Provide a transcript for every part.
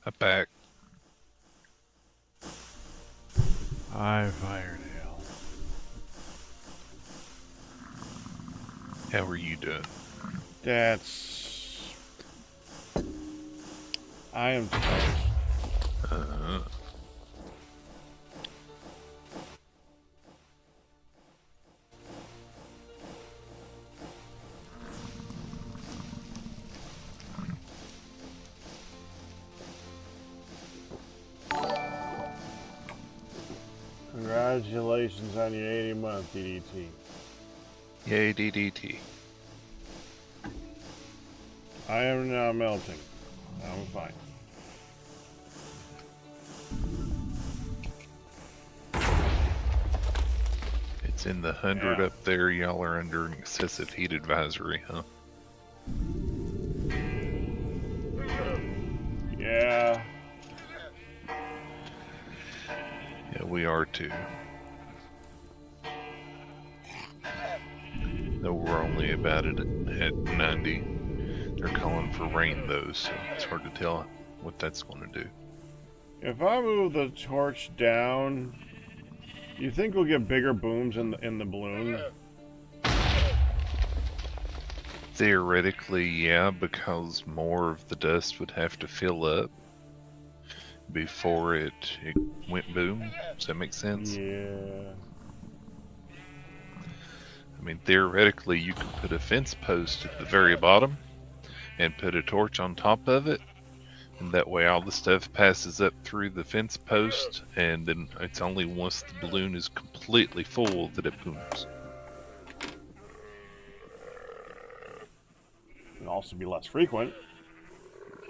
A pack. Hi, Firedale. How are you doing? That's... I am toast. Uh, Congratulations on your 80-month DDT. Yay, DDT. I am now melting. I'm fine. It's in the 100 Yeah. up there. Y'all are under an excessive heat advisory, huh? Yeah. Yeah, we are too. Though we're only about it at 90. They're calling for rain though, so it's hard to tell what that's going to do. If I move the torch down, you think we'll get bigger booms in the balloon? Theoretically, yeah, because more of the dust would have to fill up before it went boom. Does that make sense? Yeah. I mean, theoretically, you could put a fence post at the very bottom and put a torch on top of it, and that way all the stuff passes up through the fence post, and then it's only once the balloon is completely full that it booms. It'll also be less frequent.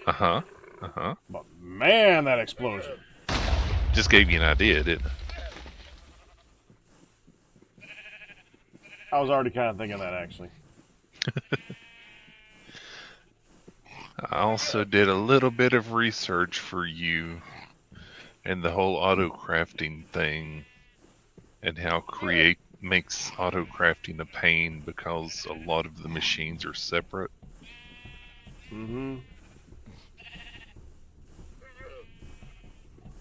Uh-huh. Uh-huh. But man, that explosion. Just gave you an idea, didn't it? I was already kind of thinking that, actually. I also did a little bit of research for you and the whole auto crafting thing, and how create makes auto crafting a pain because a lot of the machines are separate. Mm-hmm.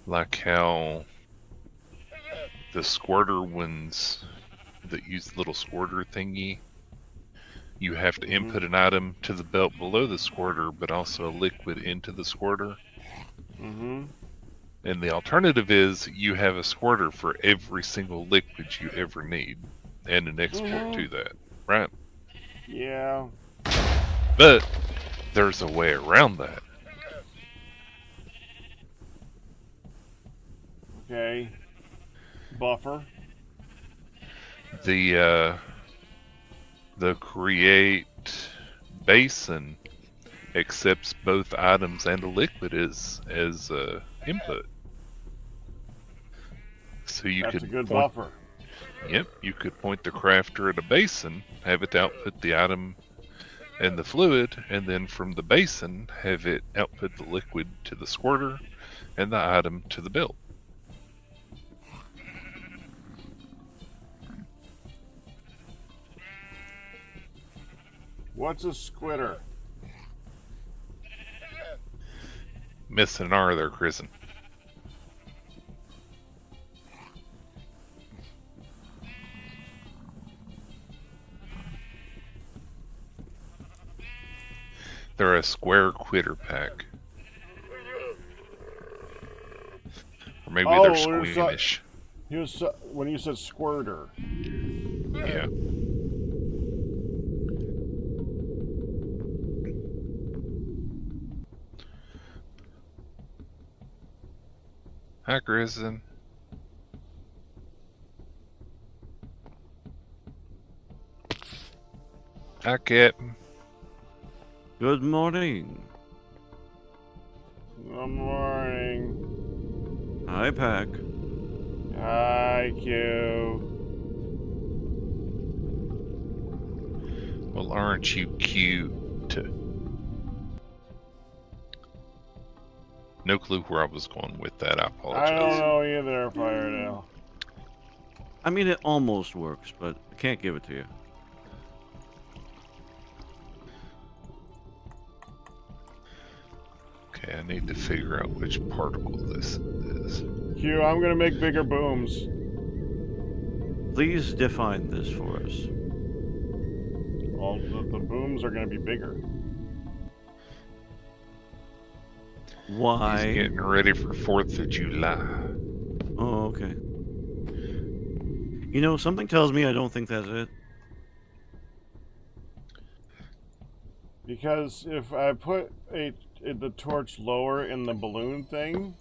Like how the squirter ones that use the little squirter thingy, you have to input an item to the belt below the squirter, but also a liquid into the squirter. Mm-hmm. And the alternative is you have a squirter for every single liquid you ever need, and an export to that, right? Yeah. But there's a way around that. Okay. Buffer. The create basin accepts both items and a liquid as input. So you That's could a good point, buffer. Yep, you could point the crafter at a basin, have it output the item and the fluid, and then from the basin have it output the liquid to the squirter and the item to the belt. What's a squitter? Missing an R there, Kristen. They're a square quitter pack. Or maybe they're squeamish. When you said squirter. Yeah. Hi, Kristen. Hi, Captain. Good morning. Good morning. Hi, Pack. Hi, Q. Well, aren't you cute? No clue where I was going with that. I apologize. I don't know either, Firedale. I mean, it almost works, but I can't give it to you. Okay, I need to figure out which particle this is. Q, I'm gonna make bigger booms. Please define this for us. Well, the booms are gonna be bigger. Why? He's getting ready for 4th of July. Oh, okay. You know, something tells me I don't think that's it. Because if I put the torch lower in the balloon thing,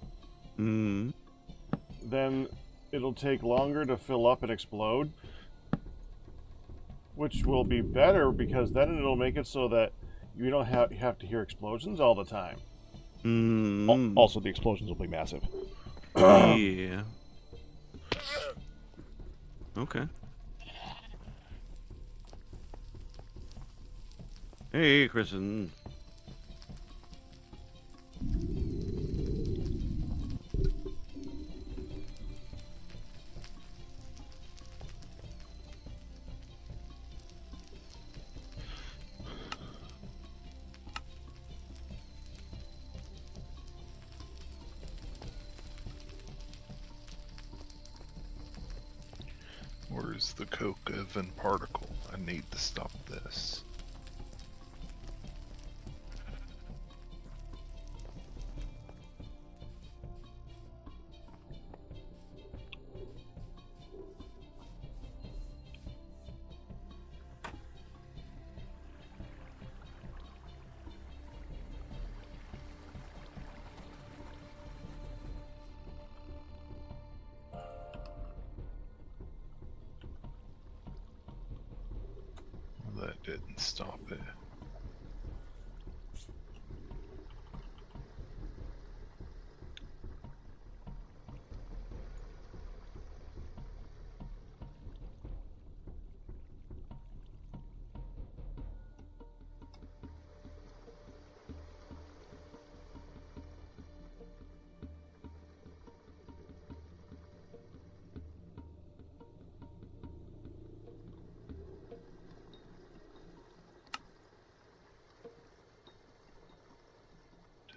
then it'll take longer to fill up and explode. Which will be better because then it'll make it so that you don't have to hear explosions all the time. Also, the explosions will be massive. Yeah. Okay. Hey, Kristen. Where's the coke oven particle? I need to stop this. That didn't stop it.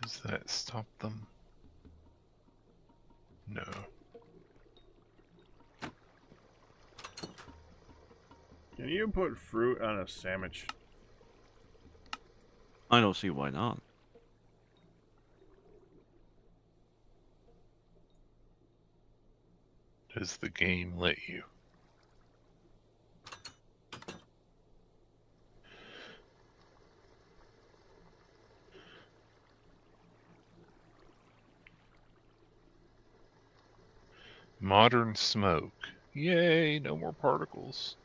Does that stop them? No. Can you put fruit on a sandwich? I don't see why not. Does the game let you? Modern smoke. Yay, no more particles.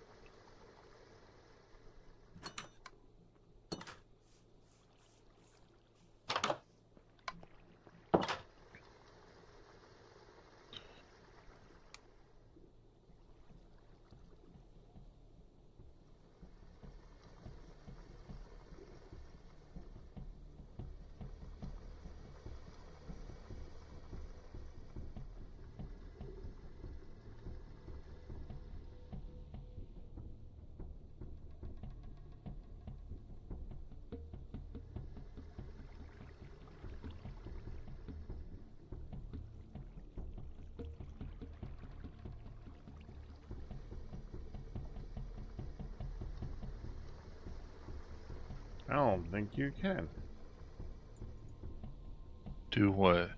I don't think you can. Do what?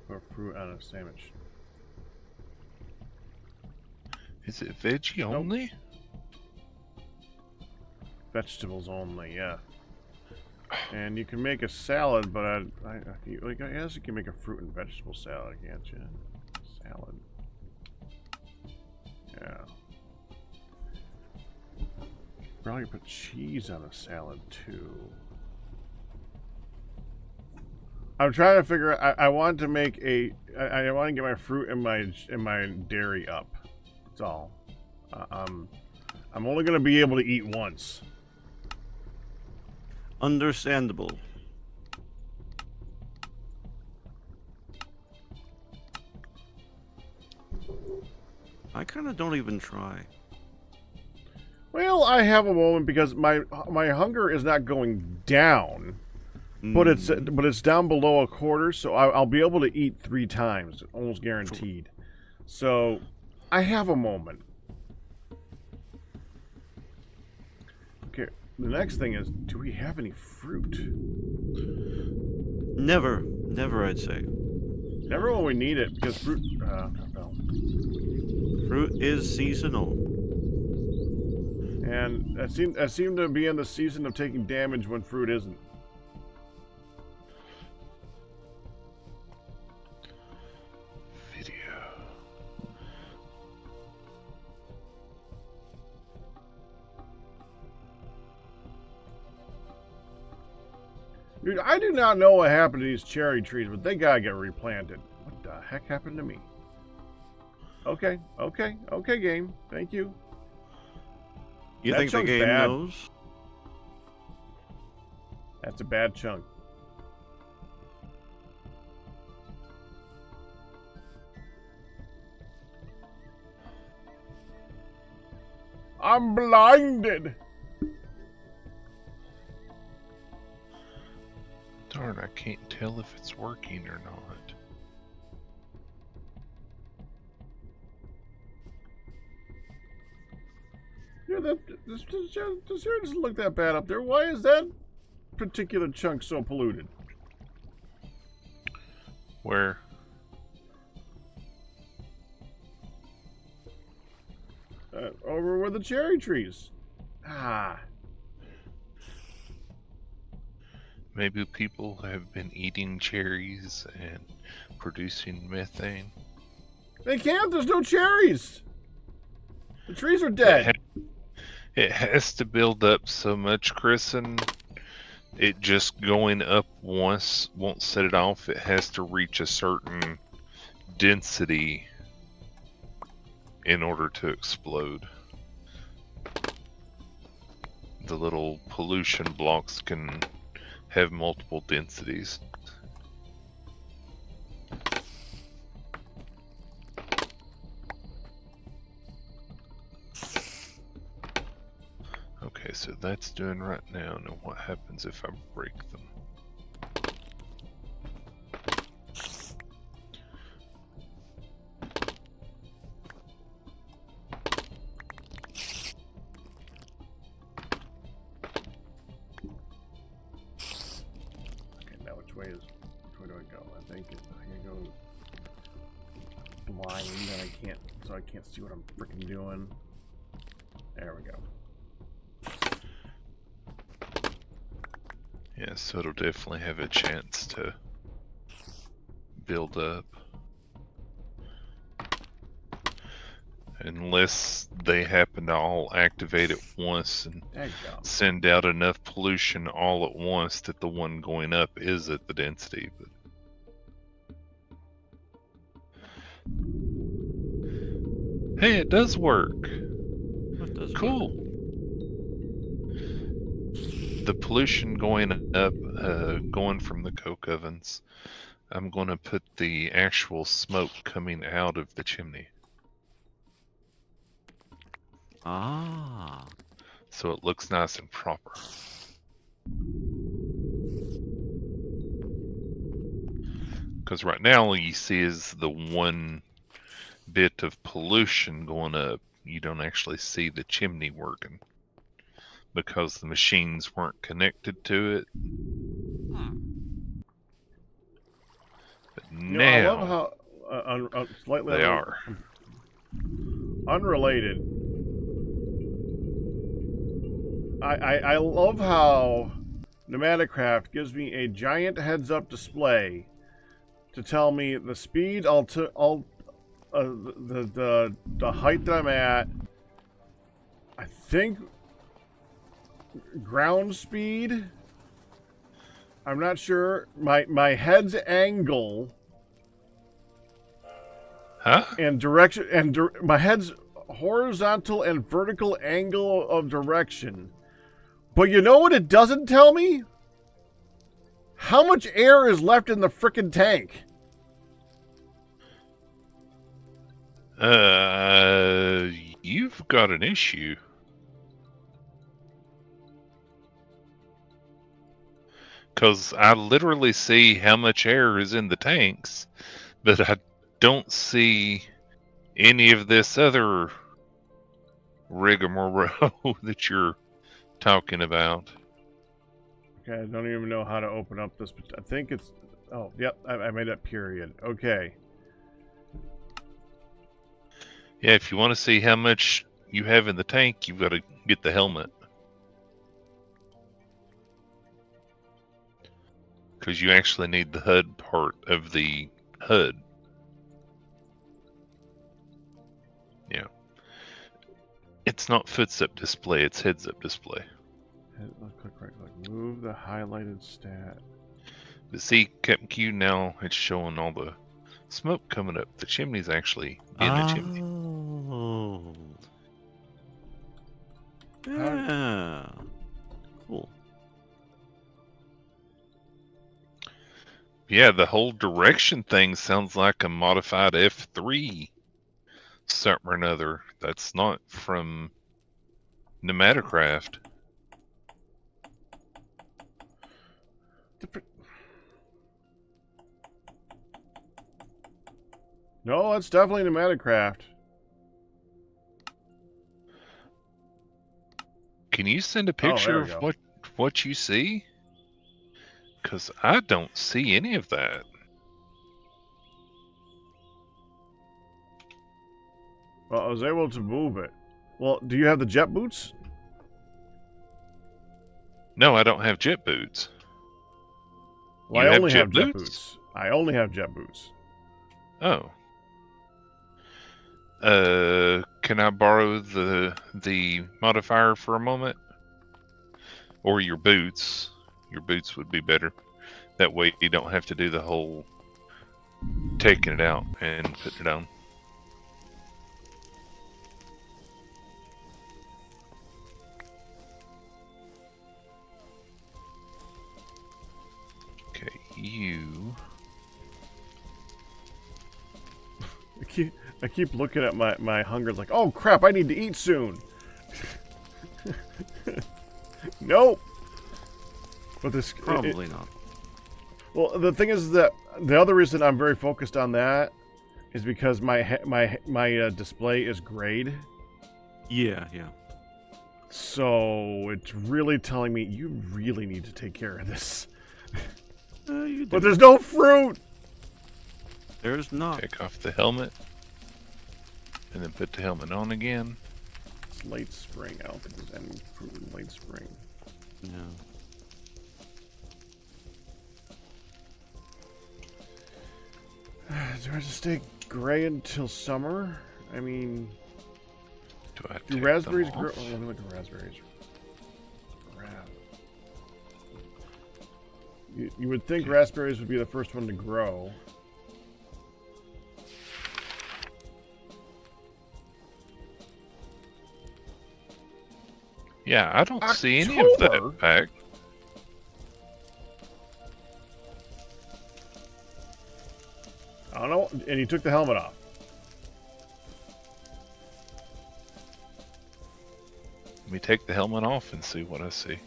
Put fruit on a sandwich. Is it veggie Nope. only? Vegetables only, yeah. And you can make a salad, but I guess you can make a fruit and vegetable salad, can't you? Salad. Yeah. Probably put cheese on a salad too. I'm trying to figure out. I want to make a. I want to get my fruit and my dairy up. That's all. I'm only gonna be able to eat once. Understandable. I kind of don't even try. Well, I have a moment because my hunger is not going down. but it's down below a quarter, so I'll be able to eat 3 times, almost guaranteed. So I have a moment. Okay, the next thing is, do we have any fruit? Never, I'd say. Never when we need it, because fruit. Well. Fruit is seasonal. And I seem to be in the season of taking damage when fruit isn't. Video. Dude, I do not know what happened to these cherry trees, but they gotta get replanted. What the heck happened to me? Okay, game. Thank you. You That think the chunk's game bad. knows? That's a bad chunk. I'm blinded. Darn, I can't tell if it's working or not. Yeah, this doesn't look that bad up there. Why is that particular chunk so polluted? Where? Over where the cherry trees. Maybe people have been eating cherries and producing methane. They can't. There's no cherries. The trees are dead. It has to build up so much, Chris, and it just going up once won't set it off. It has to reach a certain density in order to explode. The little pollution blocks can have multiple densities. Okay, so that's doing right now. Now what happens if I break them? Okay, now which way do I go? I think I go blind and I can't see what I'm freaking doing. There we go. Yeah, so it'll definitely have a chance to build up. Unless they happen to all activate at once and There you go. send out enough pollution all at once that the one going up is at the density. But hey, it does work. What does Cool. The pollution going up, going from the coke ovens, I'm going to put the actual smoke coming out of the chimney. Ah. So it looks nice and proper. Because right now all you see is the one bit of pollution going up. You don't actually see the chimney working because the machines weren't connected to it. But now I love how slightly they are. Unrelated. I love how Pneumaticraft gives me a giant heads-up display to tell me the speed, the height that I'm at. I think ground speed. I'm not sure. My head's angle. Huh? And direction, and my head's horizontal and vertical angle of direction. But you know what it doesn't tell me? How much air is left in the frickin' tank? You've got an issue. Because I literally see how much air is in the tanks, but I don't see any of this other rigmarole that you're talking about. Okay, I don't even know how to open up this. I think it's... Oh, yep, I made that period. Okay. Yeah, if you want to see how much you have in the tank, you've got to get the helmet. Because you actually need the HUD part of the HUD. Yeah. It's not footstep display, it's heads up display. Click right click. Move the highlighted stat. But see, Captain Q, now it's showing all the smoke coming up. The chimney's actually in a chimney. Oh. Yeah. Cool. Yeah, the whole direction thing sounds like a modified F3 something or another. That's not from Pneumaticraft. No, it's definitely Pneumaticraft. Can you send a picture of what you see? Because I don't see any of that. Well, I was able to move it. Well, do you have the jet boots? No, I don't have jet boots. Well, You I have only jet have jet boots? boots. I only have jet boots. Oh. Can I borrow the modifier for a moment? Or your boots. Your boots would be better. That way you don't have to do the whole taking it out and putting it on. Okay, you... I keep looking at my hunger like, oh crap, I need to eat soon. Nope. But this Probably not. Well, the thing is that the other reason I'm very focused on that is because my display is grayed. Yeah, yeah. So it's really telling me you really need to take care of this. You But do. there's no fruit. There's not. Take off the helmet. And then put the helmet on again. It's late spring. I don't think there's any fruit in late spring. No. Do I just stay gray until summer? I mean, Do I do take raspberries them grow? off? Oh, let me look at raspberries. You would think raspberries would be the first one to grow. Yeah, I don't see any of that pack. I don't know. And you took the helmet off. Let me take the helmet off and see what I see.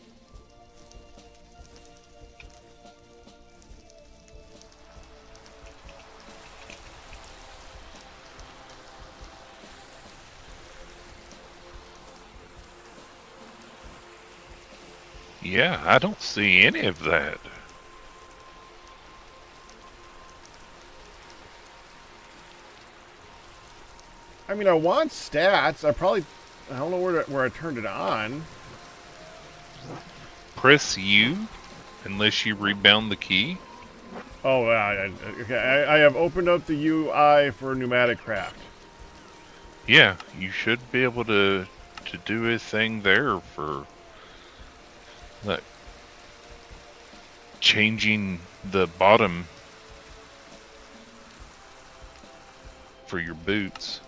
Yeah, I don't see any of that. I mean, I want stats. I don't know where I turned it on. Press U unless you rebound the key. Oh, okay. I have opened up the UI for Pneumaticraft. Yeah, you should be able to do a thing there for like changing the bottom for your boots.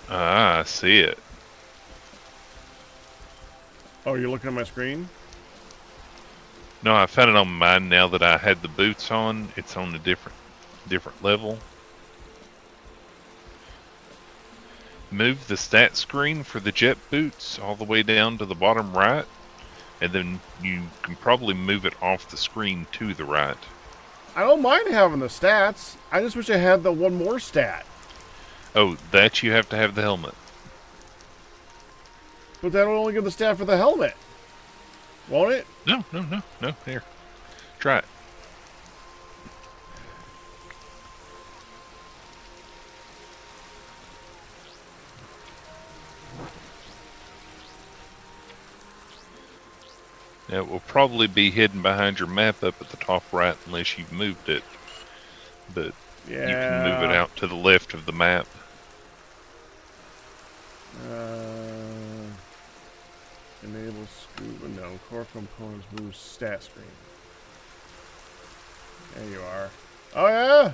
Ah, I see it. Oh, you're looking at my screen? No, I found it on mine now that I had the boots on. It's on a different level. move the stat screen for the jet boots all the way down to the bottom right, and then you can probably move it off the screen to the right. I don't mind having the stats. I just wish I had the one more stat. Oh, that you have to have the helmet. But that'll only give the stat for the helmet. Won't it? No. Here. Try it. It will probably be hidden behind your map up at the top right unless you've moved it. But Yeah. you can move it out to the left of the map. Enable scuba. No. Core components move stat screen. There you are. Oh, yeah? Yep.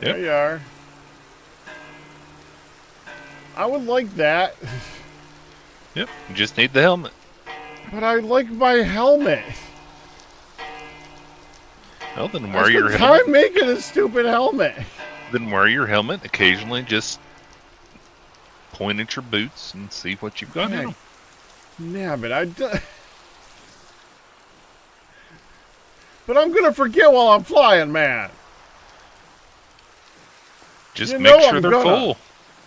There you are. I would like that. Yep, you just need the helmet. But I like my helmet. Well, then I wear your spent helmet. time making a stupid helmet. Then wear your helmet. Occasionally, just point at your boots and see what you've got in them. Yeah, but But I'm gonna forget while I'm flying, man. Just You make know sure I'm they're gonna. full.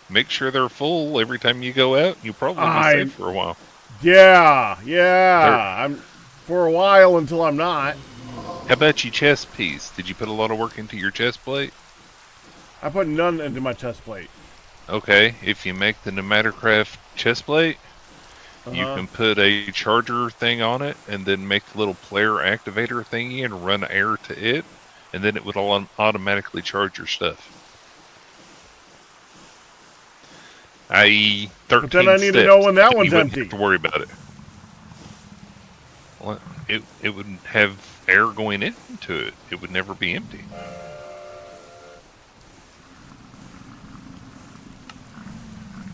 Make sure they're full every time you go out. You'll probably be safe for a while. Yeah. I'm for a while until I'm not. How about your chest piece? Did you put a lot of work into your chest plate? I put none into my chest plate. Okay, if you make the Pneumaticraft chest plate, you can put a charger thing on it and then make the little player activator thingy and run air to it, and then it would all automatically charge your stuff. I.e. 13 But then I need to know when that steps, one's you wouldn't empty. have to worry about it. Well, it would have air going into it. It would never be empty.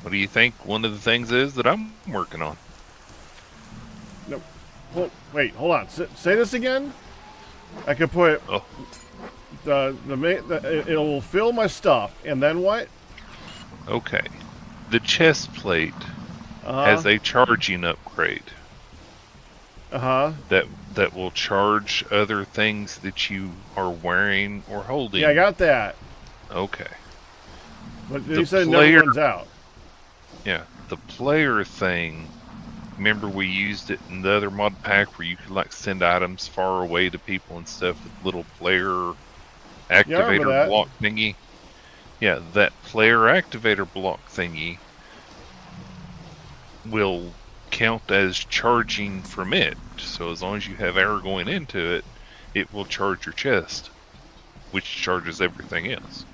What do you think one of the things is that I'm working on? No. Wait, hold on. Say this again. I could put Oh, it will fill my stuff, and then what? okay. The chest plate has a charging upgrade that will charge other things that you are wearing or holding. Yeah, I got that. Okay. But The you said it player- never runs out. Yeah, the player thing. Remember we used it in the other mod pack where you could like send items far away to people and stuff with little player activator that. block thingy. Yeah, that player activator block thingy will count as charging from it. So as long as you have air going into it, it will charge your chest, which charges everything else.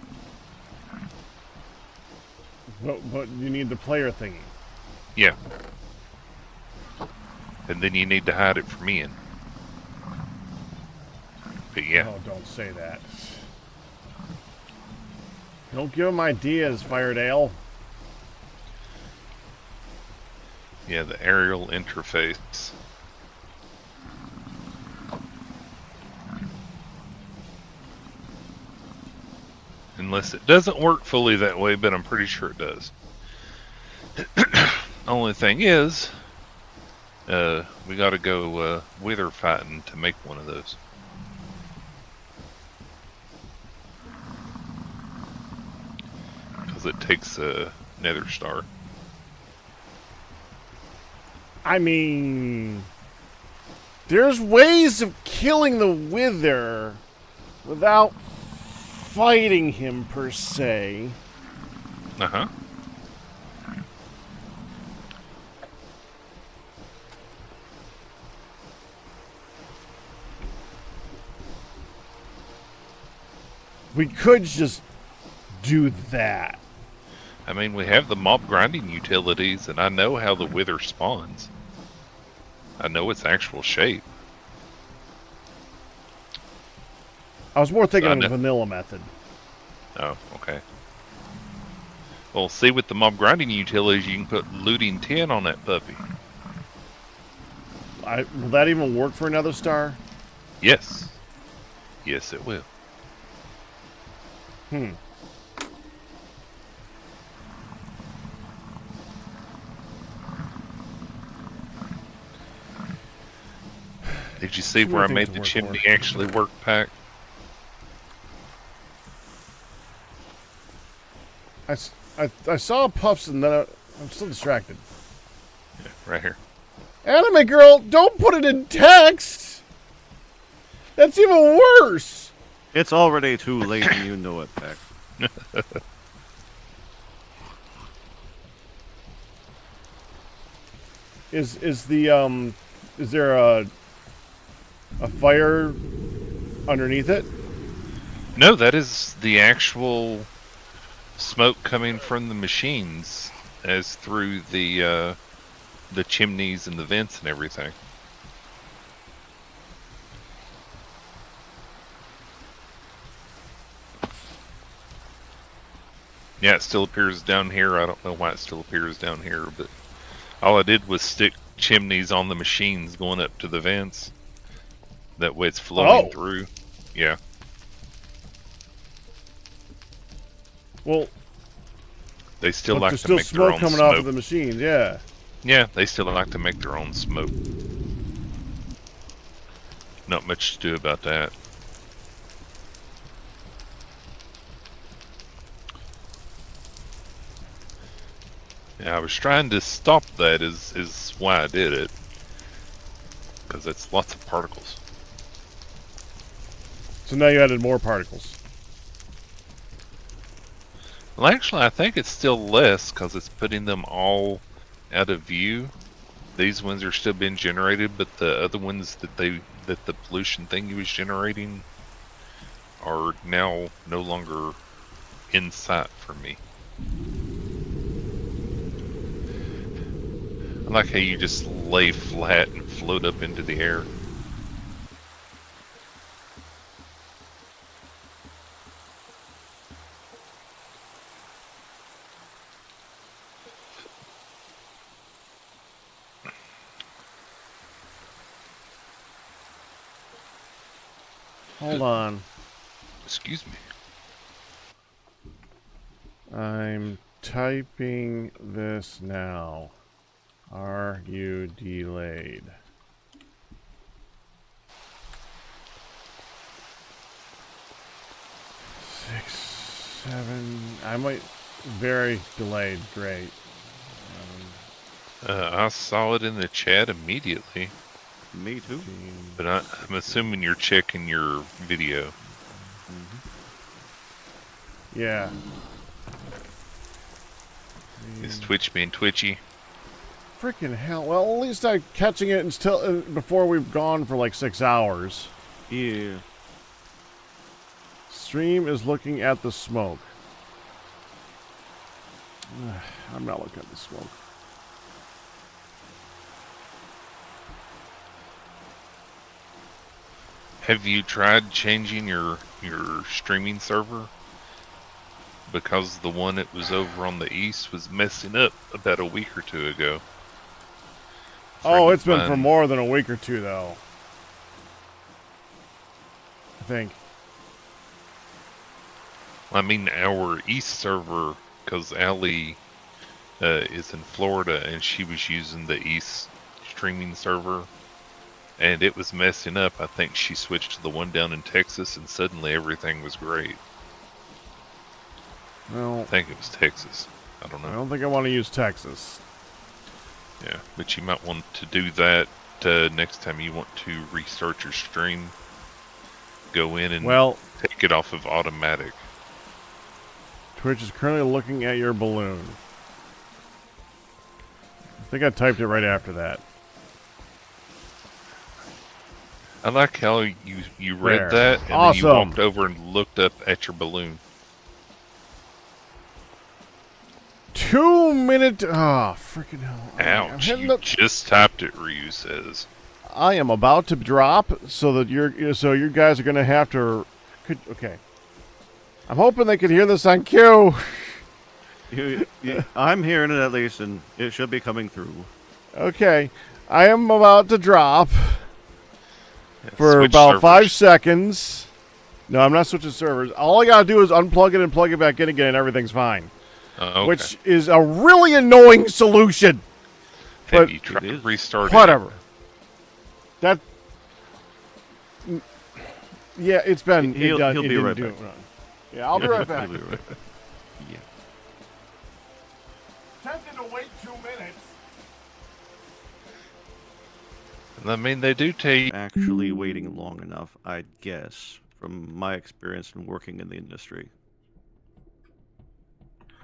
But you need the player thingy. Yeah. And then you need to hide it from Ian. But yeah. Oh, don't say that. Don't give him ideas, Firedale. Yeah, the aerial interface. Unless it doesn't work fully that way, but I'm pretty sure it does. Only thing is, we gotta go wither fighting to make one of those. Because it takes a nether star. I mean, there's ways of killing the Wither without fighting him per se. Uh-huh. We could just do that. I mean, we have the mob grinding utilities, and I know how the wither spawns. I know its actual shape. I was more thinking I of know. the vanilla method. Oh, okay. Well, see, with the mob grinding utilities, you can put looting 10 on that puppy. Will that even work for another star? Yes. Yes, it will. Did you see Too where I many made things the to chimney work for. actually work, Pack? I saw puffs and then I'm still distracted. Yeah, right here. Anime girl, don't put it in text. That's even worse. It's already too late and you know it, Pack. Is there a fire underneath it? No, that is the actual smoke coming from the machines as through the chimneys and the vents and everything. Yeah, it still appears down here. I don't know why it still appears down here, but all I did was stick chimneys on the machines going up to the vents. That way it's flowing through. Yeah. Well, They still but like there's to still make their smoke own coming smoke. off of the machines. Yeah. Yeah, they still like to make their own smoke. Not much to do about that. Yeah, I was trying to stop that is why I did it. Because it's lots of particles. So now you added more particles. Well, actually, I think it's still less because it's putting them all out of view. These ones are still being generated, but the other ones that the pollution thingy was generating are now no longer in sight for me. I like how you just lay flat and float up into the air. Hold on. Excuse me. I'm typing this now. Are you delayed? Six, 7. I might. Very delayed. Great. I saw it in the chat immediately, Me too. 15. but I'm assuming you're checking your video. Yeah. Is Twitch being twitchy? Freaking hell. Well, at least I'm catching it until before we've gone for like 6 hours. Yeah. Stream is looking at the smoke. I'm not looking at the smoke. Have you tried changing your streaming server? Because the one that was over on the east was messing up about a week or two ago. Oh, it's been for more than a week or two, though. I think. I mean, our east server, because Allie is in Florida and she was using the east streaming server, and it was messing up. I think she switched to the one down in Texas, and suddenly everything was great. Well, I think it was Texas. I don't know. I don't think I want to use Texas. Yeah, but you might want to do that next time you want to restart your stream. Go in and take it off of automatic. Twitch is currently looking at your balloon. I think I typed it right after that. I like how you read There. that and Awesome. then you walked over and looked up at your balloon. 2 minute. Ah, freaking hell! Ouch! You just typed it. Ryu says. I am about to drop, so that you guys are gonna have to. Okay. I'm hoping they can hear this on cue. I'm hearing it at least, and it should be coming through. Okay, I am about to drop for Switch about servers. 5 seconds. No, I'm not switching servers. All I gotta do is unplug it and plug it back in again, and everything's fine. Okay. Which is a really annoying solution. Have but you tried to restart whatever. it? That Yeah, it's been. He'll it be didn't right do back. it wrong. Yeah, I'll be right back. He'll be right back. Yeah. Tempted to wait 2 minutes. I mean, they do take. Actually waiting long enough, I'd guess, from my experience in working in the industry.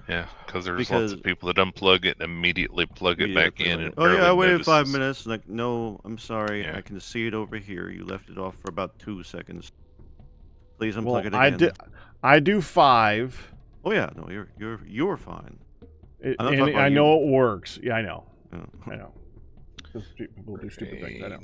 Yeah, because there's lots of people that unplug it and immediately plug it back in. And oh yeah, I waited notices. 5 minutes. Like, no, I'm sorry. Yeah. I can see it over here. You left it off for about 2 seconds. Please unplug Well, it again. I do 5. Oh yeah, no, you're fine. And talking about I know you. it works. Yeah, I know. Oh. I know. People do stupid things. I know.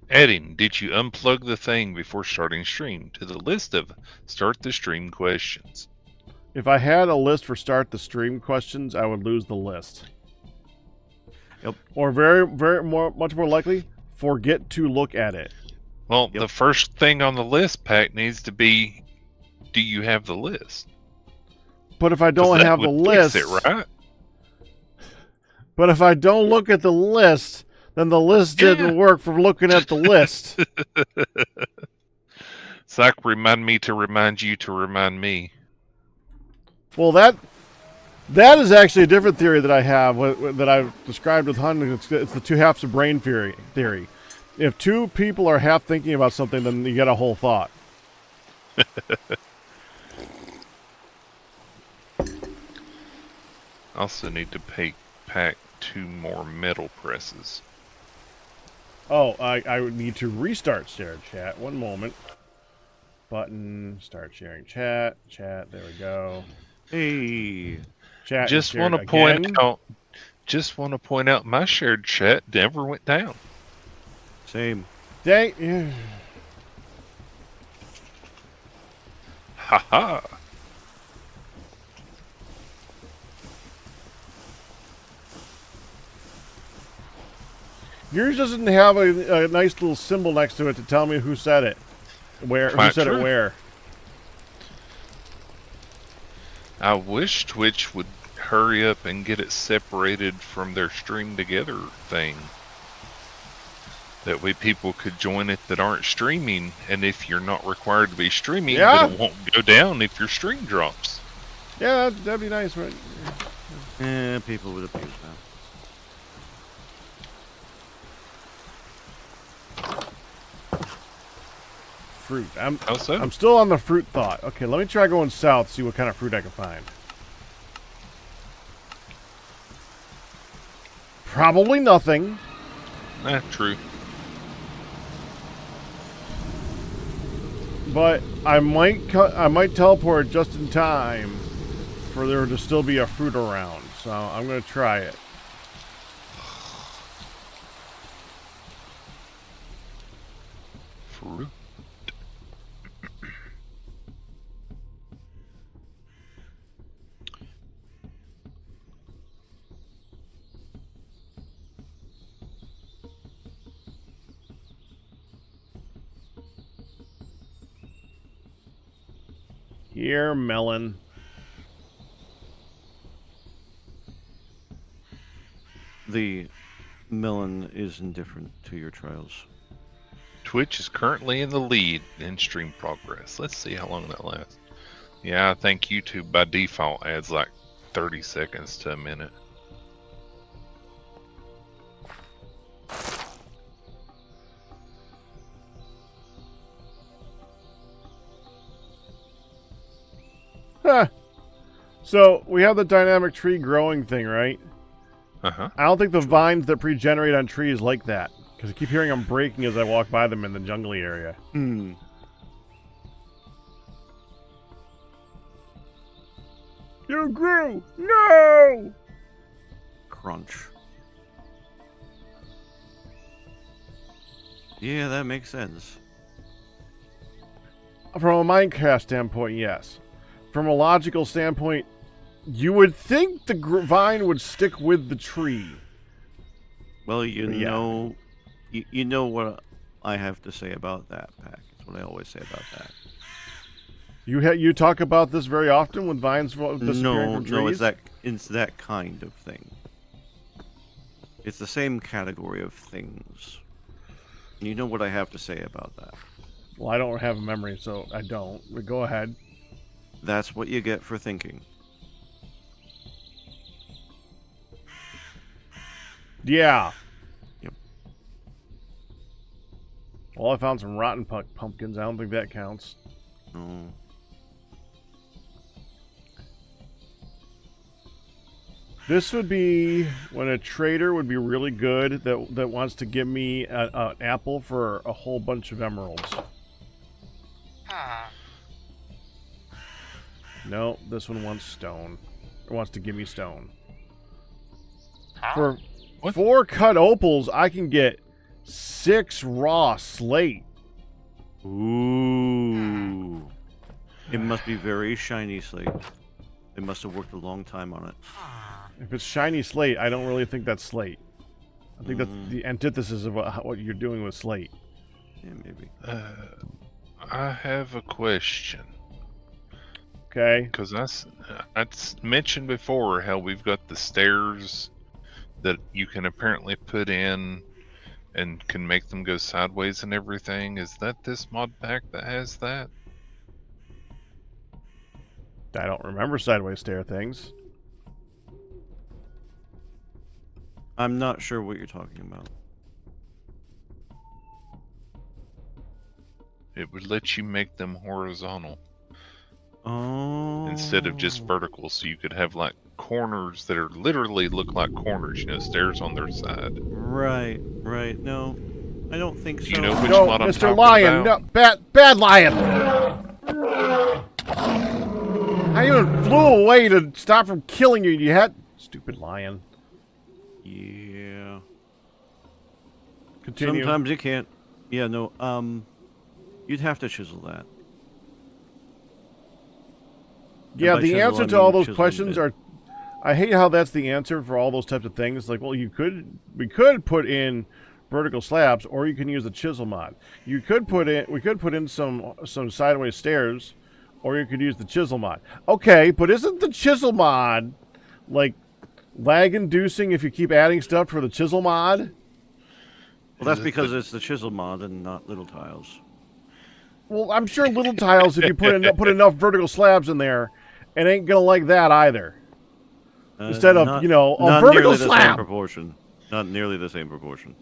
Adding, did you unplug the thing before starting stream to the list of start the stream questions? If I had a list for start the stream questions, I would lose the list. Yep. Or much more likely, forget to look at it. Well, the first thing on the list, Pack, needs to be, do you have the list? But if I don't have the list, it, right? But if I don't look at the list, then the list didn't work for looking at the list. It's like remind me to remind you to remind me. Well, that is actually a different theory that I have that I've described with Hunting. It's the two halves of brain theory. If two people are half thinking about something, then you get a whole thought. Also need to pack 2 more metal presses. Oh, I would need to restart shared chat. One moment. Button, start sharing chat. Chat, there we go. Hey. Chat. Just want to point out my shared chat never went down. Same. Dang. Yeah. Haha. Yours doesn't have a nice little symbol next to it to tell me who said it. Who said it where? I wish Twitch would hurry up and get it separated from their stream together thing. That way people could join it that aren't streaming, and if you're not required to be streaming, then it won't go down if your stream drops. Yeah, that'd be nice, right? Yeah, people would abuse that. Fruit. How so? I'm still on the fruit thought. Okay, let me try going south, see what kind of fruit I can find. Probably nothing. True. But I might teleport just in time for there to still be a fruit around. So I'm gonna try it. Fruit. Here, melon. The melon is indifferent to your trials. Twitch is currently in the lead in stream progress. Let's see how long that lasts. Yeah, I think YouTube by default adds like 30 seconds to a minute. Huh. So we have the dynamic tree growing thing, right? Uh-huh. I don't think the vines that pre-generate on trees like that. Because I keep hearing them breaking as I walk by them in the jungly area. Hmm. You grew! No! Crunch. Yeah, that makes sense. From a Minecraft standpoint, yes. From a logical standpoint, you would think the vine would stick with the tree. Well, you know what I have to say about that, Pack. what I always say about that. You talk about this very often with vines disappearing from trees? No, it's that kind of thing. It's the same category of things. You know what I have to say about that. Well, I don't have a memory, so I don't. But go ahead. That's what you get for thinking. Yeah. Yep. Well, I found some rotten pumpkins. I don't think that counts. No. This would be when a trader would be really good that wants to give me an apple for a whole bunch of emeralds. No, this one wants stone. Or wants to give me stone. For 4 cut opals, I can get 6 raw slate. Ooh. It must be very shiny slate. They must have worked a long time on it. If it's shiny slate, I don't really think that's slate. I think that's the antithesis of what you're doing with slate. Yeah, maybe. I have a question. Okay. Because I mentioned before how we've got the stairs that you can apparently put in and can make them go sideways and everything. Is that this mod pack that has that? I don't remember sideways stair things. I'm not sure what you're talking about. It would let you make them horizontal Oh. instead of just vertical, so you could have like corners that are literally look like corners, stairs on their side. Right. No, I don't think so. You know which No, mod I'm Mr. talking Lion, about? no, bad lion. I even flew away to stop from killing you. You had stupid lion. Yeah. Continue. Sometimes you can't. Yeah, no, you'd have to chisel that. Yeah, by the chisel, answer I to all mean those chiseling questions it. are. I hate how that's the answer for all those types of things. Like, well, we could put in vertical slabs, or you can use the chisel mod. We could put in some sideways stairs, or you could use the chisel mod. Okay, but isn't the chisel mod like lag inducing if you keep adding stuff for the chisel mod? Well, that's because it's the chisel mod and not little tiles. Well, I'm sure little tiles, if you put enough vertical slabs in there, it ain't gonna like that either. Instead of not, a not vertical nearly the same slab. proportion. Not nearly the same proportion.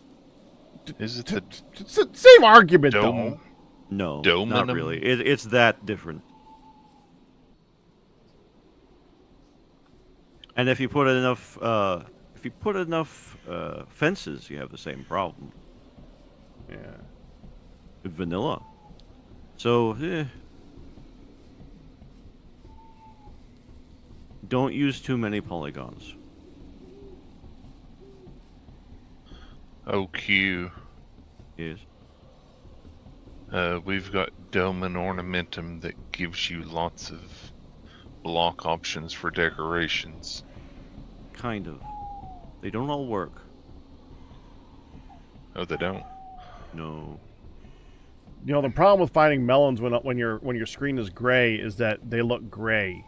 Is it the It's the same argument, dome? No, Dome not in 'em? really. It's that different. And if you put enough, fences, you have the same problem. Yeah. Vanilla. So, don't use too many polygons. OQ. Yes. We've got Dome and Ornamentum that gives you lots of block options for decorations. Kind of. They don't all work. Oh, they don't? No. The problem with finding melons when your screen is gray is that they look gray.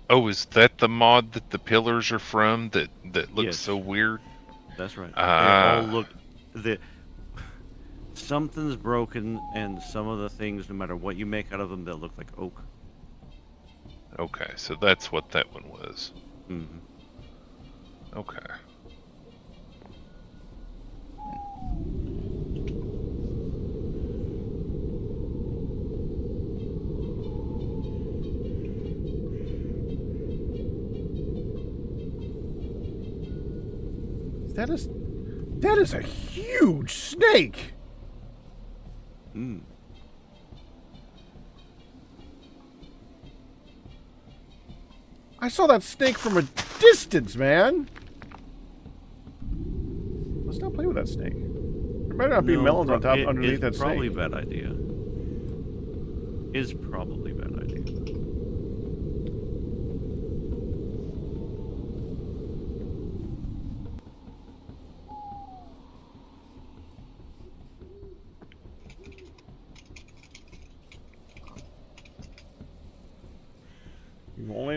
Oh, is that the mod that the pillars are from that looks Yes. so weird? That's right. Ah. They all look. Something's broken, and some of the things, no matter what you make out of them, they'll look like oak. Okay, so that's what that one was. Mm-hmm. Okay. That is a huge snake. Mm. I saw that snake from a distance, man. Let's not play with that snake. There better not be melons on top underneath that snake. Probably a bad idea. Is probably a bad idea.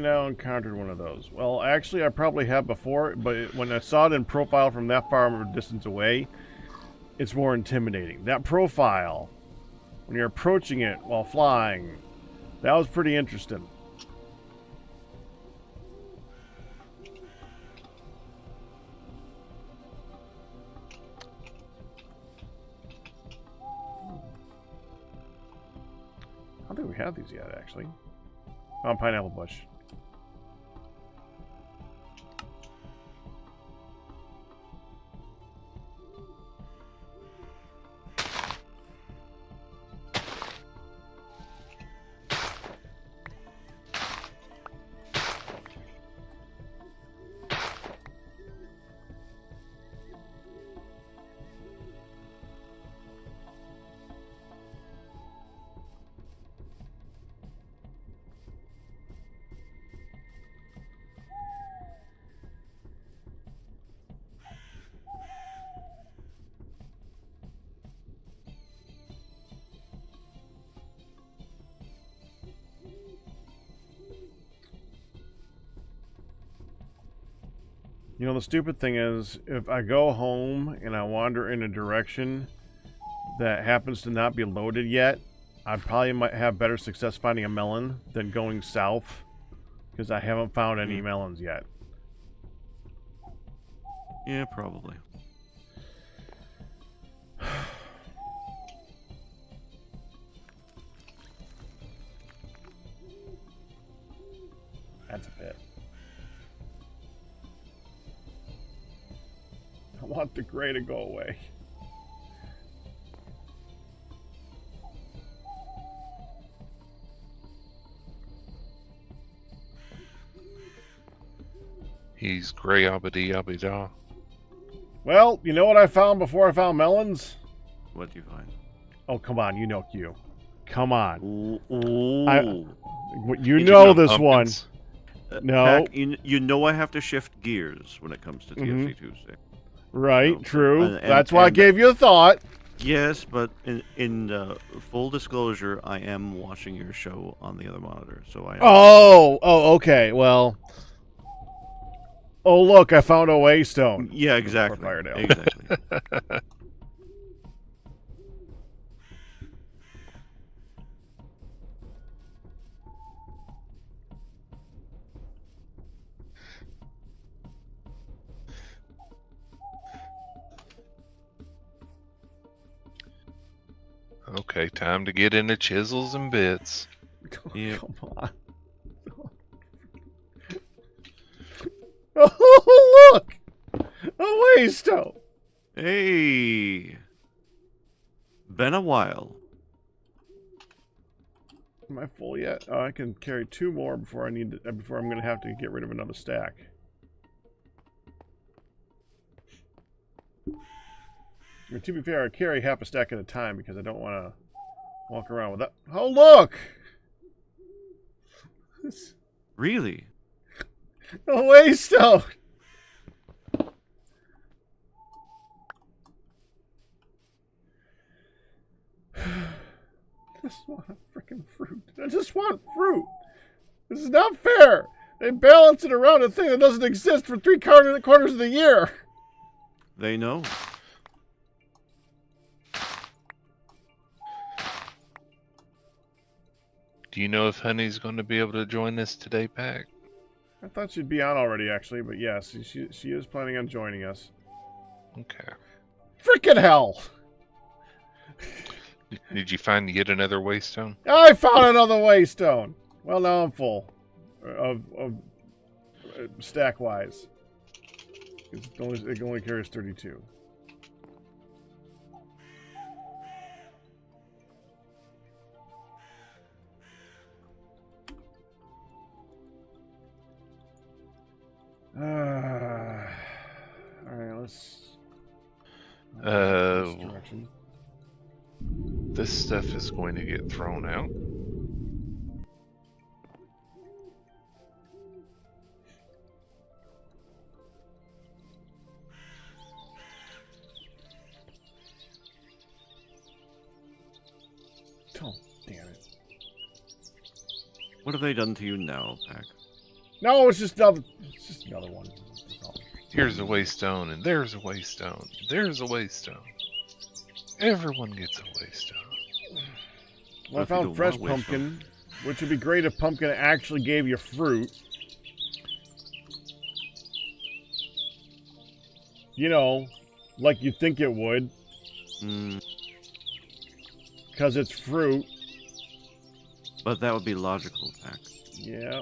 now encountered one of those. Well, actually, I probably have before, but when I saw it in profile from that far of a distance away, it's more intimidating. That profile, when you're approaching it while flying, that was pretty interesting. I don't think we have these yet, actually. Oh, pineapple bush. You know, the stupid thing is, if I go home and I wander in a direction that happens to not be loaded yet, I probably might have better success finding a melon than going south, because I haven't found any melons yet. Yeah, probably. That's a bit. I want the gray to go away. He's gray abadi abida. Well, you know what I found before I found melons? What'd you find? Oh, come on, you know Q. Come on. Ooh. You know this one. Pumpkins. No. Pack, you know I have to shift gears when it comes to TFC Tuesday. Right, No. true. And- That's why I and- gave you a thought. Yes, but in full disclosure, I am watching your show on the other monitor, so I. Oh, okay. Well. Oh, look, I found a waystone. Yeah, exactly. For Firedale. Exactly. Okay, time to get into chisels and bits. Yeah. Come on. Oh, look! A waystone! Hey, been a while. Am I full yet? Oh, I can carry 2 more before I need to, before I'm going to have to get rid of another stack. I mean, to be fair, I carry half a stack at a time because I don't want to walk around with that. Oh, look! Really? A waystone! I just want a freaking fruit. I just want fruit. This is not fair. They balance it around a thing that doesn't exist for 3 quarters of the year. They know. Do you know if Honey's going to be able to join us today, Pack? I thought she'd be on already, actually, but yes, she is planning on joining us. Okay. Freaking hell! Did you find yet another waystone? I found another waystone. Well, now I'm full of stack wise. It only carries 32. All right, let's. This direction. This stuff is going to get thrown out. Oh, damn it. What have they done to you now, Pack? No, it's just another one. That's all. Here's a waystone, and there's a waystone. There's a waystone. Everyone gets a waystone. Well, I found fresh pumpkin, which would be great if pumpkin actually gave you fruit. You know, like you think it would. Because it's fruit. But that would be logical, Pack. Yeah.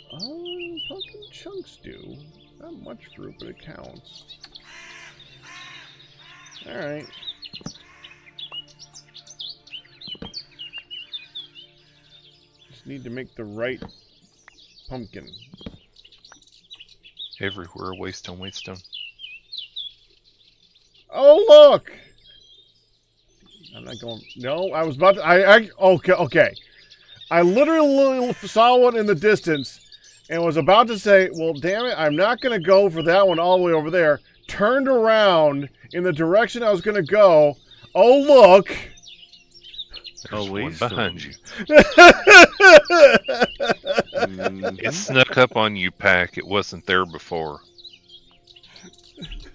Pumpkin chunks do. Not much fruit, but it counts. Alright. Just need to make the right pumpkin. Everywhere, waystone, waystone. Oh, look! I'm not going... No, I was about to... Okay. I literally saw one in the distance and was about to say, well, damn it, I'm not going to go for that one all the way over there. Turned around in the direction I was going to go. Oh, look! There's one waystone. behind you. It snuck up on you, Pack. It wasn't there before.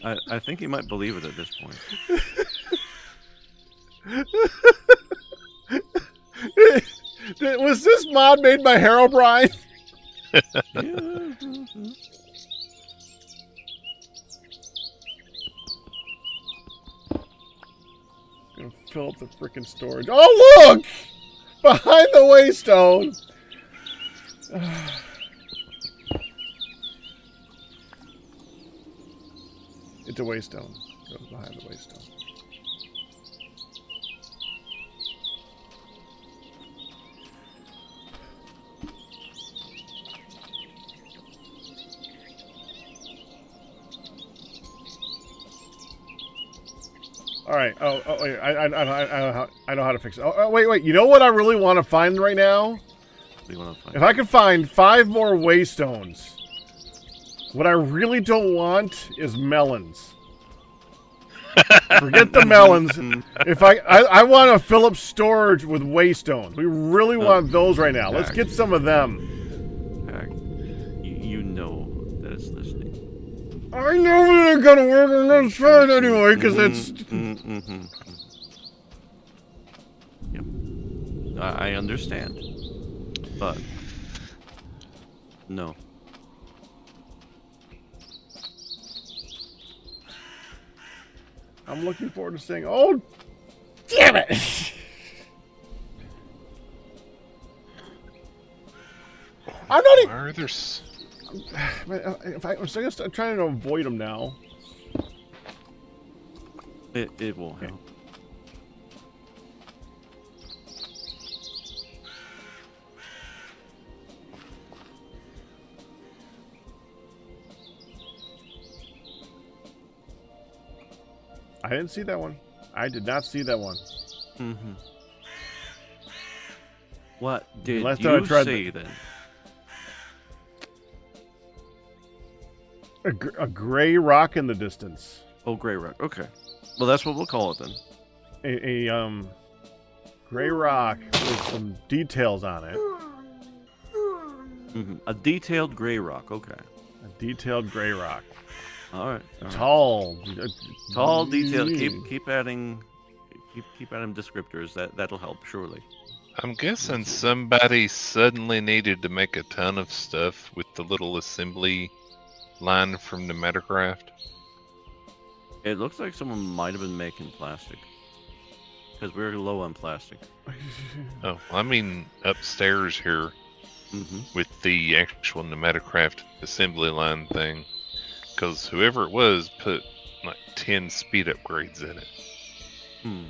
I think he might believe it at this point. Was this mod made by Herobrine? Gonna fill up the freaking storage. Oh, look! Behind the waystone! It's a waystone. Goes behind the waystone. All right. Oh, wait. I know how to fix it. Oh, wait. You know what I really want to find right now? What do you want to find? If I can find 5 more waystones, what I really don't want is melons. Forget the melons. If I want to fill up storage with waystones. We really want those right now. Let's get some of them. Pack, you know that it's listening. I know it ain't gonna work. I'm gonna try it anyway because it's. Yep. I understand, but no. I'm looking forward to saying, "Oh, damn it!" I'm not even. Why are there... s- I'm trying to avoid them now. It will help. I didn't see that one. I did not see that one. Mm-hmm. What did Last time I you tried say then? A gray rock in the distance. Oh, gray rock. Okay. Well, that's what we'll call it then. A gray rock with some details on it. Mm-hmm. A detailed gray rock. Okay. A detailed gray rock. All right. Tall. Tall, detailed. Keep adding. Keep adding descriptors. That'll help surely. I'm guessing somebody suddenly needed to make a ton of stuff with the little assembly line from the Metacraft. It looks like someone might have been making plastic. Because we're low on plastic. Oh, I mean upstairs here with the actual Metacraft assembly line thing. Because whoever it was put like 10 speed upgrades in it. Hmm.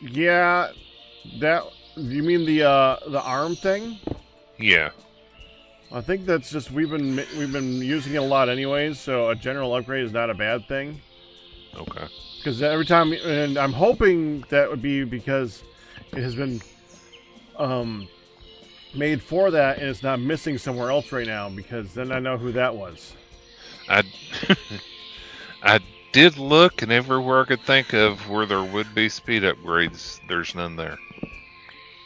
Yeah, that. You mean the arm thing? Yeah. I think that's just we've been using it a lot anyways, so a general upgrade is not a bad thing. Okay. Because every time, and I'm hoping that would be because it has been made for that, and it's not missing somewhere else right now. Because then I know who that was. I did look, and everywhere I could think of where there would be speed upgrades, there's none there.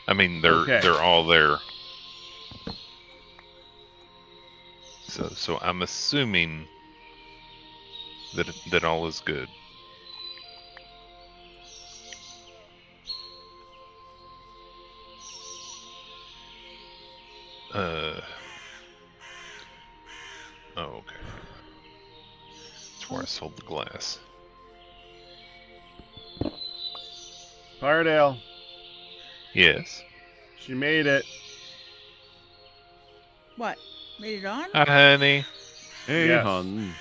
I mean, they're all there. So I'm assuming that all is good. Oh, okay. That's where I sold the glass. Firedale, Yes. she made it. What? Made it on? Hi, honey. Hey, Yes. hon.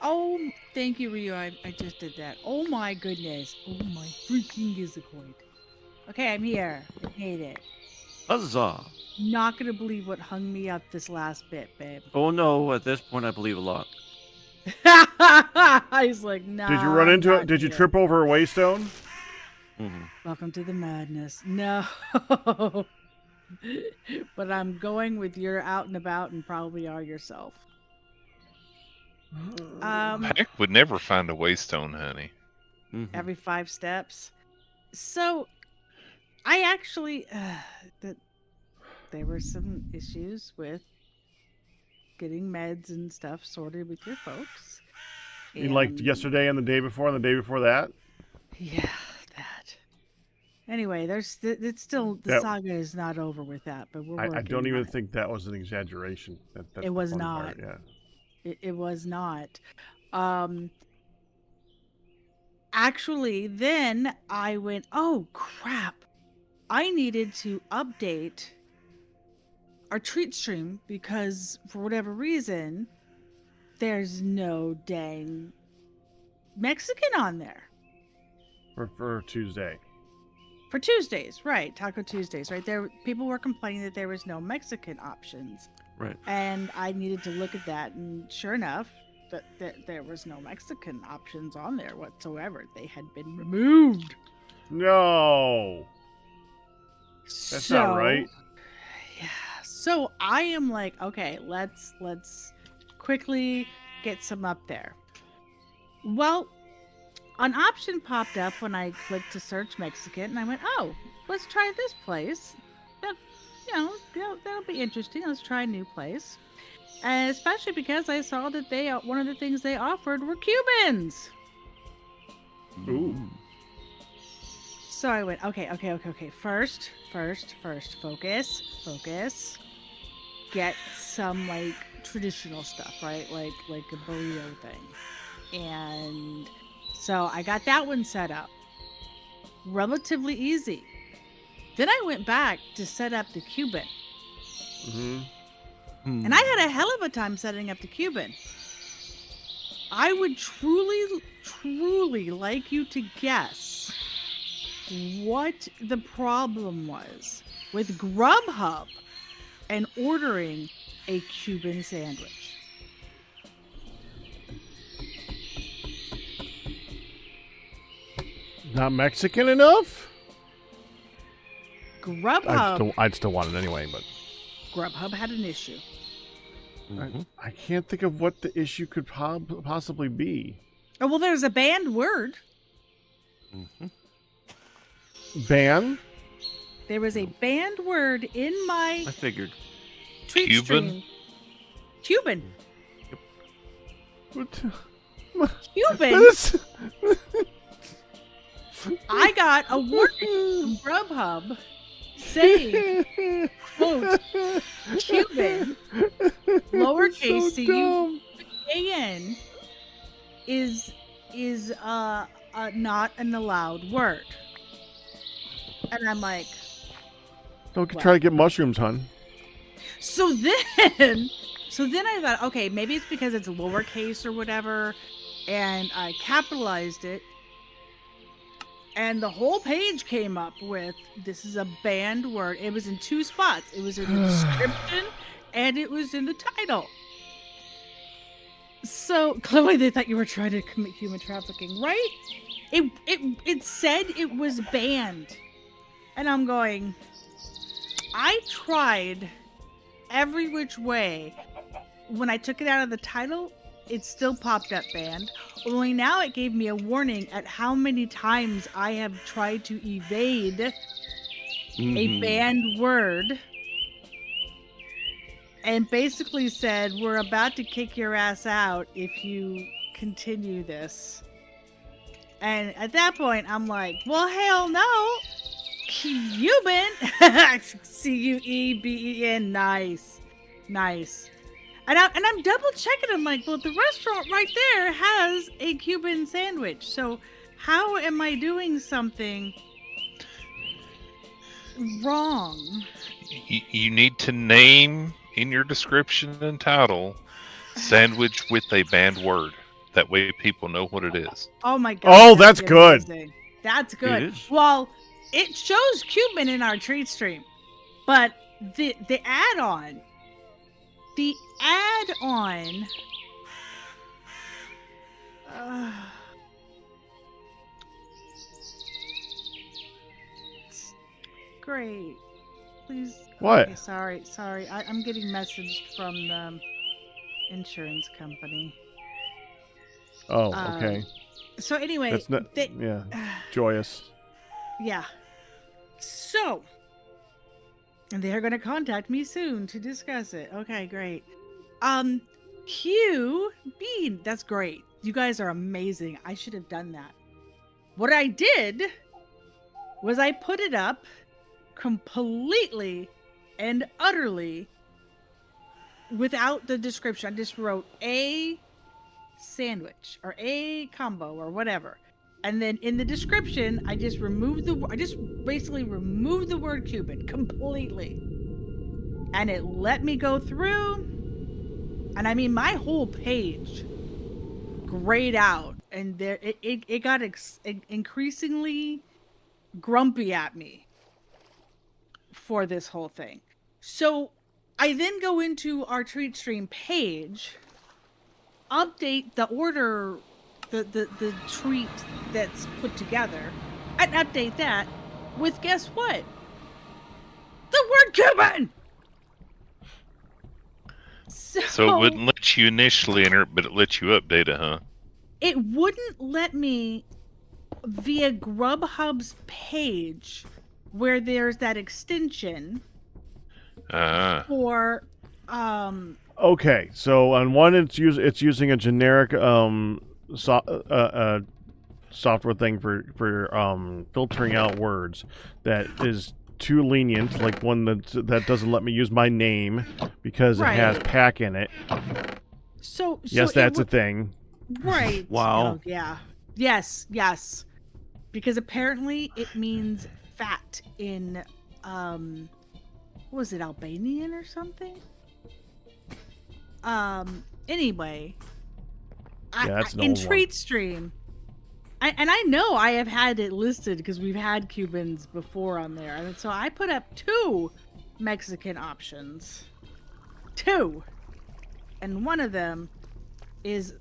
Oh, thank you, Ryu. I just did that. Oh my goodness. Oh my freaking gizacoid. Okay, I'm here. I made it. Huzzah. Not gonna believe what hung me up this last bit, babe. Oh no, at this point I believe a lot. He's like, no. Did you run into it? Did you trip over a waystone? Mm-hmm. Welcome to the madness. No. But I'm going with you're out and about and probably are yourself. Heck would never find a waystone, honey. Mm-hmm. Every 5 steps. So, I actually, there were some issues with getting meds and stuff sorted with your folks. You liked And- yesterday and the day before and the day before that? Yeah, that. Anyway, it's still, the saga is not over with that, but we're working I don't even on it. think that was an exaggeration. That's It the was funny not. part, yeah. It was not. Actually, then I went, oh crap. I needed to update our treat stream because for whatever reason, there's no dang Mexican on there. For Tuesday. For Tuesdays, right. Taco Tuesdays, right? There, people were complaining that there was no Mexican options. Right. And I needed to look at that, and sure enough, that there was no Mexican options on there whatsoever. They had been removed. No. That's not right. Yeah. So I am like, okay, let's quickly get some up there. Well, an option popped up when I clicked to search Mexican, and I went, oh, let's try this place. That'll be interesting. Let's try a new place. And especially because I saw that one of the things they offered were Cubans. Ooh. So I went, okay. First, focus. Get some like traditional stuff, right? Like a burrito thing. And so I got that one set up. Relatively easy. Then I went back to set up the Cuban. Mm-hmm. And I had a hell of a time setting up the Cuban. I would truly like you to guess what the problem was with Grubhub and ordering a Cuban sandwich. Not Mexican enough? Grubhub I'd still want it anyway, but Grubhub had an issue. Mm-hmm. I can't think of what the issue could possibly be. Oh, well, there's a banned word. Mm-hmm. Ban? There was a banned word in my I figured. tweet Cuban? stream. Cuban. What? Cuban. This- I got a warning from Grubhub saying, quote, Cuban, lowercase so c dumb. a-n, is not an allowed word. And I'm like, Don't What? try to get mushrooms, hun. so then I thought, okay, maybe it's because it's lowercase or whatever, and I capitalized it. And the whole page came up with, this is a banned word. It was in 2 spots. It was in the description and it was in the title. So clearly they thought you were trying to commit human trafficking, right? It said it was banned. And I'm going, I tried every which way when I took it out of the title it still popped up banned. Only now it gave me a warning at how many times I have tried to evade a banned word. And basically said, we're about to kick your ass out if you continue this. And at that point, I'm like, well, hell no. Cuban. Cueben. Nice. Nice. And I'm double checking. I'm like, well, the restaurant right there has a Cuban sandwich. So how am I doing something wrong? You need to name in your description and title sandwich with a banned word. That way people know what it is. Oh my god. Oh, that's good. Amazing. That's good. It is. Well, it shows Cuban in our treat stream, but the add-on, great. Please. What? Okay, sorry. I'm getting messaged from the insurance company. Oh, okay. So anyway, That's not. Yeah. Joyous. yeah. So, and they are going to contact me soon to discuss it. Okay, great. Q Bean, that's great. You guys are amazing. I should have done that. What I did was I put it up completely and utterly without the description. I just wrote a sandwich or a combo or whatever. And then in the description, I just basically removed the word Cuban completely. And it let me go through. And I mean, my whole page grayed out. And there it got increasingly grumpy at me for this whole thing. So I then go into our treat stream page, update the order, the treat that's put together, and update that with, guess what? The word Cuban! So it wouldn't let you initially enter it, but it lets you update it, huh? It wouldn't let me via Grubhub's page where there's that extension for Okay, so on one it's using a generic software thing for filtering out words that is too lenient, like one that doesn't let me use my name because Right. it has pack in it. so Yes, that's a thing. right. Wow. Oh, yeah. Yes. Because apparently it means fat in was it Albanian or something? Anyway, that's an in old one. treat stream, I know I have had it listed because we've had Cubans before on there, and so I put up 2 Mexican options, 2, and one of them is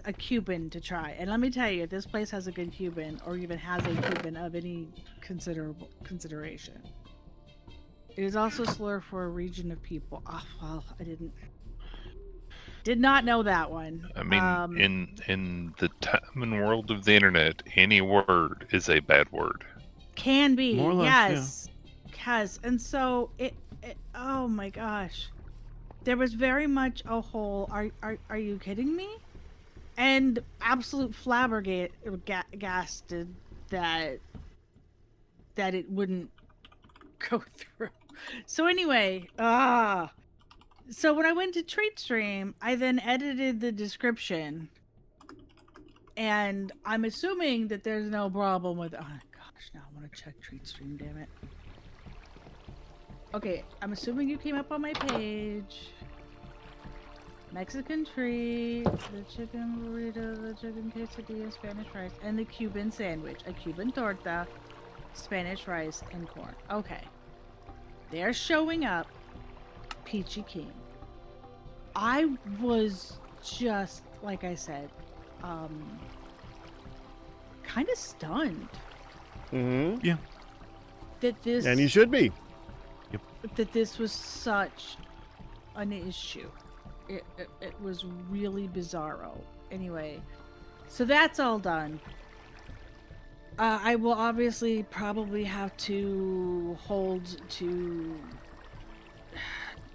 a Cuban to try. And let me tell you, if this place has a good Cuban, or even has a Cuban of any consideration, it is also slur for a region of people. Oh, well, I did not know that one. I mean, in the time and world of the internet, any word is a bad word. Can be, More or less, yes, and so it. Oh my gosh, there was very much a whole. Are you kidding me? And absolute flabbergasted that it wouldn't go through. So anyway, so when I went to Treat Stream, I then edited the description, and I'm assuming that there's no problem with. Oh gosh, now I want to check Treat Stream. Damn it. Okay, I'm assuming you came up on my page. Mexican treat, the chicken burrito, the chicken quesadilla, Spanish rice, and the Cuban sandwich, a Cuban torta, Spanish rice, and corn. Okay. They're showing up Peachy Keen. I was just, like I said, kind of stunned Mm-hmm. Yeah. that this And you should be. that this was such an issue. It was really bizarro. Anyway, so that's all done. I will obviously probably have to hold to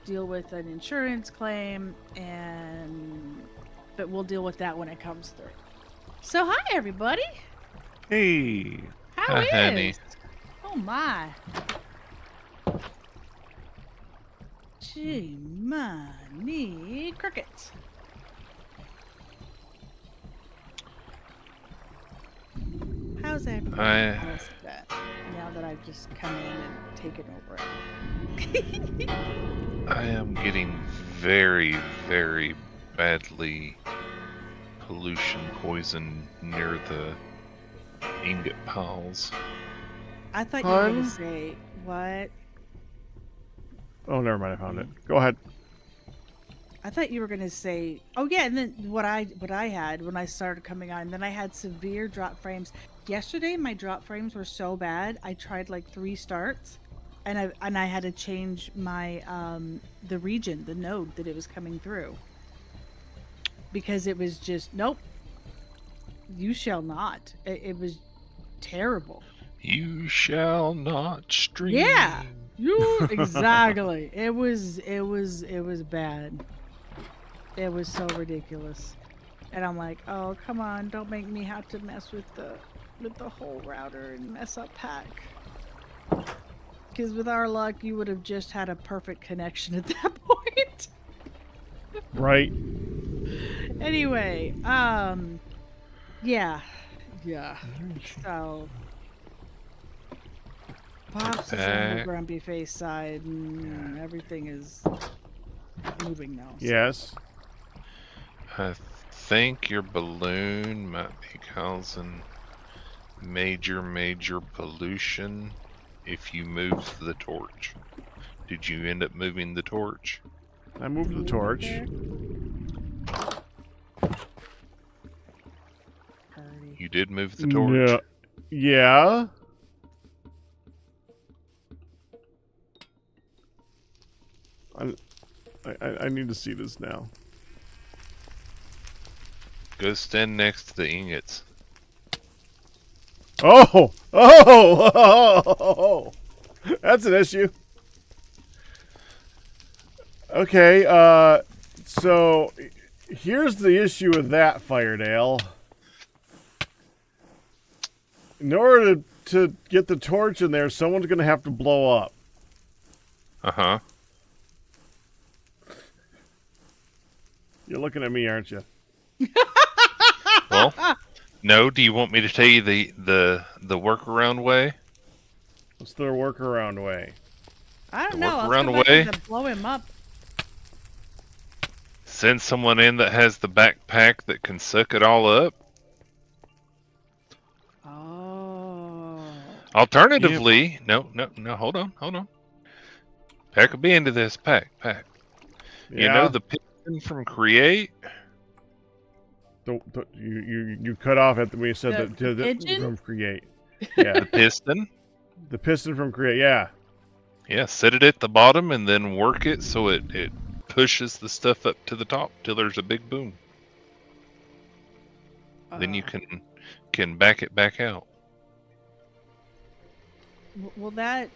deal with an insurance claim, but we'll deal with that when it comes through. So hi everybody. Hey. How Hi, is? honey. Oh my. Gee, money crickets. How's everybody else that? Now that I've just come in and taken over it. I am getting very, very badly pollution poisoned near the ingot piles. I thought you were Hun? gonna say what? Oh, never mind. I found it. Go ahead. I thought you were gonna say, oh yeah, and then what I had when I started coming on, then I had severe drop frames. Yesterday my drop frames were so bad, I tried like 3 starts, and I had to change my the region, the node that it was coming through. Because it was just nope. You shall not. It was terrible. You shall not stream. Yeah. You exactly. It was bad. It was so ridiculous. And I'm like, oh come on, don't make me have to mess with the whole router and mess up pack. Because with our luck, you would have just had a perfect connection at that point. Right. Anyway, yeah. So Pops is on the grumpy face side, and everything is moving now. So. Yes. I think your balloon might be causing major pollution if you move the torch. Did you end up moving the torch? I moved the torch. You did move the torch? Yeah. I need to see this now. Go stand next to the ingots. Oh! That's an issue. Okay, so here's the issue with that, Firedale. In order to get the torch in there, someone's going to have to blow up. Uh-huh. You're looking at me, aren't you? Well, no. Do you want me to tell you the workaround way? What's the workaround way? I don't The know. workaround Let's way? to blow him up. Send someone in that has the backpack that can suck it all up. Oh. Alternatively, no, hold on. Pack a bee into this. Pack. Yeah. You know the piston from Create? You cut off at when you said The the pigeon? from Create. Yeah. The piston? The piston from Create, yeah. Yeah, set it at the bottom and then work it so it pushes the stuff up to the top till there's a big boom. Then you can back it back out. Will that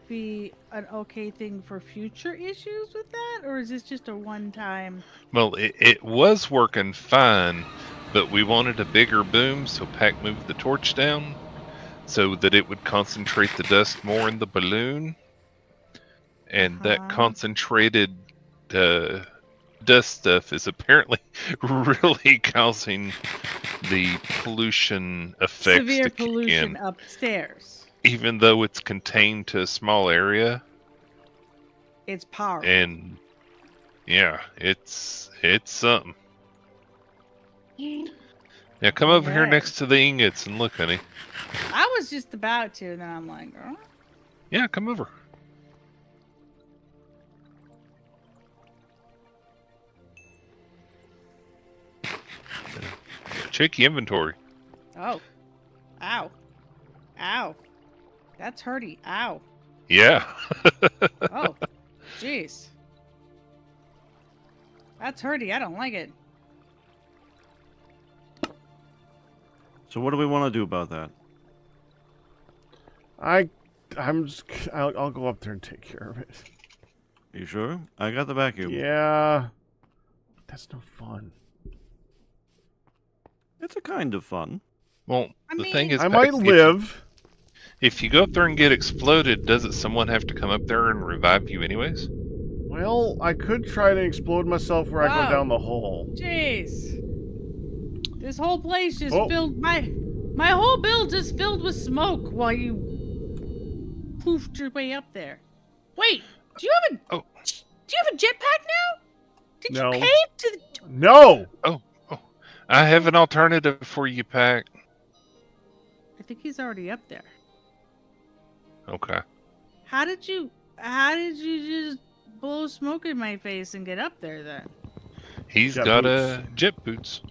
be an okay thing for future issues with that, or is this just a one-time? Well, it was working fine, but we wanted a bigger boom, so Pac moved the torch down so that it would concentrate the dust more in the balloon. And that concentrated dust stuff is apparently really causing the pollution effects Severe to kick pollution in. upstairs. Even though it's contained to a small area. It's powerful. And yeah, it's something. Now come over here next to the ingots and look, honey. I was just about to, and then I'm like, oh. Yeah, come over. Check your inventory. Oh. Ow. Ow. That's hurty. Ow. Yeah. Oh. Jeez. That's hurty. I don't like it. So what do we want to do about that? I'll go up there and take care of it. You sure? I got the vacuum. Yeah. That's no fun. It's a kind of fun. Well, the thing is, I might live. If you go up there and get exploded, doesn't someone have to come up there and revive you anyways? Well, I could try to explode myself where I go down the hole. Jeez. This whole place just Oh. filled my whole build just filled with smoke while you poofed your way up there. Wait, do you have a jetpack now? Did No. you cave to the No! I have an alternative for you, Pack. I think he's already up there. Okay. How did you just blow smoke in my face and get up there then? He's Jet got boots. jet boots.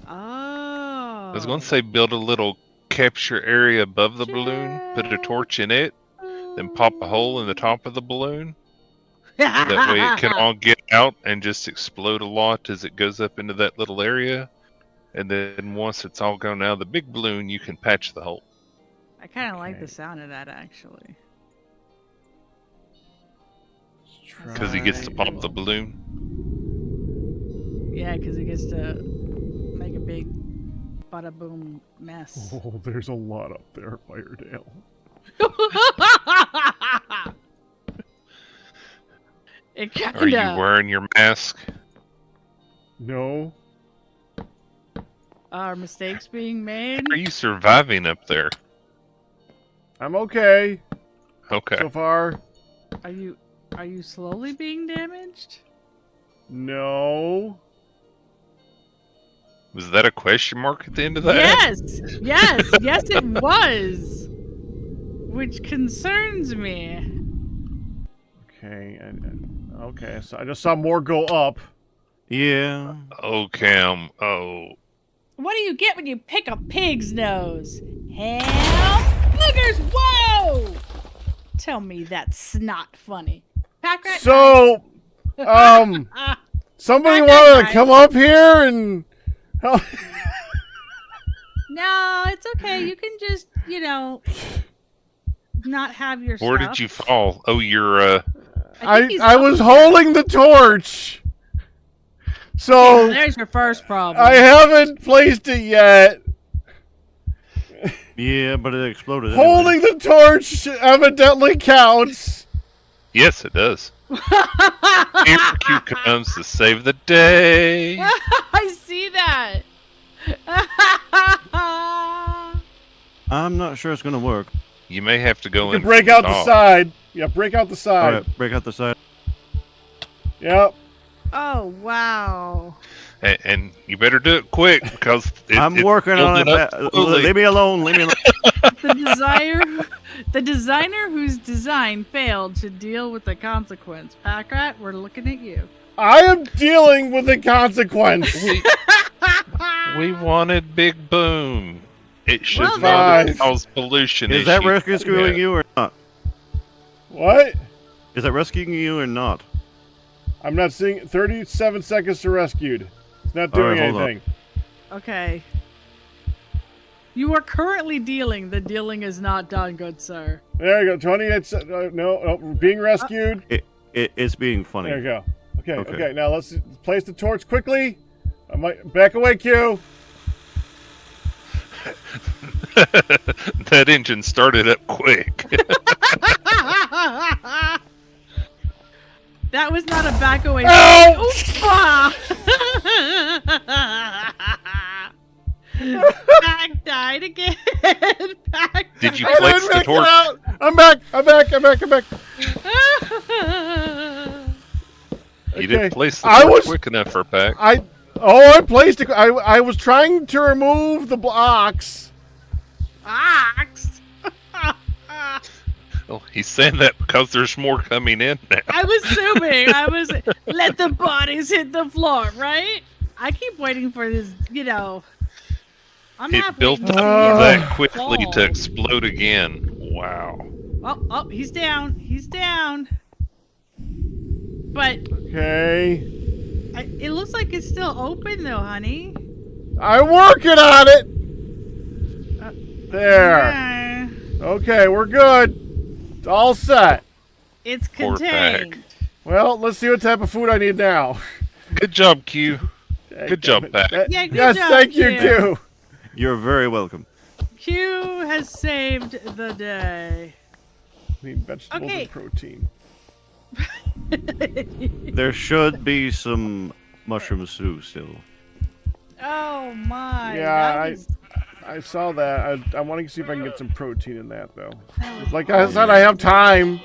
Oh. I was going to say build a little capture area above the balloon, put a torch in it, then pop a hole in the top of the balloon. That way it can all get out and just explode a lot as it goes up into that little area. And then once it's all gone out of the big balloon, you can patch the hole. I kind of like the Okay. sound of that actually. Because he gets to pop the balloon. Yeah, because he gets to make a big bada boom mess. Oh, there's a lot up there, Firedale. It kinda. Are you wearing your mask? No. Are mistakes being made? Are you surviving up there? I'm okay Okay. so far. Are you slowly being damaged? No. Was that a question mark at the end of that? Yes, it was. Which concerns me. Okay. Okay. So I just saw more go up. Yeah. Oh, Cam. Oh. What do you get when you pick a pig's nose? Hell, boogers! Whoa! Tell me that's not funny. Pack rat. So, somebody Back wanted up, to come up here and help. No, it's okay. You can just, not have your Where stuff. did you fall? Oh, you're, think he's I was up there. holding the torch. So There's your first problem. I haven't placed it yet. Yeah, but it exploded. Anyway. Holding the torch evidently counts. yes, it does. Here Q comes to save the day. I see that. I'm not sure it's gonna work. You may have to go You in. can break from out the top. side. Yeah, break out the side. All right, break out the side. Yep. Oh, wow. And you better do it quick because I'm working on it. building up slowly. Leave me alone. Leave me alone. The designer whose design failed to deal with the consequence. Packrat, we're looking at you. I am dealing with the consequence. We wanted Big Boom. It should Well, not have then. caused pollution. Is that issues. rescuing Yeah. you or not? What? Is that rescuing you or not? I'm not seeing 37 seconds to rescued. It's not All right, doing hold up. anything. Okay. You are currently dealing. The dealing is not done, good sir. There you go. 28. No, being rescued. It's being funny. There you go. Okay, Okay. okay. Now let's place the torch quickly. I might back away, Q. That engine started up quick. That was not a back away. Ow! Pack died again. Pack Did you I place didn't the make it torch? out. I'm back. You didn't Okay. place the I torch was- quick enough for Pack. I placed it. I was trying to remove the blocks. Ox. Oh, he's saying that because there's more coming in now. I was assuming. Let the bodies hit the floor, right? I keep waiting for this, I'm It not built waiting up to that quickly fall. to explode again. Wow. Oh, he's down. He's down. But Okay. it looks like it's still open though, honey. I'm working on it. There. Yeah. Okay, we're good. It's all set. It's Poor pack. contained. Well, let's see what type of food I need now. Good job, Q. Good job, Pack. Yeah, good yes, job, thank you, Q. too. You're very welcome. Q has saved the day. Need vegetables Okay. and protein. There should be some mushroom stew still. Oh my. Yeah, that I saw that. I want to see if I can get some protein in that, though. was Like I said, I have time.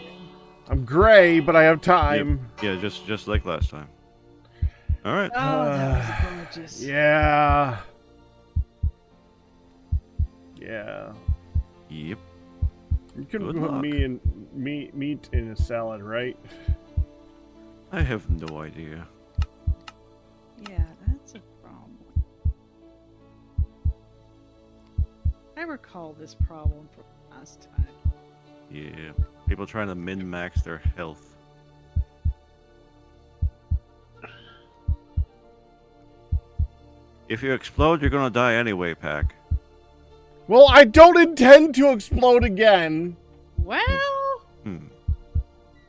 I'm gray, but I have time. Yeah, just like last time. All right. Oh, that was gorgeous. Yeah. Yeah. Yep. You couldn't Good put luck. meat in a salad, right? I have no idea. Yeah, that's a problem. I recall this problem from last time. Yeah. People trying to min-max their health. If you explode, you're gonna die anyway, Pack. Well, I don't intend to explode again. Well, Hmm.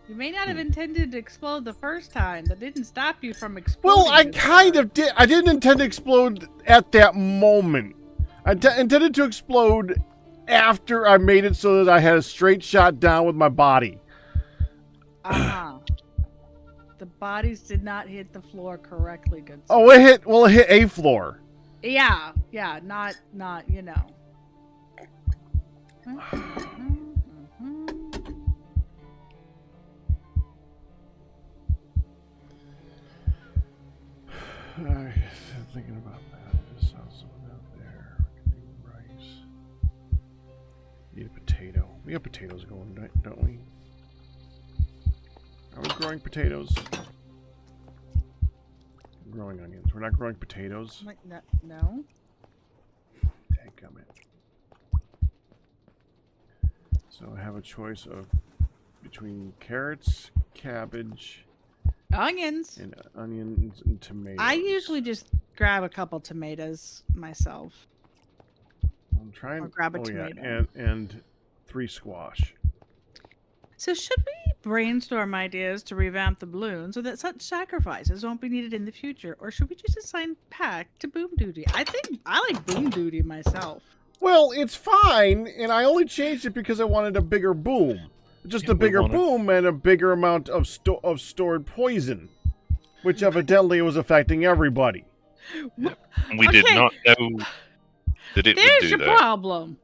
you may not have intended to explode the first time. That didn't stop you from exploding. Well, I this kind time. of did. I didn't intend to explode at that moment. I intended to explode after I made it so that I had a straight shot down with my body. Uh-huh. The bodies did not hit the floor correctly, good sir. Oh, it hit a floor. Yeah, not, you know. I'm thinking about that. I just saw something out there. We can do rice. Need a potato. We have potatoes going, don't we? Are we growing potatoes? We're growing onions. We're not growing potatoes. Like, no. Dadgummit. So I have a choice of between carrots, cabbage, Onions. and onions and tomatoes. I usually just grab a couple tomatoes myself. I'm trying. or grab a oh tomato. yeah, and 3 squash. So should we brainstorm ideas to revamp the balloon so that such sacrifices won't be needed in the future, or should we just assign Pack to boom duty? I think I like boom duty myself. Well, it's fine, and I only changed it because I wanted a bigger boom. Just Yeah, a we bigger wanted- boom and a bigger amount of stored poison, which evidently was affecting everybody. We did Okay. not know that it would There's do your that. problem.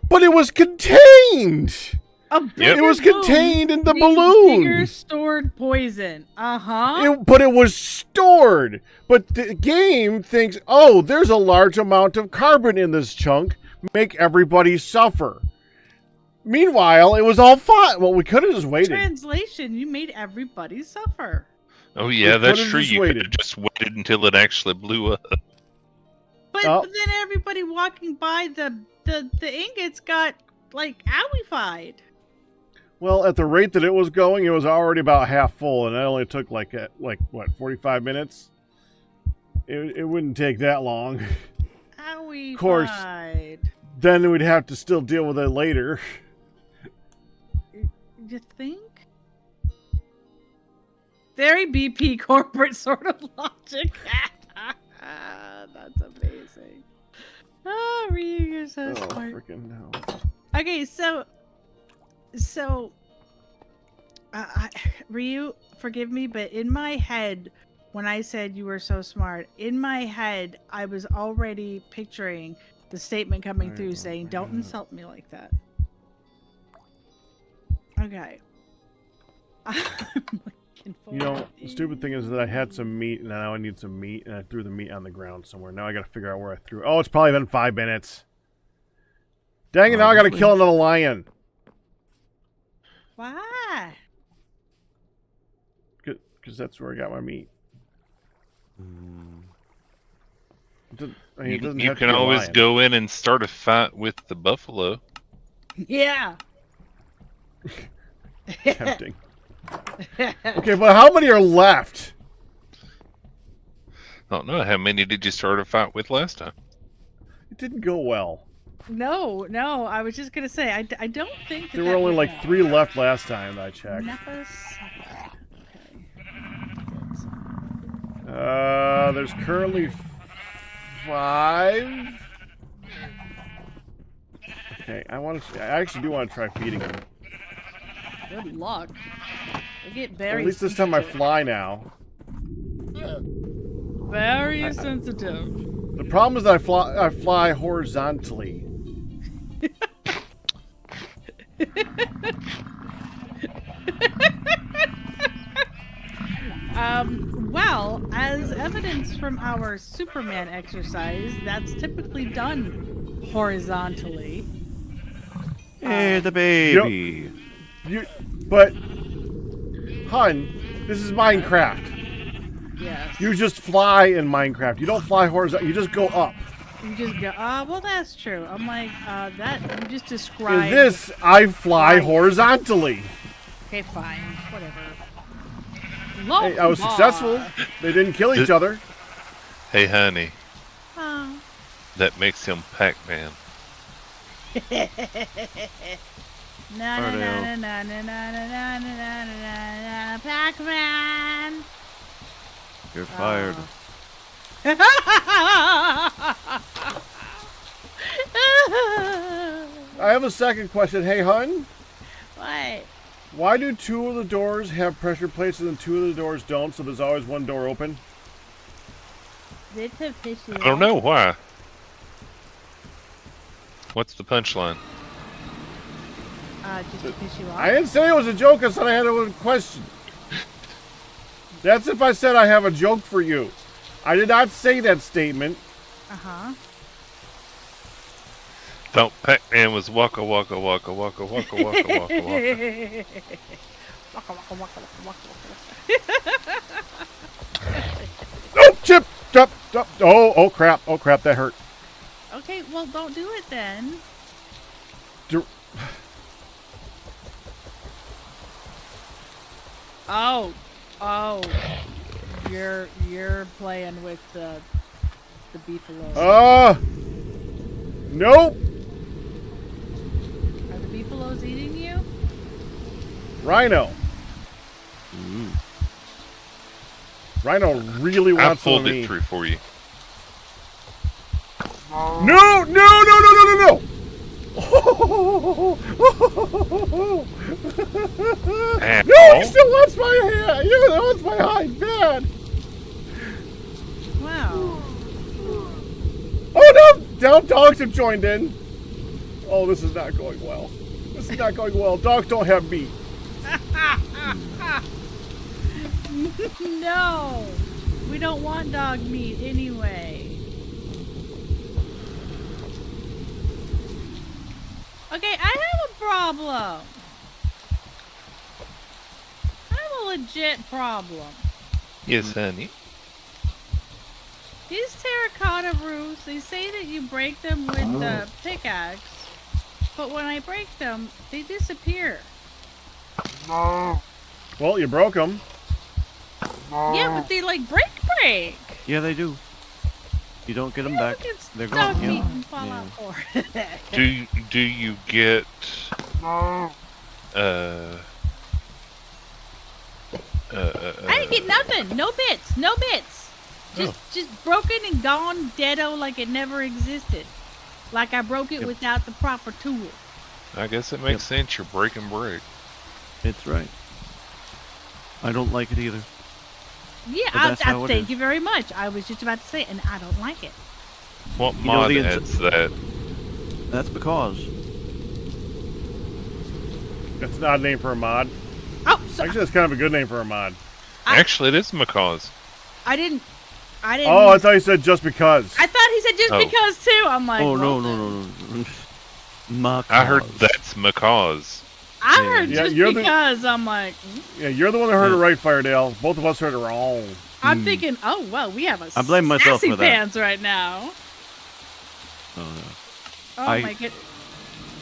But it was contained! A bigger It was boom contained in the means balloon! Bigger stored poison. Uh-huh. But it was stored. But the game thinks, oh, there's a large amount of carbon in this chunk. Make everybody suffer. Meanwhile, it was all fine. Well, we could have just waited. Translation, you made everybody suffer. Oh yeah, We that's could've true. just You could waited. have just waited until it actually blew up. But, Oh. but then everybody walking by the ingots got, like, owified. Well, at the rate that it was going, it was already about half full, and it only took like 45 minutes? It wouldn't take that long. Owified. course. Then we'd have to still deal with it later. You think? Very BP corporate sort of logic. That's amazing. Oh, Ryu, you're so Oh, smart. freaking no. Okay, so Ryu, forgive me, but in my head, when I said you were so smart, in my head, I was already picturing the statement coming through saying, "Don't insult me like that." Okay. I'm looking You know, forward the stupid thing is that I had some meat, and now I need some meat, and I threw the meat on the ground somewhere. Now I gotta figure out where I threw it. Oh, it's probably been 5 minutes. Dang it, now I gotta kill another lion. Why? Because that's where I got my meat. Hmm. It doesn't You have to can be a always lion. go in and start a fight with the buffalo. Yeah. Tempting. Okay, but how many are left? I don't know. How many did you start a fight with last time? It didn't go well. No, I was just gonna say I don't think that There were only went like well. 3 left last time I checked. Okay. There's currently 5. Okay, I actually do want to try feeding them. Good luck. They get At very least this time I fly now. very sensitive. The problem is that I fly horizontally. Well, as evidence from our Superman exercise, that's typically done horizontally. Hey, the baby. But, hun, this is Minecraft. Yes. You just fly in Minecraft. You don't fly horizontal. You just go up. You just go, well, that's true. I'm like, that, you just described... In this, I fly Flying. horizontally. Okay, fine. Whatever. Hey, I was successful. They didn't kill each other. Hey, honey, Oh. that makes him Pac-Man. Pac-Man! You're fired. I have a second question. Hey, hun, What? why do 2 of the doors have pressure plates and 2 of the doors don't, so there's always one door open? It's a fishy. I don't know why. What's the punchline? Just to piss you off. I didn't say it was a joke. I said I had a question. That's if I said I have a joke for you. I did not say that statement. Uh-huh. Thought Pac-Man was waka waka waka waka waka waka waka waka. Oh, chip! Oh, crap. Oh, crap. That hurt. Okay, well, don't do it then. Oh, you're playing with the beefalo. Nope. Are the beefalos eating you? Rhino. Rhino really I wants some of pulled me. it through for you. No! No, he still wants my hand. He wants my hide bad. Wow. Oh no! Now dogs have joined in. Oh, this is not going well. This is not going well. Dogs don't have meat. No, we don't want dog meat anyway. Okay, I have a problem. I have a legit problem. Yes, honey. These terracotta roofs, they say that you break them with the pickaxe, but when I break them, they disappear. Well, you broke them. Yeah, but they like break. Yeah, they do. You don't get them back. They're Dog gone. meat Yeah. in Fallout 4. Do you get I didn't get nothing. No bits. Just broken and gone, deado like it never existed. Like I broke it without the proper tool. I guess it makes sense. You're breaking brick. It's right. I don't like it either. Yeah, But that's how it thank is. you very much. I was just about to say, and I don't like it. What You know, mod the adds that? That's because. That's not a name for a mod. Oh, so Actually, that's kind of a good name for a mod. Actually, it is Macaws. I didn't. Oh, I thought you said just because. I thought he said just Oh. because too. I'm like, Oh, well, no. My I heard cause. that's Macaws. I Yeah. heard Yeah, just you're the- because. I'm like, Yeah, you're the one that heard it right, Firedale. Both of us heard it wrong. I'm thinking, oh well, we have a I blame myself sassy for that. pants right now. Oh, no. Oh I- my god.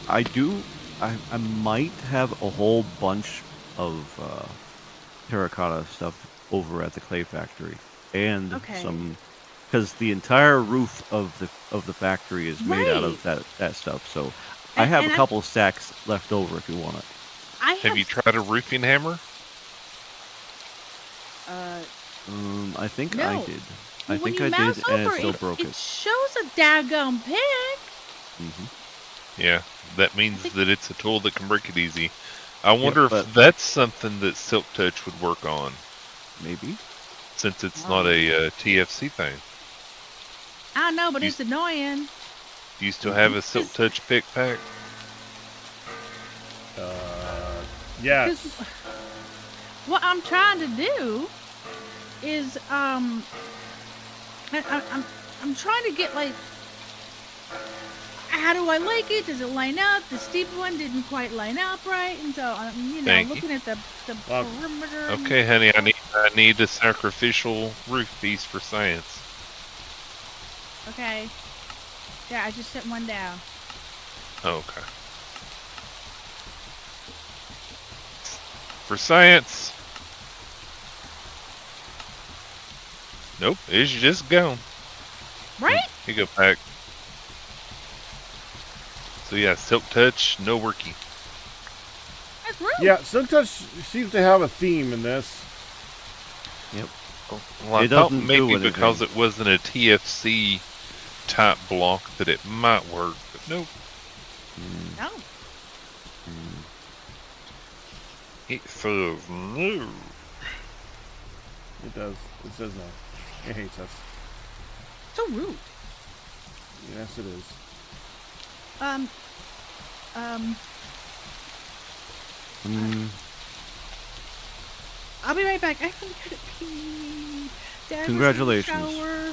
I do. I might have a whole bunch of terracotta stuff over at the clay factory, and Okay. some, because the entire roof of the factory is made out of Right. that stuff. So I have And a couple stacks left over if you want it. I Have you tried a roofing hammer? Uh, I think no. I did. I When think you I mouse did, and it over still it, broke it it. shows a daggum pick. Yeah, that means that it's a tool that can break it easy. I wonder but if that's something that Silk Touch would work on, maybe. since it's Oh. not a TFC thing. I don't know, but You- it's annoying. Do you still have a Silk Touch pick pack? Yes. Because what I'm trying to do is I'm trying to get like, how do I like it? Does it line up? The steep one didn't quite line up right, and so I'm Thank you. looking at the Well, perimeter. Okay, honey, I need a sacrificial roof piece for science. Okay. Yeah, I just set one down. Okay. For science. Nope, it's just gone. Right? Here you go, pack. So yeah, Silk Touch, no worky. That's rude. Yeah, Silk Touch seems to have a theme in this. Well, I It thought doesn't do maybe anything. because it wasn't a TFC type block that it might work, but nope. No. It says no. It does. It says no. It hates us. So rude. Yes, it is. I'll be right back. I haven't had a pee. Dad was Congratulations. in the shower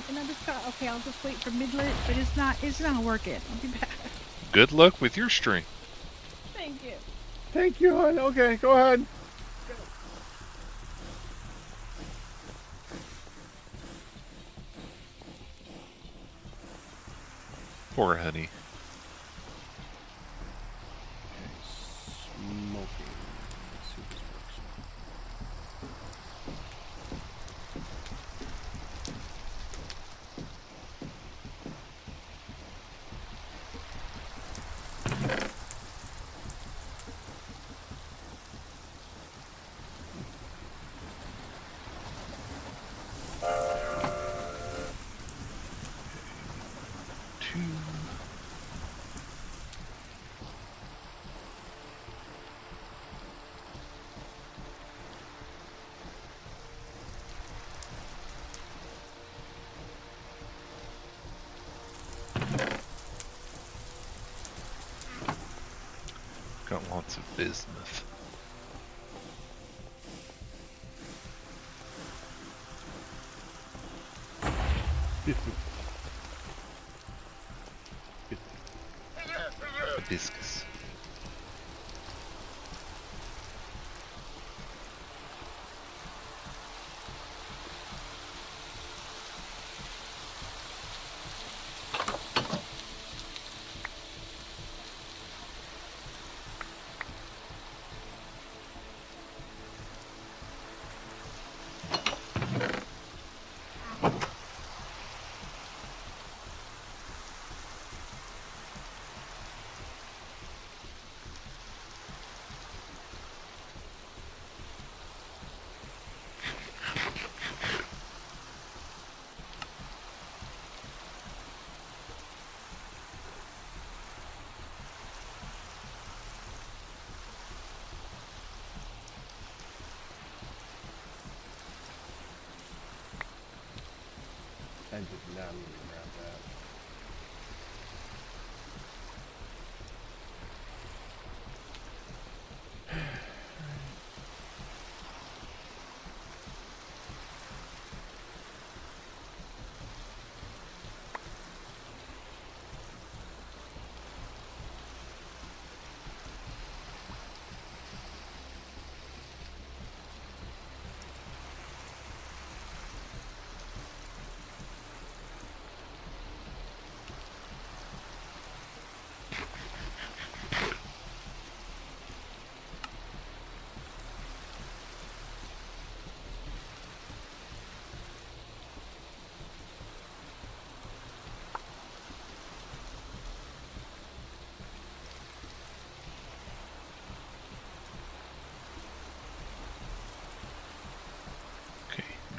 and I just got, okay, I'll just wait for midlet, but it's not working. I'll be back. Good luck with your string. Thank you. Thank you, hon. Okay, go ahead. Poor honey. Smoking. Let's see if this works. Two. Got lots of bismuth. Hibiscus. I did not mean to grab that.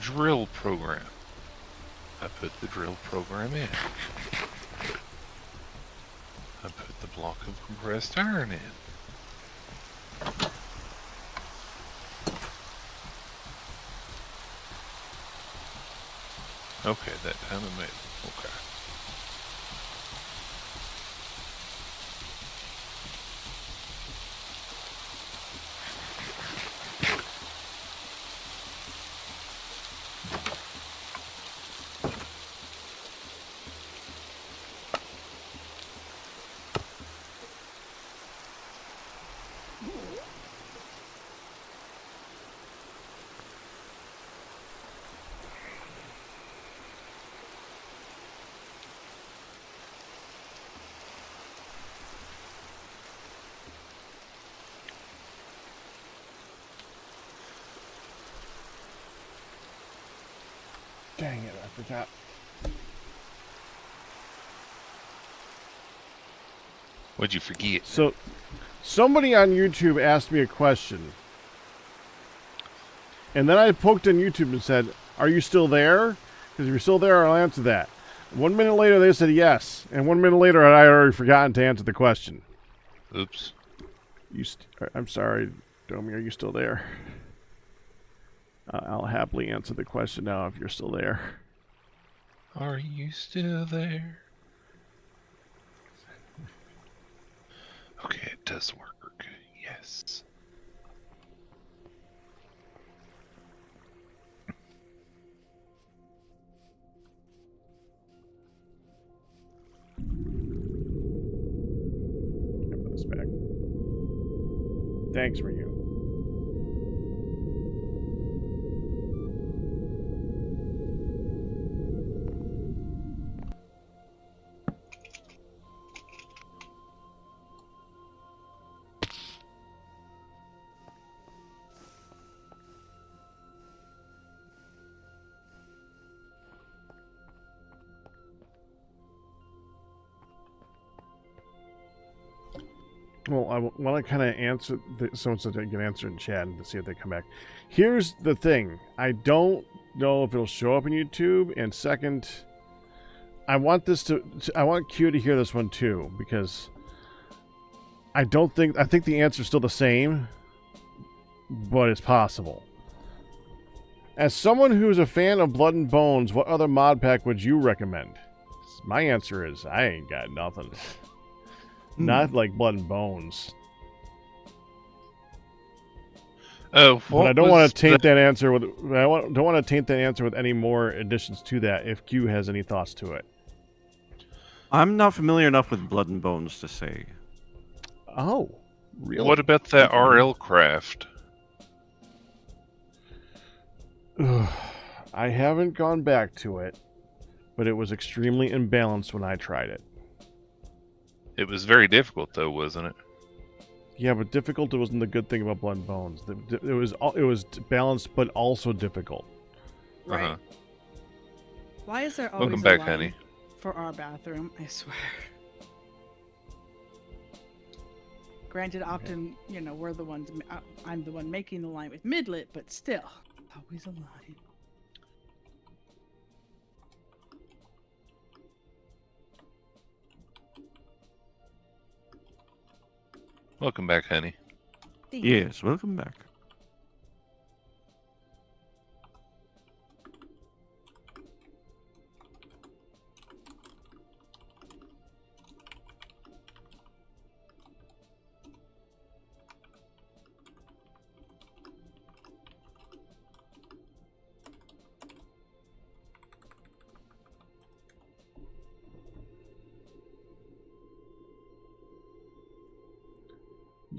drill program. I put the drill program in. I put the block of compressed iron in. Okay, that time I made it. Okay. Dang it, I forgot. What'd you forget? So, somebody on YouTube asked me a question. And then I poked on YouTube and said, "Are you still there? Because if you're still there, I'll answer that." 1 minute later, they said yes. And 1 minute later, I had already forgotten to answer the question. Oops. I'm sorry, Domi, are you still there? I'll happily answer the question now if you're still there. Are you still there? Okay, it does work. Yes. I'll put this back. Thanks, Ryu. Well, I want to kind of answer. Someone said they can answer in chat and to see if they come back. Here's the thing: I don't know if it'll show up in YouTube. And second, I want I want Q to hear this one too, because I think the answer's still the same, but it's possible. As someone who's a fan of Blood and Bones, what other mod pack would you recommend? My answer is I ain't got nothing. Not like Blood and Bones. Oh, but I don't want to taint that answer with. Don't want to taint that answer with any more additions to that. If Q has any thoughts to it. I'm not familiar enough with Blood and Bones to say. Oh, really? What about that RL craft? I haven't gone back to it, but it was extremely imbalanced when I tried it. It was very difficult, though, wasn't it? Yeah, but difficult wasn't the good thing about Blood and Bones. It was balanced, but also difficult. Right. Uh-huh. Why is there always Welcome a back, line honey. for our bathroom? I swear. Granted, often, we're the ones. I'm the one making the line with Midlet, but still, always a line. Welcome back, honey. Yes, welcome back.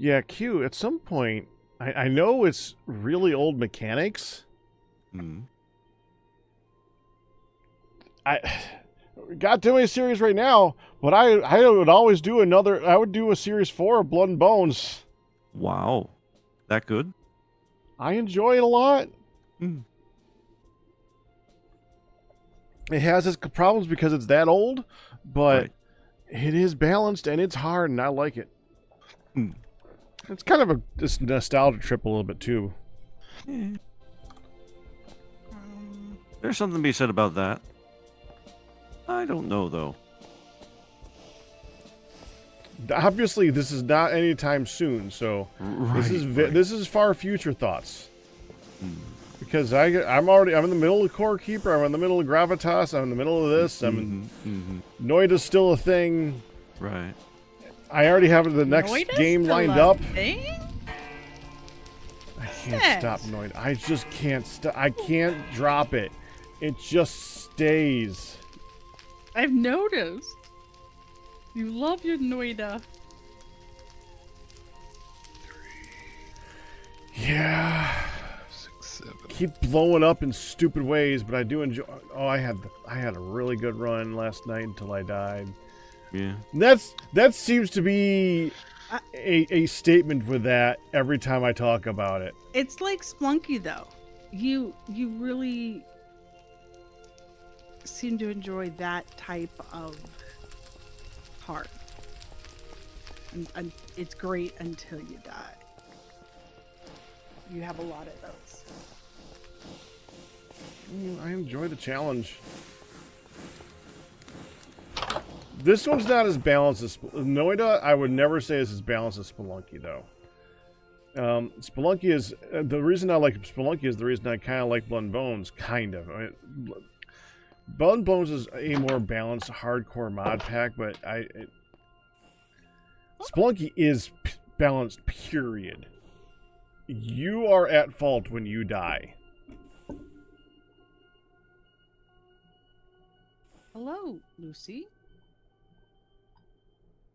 Yeah, Q, at some point, I know it's really old mechanics. Hmm. I got too many series right now, but I would always do I would do a series 4 of Blood and Bones. Wow. That good? I enjoy it a lot. Hmm. It has its problems because it's that old, but Right. it is balanced and it's hard, and I like it. Hmm. It's kind of a nostalgia trip a little bit too. Yeah. There's something to be said about that. I don't know, though. Obviously, this is not anytime soon, so Right. this is far future thoughts. Hmm. Because I'm in the middle of Core Keeper, I'm in the middle of Gravitas, I'm in the middle of this, Noida's still a thing. Right. I already have the next Noida's game still lined a up. thing? I can't stop Noida. I just can't stop. I can't drop it. It just stays. I've noticed. You love your Noida. Yeah. 6, 7. Keep blowing up in stupid ways, but I do enjoy. Oh, I had a really good run last night until I died. Yeah. And that seems to be a statement with that every time I talk about it. It's like Splunky though. You really seem to enjoy that type of part. And it's great until you die. You have a lot of those. I enjoy the challenge. This one's not as balanced as Noida. I would never say is as balanced as Spelunky, though. Spelunky is the reason I like Spelunky is the reason I kind of like Blood and Bones. Kind of. I mean, Blood and Bones is a more balanced, hardcore mod pack, but Spelunky is balanced. Period. You are at fault when you die. Hello, Lucy.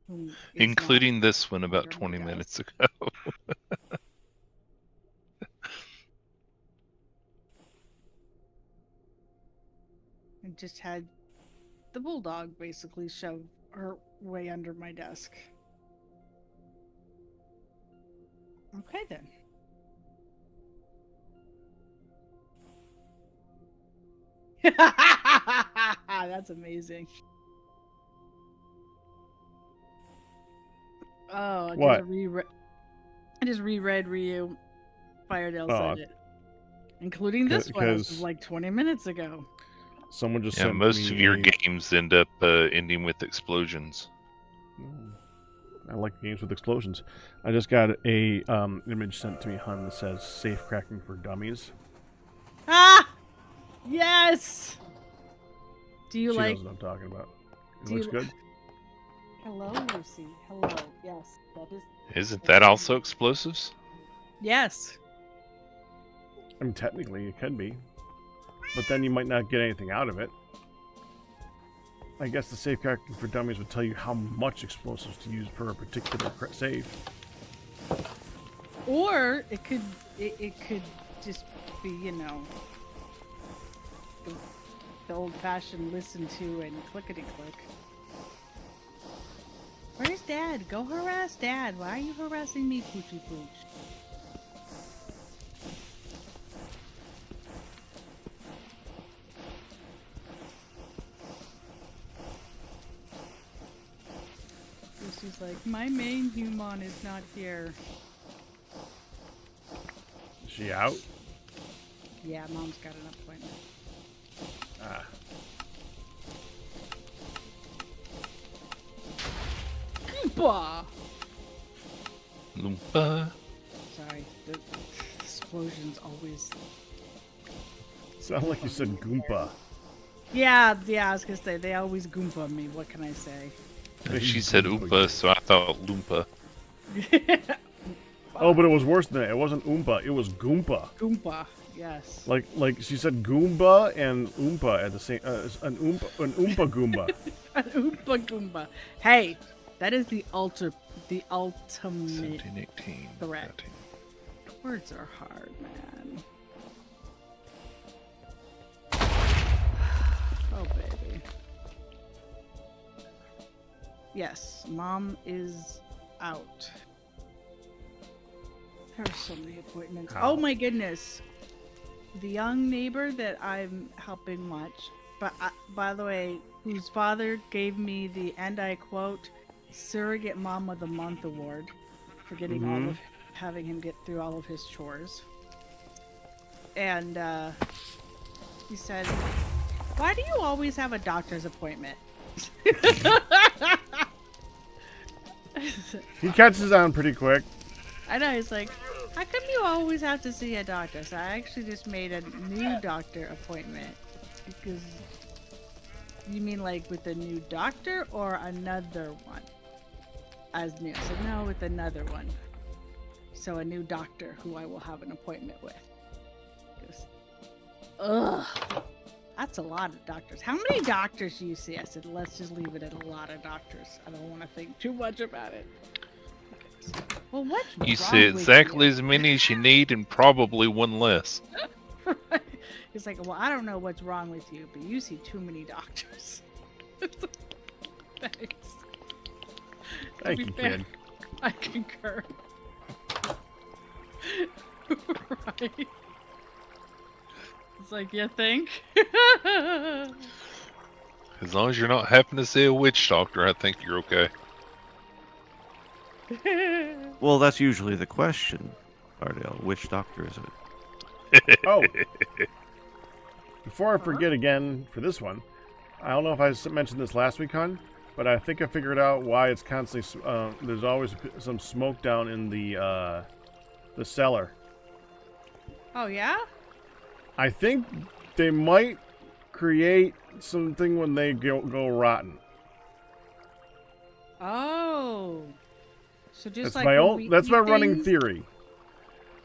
Who is Including not this one about under my 20 desk. minutes ago. I just had the bulldog basically shove her way under my desk. Okay then. That's amazing. Oh, What? I just reread Ryu. Firedale Oh. said it. Including this one, this was Because- like 20 minutes ago. Someone just Yeah, sent most me of your a- games end up ending with explosions. I like games with explosions. I just got a image sent to me, Hun, that says "Safe Cracking for Dummies." Ah! Yes! Do you She like... knows what I'm talking about. It Do looks you- good. Hello, Lucy. Hello. Yes, that is... Isn't that also explosives? Yes. I mean, technically, it could be, but then you might not get anything out of it. I guess the Safe Cracking for Dummies would tell you how much explosives to use per a particular save. Or it could just be, you know, the old-fashioned listen to and clickety-click. Where's Dad? Go harass Dad. Why are you harassing me, Poochie Pooch? Lucy's like, my main human is not here. Is she out? Yeah, Mom's got an appointment. Ah. Bah! Loompa. Sorry, the explosions always... Sound like you said Goomba. Yeah, I was gonna say, they always goompa me, what can I say? She said Oompa, so I thought Loompa. Oh, but it was worse than that. It wasn't Oompa. It was Goompa. Goompa, yes. Like she said Goomba and Oompa at the same. An Oompa Goomba. An Oompa Goomba. Hey, that is the ultimate 17, 18, threat. 19. Words are hard, man. Oh, baby. Yes, Mom is out. There are so many appointments. Ow. Oh my goodness. The young neighbor that I'm helping watch, but by the way, whose father gave me the, and I quote, Surrogate Mom of the Month award for getting all of, having him get through all of his chores. And He said, "Why do you always have a doctor's appointment?" He catches on pretty quick. I know. He's like, "How come you always have to see a doctor?" So I actually just made a new doctor appointment because. You mean like with a new doctor or another one? As new. So no, with another one. So a new doctor who I will have an appointment with. Ugh. That's a lot of doctors. How many doctors do you see? I said, let's just leave it at a lot of doctors. I don't want to think too much about it. Okay, so, well, what's You wrong say with exactly you? as many as you need and probably one less. Right. He's like, well, I don't know what's wrong with you, but you see too many doctors. Thanks. Thank you, kid. I concur. Right. It's like, you think? As long as you're not happen to see a witch doctor, I think you're okay. Well, that's usually the question, Ardell. Which doctor is it? Oh. Before I forget again for this one, I don't know if I mentioned this last week, hon, but I think I figured out why it's constantly there's always some smoke down in the cellar. Oh, yeah? I think they might create something when they go rotten. Oh. So just That's like my when own. we That's eat my running things- theory.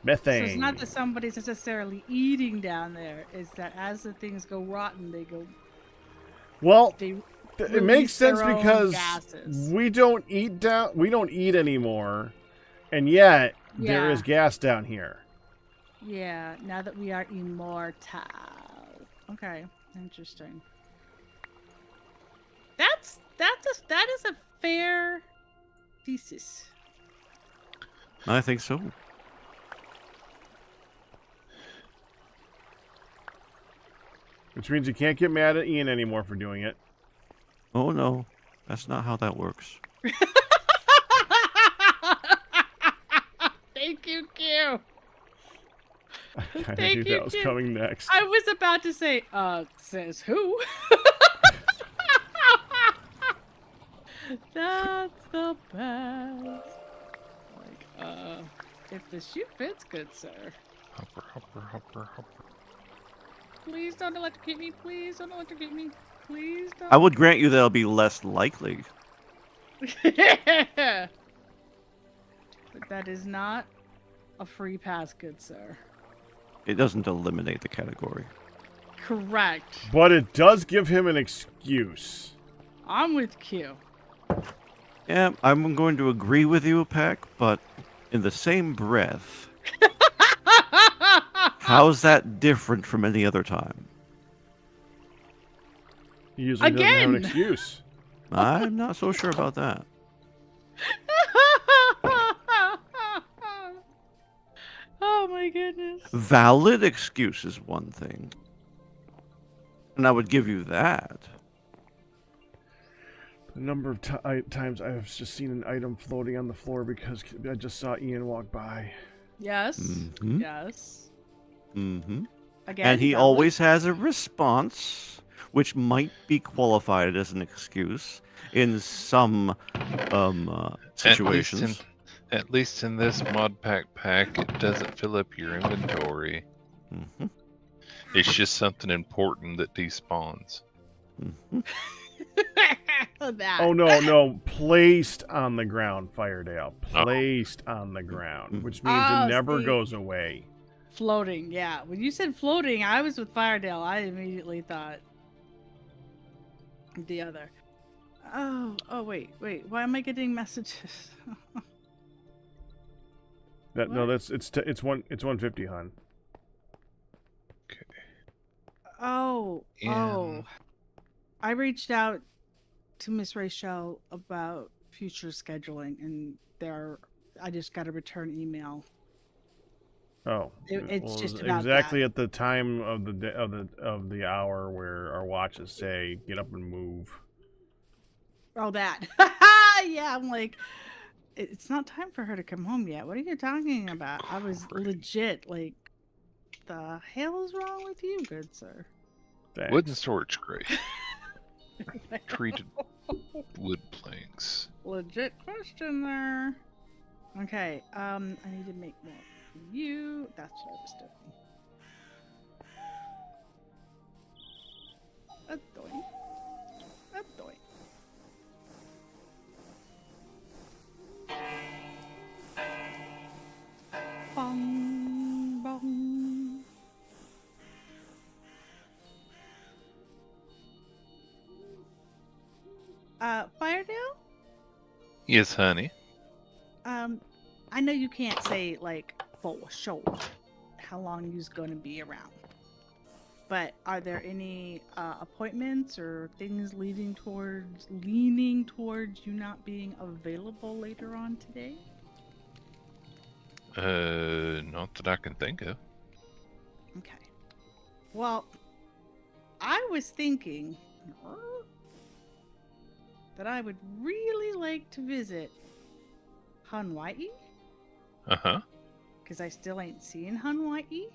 Methane. So it's not that somebody's necessarily eating down there. It's that as the things go rotten, they go. Well, They it release makes sense their own because gases. we don't eat anymore, and yet there Yeah. is gas down here. Yeah. Now that we are immortal. Okay. Interesting. That is a fair thesis. I think so. Which means you can't get mad at Ian anymore for doing it. Oh no, that's not how that works. Thank you, Q. I kind of Thank knew you, that was Q. coming next. I was about to say, says who? That's the best. Like, if the shoe fits, good sir. Hopper, hopper, hopper, hopper. Please don't electrocute me. Please don't electrocute me. Please don't. I would grant you that'll be less likely. But that is not a free pass, good sir. It doesn't eliminate the category. Correct. But it does give him an excuse. I'm with Q. Yeah, I'm going to agree with you, Pack, but in the same breath, how's that different from any other time? He usually doesn't have an Again! excuse. I'm not so sure about that. Oh my goodness. Valid excuse is one thing. And I would give you that. The number of times I've just seen an item floating on the floor because I just saw Ian walk by. Yes. Mhm. Yes. Mm-hmm. Again. And he valid. always has a response, which might be qualified as an excuse in some situations. At least in this mod pack, it doesn't fill up your inventory. Mm-hmm. It's just something important that despawns. Mm-hmm. That. Oh no! Placed on the ground, Firedale. Placed on the ground, which means Oh, it never see. goes away. Floating, yeah. When you said floating, I was with Firedale. I immediately thought the other. Oh, wait. Why am I getting messages? No, What? it's 150, hon. Oh. Yeah. I reached out to Miss Rachel about future scheduling, and I just got a return email. Oh, It's just about exactly that. at the time of the hour where our watches say get up and move. Oh, that. Yeah, I'm like, it's not time for her to come home yet. What are you talking about? I was Great. legit like, the hell is wrong with you, good sir? Thanks. Wooden storage crate. Treated wood planks. Legit question there. Okay, I need to make more for you. That's what I was doing. A doink. Bong, bong. Firedale? Yes, honey. I know you can't say like for sure how long you's gonna be around. But are there any appointments or things leaning towards you not being available later on today? Not that I can think of. Okay. Well, I was thinking that I would really like to visit Hawaii. Uh-huh. Because I still ain't seen Hawaii.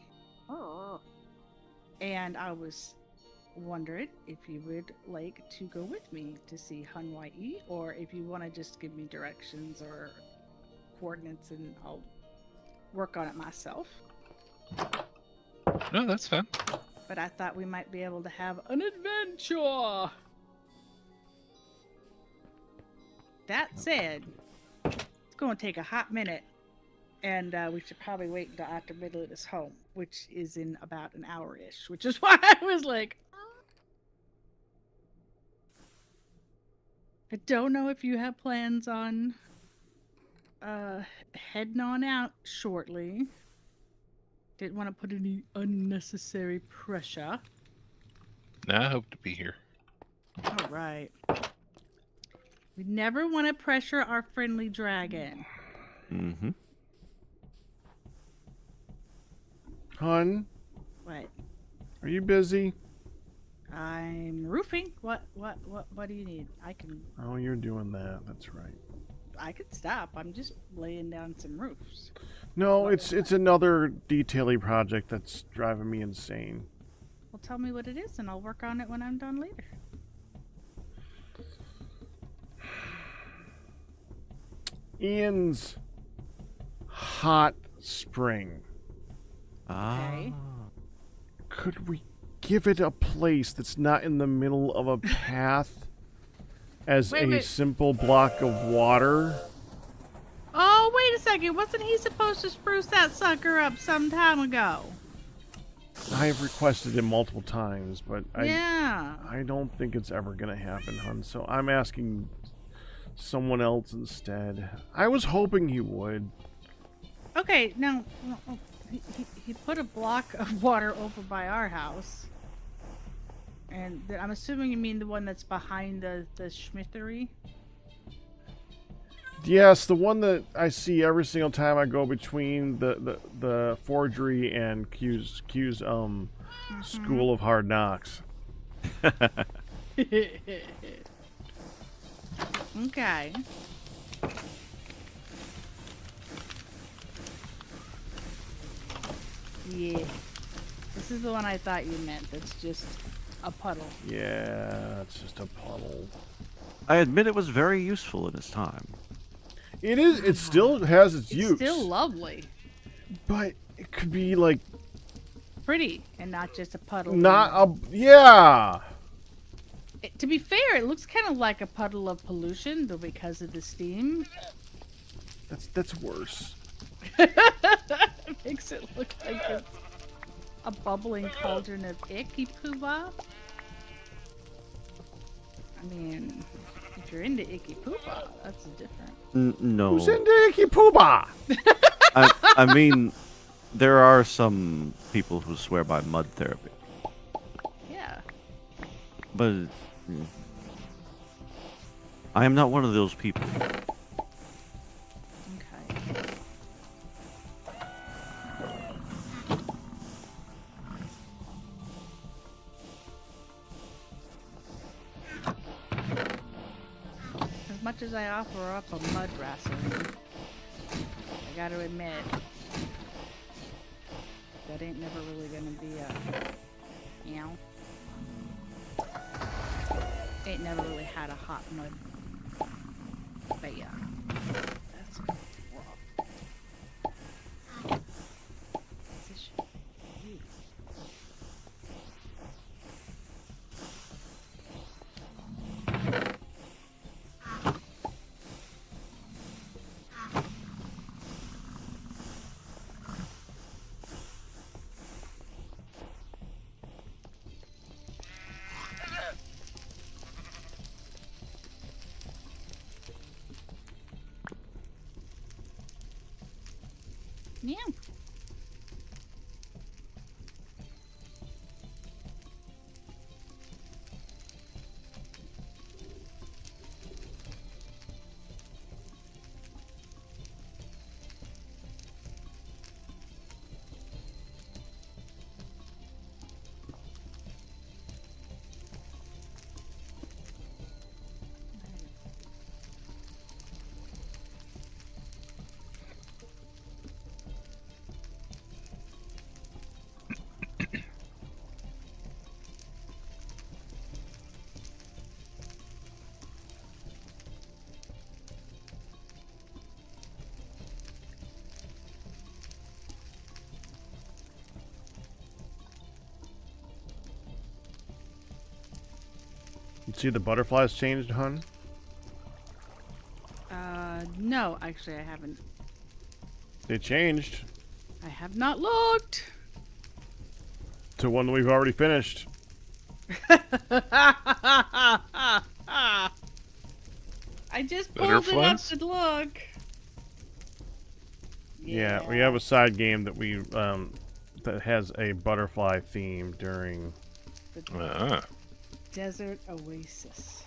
And I was wondering if you would like to go with me to see Hawaii, or if you want to just give me directions or coordinates and I'll work on it myself. No, that's fine. But I thought we might be able to have an adventure. That said, it's going to take a hot minute. And we should probably wait until after Midlet is home, which is in about an hour-ish, which is why I was like, I don't know if you have plans on heading on out shortly. Didn't want to put any unnecessary pressure. No, I hope to be here. All right. We never want to pressure our friendly dragon. Mm-hmm. Hun, What? are you busy? I'm roofing. What do you need? Oh, you're doing that. That's right. I could stop. I'm just laying down some roofs. No, it's another detailing project that's driving me insane. Well, tell me what it is, and I'll work on it when I'm done later. Ian's hot spring. Okay. Could we give it a place that's not in the middle of a path as Wait. simple block of water? Oh, wait a second. Wasn't he supposed to spruce that sucker up some time ago? I've requested it multiple times, but Yeah. I don't think it's ever going to happen, hun. So I'm asking someone else instead. I was hoping he would. Okay, now, he put a block of water over by our house. And I'm assuming you mean the one that's behind the schmittery? Yes, the one that I see every single time I go between the forgery and Q's School of Hard Knocks. Okay. Yeah. This is the one I thought you meant. That's just a puddle. Yeah, it's just a puddle. I admit it was very useful in its time. It is. It still has its use. It's still lovely. But it could be like Pretty, and not just a puddle. not a. Yeah. To be fair, it looks kind of like a puddle of pollution, though, because of the steam. That's worse. It makes it look like it's a bubbling cauldron of icky pooba. I mean, if you're into icky pooba, that's different. No. Who's into Icky Pooba? I mean, there are some people who swear by mud therapy. Yeah. But I am not one of those people. Okay. As much as I offer up a mud wrestling, I gotta admit, that ain't never really gonna be a, you know. Ain't never really had a hot mud. But yeah. That's rough. This is huge. Yeah. You see the butterflies changed, hun? No, actually I haven't. They changed I have not looked. to one that we've already finished. I just pulled it up Butterflies? to look. Yeah, we have a side game that we that has a butterfly theme during. Ah. Desert Oasis.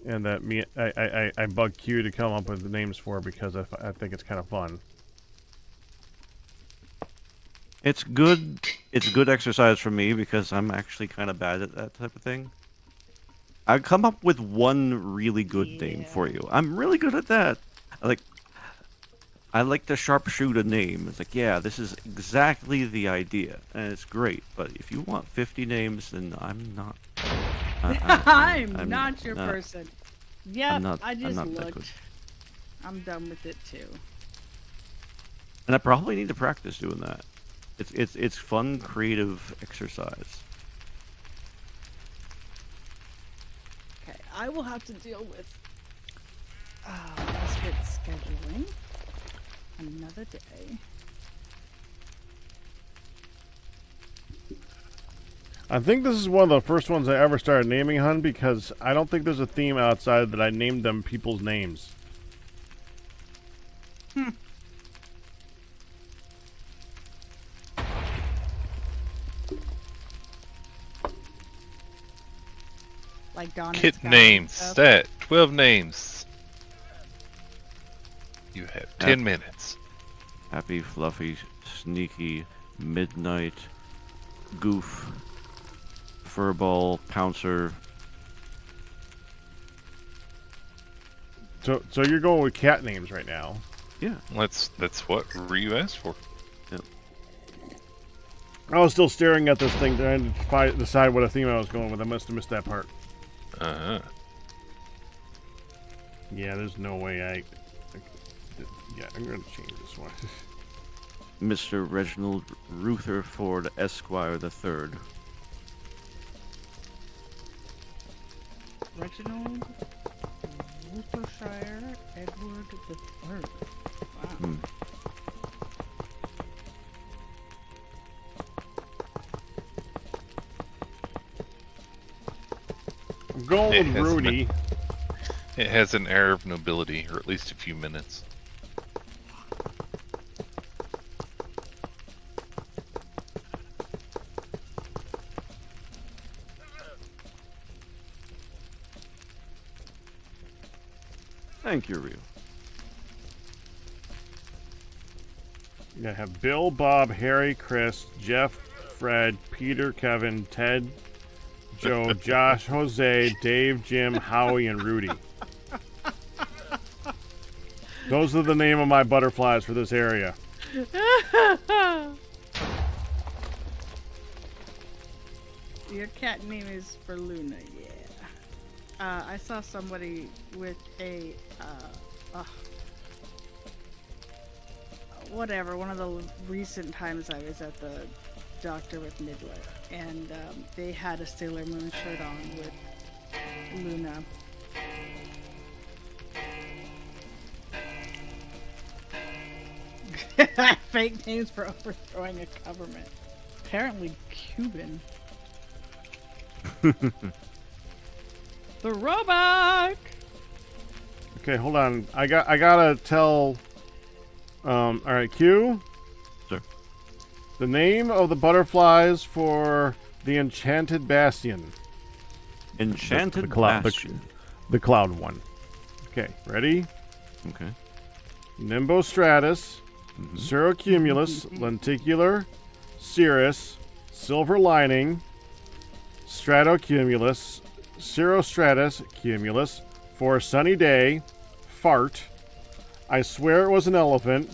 And that I bug Q to come up with the names for because I think it's kind of fun. It's good. It's good exercise for me because I'm actually kind of bad at that type of thing. I come up with one really good name for you. I'm really good at that. I like to sharpshoot a name. It's like, yeah, this is exactly the idea, and it's great. But if you want 50 names, then I'm not. I'm not your person. Yep, I I'm just not that good. looked. I'm done with it too. And I probably need to practice doing that. It's fun, creative exercise. Okay, I will have to deal with Misfit scheduling another day. I think this is one of the first ones I ever started naming, hun, because I don't think there's a theme outside that I named them people's names. Like Dawn and Kit Sky names. and stuff. Set. 12 names. You have 10 minutes. Happy, Fluffy, Sneaky, Midnight, Goof, Furball, Pouncer. So you're going with cat names right now. Yeah. That's what Ryu asked for. I was still staring at this thing trying to decide what a theme I was going with. I must have missed that part. Uh-huh. Yeah, there's no way yeah, I'm going to change this one. Mr. Reginald Rutherford Esquire III. Reginald Worcestershire Edward III. Wow. Hmm. I'm going It with has Rudy. It has an air of nobility, or at least a few minutes. Thank you, Ryu. You're going to have Bill, Bob, Harry, Chris, Jeff, Fred, Peter, Kevin, Ted, Joe, Josh, Jose, Dave, Jim, Howie, and Rudy. Those are the name of my butterflies for this area. Your cat name is for Luna, yeah. I saw somebody with a, whatever, one of the recent times I was at the doctor with Midler, and they had a Sailor Moon shirt on with Luna. Fake names for overthrowing a government. Apparently Cuban. The robot. Okay, hold on. I gotta tell. All right, Q. Sir. The name of the butterflies for the Enchanted Bastion. Enchanted the cloud, Bastion. The cloud one. Okay, ready? Okay. Nimbostratus, Cirrocumulus, Lenticular, Cirrus, Silver Lining, Stratocumulus, Cirrostratus, Cumulus, For a Sunny Day, Fart, I Swear It Was an Elephant,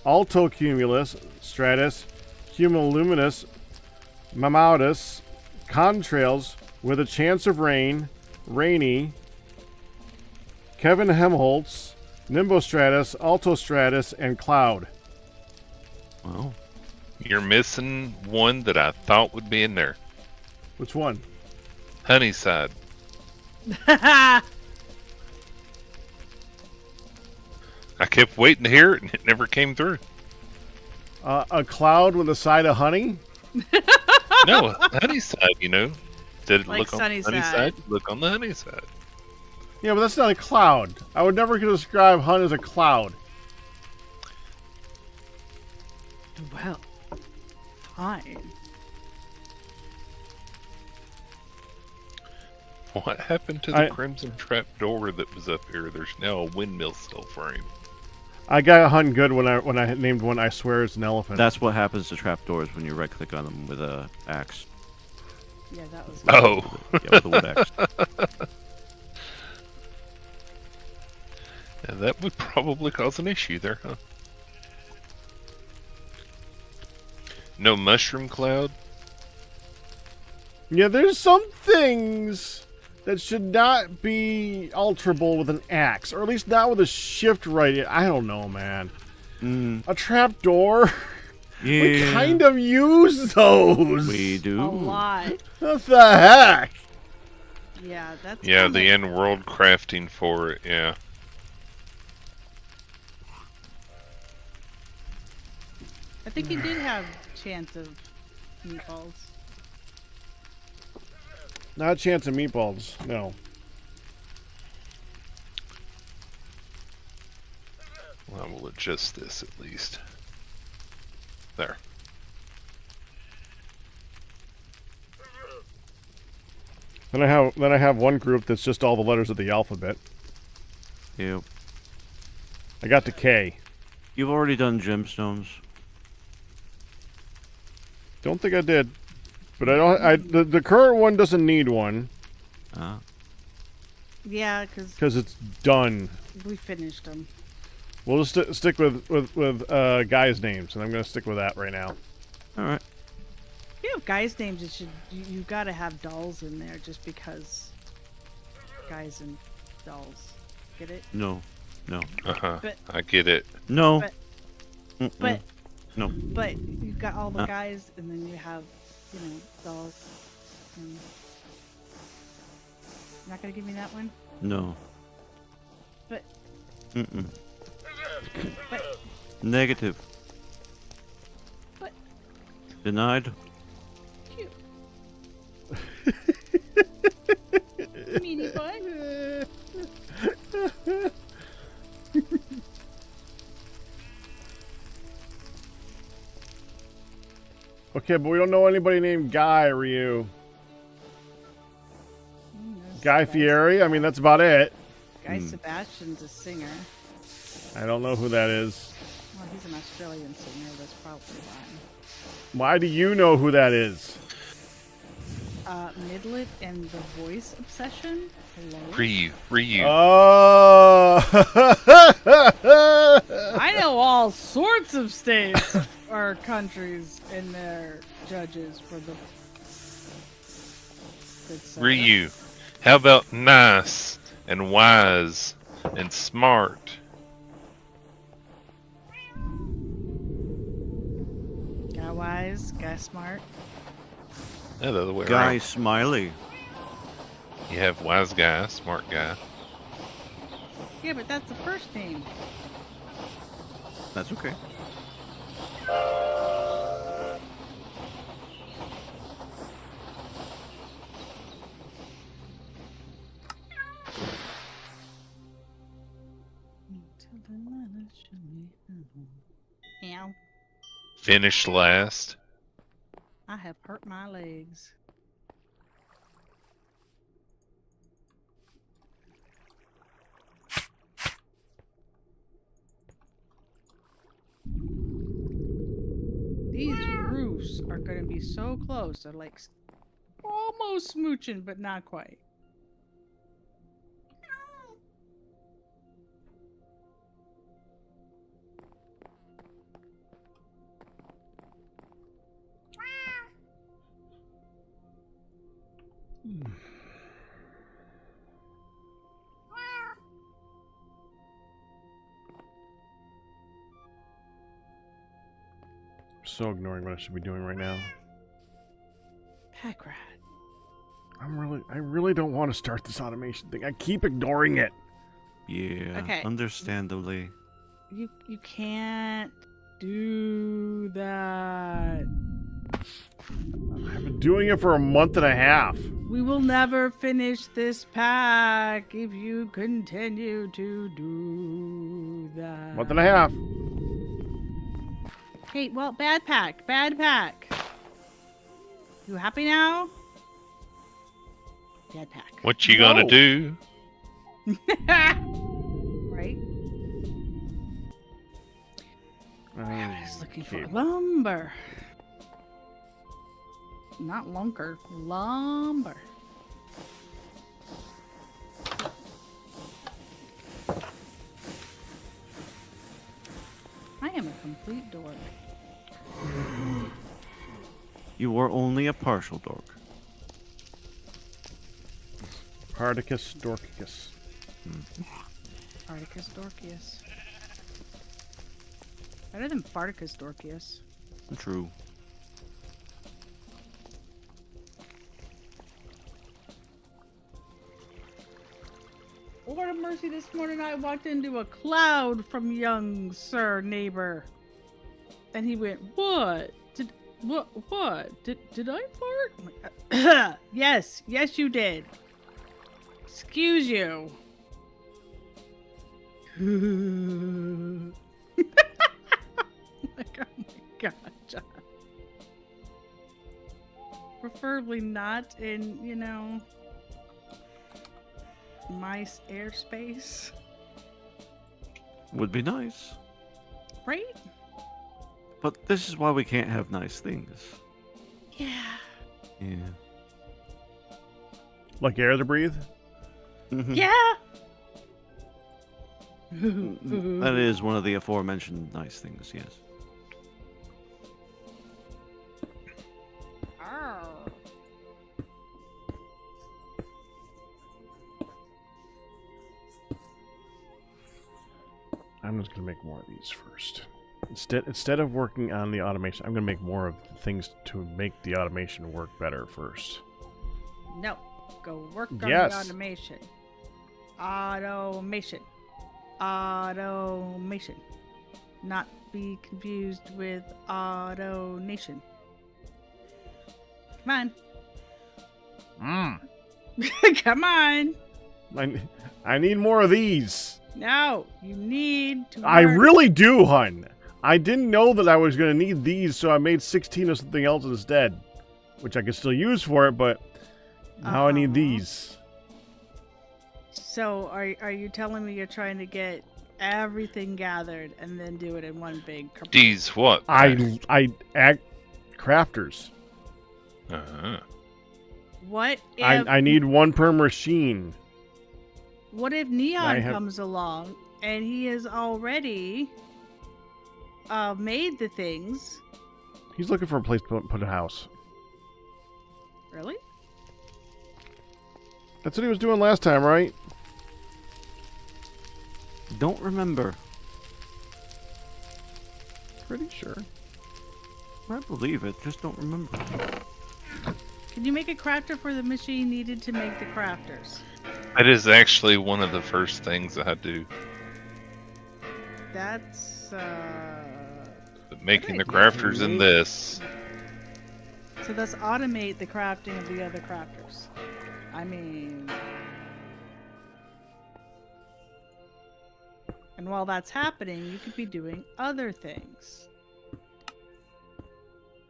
Altocumulus, Stratus, Cumuluminous, Mammatus, Contrails, With a Chance of Rain, Rainy, Kevin Helmholtz, Nimbostratus, Altostratus, and Cloud. Wow. You're missing one that I thought would be in there. Which one? Honeyside. I kept waiting to hear it, and it never came through. A cloud with a side of honey? No, Honeyside, you know. Did it Like look on the Sunnyside. honey side? Look on the honey side. Yeah, but that's not a cloud. I would never describe Hun as a cloud. Well, fine. What happened to the Crimson Trap door that was up here? There's now a windmill still for him. I got Hun good when I named one I Swear It's an Elephant. That's what happens to trapdoors when you right-click on them with a axe. Yeah, that was. Oh. Yeah, with a wood axe. Yeah, that would probably cause an issue there, huh? No mushroom cloud? Yeah, there's some things that should not be alterable with an axe, or at least not with a shift right. I don't know, man. A trapdoor? Yeah. We kind of use those. We do. A lot. What the heck? Yeah, that's. Yeah, kinda- the in-world crafting for it, yeah. I think you did have chance of meatballs. Not a chance of meatballs. No. Well, I will adjust this at least. There. Then I have one group that's just all the letters of the alphabet. Yep. I got to K. You've already done gemstones. Don't think I did, but I don't. The current one doesn't need one Ah. Yeah, because because it's done. we finished them. We'll just stick with guys' names, and I'm gonna stick with that right now. All right. You know, guys' names. It should. You've got to have dolls in there, just because. Guys and dolls. Get it? No. No. Uh-huh. But- I get it. No. But- Mm-mm. But No. but you've got all the Uh. guys, and then you have, dolls. And... You're not gonna give me that one? No. But Mm-mm. but Negative. But- Denied. cute. Meanie bun. Okay, but we don't know anybody named Guy, Ryu. Guy Fieri? I mean, that's about it. Guy Sebastian's a singer. I don't know who that is. Well, he's an Australian singer. That's probably why. Why do you know who that is? Midlet and the voice obsession. Hello. Ryu. Oh. I know all sorts of states or countries and their judges for the good stuff. Ryu. How about nice and wise and smart? Guy wise, guy smart. No, the other way Guy around. Smiley. You have wise guy, smart guy. Yeah, but that's the first name. That's okay. Ow. Finish last. I have hurt my legs. These roofs are going to be so close. They're like almost smooching, but not quite. So ignoring what I should be doing right now. Pack rat. I really don't want to start this automation thing. I keep ignoring it. Yeah, Okay. understandably. You can't do that. I've been doing it for a month and a half. We will never finish this pack if you continue to do that. Month and a half. Okay, well, bad pack. Bad pack. You happy now? Bad pack. What you gonna No. do? Right? I was looking for lumber. Not lunker. Lumber. I am a complete dork. You are only a partial dork. Hardicus Dorkicus. Articus Dorcius. Better than Farticus Dorcius. True. Lord of mercy, this morning I walked into a cloud from young sir neighbor. And he went, what? Did I fart? I'm like, yes, you did. Excuse you. Like, oh my god, John. Preferably not in, my airspace. Would be nice. Right? But this is why we can't have nice things. Yeah. Yeah. Like air to breathe? Yeah. That is one of the aforementioned nice things, yes. Arr. I'm just gonna make more of these first. Instead of working on the automation, I'm gonna make more of the things to make the automation work better first. No. Go work on Yes. the automation. Automation. Automation. Not be confused with autonation. Come on. Come on. I need more of these. No, you need to. I work. really do, hun. I didn't know that I was gonna need these, so I made 16 of something else instead, which I could still use for it, but now I need these. So, are you telling me you're trying to get everything gathered and then do it in one big? These what? I crafters. Uh-huh. What if I need one per machine. what if Neon comes along and he has already made the things? He's looking for a place to put a house. Really? That's what he was doing last time, right? Don't remember. Pretty sure. I believe it, just don't remember. Can you make a crafter for the machine needed to make the crafters? That is actually one of the first things I do. That's Making the crafters in this. so let's automate the crafting of the other crafters. I mean, and while that's happening, you could be doing other things.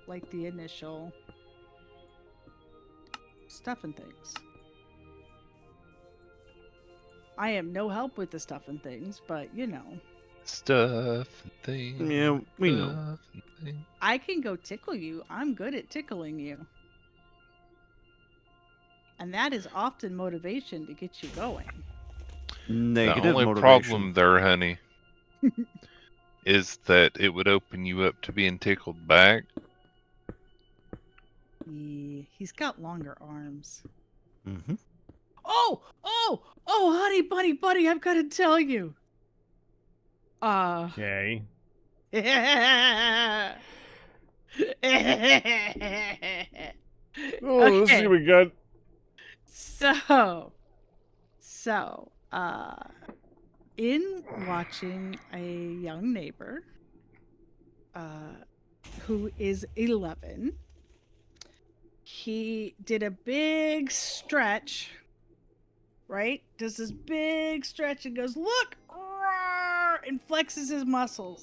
Like the initial stuff and things. I am no help with the stuff and things, but you know. Stuff and things. Yeah, we know. stuff and things. I can go tickle you. I'm good at tickling you. And that is often motivation to get you going. Negative The only motivation. problem there, honey, is that it would open you up to being tickled back. Yeah, he's got longer arms. Mm-hmm. Oh, honey bunny buddy, I've got to tell you. Okay. Oh, let's see what we got. So, in watching a young neighbor, who is 11, he did a big stretch, right? Does this big stretch and goes, look, roar, and flexes his muscles.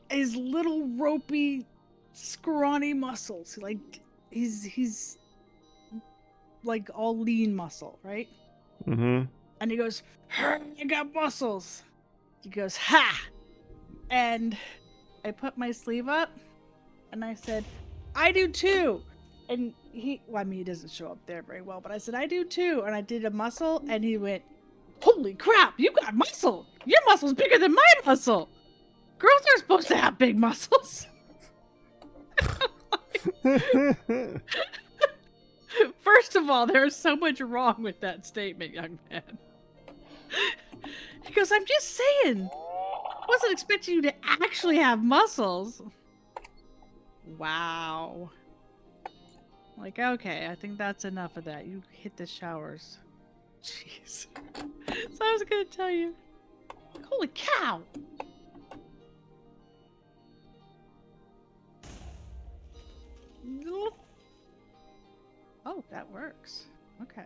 His little ropey, scrawny muscles. Like, he's like all lean muscle, right? Mm-hmm. And he goes, I got muscles. He goes, ha! And I put my sleeve up and I said, I do too. And he doesn't show up there very well, but I said, I do too. And I did a muscle and he went, holy crap, you got muscle. Your muscle's bigger than my muscle. Girls are supposed to have big muscles. First of all, there's so much wrong with that statement, young man. He goes, I'm just saying. Wasn't expecting you to actually have muscles. Wow. Like, okay, I think that's enough of that. You hit the showers. Jeez. So I was gonna tell you. Holy cow! Oh, that works. Okay.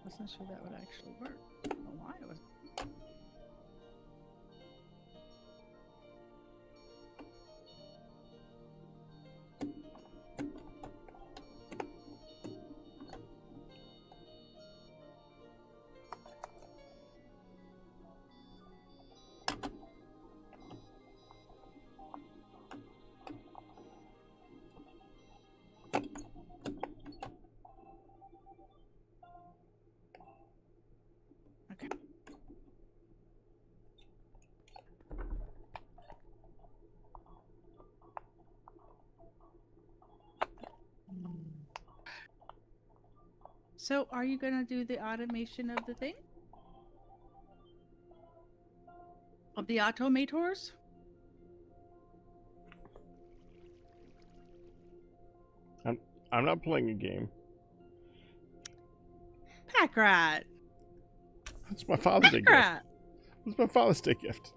Wasn't sure that would actually work. I don't know why it was. So, are you gonna do the automation of the thing? Of the automators? I'm not playing a game. Pack rat. That's my Father's Day gift. That's my Father's Day gift.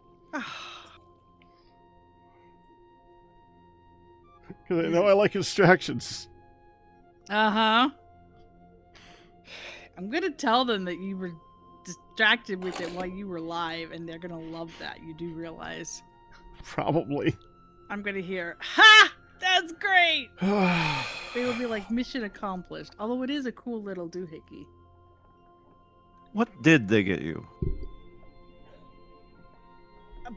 Because I know I like distractions. Uh-huh. I'm gonna tell them that you were distracted with it while you were live, and they're gonna love that. You do realize. Probably. I'm gonna hear, ha! That's great! They will be like, mission accomplished. Although it is a cool little doohickey. What did they get you?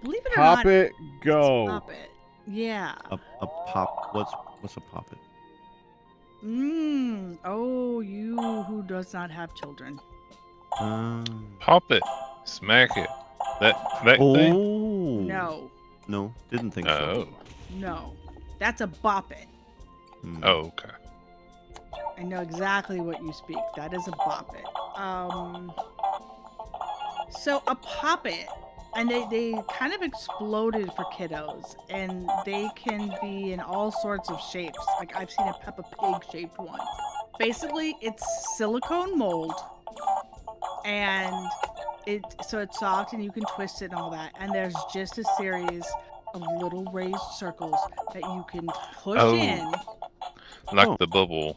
Believe it or Pop not, it, go. Pop it. Yeah. A pop. What's a poppet? Oh, you who does not have children. Pop it. Smack it. That thing? Oh. No. No, didn't think Oh. so. No. That's a bop it. Oh, okay. I know exactly what you speak. That is a bop it. So a pop it, and they kind of exploded for kiddos, and they can be in all sorts of shapes. Like I've seen a Peppa Pig shaped one. Basically, it's silicone mold, and so it's soft and you can twist it and all that. And there's just a series of little raised circles that you can push Oh. in. Like Oh. the bubble.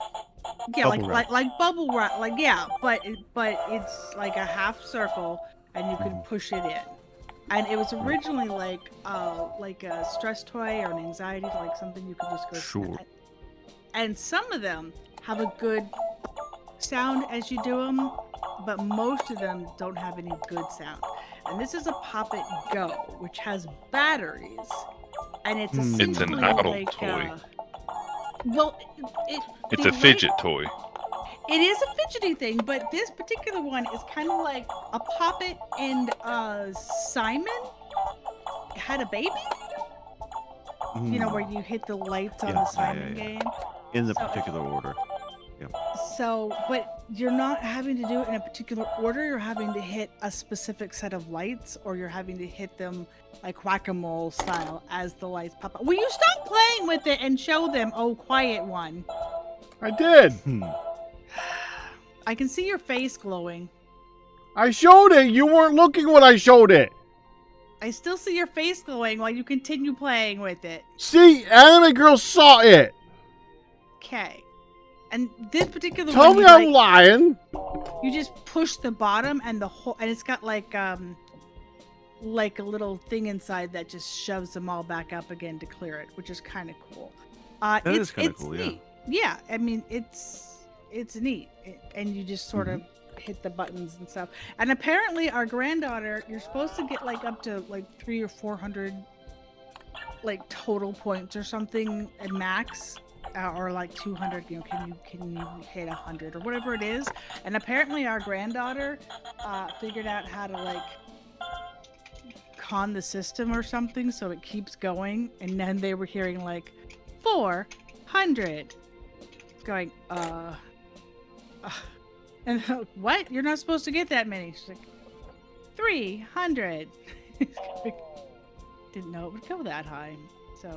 Yeah, Bubble wrap. like bubble wrap, like yeah, but it's like a half circle, and you can push it in. And it was originally like a stress toy or an anxiety, like something you could just go. Sure. And some of them have a good sound as you do them, but most of them don't have any good sound. And this is a Pop It Go, which has batteries, and it's essentially It's an idle like toy. well, It's a fidget toy. It is a fidgety thing, but this particular one is kind of like a Pop It and Simon had a baby. You know, where you hit the lights on the Simon game. In the particular order. So, but you're not having to do it in a particular order. You're having to hit a specific set of lights, or you're having to hit them like whack-a-mole style as the lights pop up. Will you stop playing with it and show them? Oh, quiet one. I did. I can see your face glowing. I showed it. You weren't looking when I showed it. I still see your face glowing while you continue playing with it. See, Anime Girl saw it. Okay. And this particular Tell one, me you, I'm lying. you just push the bottom and the whole, and it's got like a little thing inside that just shoves them all back up again to clear it, which is kind of cool. That is kind of cool, neat. Yeah, I mean it's neat, and you just sort of hit the buttons and stuff. And apparently, our granddaughter, you're supposed to get like up to like 300 or 400 like total points or something at max. Or like 200, you know, can you hit 100 or whatever it is? And apparently our granddaughter figured out how to like con the system or something, so it keeps going. And then they were hearing like 400, going and they're like, what? You're not supposed to get that many. She's like 300. Didn't know it would go that high, so.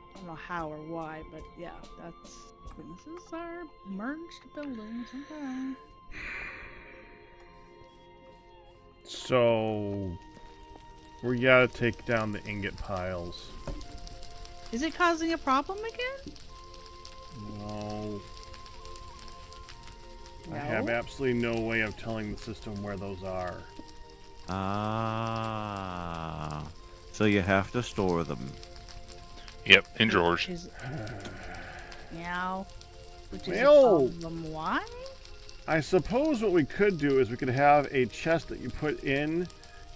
I don't know how or why, but yeah, this is our merged buildings. Okay. So we gotta take down the ingot piles. Is it causing a problem again? No. I have absolutely no way of telling the system where those are. So you have to store them. Yep, in drawers. Meow. Which is Well, a problem. Why? I suppose what we could do is we could have a chest that you put in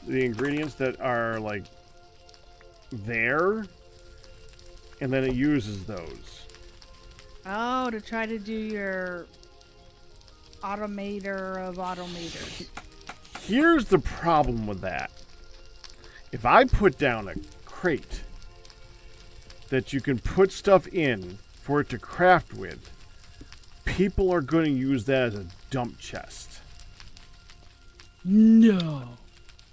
the ingredients that are like there, and then it uses those. Oh, to try to do your automator of automators. Here's the problem with that. If I put down a crate that you can put stuff in for it to craft with, people are going to use that as a dump chest. No.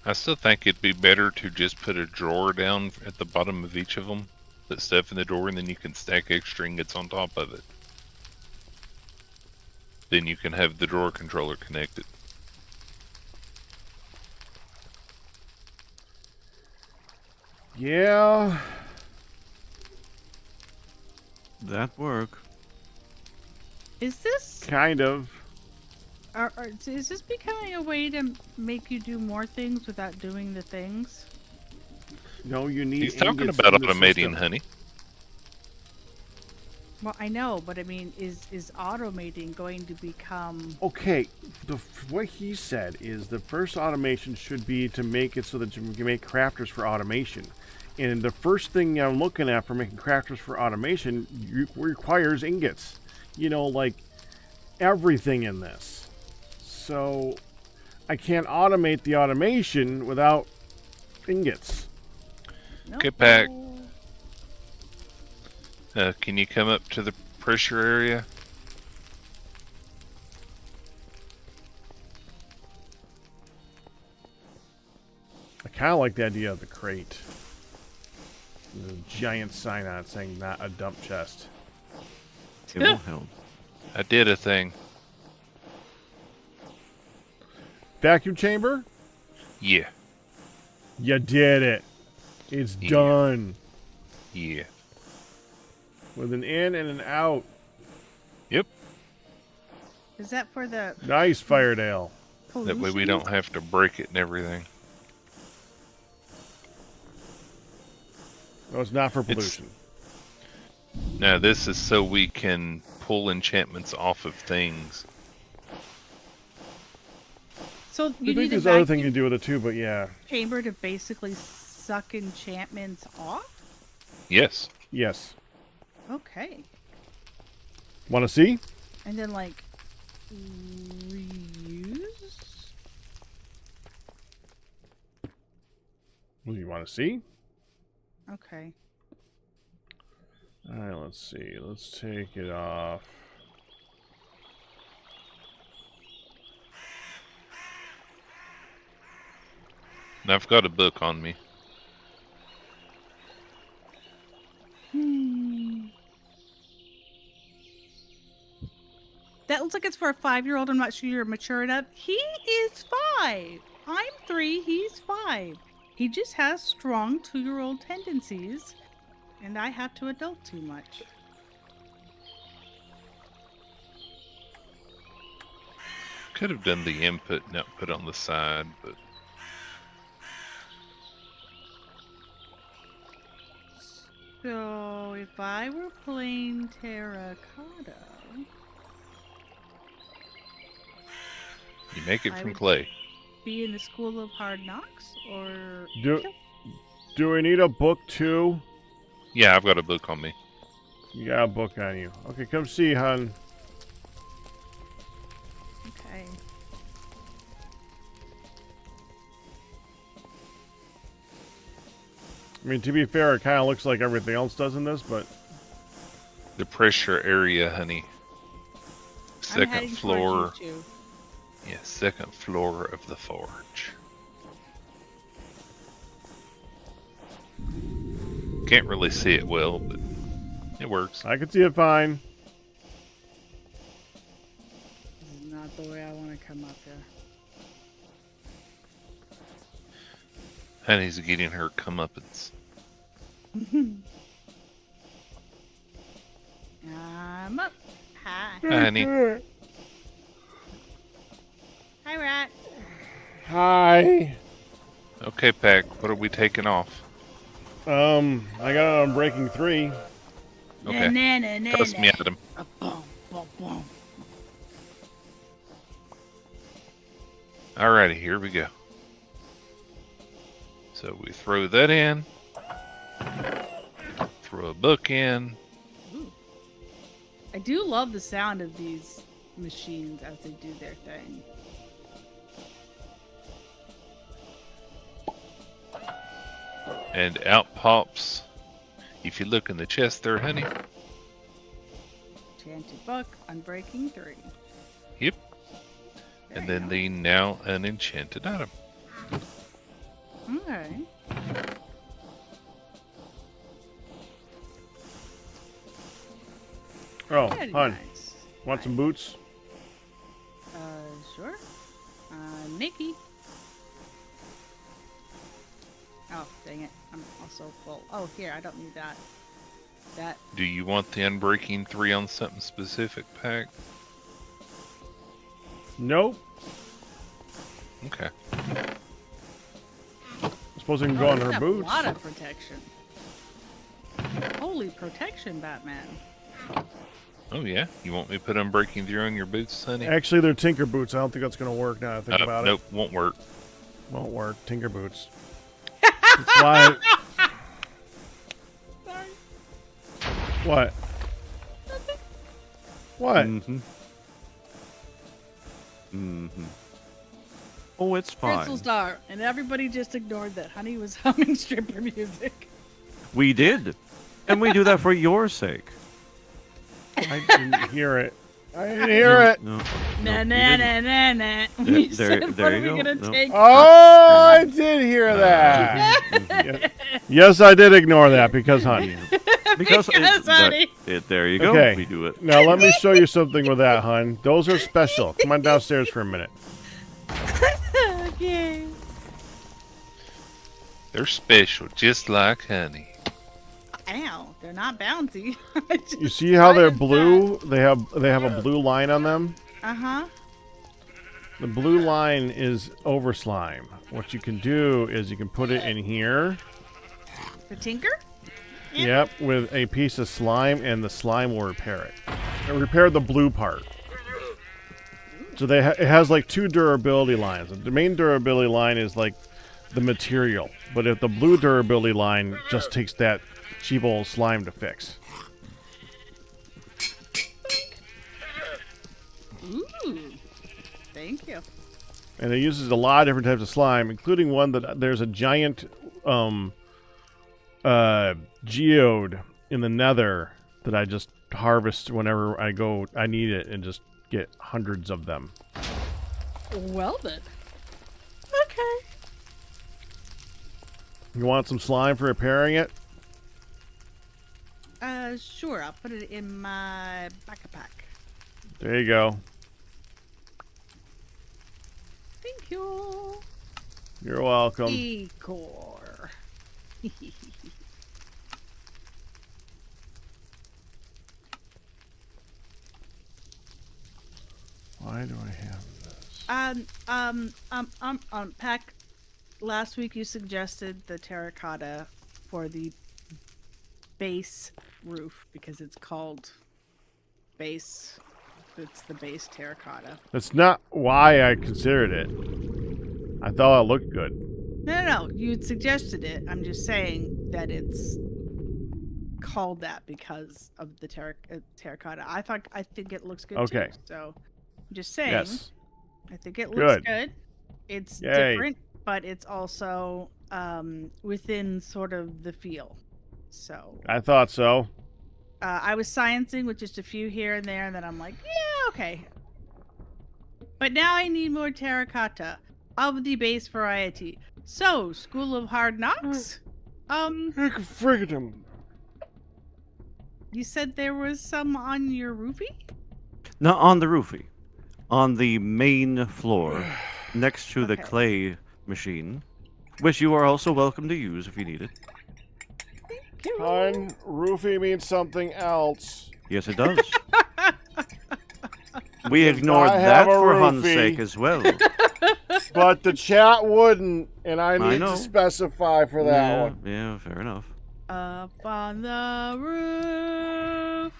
I still think it'd be better to just put a drawer down at the bottom of each of them, put stuff in the drawer, and then you can stack extra ingots on top of it. Then you can have the drawer controller connected. Yeah. That work. Is this Kind of. is this becoming a way to make you do more things without doing the things? No, you need He's talking ingots about in the automating, system. honey. Well, I know, but I mean, is automating going to become? Okay, what he said is the first automation should be to make it so that you can make crafters for automation. And the first thing I'm looking at for making crafters for automation requires ingots. You know, like everything in this. So I can't automate the automation without ingots. Nope. Get back. Can you come up to the pressure area? I kind of like the idea of the crate. There's a giant sign on it saying not a dump chest. It will help. I did a thing. Vacuum chamber? Yeah. You did it. It's Yeah. done. Yeah. With an in and an out. Yep. Is that for the Nice, Firedale. That way we pollution? don't have to break it and everything. No, it's not for It's- pollution. Now this is so we can pull enchantments off of things. So I you think need a there's other thing vacuum to do with it too, but yeah. chamber to basically suck enchantments off? Yes. Yes. Okay. Want to see? And then like reuse? What do you want to see? Okay. Alright, let's see. Let's take it off. And I've got a book on me. That looks like it's for a 5-year-old. I'm not sure you're mature enough. He is 5. I'm 3. He's 5. He just has strong 2-year-old tendencies, and I have to adult too much. Could have done the input and output on the side, but So if I were playing terracotta, you make it I from would- clay. be in the school of hard knocks or Do we need a book too? Yeah, I've got a book on me. You got a book on you. Okay, come see, hun. Okay. I mean, to be fair, it kind of looks like everything else does in this, but The pressure area, honey. I'm Second heading floor. towards you two. Yeah, second floor of the forge. Can't really see it well, but it works. I can see it fine. This is not the way I want to come up here. Honey's getting her comeuppance. I'm up. Hi. Hi, honey. Hi, Rat. Hi. Okay, Pack, what are we taking off? I got it on Breaking 3. Okay. Na, na, na, Cuss me na. at him. Boom, boom, boom. Alrighty, here we go. So we throw that in. Throw a book in. I do love the sound of these machines as they do their thing. And out pops. If you look in the chest there, honey. Enchanted book, Unbreaking 3. Yep. There And you then go. the now unenchanted item. Okay. Oh, Very hun, nice. want some boots? Sure. Nikki. Oh, dang it. I'm also full. Oh, here, I don't need that. That. Do you want the Unbreaking 3 on something specific, Pack? Nope. Okay. Suppose we can go on you her have boots. A lot of protection. Holy protection, Batman. Oh yeah? You want me to put Unbreaking 3 on your boots, honey? Actually, they're Tinker boots. I don't think that's going to work now that I think about Nope, won't work. it. Won't work. Tinker boots. That's why. What? What? Mm-hmm. Mm-hmm. Oh, it's fine. Crystal Star, and everybody just ignored that. Honey was humming stripper music. We did. And we do that for your sake. I didn't hear it. I didn't hear it. No, Nah, you nah, didn't. nah, nah, nah. There- You said, there what you are we go. gonna No. take? Oh, I did hear that. Yes, I did ignore that because honey. Because, honey. there you go. Okay. We do it. Now let me show you something with that, hun. Those are special. Come on downstairs for a minute. Okay. They're special, just like honey. Ow, they're not bouncy. You see how they're blue? They have a blue line on them. Uh-huh. The blue line is over slime. What you can do is you can put it in here. The tinker? Yep, with a piece of slime, and the slime will repair it. It'll repair the blue part. So it has like two durability lines. The main durability line is like the material, but if the blue durability line just takes that cheap old slime to fix. Ooh. Thank you. And it uses a lot of different types of slime, including one that there's a giant geode in the nether that I just harvest whenever I need it, and just get hundreds of them. Well then. Okay. You want some slime for repairing it? Sure. I'll put it in my backpack. There you go. Thank you. You're welcome. Ecor. Why do I have this? Pack. Last week you suggested the terracotta for the base roof because it's called base. It's the base terracotta. That's not why I considered it. I thought it looked good. No. You had suggested it. I'm just saying that it's called that because of the terracotta. I think it looks good Okay. too. So I'm just saying. Yes. I think it looks Good. good. It's Yay. different, but it's also within sort of the feel. So I thought so. I was sciencing with just a few here and there, and then I'm like, yeah, okay. But now I need more terracotta of the base variety. So, School of Hard Knocks? Friggin' You said there was some on your roofie? Not on the roofie. On the main floor, next to the Okay. clay machine, which you are also welcome to use if you need it. Hun, roofie means something else. Yes, it does. We ignored I have that a for Hun's roofie. sake as well. But the chat wouldn't, and I need know. to specify for that yeah, one. yeah, fair enough. Up on the roof.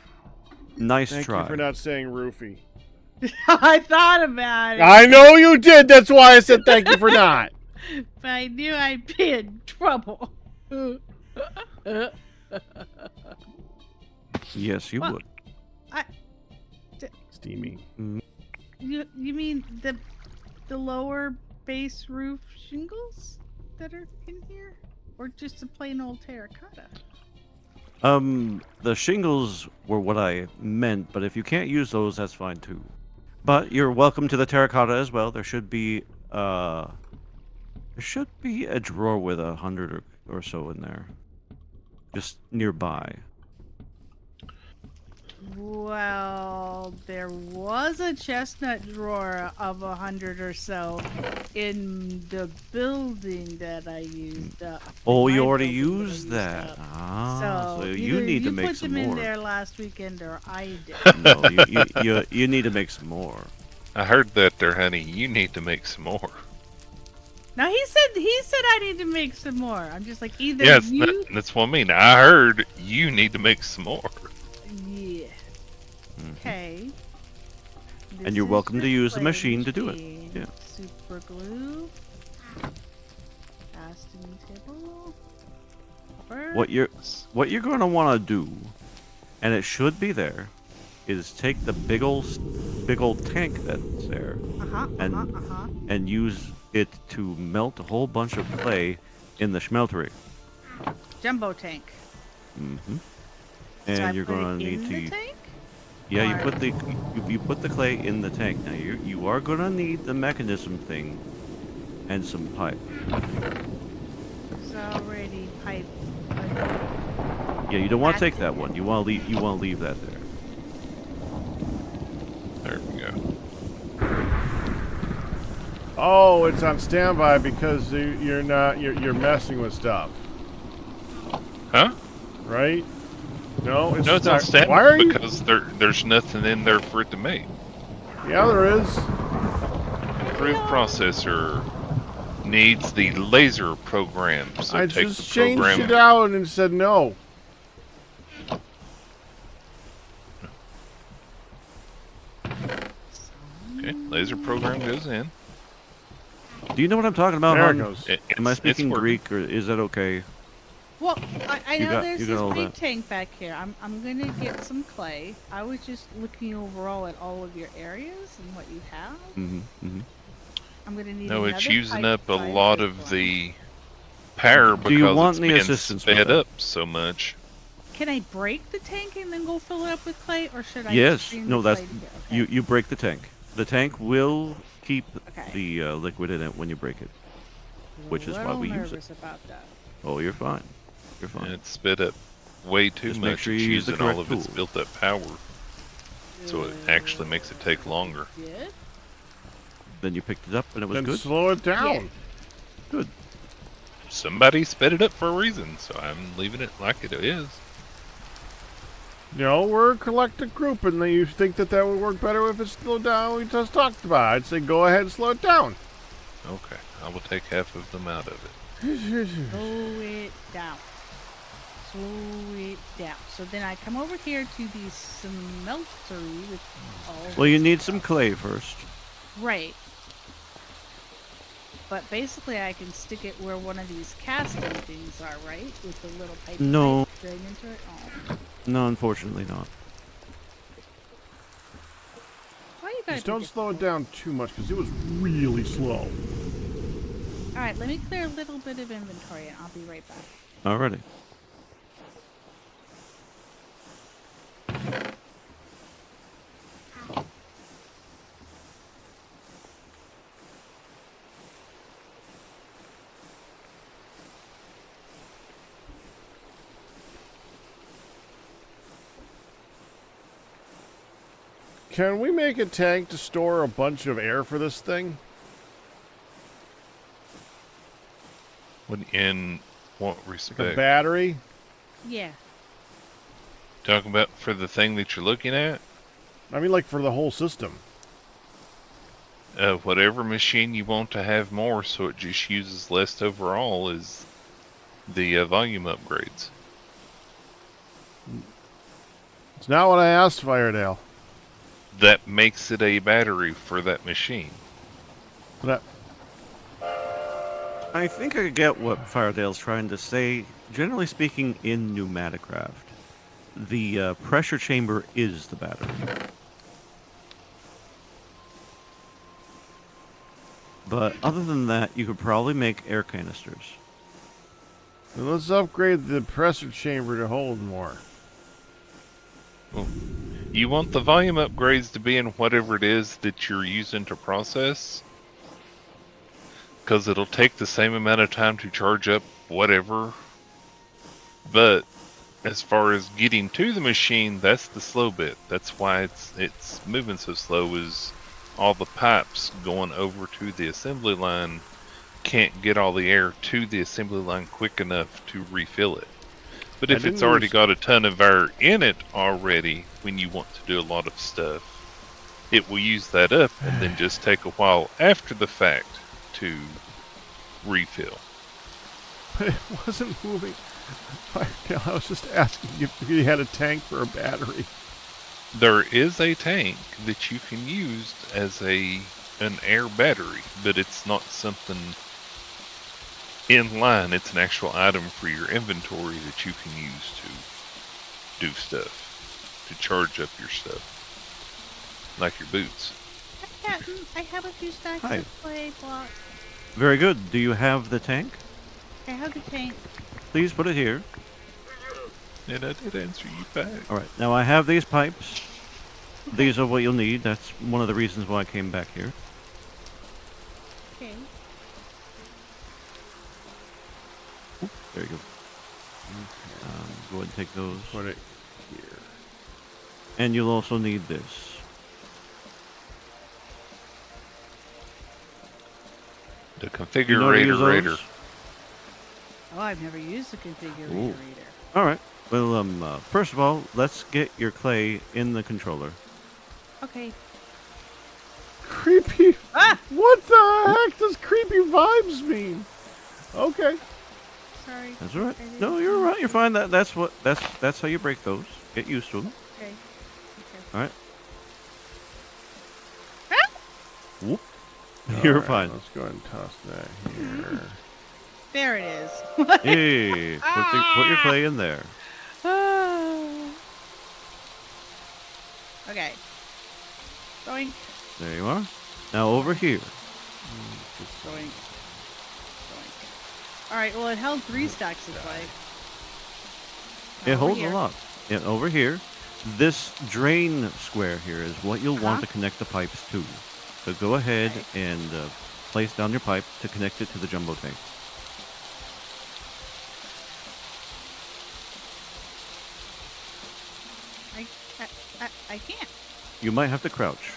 Nice Thank try. you for not saying roofie. I thought about it, I know you did. That's why I said thank you for not. but I knew I'd be in trouble. Yes, you Well, would. Steamy. You mean the lower base roof shingles that are in here, or just a plain old terracotta? The shingles were what I meant, but if you can't use those, that's fine too. But you're welcome to the terracotta as well. There should be a drawer with 100 or so in there, just nearby. Well, there was a chestnut drawer of 100 or so in the building that I used up. Oh, you My already building used that. up. Ah, so you either need to you make put some them in more. there last weekend, or I did. No, you need to make some more. I heard that there, honey. You need to make some more. Now he said I need to make some more. I'm just like either Yes, you. that's what I mean. I heard you need to make some more. Yeah. Okay. And you're welcome to use the machine to do it. Machine. Yeah. Super glue. Casting table. Rubber. What you're going to want to do and it should be there, is take the big old tank that's there and use it to melt a whole bunch of clay in the smeltery. Jumbo tank. Mm-hmm. So I And you're put it gonna need in to. the tank? Yeah, you Or- put the you put the clay in the tank. Now you are gonna need the mechanism thing and some pipe. It's already piped. Yeah, you don't want to take Active. that one. You want to leave. You want to leave that there. There we go. Oh, it's on standby because you're messing with stuff, Huh? right? No, it's No, it's on not. standby Why are you? because there's nothing in there for it to make. Yeah, there is. Improved processor needs the laser program. So I take just the changed program. it out and said no. Okay, laser program goes in. Do you know what I'm talking about, There it hon? goes. Am I It's speaking working. Greek, or is that okay? Well, I You know got- there's you got this all big that. tank back here. I'm gonna get some clay. I was just looking overall at all of your areas and what you have. Mm-hmm. Mm-hmm. I'm gonna need No, it's another using pipe up a size lot this of one. the power Do you because want it's any being assistance with sped that? up so much. Can I break the tank and then go fill it up with clay, or should I? Yes. just stream No, the that's clay to get- okay. you break the tank. The tank will keep Okay. the liquid in it when you break it. which is why we use it. Nervous about that. Oh, you're fine. You're fine. And it's sped up way too Just much. make sure It's you use the using all correct of its tool. built up power. So it actually makes it take longer. Did? Then you picked it up and it was Then good. slow it down. Yeah. Good. Somebody sped it up for a reason, so I'm leaving it like it is. You know, we're a collective group, and you think that would work better if it's slowed down. We just talked about it. I'd say go ahead and slow it down. Okay, I will take half of them out of it. Slow it down. Slow it down. So then I come over here to the smeltery with all. Well, you this need stuff. some clay first. Right. But basically, I can stick it where one of these casting things are, right? With the little pipe No. drain into it. Oh. No, unfortunately not. Why you guys? Just don't slow it down too much, because it was really slow. All right, let me clear a little bit of inventory, and I'll be right back. Alrighty. Can we make a tank to store a bunch of air for this thing? In what Like a respect? battery? Yeah. Talking about for the thing that you're looking at? I mean, like for the whole system. Whatever machine you want to have more so it just uses less overall is the volume upgrades. It's not what I asked, Firedale. That makes it a battery for that machine. But I think I get what Firedale's trying to say. Generally speaking, in Pneumaticraft, the pressure chamber is the battery. But other than that, you could probably make air canisters. let's upgrade the pressure chamber to hold more. You want the volume upgrades to be in whatever it is that you're using to process? Because it'll take the same amount of time to charge up whatever. But as far as getting to the machine, that's the slow bit. That's why it's moving so slow, is all the pipes going over to the assembly line can't get all the air to the assembly line quick enough to refill it. But if it's already got a ton of air in it already, when you want to do a lot of stuff, it will use that up and then just take a while after the fact to refill. But it wasn't moving. Firedale, I was just asking if you had a tank for a battery. There is a tank that you can use as an air battery, but it's not something in line. It's an actual item for your inventory that you can use to do stuff. to charge up your stuff, like your boots. Captain, I have a few stacks Hi. of clay blocks. Very good. Do you have the tank? I have the tank. Please put it here. And I did answer you back. All right. Now I have these pipes. These are what you'll need. That's one of the reasons why I came back here. Okay. There you go. Go ahead and take those. Put it here. And you'll also need this. The You know how to use configurator those? raider. Oh, I've never used the configurator Ooh. reader. All right. Well, first of all, let's get your clay in the controller. Okay. Creepy. Ah! What the heck does creepy vibes mean? Okay. Sorry. That's all right. I didn't- No, you're all right. You're fine. That's how you break those. Get used to them. Okay. All right. Ah! Whoop. All You're right, fine. Let's go ahead and toss that here. There it is. Hey, put your clay in there. Okay. Going. There you are. Now over here. Going. Going. All right. Well, it held 3 stacks of clay. It Over holds here. a lot. Yeah, over here. This drain square here is what you'll want Uh-huh. to connect the pipes to. So go ahead Okay. and place down your pipe to connect it to the jumbo tank. I can't. You might have to crouch.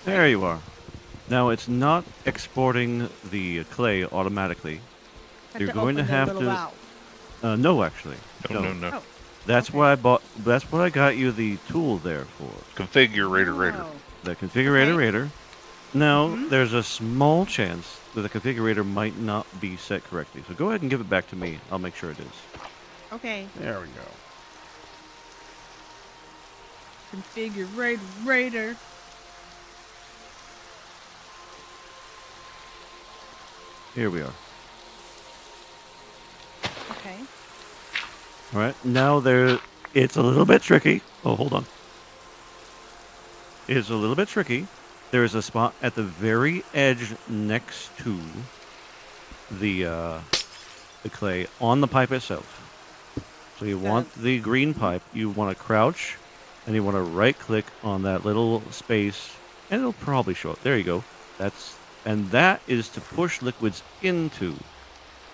There you are. Now it's not exporting the clay automatically. Have You're to going to open the have little to- valve. No, actually. No. Oh. That's Okay. why I bought. That's what I got you the tool there for. Configurator raider. Oh. The configurator Okay. raider. Now Mhm. there's a small chance that the configurator might not be set correctly. So go ahead and give it back to me. I'll make sure it is. Okay. There we go. Configurator. Here we are. Okay. All right. Now there. It's a little bit tricky. Oh, hold on. It's a little bit tricky. There is a spot at the very edge next to the clay on the pipe itself. So you want the green pipe. You want to crouch, and you want to right click on that little space, and it'll probably show up. There you go. That is to push liquids into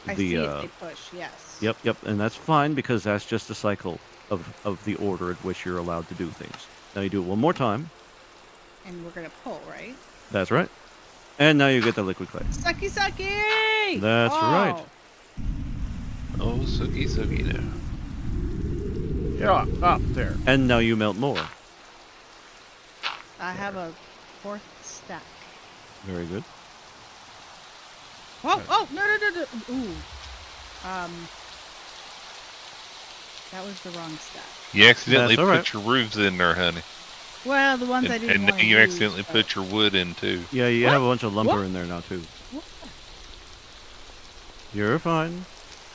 I the see if they push. Yes. Yep, and that's fine because that's just the cycle of the order at which you're allowed to do things. Now you do it one more time. And we're gonna pull, right? That's right. And now you get the liquid clay. Sucky, sucky. That's right. Oh, sucky now. Yeah, up there. And now you melt more. I have a 4th stack. Very good. Oh, no. Ooh. That was the wrong stack. You accidentally That's all right. put your roofs in there, honey. Well, the ones I And, didn't and want then to you use, accidentally but- put your wood in too. Yeah, you What? have a bunch of lumber What? in there now too. What? You're fine.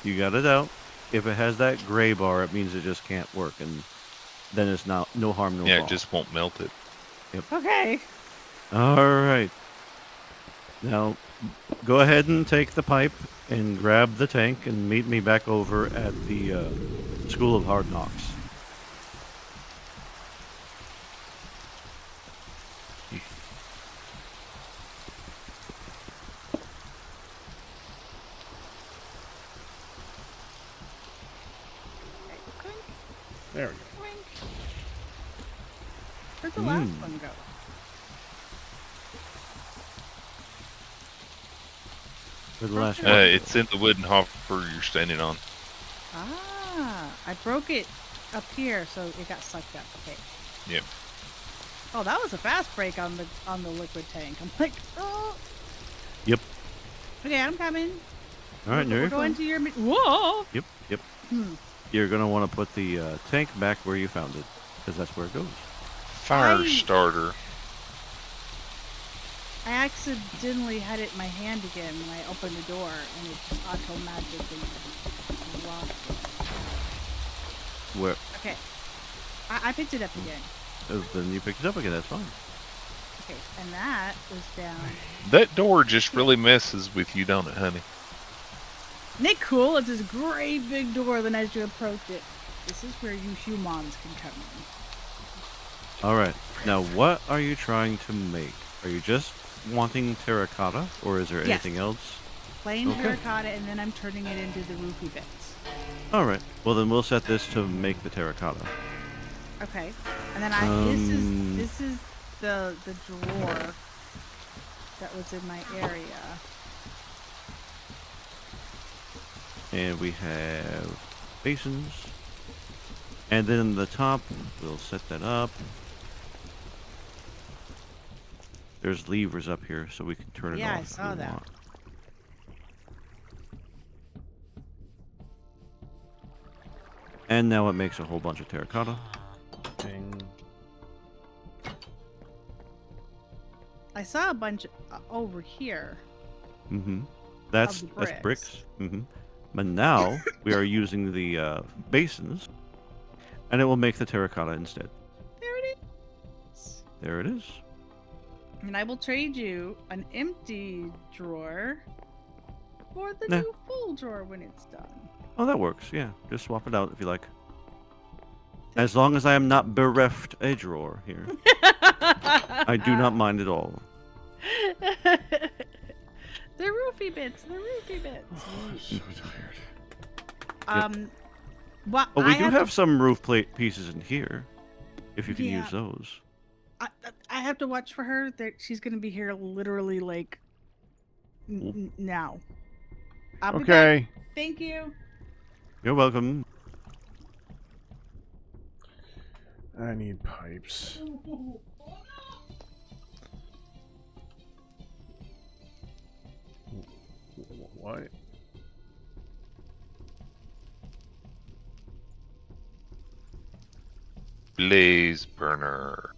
You got it out. If it has that gray bar, it means it just can't work, and then it's no harm, no Yeah, foul. it just won't melt it. Okay. All right. Now, go ahead and take the pipe and grab the tank and meet me back over at the School of Hard Knocks. Clink, There we go. clink. Where'd the last Mm. one go? For the last Okay. one. It's in the wooden hopper you're standing on. Ah, I broke it up here, so it got sucked up. Okay. Yep. Oh, that was a fast break on the liquid tank. I'm like, oh. Yep. Okay, I'm coming. All right, We're you're going fine. to your. Whoa. Yep. Hmm. You're gonna want to put the tank back where you found it, because that's where it goes. Fire I- starter. I accidentally had it in my hand again when I opened the door, and it just automatically locked it. Where? Okay, I picked it up again. Then you picked it up again. That's fine. Okay, and that was down. That door just really messes with you, don't it, honey? Isn't it cool? It's this great big door. Then as you approach it, this is where you humans can come in. All right. Now, what are you trying to make? Are you just wanting terracotta, or is there Yes. anything else? Plain Okay. terracotta, and then I'm turning it into the roofy bits. All right. Well, then we'll set this to make the terracotta. Okay, and then this is the drawer that was in my area. And we have basins. And then in the top, we'll set that up. There's levers up here, so we can turn it Yeah, off I if saw we that. want. And now it makes a whole bunch of terracotta. Ding. I saw a bunch over here. Mm-hmm. That's the bricks. bricks. Mm-hmm. But now we are using the basins, and it will make the terracotta instead. There it is. There it is. And I will trade you an empty drawer for the Nah. new full drawer when it's done. Oh, that works. Yeah, just swap it out if you like. As long as I am not bereft a drawer here, I do not mind at all. The roofy bits. The roofy bits. I'm so tired. Well, Oh, we I do have some roof plate pieces in here, if you can Yeah. use those. I have to watch for her. She's gonna be here literally like now. I'll be back. Okay. Thank you. You're welcome. I need pipes. What? Blaze burner.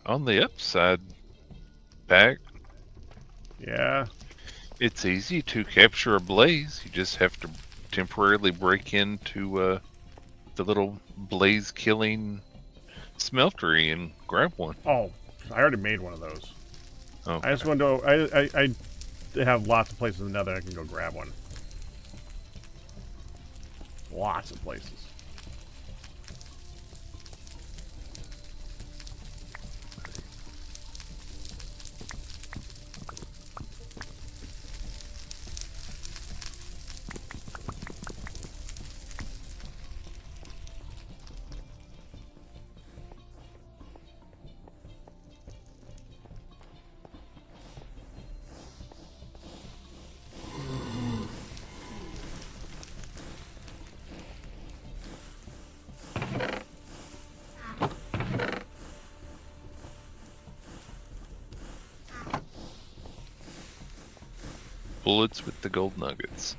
On the upside, back, Yeah. it's easy to capture a blaze. You just have to temporarily break into the little blaze killing smeltery and grab one. Oh, I already made one of those. Okay. I just want to. I have lots of places in the Nether I can go grab one. Lots of places. Bullets with the gold nuggets.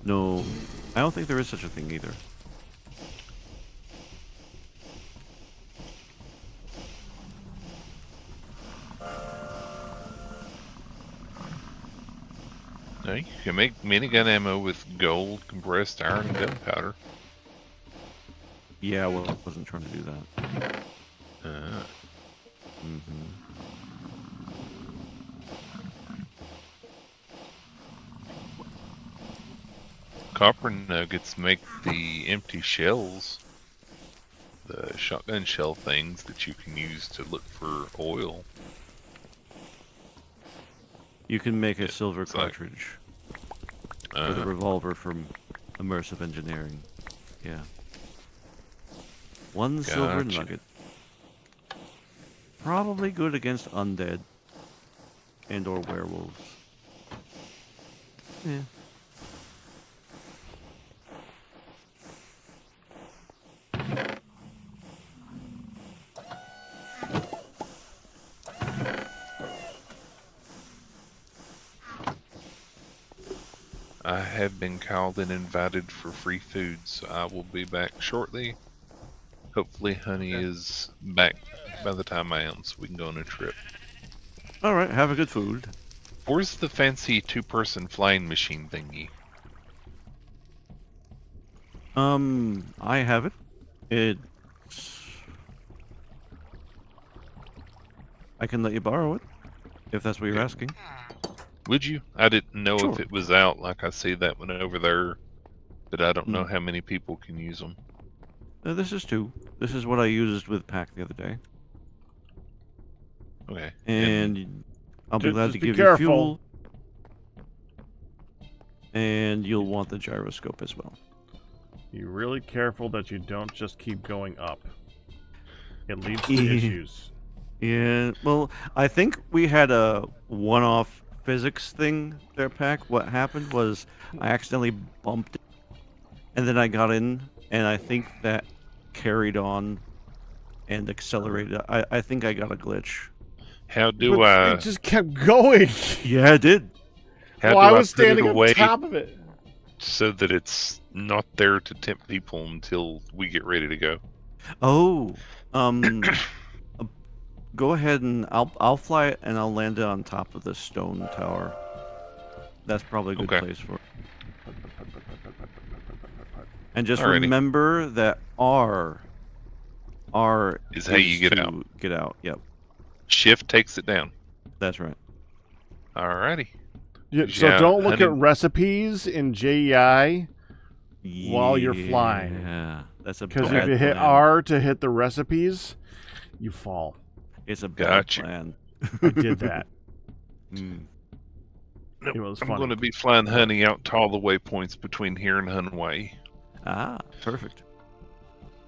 No, I don't think there is such a thing either. No, you can make minigun ammo with gold, compressed iron, and gunpowder. Yeah, well, I wasn't trying to do that. Mm-hmm. Copper nuggets make the empty shells, the shotgun shell things that you can use to look for oil. You can make a Yeah, silver it's like- cartridge with a revolver from immersive engineering. Yeah. One silver Gotcha. nugget. Probably good against undead and or werewolves. Yeah. I have been called and invited for free food, so I will be back shortly. Hopefully, Honey is back by the time I am, so we can go on a trip. All right, have a good food. Where's the fancy two-person flying machine thingy? I have it. It's... I can let you borrow it, if that's what you're asking. Would you? I didn't know Sure. if it was out. Like I see that one over there, but I don't know Mm. how many people can use them. This is 2. This is what I used with Pack the other day. Okay. And I'll be Just- glad just to be give you careful. fuel. And you'll want the gyroscope as well. Be really careful that you don't just keep going up. It leads to Yeah. issues. Yeah, well, I think we had a one-off physics thing there, Pack. What happened was I accidentally bumped it, and then I got in, and I think that carried on and accelerated. I think I got a glitch. How do But I? it just kept going. Yeah, I did. How Well, do I I was put it standing away on top of it. so that it's not there to tempt people until we get ready to go? Oh, um, go ahead and I'll fly it and I'll land it on top of the stone tower. That's probably a good Okay. place for it. And just Alrighty. remember that R Is how you get to out. Get out. Yep, Shift takes it down. that's right. Alrighty. Yeah, so Yeah, don't look honey- at recipes in JEI while you're flying. Yeah, that's a Because bad if you hit plan. R to hit the recipes, you fall. It's a bad Gotcha. plan. I did that. Mm. Nope, It was I'm funny. going to be flying Honey out to all the waypoints between here and Hawaii. Ah, perfect.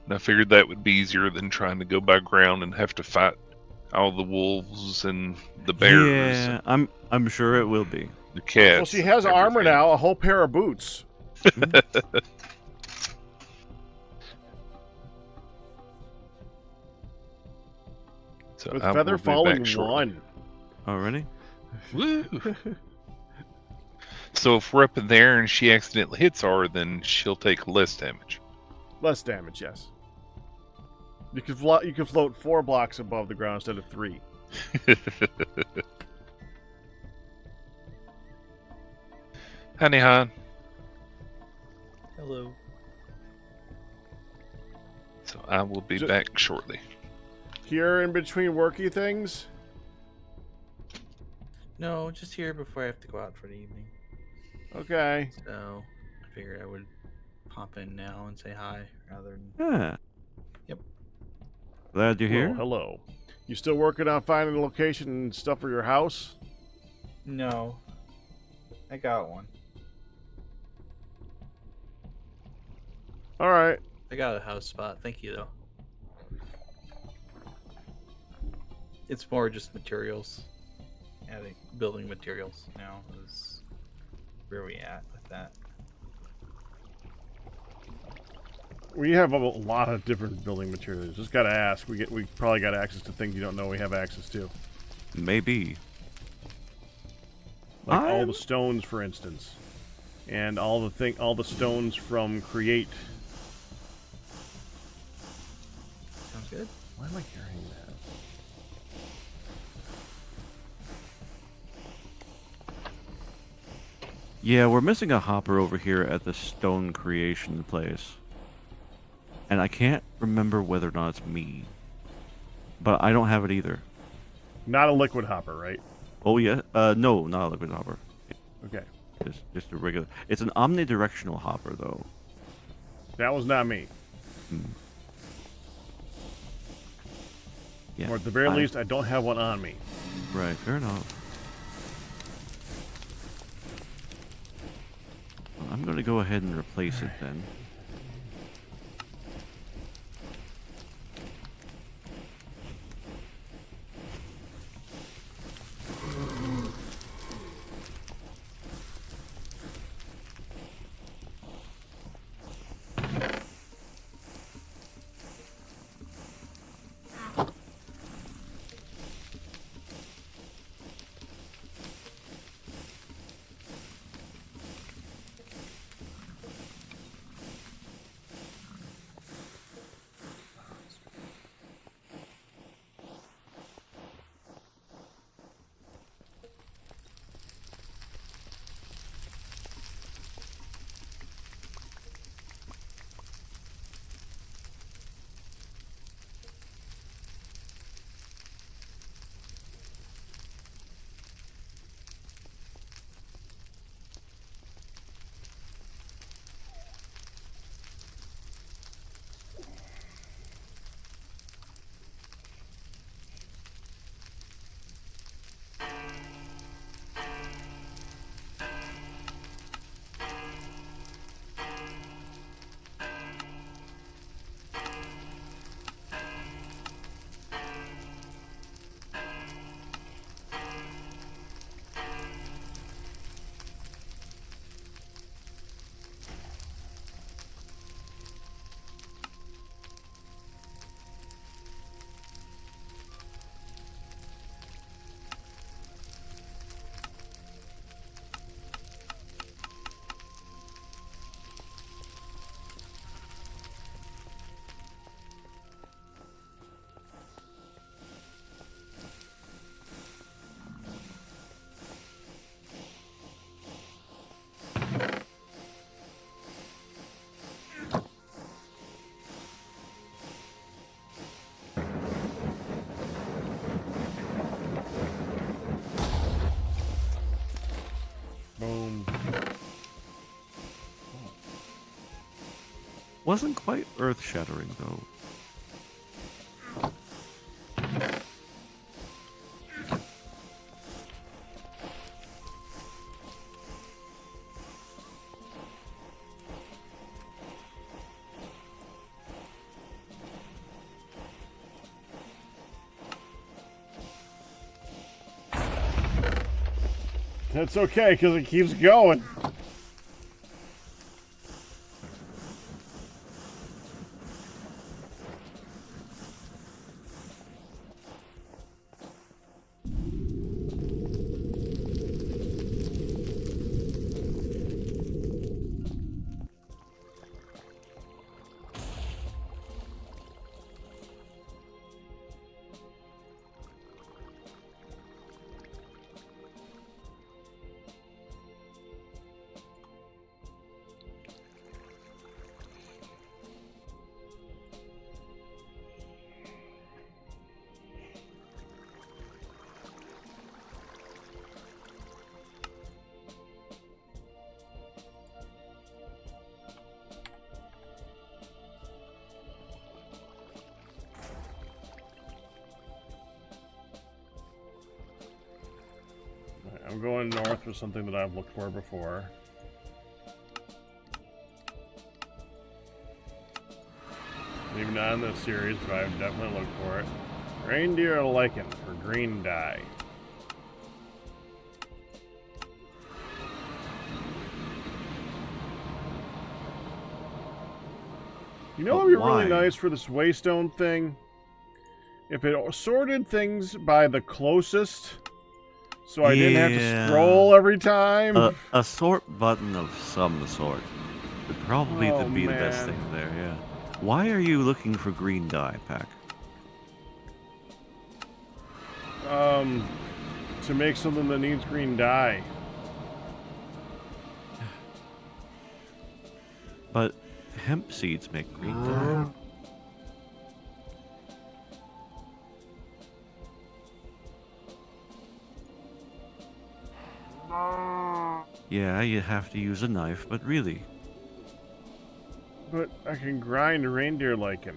And I figured that would be easier than trying to go by ground and have to fight all the wolves and the bears Yeah, and I'm sure it will be. the cats. Well, she has and armor everything. now, a whole pair of boots. So With I will feather be falling back shortly. 1. Already? Woo! So if we're up in there and she accidentally hits R, then she'll take less damage. Less damage, yes. You can float 4 blocks above the ground instead of 3. Honey hon. Hello. So I will be Ju- back shortly. Here in between worky things, No, just here before I have to go out for the evening. okay. So I figured I would pop in now and say hi rather than. Yeah. Yep. Glad you're Well, here. hello. You still working on finding a location and stuff for your house? No. I got one. All right. I got a house spot. Thank you, though. It's more just materials. Adding building materials now is where we at with that. We have a lot of different building materials. Just gotta ask. We probably got access to things you don't know we have access to, Maybe. like all I'm- the stones, for instance, and all the stones from Create. Sounds good. Why am I carrying that? Yeah, we're missing a hopper over here at the stone creation place. And I can't remember whether or not it's me. But I don't have it either. Not a liquid hopper, right? Oh yeah, no, not a liquid hopper. Okay, Just a regular. It's an omnidirectional hopper though. that was not me. Yeah. Or at the very least, I don't have one on me. Right, fair enough. Well, I'm going to go ahead and replace it then. Wasn't quite earth-shattering, though. That's okay, because it keeps going. I'm going north for something that I've looked for before. Maybe not in this series, but I've definitely looked for it. Reindeer lichen for green dye. You know what would be really Why? nice for this waystone thing? If it sorted things by the closest, so I didn't have to Yeah. scroll every time. A sort button of some sort would probably Oh, be the best man. thing there, yeah. Why are you looking for green dye, Pack? To make something that needs green dye. But hemp seeds make green dye. Yeah, you have to use a knife, but really. But I can grind reindeer lichen.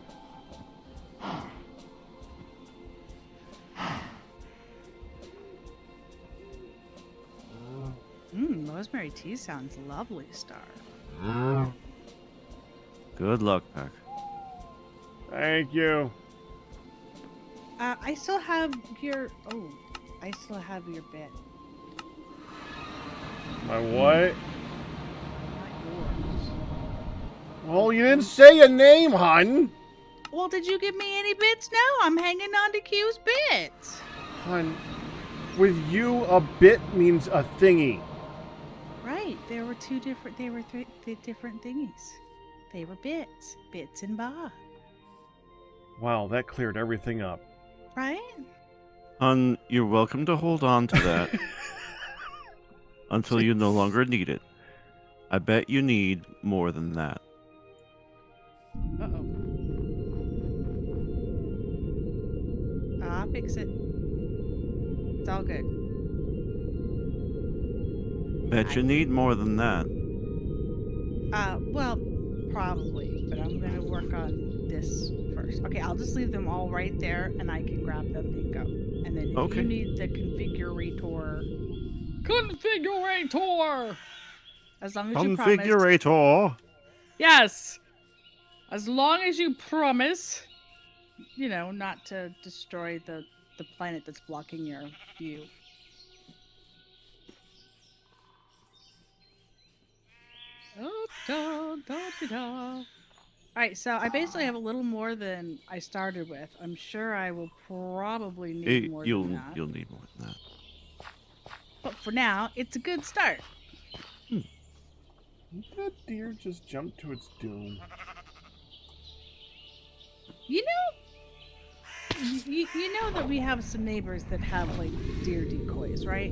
Rosemary tea sounds lovely, Star. Good luck, Pack. Thank you. I still have your. Oh, I still have your bit. My what? Not yours. Well, you didn't say a name, hun. Well, did you give me any bits? No, I'm hanging on to Q's bits. Hun, with you, a bit means a thingy. Right, there were two different. They were different thingies. They were bits and bobs. Wow, that cleared everything up. Right? Hun, you're welcome to hold on to that until you no longer need it. I bet you need more than that. Uh-oh. I'll fix it. It's all good. Bet you need more than that. Well, probably, but I'm gonna work on this first. Okay, I'll just leave them all right there, and I can grab them and go. And then if Okay. you need the configurator, as long as you promise. Configurator. Yes. As long as you promise, not to destroy the planet that's blocking your view. Alright, so I basically have a little more than I started with. I'm sure I will probably need more You'll than that. you'll need more than that. But for now, it's a good start. That deer just jumped to its doom. You know that we have some neighbors that have like deer decoys, right?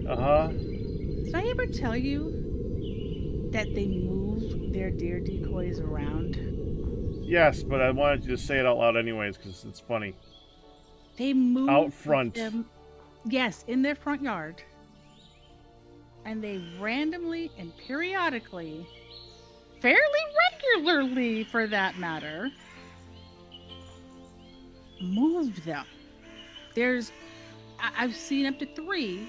Uh-huh. Did I ever tell you that they move their deer decoys around? Yes, but I wanted you to say it out loud anyways, because it's funny. They move Out front. them, yes, in their front yard. And they randomly and periodically, fairly regularly, for that matter, moved them. I've seen up to 3,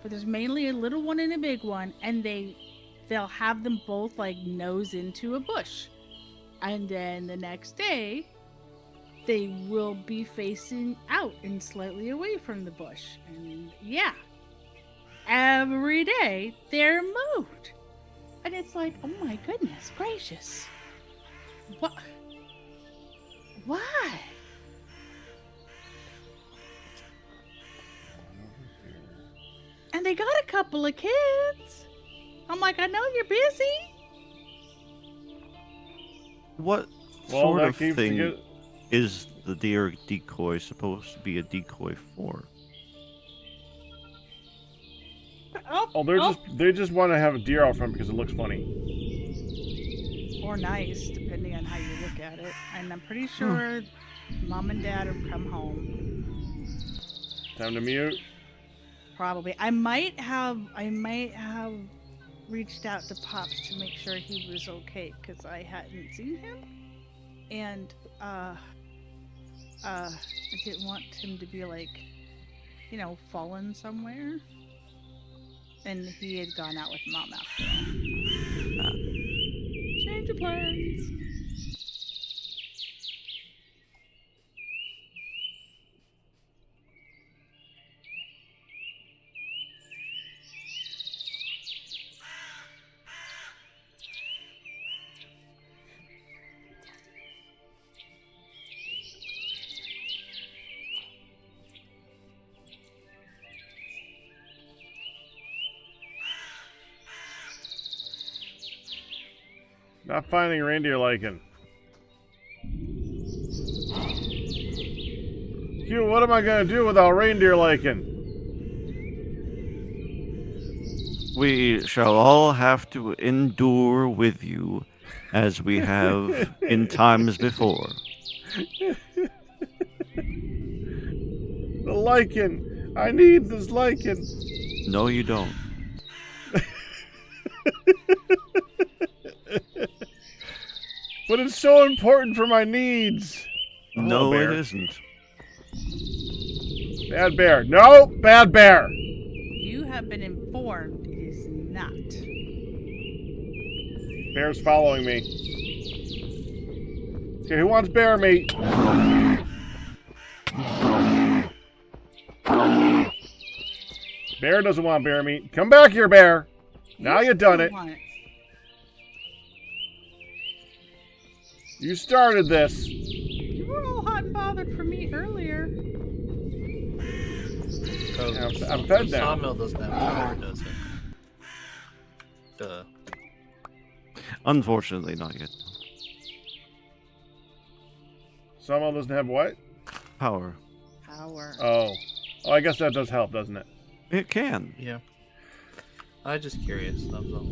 but there's mainly a little one and a big one, and they'll have them both like nose into a bush, and then the next day they will be facing out and slightly away from the bush. And yeah, every day they're moved. And it's like, oh my goodness gracious. What? Why? And they got a couple of kids. I'm like, I know you're busy. What Well, sort that of keeps thing you- is the deer decoy supposed to be a decoy for? Oh, they just want to have a deer out front because it looks funny. or nice, depending on how you look at it. And I'm pretty sure Mom and Dad have come home. Time to mute. Probably. I might have reached out to Pops to make sure he was okay, because I hadn't seen him. And I didn't want him to be like, fallen somewhere. And he had gone out with Mom after all. Change of plans. Not finding reindeer lichen. Hugh, what am I gonna do without reindeer lichen? We shall all have to endure with you, as we have in times before. The lichen! I need this lichen! No, you don't. But it's so important for my needs! No, bear. it isn't. Bad bear. No! Bad bear! You have been informed it is not. Bear's following me. Okay, who wants bear meat? Bear doesn't want bear meat. Come back here, bear! Now You you've done still it. want You started this. You were all hot and bothered for me earlier. I'm fed now. Sawmill doesn't have power, does it? Duh. Unfortunately, not yet. Someone doesn't have what? Power. Power. Oh, I guess that does help, doesn't it? It can. Yeah. I'm just curious. That's all.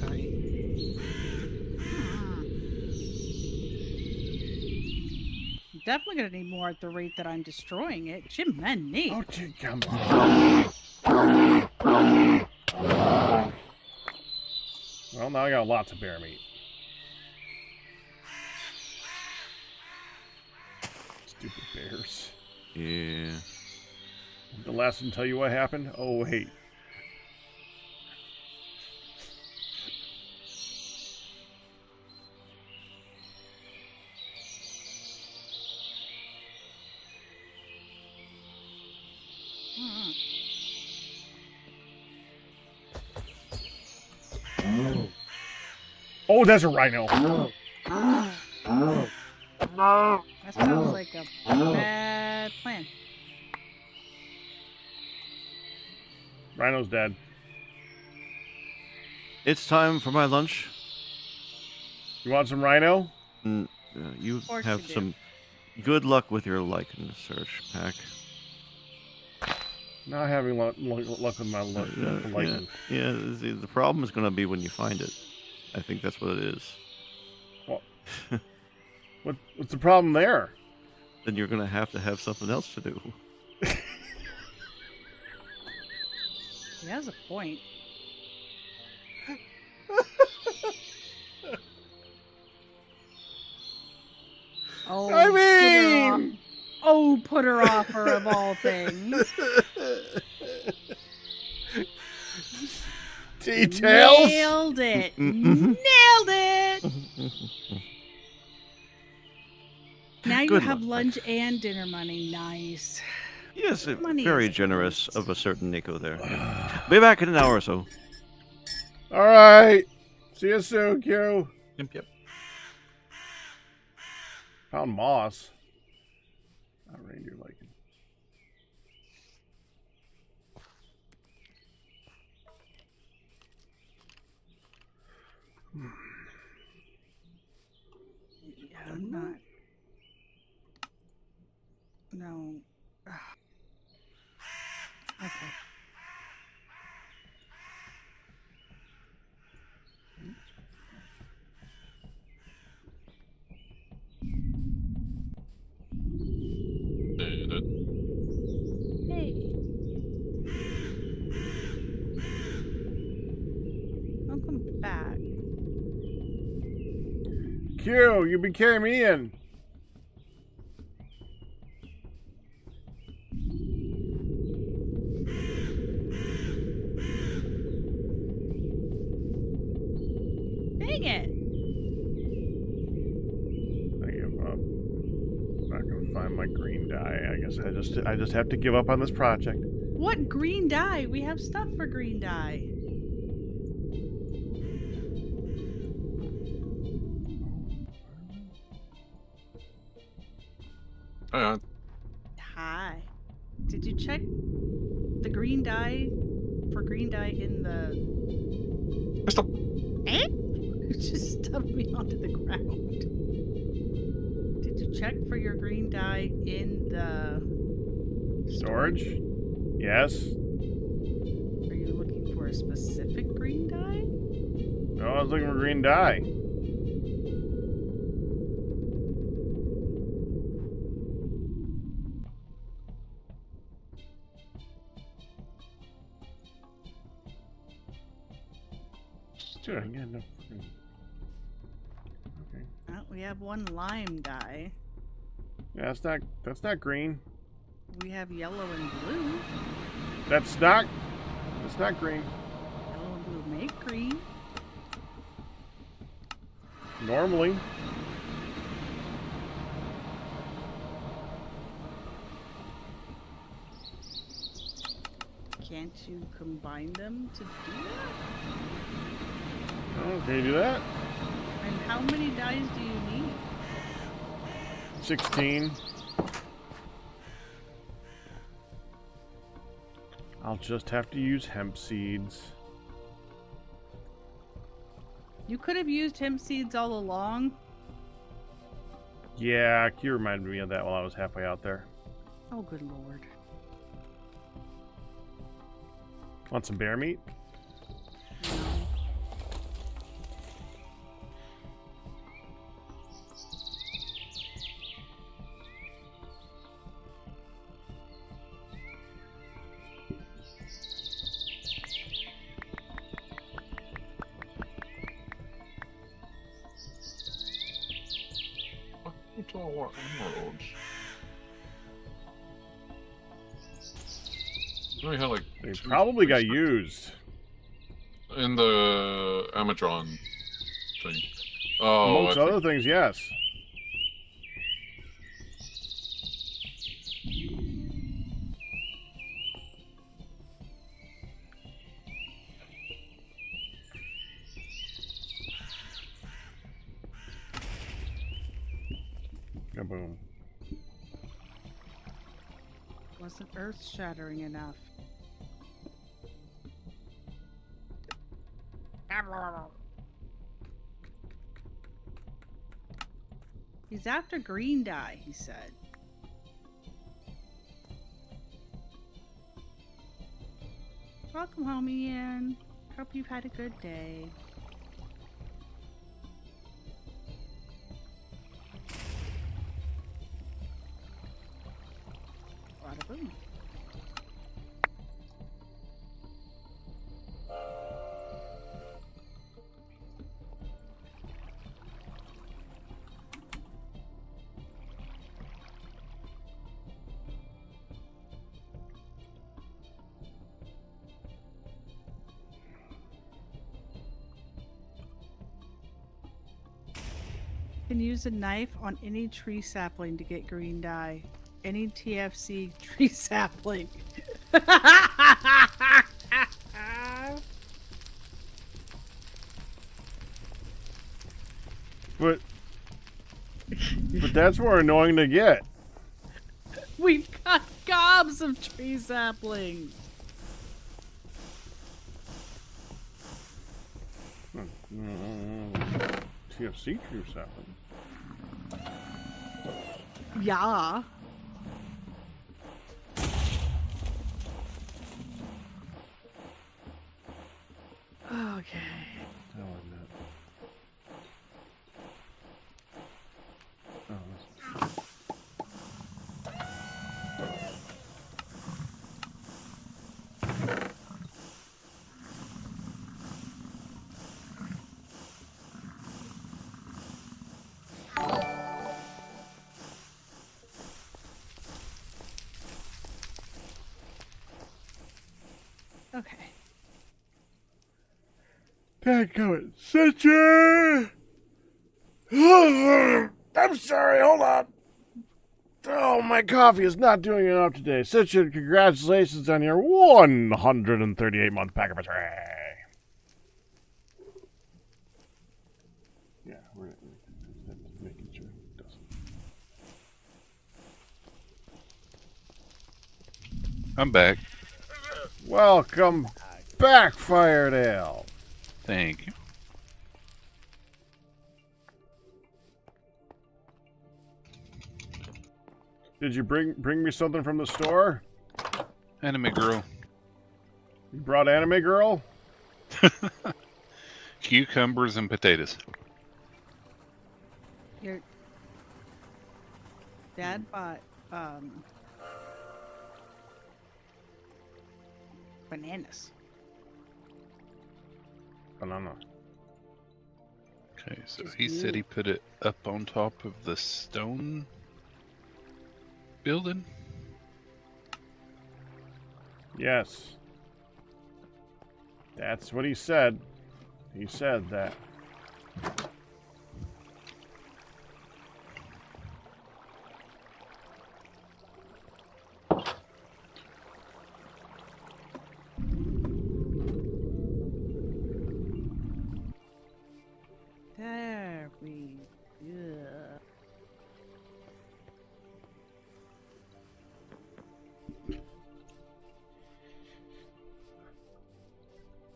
Hi. I'm definitely gonna need more at the rate that I'm destroying it. Jiminy. Oh, gee, come on. Well, now I got lots of bear meat. Stupid bears. Yeah. The last one tell you what happened? Oh, wait. Oh, that's a rhino. That sounds like a bad plan. Rhino's dead. It's time for my lunch. You want some rhino? You course have you do. some good luck with your lichen search, Pack. Not having luck with my lichen. Yeah. The problem is going to be when you find it. I think that's what it is. What's the problem there? Then you're going to have something else to do. He has a point. Oh, I put her off. mean, Oh, put her offer of all things. details. Nailed it. Mm-hmm. Nailed it. Now you Good have luck. lunch and dinner money. Nice. Yes, Money very is generous great. of a certain Nico there. Yeah. Be back in an hour or so. All right. See you soon, Q. Yep. Found moss. Not reindeer lichen. Yeah, I'm not. No. Ugh. Okay. Hey. Welcome back. Q, you became Ian. Dang it. I give up. I'm not gonna find my green dye. I guess I just have to give up on this project. What green dye? We have stuff for green dye. Hi. Did you check the green dye for green dye in the... Stop. You just stuffed me onto the ground. Did you check for your green dye in the... Storage? Yes. Are you looking for a specific green dye? No, I was looking for green dye. Dude, I got no fucking... Okay. Oh, we have one lime dye. Yeah, that's not green. We have yellow and blue. That's not green. Yellow and blue make green. Normally. Can't you combine them to do that? Oh, can you do that? And how many dyes do you need? 16. I'll just have to use hemp seeds. You could have used hemp seeds all along. Yeah, Q reminded me of that while I was halfway out there. Oh, good lord. Want some bear meat? What's all our emeralds? We only had like They two, probably three got stacks used. in the Amazon thing. Oh, Amongst other things, yes. Kaboom. Wasn't earth-shattering enough. He's after green dye, he said. Welcome home, Ian. Hope you've had a good day. Bada boom. can use a knife on any tree sapling to get green dye. Any TFC tree sapling. But that's more annoying to get. We've got gobs of tree saplings. TFC tree sapling. Yeah. Okay. Oh, no. Oh, that's... Okay. Dadgummit. Citrus! I'm sorry, hold on. Oh, my coffee is not doing enough today. Citrus, congratulations on your 138-month pack of tray. Yeah, we're making sure it doesn't. I'm back. Welcome back, Firedale. Thank you. Did you bring me something from the store? Anime girl. You brought Anime Girl? Cucumbers and potatoes. Your dad bought bananas. Banana. Okay, so Just he said he put it up on top of the stone building. Yes. That's what he said. He said that. There we go.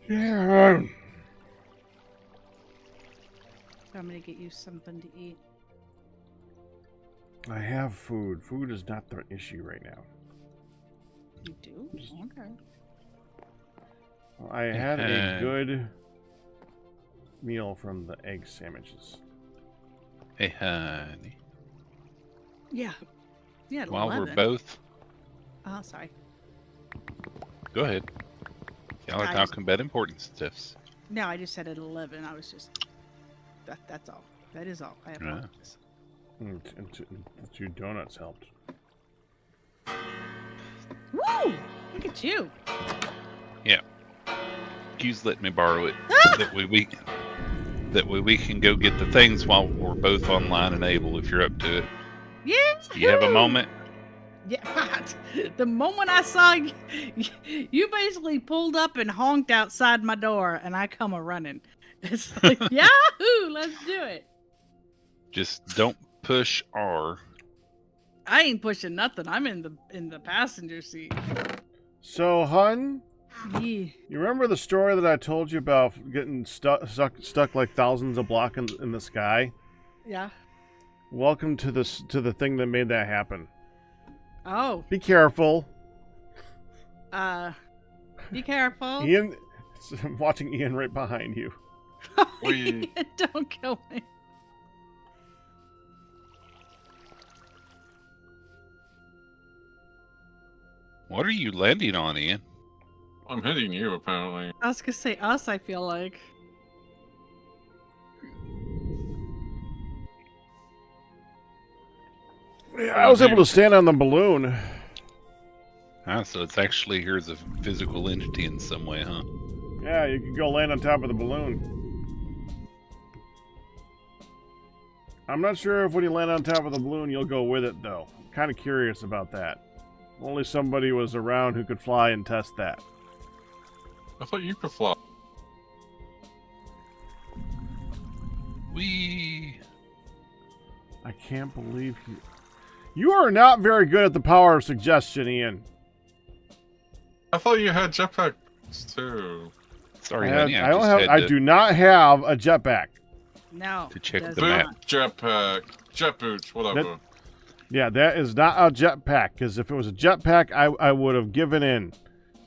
Yeah. So I'm gonna get you something to eat. I have food. Food is not the issue right now. You do? Okay. Well, I had a good meal from the egg sandwiches. Hey, honey. Yeah. Yeah. At While 11. we're both, Oh, sorry. go ahead. Y'all are I talking about important stuffs. No, I just said at 11. I was just. That's all. That is all. I apologize. And the 2 donuts helped. Woo! Look at you. Yeah. Q's let me borrow it. That way we can go get the things while we're both online and able if you're up to it. Yeah. Do you have a moment? Yeah. The moment I saw you, you basically pulled up and honked outside my door, and I come a running. It's like, yahoo! Let's do it. Just Don't push R. I ain't pushing nothing. I'm in the passenger seat. So, hun, Yeah. you remember the story that I told you about getting stuck like thousands of blocks in the sky? Yeah. Welcome to the thing that made that happen. Oh. Be careful. Be careful. Ian, I'm watching Ian right behind you. We- Don't kill me. What are you landing on, Ian? I'm hitting you, apparently. I was gonna say us, I feel like. Yeah, I was able to stand on the balloon. Ah, so it's actually here as a physical entity in some way, huh? Yeah, you can go land on top of the balloon. I'm not sure if when you land on top of the balloon, you'll go with it, though. Kind of curious about that. Only somebody was around who could fly and test that. I thought you could fly. Whee! I can't believe you. You are not very good at the power of suggestion, Ian. I thought you had jetpacks too. Sorry, I, honey. I don't just have. had I to, do not have a jetpack. No. to check does the Boot, map. not. jetpack, jet boots, whatever. Yeah, that is not a jetpack. Because if it was a jetpack, I would have given in.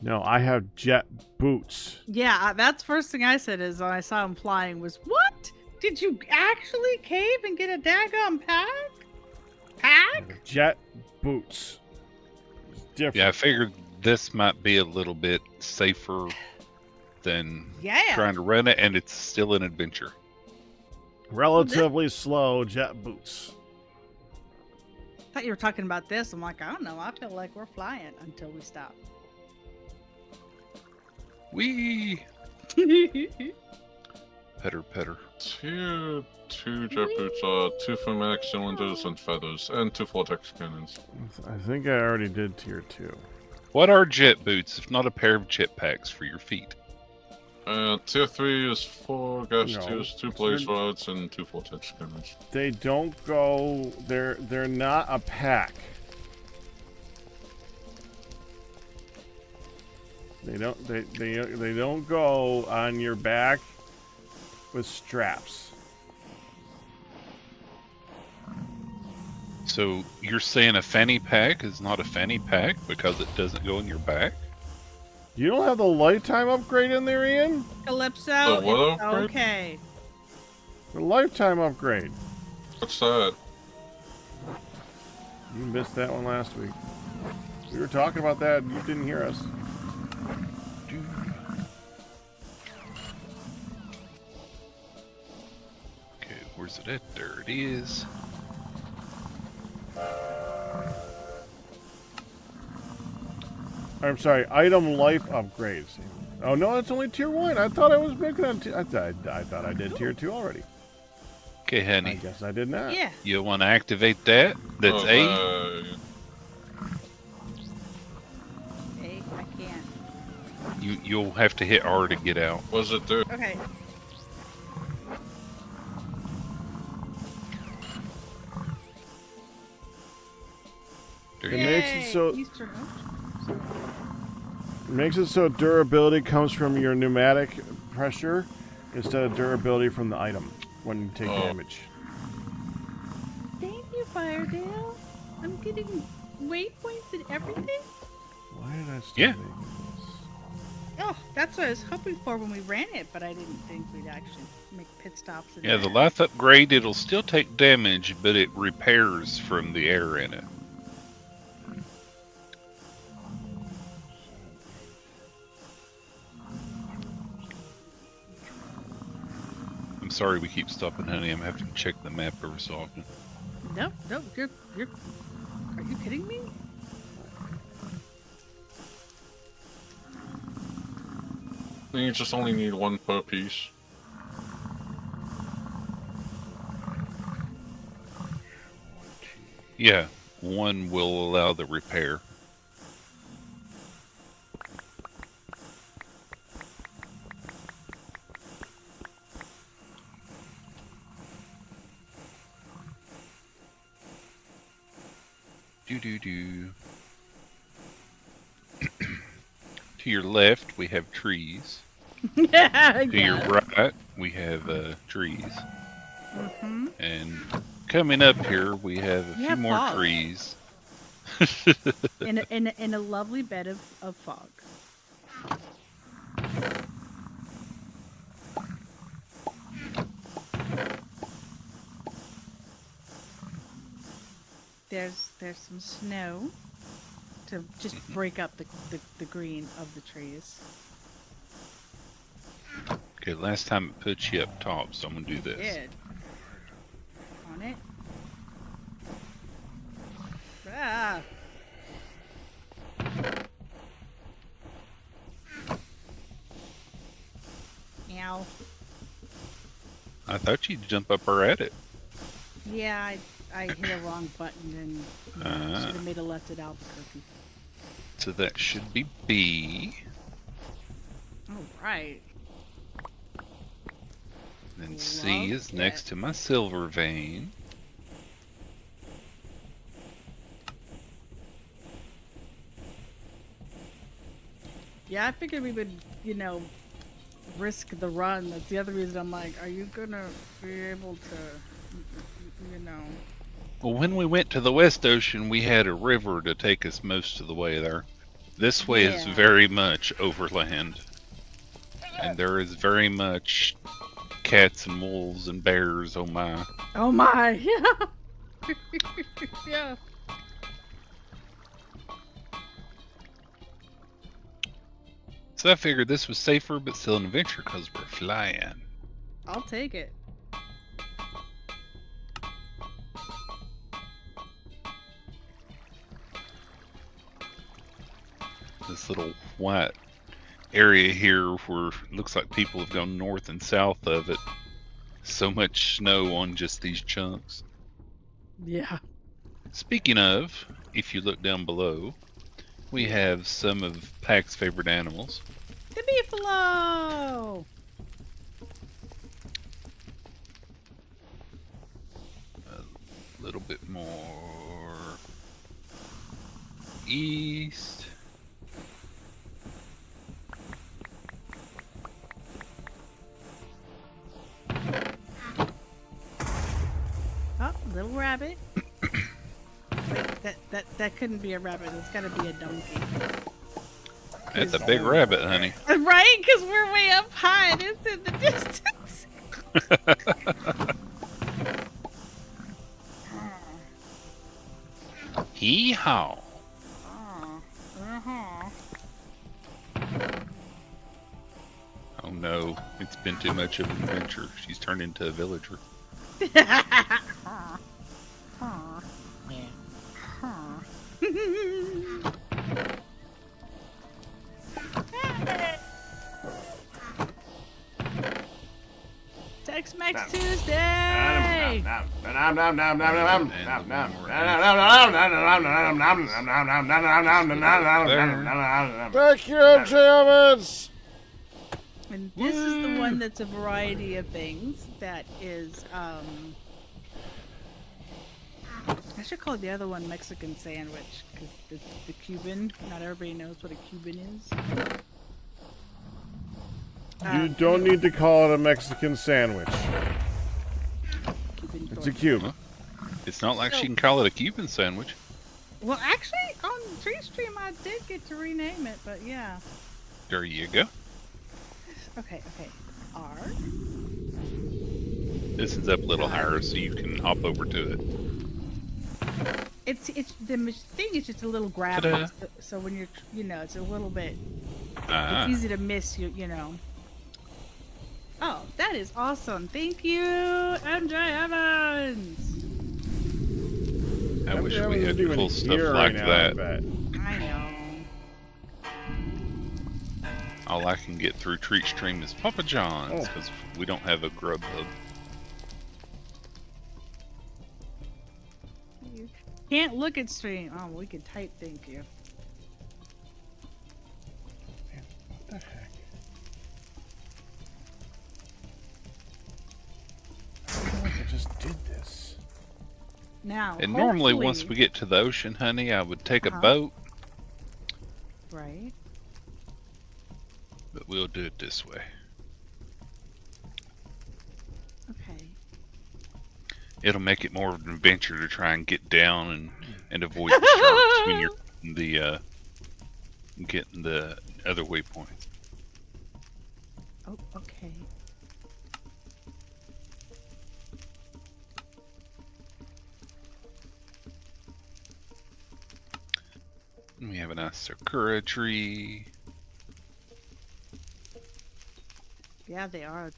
No, I have jet boots. Yeah, that's first thing I said is when I saw him flying was, what? Did you actually cave and get a daggone pack? Pack? Jet boots. It's different. Yeah, I figured this might be a little bit safer than Yeah. trying to run it, and it's still an adventure. Relatively slow jet boots. I thought you were talking about this. I'm like, I don't know. I feel like we're flying until we stop. Whee! Petter, petter. Tier 2 jet boots are 2 pneumatic cylinders and feathers, and 2 vortex cannons. I think I already did tier 2. What are jet boots if not a pair of jet packs for your feet? Tier 3 is 4 gas No. tubes, 2 blaze rods, and 2 vortex cannons. They don't go. They're not a pack. They don't go on your back with straps. So you're saying a fanny pack is not a fanny pack because it doesn't go in your back? You don't have the lifetime upgrade in there, Ian? Calypso, The what it's upgrade? okay. The lifetime upgrade. What's that? You missed that one last week. We were talking about that and you didn't hear us. Okay, where's it at? There it is. I'm sorry, item life upgrades. Oh no, it's only tier 1. I thought I was making on I thought I did tier 2 already. Okay, I honey. guess I did not. Yeah. You want to activate that? That's A. Hey, I can't. You'll have to hit R to get out. What does it do? Okay. There It you makes it so- Eastern Ocean. Makes it so durability comes from your pneumatic pressure instead of durability from the item when you take Oh. damage. Thank you, Firedale. I'm getting waypoints and everything. Why did I start Yeah. making this? Oh, that's what I was hoping for when we ran it, but I didn't think we'd actually make pit stops. In Yeah, the there. life upgrade, it'll still take damage, but it repairs from the air in it. I'm sorry we keep stopping, honey. I'm having to check the map every so often. No, you're. Are you kidding me? You just only need 1 per piece. Yeah, one will allow the repair. Do. To your left, we have trees. Yeah. To your right, we have trees. Mm-hmm. And coming up here, we have a We few have more fog. trees. In a lovely bed of fog. There's some snow to just break up the green of the trees. Okay, last time it put you up top, so I'm gonna do this. Good. On it. Ah. Meow. I thought you'd jump up or at it. Yeah, I hit a wrong button and should have made a left at Albuquerque. So that should be B. All right. Then C is next to my silver vein. Yeah, I figured we would, risk the run. That's the other reason I'm like, are you gonna be able to, Well, when we went to the West Ocean, we had a river to take us most of the way there. This way is Yeah. very much overland. And there is very much cats and wolves and bears, oh my. Oh my, yeah. Yeah. So I figured this was safer, but still an adventure because we're flying. I'll take it. This little white area here where it looks like people have gone north and south of it. So much snow on just these chunks. Yeah. Speaking of, if you look down below, we have some of Pack's favorite animals. The beefalo! A little bit more east. Oh, little rabbit. Wait, that couldn't be a rabbit. It's gotta be a donkey. That's a big rabbit, honey. Right? Because we're way up high and it's in the distance. Hee-haw. Oh no, it's been too much of an adventure. She's turned into a villager. Tex-Mex Tuesday! Back here, MJ. And this is the one that's a variety of things. That is, I should call the other one Mexican sandwich, because the Cuban, not everybody knows what a Cuban is. You don't need to call it a Mexican sandwich. Cuban It's a tortilla. Cuban. It's not like she can call it a Cuban sandwich. Well, actually, on Treestream I did get to rename it, but yeah. There you go. Okay. R. This is up a little higher so you can hop over to it. It's the thing is just a little grab. Ta-da. So when you're, it's a little bit Ah, it's easy to miss. Oh, that is awesome! Thank you, MJ Evans. I wish we Everyone's had even cool here stuff right like now, that. I bet. I know. All I can get through Treat Stream is Papa John's Oh. because we don't have a grub hub. Can't look at stream. Oh, we can type. Thank you. What the heck? I feel like I just did this. Now, And normally, once hopefully- we get to the ocean, honey, I would take a Uh-huh. boat, right. but we'll do it this way. Okay. It'll make it more of an adventure to try and get down and avoid the sharks when you're getting the other waypoints. Oh, okay. We have a nice sakura tree. Yeah, they are.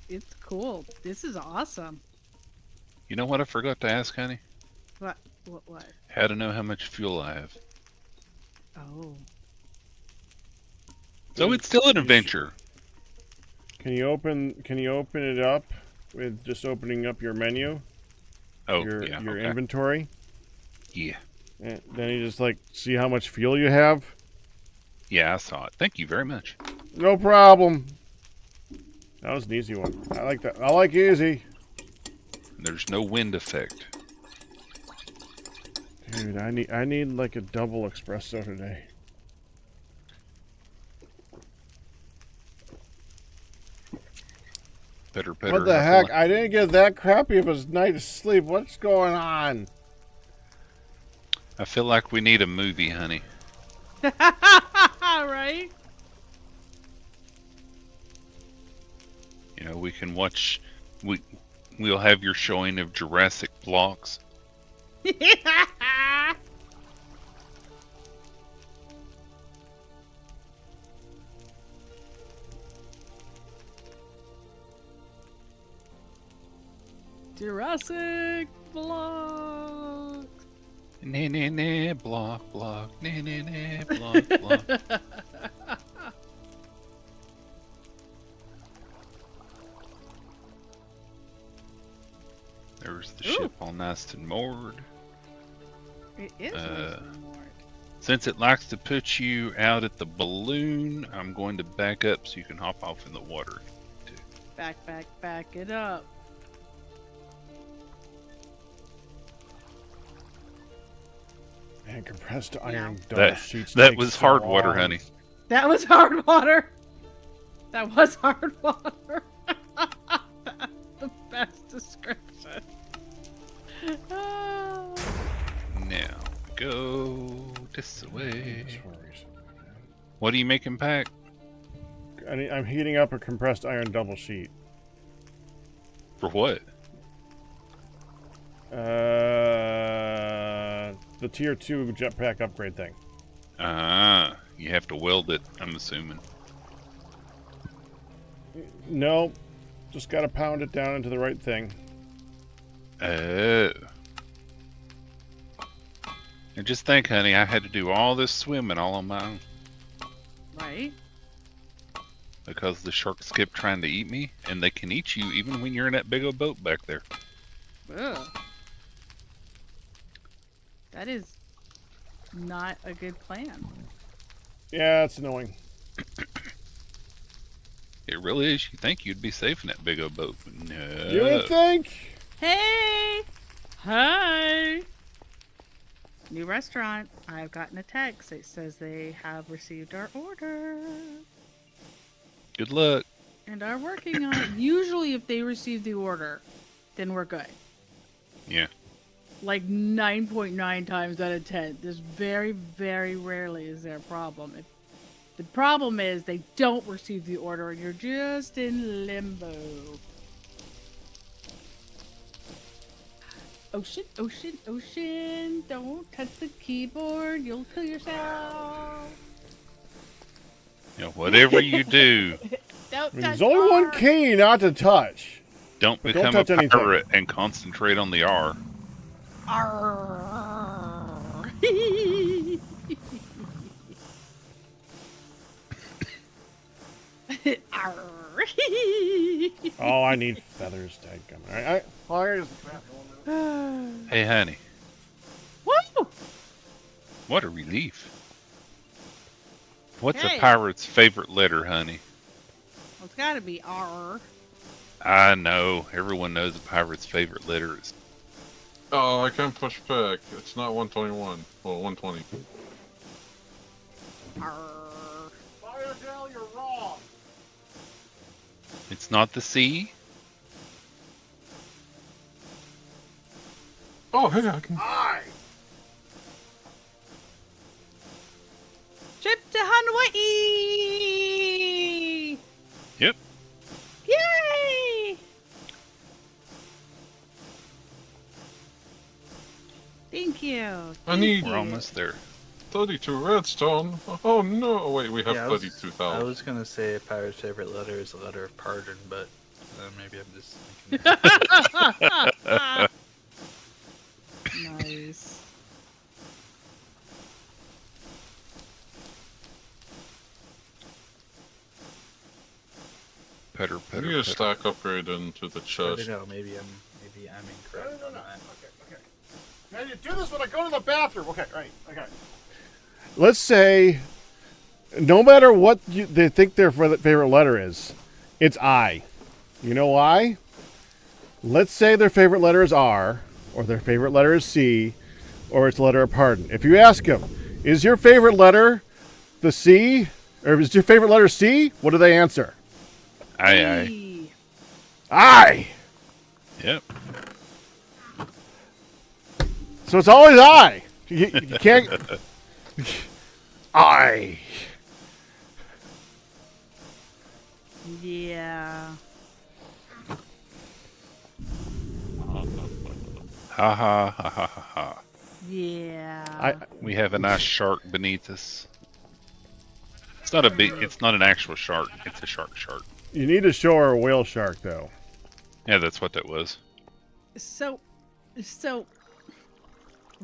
It's cool. This is awesome. You know what I forgot to ask, honey? What? How to know how much fuel I have. Oh. So it's still an adventure. Can you open it up with just opening up your menu? Oh, your yeah. your Okay. inventory. Yeah. And then you just like see how much fuel you have. Yeah, I saw it. Thank you very much. No problem. That was an easy one. I like that. I like easy. There's no wind effect. Dude, I need like a double espresso today. Better. What the heck? I didn't get that crappy of a night's sleep. What's going on? I feel like we need a movie, honey. Right? You know, we can watch. We'll have your showing of Jurassic blocks. Jurassic block. Nah, nah, nah, block, block, nah, nah, nah, block, block. There's the ship all nice and moored. It is nice and warm. Since it likes to put you out at the balloon, I'm going to back up so you can hop off in the water. Back it up. Man, compressed iron Yeah. double sheets. That take was so hard water, long. honey. That was hard water. That was hard water. The best description. Ah. Now, go this way. This worries. What are you making, Pack? I'm heating up a compressed iron double sheet. For what? The tier 2 jetpack upgrade thing. Ah, you have to weld it, I'm assuming. No, just gotta pound it down into the right thing. Oh. And just think, honey, I had to do all this swimming all on my own Right? because the sharks kept trying to eat me, and they can eat you even when you're in that big old boat back there. Ugh. That is not a good plan. Yeah, it's annoying. It really is. You think you'd be safe in that big old boat, but no. You would think? Hey! Hi! New restaurant. I've gotten a text. It says they have received our order Good luck. and are working on it. Usually, if they receive the order, then we're good. Yeah. Like 9.9 times out of 10. This very, very rarely is there a problem. If the problem is they don't receive the order and you're just in limbo. Ocean, ocean, ocean. Don't touch the keyboard. You'll kill yourself. You know, whatever you do, Don't touch There's only one R. key not to touch. don't But don't become a touch anything. pirate and concentrate on the R. Arr. Arr. Oh, I need feathers. Dadgummit. Well, here's the Hey, honey, Woo! what a relief. What's Hey. a pirate's favorite letter, honey? Well, it's got to be R. I know. Everyone knows a pirate's favorite letter is. Oh, I can't push back. It's not 121. Well, 120. R. Firedale, you're wrong. It's not the C. Oh, hey, I can. Trip to Hawaii! Yep. Yay! Thank you. I need We're almost there. 32 redstone. Oh no! Oh, wait, we have Yeah, I 32,000. was gonna say a pirate's favorite letter is the letter of pardon, but maybe I'm just thinking. Nice. Petter, I petter, need a petter. stack upgrade into the I chest. don't know. Maybe I'm Maybe I'm incorrect on that. Okay. Now you do this when I go to the bathroom. Okay, right. Okay. Let's say, no matter what they think their favorite letter is, it's I. You know why? Let's say their favorite letter is R, or their favorite letter is C, or it's a letter of pardon. If you ask them, is your favorite letter the C, or is your favorite letter C? What do they answer? Aye. I. Yep. So it's always I. You can't. I. Yeah. Ha ha ha ha ha ha. Yeah. We have a nice shark beneath us. It's not a big. It's not an actual shark. It's a shark. You need to show her a whale shark, though. Yeah, that's what that was. So, if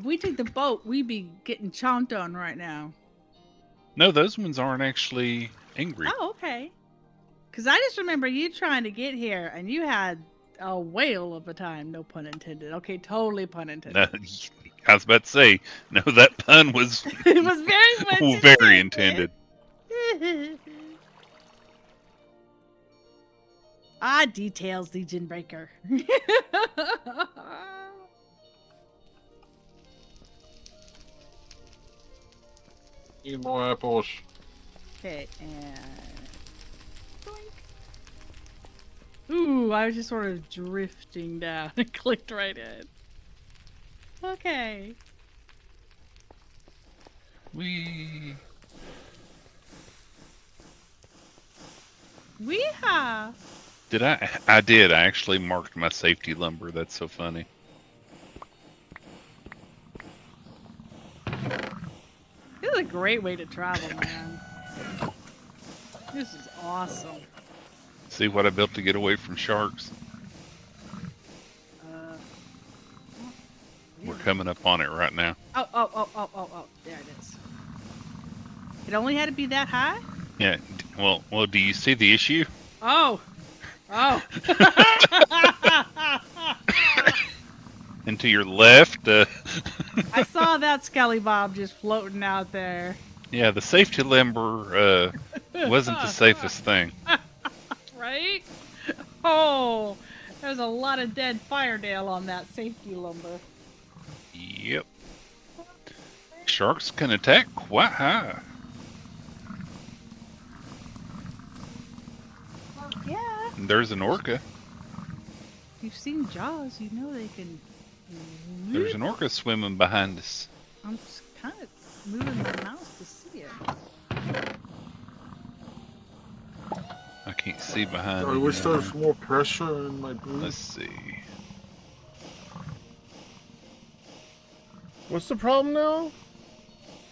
we take the boat, we'd be getting chomped on right now. No, those ones aren't actually angry. Oh, okay. Because I just remember you trying to get here, and you had a whale of a time. No pun intended. Okay, totally pun intended. No, I was about to say, no, that pun was It was very much very intended. Details, Legion Breaker. Need more apples. Okay, and boink. Ooh, I was just sort of drifting down and clicked right in. Okay. We Weehaw! did. I did. I actually marked my safety lumber. That's so funny. This is a great way to travel, man. This is awesome. See what I built to get away from sharks? We're coming up on it right now. Oh. There it is. It only had to be that high? Yeah. Well. Do you see the issue? Oh. And to your left, I saw that Skelly Bob just floating out there. yeah, the safety lumber wasn't the safest thing. Right? Oh, there's a lot of dead Firedale on that safety lumber. Yep. Sharks can attack quite high. Yeah. And there's an orca. You've seen Jaws, you know they can. There's an orca swimming behind us. I'm just kind of moving my mouse to see it. I can't see behind I me wish now. there was more pressure in my boot. Let's see. What's the problem now?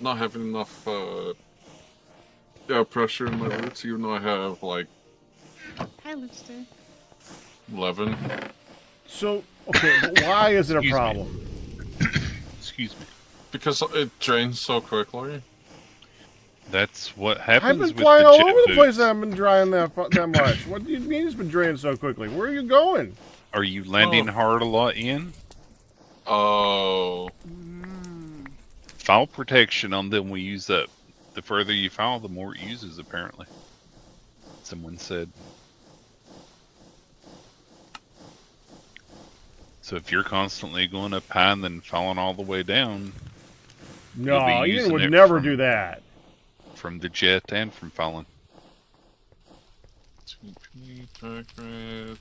Not having enough pressure in my roots, even though I have like Hi, Lipster. 11. So, okay, but why is it a Excuse me. problem? Excuse me. Because it drains so quickly. That's what I've happens been with flying the all jet over the place. boots. I haven't been drying that much. What do you mean it's been draining so quickly? Where are you going? Are you landing hard a lot in? Oh. Foul protection on them we use up. The further you foul, the more it uses, apparently. Someone said. So if you're constantly going up high and then falling all the way down, You'll No, be you using would it never from- do that. from the jet and from falling. TP, Packrat.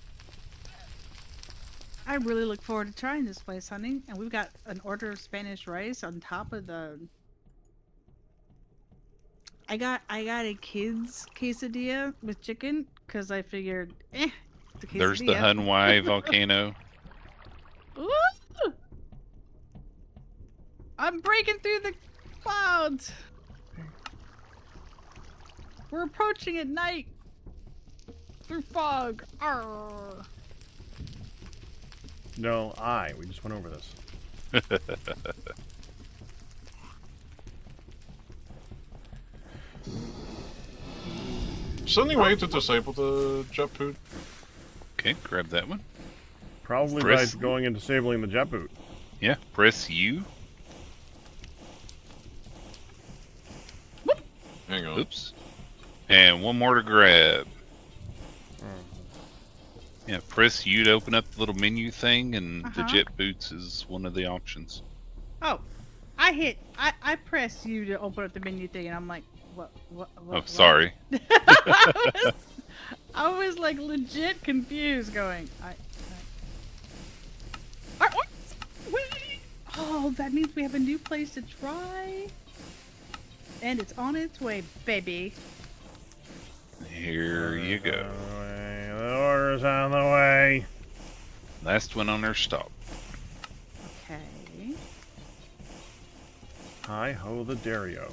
I really look forward to trying this place, honey. And we've got an order of Spanish rice on top of the. I got a kid's quesadilla with chicken because I figured, it's a quesadilla. There's the Hanwai volcano. Ooh! I'm breaking through the clouds. We're approaching at night through fog. Arr. No, we just went over this. Is there any way to disable the jet boot? Okay, grab that one. Probably Press- by going and disabling the jet boot. Yeah, press U. Hang on. Oops. And one more to grab. Yeah, press U to open up the little menu thing, and the jet boots is one of the options. Oh, I pressed you to open up the menu thing, and I'm like, what? Oh, sorry. I was like legit confused, going, wait. Oh, that means we have a new place to try, and it's on its way, baby. Here you go. The order's on the way. Last one on their stop. Okay. Hi ho the Dario.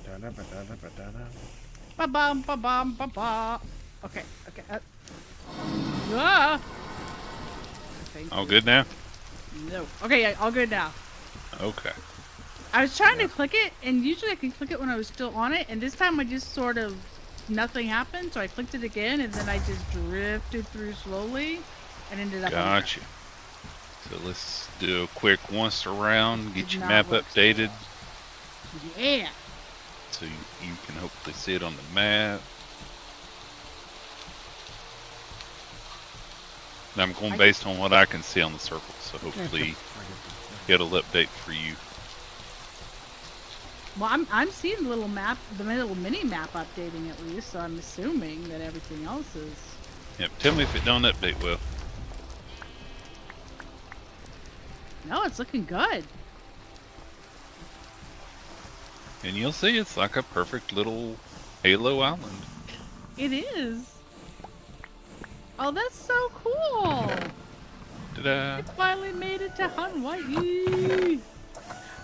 And ba-bum, ba-bum, ba-ba. Okay. Ah! Thank All you. good now? No. Okay, yeah, all good now. Okay. I was trying to click it, and usually I can click it when I was still on it, and this time I just sort of, nothing happened, so I clicked it again, and then I just drifted through slowly, and ended up on Gotcha. So let's do a quick once around, get Did your not map work so updated, there. Yeah. so you can hopefully see it on the map. Now I'm going based on what I can see on the circle, so hopefully it'll update for you. Well, I'm seeing the little map, the little mini map updating at least, so I'm assuming that everything else is. Yep. Tell me if it don't update well. No, it's looking good. And you'll see it's like a perfect little Halo Island. It is. Oh, that's so cool. Ta-da! It finally made it to Hawaii.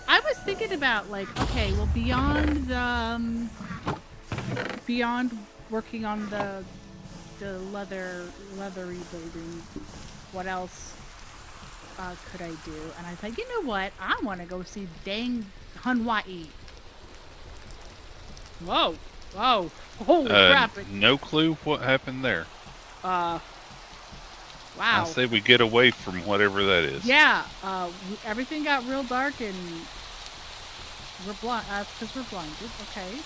I was thinking about like, okay, well, beyond the beyond working on the leathery building, what else could I do? And I thought, you know what? I want to go see dang Hawaii. Whoa, holy crap! No clue what happened there. Wow. I say we get away from whatever that is. Yeah, everything got real dark and we're blind. Because we're blinded. Okay.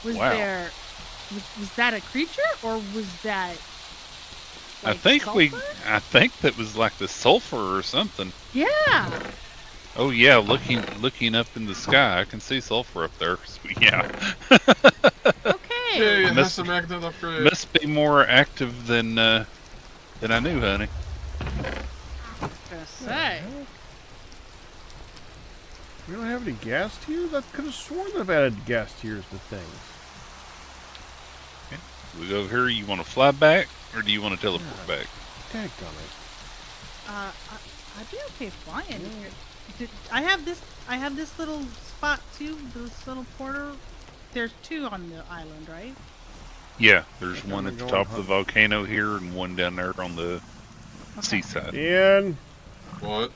Was Wow. there? Was that a creature or was that? Like, I think that was like the sulfur or something. Yeah. Oh yeah, looking up in the sky, I can see sulfur up there. So, yeah. Okay. Yay, it has Must- a magnet upgrade. Must be more active than I knew, honey. Gonna say. We don't have any gas tiers? I could have sworn they've added gas tiers to things. We go here. You want to fly back, or do you want to teleport back? Dadgummit. I'd be okay flying here. I have this little spot too. This little porter. There's two on the island, right? Yeah, there's Okay, one we're at the going top of home. the volcano here, and one down there on the seaside. Ian, What?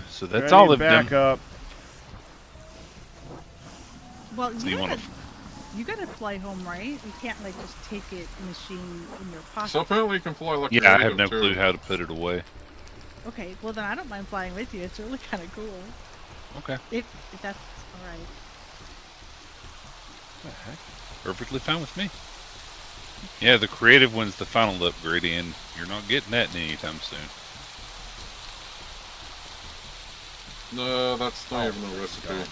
So that's ready, all of back them. up. Well, So you want you gotta fly home, right? You can't like just take it machine in your pocket. So apparently you can fly like Yeah, I have creative, no too. clue how to put it away. Okay, well then I don't mind flying with you. It's really kind of cool. Okay, If that's all right. What the heck? perfectly fine with me. Yeah, the creative one's the final upgrade, and you're not getting that anytime soon. No, that's not even a recipe.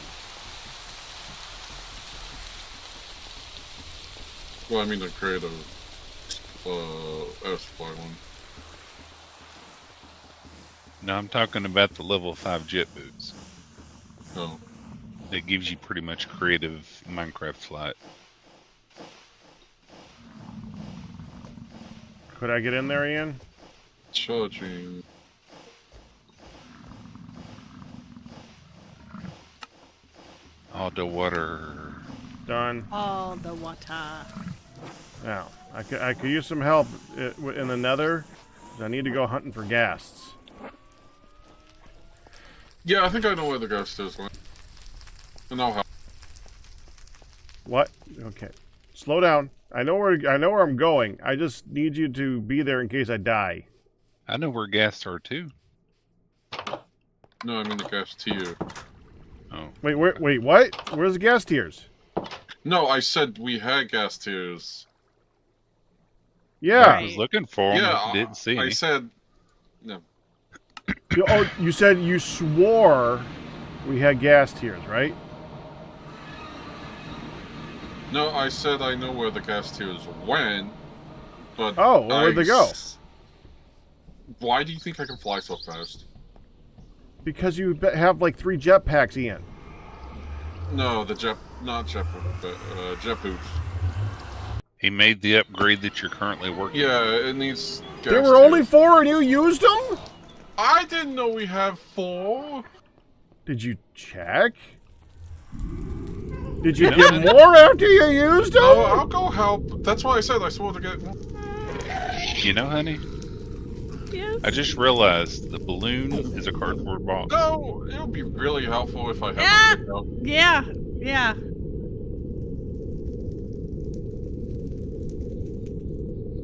Well, I mean the creative S-Fly one. No, I'm talking about the level 5 jet boots. Oh. That gives you pretty much creative Minecraft flight. Could I get in there, Ian? Charging. All the water. Done. All the water. Now, I could use some help in the nether. 'Cause I need to go hunting for ghasts. Yeah, I think I know where the ghost is. And I'll help. What? Okay. Slow down. I know where I'm going. I just need you to be there in case I die. I know where gas are too. No, I mean the gas tier. Oh. Wait, what? Where's the gas tiers? No, I said we had gas tiers. Yeah. I was looking for them. Yeah, Didn't see I any. said no. You said you swore we had gas tiers, right? No, I said I know where the gas tiers went, but Oh, well, where'd they go? Why do you think I can fly so fast? Because you have like 3 jetpacks, Ian. No, not jet boots. He made the upgrade that you're currently working. Yeah, it needs. Gas There were only 4 and you used them? I didn't know we have 4. Did you check? Did you get more after you used them? No, I'll go help. That's why I said I swore to get more. You know, honey, Yes. I just realized the balloon is a cardboard box. No, it would be really helpful if I had Yeah. a pickup. Yeah.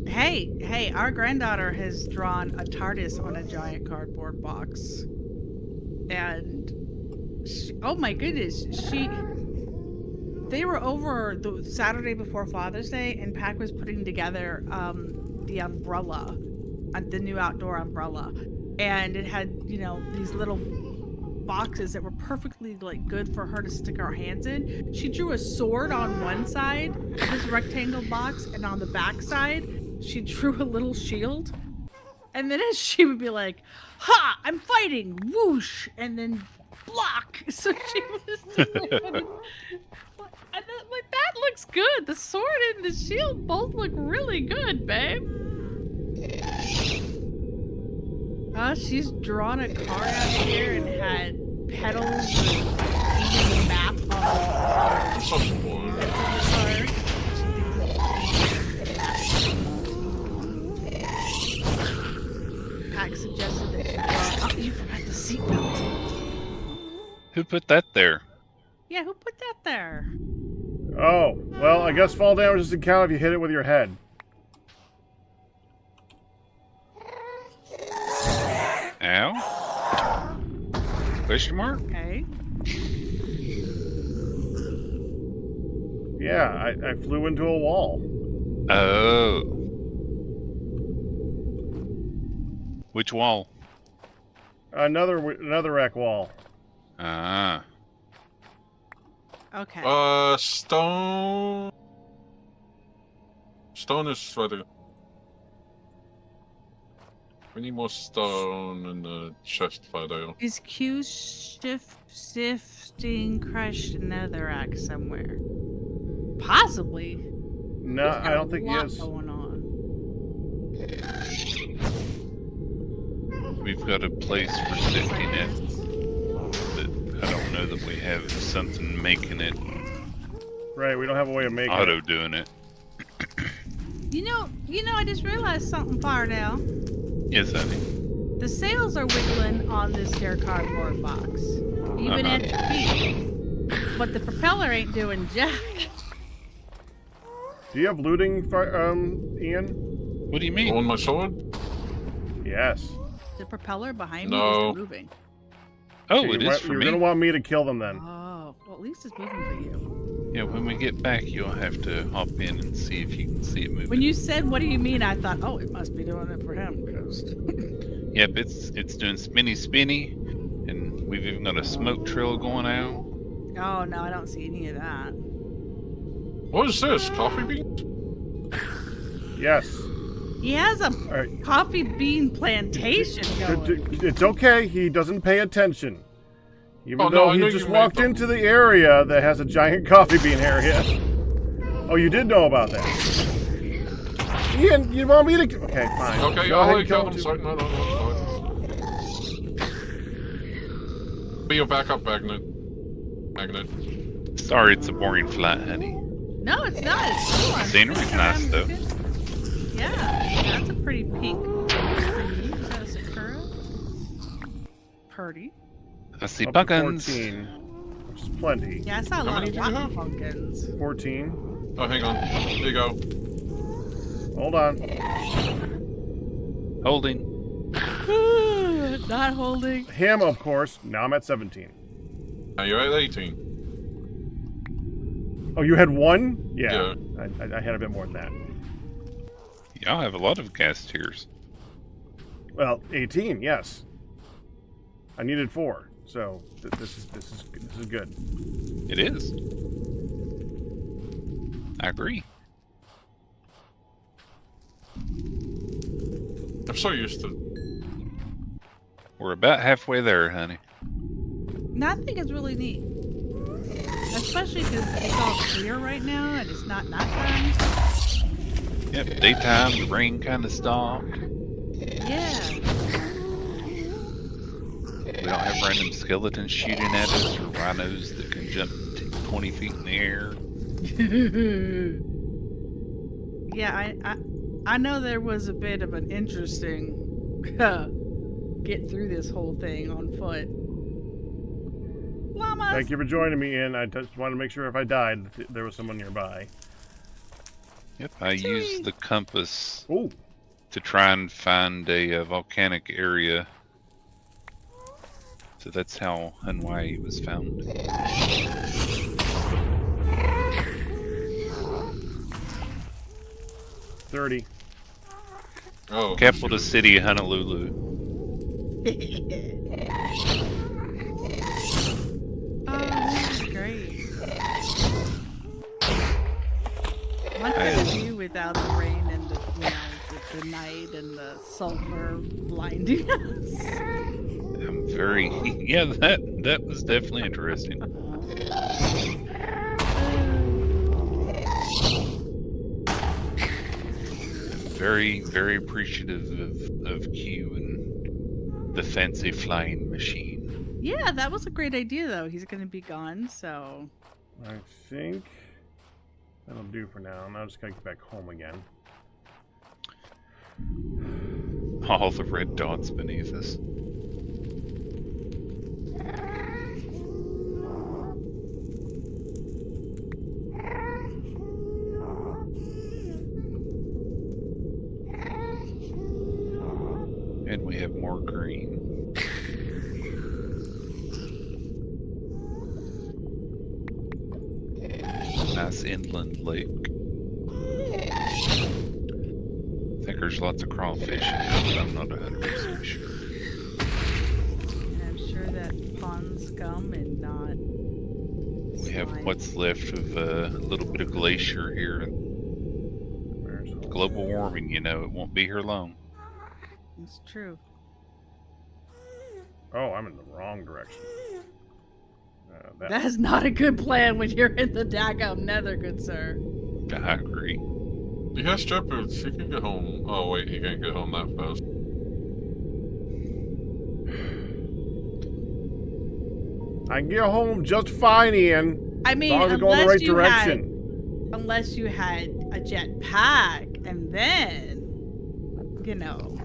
Hey, our granddaughter has drawn a TARDIS on a giant cardboard box. And oh my goodness, they were over the Saturday before Father's Day, and Pac was putting together the umbrella, the new outdoor umbrella, and it had, you know, these little boxes that were perfectly like good for her to stick her hands in. She drew a sword on one side of this rectangle box, and on the back side she drew a little shield. And then as she would be like, "Ha! I'm fighting!" Whoosh, and then block. So she was doing, and then, like, that looks good. The sword and the shield both look really good, babe. She's drawn a car out here and had pedals and even a map on Such a boy. the car. Pac suggested that she draw. Oh, you forgot the seatbelt. Who put that there? Yeah, who put that there? Oh, well, I guess fall damage doesn't count if you hit it with your head. Ow? Question mark? Okay. Yeah, I flew into a wall. Oh. Which wall? Another wreck wall. Ah. Okay. Stone. Stone is right there. We need more stone in the chest fire there. Is Q shifting crushed netherrack somewhere? Possibly. No, He's got I don't a think he lot is. going on. We've got a place for sticking it, but I don't know that we have something making it Right, we don't have a way of making auto it. doing it. You know, I just realized something, Fardell. Yes, honey. The sails are wiggling on this here cardboard box, even at your feet. But the propeller ain't doing jack. Do you have looting, Ian? What do you mean? On my sword? Yes. The propeller behind No. me is moving. Oh, it is for You're me. gonna want me to kill them then. Oh, well, at least it's moving for you. Yeah, when we get back, you'll have to hop in and see if you can see it moving. When you said, "What do you mean?" I thought, "Oh, it must be doing it for him." Because Yep, it's doing spinny, and we've even got a smoke trail going out. oh no, I don't see any of that. What is this? Coffee beans? Yes. He has a Alright. coffee bean plantation going. It's okay, he doesn't pay attention. Even Oh, no, though I know he just you walked meant into the area that has a giant coffee bean area. Oh, you did know about that. Ian, you want me to... Okay, fine. Okay, Go I'll ahead let and you kill kill them. him. Sorry, no, Be your backup magnet. Sorry, it's a boring flight, honey. No, it's not. It's cool. I'm Scenery's sitting nice, around though. looking. Yeah, that's a pretty pink tree. Is that a sakura? Purdy. I see Up to pumpkins. 14, which is plenty. Yeah, I saw a How lot many of do you rotten have? pumpkins. 14. Oh, hang on. Here you go. Hold on. Holding. Not holding. Him, of course. Now I'm at 17. Now you're at 18. Oh, you had 1? Yeah. I had a bit more than that. Y'all have a lot of gas tiers. Well, 18, yes. I needed 4, so this is good. It is. I agree. I'm so used to. We're about halfway there, honey. I think it's really neat. Especially because it's all clear right now and it's not nighttime. Yep, daytime, the rain kind of stopped. Yeah. We don't have random skeletons shooting at us or rhinos that can jump 20 feet in the air. Yeah, I know there was a bit of an interesting get through this whole thing on foot. Llamas! Thank you for joining me, Ian. I just wanted to make sure if I died, there was someone nearby. Yep, I used the compass Ooh. to try and find a volcanic area. So that's how Hawaii was found. $30. Oh. Capital city, Honolulu. Oh, this is great. What can we do without the rain and the, the night and the sulfur blinding us? I'm very yeah. That was definitely interesting. Very, very appreciative of Q and the fancy flying machine. Yeah, that was a great idea, though. He's going to be gone, so... I think that'll do for now. I'm just going to get back home again. All the red dots beneath us. And we have more green. Nice inland lake. I think there's lots of crawfish in it, but I'm not 100% sure. And I'm sure that pond scum and not... We have slime. what's left of a little bit of glacier here. Global warming, you know, it won't be here long. It's true. Oh, I'm in the wrong direction. That is not a good plan when you're in the daggum nether, good sir. I agree. He has jet boots. He can get home. Oh wait, he can't get home that fast. I can get home just fine, Ian. I mean, as long as I go in the right direction. Unless you had a jet pack, and then, you know.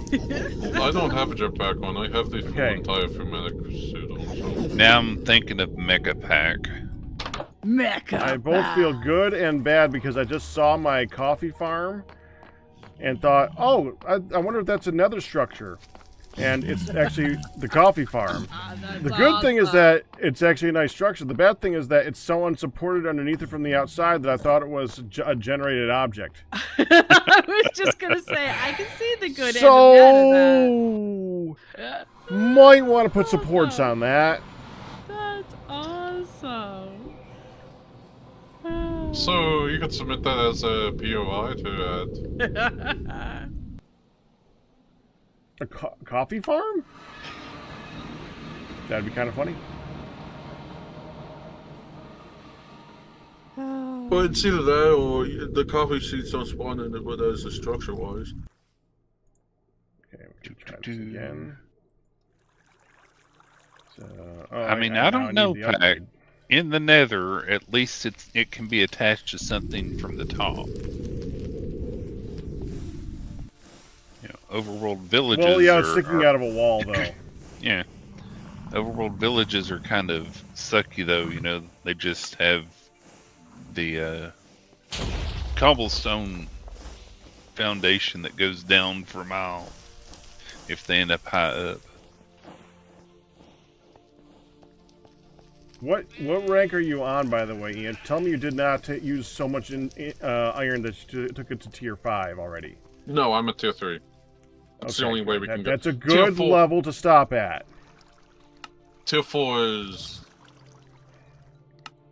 I don't have a jetpack on. I have the full Okay. entire Terrafirmacraft suit also. Now I'm thinking of Mega Pack. Mecha. I both feel good and bad because I just saw my coffee farm and thought, oh, I wonder if that's another structure. And it's actually the coffee farm. The good thing is that it's actually a nice structure. The bad thing is that it's so unsupported underneath it from the outside that I thought it was a generated object. I was just gonna say, I can see the good and the bad of that. Might want to put supports on that. That's awesome. So you could submit that as a POI to add. A coffee farm? That'd be kind of funny. Well, it's either that or the coffee seeds don't spawn in it, but as a structure-wise. Okay, we can try this again. So, I mean, I don't know, Pack. In the nether, at least it can be attached to something from the top. You know, overworld villages. Well, yeah, it's sticking out of a wall, though. Yeah. Overworld villages are kind of sucky, though. You know, they just have the cobblestone foundation that goes down for a mile if they end up high up. What rank are you on, by the way, Ian? Tell me you did not use so much iron that you took it to tier 5 already. No, I'm at tier 3. That's the only way we can go. That's a good level to stop at. Tier 4 is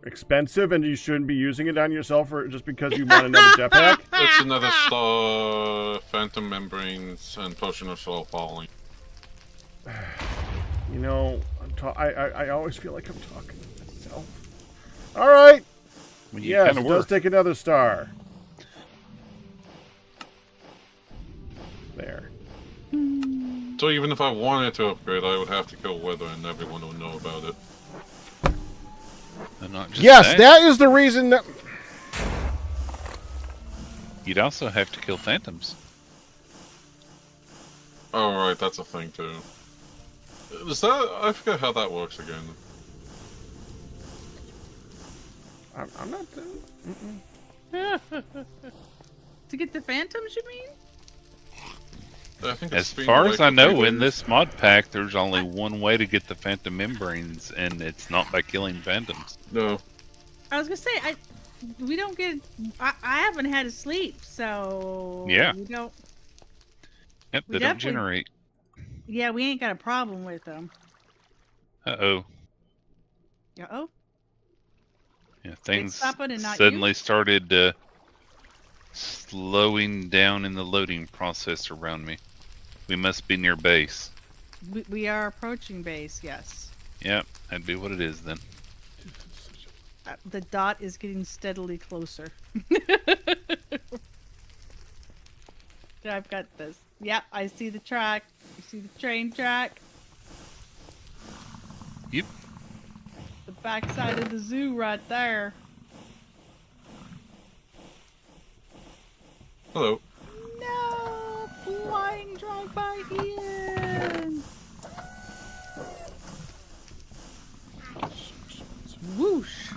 expensive, and you shouldn't be using it on yourself just because you want another jetpack. It's another star, phantom membranes, and potion of soul falling. You know, I always feel like I'm talking to myself. All right. Well, yes, it does take another star. There. So even if I wanted to upgrade, I would have to kill Weather, and everyone would know about it. And not just yes, that is the reason that... You'd also have to kill phantoms. Oh, right, that's a thing, too. Is that... I forget how that works again. I'm not... To get the phantoms, you mean? I think as far as I know, in this mod pack, there's only one way to get the phantom membranes, and it's not by killing phantoms. No. I was gonna say, we don't get. I haven't had a sleep, so yeah. We don't. Yep, they don't generate. Yeah, we ain't got a problem with them. Uh-oh. Uh-oh. Yeah, things suddenly started slowing down in the loading process around me. We must be near base. We are approaching base, yes. Yep, that'd be what it is then. The dot is getting steadily closer. I've got this. Yep, I see the track. You see the train track. Yep. The backside of the zoo right there. Hello. No! Flying drive-by Ian! Whoosh!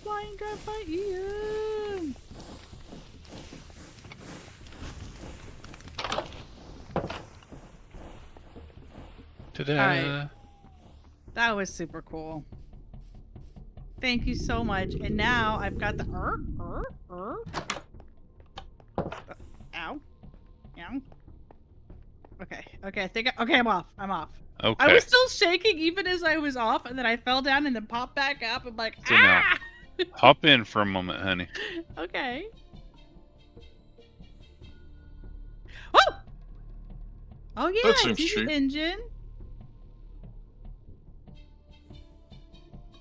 Flying drive-by Ian! Ta-da! Right. That was super cool. Thank you so much. And now I've got the Ow. Ow. Okay, I think I'm off. Okay. I was still shaking even as I was off, and then I fell down and then popped back up. I'm like, so now, hop in for a moment, honey. Okay. Oh! Oh yeah, That I seems see cheap. the engine.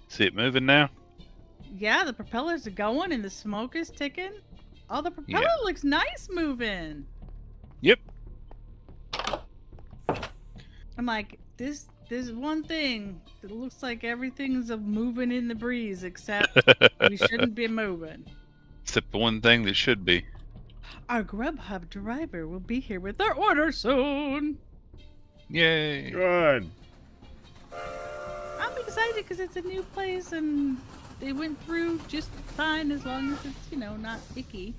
See it moving now? Yeah, the propellers are going and the smoke is ticking. Oh, the propeller looks nice moving. Yep. I'm like, this one thing. It looks like everything's moving in the breeze, except we shouldn't be moving. Except the one thing that should be. Our Grubhub driver will be here with our order soon. Yay. Good. I'm excited because it's a new place and they went through just fine as long as it's, not icky.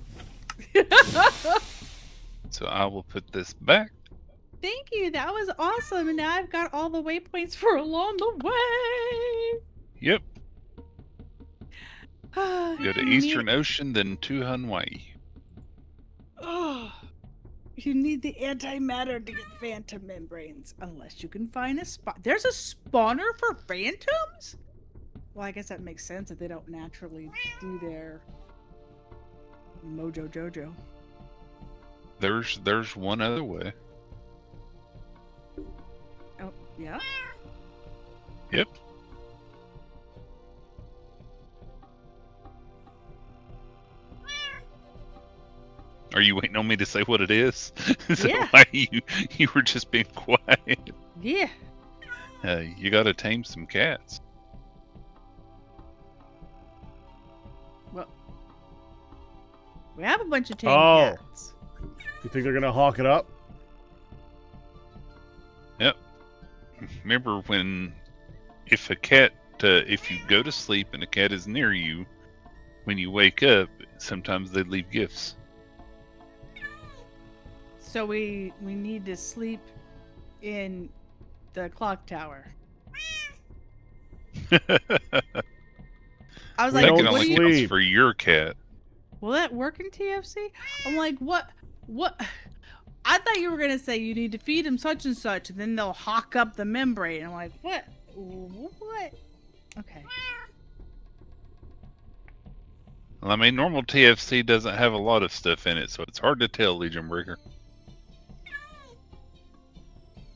So I will put this back. Thank you. That was awesome. And now I've got all the waypoints for along the way. Yep. Go to Eastern Ocean, then to Hawaii. Oh, you need the antimatter to get phantom membranes, unless you can find a spot. There's a spawner for phantoms? Well, I guess that makes sense if they don't naturally do their mojo jojo. There's one other way. Oh, yeah? Yep. Are you waiting on me to say what it is? Is that why you were just being quiet? Yeah. You gotta tame some cats. Well, we have a bunch of tame cats. You think they're gonna hawk it up? Yep. Remember when if a cat, if you go to sleep and a cat is near you, when you wake up, sometimes they leave gifts. So we need to sleep in the clock tower. I was We like, That don't can what only do you? count sleep. for your cat. Will that work in TFC? I'm like, what? What? I thought you were gonna say you need to feed them such and such, and then they'll hawk up the membrane. I'm like, what? What? Okay. Well, I mean, normal TFC doesn't have a lot of stuff in it, so it's hard to tell, Legion Breaker.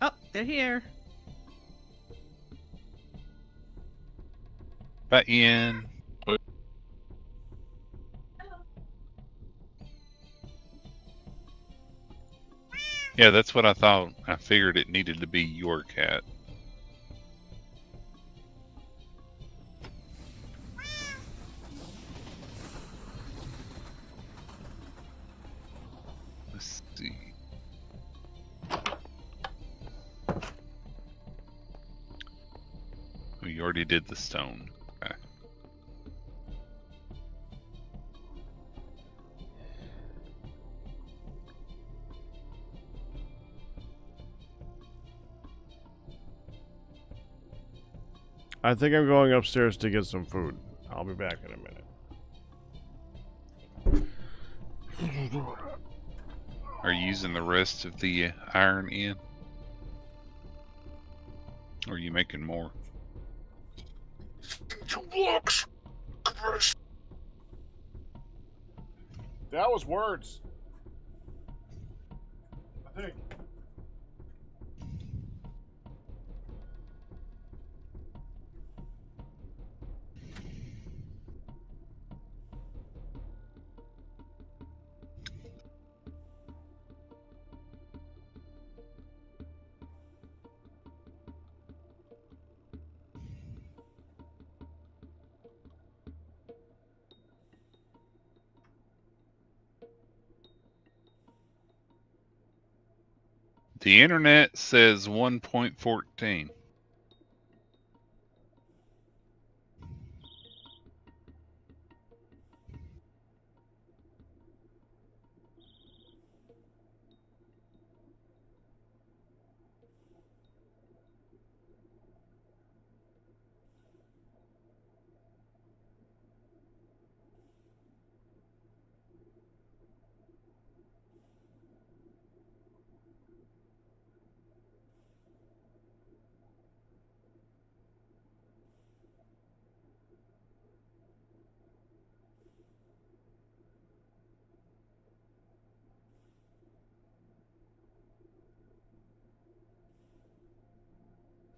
Oh, they're here. Bye, Ian. Yeah, that's what I thought. I figured it needed to be your cat. Let's see. We already did the stone. Okay. I think I'm going upstairs to get some food. I'll be back in a minute. Are you using the rest of the iron in? Or are you making more? 2 blocks. Christ. That was words. I think. The internet says 1.14.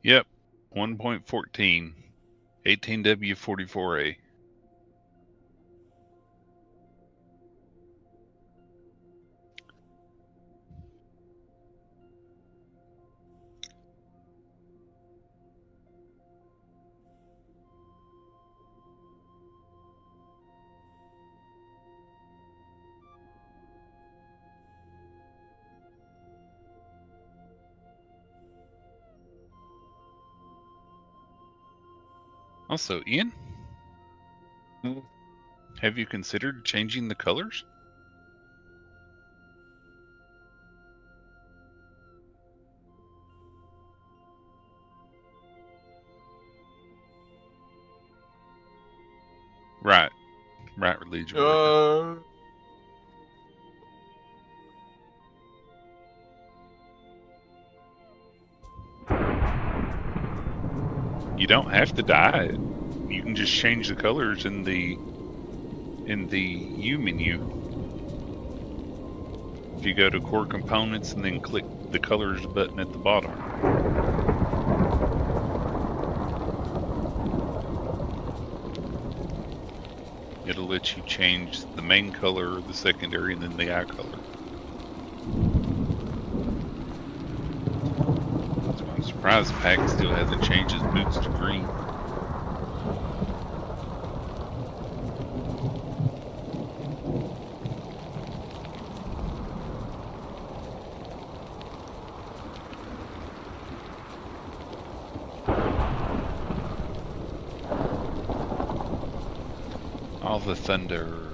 Yep, 1.14. 18W44A. Also, Ian, have you considered changing the colors? Right, Legion Breaker. You don't have to dye it. You can just change the colors in the U menu. If you go to core components and then click the colors button at the bottom. It'll let you change the main color, the secondary, and then the eye color. So I'm surprised Pack still hasn't changed his boots to green. All the thunder.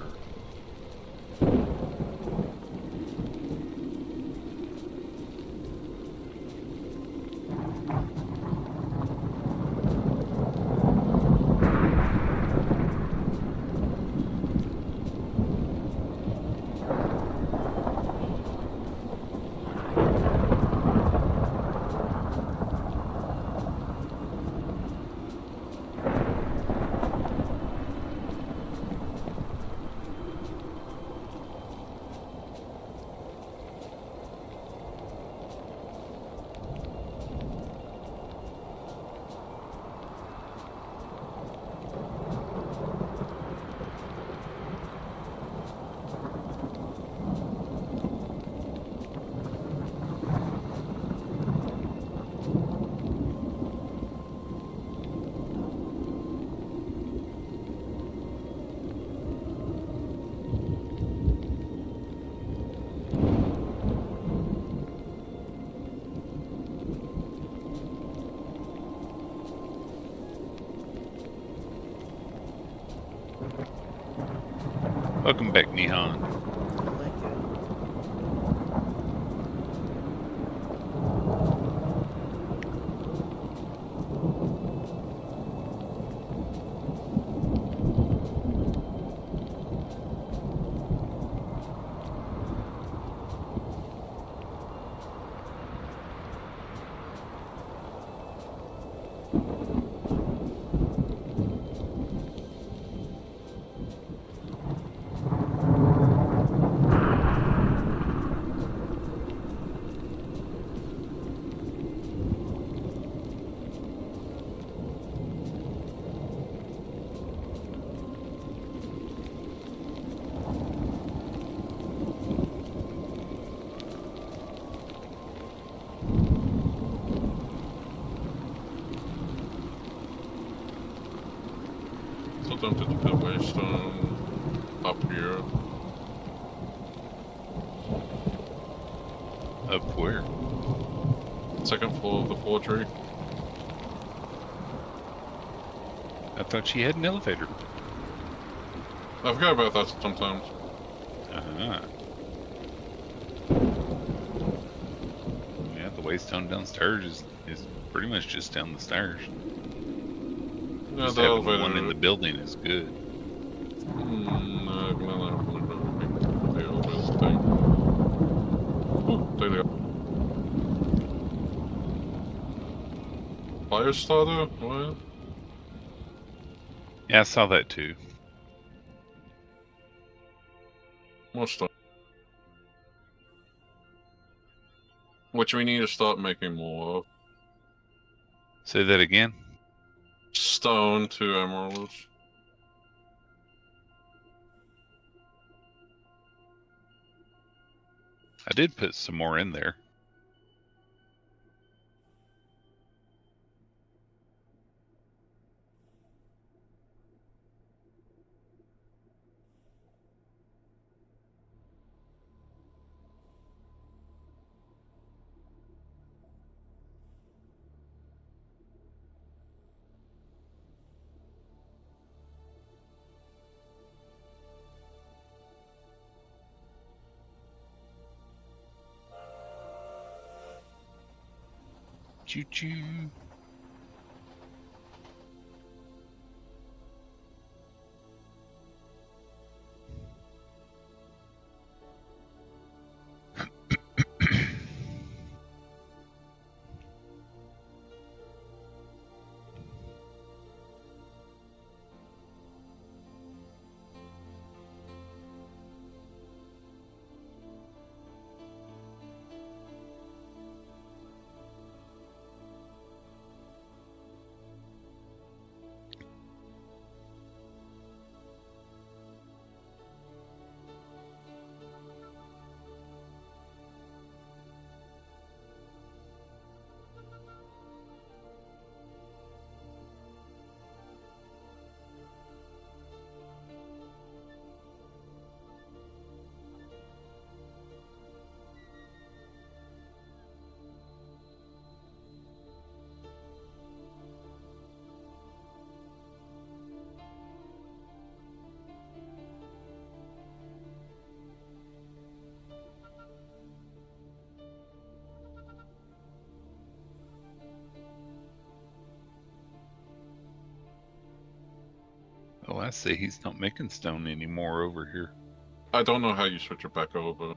Welcome back, Nihon. So tempted to put waystone up here. Up where? Second floor of the forgery. I thought she had an elevator. I forget about that sometimes. Uh-huh. Yeah, the waystone downstairs is pretty much just down the stairs. Yeah, Just the having elevator. one in the building is good. No, the elevator thing. Ooh, there they are. Fire starter? What? Yeah, I saw that too. More stuff. Which we need to start making more of. Say that again. Stone to emeralds. I did put some more in there. Choo choo. Well, I see he's not making stone anymore over here. I don't know how you switch it back over.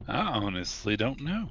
I honestly don't know.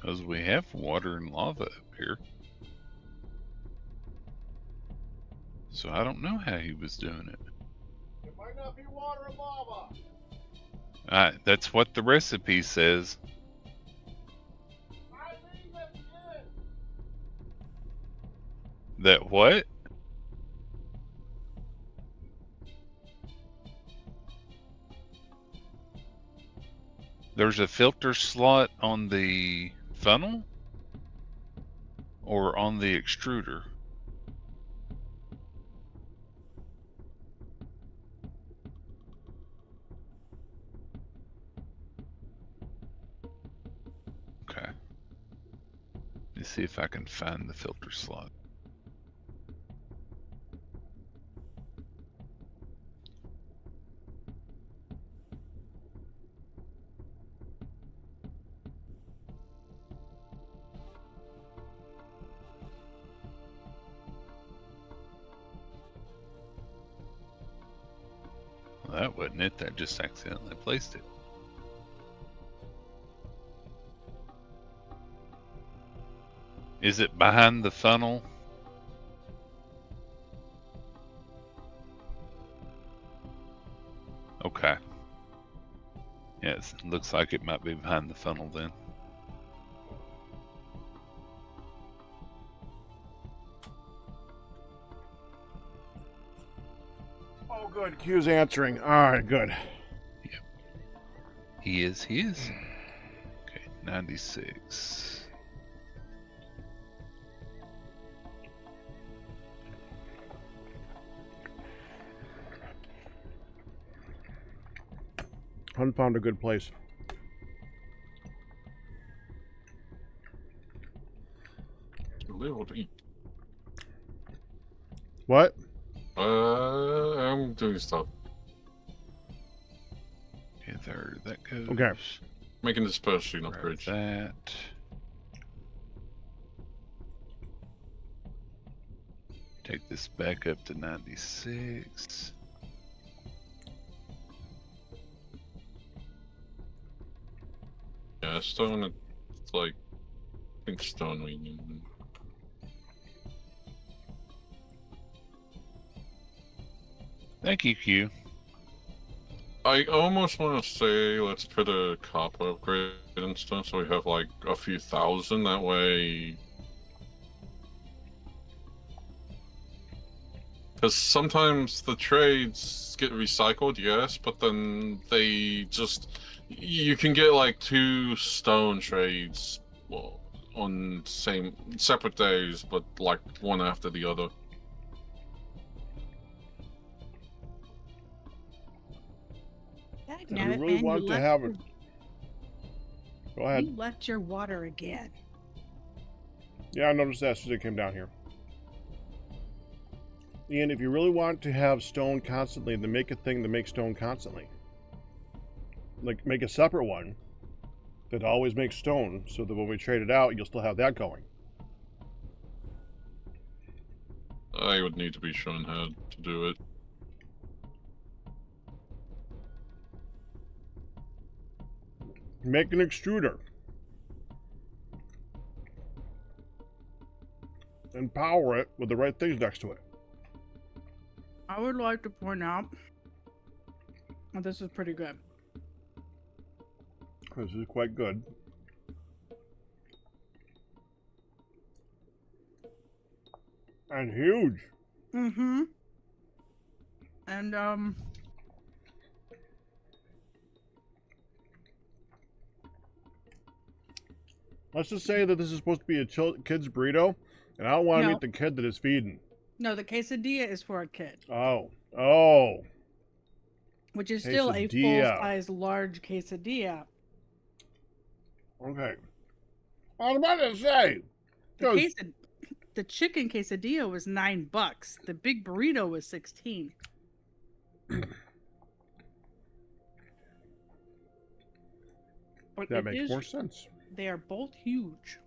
Because we have water and lava up here. So I don't know how he was doing it. It might not be water and lava. That's what the recipe says. I leave it in. That what? There's a filter slot on the funnel? Or on the extruder? Okay. Let's see if I can find the filter slot. Well, that wasn't it. That just accidentally placed it. Is it behind the funnel? Okay. Yes, looks like it might be behind the funnel then. Oh, good. Q's answering. All right, good. He is. Okay, 96. Hunt found a good place. Level to eat. What? I'm doing stuff. Okay, there that goes. Okay. Making this potion Grab upgrade. that. Take this back up to 96. Yeah, stone, it's like, I think stone we need. Thank you, Q. I almost want to say let's put a copper upgrade and stuff so we have like a few thousand, that way Because sometimes the trades get recycled, yes, but then they just... You can get like 2 stone trades, well, on separate days, but like one after the other. Dag Do you nabbit, really man, want to have it? Go ahead. You left your water again. Yeah, I noticed that as soon as I came down here. Ian, if you really want to have stone constantly, then make a thing that makes stone constantly. Like, make a separate one that always makes stone, so that when we trade it out, you'll still have that going. I would need to be shown how to do it. Make an extruder. And power it with the right things next to it. I would like to point out that this is pretty good. This is quite good. And huge. Mm-hmm. And, let's just say that this is supposed to be a kid's burrito, and I don't want to No. meet the kid that is feeding. no, the quesadilla is for a kid, Oh. Oh. which is still a Quesadilla. full-size large quesadilla. Okay. I was about to say. Goes- The chicken quesadilla was $9. The big burrito was 16. But that it makes is- more sense. They are both huge.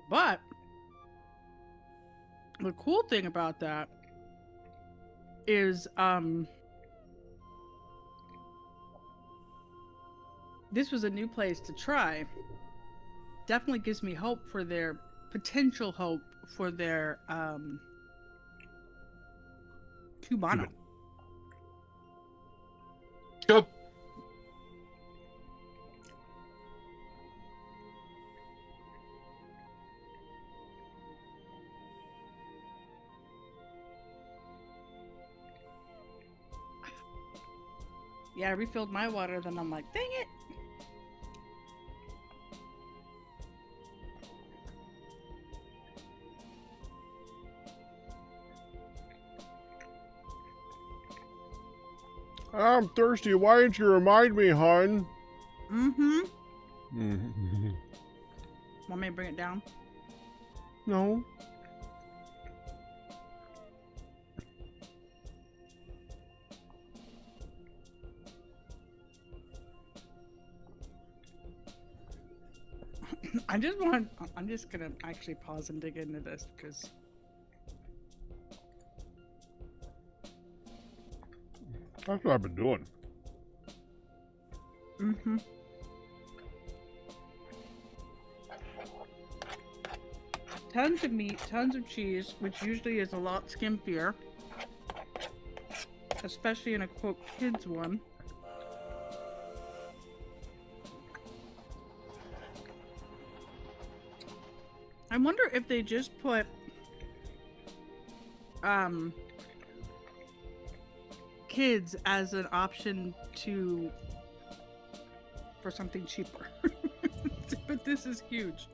But the cool thing about that is this was a new place to try. Definitely gives me hope for their potential hope for their Cubano. Good. Yeah, I refilled my water, then I'm like, dang it. I'm thirsty. Why didn't you remind me, hon? Mm-hmm. Want me to bring it down? No. I'm just gonna actually pause and dig into this because That's what I've been doing. mm-hmm. Tons of meat, tons of cheese, which usually is a lot skimpier, especially in a quote kids one. I wonder if they just put kids as an option for something cheaper. But this is huge.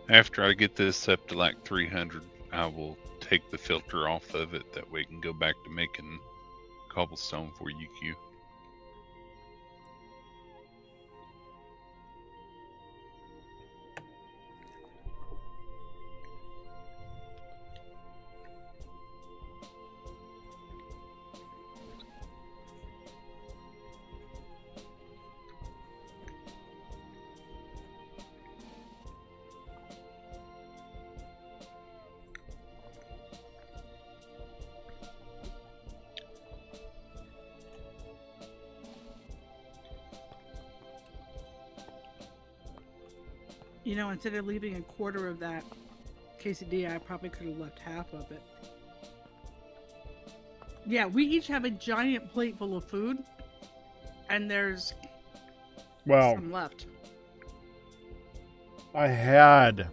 After I get this up to like 300, I will take the filter off of it. That way, we can go back to making cobblestone for UQ. You know, instead of leaving a quarter of that quesadilla, I probably could have left half of it. Yeah, we each have a giant plate full of food, and there's Well, some left. I had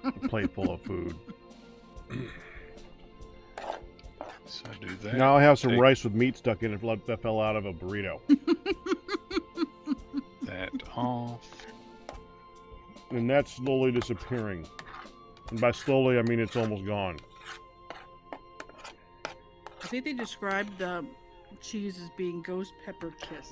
a plate full of food. So I do that. Now I have some take rice with meat stuck in it that fell out of a burrito. that off. And that's slowly disappearing. And by slowly, I mean it's almost gone. I think they described the cheese as being ghost pepper kiss.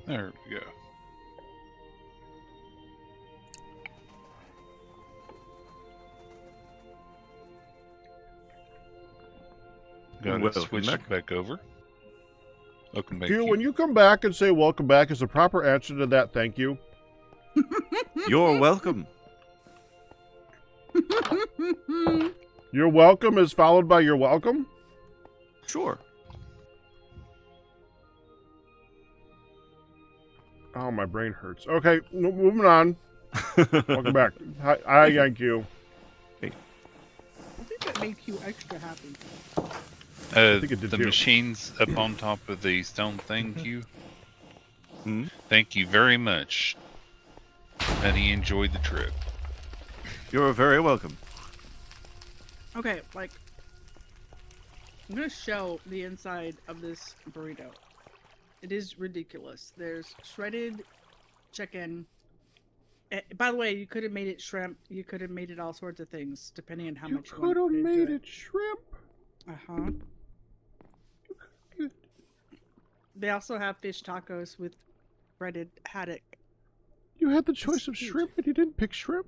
There we go. Gonna Welcome switch back. it back over. Welcome back. Q, Q. when you come back and say welcome back, is the proper answer to that thank you? You're welcome. Your welcome is followed by your welcome? Sure. Oh, my brain hurts. Okay, moving on. Welcome back. Hi, thank you. I think that makes you extra happy. think it did The too. machine's up on top of the stone thing, Q. Hmm? Thank you very much. And he enjoyed the trip. You're very welcome. Okay, like, I'm gonna show the inside of this burrito. It is ridiculous. There's shredded chicken. By the way, you could have made it shrimp. You could have made it all sorts of things, depending on how You much you could have want to made it shrimp. Uh-huh. They also have fish tacos with breaded haddock. You had the choice of huge. shrimp and you didn't pick shrimp?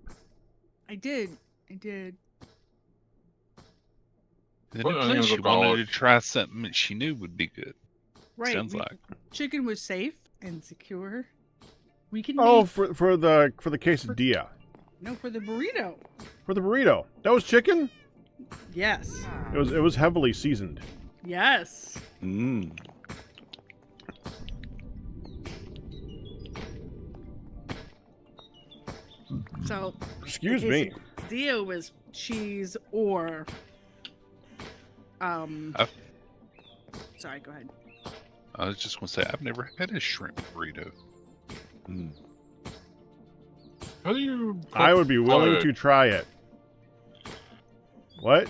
I did. I did. Then What at onions least she about- wanted to try something that she knew would be good. Right. Sounds like. Chicken was safe and secure. We can Oh, make... for the quesadilla. No, for the burrito. For the burrito. That was chicken? Yes. It was heavily seasoned. Yes. Mmm. So, Excuse me. quesadilla was cheese or... Sorry, go ahead. I was just gonna say I've never had a shrimp burrito. Mm. How do you? I would be willing cook to try it. What?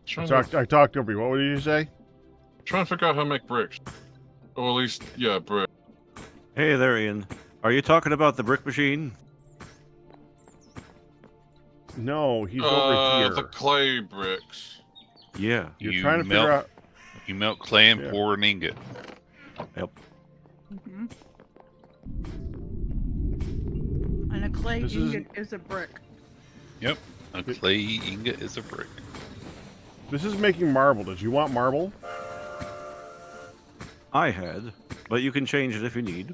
Trying I talked over you. What did you say? trying to figure out how to make bricks, or at least brick. Hey there, Ian. Are you talking about the brick machine? No, he's over here. The clay bricks. Yeah. You're You trying to melt, figure out. You melt clay and Yeah. pour an ingot. Yep. Mm-hmm. And a clay This ingot is a brick. Yep. A clay ingot is a brick. This is making marble. Did you want marble? I had, but you can change it if you need.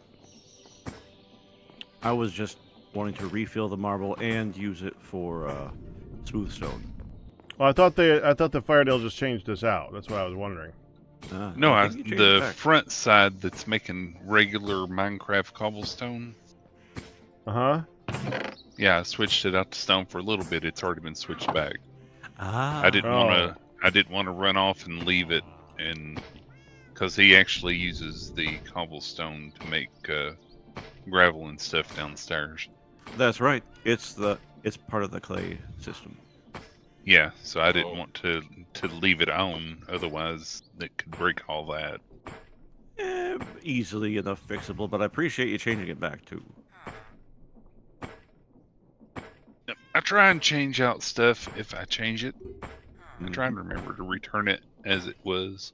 I was just wanting to refill the marble and use it for smooth stone. Well, I thought the Firedale just changed this out. That's what I was wondering. No, think you changed the it back. front side that's making regular Minecraft cobblestone. Uh huh. Yeah, I switched it out to stone for a little bit. It's already been switched back. Ah. I didn't want Oh. to. I didn't want to run off and leave it, and because he actually uses the cobblestone to make gravel and stuff downstairs. That's right. It's part of the clay system. Yeah, so I didn't Oh. want to leave it on, otherwise it could break all that. Easily enough fixable, but I appreciate you changing it back too. Yep, I try and change out stuff if I change it. I try and remember to return it as it was.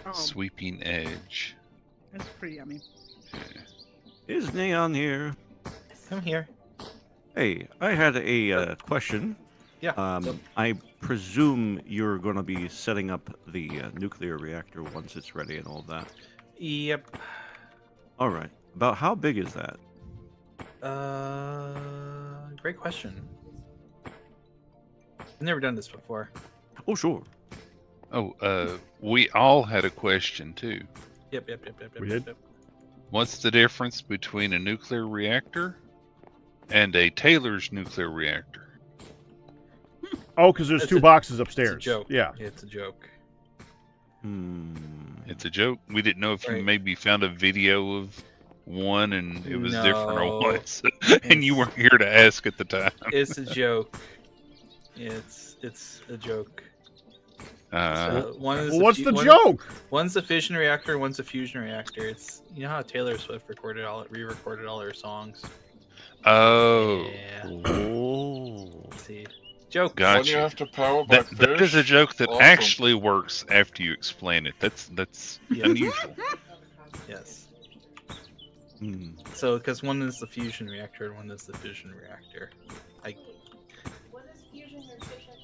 Oh, Sweeping edge. that's pretty yummy. Is Neon here? I'm here. Hey, I had a question. Yeah. I presume you're going to be setting up the nuclear reactor once it's ready and all that. Yep. All right. About how big is that? Great question. I've never done this before. Oh, sure. Oh, we all had a question too. Yep. We did? What's the difference between a nuclear reactor and a Taylor's nuclear reactor? Oh, because there's It's two a- boxes It's upstairs. a joke. Yeah. It's a joke. It's a joke. We didn't know if you Right. maybe found a video of one and it was different or No. what, and you weren't here to ask at the time. It's a joke. It's a joke. So one is Well, what's the one- joke? One's a fission reactor, one's a fusion reactor. It's how Taylor Swift re-recorded all her songs. Oh, Yeah. Oh. See, joke. Got When you you. have to power by That is a fish, joke that awesome. actually works after you explain it. That's Yeah. unusual. Yes. Hmm. So, because one is the fusion reactor and one is the fission reactor. What is fusion or fission?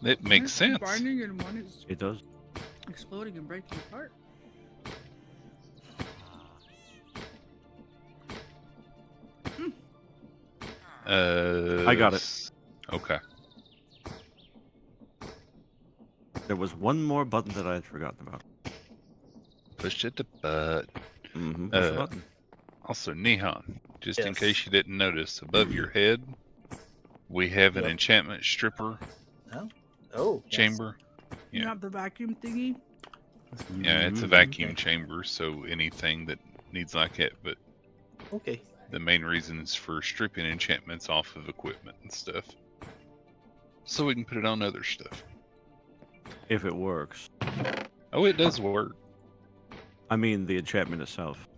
It makes sense. Binding and one is It does. exploding and breaking apart. I got it. Okay. There was one more button that I had forgotten about. Push it to butt. Mm-hmm. Push the Uh, button. Also, Nihon, just in Yes. case you didn't notice, above your head, we have an Yep. enchantment stripper Oh, yes. chamber. You Yeah. have the vacuum thingy. Yeah, it's a Mhm. vacuum Okay. chamber, so anything that needs like it, but Okay. the main reason is for stripping enchantments off of equipment and stuff. So we can put it on other stuff. If it works. Oh, it does work. I mean, the enchantment itself.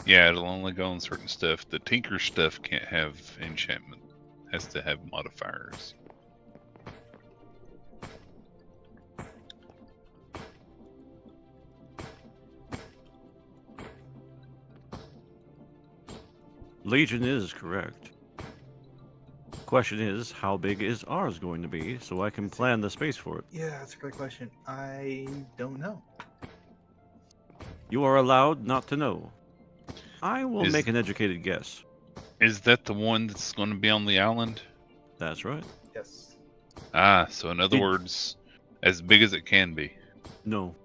Yeah, it'll only go on certain stuff. The Tinker stuff can't have enchantment. Has to have modifiers. Legion is correct. Question is, how big is ours going to be so I can plan the space for it? Yeah, that's a great question. I don't know. You are allowed not to know. I will Is- make an educated guess. Is that the one that's going to be on the island? That's right. Yes. Ah, so in other Did- words, as big as it can be. No.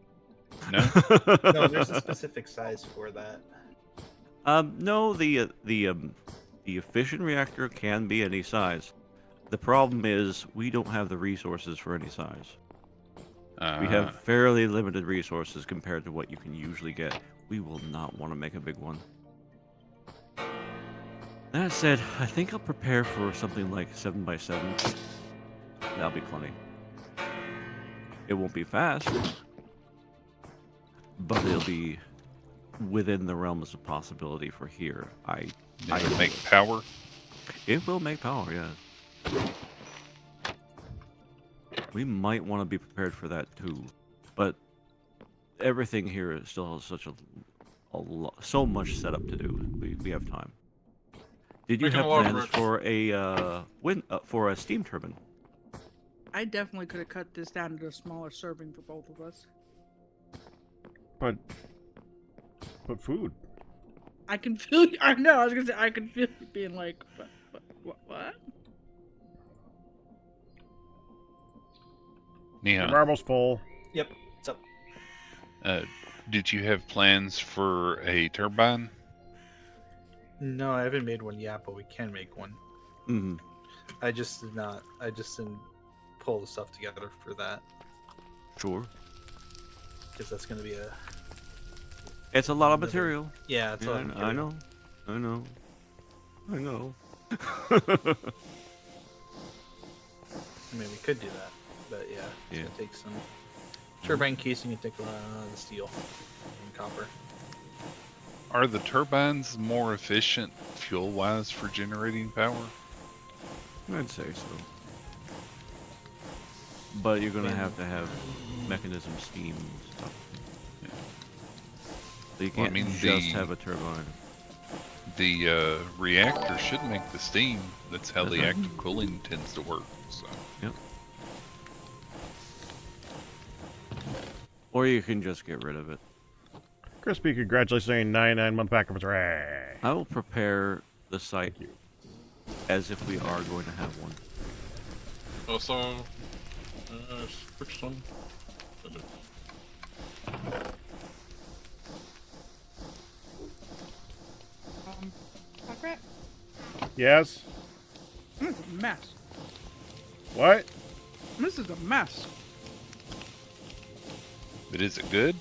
No? No, there's a specific size for that. No, the fission reactor can be any size. The problem is we don't have the resources for any size. We have fairly limited resources compared to what you can usually get. We will not want to make a big one. That said, I think I'll prepare for something like 7x7. That'll be plenty. It won't be fast, but it'll be within the realms of possibility for here. I make power. It will make power, yeah. We might want to be prepared for that too, but everything here still has such so much setup to do. We have time. Did you Making have a lot of plans bricks. for a steam turbine? I definitely could have cut this down into a smaller serving for both of us. But food. I can feel. I know. I was gonna say I can feel you being like, what? The Neon, marble's full. Yep. What's up? did you have plans for a turbine? No, I haven't made one yet, but we can make one. Mm-hmm. I just didn't pull the stuff together for that Sure. because that's gonna be a It's a lot of Another- material. yeah. It's Yeah, all I know. I know. I know. I mean, we could do that, but yeah, it's Yeah. gonna take some turbine casing and take a lot of the steel and copper. Are the turbines more efficient fuel-wise for generating power? I'd say so. But you're gonna Yeah. have to have mechanism steam stuff. So you Well, I can't mean, just have a turbine. The reactor should make the steam. That's how the Mhm. active cooling tends to work. So Yep. Or you can just get rid of it. Crispy, congratulations on a 99-month pack of Ray. I will prepare the site Thank you. as if we are going to have one. Also, which one? Margaret? Yes? This is a mess. What? This is a mess. but is it good?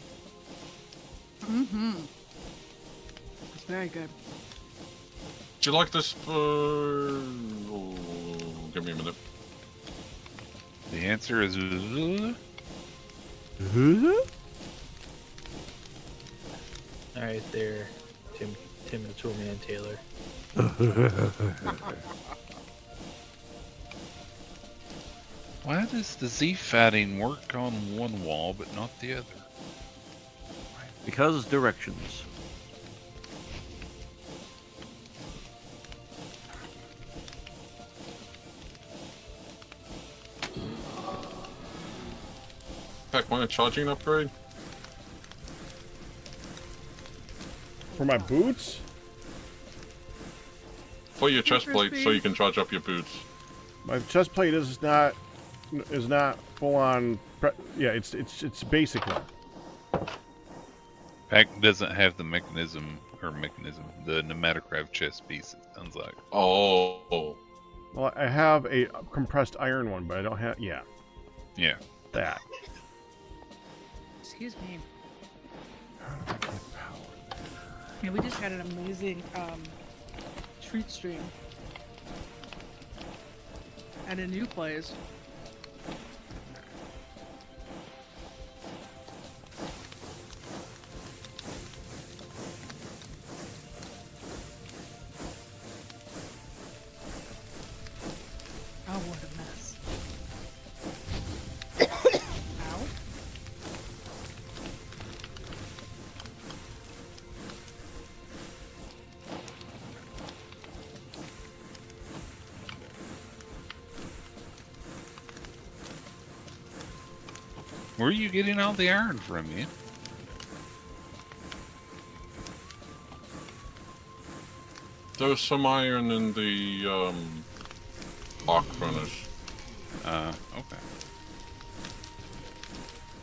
Mm-hmm. It's very good. Do you like this? Oh, give me a minute. The answer is Alright there, Tim the Toolman Taylor. why does the Z fatting work on one wall but not the other? Because directions. Heck, want a charging upgrade? For my boots? For your chest plate, so Crispy. you can charge up your boots. My chest plate is not full on. Yeah, it's basic one. Pack doesn't have the the pneumaticraft chest piece. It sounds like. Oh. Well, I have a compressed iron one, but I don't have. Yeah, Yeah. that. Excuse me. Yeah, we just had an amazing treat stream at a new place. Oh, what a mess. Ow. Where are you getting all the iron from, you? There's some iron in the arc furnace. Okay.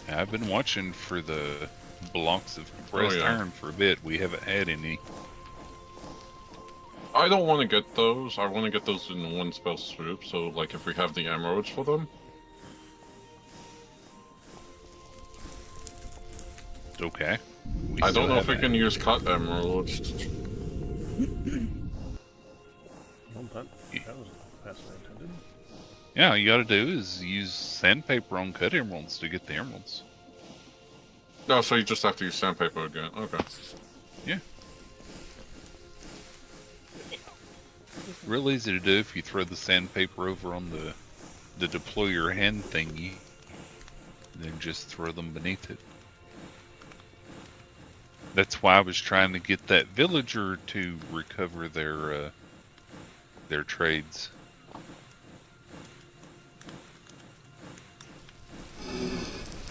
I've been watching for the blocks of compressed yeah. iron for a bit. We haven't had any. I don't want to get those. I want to get those in one spell swoop. So, like, if we have the emeralds for them. Okay. I still don't know if we haven't can had use any. cut emeralds. Well, that was fascinating. Didn't it? Yeah, all you gotta do is use sandpaper on cut emeralds to get the emeralds. No, so you just have to use sandpaper again. Okay. Yeah. Real easy to do if you throw the sandpaper over on the deploy your hand thingy. Then just throw them beneath it. That's why I was trying to get that villager to recover their trades.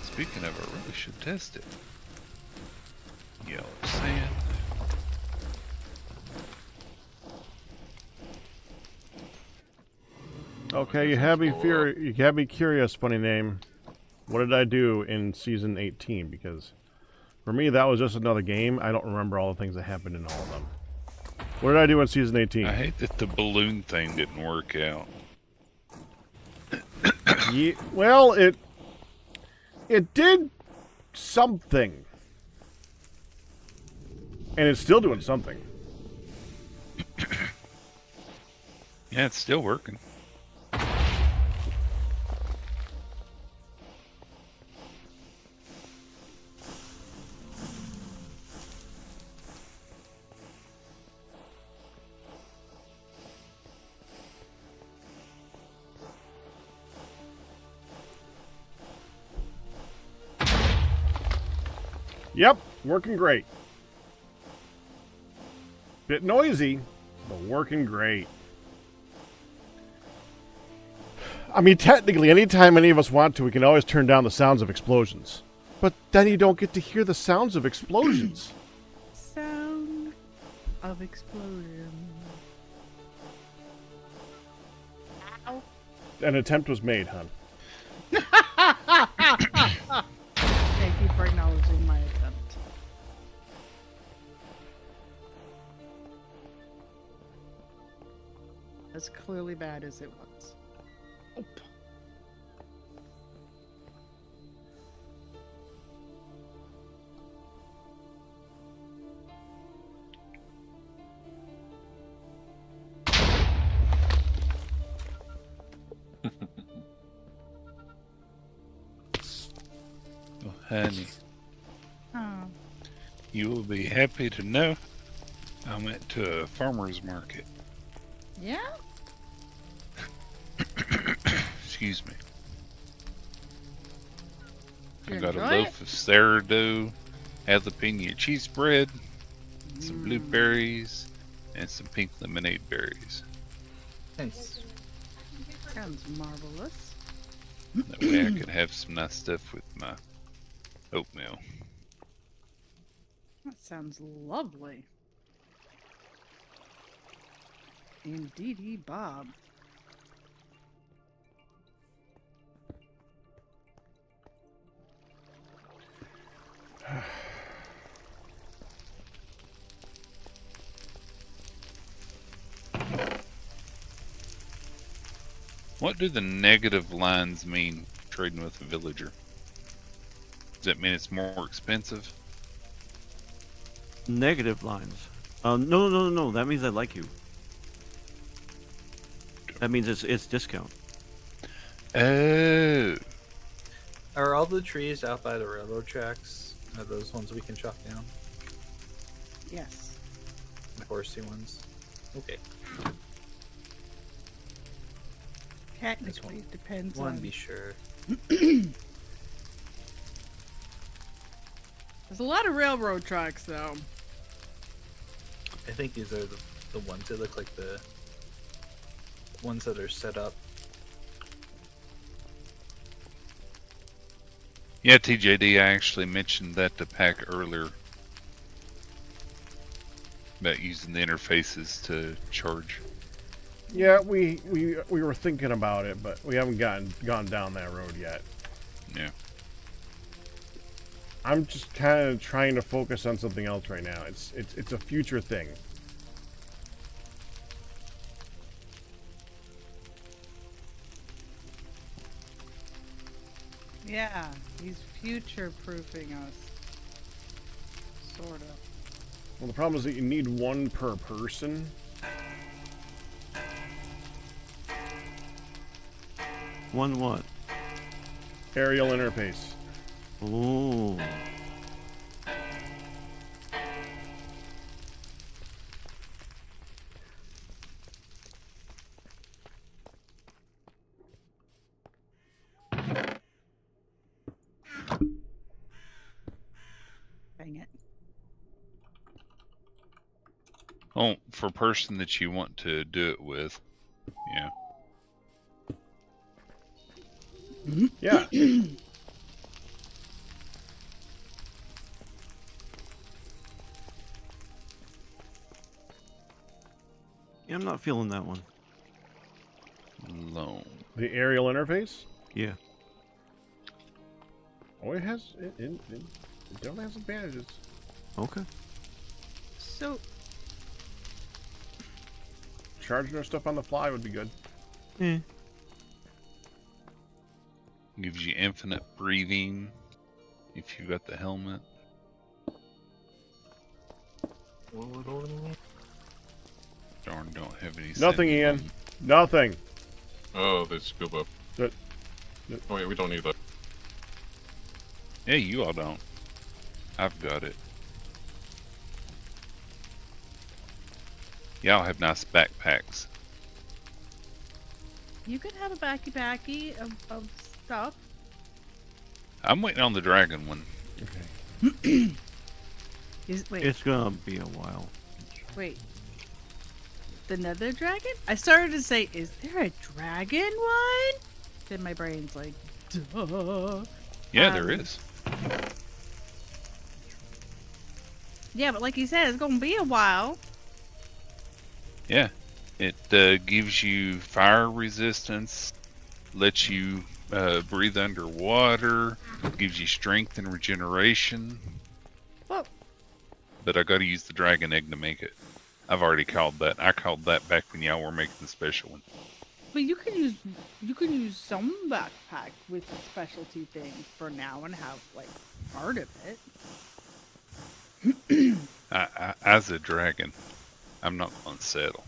Speaking of, I really should test it. Yellow sand. Okay, you have me curious, funny name. What did I do in season 18? Because for me, that was just another game. I don't remember all the things that happened in all of them. What did I do in season 18? I hate that the balloon thing didn't work out. Yeah, well, it did something, and it's still doing something. Yeah, it's still working. Yep, working great. Bit noisy, but working great. I mean, technically, anytime any of us want to, we can always turn down the sounds of explosions. But then you don't get to hear the sounds of explosions. Sound of explosion. Ow. An attempt was made, hon. Thank you for acknowledging my attempt. As clearly bad as it was. Oh. Oh, honey, Oh. you will be happy to know I went to a farmer's market. Yeah? Excuse me. You I got a enjoy loaf of sourdough, jalapeno cheese bread, some blueberries, and some pink lemonade berries. Nice. Sounds marvelous. That way I could have some nice stuff with my oatmeal. That sounds lovely. Indeedy Bob. What do the negative lines mean trading with a villager? Does that mean it's more expensive? Negative lines. No. That means I like you. That means it's discount. Oh. Are all the trees out by the railroad tracks? Are those ones we can chop down? Yes. The foresty ones? Okay. Technically, it depends Want on. to be sure. There's a lot of railroad tracks, though. I think these are the ones that look like the ones that are set up. Yeah, TJD, I actually mentioned that to Pack earlier. About using the interfaces to charge. Yeah, we were thinking about it, but we haven't gone down that road yet. Yeah. I'm just kind of trying to focus on something else right now. It's a future thing. Yeah, he's future-proofing us. Sort of. Well, the problem is that you need one per person. One what? Aerial interface. Ooh. Dang it. Oh, for a person that you want to do it with. Yeah. Yeah. Yeah, I'm not feeling that one. Loan. The aerial interface. Yeah. Oh, it has it definitely has advantages. Okay. So, Charging our stuff on the fly would be good. Eh. Gives you infinite breathing if you got the helmet. Darn, don't have any. Nothing, sense. Ian. Nothing. Oh, there's scuba. That- Oh wait, we don't need that. Yeah, you all don't. I've got it. Y'all have nice backpacks. you could have a backy of stuff. I'm waiting on the dragon one. Okay. Wait, It's gonna be a while. wait. The nether dragon? I started to say, is there a dragon one? Then my brain's like, duh. Yeah, there is. Yeah, but like you said, it's gonna be a while. Yeah. It gives you fire resistance, lets you breathe underwater, gives you strength and regeneration. Well, But I gotta use the dragon egg to make it. I've already called that. I called that back when y'all were making the special one. but you can use some backpack with a specialty thing for now and have like part of it. As a dragon, I'm not gonna settle.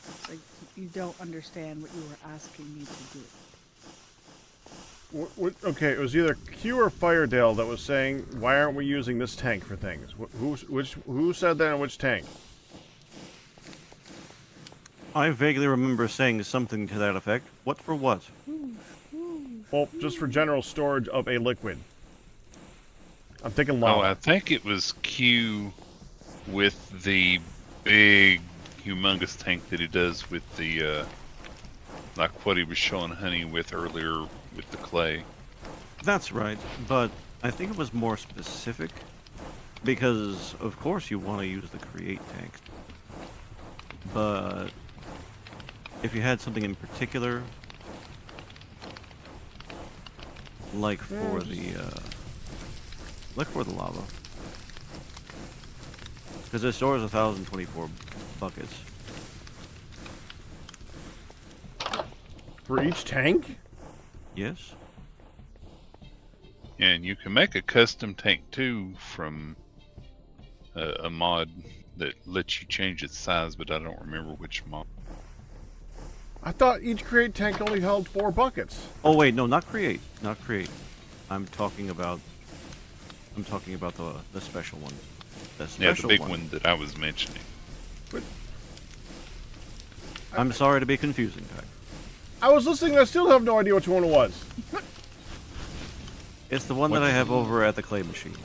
It's like you don't understand what you were asking me to do. Okay, it was either Q or Firedale that was saying, "Why aren't we using this tank for things?" Who said that and which tank? I vaguely remember saying something to that effect. What for what? Well, just for general storage of a liquid. I'm thinking Oh, lava. I think it was Q with the big, humongous tank that he does with the, like what he was showing Honey with earlier with the clay. That's right, but I think it was more specific. Because, of course, you want to use the create tank. But if you had something in particular, like for the lava, because it stores 1,024 buckets. For each tank? Yes. And you can make a custom tank too from a mod that lets you change its size, but I don't remember which mod. I thought each create tank only held 4 buckets. Oh wait, no, not create, not create. I'm talking about the special one. The special Yeah, the big one that I was mentioning. I'm sorry to be confusing, Pack. I was listening and I still have no idea which one it was. It's the one that I have over at the clay machine.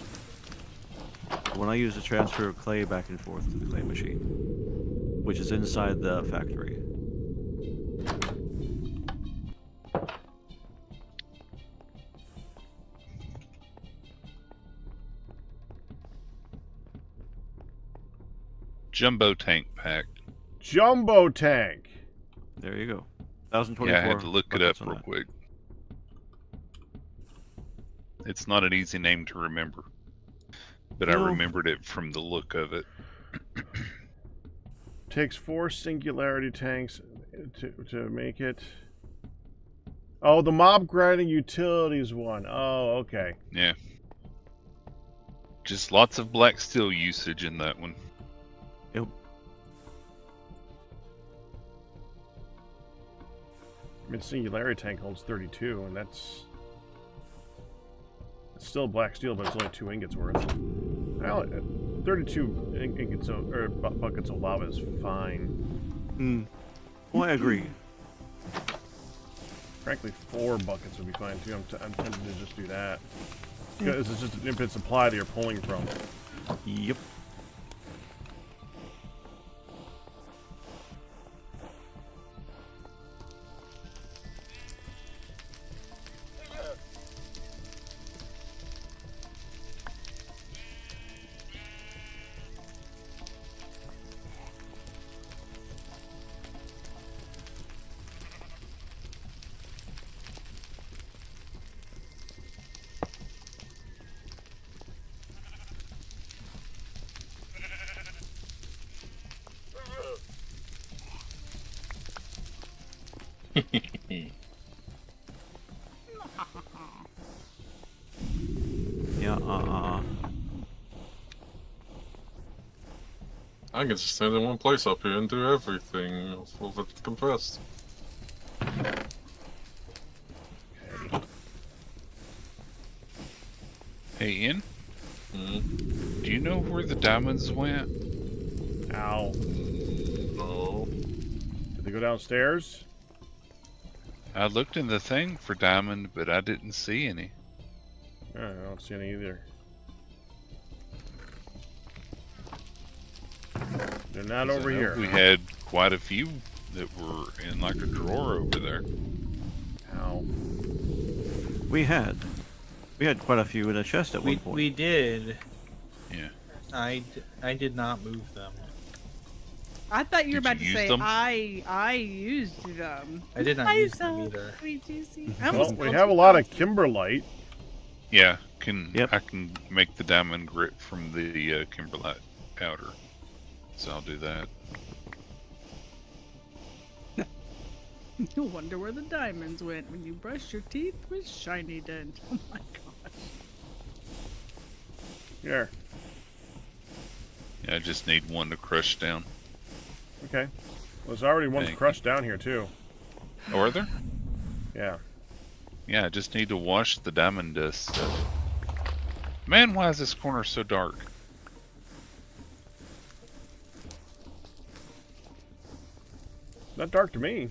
When I use to transfer clay back and forth to the clay machine, which is inside the factory. Jumbo tank pack. Jumbo tank. There you go. 1,024. Yeah, I had to look it up buckets on real that. quick. It's not an easy name to remember, but I No. remembered it from the look of it. Takes 4 singularity tanks to make it. Oh, the mob grinding utilities one. Oh, okay. Yeah. Just lots of black steel usage in that one. Yep. I mean, singularity tank holds 32, and it's still black steel, but it's only 2 ingots worth. Well, 32 ingots or buckets of lava is fine. Hmm. Well, I agree. Frankly, 4 buckets would be fine too. I'm tempted to just do that. Because it's just an infinite supply that you're pulling from. Yep. Yeah, I can just stand in one place up here and do everything with it compressed. Hey, Ian, Hmm. do you know where the diamonds went? Ow. No. Did they go downstairs? I looked in the thing for diamond, but I didn't see any. I don't see any either. They're not 'Cause I over know here. We had quite a few that were in like a drawer over there. Ow. We had quite a few in a chest at one point. We did. Yeah. I did not move them. I thought you were Did about you to use say them? I used them. I did not I use them saw either. sweet juicy. I Well, almost we called have a you lot out. of kimberlite. Yeah, Yep. I can make the diamond grit from the kimberlite powder. So I'll do that. You wonder where the diamonds went when you brush your teeth with shiny dent. Oh my gosh. Here. Yeah, I just need one to crush down. Okay. Well, there's already one Thank crushed down here, too. Oh, are there? Yeah. Yeah, I just need to wash the diamond dust stuff. Man, why is this corner so dark? Not dark to me.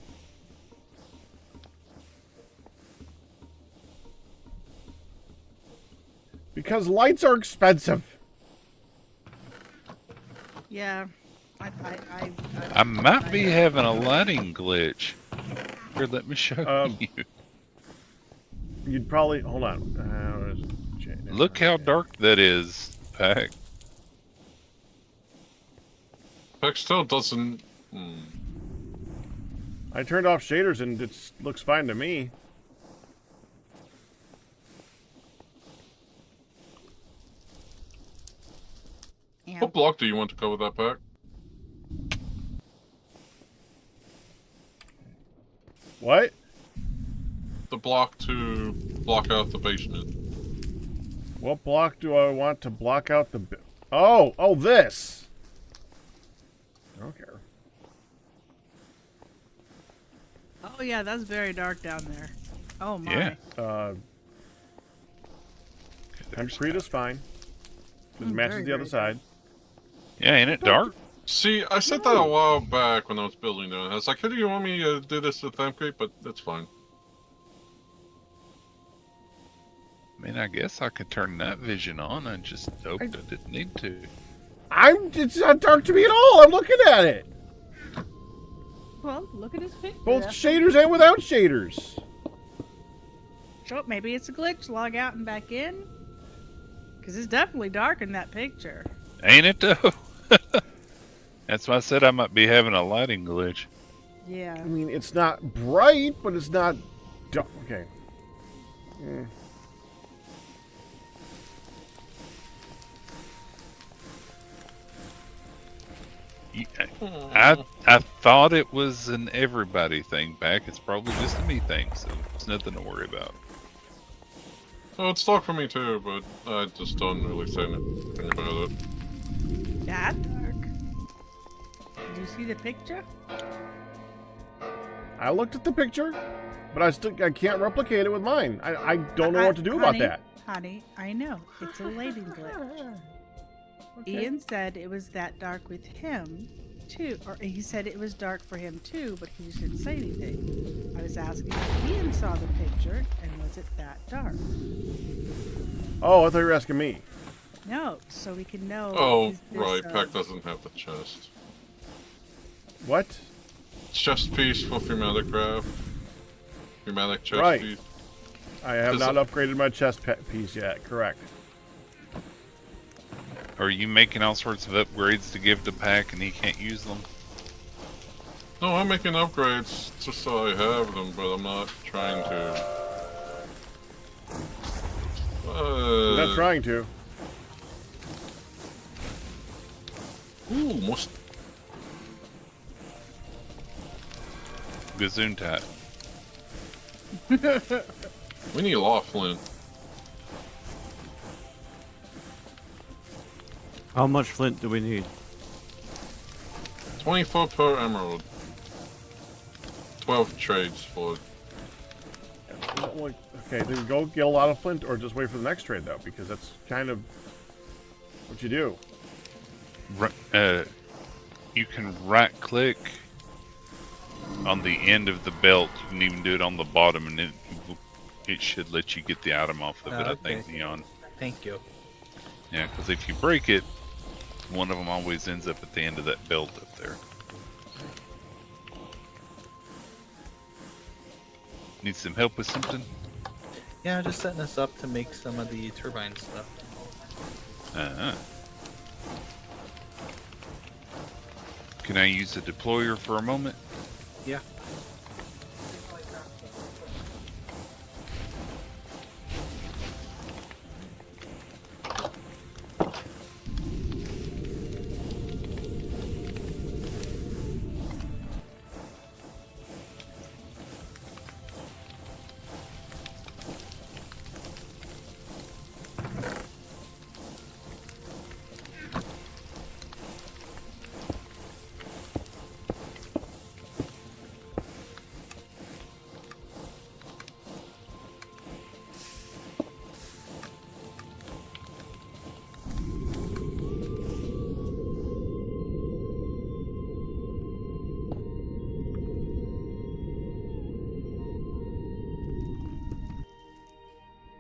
Because lights are expensive. Yeah. I might be having a lighting glitch. Here, let me show you. You'd probably... Hold on. Look how dark that is, Pack. Pack still doesn't. I turned off shaders and it looks fine to me. Yeah. What block do you want to cover that, Pack? What? The block to block out the basement. What block do I want to block out the... Oh, this! I don't care. Oh yeah, that's very dark down there. Oh my. Yeah. Concrete is fine. It matches very, the other very side. Yeah, ain't it dark? See, I said that a while back when I was building it. I was like, hey, do you want me to do this with concrete? But that's fine. I mean, I guess I could turn night vision on. I just hoped I didn't need to. It's not dark to me at all. I'm looking at it. Well, look at his picture. Both shaders and without shaders. So maybe it's a glitch. Log out and back in. Because it's definitely dark in that picture. Ain't it though? That's why I said I might be having a lighting glitch. Yeah. I mean, it's not bright, but it's not dark. Okay. I thought it was an everybody thing, Back. It's probably just a me thing, so it's nothing to worry about. Oh, it's dark for me too, but I just don't really say anything about it. That dark. Did you see the picture? I looked at the picture, but I can't replicate it with mine. I don't know what to do about that. Honey, I know. It's a lighting glitch. Okay. Ian said it was that dark with him, too. Or he said it was dark for him, too, but he didn't say anything. I was asking if Ian saw the picture, and was it that dark? Oh, I thought you were asking me. No, so we can know. Oh, is this, right. Pack doesn't have the chest. What? Chest piece for Terrafirmacraft. Terrafirmac chest Right. piece. I have Is not it- upgraded my chest piece yet. Correct. Are you making all sorts of upgrades to give to Pack and he can't use them? No, I'm making upgrades just so I have them, but I'm not trying to. I'm not trying to. Ooh, most. Gesundheit. We need a lot of flint. How much flint do we need? 24 per emerald. 12 trades for it. Okay, then go get a lot of flint, or just wait for the next trade though, because that's kind of what you do. You can right click on the end of the belt. You can even do it on the bottom, and it should let you get the item off of it. I think, Okay. Neon. Thank you. Yeah, because if you break it, one of them always ends up at the end of that belt up there. Need some help with something? Yeah, just setting us up to make some of the turbine stuff. Can I use the deployer for a moment? Yeah.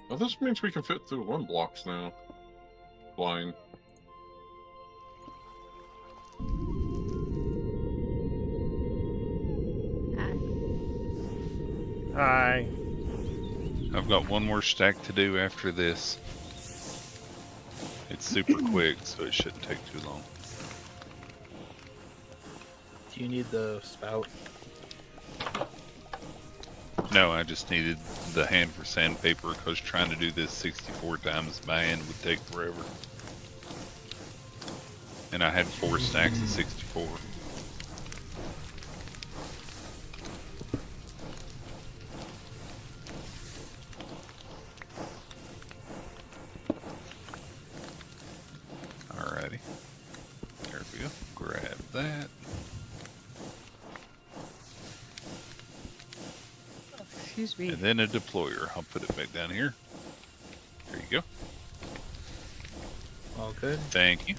Well, this means we can fit through 1 blocks now. Flying. Hi. I've got one more stack to do after this. It's super quick, so it shouldn't take too long. Do you need the spout? No, I just needed the hand for sandpaper because trying to do this 64 times by hand would take forever. And I had 4 stacks of 64. Alrighty. There we go. Grab that. Excuse me. And then a deployer. I'll put it back down here. There you go. All good. Thank you.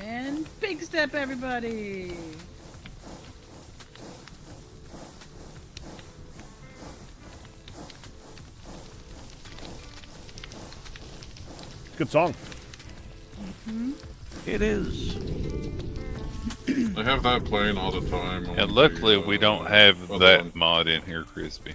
And big step, everybody. Good song. It is. I have that playing all the time. on And luckily the, we don't have other that one. mod in here, Crispy.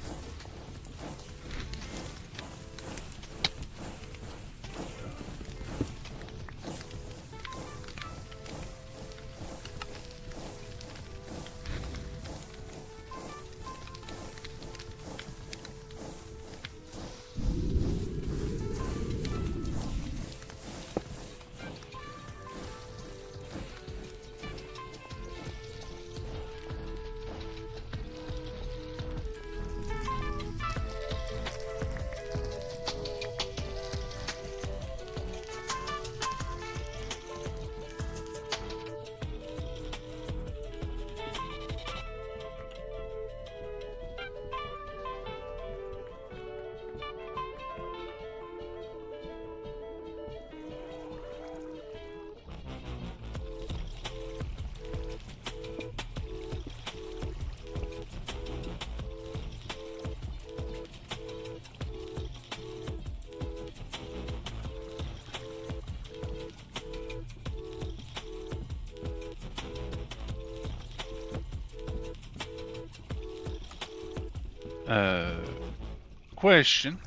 Question.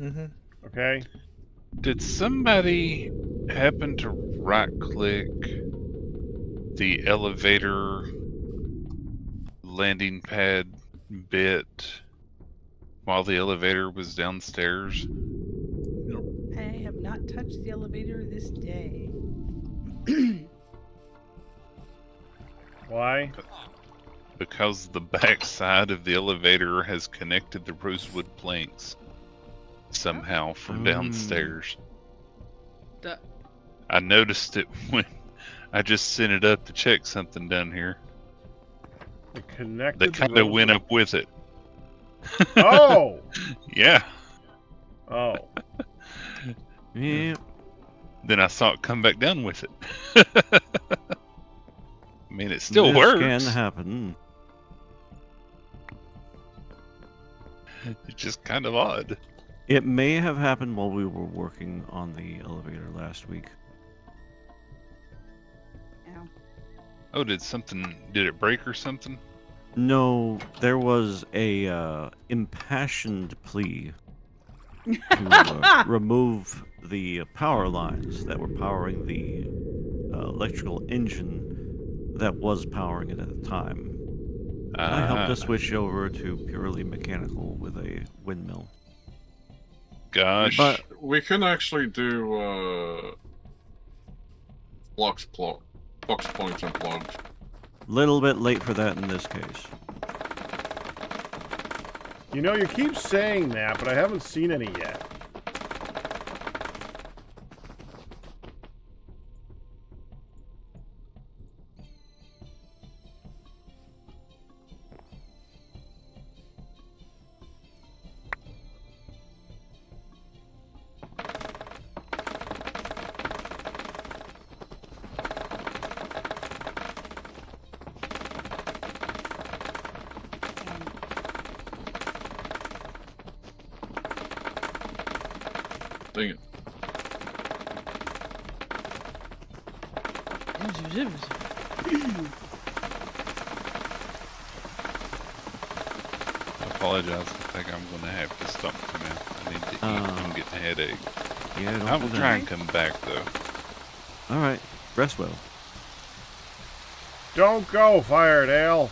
Mm-hmm. Okay. Did somebody happen to right click the elevator landing pad bit while the elevator was downstairs? I have not touched the elevator this day. Why? because the back side of the elevator has connected the rosewood planks somehow from downstairs. Duh. I noticed it when I just sent it up to check something down here. It connected. They kind of went up with it. Oh. Yeah. Oh. Yeah. Then I saw it come back down with it. I mean, it still this works. can happen. It's just kind of odd. It may have happened while we were working on the elevator last week. Ow. Oh, did it break or something? No, there was a impassioned plea to remove the power lines that were powering the electrical engine that was powering it at the time. And I helped us switch over to purely mechanical with a windmill. Gosh. But We can actually do box points and plugs. little bit late for that in this case. You know, you keep saying that, but I haven't seen any yet. Dang it. I apologize. I think I'm going to have to stop for now. I need to eat. I'm getting a headache. Yeah, don't I do will that. try and come back, though. All right, rest well. Don't go, Firedale.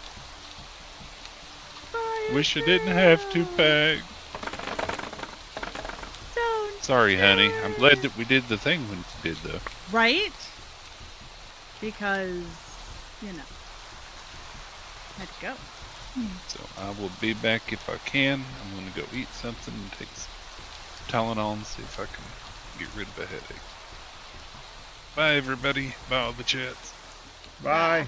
Wish I didn't have to pack. Don't. Sorry, honey. I'm glad that we did the thing when we did, though. Right? Because, you know, had to go. So I will be back if I can. I'm going to go eat something and take some Tylenol and see if I can get rid of a headache. Bye, everybody. Bye, all the chats. Bye.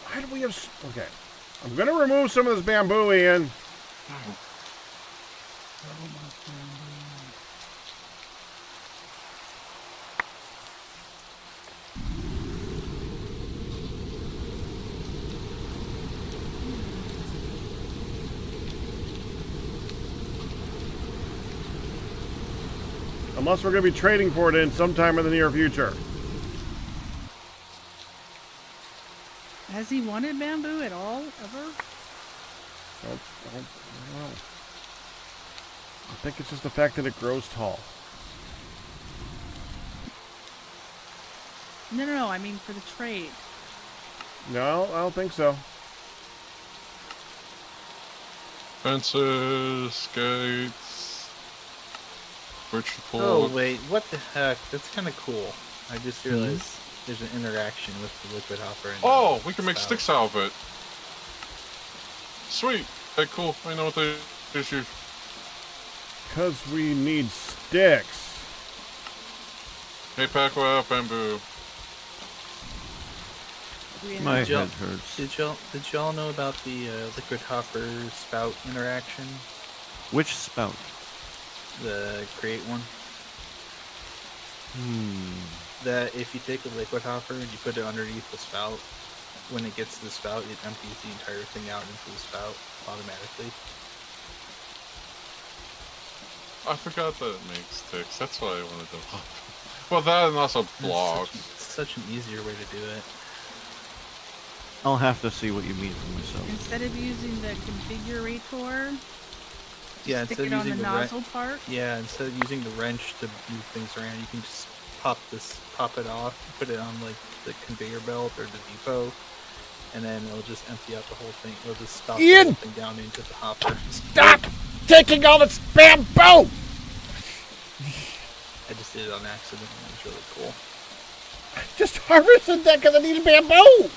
Why do we have... Okay. I'm going to remove some of this bamboo, Ian. Unless we're going to be trading for it in sometime in the near future. Has he wanted bamboo at all, ever? I don't know. I think it's just the fact that it grows tall. No, I mean for the trade. No, I don't think so. Fences, gates, bridge Oh support. wait, what the heck? That's kind of cool. I just realized there's an interaction with the liquid hopper. And Oh, we can make spout. sticks out of it. Sweet. Okay, cool. I know what they issue. Because we need sticks. Hey, pack out bamboo. My Did y'all- head hurts. Did y'all know about the liquid hopper spout interaction? Which spout? The create one. That if you take a liquid hopper and you put it underneath the spout, when it gets to the spout, it empties the entire thing out into the spout automatically. I forgot that it makes sticks. That's why I wanted to hop. Well, that and also blocks. It's such an easier way to do it. I'll have to see what you mean for myself. Instead of using the configurator, Yeah, stick instead it of on the using the nozzle part. Yeah, instead of using the wrench to move things around, you can just pop it off, put it on like the conveyor belt or the depot, and then it'll just empty out the whole thing. It'll just stop the Ian! whole thing down into the hopper. Stop taking all this bamboo! I just did it on accident, and it was really cool. Just harvested that because I needed bamboo!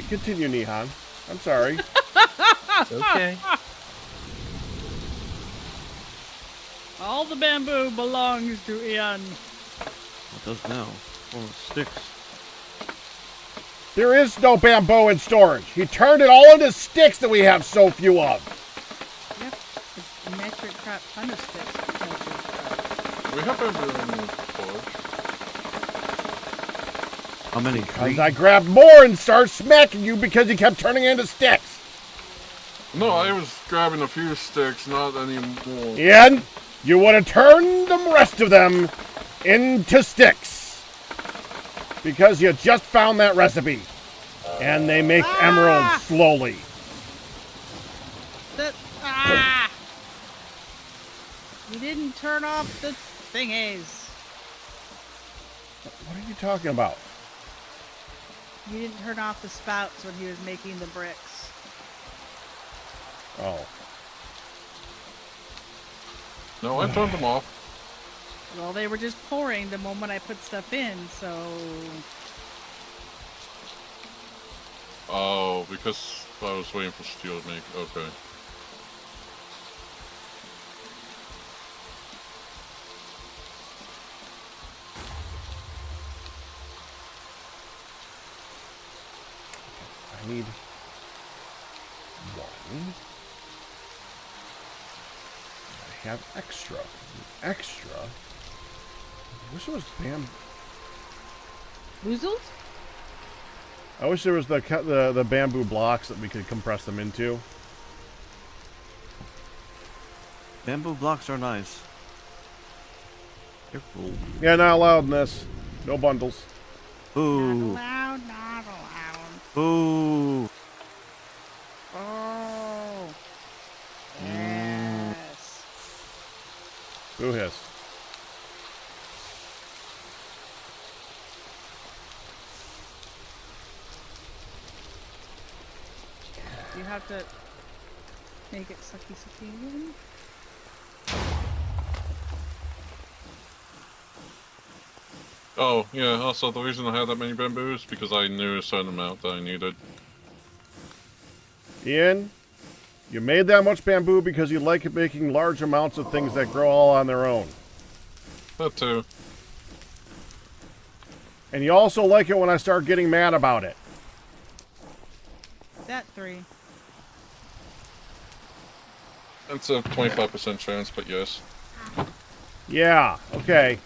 Continue, Nihan. I'm sorry. It's okay. All the bamboo belongs to Ian. It does now. Well, it sticks. There is no bamboo in storage. He turned it all into sticks that we have so few of. Yep, it's metric crap ton of sticks. Metric crap. We have bamboo in the forge. How many? Because I grabbed more and started smacking you because you kept turning it into sticks. No, I was grabbing a few sticks, not any more. Ian, you would have turned the rest of them into sticks. Because you just found that recipe. And they make emeralds slowly. You didn't turn off the thingies. What are you talking about? You didn't turn off the spouts when he was making the bricks. Oh. No, I turned them off. Well, they were just pouring the moment I put stuff in, so... Oh, because I was waiting for steel to make. Okay. I need one. I have extra. Extra? I wish it was Boozled? I wish there was the bamboo blocks that we could compress them into. Bamboo blocks are nice. They're cool. Yeah, not allowed in this. No bundles. Ooh. Not allowed, not allowed. Ooh. Oh. Yes. Boo hiss. You have to make it sucky again. Oh, yeah, also the reason I had that many bamboo is because I knew a certain amount that I needed. Ian, you made that much bamboo because you like making large amounts of things that grow all on their own. That too. And you also like it when I start getting mad about it. That 3. It's a 25% chance, but yes. Yeah, okay.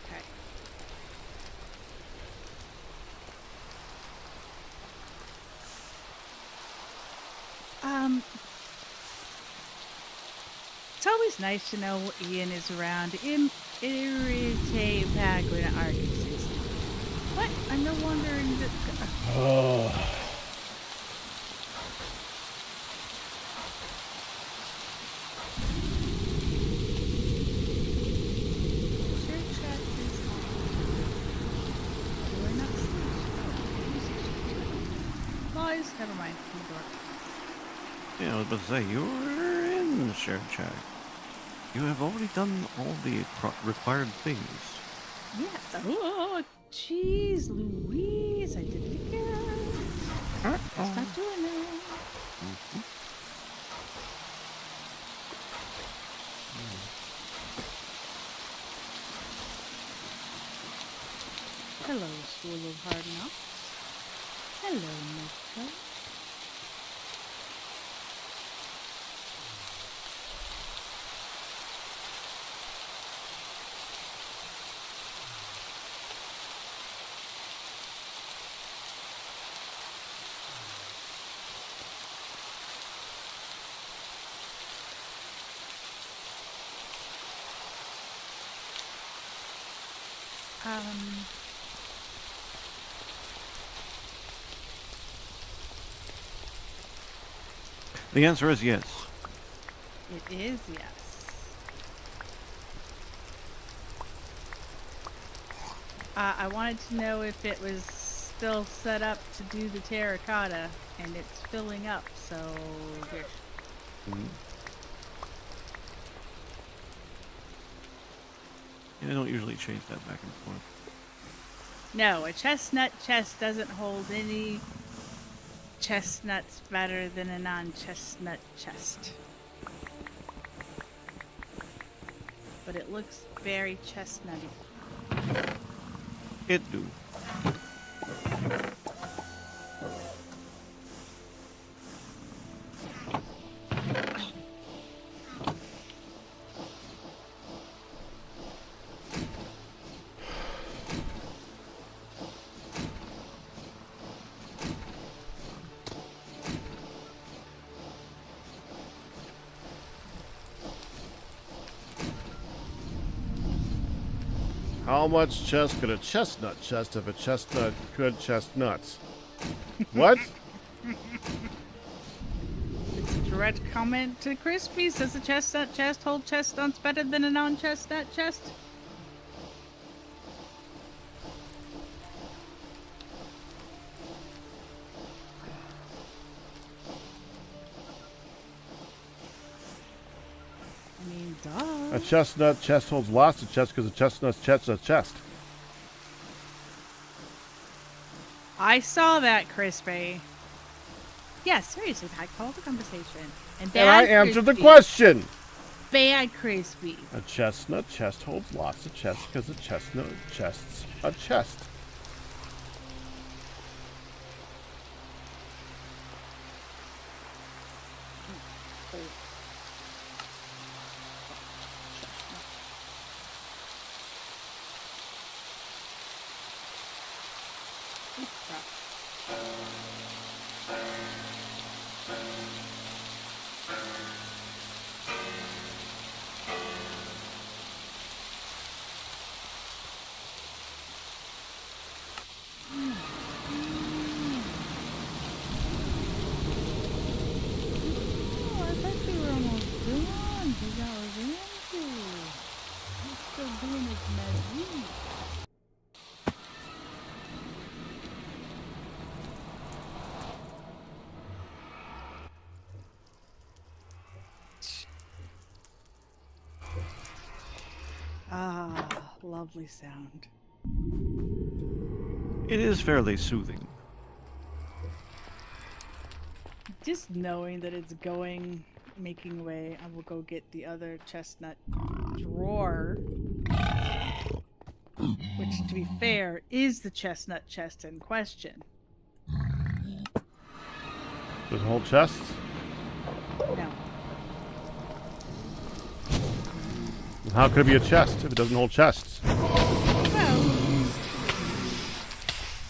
Okay. It's always nice to know Ian is around. Irritate back when argues. What? I'm no longer in the... otherwise? Never mind. Yeah, I was about to say, you're in the shared chat. You have already done all the required things. Yeah. Oh, jeez, Louise, I did it again. Stop doing that. Hello, School of Hard Knocks. Hello, Nico. The answer is yes. It is yes. I wanted to know if it was still set up to do the terracotta, and it's filling up, so good. Yeah, I don't usually change that back and forth. No, a chestnut chest doesn't hold any chestnuts better than a non-chestnut chest. But it looks very chestnutty. It do. How much chest could a chestnut chest if a chestnut could chestnuts? What? It's a direct comment to Crispy. Does a chestnut chest hold chestnuts better than a non-chestnut chest? I mean, duh. A chestnut chest holds lots of chest because a chestnut's chest is a chest. I saw that, Crispy. Yeah, seriously, Pat, call the conversation. And And I answered the Crispy. question. Bad Crispy. A chestnut chest holds lots of chest because a chestnut chest's a chest. Oh, I thought we were almost done. We got into. I'm still doing this magic. Ah, lovely sound. It is fairly soothing. Just knowing that it's going, making way, I will go get the other chestnut drawer. Which, to be fair, is the chestnut chest in question. Does it hold chests? No. How could it be a chest if it doesn't hold chests? Well,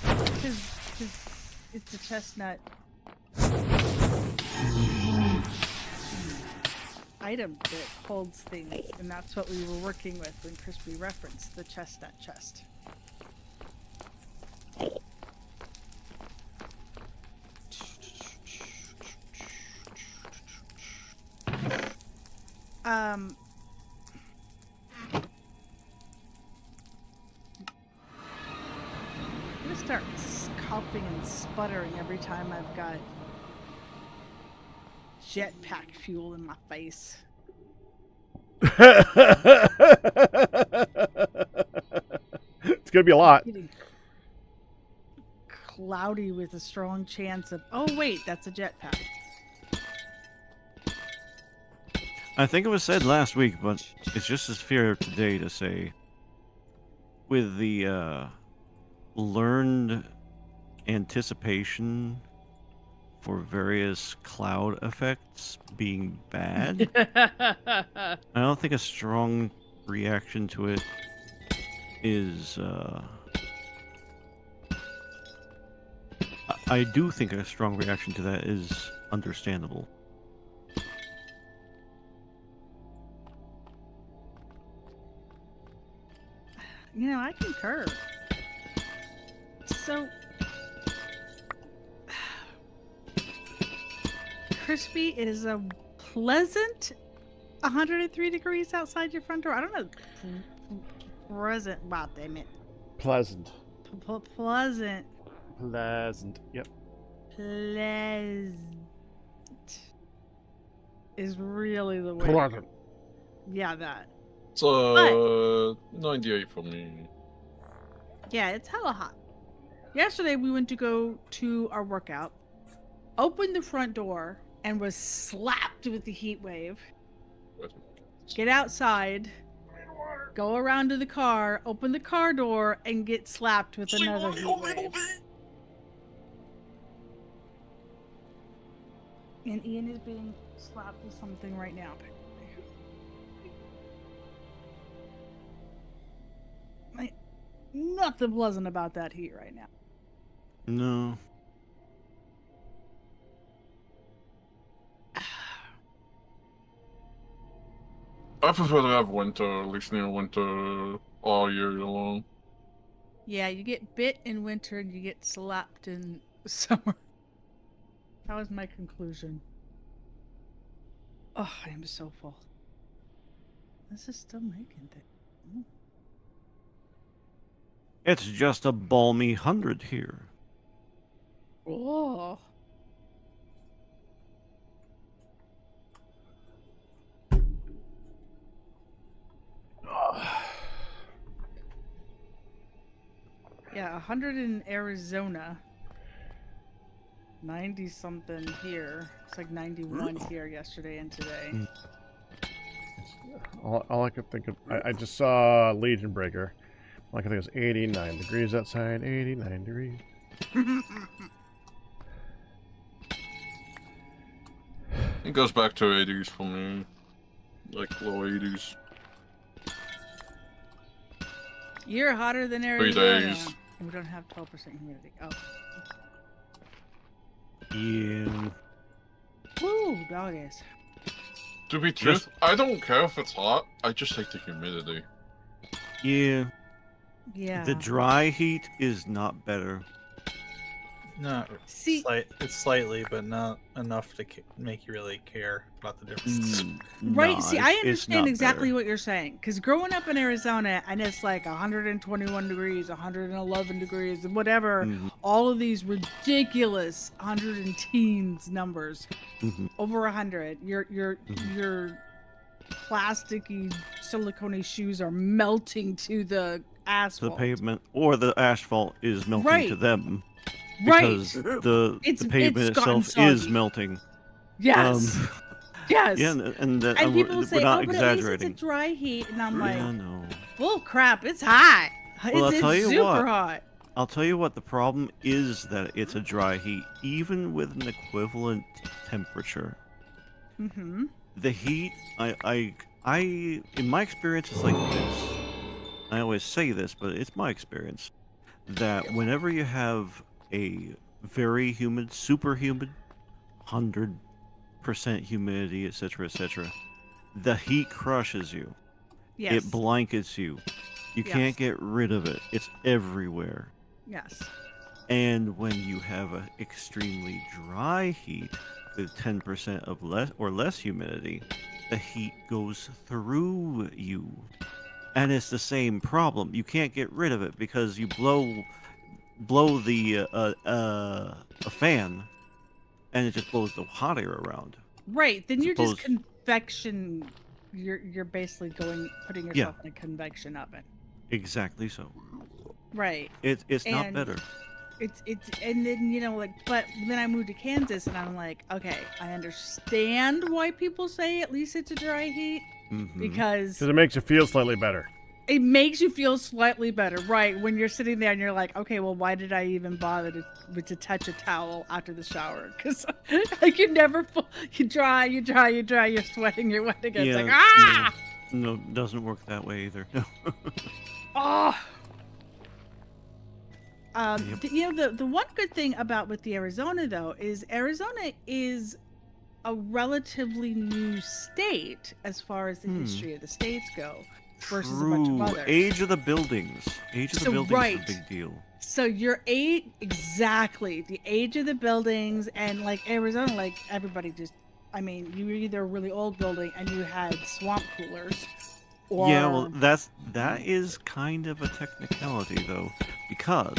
because it's a chestnut item that holds things, and that's what we were working with when Crispy referenced the chestnut chest. I'm gonna start burping and sputtering every time I've got jetpack fuel in my face. It's gonna be a lot. Getting cloudy with a strong chance of. Oh wait, that's a jetpack. I think it was said last week, but it's just as fair today to say, with the learned anticipation for various cloud effects being bad, I don't think a strong reaction to it is. I do think a strong reaction to that is understandable. You know, I concur. So, Crispy, is a pleasant 103 degrees outside your front door. I don't know. Pleasant. Wow, damn it. Pleasant. Pleasant. Pleasant. Yep. Pleasant is really the way. Pleasant. Yeah, that. It's 98 for me. Yeah, it's hella hot. Yesterday we went to go to our workout, opened the front door, and was slapped with the heat wave. Get outside, go around to the car, open the car door, and get slapped with another heat wave. And Ian is being slapped with something right now. Nothing pleasant about that heat right now. No. I prefer to have winter, at least near winter, all year long. Yeah, you get bit in winter and you get slapped in summer. That was my conclusion. Oh, I am so full. This is still making things. It's just a balmy 100 here. Oh. Yeah, 100 in Arizona. 90 something here. It's like 91 here yesterday and today. All I could think of, I just saw Legion Breaker. All I could think was 89 degrees outside, 89 degrees. It goes back to 80s for me. Like low 80s. You're hotter than 3 Arizona. days. We don't have 12% humidity. Oh. Yeah. Woo, doggies. To be truth, I don't care if it's hot. I just hate the humidity. Yeah. Yeah. The dry heat is not better. No, See- it's slightly, but not enough to make you really care about the difference. Right. Nah, See, I it's understand not exactly better. what you're saying. Because growing up in Arizona, and it's like 121 degrees, 111 degrees, and whatever, all of these ridiculous 100 and teens numbers, over 100. Your plasticky, silicone shoes are melting to the The asphalt. pavement or the asphalt is melting Right. to them. Right. Because the It's pavement gotten itself is soggy. melting. Yes. Yes. Yeah, and And people we're say, not "Oh, but exaggerating. at least it's a dry heat," and I'm like, Yeah, no. "Bull crap! It's hot. Well, I'll It's tell you super what. hot." I'll tell you what the problem is, that it's a dry heat, even with an equivalent temperature. Mm-hmm. The heat, I in my experience, it's like this. I always say this, but it's my experience that whenever you have a very humid, super humid, 100% humidity, etc., the heat crushes you. Yes. It blankets you. You Yes. can't get rid of it. It's everywhere. Yes. And when you have an extremely dry heat with 10% of less humidity, the heat goes through you. And it's the same problem. You can't get rid of it because you blow blow the a fan, and it just blows the hot air around. Right. Then you're just Suppose- convection. You're basically putting yourself in a convection oven. Exactly so. Right. It's not And- better. It's and then but then I moved to Kansas and I'm like, okay, I understand why people say at least it's a dry heat Mhm. because Because it makes you feel slightly better. it makes you feel slightly better, right? When you're sitting there and you're like, okay, well, why did I even bother to touch a towel after the shower? Because like you never you dry, you're sweating, you're wet again. It's like ah, No, doesn't work that way either. oh. Yep. The one good thing about with the Arizona though is Arizona is a relatively new state as far as the history of the states go versus a bunch of True. others. Age of the buildings. Age of the So, buildings right. is a big deal. So your age, exactly the age of the buildings, and like Arizona, like everybody just, I mean, you were either a really old building and you had swamp coolers, or Yeah, well, that is kind of a technicality though, because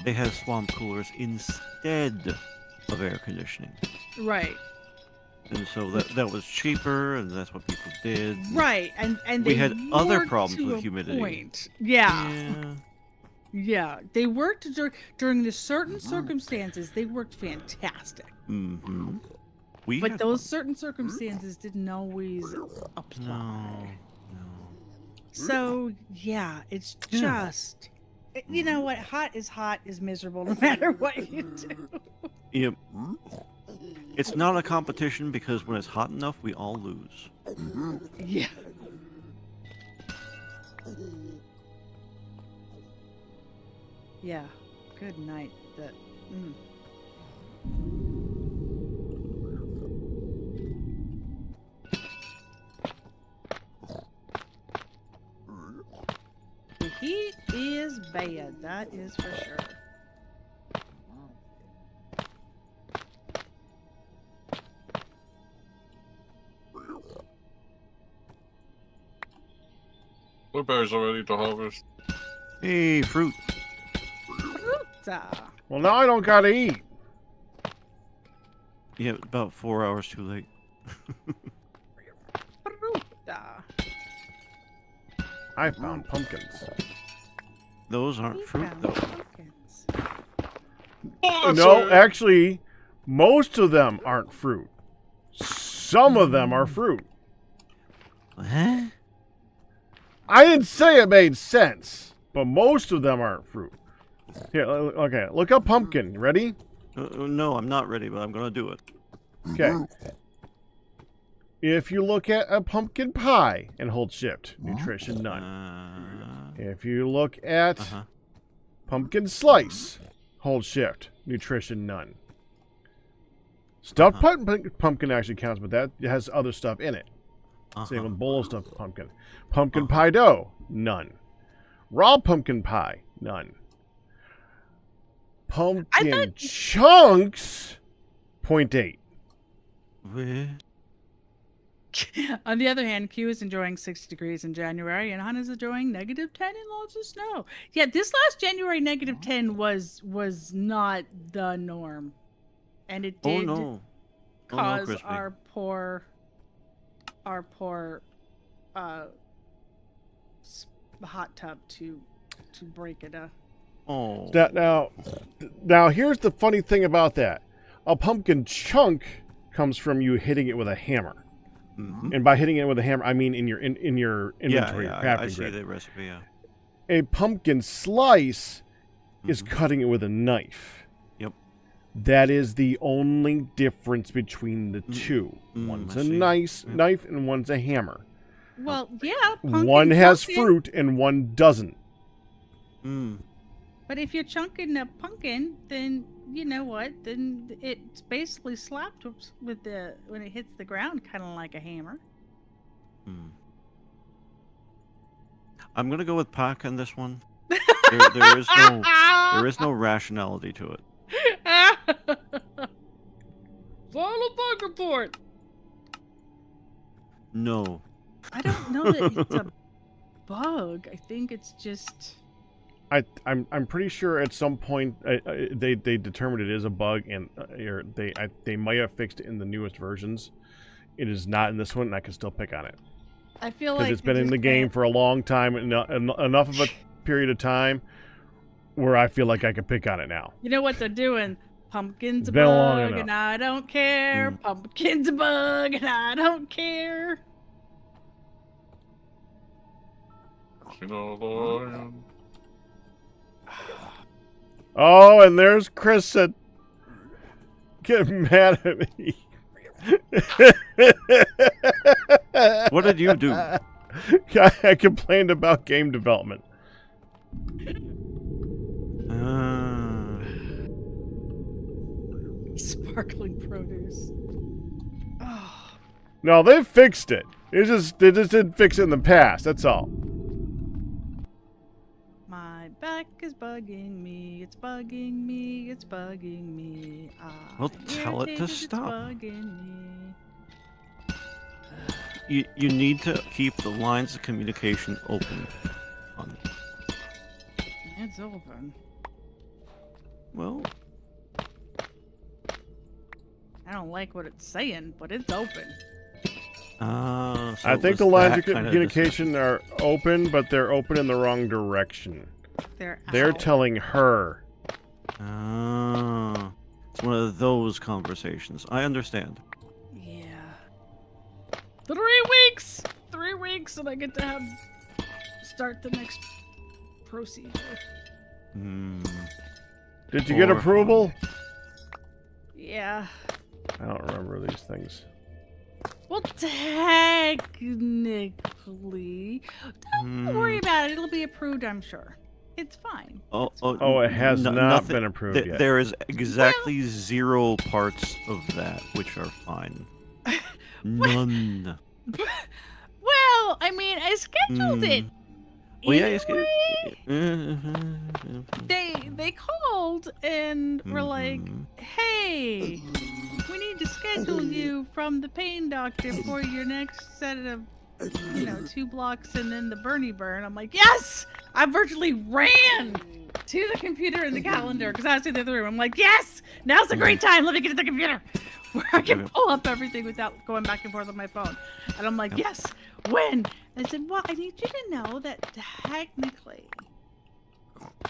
they have swamp coolers instead of air conditioning, right, and so that was cheaper, and that's what people did. right, and We they had other worked problems to with a humidity. point. Yeah, Yeah. yeah, they worked during the certain circumstances. They worked fantastic, Mm-hmm. We but had those one. certain circumstances didn't always apply. No. So yeah, it's Yeah. just you know what, hot is miserable no matter what you do. Yep. It's not a competition because when it's hot enough, we all lose. Yeah. Yeah. Good night. The heat is bad, that is for sure. Blueberries are ready to harvest. Hey, fruit. Fruta. Well, now I don't gotta eat. Yeah, about 4 hours too late. Fruta. I found pumpkins. Those aren't We fruit found though. pumpkins. Oh, No, actually, most of them aren't fruit. Some of them are fruit. Huh? I didn't say it made sense, but most of them aren't fruit. Here, okay, look up pumpkin. You ready? No, I'm not ready, but I'm gonna do it. Okay. If you look at a pumpkin pie and hold shift, nutrition none. If you look at Uh-huh. pumpkin slice, hold shift, nutrition none. Stuffed pumpkin actually counts, but that has other stuff in it. Same with bowl of stuffed pumpkin. Pumpkin pie dough, none. Raw pumpkin pie, none. Pumpkin chunks, 0.8. Where? On the other hand, Q is enjoying 60 degrees in January, and Hannah's enjoying -10 and lots of snow. Yeah, this last January -10 was not the norm, and it Oh did no. Oh, no, cause Crispy. our poor hot tub to break it up. Oh. Now, here's the funny thing about that. A pumpkin chunk comes from you hitting it with a hammer. Mhm. And by hitting it with a hammer, I mean in your inventory Yeah, crafting I see grid. the recipe. Yeah. A pumpkin slice is Mhm. cutting it with a knife. Yep. That is the only difference between the two. Mm, One's I a see. nice Yep. knife and one's a hammer. Well, yeah, pumpkin One has pumpkin, fruit and one doesn't. Mm. but if you're chunking a pumpkin, then you know what? Then it's basically slapped with the when it hits the ground, kind of like a hammer. Mm. I'm gonna go with Pac on this one. There is no rationality to it. Follow bug report. No. I don't know that it's a bug. I think it's just I'm pretty sure at some point they determined it is a bug, and or they might have fixed it in the newest versions. It is not in this one, and I can still pick on it I feel because like it's been in the game for a long time, enough of a period of time where I feel like I can pick on it now. You know what they're doing? Pumpkin's a Been long bug, enough. and I don't care. Pumpkin's a bug, and I don't care. You know, Lord. Oh, and there's Chris said, "Get mad at me." What did you do? I complained about game development. Sparkling produce. Oh, No, they fixed it. They just didn't fix it in the past. That's all. my back is bugging me. It's bugging me. It's bugging me. Well, tell it to Irritated, stop. It's bugging me. You need to keep the lines of communication open. It's open. Well, I don't like what it's saying, but it's open. so I it think was the lines that of kind of communication are open, but they're open in the wrong direction. They're They're out. telling her. It's one of those conversations. I understand. Yeah. 3 weeks! 3 weeks, and I get to start the next procedure. Hmm. Did you get Or- approval? Yeah. I don't remember these things. Well, technically, don't worry about it. It'll be approved, I'm sure. It's fine. Oh, it has not nothing- been approved yet. There is exactly 0 parts of that which are fine. None. Well, I mean, I scheduled it. Well, yeah, They called and were like, "Hey, we need to schedule you from the pain doctor for your next set of, 2 blocks and then the Bernie burn." I'm like, "Yes!" I virtually ran to the computer in the calendar because I was in the other room. I'm like, "Yes! Now's a great time. Let me get to the computer where I can pull up everything without going back and forth on my phone." And I'm like, "Yes, when?" I said, "Well, I need you to know that technically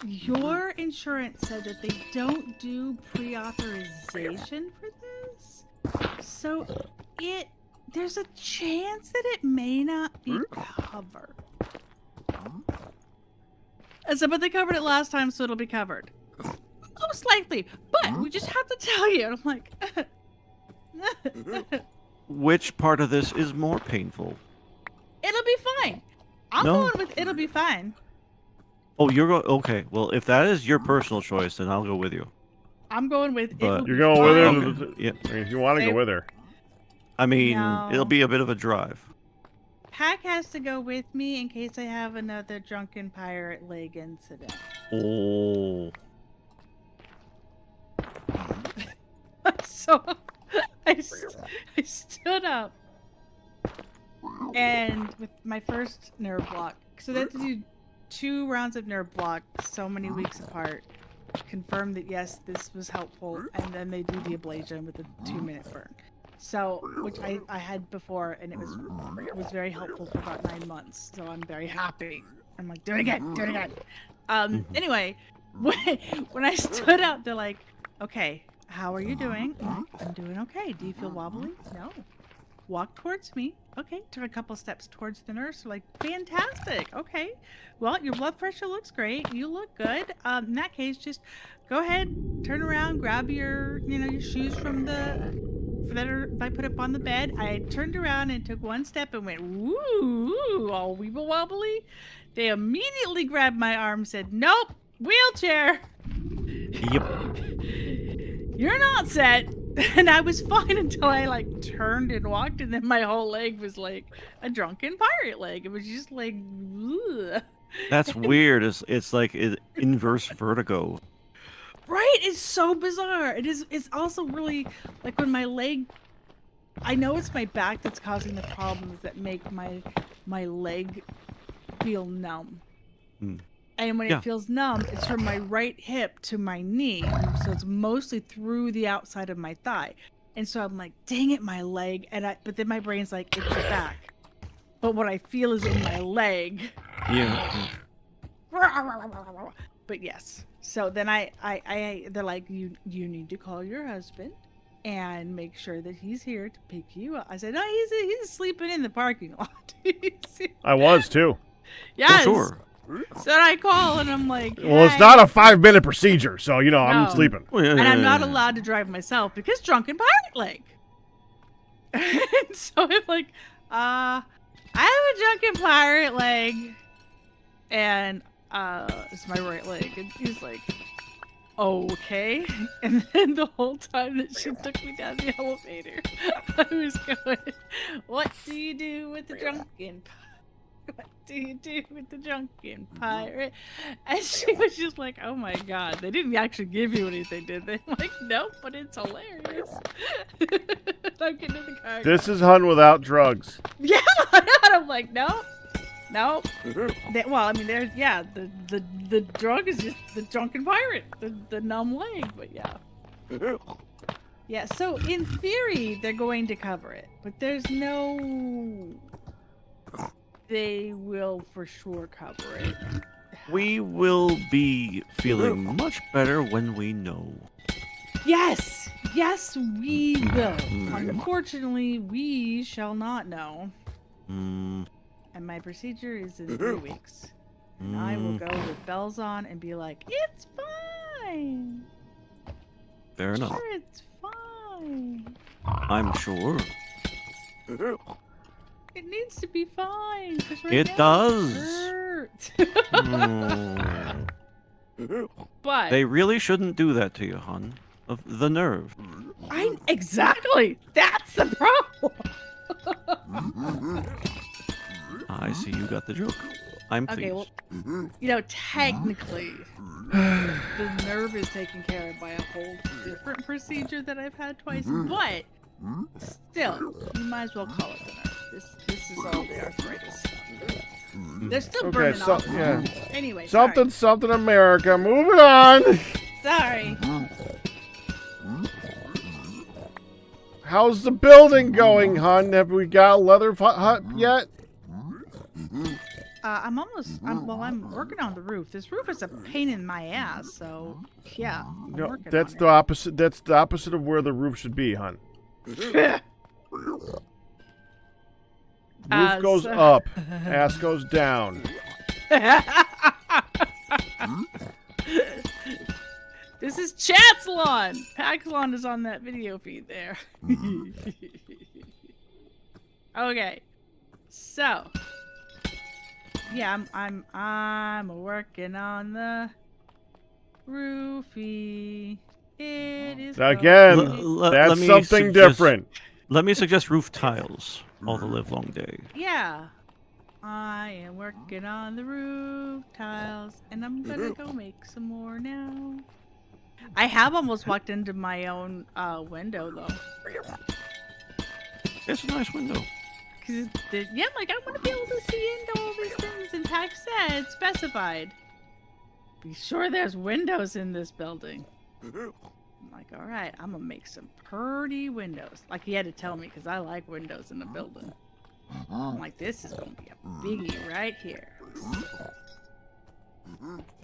your insurance said that they don't do pre-authorization for this. So there's a chance that it may not be covered." I said, "But they covered it last time, so it'll be covered." "Most likely, but we just have to tell you." And I'm like, Which part of this is more painful? "It'll be fine." I'm No. going with "it'll be fine." Oh, you're going. Okay, well, if that is your personal choice, then I'll go with you. I'm going with But- "it'll You're be going with her? fine." Okay, yeah. I mean, if you want to go with her. I mean, No. it'll be a bit of a drive. Pack has to go with me in case I have another drunken pirate leg incident. Oh. So I stood up and with my first nerve block, so they have to do 2 rounds of nerve block so many weeks apart, confirm that yes, this was helpful, and then they do the ablation with a 2-minute burn. So, which I had before, and it was very helpful for about 9 months. So I'm very happy. I'm like, do it again. Anyway, when I stood up, they're like, "Okay, how are you doing?" "I'm doing okay. Do you feel wobbly?" "No." "Walk towards me." "Okay." Took a couple steps towards the nurse. They're like, "Fantastic. Okay. Well, your blood pressure looks great. You look good. In that case, just go ahead, turn around, grab your, your shoes from that I put up on the bed." I turned around and took 1 step and went, "Woo, all weeble wobbly." They immediately grabbed my arm and said, "Nope, wheelchair. Yep. You're not set." And I was fine until I turned and walked, and then my whole leg was like a drunken pirate leg. It was just like, ugh. That's weird. It's like inverse vertigo. Right? It's so bizarre. It's also really like when my leg, I know it's my back that's causing the problems that make my leg feel numb. Hmm. And when Yeah. it feels numb, it's from my right hip to my knee. So it's mostly through the outside of my thigh. And so I'm like, dang it, my leg. But then my brain's like, it's your back. But what I feel is in my leg. Yeah. But yes. So then they're like, you need to call your husband and make sure that he's here to pick you up. I said, no, he's sleeping in the parking lot. I was too. Yes. For sure. So I call and I'm like, Well, it's "Hey." not a 5-minute procedure, so I'm No. sleeping. Well, yeah, And I'm yeah, not yeah. allowed to drive myself because drunken pirate leg. And so I'm like, I have a drunken pirate leg, and it's my right leg. And he's like, okay. And then the whole time that she took me down the elevator, I was going, what do you do with the drunken pirate? What do you do with the drunken pirate? And she was just like, oh my god, they didn't actually give you anything, did they? I'm like, nope, but it's hilarious. I'm getting in the car. This is Hun without drugs. Yeah, and I'm like, nope. Well, I mean, there's, yeah, the drug is just the drunken pirate, the numb leg, but yeah. Yeah, so in theory, they're going to cover it, but there's no... They will for sure cover it. We will be feeling much better when we know. Yes! Yes, we will. Unfortunately, we shall not know. Mm, And my procedure is in 3 weeks. And I will go with bells on and be like, it's fine. fair enough. Sure, it's fine. I'm sure. It needs to be fine. 'Cause right It now does. hurts. Mm. But They really shouldn't do that to you, hon. Of the nerve. exactly. That's the problem. I see you got the joke. I'm pleased. Okay, well, technically, the nerve is taken care of by a whole different procedure that I've had twice, but still, you might as well call it the nerve. This is all the arthritis stuff. They're still burning off. Yeah. Anyway, Something America. Moving on. Sorry. How's the building going, Hun? Have we got a leather hut yet? I'm working on the roof. This roof is a pain in my ass, so yeah. I'm No, working that's on the opposite. That's the opposite of where the roof should be, Hun. Roof goes up, ass goes down. This is Chat's lawn. Pack's lawn is on that video feed there. Okay, so yeah, I'm working on the roofie. It is Again, Let that's me something suggest- different. Let me suggest roof tiles all the live long day. Yeah. I am working on the roof tiles, and I'm gonna go make some more now. I have almost walked into my own window, though. It's a nice window. Cause yeah, I'm like, I want to be able to see into all these things, and Pack said specified. Be sure there's windows in this building. I'm like, all right, I'm gonna make some pretty windows. Like he had to tell me, because I like windows in the building. I'm like, this is gonna be a biggie right here.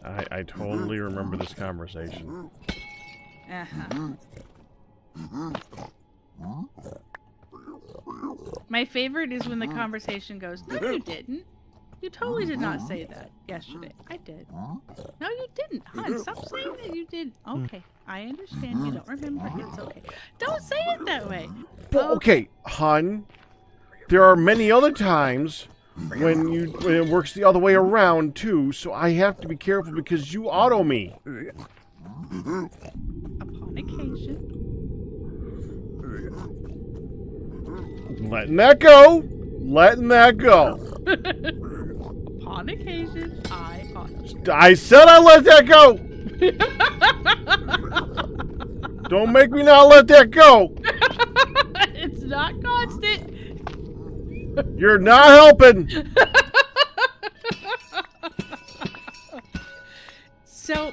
I totally remember this conversation. Uh-huh. My favorite is when the conversation goes, no, you didn't. You totally did not say that yesterday. I did. No, you didn't. Hon, stop saying that you did. Okay, I understand. You don't remember. It's okay. Don't say it that way. But, okay, Hun, there are many other times when it works the other way around too, so I have to be careful because you auto me. Upon occasion. Letting that go. Letting that go. Upon occasion, I auto. I said I let that go. Don't make me not let that go. It's not constant. You're not helping. So,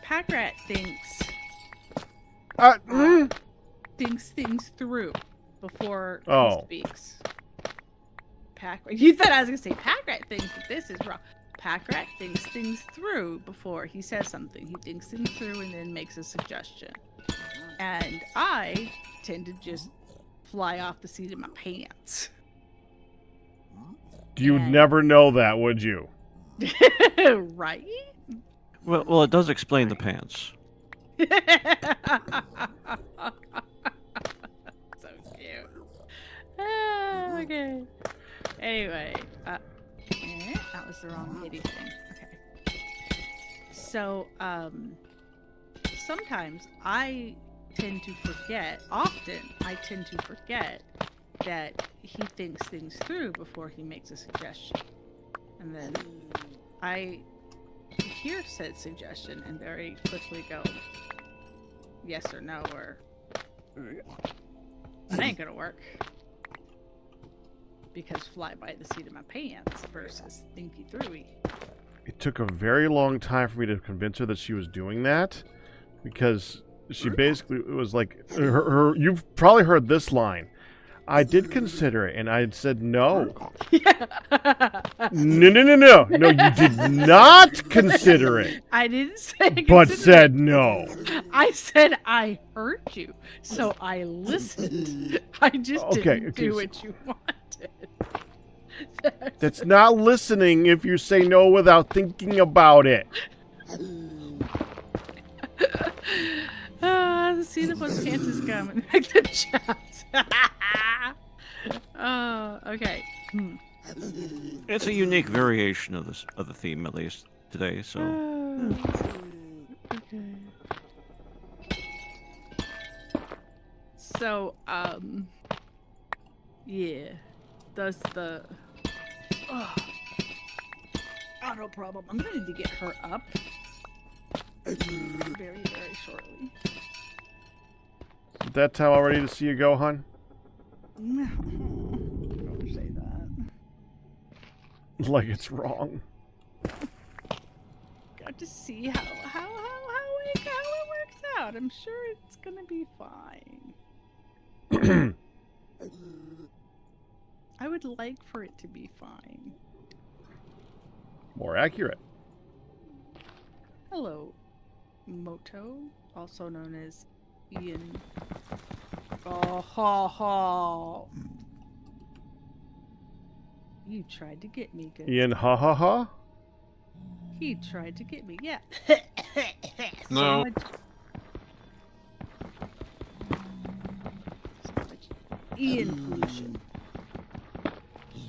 Packrat thinks things through before Oh. he speaks. You thought I was gonna say Packrat thinks that this is wrong. Packrat thinks things through before he says something. He thinks things through and then makes a suggestion. And I tend to just fly off the seat of my pants. You'd never know that, would you? Right? Well, it does explain the pants. So cute. Okay. Anyway, that was the wrong hitty thing. Okay. So, sometimes I tend to forget, often I tend to forget that he thinks things through before he makes a suggestion. And then I hear said suggestion and very quickly go yes or no, or that ain't gonna work. Because fly by the seat of my pants versus thinky throughy. It took a very long time for me to convince her that she was doing that, because she basically, it was like, you've probably heard this line. I did consider it, and I said no. No, you did not consider it. I didn't say But consider said it. no. I said I heard you, so I listened. I just didn't do what you wanted. That's not listening if you say no without thinking about it. The seat of those pants is coming. Make the chops. Oh, okay. It's a unique variation of this of the theme, at least today. So. Okay. So, yeah. Does the auto problem? I'm going to need to get her up very, very shortly. Is that time already to see you go, hun? No, don't say that. Like it's wrong. Got to see how it works out. I'm sure it's gonna be fine. I would like for it to be fine. More accurate. Hello, Moto, also known as Ian. Oh, ha, ha. You tried to get me, good. Ian, ha ha ha? He tried to get me, yeah. No. So much Ian pollution.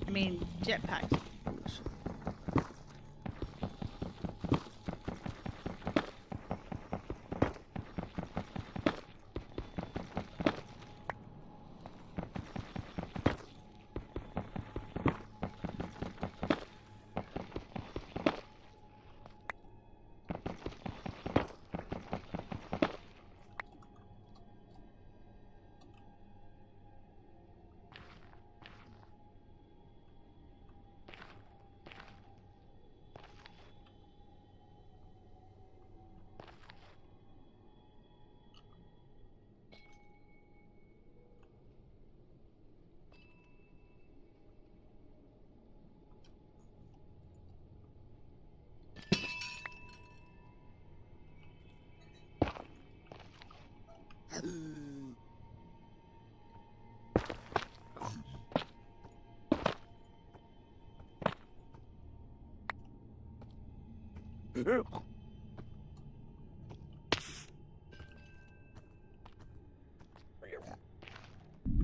I mean, jetpack pollution.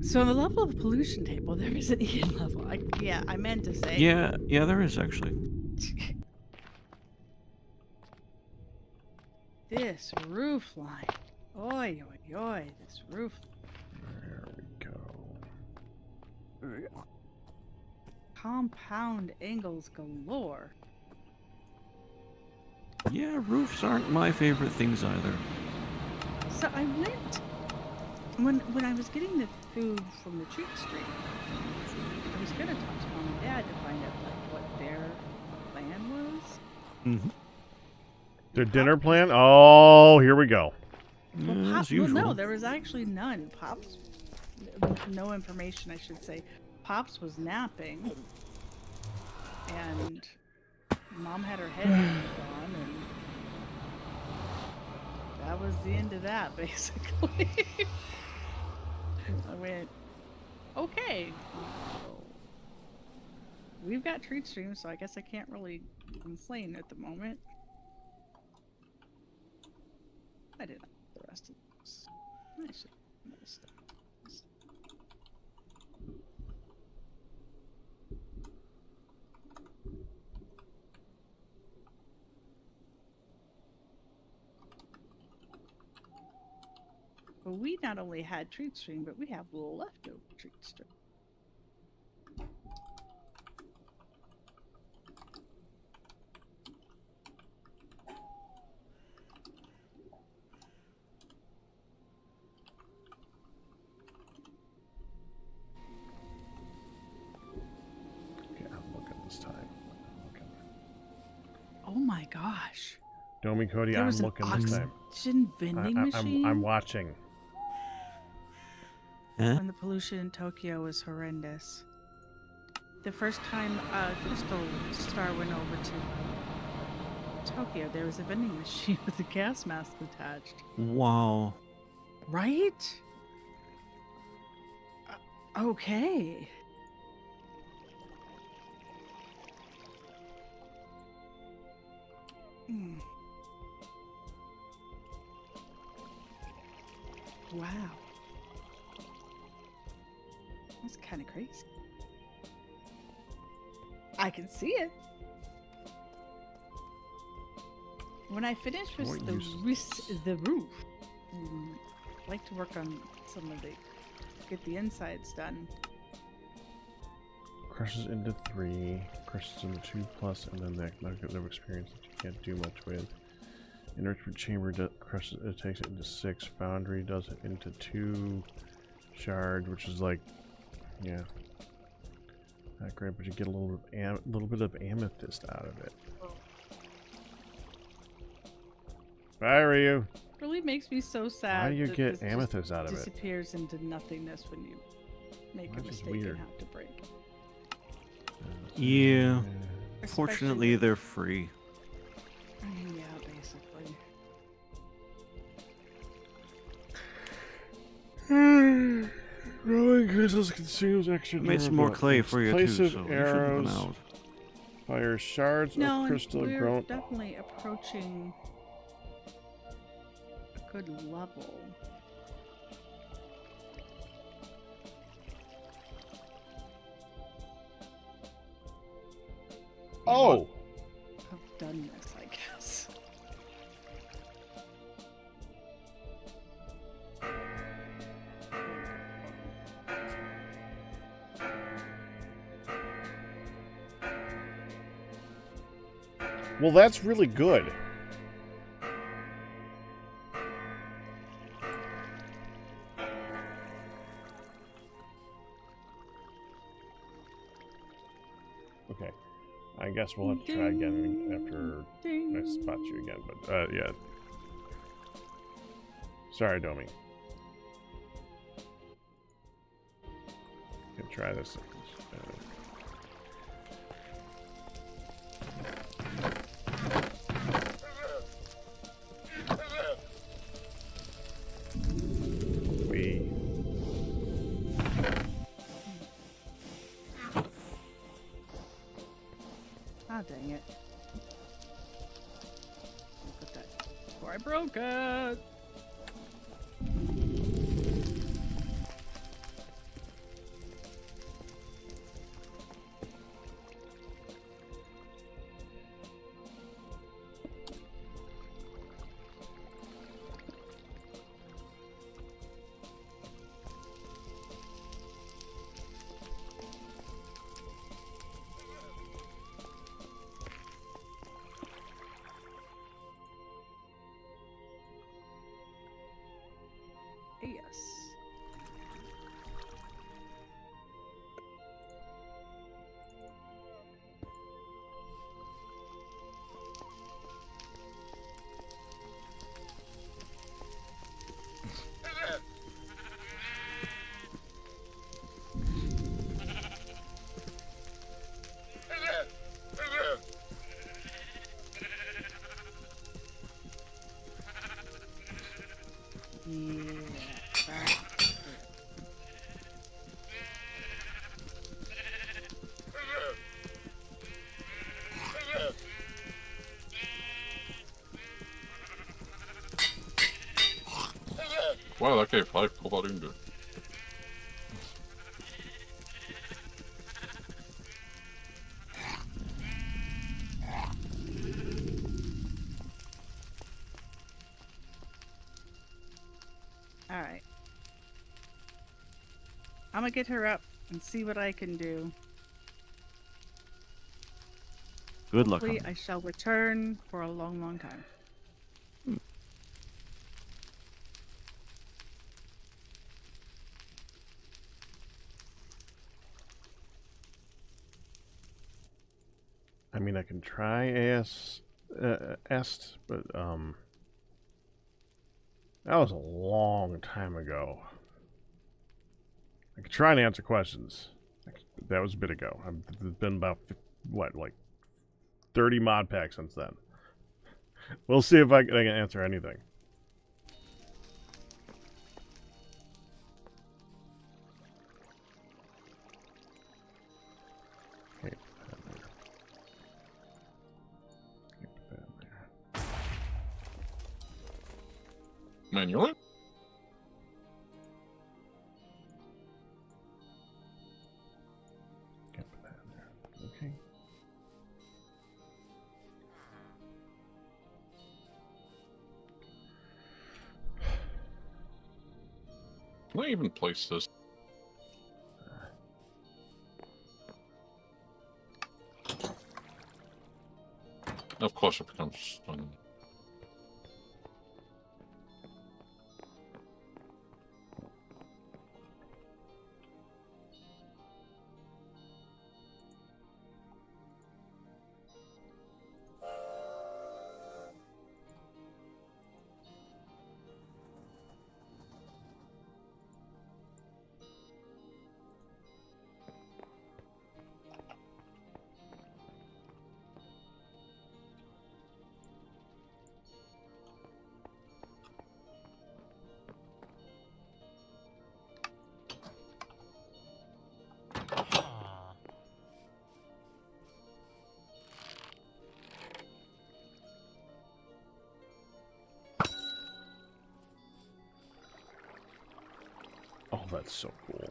So on the level of the pollution table, there is an Ian level. I meant to say. Yeah, there is actually. This roof line. Oi, oi, oi, this roof. There we go. Compound angles galore. Yeah, roofs aren't my favorite things either. So I went when I was getting the food from the treat stream. I was gonna talk to Mom and Dad to find out like what their plan was. Mm-hmm. Their dinner plan? Oh, here we go. Well, As well, usual. no, there was actually none. Pops, no information, I should say. Pops was napping, and Mom had her head on, and that was the end of that, basically. I went, okay. We've got treat streams, so I guess I can't really complain at the moment. I didn't have the rest of this. I should have this stuff. But we not only had treat stream, but we have little leftover treat stream. Okay, I'm looking this time. I'm looking. Oh my gosh. Domi Cody, There I'm was an looking this time. oxygen vending machine. I'm watching. Huh? When the pollution in Tokyo was horrendous. The first time Crystal Star went over to Tokyo, there was a vending machine with a gas mask attached. Wow. Right? Okay. Hmm. Wow. That's kind of crazy. I can see it. When I finish with What the roof, I'd like to work on some of the, get the insides done. Crushes into 3, crushes into 2+, and then that nugget of experience that you can't do much with. Enrichment chamber crushes it, takes it into 6. Foundry does it into 2. Shard, which is like, yeah, not great, but you get a little bit of amethyst out of it. Bye, Ryu. Really makes me so sad. How do you that get this amethyst out of it? disappears into nothingness when you make a That's just mistake weird. and have to break. Yeah. Especially Fortunately, with- they're free. Yeah, basically. Rolling crystals consumes extra. I made some more clay durability. for you Place too, of so you should arrows. run out. Fire shards No, of and crystal we're grown. definitely approaching a good level. Oh, I've done this, I guess. well, that's really good. Okay, I guess we'll have to try again after I spot you again. But yeah. Sorry, Domi. Can try this. We. Ah, dang it. Put that before I broke it. Okay, 5 cobalt ingot. All right. I'm gonna get her up and see what I can do. Good luck. Hopefully, Honey. I shall return for a long, long time. I mean, I can try est, but that was a long time ago. I could try and answer questions. That was a bit ago. It's been about what, like 30 mod packs since then. We'll see if I can answer anything. Okay, put that there. Okay, put that there. Manually? Okay, put that in there. Okay. Can I even place this? Of course it becomes fun. Oh, that's so cool.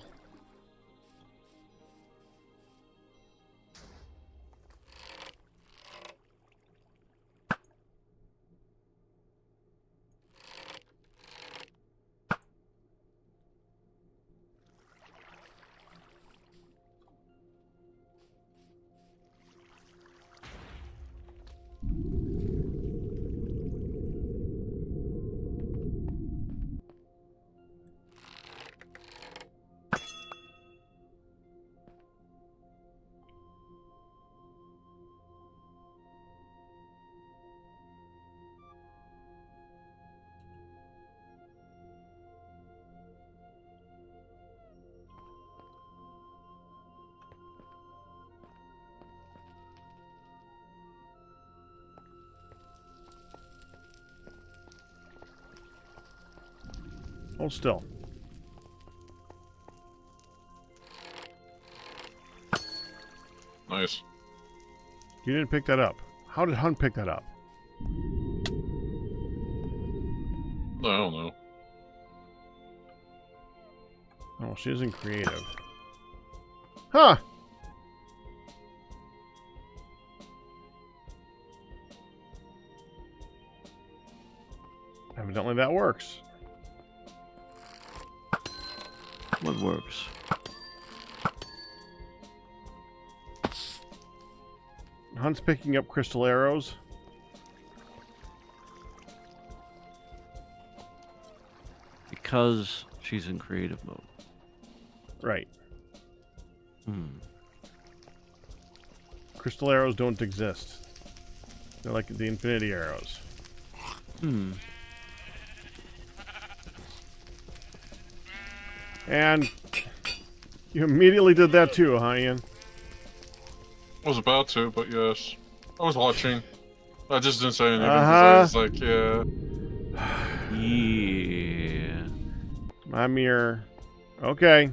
Hold still. Nice. You didn't pick that up. How did Hunt pick that up? I don't know. Oh, she isn't creative. Huh! Evidently that works. What works? Hunt's picking up crystal arrows. Because she's in creative mode. Right. Hmm. Crystal arrows don't exist. They're like the infinity arrows. Hmm. And you immediately did that too, huh, Ian? I was about to, but yes. I was watching. I just didn't say anything because I was like, yeah. Yeah. My mirror. Okay.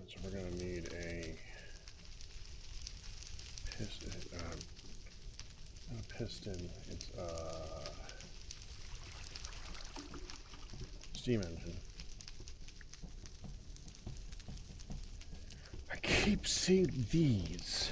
So we're gonna need a piston. Not a piston. It's a steam engine. I keep seeing these.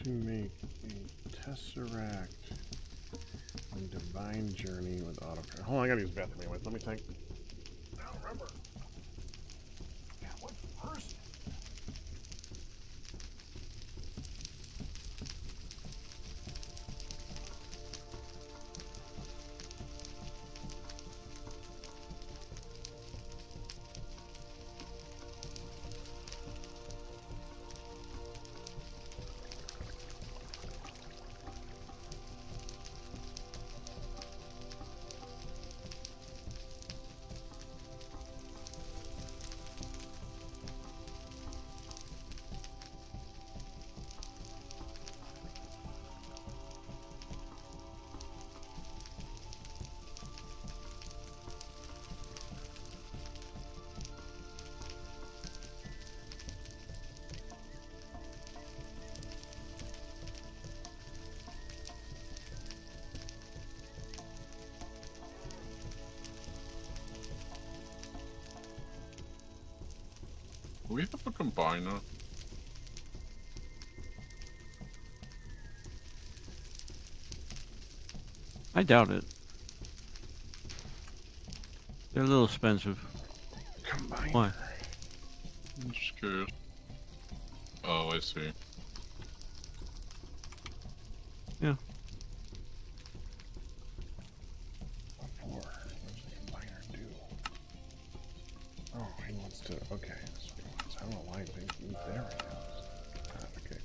To make a Tesseract on Divine Journey with AutoCAD. Hold on, I gotta use the bathroom anyways. Let me think. I don't remember. Yeah, what person? We have a combiner. I doubt it. They're a little expensive. Combine. Why? I'm just curious. Oh, I see. Yeah. Before, what does the combiner do? Oh, he wants to. Okay, that's what he wants. I don't know why he's there right now. Okay.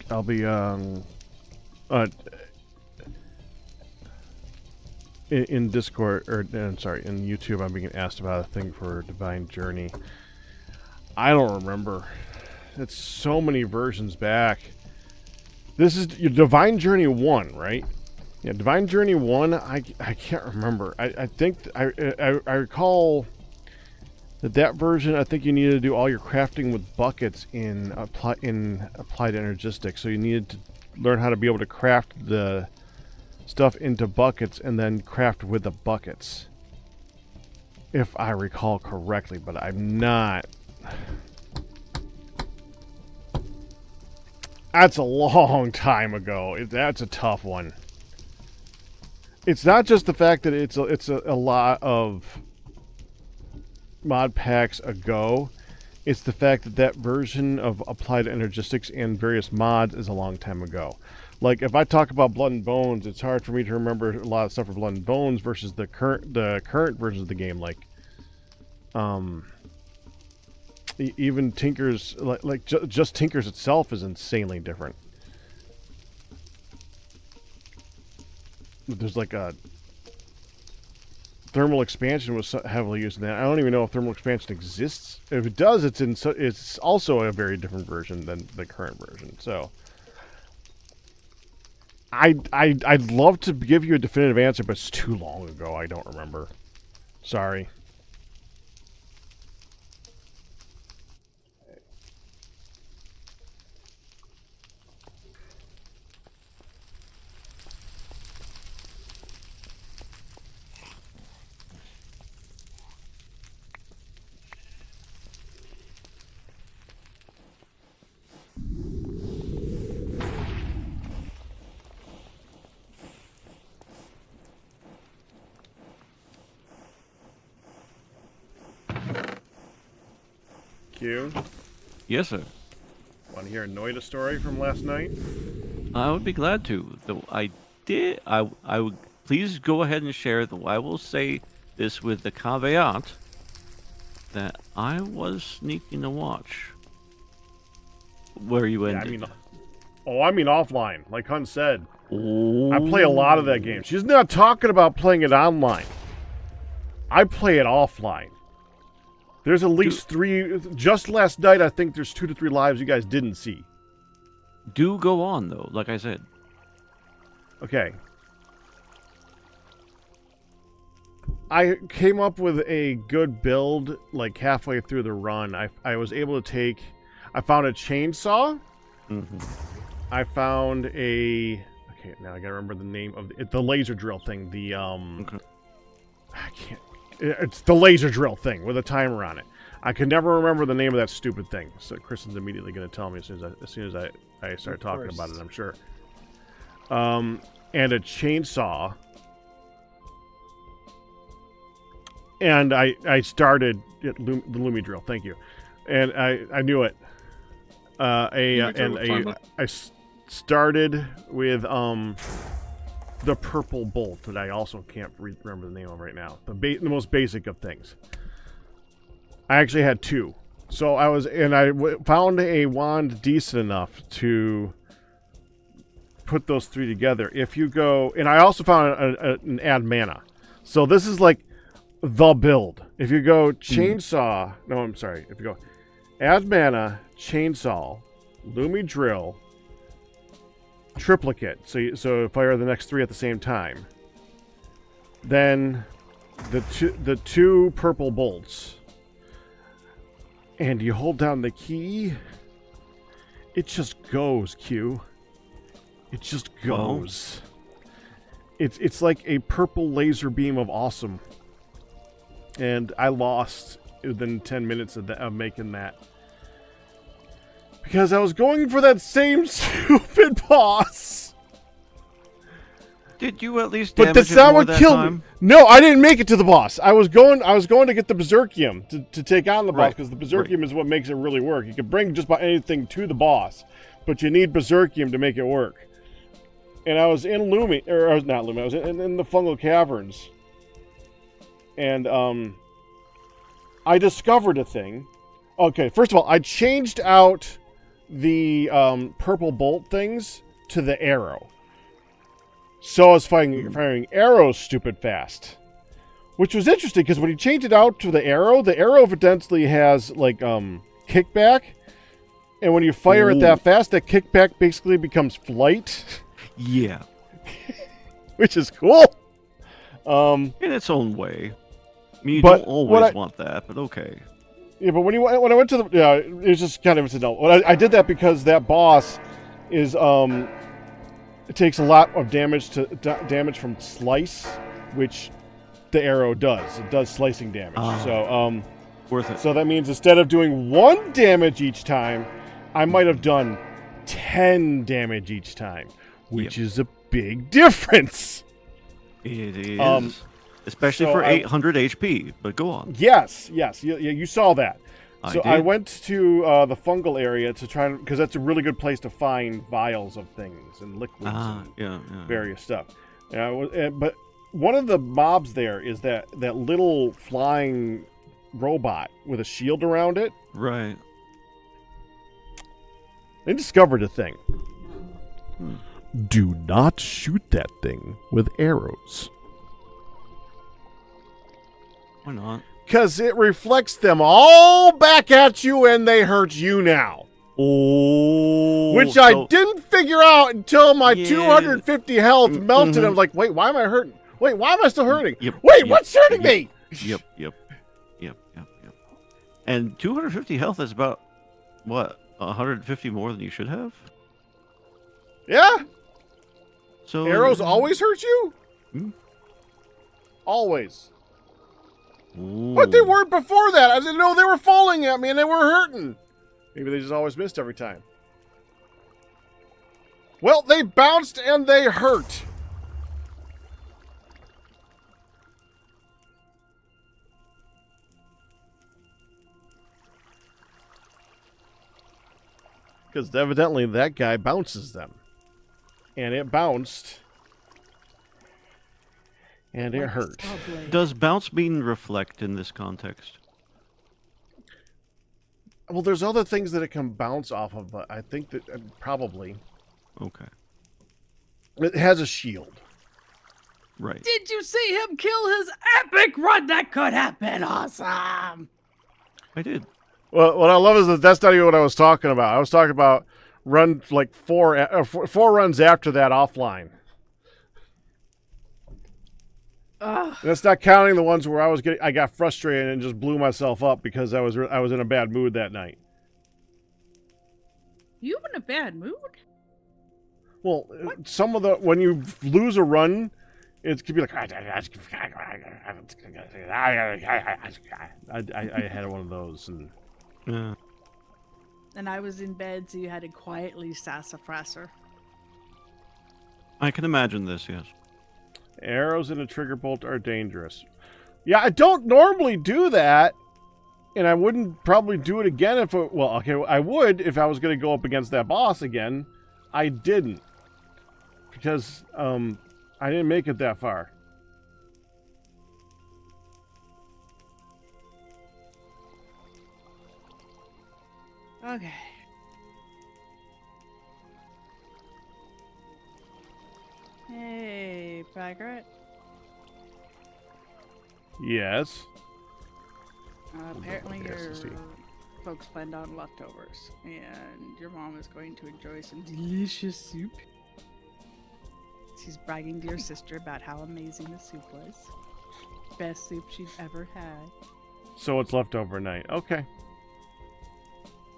I'll be in Discord, or I'm sorry, in YouTube, I'm being asked about a thing for Divine Journey. I don't remember. It's so many versions back. This is your Divine Journey 1, right? Yeah, Divine Journey 1, I can't remember. I think, I recall that version, I think you needed to do all your crafting with buckets in Applied Energistics. So you needed to learn how to be able to craft the stuff into buckets and then craft with the buckets, if I recall correctly, but I'm not. That's a long time ago. That's a tough one. It's not just the fact that it's a lot of mod packs ago. It's the fact that that version of Applied Energistics and various mods is a long time ago. Like, if I talk about Blood and Bones, it's hard for me to remember a lot of stuff for Blood and Bones versus the current versions of the game. Like, even Tinker's, just Tinker's itself is insanely different. There's like a thermal expansion was heavily used in that. I don't even know if thermal expansion exists. If it does, it's also a very different version than the current version. So I'd love to give you a definitive answer, but it's too long ago. I don't remember. Sorry. Q, Yes, sir. want to hear a Noida story from last night? I would be glad to. Though I would please go ahead and share. Though I will say this with the caveat that I was sneaking to watch where you Yeah, ended. I mean offline, like Hunt said. Oh. I play a lot of that game. She's not talking about playing it online. I play it offline. There's at least 3. Just last night, I think there's 2 to 3 lives you guys didn't see. Do go on though, like I said. Okay. I came up with a good build like halfway through the run. I was able to take. I found a chainsaw. Mm-hmm. I found a. Okay, now I gotta remember the name of the laser drill thing. The Okay. I can't. It's the laser drill thing with a timer on it. I can never remember the name of that stupid thing. So Kristen's immediately going to tell me as soon as I start talking about it, I'm sure. And a chainsaw. And I started the Lumi drill. Thank you. And I knew it. I started with the purple bolt that I also can't remember the name of right now. The most basic of things. I actually had 2. So I found a wand decent enough to put those 3 together. If you go, and I also found an add mana. So this is like the build. If you go chainsaw, no, I'm sorry. If you go add mana, chainsaw, Lumi drill, triplicate, so fire the next 3 at the same time. Then the two purple bolts, and you hold down the key, It just goes, Q. It just goes. It's like a purple laser beam of awesome. And I lost within 10 minutes of making that. Because I was going for that same stupid boss. Did you at least But damage that's it not more what that killed time? me. No, I didn't make it to the boss. I was going to get the Berserkium to take on the boss, Right. because the Berserkium is what makes it really work. You can bring just about anything to the boss, but you need Berserkium to make it work. And I was in Lumi, or I was not Lumi, I was in the Fungal Caverns. And I discovered a thing. Okay, first of all, I changed out the purple bolt things to the arrow. So I was firing arrows stupid fast. Which was interesting, because when you change it out to the arrow evidently has, like, kickback. And when you fire it that fast, that kickback basically becomes flight. Yeah. Which is cool. In its own way. I mean, you But don't always want that, but okay. Yeah, but when I went to the... Yeah, it was just kind of incidental. I did that because that boss is... it takes a lot of damage from slice, which the arrow does. It does slicing damage. So, worth it. So that means instead of doing 1 damage each time, I might have done 10 damage each time, which is a big difference. It is. Especially so for 800 HP, but go on. Yes. You saw that. So I did. went to the fungal area to try, because that's a really good place to find vials of things and liquids and various stuff. But one of the mobs there is that little flying robot with a shield around it. Right. They discovered a thing. Do not shoot that thing with arrows. Why not? Because it reflects them all back at you and they hurt you now. Oh. Which I didn't figure out until my 250 health melted. I was like, wait, why am I hurting? Wait, why am I still hurting? What's hurting me? Yep. And 250 health is about, what, 150 more than you should have? Yeah. So arrows always hurt you? Hmm? Always. Ooh. But they weren't before that. I didn't know they were falling at me and they were hurting. Maybe they just always missed every time. Well, they bounced and they hurt. Because evidently that guy bounces them. And it bounced. And it hurt. Does bounce mean reflect in this context? Well, there's other things that it can bounce off of, but I think that probably. Okay. It has a shield. Right. Did you see him kill his epic run? That could have been awesome. I did. Well, what I love is that that's not even what I was talking about. I was talking about run like four runs after that offline. That's not counting the ones where I got frustrated and just blew myself up because I was in a bad mood that night. You in a bad mood? Well, some of the when you lose a run, it could be like I had one of those and. Yeah. And I was in bed, so you had to quietly sassafrasser. I can imagine this, yes. Arrows in a trigger bolt are dangerous. Yeah, I don't normally do that, and I wouldn't probably do it again if it... Well, okay, I would if I was going to go up against that boss again. I didn't. Because, I didn't make it that far. Okay. Hey, Bagrat. Yes. Apparently Yes, your I see. folks planned on leftovers, and your mom is going to enjoy some delicious soup. She's bragging to your sister about how amazing the soup was. Best soup she's ever had. So it's left overnight. Okay.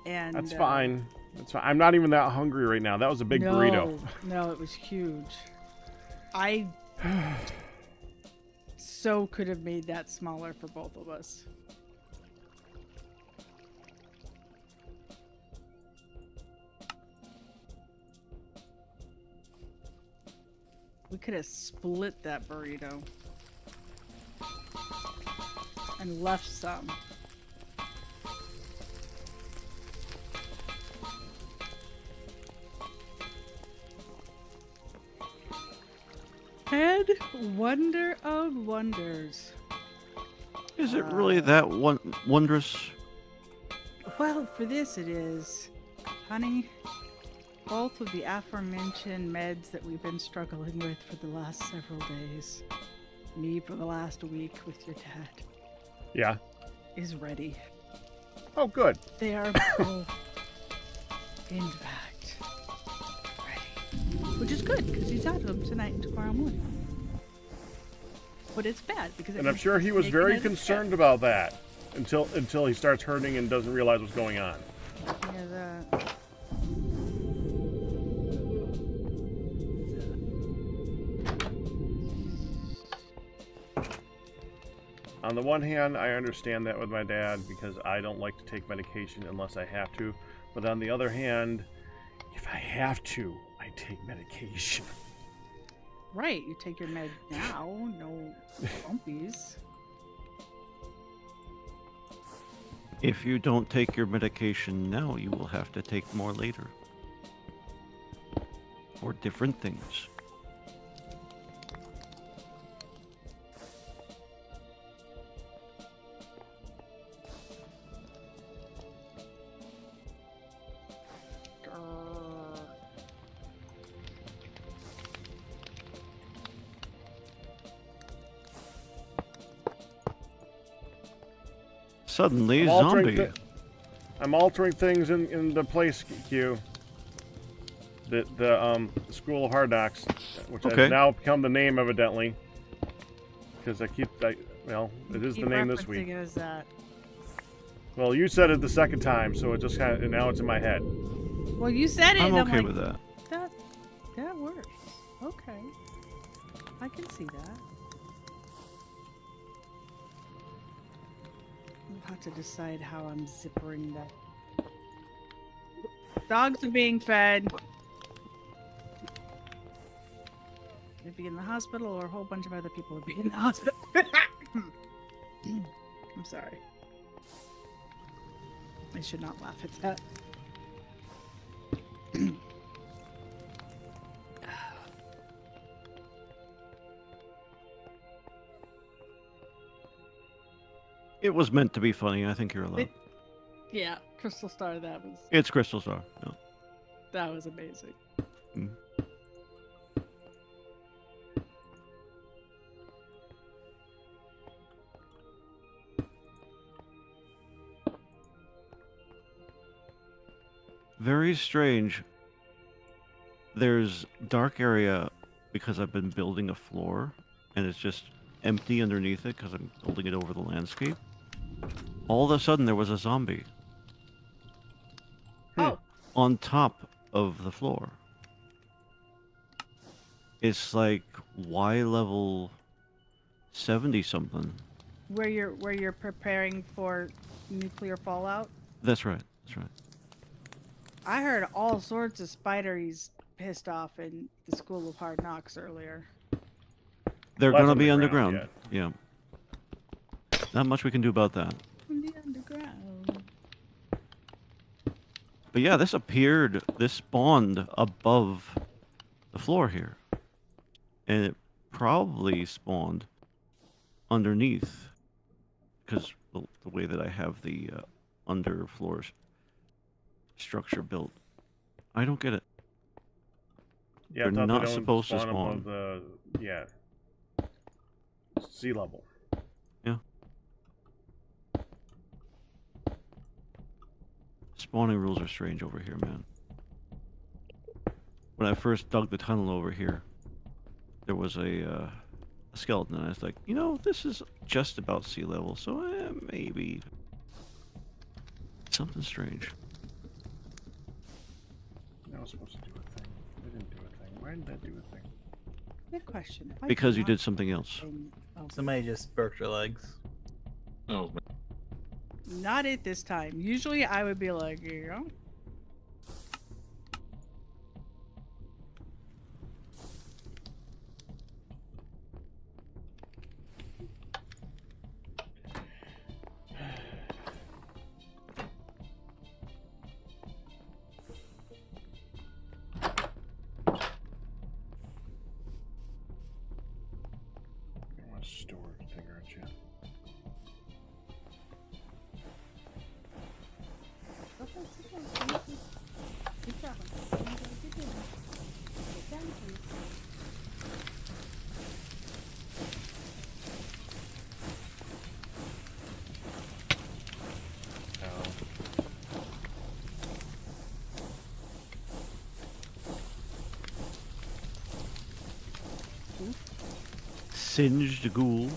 And That's fine. That's fine. I'm not even that hungry right now. That was a big burrito. No, it was huge. I so could have made that smaller for both of us. We could have split that burrito and left some. Head wonder of wonders. Is it really that wondrous? Well, for this it is. Honey, both of the aforementioned meds that we've been struggling with for the last several days, me for the last week with your dad, Yeah. is ready. Oh, good. They are both, in fact, ready. Which is good, because he's out of them tonight and tomorrow morning. But it's bad, because it And I'm means sure he was making very it concerned about that until he starts hurting and doesn't realize what's going on. Yeah, that. On the one hand, I understand that with my dad because I don't like to take medication unless I have to. But on the other hand, if I have to, I take medication. Right, you take your med now, no bumpies. If you don't take your medication now, you will have to take more later. For different things. Suddenly, I'm altering zombie. I'm altering things in the place queue. The School of Hardrock, which Okay. has now become the name evidently, because it is the Keep name this referencing week. it as that. Well, you said it the second time, so it just kind of now it's in my head. Well, you said it. I'm and okay like, with that. That works. Okay, I can see that. We'll have to decide how I'm zippering that. Dogs are being fed. Maybe in the hospital, or a whole bunch of other people would be in the hospital. I'm sorry. I should not laugh at that. It was meant to be funny. I think you're allowed. Yeah, Crystal Star, that It's Crystal Star. No. was amazing. Mm. Very strange. There's dark area because I've been building a floor, and it's just empty underneath it because I'm building it over the landscape. All of a sudden, there was a zombie Oh, on top of the floor. It's like Y level 70 something. where you're preparing for nuclear fallout? That's right. That's right. I heard all sorts of spideries pissed off in the School of Hard Knocks earlier. They're Well, gonna that's be underground, underground. Yeah. Not much we can do about that. In the underground. But yeah, this spawned above the floor here. And it probably spawned underneath. Because the way that I have the underfloor structure built. I don't get it. Yeah, I They're thought they not don't supposed to above the sea level. Yeah. Spawning rules are strange over here, man. When I first dug the tunnel over here, there was a skeleton, and I was like, this is just about sea level, so maybe something strange. was supposed to do a thing. That didn't do a thing. Why did that do a thing? Good question. Why Because you not did something else. Somebody just broke their legs. Oh, Not it this time. Usually I would be like, yeah. You want a storage thing, aren't you? Good job. Sit down, please. Singed ghouls.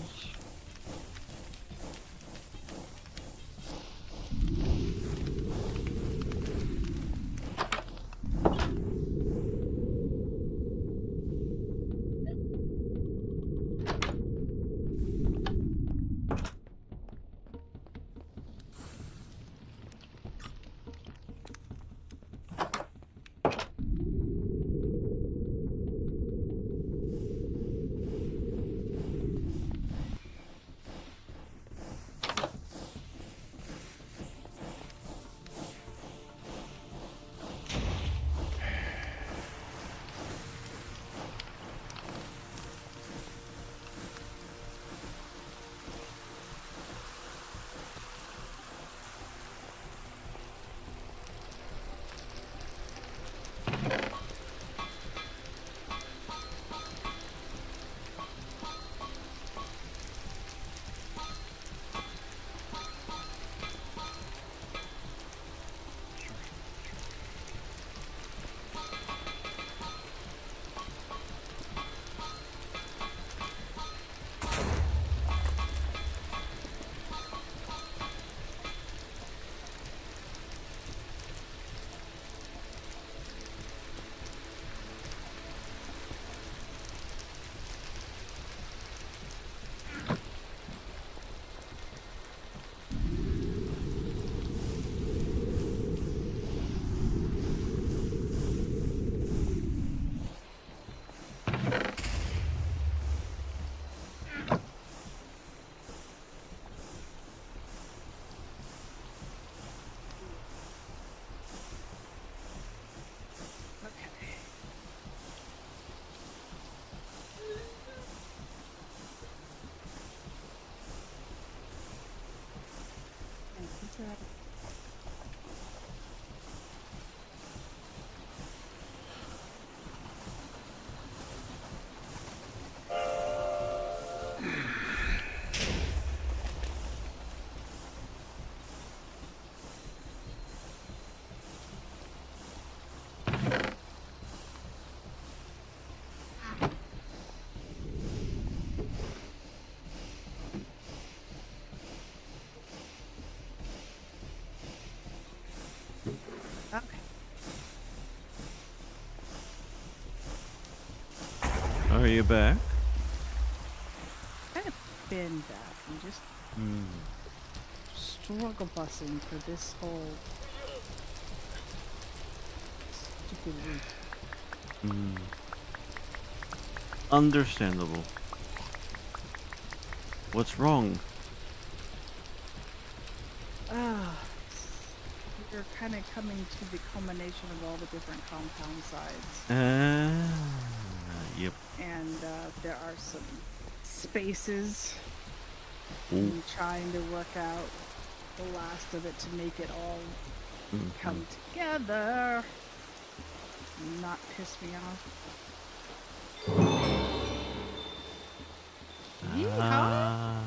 Okay. Are you back? Kind of been back. I'm just struggle busing for this whole stupid week. Understandable. What's wrong? We're kind of coming to the culmination of all the different compound sides. Yep. And there are some spaces. Ooh. I'm trying to work out the last of it to make it all come together. Not piss me off. Yeehaw!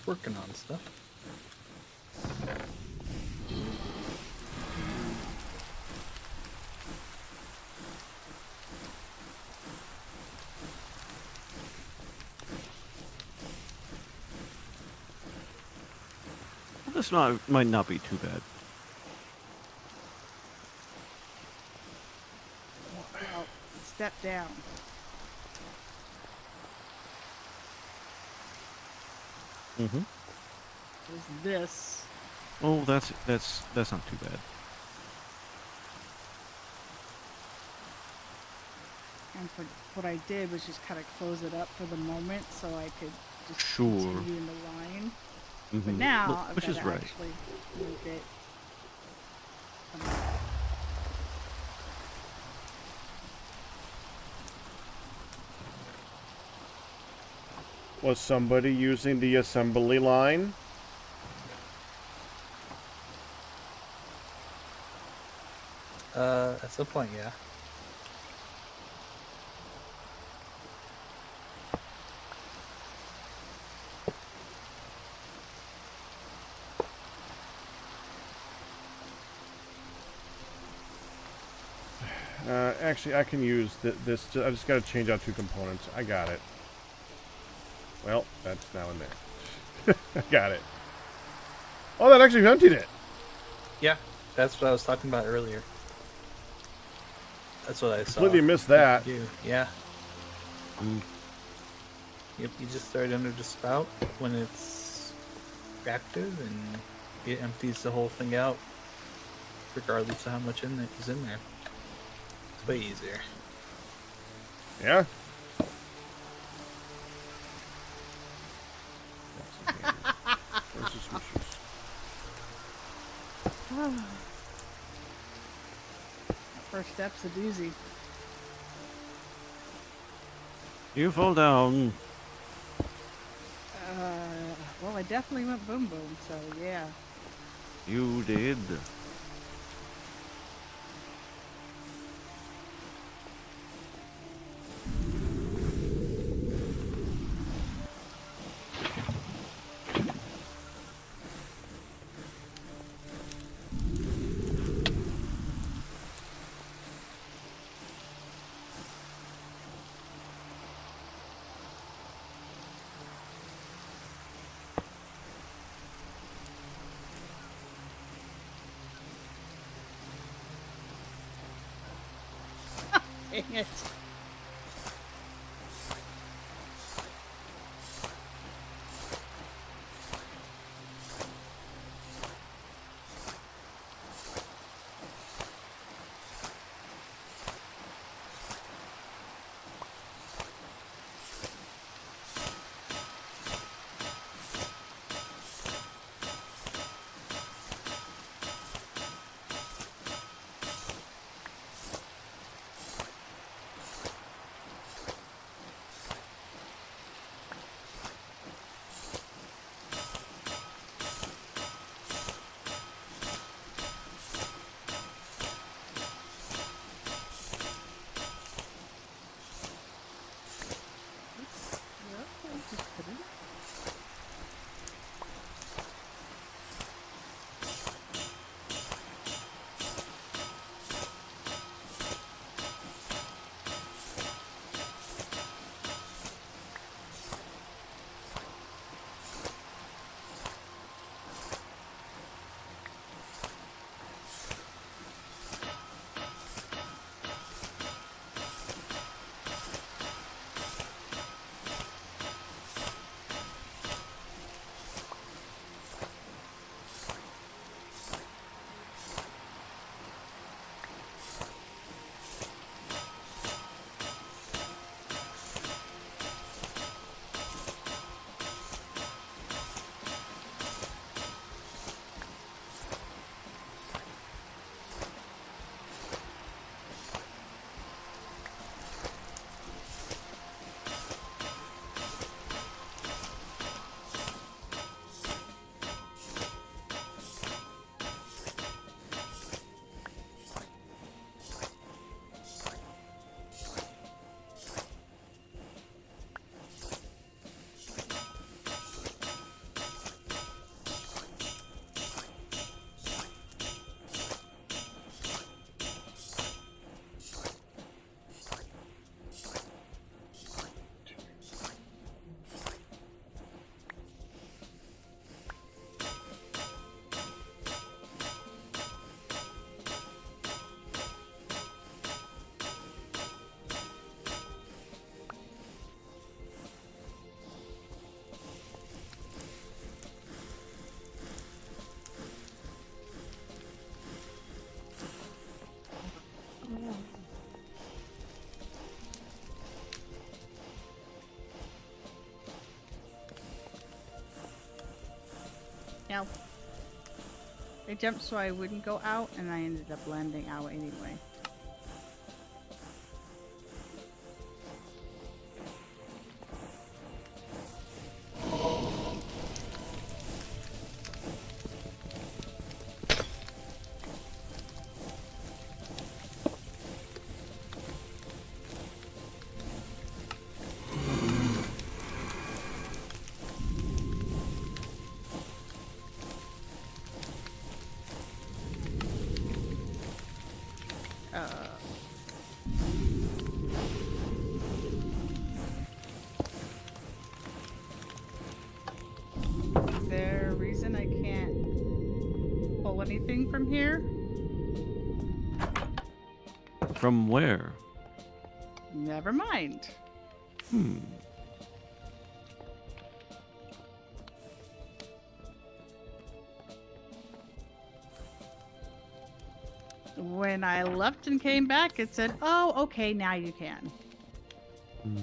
Working on stuff. this might not be too bad. Well, step down. Mm-hmm. There's this. Oh, that's not too bad. And what I did was just kind of close it up for the moment so I could just Sure. continue in the line. But Mm-hmm. now I've Which got is to right. actually move it. Was somebody using the assembly line? At some point, yeah. Actually, I can use this. I just got to change out 2 components. I got it. Well, that's now in there. I got it. Oh, that actually emptied it. Yeah, that's what I was talking about earlier. That's what I saw. Completely missed that. You, yeah. Mm. Yep, you just start under the spout when it's active, and it empties the whole thing out, regardless of how much is in there. It's way easier. Yeah. Where's the swishers? First step's a doozy. You fall down. Well, I definitely went boom boom, so yeah. You did. Dang it. No. I jumped so I wouldn't go out, and I ended up landing out anyway. Is there a reason I can't pull anything from here? From where? Never mind. Hmm. When I left and came back, it said, "Oh, okay, now you can." Hmm.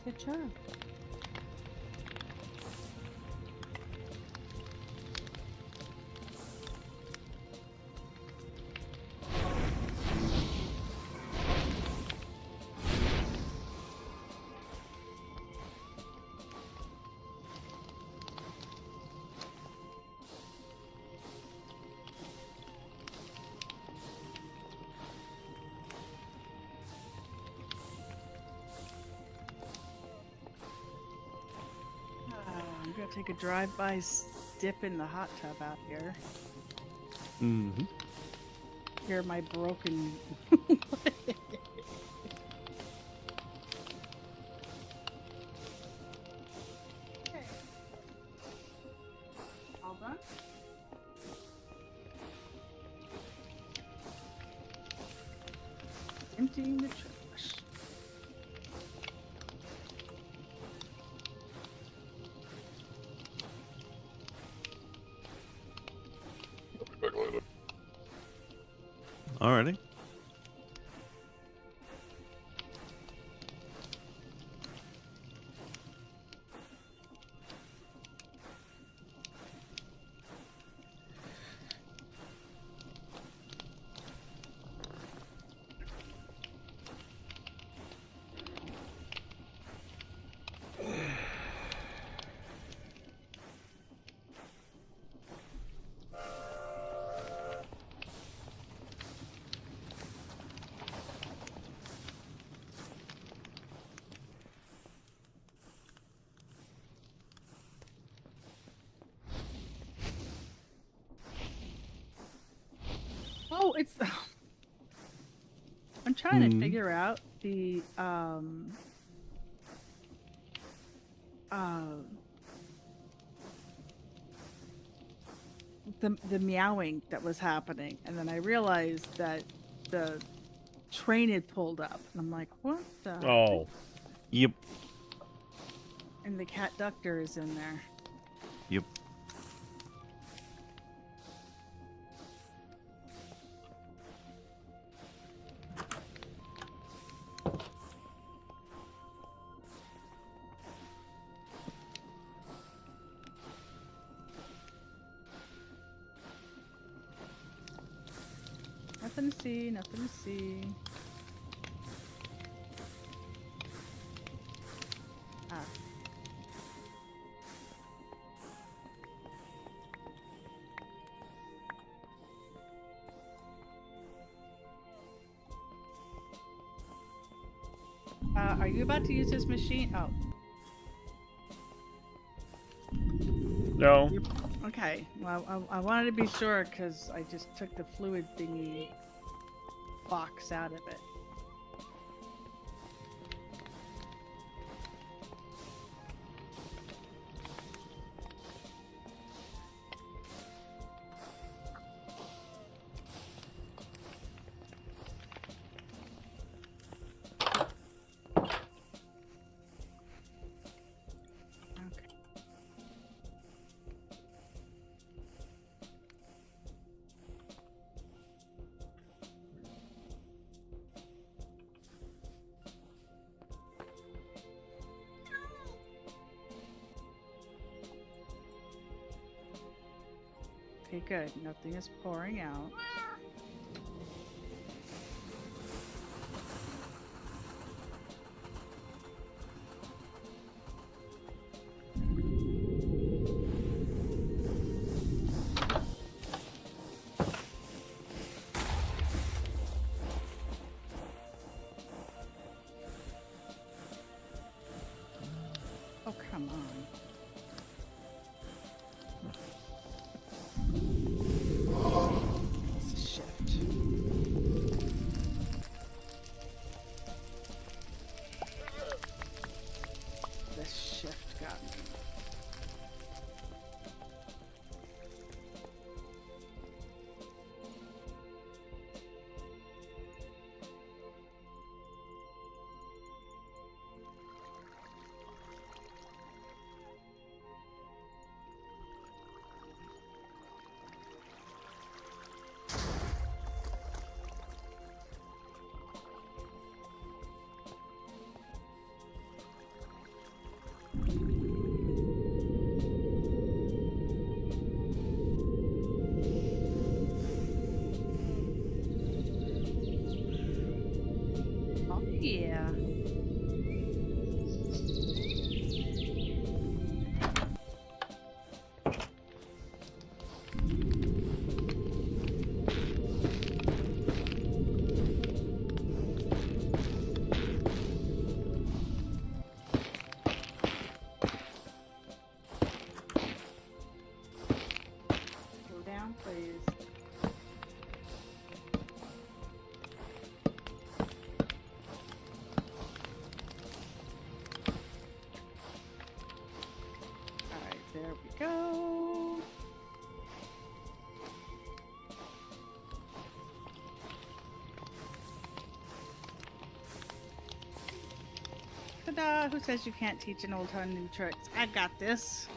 Good job. I'm gonna take a drive-by dip in the hot tub out here. Mm-hmm. Hear my broken. Okay. All done? Emptying the trash. Back later. Alrighty. Oh, it's. I'm trying to Hmm. figure out the the meowing that was happening, and then I realized that the train had pulled up, and I'm like, what the? Oh, Yep. And the cat ductor is in there. Yep. Nothing to see, nothing to see. Ah. Are you about to use this machine? Oh, no. okay. Well, I wanted to be sure because I just took the fluid thingy box out of it. Okay. Okay, good. Nothing is pouring out. Oh, come on. Let's shift. This shift got me. Oh, yeah. Go down, please. Alright, there we go. Ta-da! Who says you can't teach an old hun new tricks? I got this.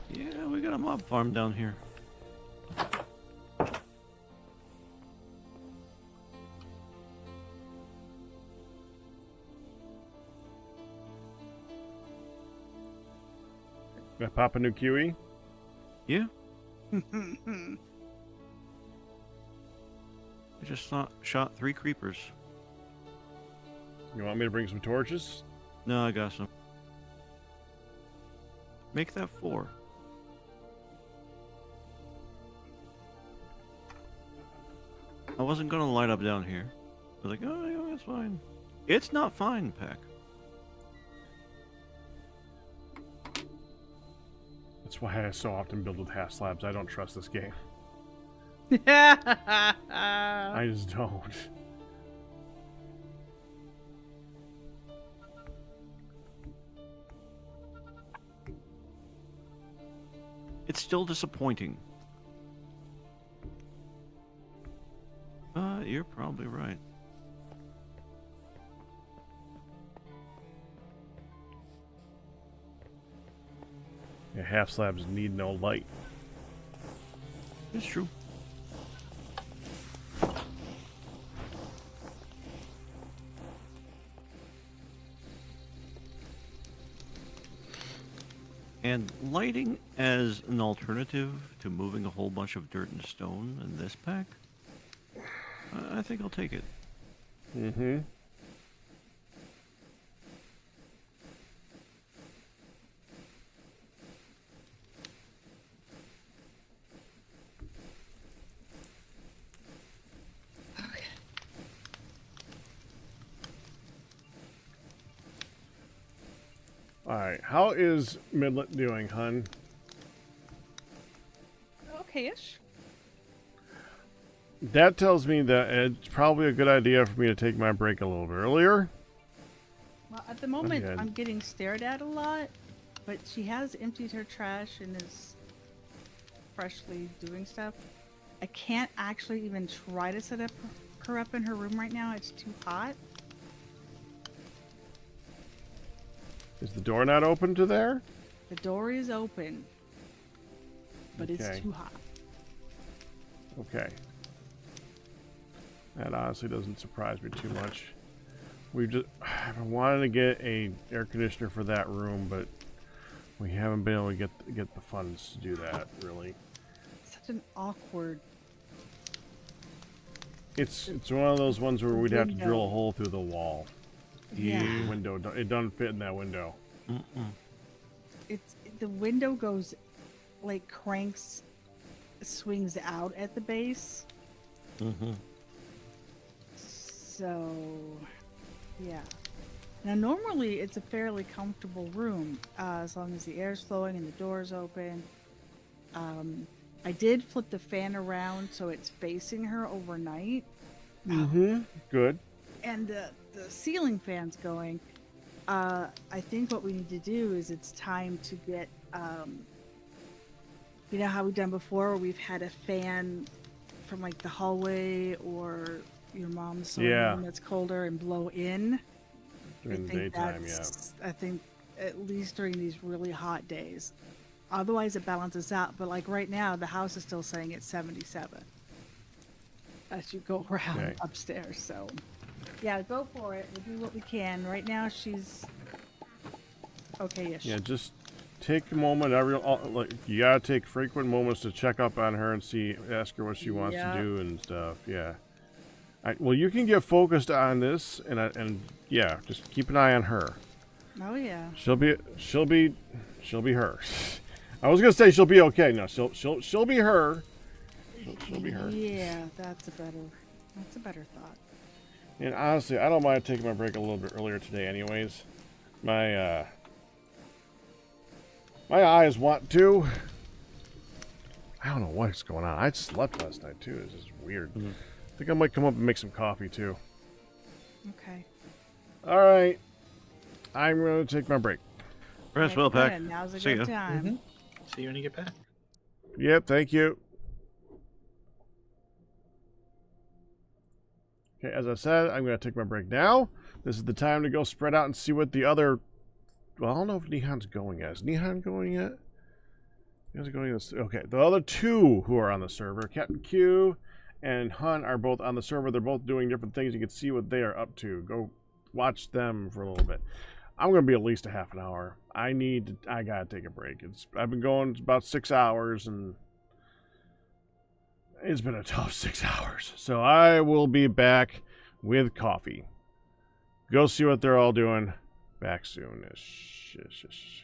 Yeah, we got a mob farm down here. Gonna pop a new QE? Yeah. I just shot 3 creepers. You want me to bring some torches? No, I got some. Make that 4. I wasn't gonna light up down here. I was like, oh, yeah, that's fine. It's not fine, Pack. That's why I so often build with half slabs. I don't trust this game. I I just don't. It's still disappointing. You're probably right. Yeah, half slabs need no light. It's true. And lighting as an alternative to moving a whole bunch of dirt and stone in this pack, I think I'll take it. Mm-hmm. Alright, how is Midlet doing, hun? Okay-ish. That tells me that it's probably a good idea for me to take my break a little bit earlier. Well, at the moment, Okay. I'm getting stared at a lot, but she has emptied her trash and is freshly doing stuff. I can't actually even try to set up her up in her room right now. It's too hot. Is the door not open to there? The door is open, but Okay. it's too hot. Okay. That honestly doesn't surprise me too much. We've just I've been wanting to get a air conditioner for that room, but we haven't been able to get the funds to do that, really. Such an awkward. It's one of those ones where we'd have to drill a Window. hole through the wall. Yeah. The window, it doesn't fit in that window. The window goes, like, cranks, swings out at the base. Mm-hmm. So, yeah. Now, normally it's a fairly comfortable room, as long as the air's flowing and the door's open. I did flip the fan around so it's facing her overnight, Mm-hmm. Good. and the ceiling fan's going. I think what we need to do is it's time to get, you know how we've done before, where we've had a fan from like the hallway or your mom's sewing Yeah. room that's colder and blow in. During the daytime, yeah. I think at least during these really hot days. Otherwise, it balances out. But like right now, the house is still saying it's 77 as you go around Okay. upstairs. So, yeah, go for it. We'll do what we can. Right now, she's okay-ish. Yeah, just take a moment. Like you gotta take frequent moments to check up on her and ask her what she wants Yeah. to do and stuff. Yeah. Well, you can get focused on this, and yeah, just keep an eye on her. Oh yeah. She'll be her. I was gonna say she'll be okay. No, she'll be her. She'll be her. Yeah, that's a better thought. And honestly, I don't mind taking my break a little bit earlier today, anyways. My eyes want to. I don't know what's going on. I slept last night too. This is weird. I think I might come up and make some coffee too. Okay. All right, I'm gonna take my break. Rest well, Good. Pack. Now's a See good ya. time. See you when you get back. Yep, thank you. Okay, as I said, I'm going to take my break now. This is the time to go spread out and see what the other... Well, I don't know if Nihon's going yet. Is Nihon going yet? Nihon's going yet. Okay, the other two who are on the server, Captain Q and Hun, are both on the server. They're both doing different things. You can see what they are up to. Go watch them for a little bit. I'm going to be at least a half an hour. I got to take a break. I've been going about 6 hours, and it's been a tough 6 hours. So I will be back with coffee. Go see what they're all doing. Back soon-ish.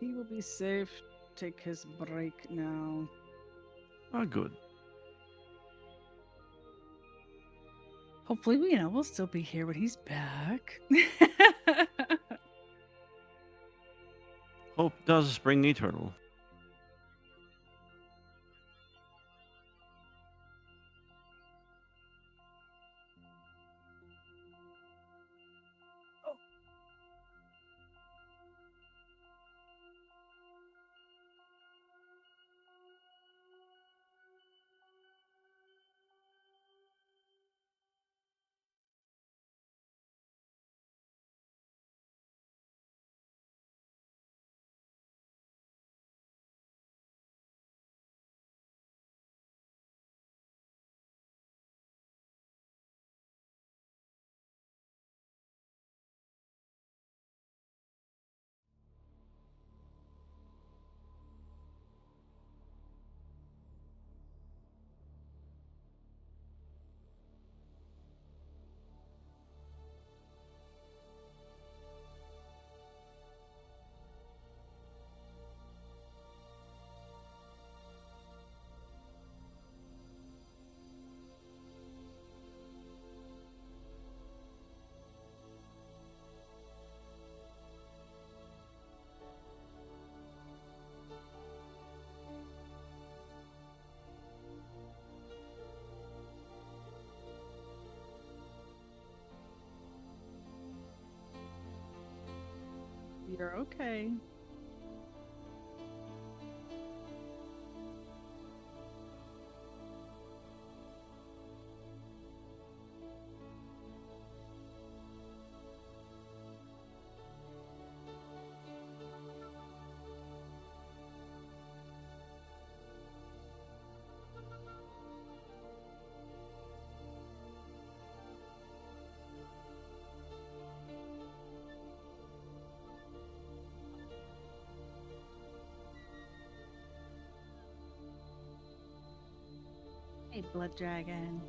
he will be safe. Take his break now. Oh, good. Hopefully, we'll still be here when he's back. Hope does spring eternal. You're okay. Hey, blood dragon.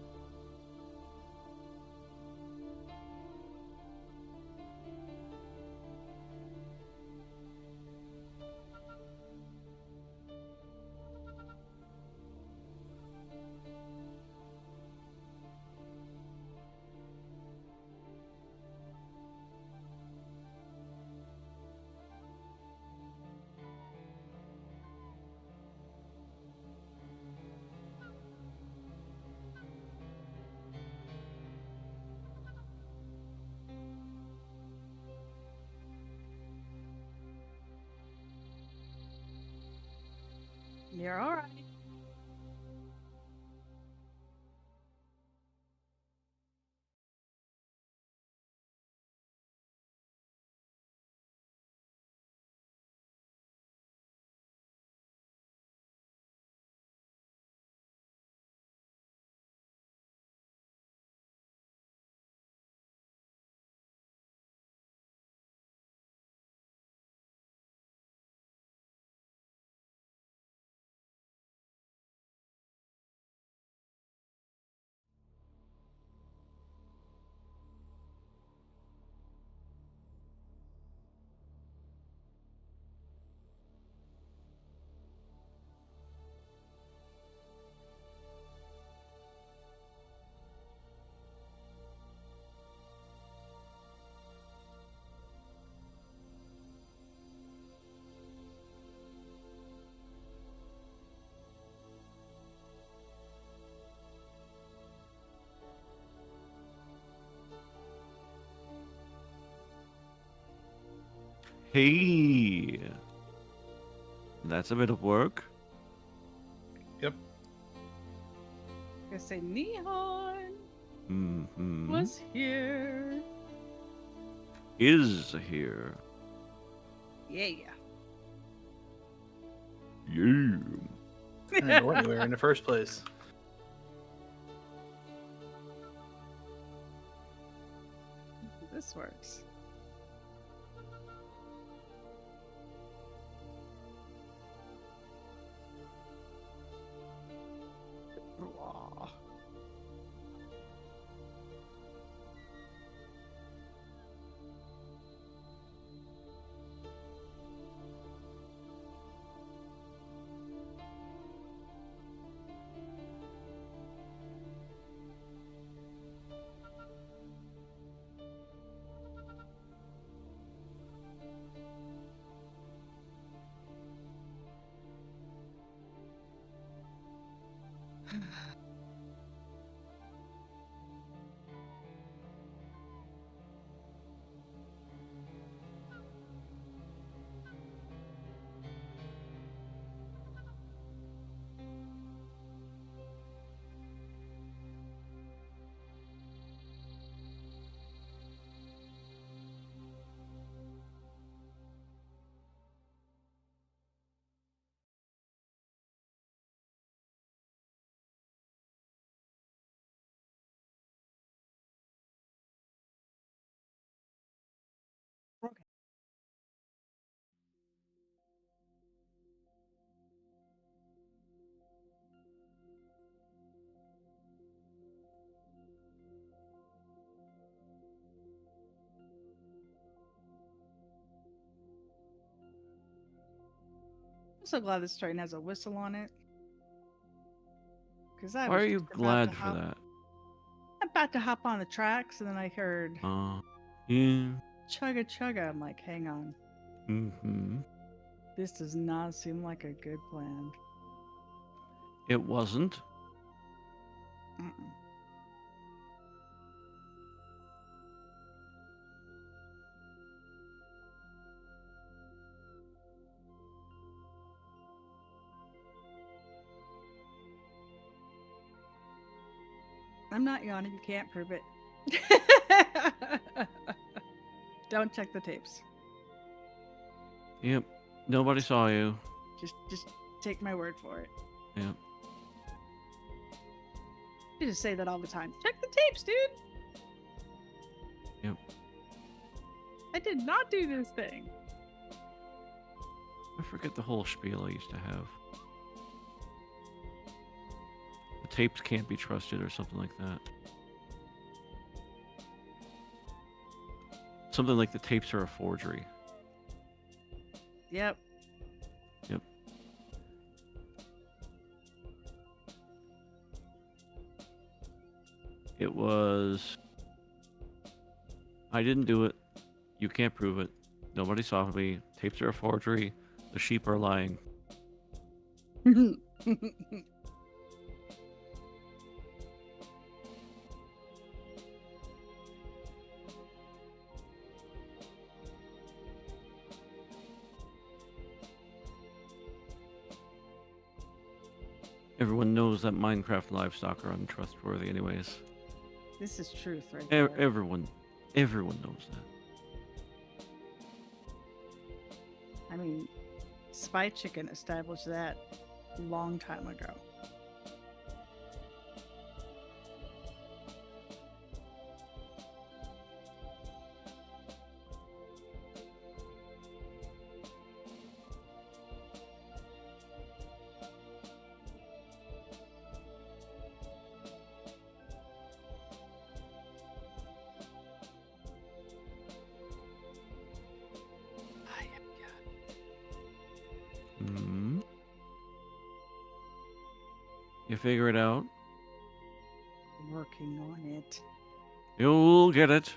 You're all right. Hey, that's a bit of work. Yep. I say Nihon Mm-hmm. was here. Is here. Yeah. Yeah. I didn't go anywhere in the first place. This works. Blah. I'm so glad this train has a whistle on it. Because I Why was are you just glad for that? about to hop on the tracks, and then I heard Yeah. chugga chugga. I'm like, hang on. Mm-hmm. This does not seem like a good plan. It wasn't. Mm-mm. I'm not yawning. You can't prove it. Don't check the tapes. Yep. Nobody saw you. Just take my word for it. Yep. You just say that all the time. Check the tapes, dude. Yep. I did not do this thing. I forget the whole spiel I used to have. The tapes can't be trusted or something like that. Something like the tapes are a forgery. Yep. Yep. It was... I didn't do it. You can't prove it. Nobody saw me. Tapes are a forgery. The sheep are lying. Everyone knows that Minecraft livestock are untrustworthy anyways. This is truth right here. Everyone knows that. I mean, Spy Chicken established that a long time ago. Hmm. You figure it out. Working on it. You'll get it.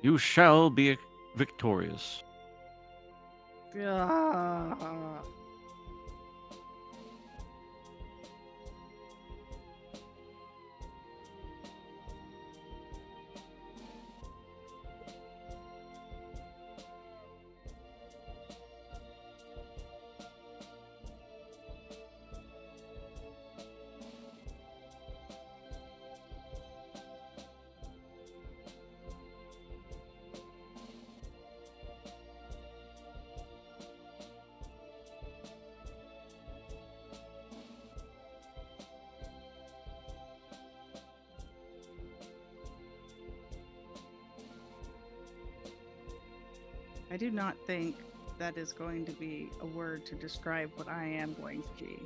You shall be victorious. Ah. I do not think that is going to be a word to describe what I am going to be.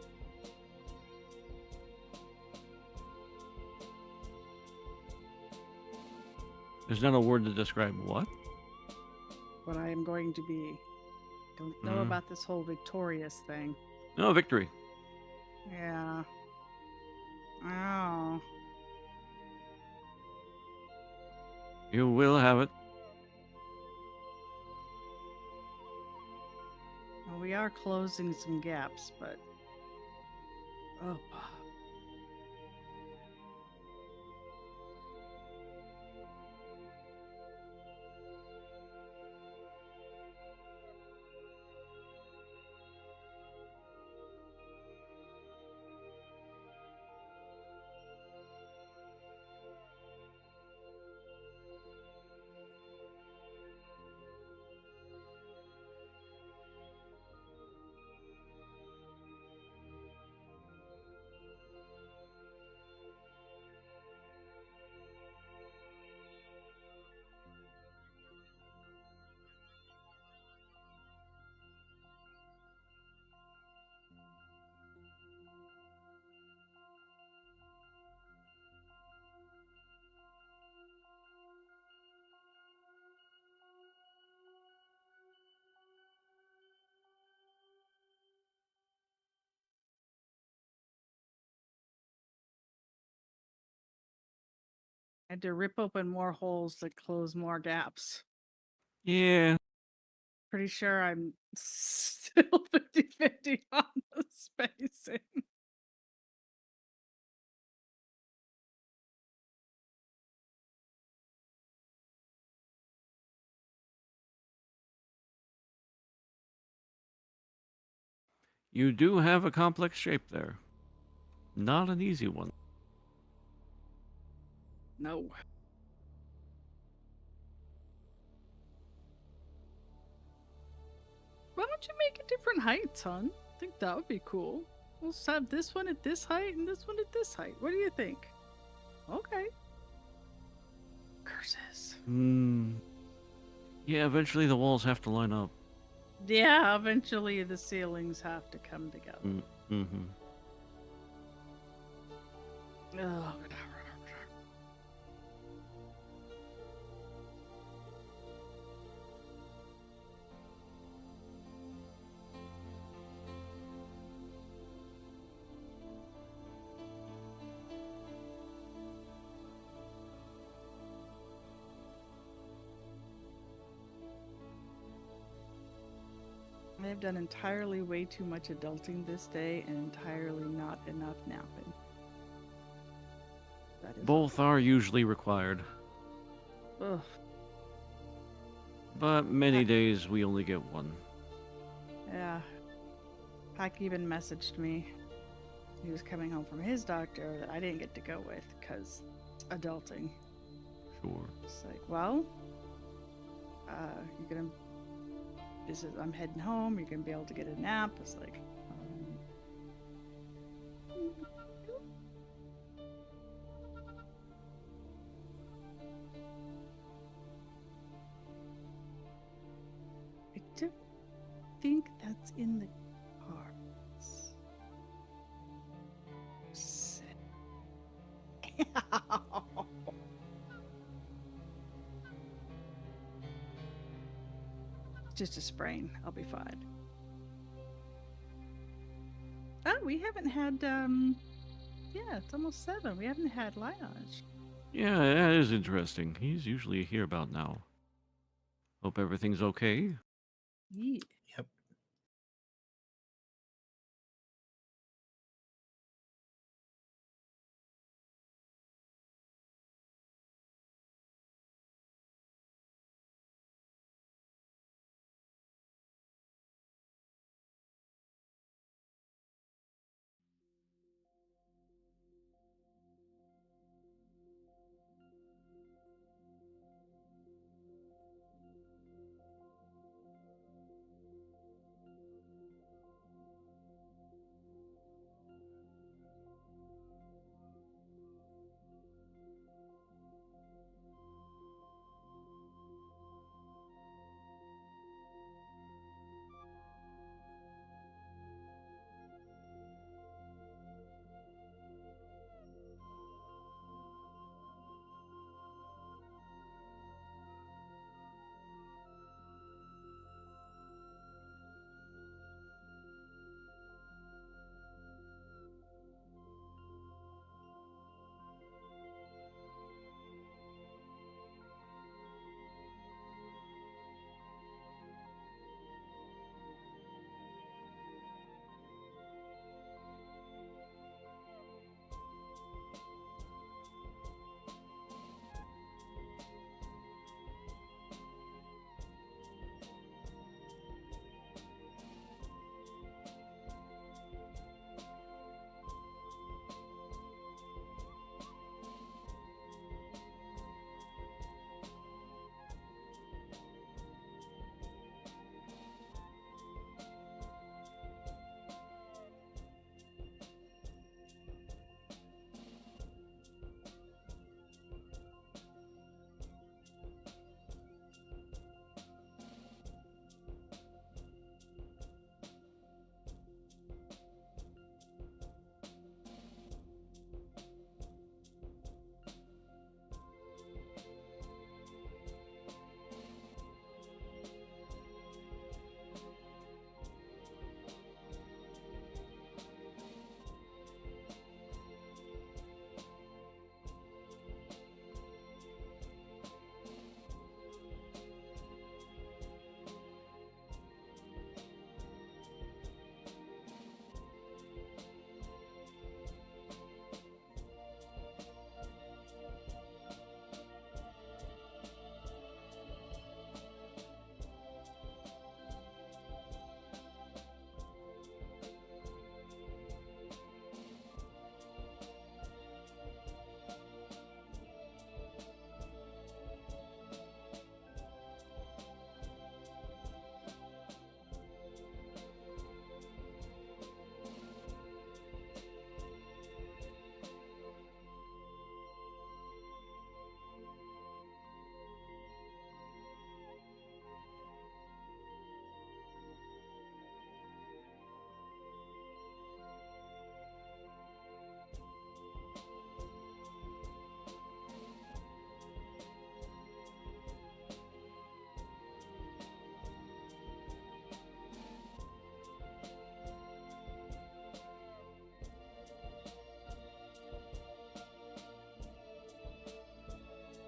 There's not a word to describe what? What I am going to be. Don't know about this whole victorious thing. No, victory. Yeah. Oh. You will have it. Well, we are closing some gaps, but Oh. Had to rip open more holes to close more gaps. Yeah. Pretty sure I'm still 50-50 on the spacing. You do have a complex shape there. Not an easy one. No. Why don't you make it different heights, hon? I think that would be cool. We'll just have this one at this height and this one at this height. What do you think? Okay. Curses. Yeah, eventually the walls have to line up. Yeah, eventually the ceilings have to come together. Mm-hmm. Oh, I've done entirely way too much adulting this day and entirely not enough napping. That is Both are usually required, Ugh. but many days we only get one. Yeah. Pack even messaged me. He was coming home from his doctor that I didn't get to go with because adulting. Sure. It's like, well, you're gonna. I'm heading home. You're gonna be able to get a nap. It's like, I don't think that's in the cards. Just a sprain. I'll be fine. Oh, we haven't had yeah, it's almost 7. We haven't had Lionage. Yeah, that is interesting. He's usually here about now. Hope everything's okay. Yeah. Yep.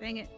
Dang it.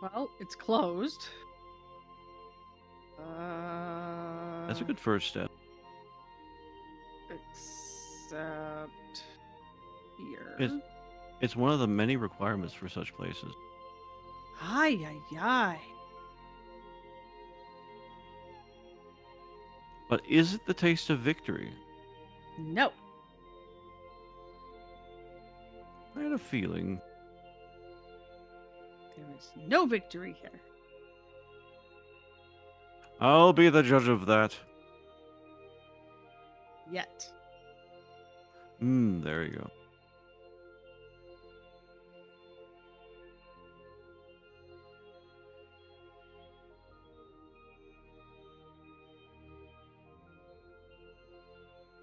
Well, it's closed. That's a good first step. Except here. It's one of the many requirements for such places. Ay, ay, ay. But is it the taste of victory? No. I had a feeling. There is no victory here. I'll be the judge of that. Yet. There you go.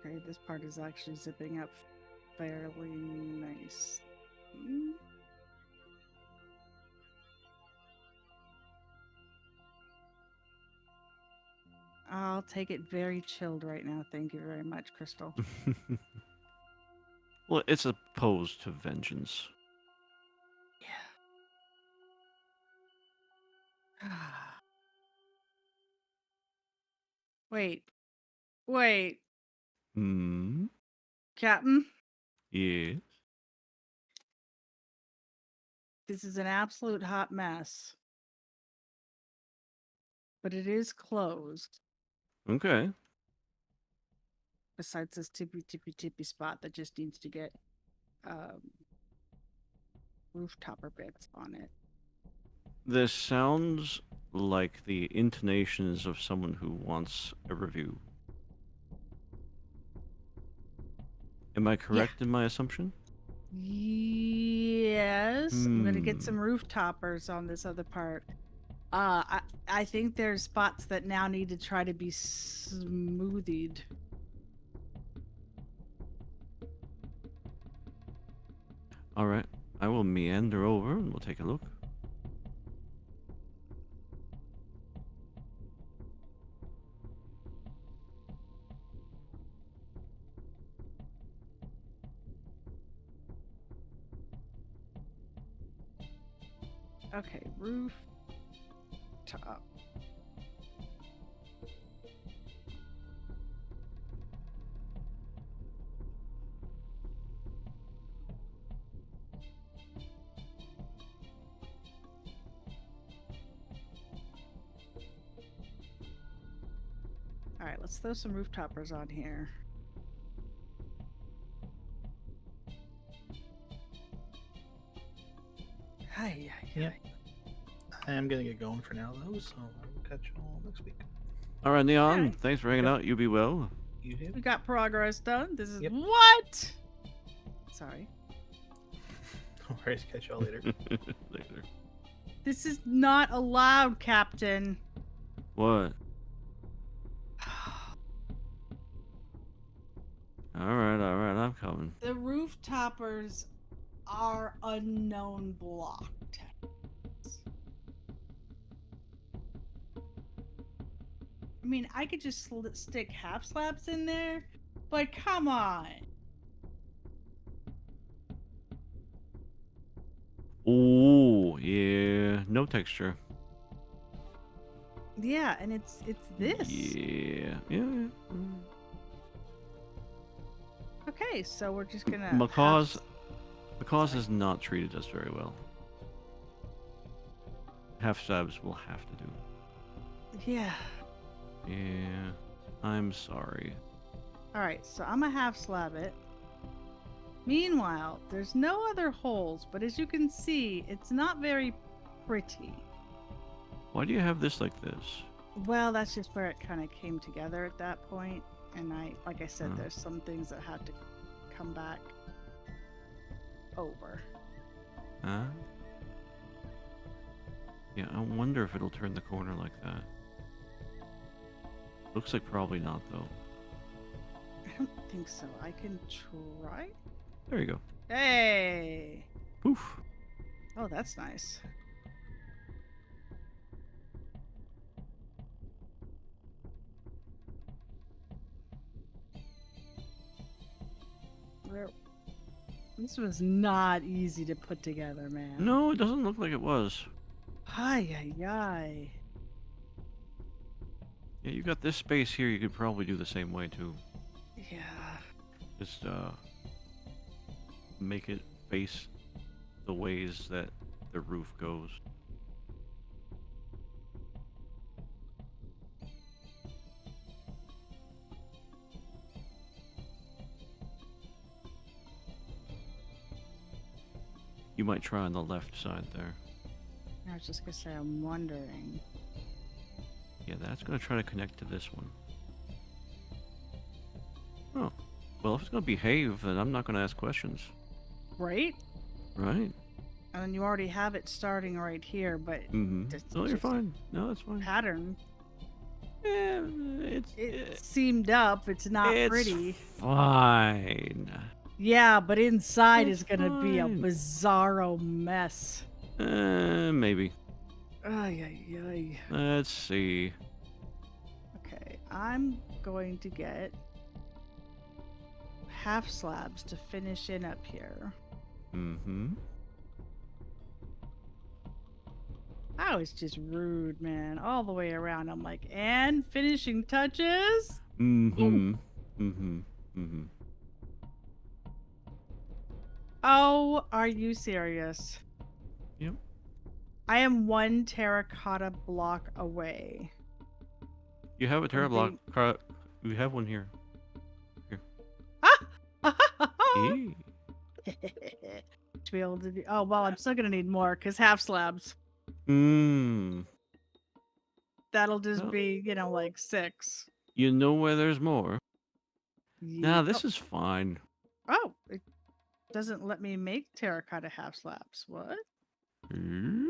Okay, this part is actually zipping up fairly nice. I'll take it very chilled right now. Thank you very much, Crystal. Well, it's opposed to vengeance. Yeah. Wait. Wait. Captain? Yes. This is an absolute hot mess. But it is closed. Okay. Besides this tippy spot that just needs to get roof topper bits on it. This sounds like the intonations of someone who wants a review. Am I correct in my assumption? Yes. I'm gonna get some roof toppers on this other part. I think there's spots that now need to try to be smoothed. Alright. I will meander over and we'll take a look. Okay, roof top. All right, let's throw some roof toppers on here. Hi. Yep. I am gonna get going for now though, so I'll catch you all next week. Alright, Neon. Alright. Thanks for hanging out. You be well. You do? We got progress done. This is Yep. what? Sorry. No worries, catch y'all later. Later. This is not allowed, Captain. What? Alright, I'm coming. The roof toppers are unknown block types. I mean, I could just stick half slabs in there, but come on. Ooh, yeah. No texture. Yeah, and it's this. Yeah. Okay, so we're just gonna. Macaws has not treated us very well. Half slabs will have to do. Yeah. Yeah. I'm sorry. All right, so I'm gonna half slab it. Meanwhile, there's no other holes, but as you can see, it's not very pretty. Why do you have this like this? Well, that's just where it kind of came together at that point. And like I said, there's some things that have to come back over. Huh? Yeah, I wonder if it'll turn the corner like that. Looks like probably not, though. I don't think so. I can try. There you go. Hey! Poof. Oh, that's nice. This was not easy to put together, man. No, it doesn't look like it was. Ay, ay, ay. Yeah, you got this space here. You could probably do the same way, too. Yeah. Just, make it face the ways that the roof goes. You might try on the left side there. I was just gonna say, I'm wondering. Yeah, that's gonna try to connect to this one. Oh. Well, if it's gonna behave, then I'm not gonna ask questions. Right? Right? And you already have it starting right here, but Mm-hmm. just- No, you're just fine. No, that's fine. pattern. Yeah, It seamed up. It's not it's pretty. fine. Yeah, but inside It's is gonna be a fine. bizarro mess. Maybe. Ay, ay, ay. Let's see. Okay, I'm going to get half slabs to finish in up here. Mm-hmm. That was just rude, man. All the way around. I'm like, and finishing touches? Mm-hmm. Mm-hmm. Mm-hmm. Oh, are you serious? Yep. I am one terracotta block away. You have a terra block. Something- We have one here. Ah! Eee. To be able to do. Oh, well, I'm still going to need more because half slabs. Mmm. That'll just Well- be, like 6. You know where there's more. Nah, Ye- this is fine. Oh, it doesn't let me make terracotta half slabs. What? Hmm?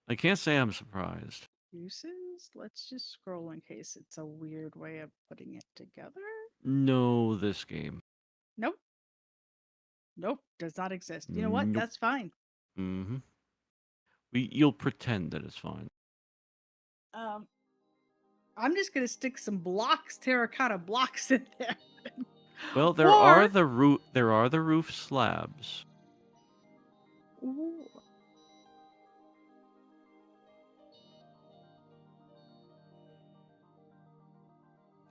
I can't say I'm surprised. Uses? Let's just scroll in case it's a weird way of putting it together. No, this game. Nope. Nope, does not exist. You know what? Nope. That's fine. Mm-hmm. You'll pretend that it's fine. I'm just gonna stick some blocks, terracotta blocks in there. Well, there Or- are the roof slabs. Ooh.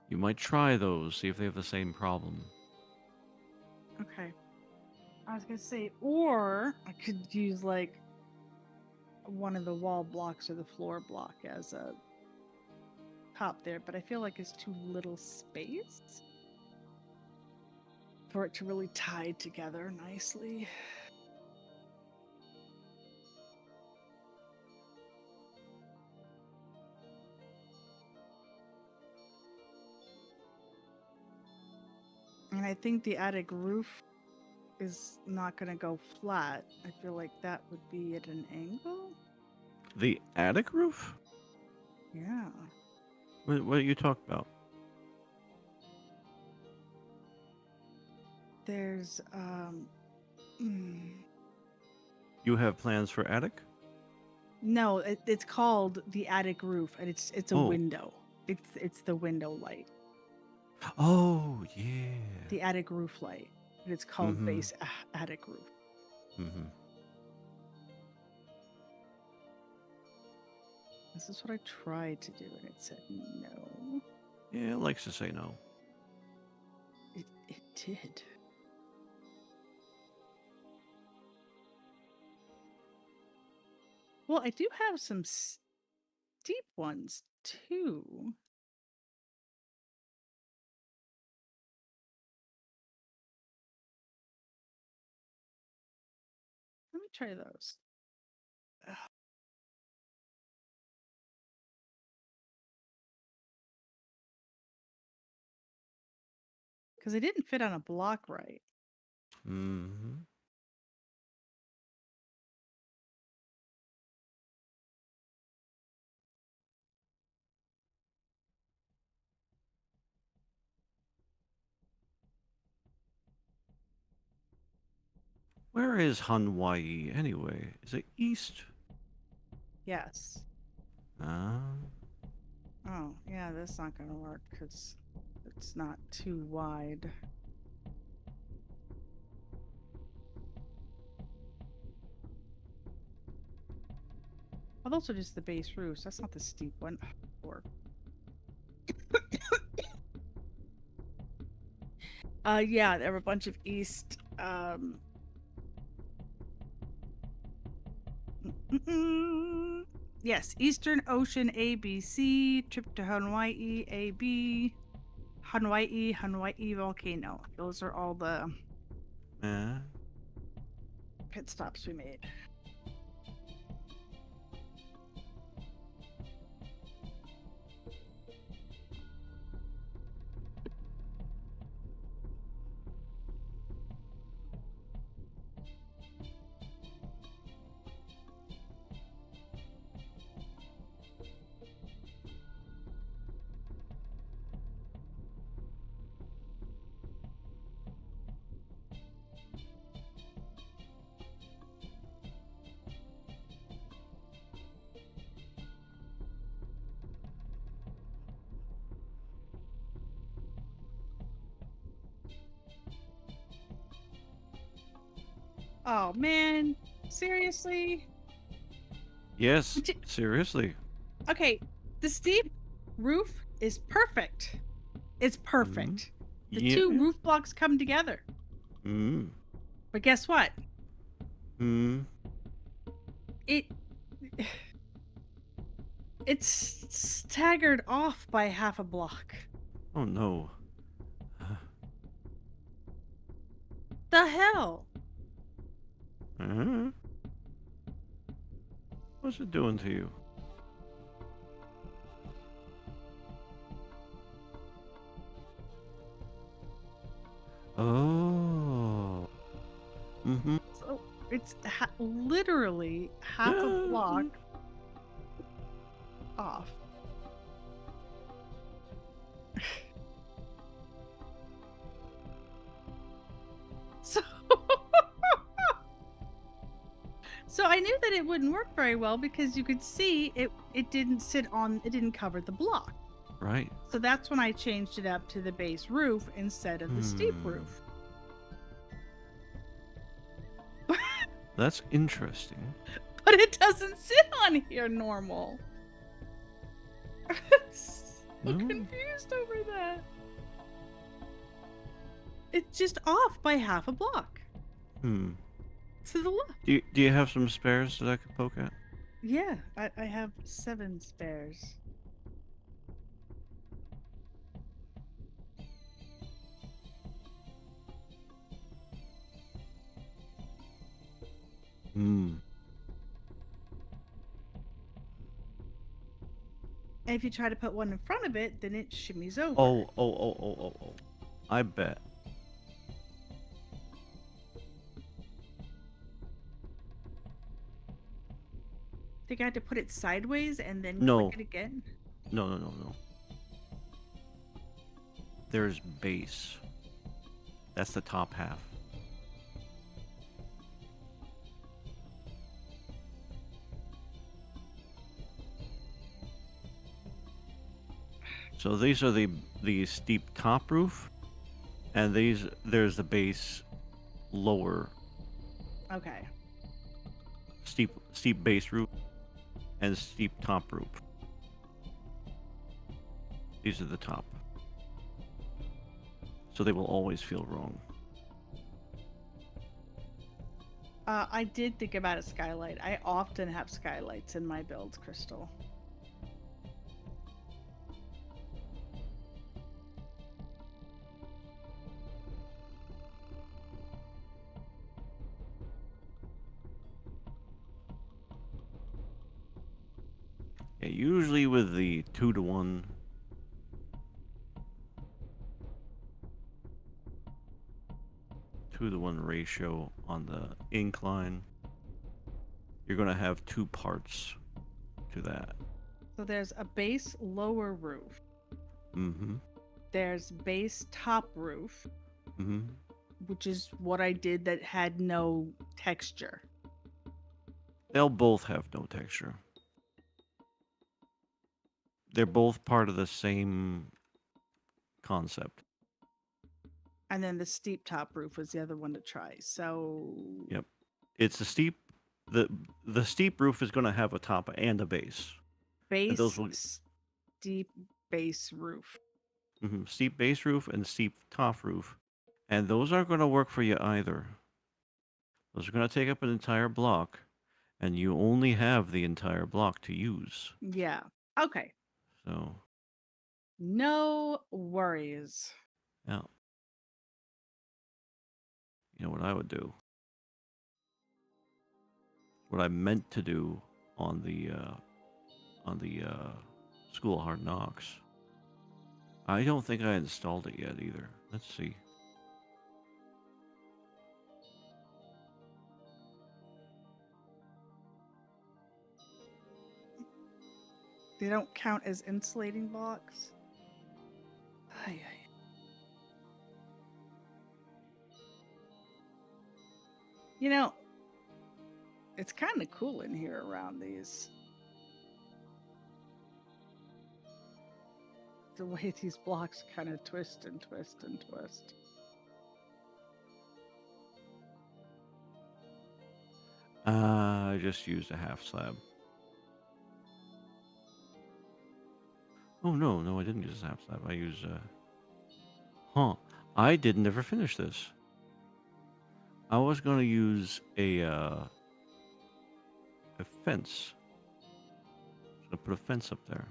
You might try those, see if they have the same problem. Okay. I was gonna say, or I could use like one of the wall blocks or the floor block as a top there, but I feel like it's too little space for it to really tie together nicely. And I think the attic roof is not going to go flat. I feel like that would be at an angle. The attic roof? Yeah. What are you talking about? There's mm, You have plans for attic? no, it's called the attic roof, and it's a Oh. window. It's the window light, Oh, yeah. the attic roof light. And it's called Mhm. base attic roof. Mm-hmm. This is what I tried to do, and it said no. Yeah, it likes to say no. It did. Well, I do have some steep ones too. try those. Because they didn't fit on a block right. Mm-hmm. Where is Hawaii anyway? Is it east? Yes. Ah. Oh, yeah, that's not going to work because it's not too wide. Oh, those are just the base roofs. That's not the steep one. Or yeah, there were a bunch of east yes, Eastern Ocean ABC, trip to Hawaii AB, Hawaii volcano. Those are all the Yeah. pit stops we made. Oh man, seriously? Yes. Seriously. Okay, the steep roof is perfect. It's perfect. The Yeah. two roof blocks come together. Mm. But guess what? Mm. It it's staggered off by half a block. Oh no. The hell? Uh-huh. What's it doing to you? Oh. Mm-hmm. So it's literally half a block off. So So I knew that it wouldn't work very well because you could see it didn't cover the block. Right. So that's when I changed it up to the base roof instead of the steep roof. That's interesting. But it doesn't sit on here normal. I'm No. confused over that. It's just off by half a block Hmm. to the left. Do you have some spares that I could poke at? Yeah, I have 7 spares. Hmm. And if you try to put one in front of it, then it shimmies over. Oh. I bet. Think I had to put it sideways and then No. click it again? No. There's base. That's the top half. So these are the steep top roof, and there's the base lower Okay. steep base roof and steep top roof. These are the top. So they will always feel wrong. I did think about a skylight. I often have skylights in my builds, Crystal. usually with the 2-to-1. Two-to-one ratio on the incline, you're gonna have 2 parts to that. So there's a base lower roof. Mm-hmm. There's base top roof, Mm-hmm. which is what I did that had no texture. They'll both have no texture. They're both part of the same concept. And then the steep top roof was the other one to try. So Yep. It's a steep. The steep roof is gonna have a top and a base. And those base will steep base roof. steep base roof and steep top roof, and those aren't gonna work for you either. Those are gonna take up an entire block, and you only have the entire block to use. Yeah. Okay. So No worries. yeah. You know what I would do? What I meant to do on the School of Hard Knocks. I don't think I installed it yet either. Let's see. They don't count as insulating blocks. Ay, ay. You know, it's kind of cool in here around these. The way these blocks kind of twist and twist and twist. I just used a half slab. Oh no, I didn't use a half slab. I used Huh. I did never finish this. I was gonna use a fence. So put a fence up there.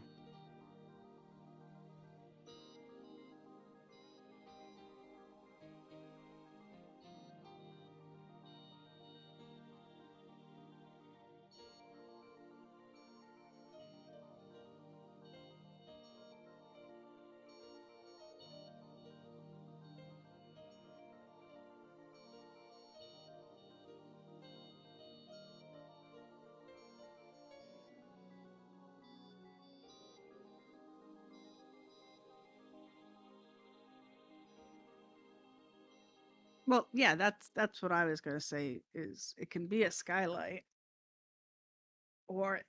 Well, yeah, that's what I was gonna say. Is it can be a skylight, or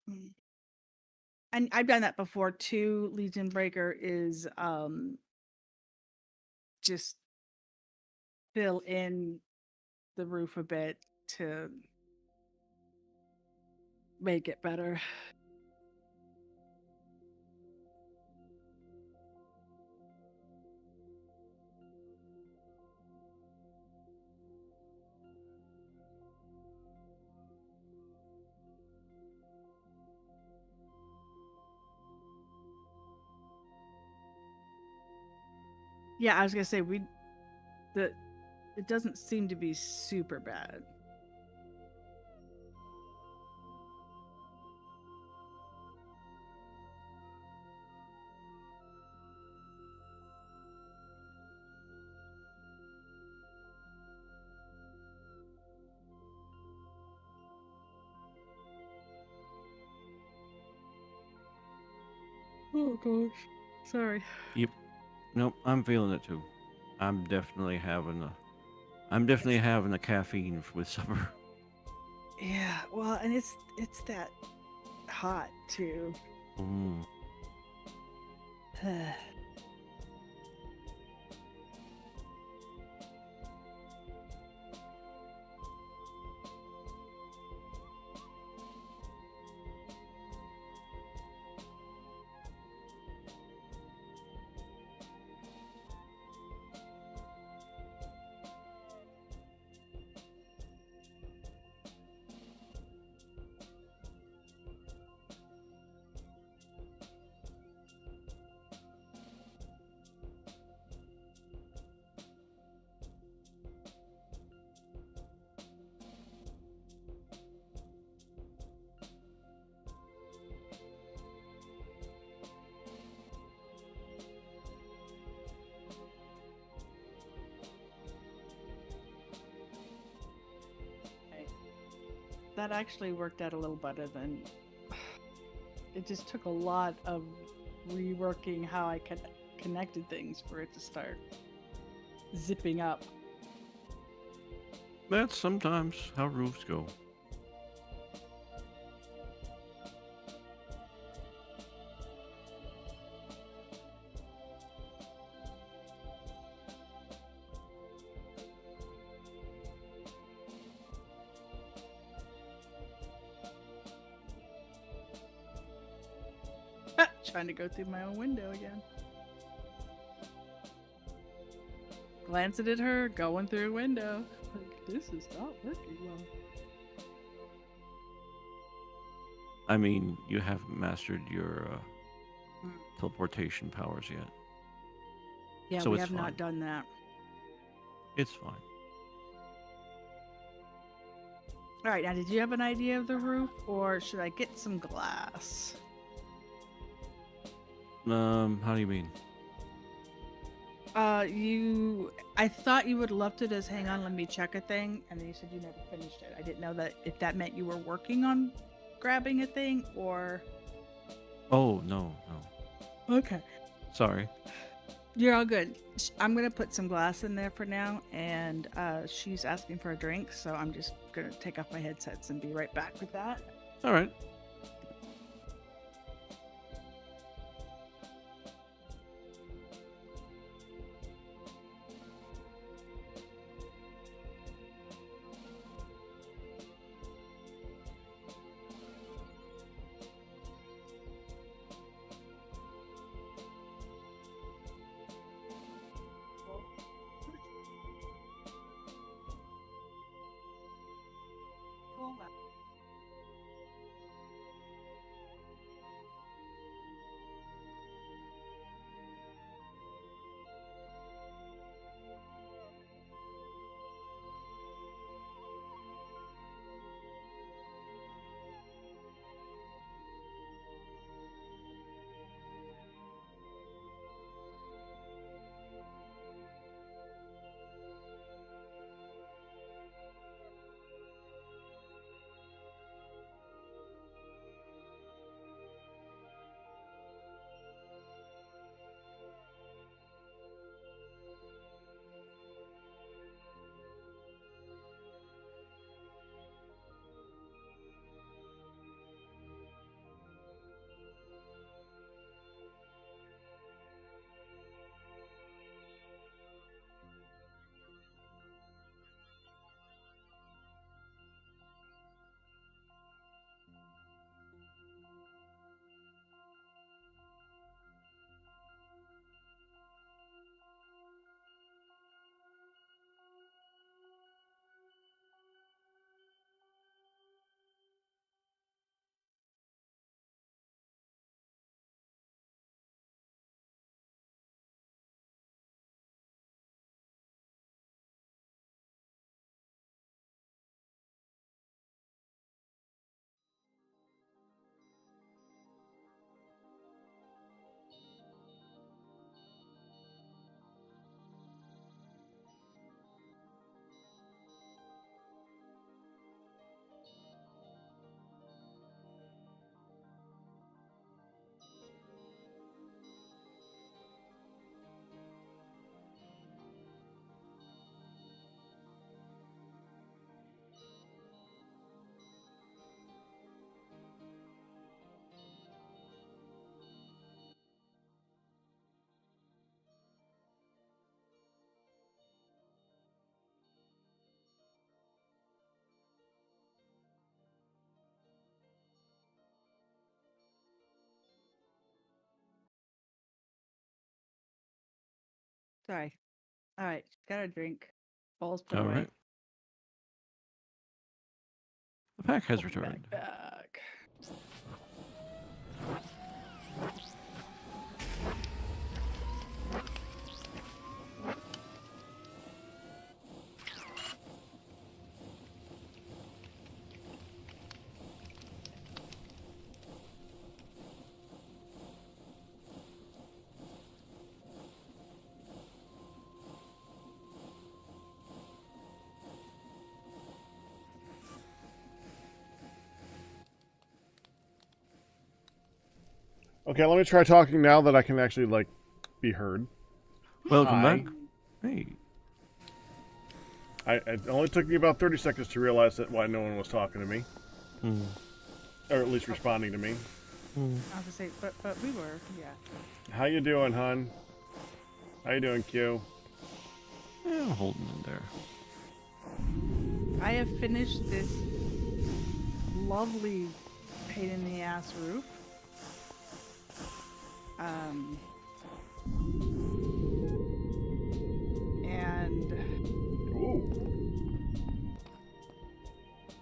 Mm. and I've done that before too. Legion Breaker is just fill in the roof a bit to make it better. Yeah, I was gonna say it doesn't seem to be super bad. Oh gosh, sorry. Yep. Nope, I'm feeling it too. I'm definitely having a caffeine with supper. Yeah, well, and it's that hot too. Mm. that actually worked out a little better than. It just took a lot of reworking how I connected things for it to start zipping up. That's sometimes how roofs go. Trying to go through my own window again. Glancing at her, going through a window. Like, this is not working well. I mean, you haven't mastered your Mm. teleportation powers yet. Yeah, So we it's have fine. not done that. It's fine. All right, now did you have an idea of the roof, or should I get some glass? How do you mean? I thought you would left it as hang on, let me check a thing, and then you said you never finished it. I didn't know that if that meant you were working on grabbing a thing, or. Oh, no. Okay. Sorry. You're all good. I'm gonna put some glass in there for now, and she's asking for a drink, so I'm just gonna take off my headsets and be right back with that. All right. Sorry. All right, got a drink. Ball's put All away. right. The pack has Welcome returned. Back. Okay, let me try talking now that I can actually, like, be heard. Welcome Hi. back. Hey. It only took me about 30 seconds to realize that why no one was talking to me. Hmm. Or at least responding to me. I was gonna say, but we were, yeah. How you doing, hun? How you doing, Q? Yeah, I'm holding in there. I have finished this lovely pain in the ass roof. And Ooh.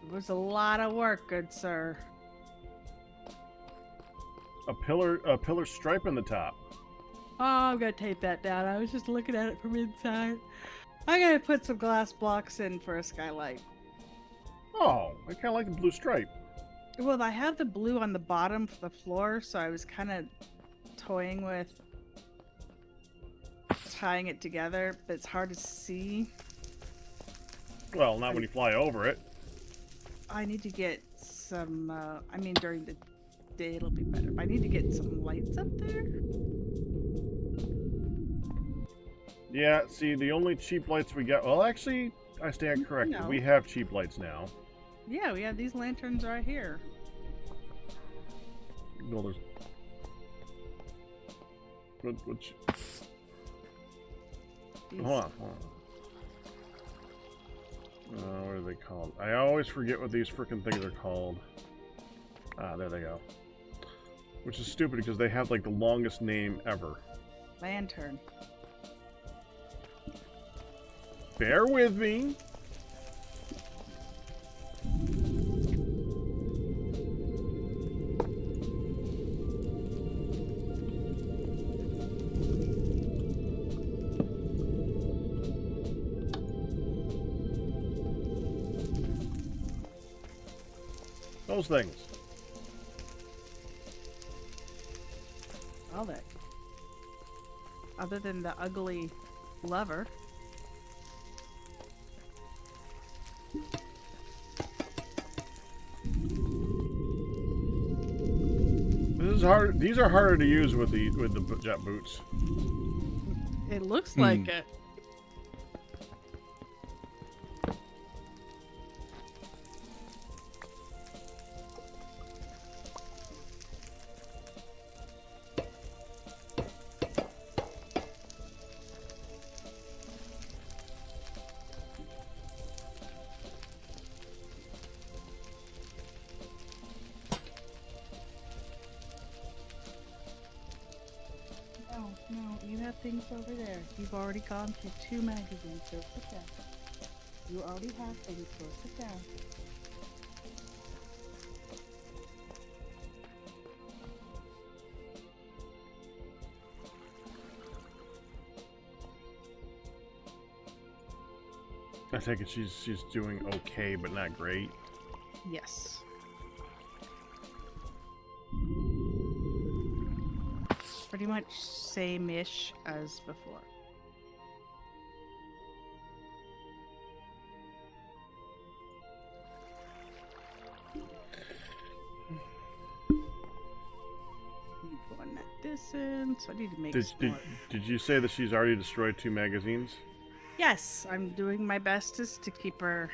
it was a lot of work, good sir. A pillar stripe in the top. Oh, I'm gonna take that down. I was just looking at it from inside. I gotta put some glass blocks in for a skylight. Oh, I kind of like the blue stripe. Well, I have the blue on the bottom for the floor, so I was kind of toying with tying it together, but it's hard to see. Well, not when you fly over it. I need to get some, I mean, during the day it'll be better, but I need to get some lights up there. Yeah, see, the only cheap lights we got... Well, actually, I stand corrected. No. We have cheap lights now. Yeah, we have these lanterns right here. No, there's... These- Hold on. What are they called? I always forget what these freaking things are called. Ah, there they go. Which is stupid because they have like the longest name ever. Lantern. Bear with me. Those things. All that. Other than the ugly lover. This is hard. These are harder to use with the jet boots. It looks like it. No, you have things over there. You've already gone through 2 magazines, so sit down. You already have things, so sit down. I take it she's doing okay, but not great. Yes. Pretty much same-ish as before. One at this end, so I need to make Did you say that she's already destroyed 2 magazines? Yes, I'm doing my bestest to keep her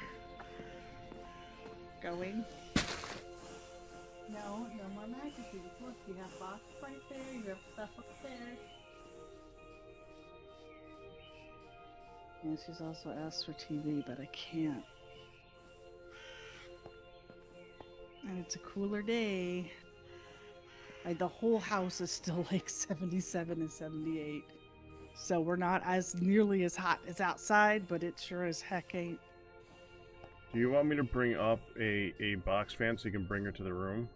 going. No more magazines. Look, you have box right there, you have stuff up there. And she's also asked for TV, but I can't. And it's a cooler day. The whole house is still like 77 and 78. So we're not as nearly as hot as outside, but it sure as heck ain't. Do you want me to bring up a box fan so you can bring her to the room?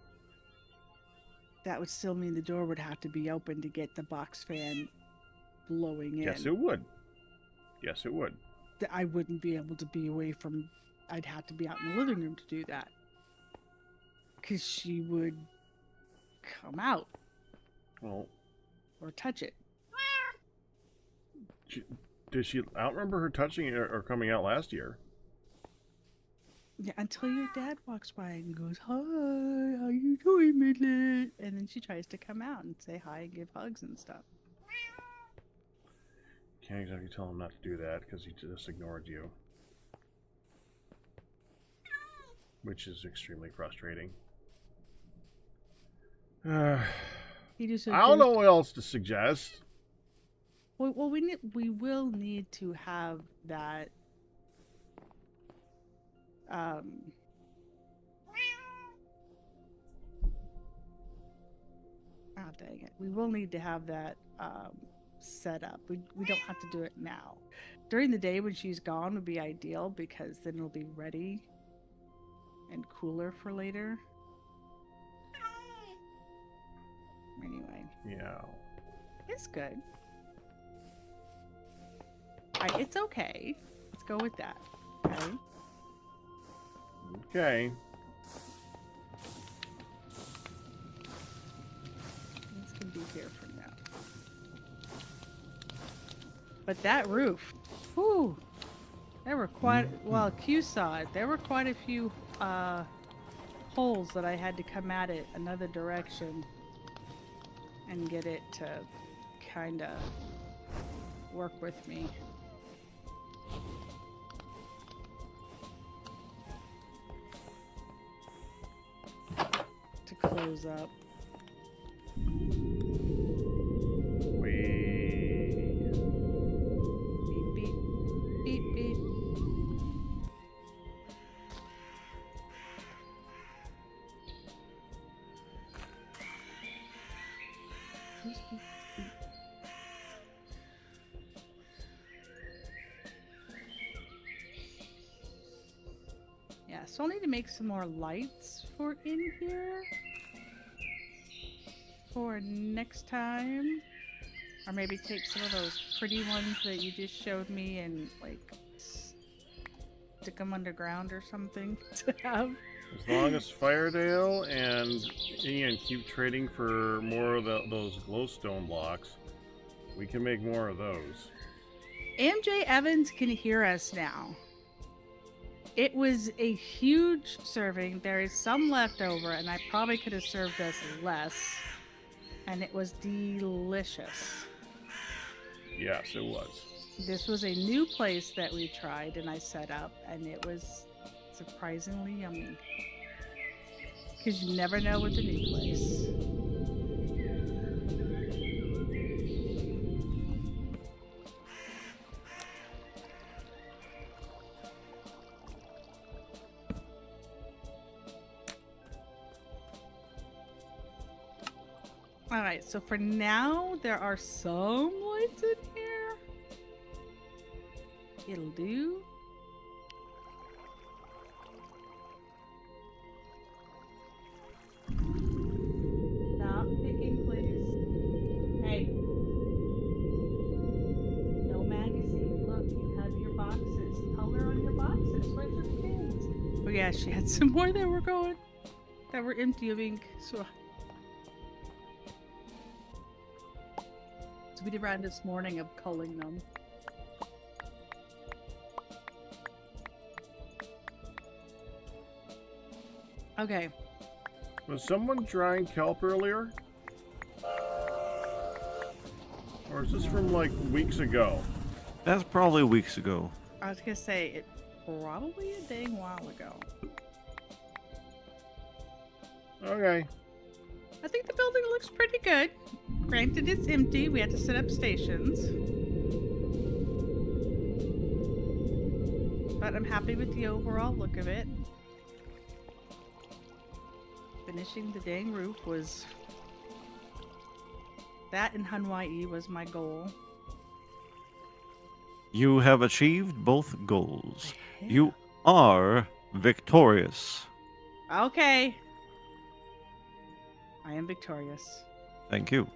That would still mean the door would have to be open to get the box fan blowing in. Yes, it would. Yes, it would. I wouldn't be able to be away from... I'd have to be out in the living room to do that. Because she would come out. Well, or touch it. Did she... I don't remember her touching it or coming out last year. Yeah, until your dad walks by and goes, "Hi, how you doing, Midlet?" And then she tries to come out and say hi and give hugs and stuff. Can't exactly tell him not to do that because he just ignored you. Which is extremely frustrating. I He just don't know what else to suggest. Well, we will need to have that. Um, oh dang it! We will need to have that set up. We don't have to do it now. During the day when she's gone would be ideal because then it'll be ready and cooler for later. Anyway, Yeah. it's good. It's okay. Let's go with that. Okay. Okay. This can be here for now. But that roof, whew, there were quite, well, Q saw it. There were quite a few holes that I had to come at it another direction and get it to kind of work with me. To close up. Wee. Beep, beep, beep, beep. Yeah, so I'll need to make some more lights for in here for next time. Or maybe take some of those pretty ones that you just showed me and like stick them underground or something to have. As long as Firedale and Ian keep trading for more of those glowstone blocks, we can make more of those. MJ Evans can hear us now. It was a huge serving. There is some left over, and I probably could have served us less. And it was delicious. Yes, it was. This was a new place that we tried and I set up, and it was surprisingly yummy. Because you never know with a new place. Alright, so for now, there are some lights in here. It'll do. Stop picking, please. Hey. No magazine. Look, you have your boxes. Color on your boxes. Where's your pins? Oh yeah, she had some more that were going. That were empty of ink. So we did around this morning of culling them. Okay. Was someone drying kelp earlier? Or is this from like weeks ago? That's probably weeks ago. I was gonna say it probably a dang while ago. Okay. I think the building looks pretty good. Granted, it's empty. We had to set up stations. But I'm happy with the overall look of it. Finishing the dang roof was... That in Hawaii was my goal. You have achieved both goals. You are victorious. Okay. I am victorious. Thank you.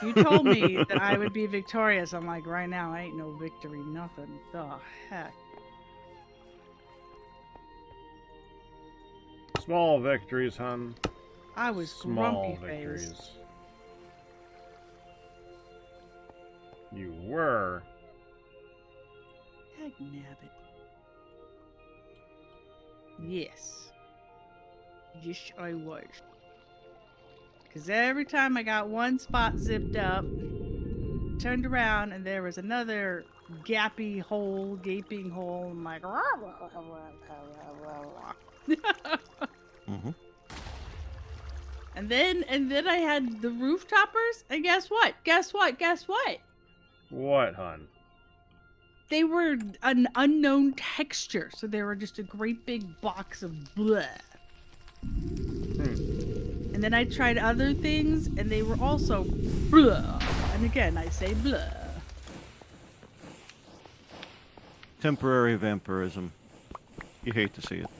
You told me that I would be victorious. I'm like, right now, I ain't no victory, nothing. The heck. Small victories, hon. I was Small grumpy victories. faced. You were. Heck nabbit. Yes. Yes, I was. Because every time I got one spot zipped up, turned around, and there was another gaping hole. I'm like, Mm-hmm. and then I had the roof toppers, and guess what? Guess what? Guess what? What, hun? They were an unknown texture, so they were just a great big box of bleh. And then I tried other things, and they were also blah. And again, I say blah. Temporary vampirism. You hate to see it.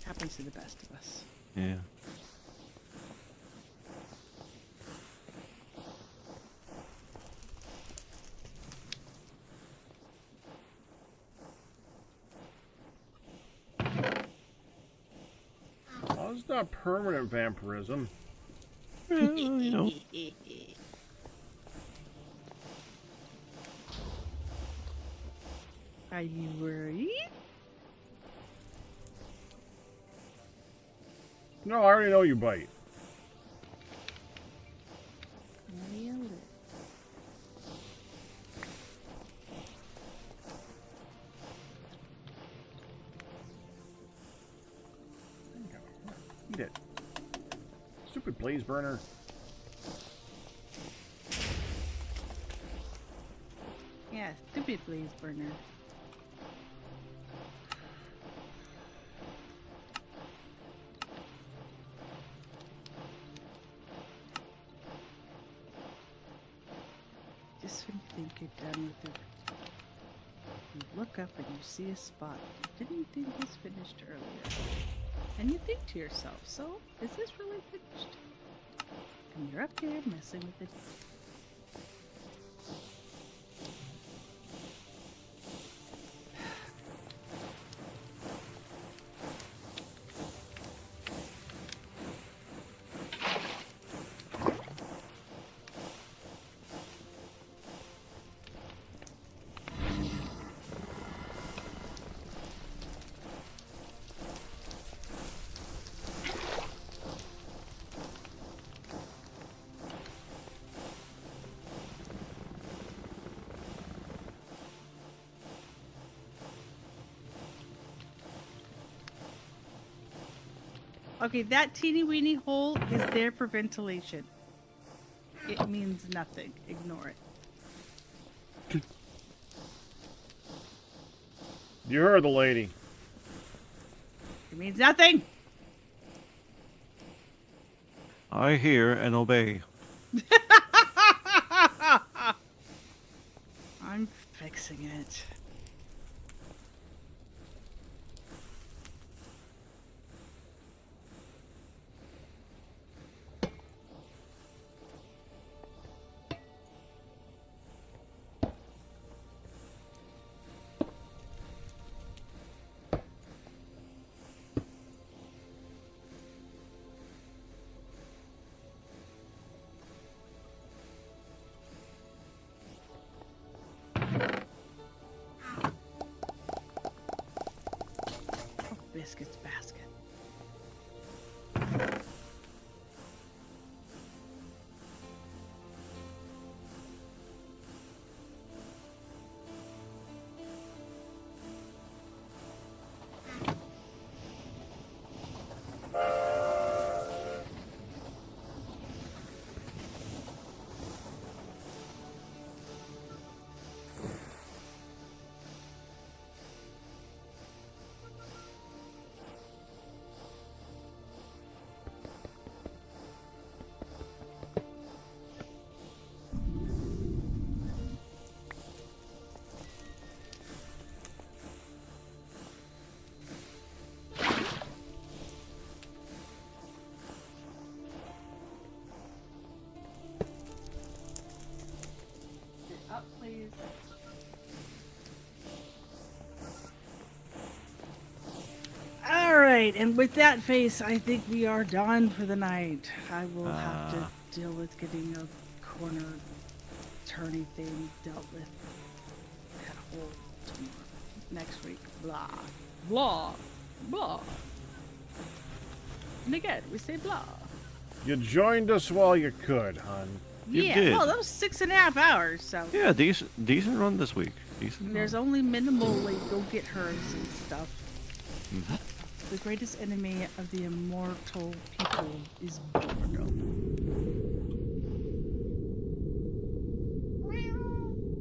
Happens to the best of us. Yeah. Well, it's not permanent vampirism. Well, you know. Are you worried? No, I already know you bite. Nailed it. Eat it. Stupid blaze burner. Yeah, stupid blaze burner. Just when you think you're done with it, you look up and you see a spot you didn't think was finished earlier. And you think to yourself, so, is this really finished? And you're up here messing with it. Okay, that teeny weeny hole is there for ventilation. It means nothing. Ignore it. You heard the lady. It means nothing. I hear and obey. I'm fixing it. Biscuits basket. Up, please. All right, and with that face, I think we are done for the night. I will have to deal with getting a corner turny thing dealt with at home tomorrow. next week. Blah, blah, blah. And again, we say blah. You joined us while you could, hon. You Yeah, did. well, that was 6.5 hours, so. Yeah, decent run this week. Decent. There's run. only minimal, like, go get hers and stuff. Mhm. The greatest enemy of the immortal people is boredom.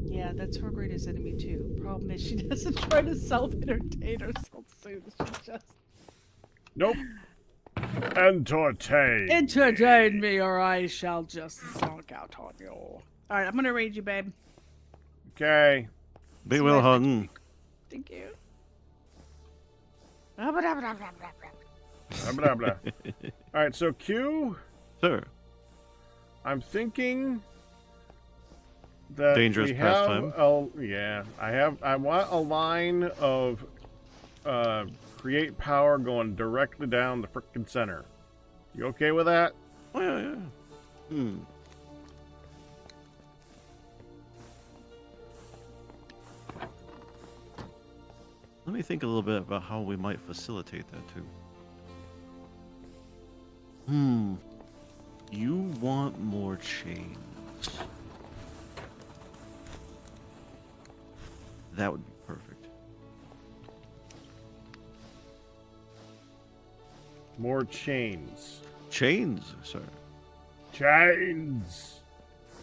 Yeah, that's her greatest enemy too. Problem is she doesn't try to self-entertain herself soon. She just Nope. Entertain. entertain me or I shall just zonk out on you. Alright, I'm gonna raid you, babe. Okay. Be See well, you guys next hun. week. Thank you. Blah, blah, blah. All right, so Q, Sir. I'm thinking that Dangerous we have pastime. I want a line of create power going directly down the frickin' center. You okay with that? Oh, yeah. Hmm. Let me think a little bit about how we might facilitate that too. You want more chains. That would be perfect. More chains. Chains, sir. Chains.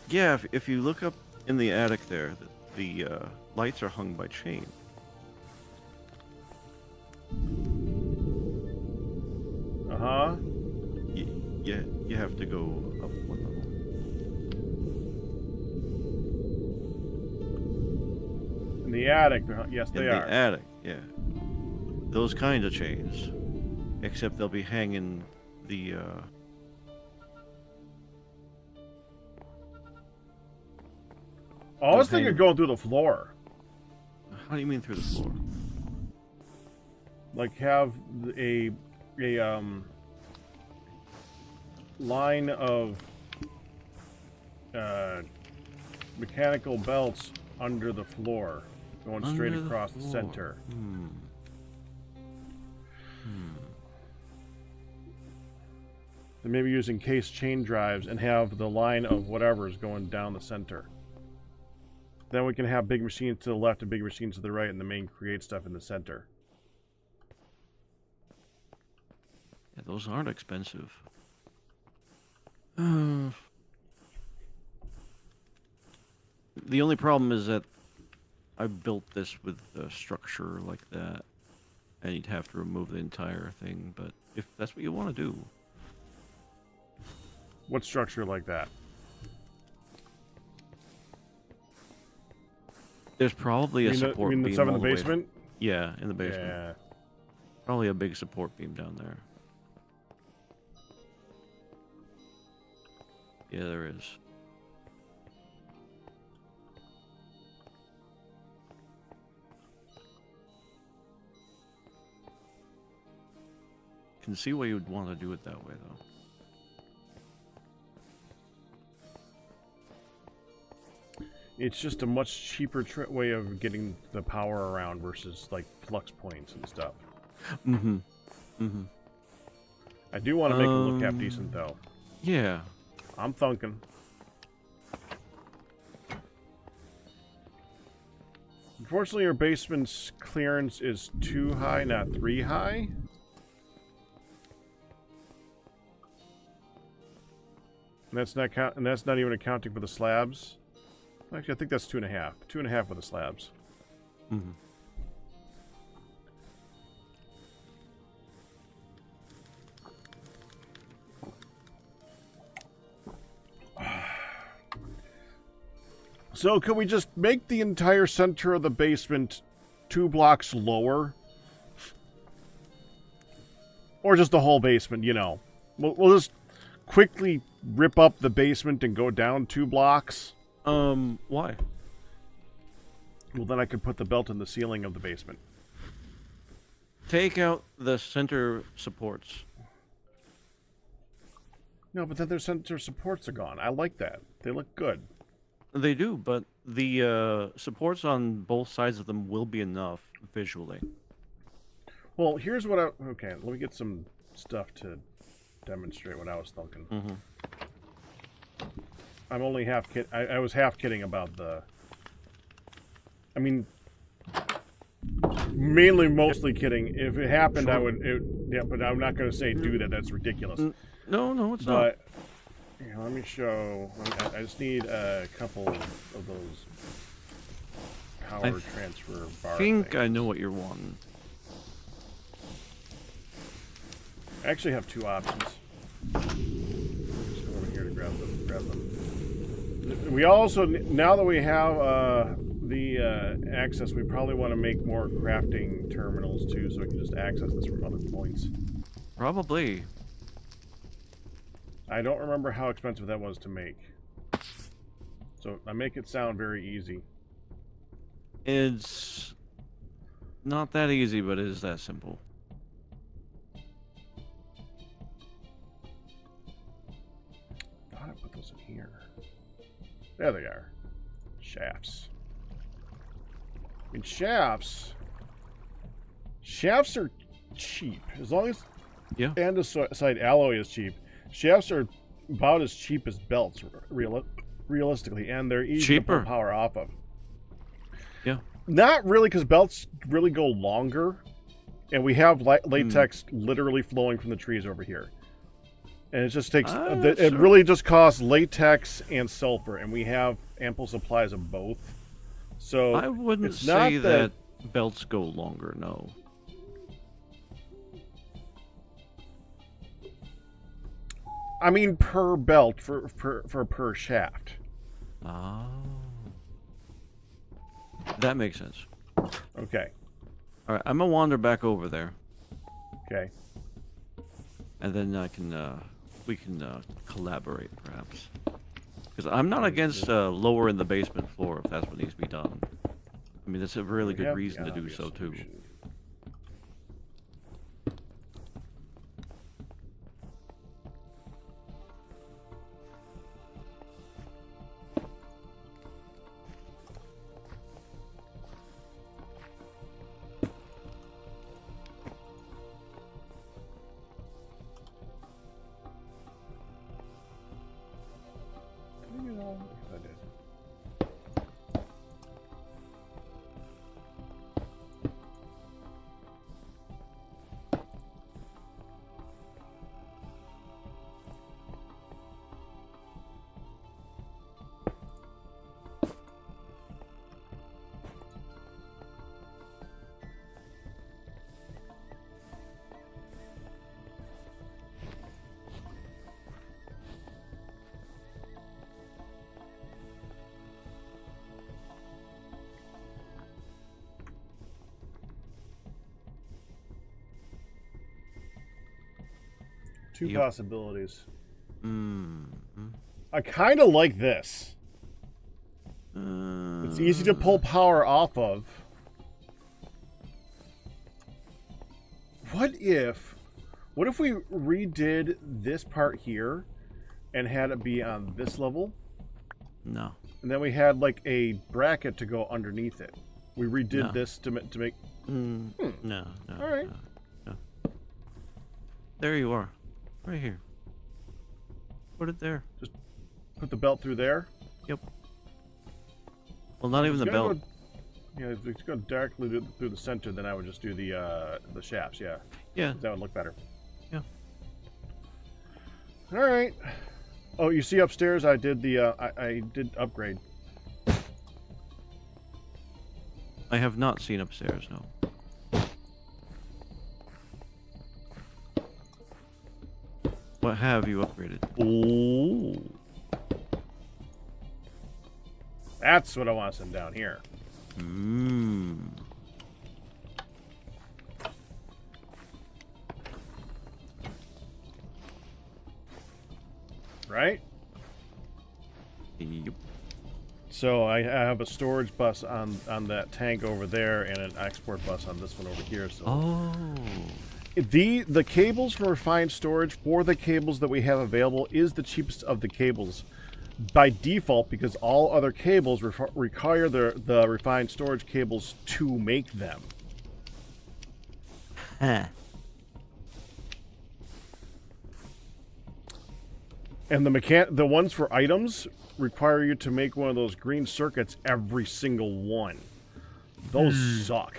Yeah, if you look up in the attic there, the lights are hung by chain. Uh-huh. You have to go up one level. In the attic. Yes, they In are. the attic, yeah. Those kind of chains. Except they'll be hanging the, I was they'll thinking hang- going through the floor. How do you mean through the floor? Like have a line of mechanical belts under the floor going straight Under the across the floor. center. Then maybe use encased chain drives and have the line of whatever's going down the center. Then we can have big machines to the left and big machines to the right and the main create stuff in the center. Yeah, those aren't expensive. The only problem is that I built this with a structure like that, and you'd have to remove the entire thing, but if that's what you want to do. What structure like that? There's probably a support the beam stuff in all the way- basement? Yeah, in the basement. Yeah. Probably a big support beam down there. Yeah, there is. Can see why you would want to do it that way, though. It's just a much cheaper way of getting the power around versus like flux points and stuff. Mm-hmm. Mm-hmm. I do want to make it look half decent though. Yeah. I'm thunking. Unfortunately, your basement's clearance is 2 high, not 3 high. And that's not and that's not even accounting for the slabs. Actually, I think that's 2.5. 2.5 with the slabs. Mm-hmm. So, could we just make the entire center of the basement 2 blocks lower? Or just the whole basement, you know? We'll just quickly rip up the basement and go down 2 blocks. Why? Well, then I could put the belt in the ceiling of the basement. Take out the center supports. No, but then their center supports are gone. I like that. They look good. They do, but the supports on both sides of them will be enough. visually. Well, here's what I... Okay, let me get some stuff to demonstrate what I was thinking. Mm-hmm. I'm only half kid. I was half kidding about the... I mean... mostly kidding. If it happened, I would... yeah, but I'm not going to say do that. That's ridiculous. No, it's But... Yeah, let me show... I just need a couple of those power transfer bar I think things. I know what you're wanting. I actually have two options. Just go over here to grab them. We also, now that we have the access, we probably want to make more crafting terminals too, so we can just access this from other points. Probably. I don't remember how expensive that was to make. So I make it sound very easy. It's not that easy, but it is that simple. I thought I put those in here. There they are. Shafts. I mean, shafts are cheap. As long as andesite alloy is cheap. Shafts are about as cheap as belts, realistically, and they're easy to pull power off of. Yeah. Not really, because belts really go longer, and we have latex literally flowing from the trees over here. And it just takes... it really just costs latex and sulfur, and we have ample supplies of both. So I wouldn't say that belts go longer, no. I mean per belt, for per shaft. Oh. That makes sense. Okay. Alright, I'm gonna wander back over there. Okay. And then we can collaborate, perhaps. Because I'm not against lowering the basement floor if that's what needs to be done. I mean, that's a really good reason to do so, too. Two possibilities. I kind of like this. It's easy to pull power off of. What if we redid this part here and had it be on this level? No. And then we had like a bracket to go underneath it. We redid this to make... No. All right. No. There you are. Right here. Put it there. Just put the belt through there? Yep. Well, not even the belt. If it's go directly through the center, then I would just do the shafts, yeah. Yeah. That would look better. Yeah. All right. Oh, you see upstairs, I did the I did upgrade. I have not seen upstairs, no. What have you upgraded? Oh. That's what I want to send down here. Right? Yep. So I have a storage bus on that tank over there and an export bus on this one over here. So the cables for refined storage for the cables that we have available is the cheapest of the cables by default, because all other cables require the refined storage cables to make them. Huh. And the ones for items require you to make one of those green circuits every single one. Those suck.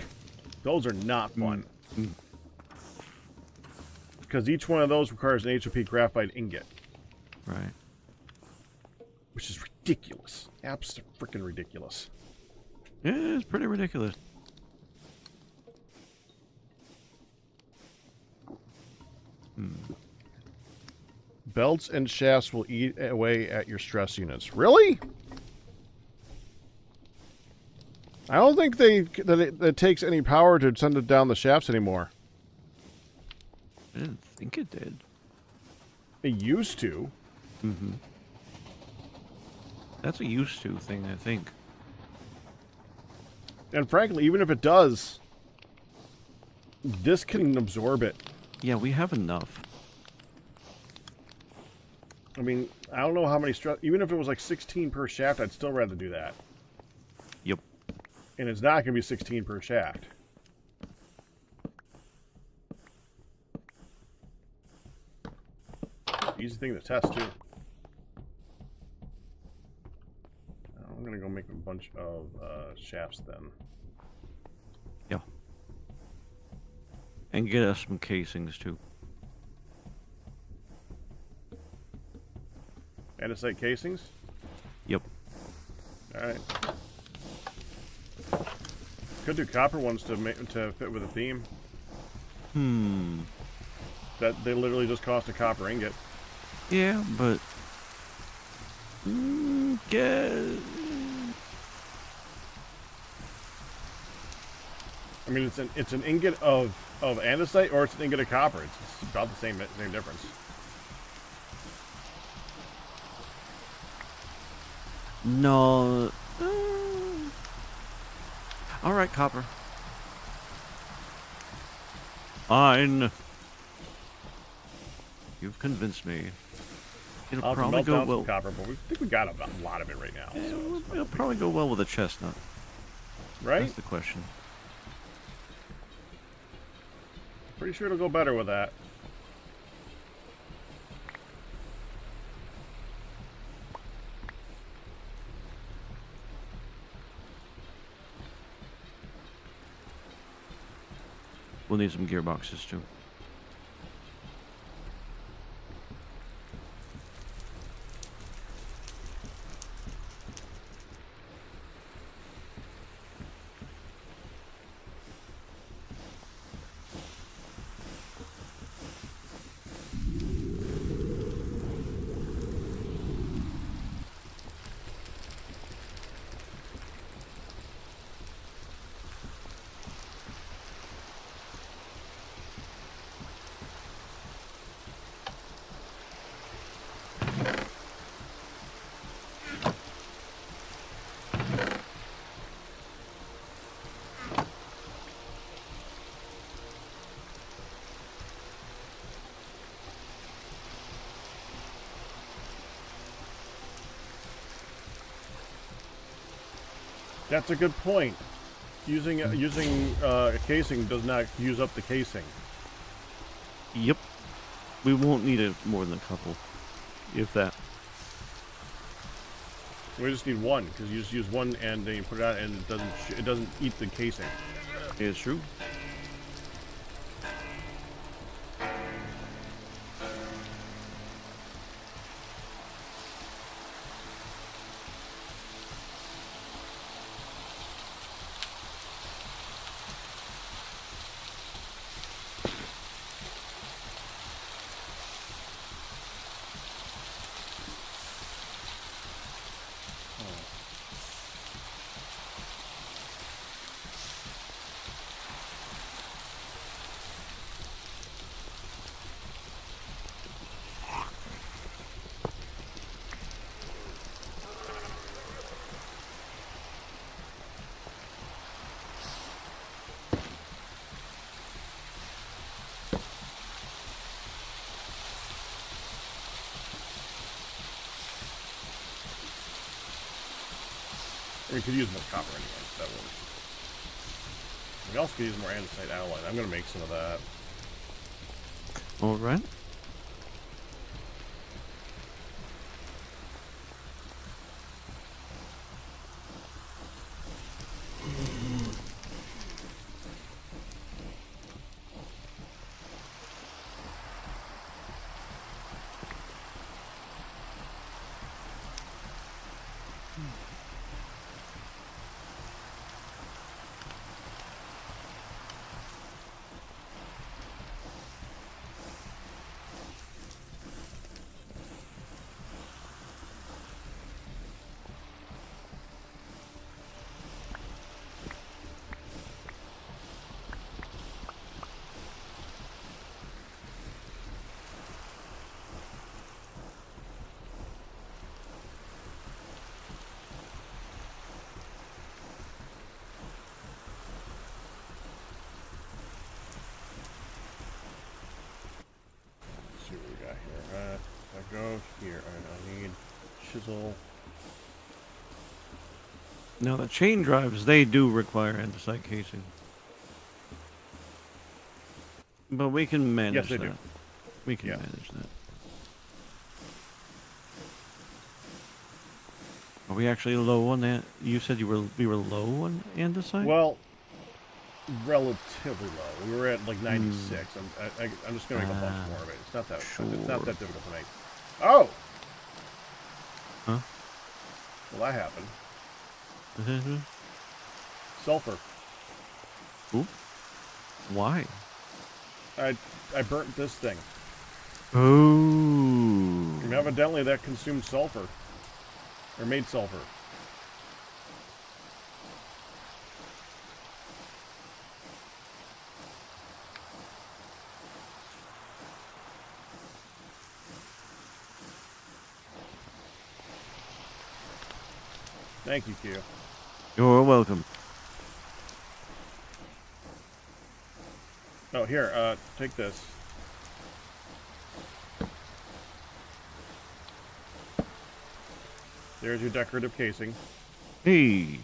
Those are not fun. Because each one of those requires an HOP graphite ingot. Right. Which is ridiculous. Absolutely freaking ridiculous. Yeah, it's pretty ridiculous. Belts and shafts will eat away at your stress units. Really? I don't think that it takes any power to send it down the shafts anymore. I didn't think it did. It used to. Mm-hmm. That's a used to thing, I think. And frankly, even if it does, this can absorb it. Yeah, we have enough. I mean, I don't know how many stress... Even if it was like 16 per shaft, I'd still rather do that. Yep. And it's not going to be 16 per shaft. Easy thing to test, too. I'm going to go make a bunch of shafts then. Yeah. And get us some casings, too. Andesite casings? Yep. Alright. Could do copper ones to fit with a theme. That they literally just cost a copper ingot. Yeah, but... I mean, it's an ingot of andesite or it's an ingot of copper. It's about the same difference. No. Alright, copper. Fine. You've convinced me. It'll I'll probably melt go down well. some copper, but we think we got a lot of it right now. So It'll probably go well with a chestnut. right? That's the question. Pretty sure it'll go better with that. We'll need some gearboxes too. That's a good point. Using a casing does not use up the casing. Yep. We won't need it more than a couple. If that. We just need one because you just use one and then you put it out and it doesn't eat the casing. It's true. We could use more copper anyway. That works. We also could use more andesite alloy. I'm gonna make some of that. All right. Let's see what we got here. If I go here, I need chisel. Now the chain drives, they do require andesite casing. But we can manage Yes, they that. do. We can Yeah. manage that. Are we actually low on that? You said we were low on andesite? Well, relatively low. We were at like 96. I'm just gonna make a bunch more of it. It's not that. It's not that difficult to make. Oh. Huh? Well, that happened. Sulfur. Oop. Why? I burnt this thing. Oh. And evidently that consumed sulfur. Or made sulfur. Thank you, Q. You're welcome. Oh, here, take this. There's your decorative casing. Hey.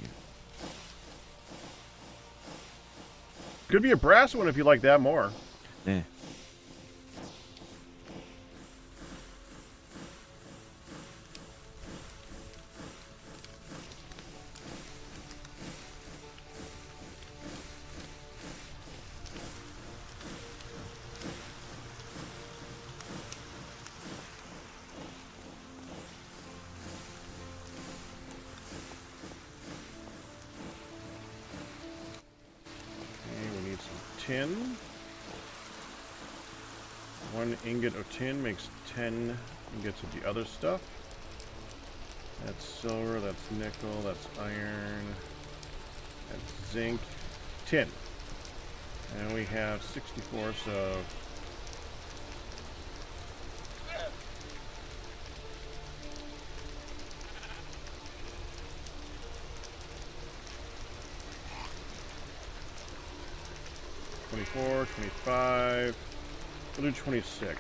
Could be a brass one if you like that more. Eh. Tin. 1 ingot of tin makes 10 ingots of the other stuff. That's silver, that's nickel, that's iron, that's zinc, tin. And we have 64, so... $24, $25, we'll do $26.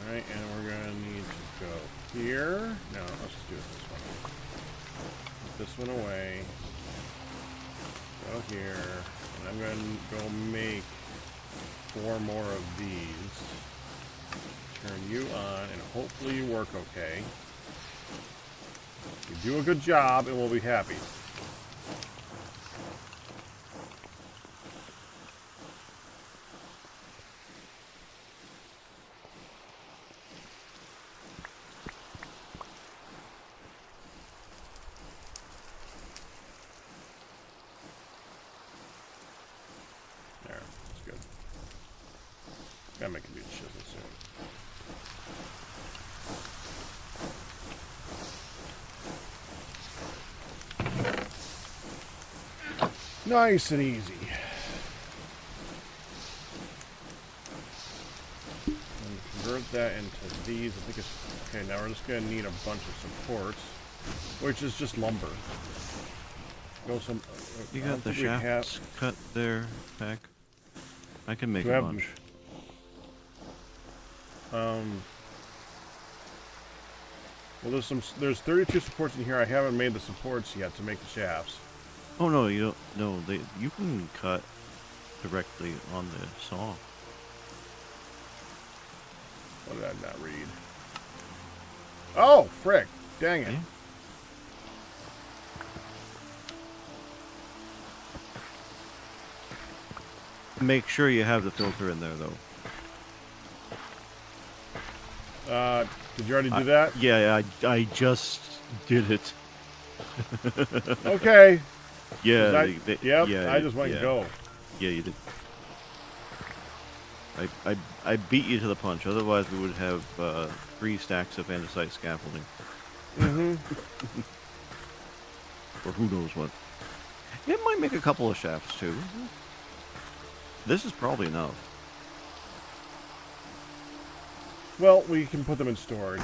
Alright, and we're gonna need to go here. No, let's just do it this one. Put this one away. Go here. And I'm gonna go make 4 more of these. Turn you on, and hopefully you work okay. You do a good job, and we'll be happy. There, that's good. Gotta make a new chisel soon. Nice and easy. And convert that into these. I think it's okay. Now we're just gonna need a bunch of supports, which is just lumber. Go some. You I don't got the think we have- shafts cut there, Pack. I can make Do a I have- bunch. Well, there's 32 supports in here. I haven't made the supports yet to make the shafts. Oh no, you don't. No, you can cut directly on the saw. What did I not read? Oh, frick! Dang it! Yeah. Make sure you have the filter in there, though. Did you already do that? Yeah, I just did it. Okay. Yeah. Yep. Yeah, I just went yeah. go. Yeah, you did. I beat you to the punch. Otherwise, we would have 3 stacks of andesite scaffolding. Mm-hmm. Or who knows what. It might make a couple of shafts too. This is probably enough. Well, we can put them in storage.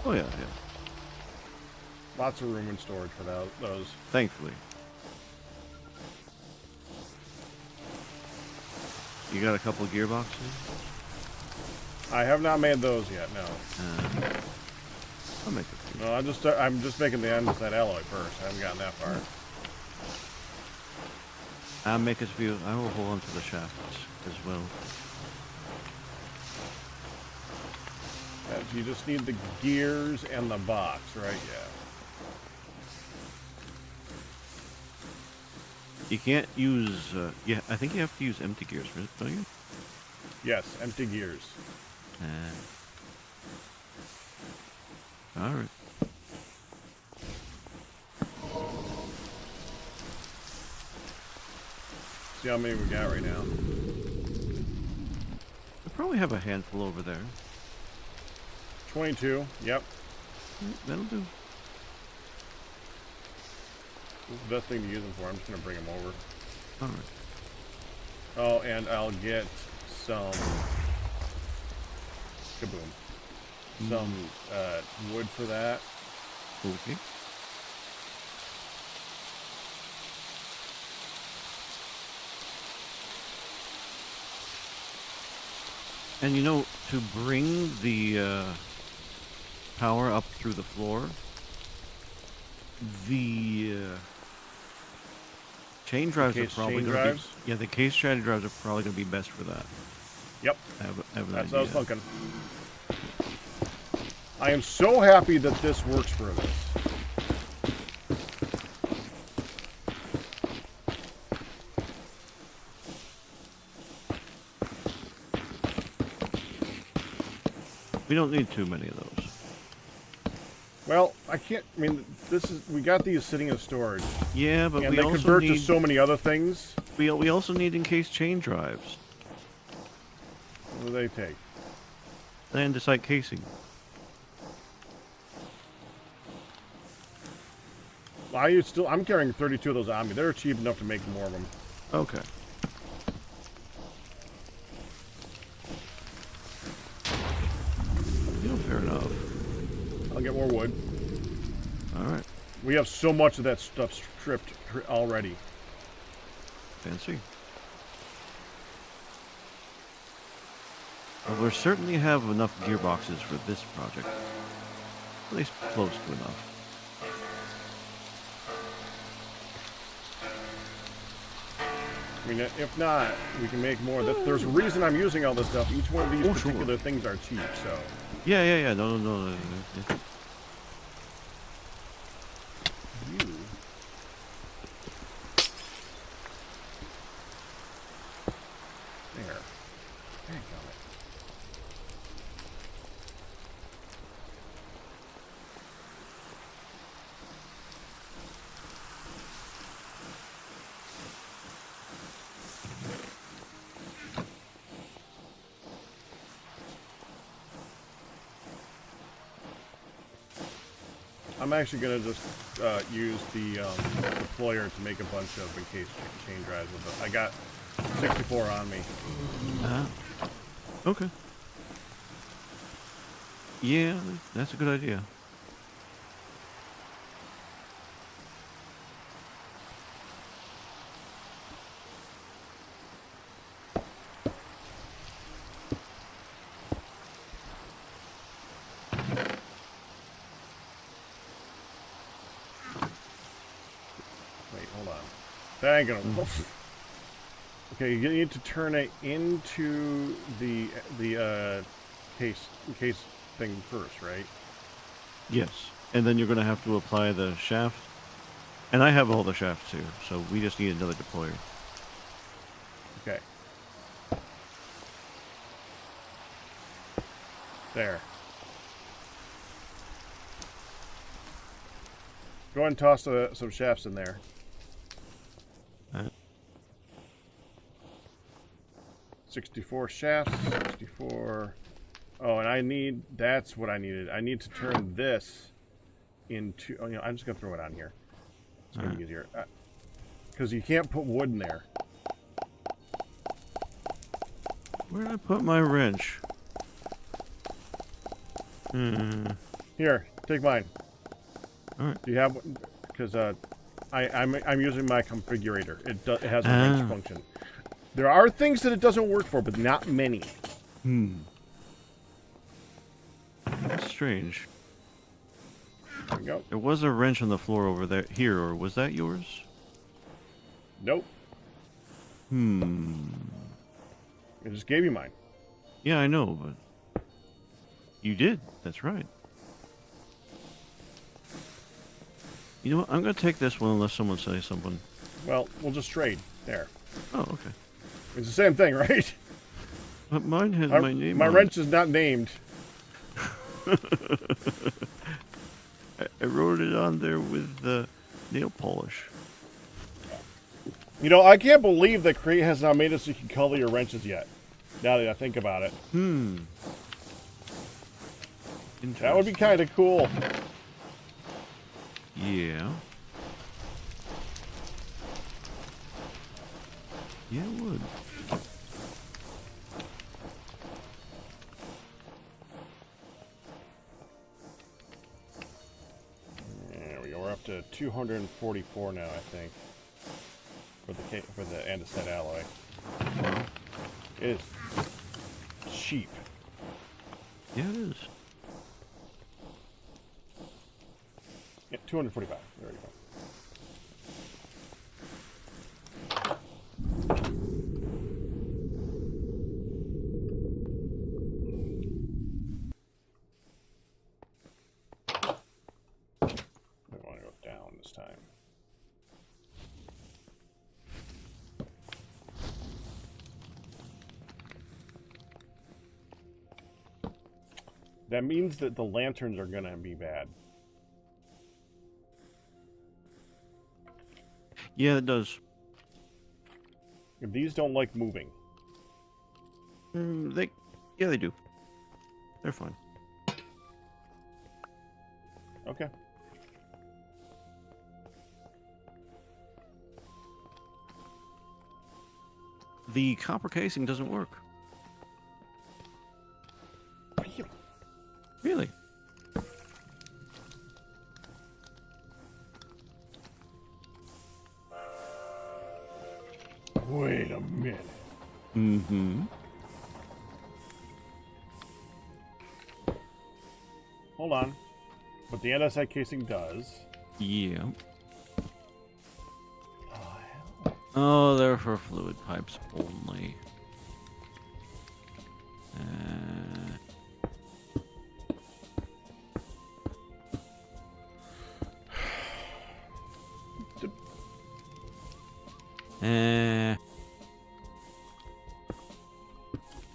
Oh yeah. Lots of room in storage for those. Thankfully. You got a couple of gearboxes? I have not made those yet. No. I'll make a few. No, I'm just making the andesite alloy first. I haven't gotten that far. I'll make a few. I will hold on to the shafts as well. You just need the gears and the box, right? Yeah. You can't use. Yeah, I think you have to use empty gears for it, don't you? Yes, empty gears. All right. See how many we got right now. I probably have a handful over there. 22. Yep. That'll do. This is the best thing to use them for. I'm just gonna bring them over. All right. Oh, and I'll get some kaboom. Some wood for that. Okay. And you know, to bring the power up through the floor, the chain drives are case probably chain going to drives? be... Yeah, the case chain drives are probably going to be best for that. Yep. I have an That's idea. what I was thinking. I am so happy that this works for this. We don't need too many of those. Well, I can't. I mean, we got these sitting in storage, Yeah, but and we they also convert need... to so many other things. We also need encased chain drives. What do they take? Andesite casing. I'm carrying 32 of those on me. They're cheap enough to make more of them. Okay. You know, fair enough. I'll get more wood. All right. We have so much of that stuff stripped already. Fancy. Well, we certainly have enough gearboxes for this project. At least close to enough. I mean, if not, we can make more. There's a reason I'm using all this stuff. Each one of these particular things are cheap, so. Yeah. No. Yeah. You. There. Dang it. I'm actually going to just use the deployer to make a bunch of encased chain drives with it. I got 64 on me. Okay. Yeah, that's a good idea. Wait, hold on. That ain't gonna. Okay, you need to turn it into the case thing first, right? Yes. And then you're going to have to apply the shaft. And I have all the shafts here, so we just need another deployer. Okay. There. Go ahead and toss some shafts in there. 64 shafts, 64. Oh, and that's what I needed. I need to turn this into, I'm just going to throw it on here. It's going to be easier. Because you can't put wood in there. Where did I put my wrench? Here, take mine. All right. Do you have one? Because I'm using my configurator. It has a wrench function. There are things that it doesn't work for, but not many. That's strange. There we go. There was a wrench on the floor over there. Here, or was that yours? Nope. I just gave you mine. Yeah, I know, but you did. That's right. You know what? I'm going to take this one unless someone says something. Well, we'll just trade. There. Oh, okay. It's the same thing, right? But mine has my name My on wrench is not named. I wrote it on there with the nail polish. You know, I can't believe that Create has not made it so you can color your wrenches yet. Now that I think about it. That would be kind of cool. Yeah. Yeah, it would. There we go. We're up to 244 now, I think, for the andesite alloy. It is cheap. Yeah, it is. Yeah, 245. There we go. I want to go down this time. That means that the lanterns are going to be bad. Yeah, it does. These don't like moving. Yeah, they do. They're fine. Okay. The copper casing doesn't work. Really? Wait a minute. Hold on. But the andesite casing does. Yeah. Oh, they're for fluid pipes only.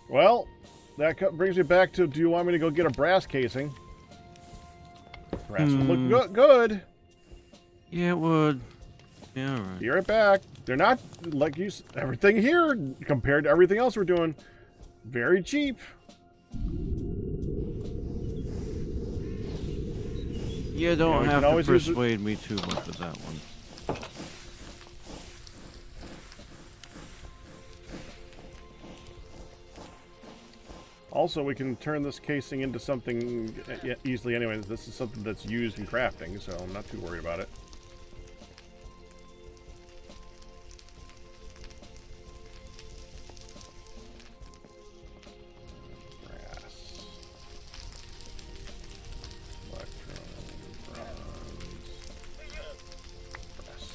Well, that brings me back to, do you want me to go get a brass casing? Brass would look good. Yeah, it would. Yeah, all right. Be right back. They're not, like everything here, compared to everything else we're doing, very cheap. You don't have to always use it- persuade me too much with that one. Also, we can turn this casing into something easily anyways. This is something that's used in crafting, so I'm not too worried about it. Brass. Electron. Bronze. Brass.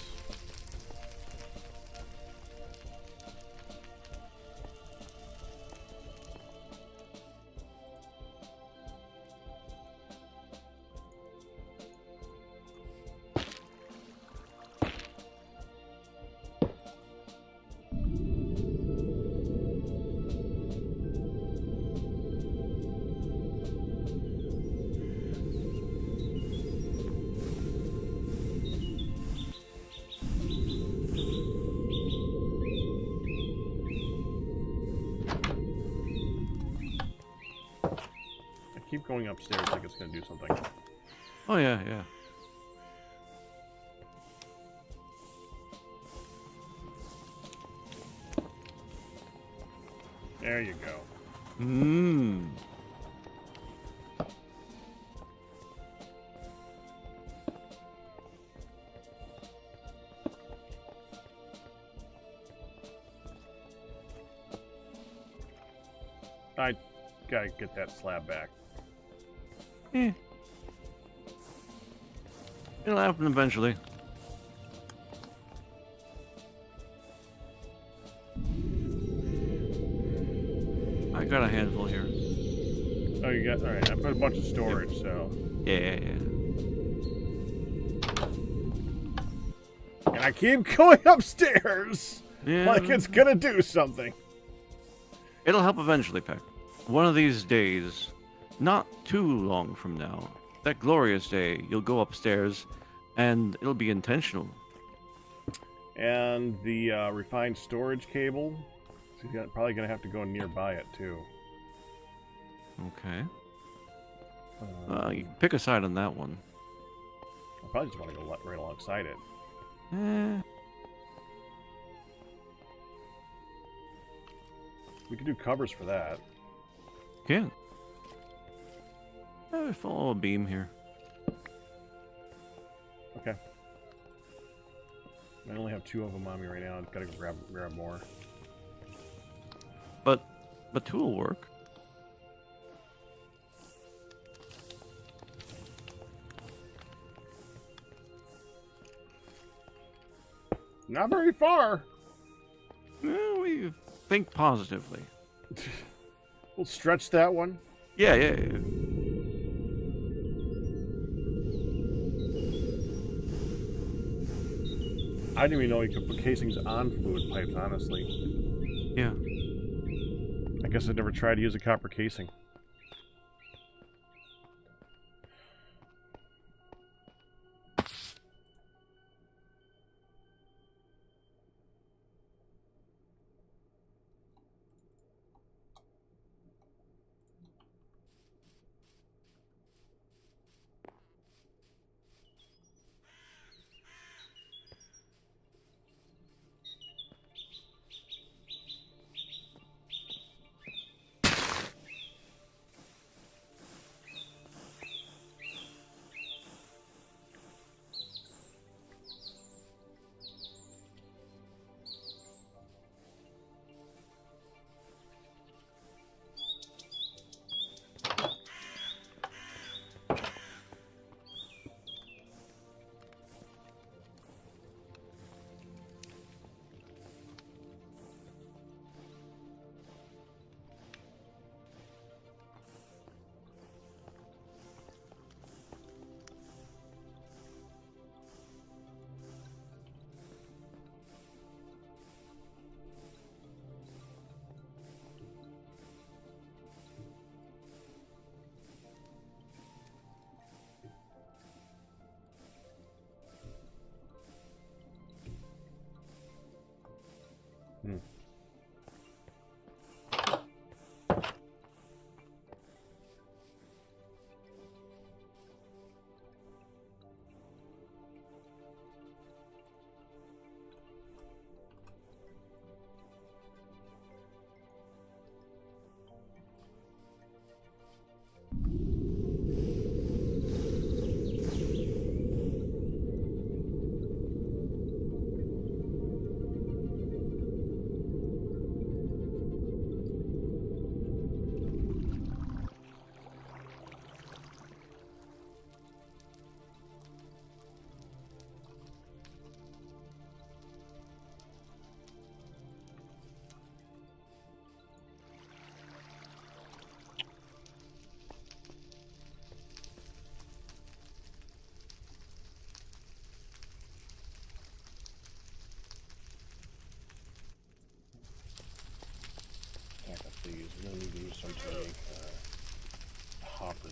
I keep going upstairs like it's going to do something. Oh yeah, yeah. There you go. Mmm. I gotta get that slab back. Eh. It'll happen eventually. I got a handful here. Oh, you got... Alright, I put a bunch of storage, so... Yeah, yeah. And I keep going upstairs! Yeah. Like it's gonna do something. It'll help eventually, Peck. One of these days, not too long from now, that glorious day, you'll go upstairs, and it'll be intentional. And the refined storage cable. So you're probably gonna have to go nearby it, too. Okay. You can pick a side on that one. I probably just want to go right alongside it. Eh. We could do covers for that. Can. Follow a beam here. Okay. I only have 2 of them on me right now. I've got to grab more. But 2 will work. Not very far. We think positively. We'll stretch that one. Yeah. I didn't even know you could put casings on fluid pipes, honestly. Yeah. I guess I've never tried to use a copper casing.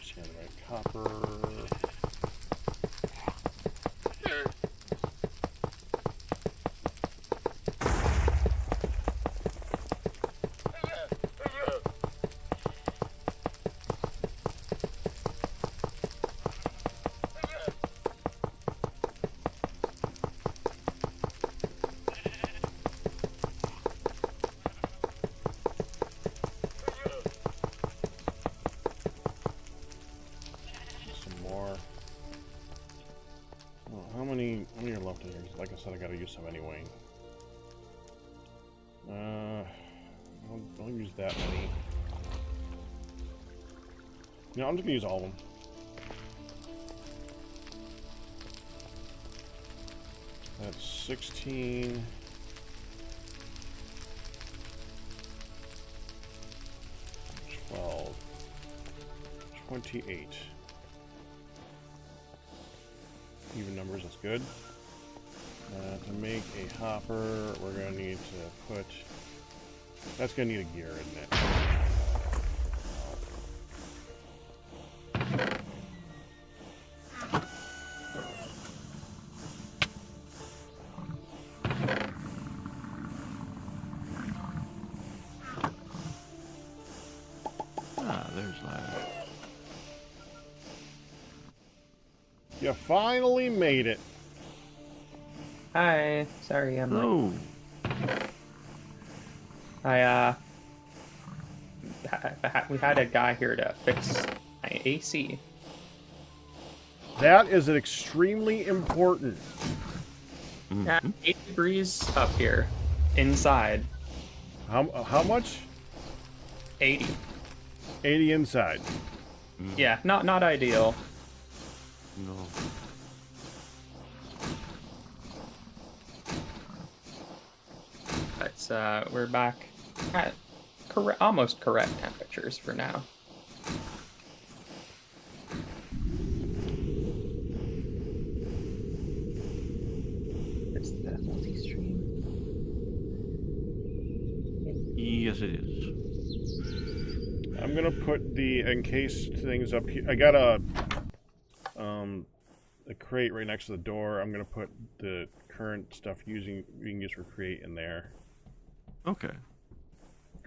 Tanzanite copper. How many are left in here? Like I said, I gotta use some anyway. I'll use that many. No, I'm just gonna use all of them. That's 16. 12. 28. Even numbers, that's good. To make a hopper, we're gonna need to put... That's gonna need a gear, isn't it? There's that. You finally made it. Hi. Sorry, I'm Oh. we had a guy here to fix my AC. That is extremely important. Yeah, 8 degrees up here, inside. How much? 80. 80 inside. Yeah, not ideal. No. But we're back at almost correct temperatures for now. It's the multi-stream. Yes, it is. I'm gonna put the encased things up here. I got a crate right next to the door. I'm gonna put the current stuff we can use for create in there. Okay.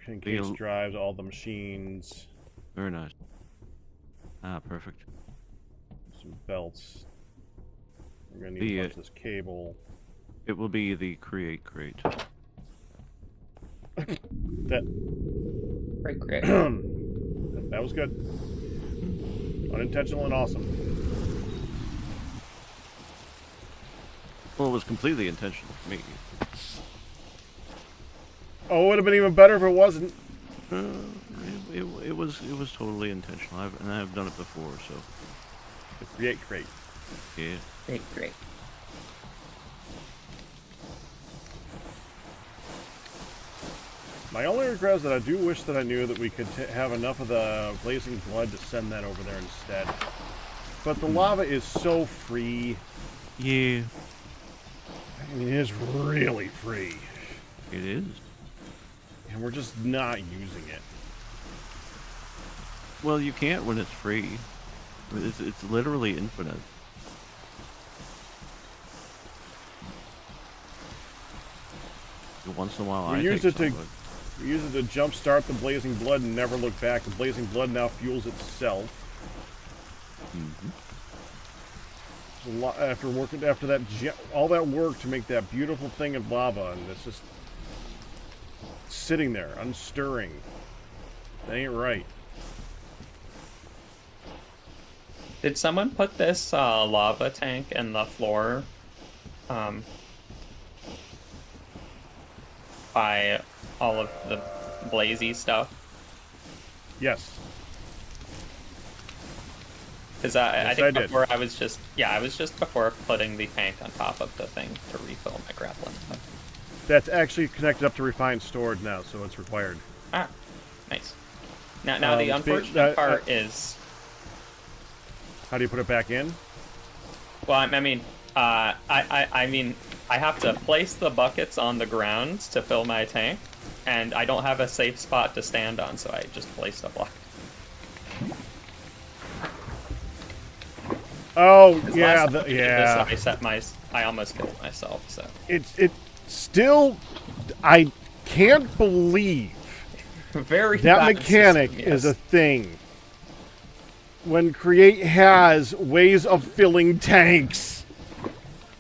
Encased drives, all the machines. Very nice. Ah, perfect. Some belts. We're gonna need a bunch of this cable. It will be the create crate. That Great. that was good. Unintentional and awesome. Well, it was completely intentional for me. Oh, it would have been even better if it wasn't. It was totally intentional, and I've done it before, so. The create crate. Yeah. Great. My only regret is that I do wish that I knew that we could have enough of the blazing blood to send that over there instead. But the lava is so free. Yeah. I mean, it is really free. It is. And we're just not using it. Well, you can't when it's free. It's literally infinite. Once in a while, We use it to jumpstart the blazing blood and never look back. The blazing blood now fuels itself. After all that work to make that beautiful thing of lava, and it's just sitting there, unstirring. That ain't right. Did someone put this lava tank in the floor by all of the blazy stuff? Yes. Because I think did. before I was just before putting the tank on top of the thing to refill my grappling hook. That's actually connected up to refined storage now, so it's required. Ah, nice. Now the unfortunate part is... How do you put it back in? Well, I mean, I have to place the buckets on the ground to fill my tank, and I don't have a safe spot to stand on, so I just placed a block. Oh 'Cause yeah, last time I did this, I almost killed myself. So it still, I can't believe very that bad mechanic system, is yes. a thing. When Create has ways of filling tanks,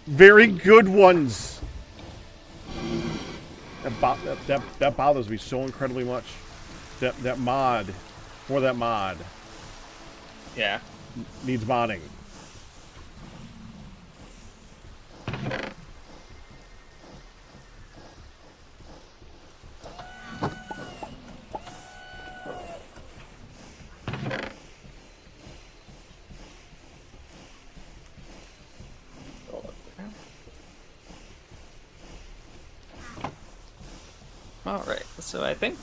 very good ones. That bothers me so incredibly much. That mod, for that mod, Yeah. needs modding. All right. So I think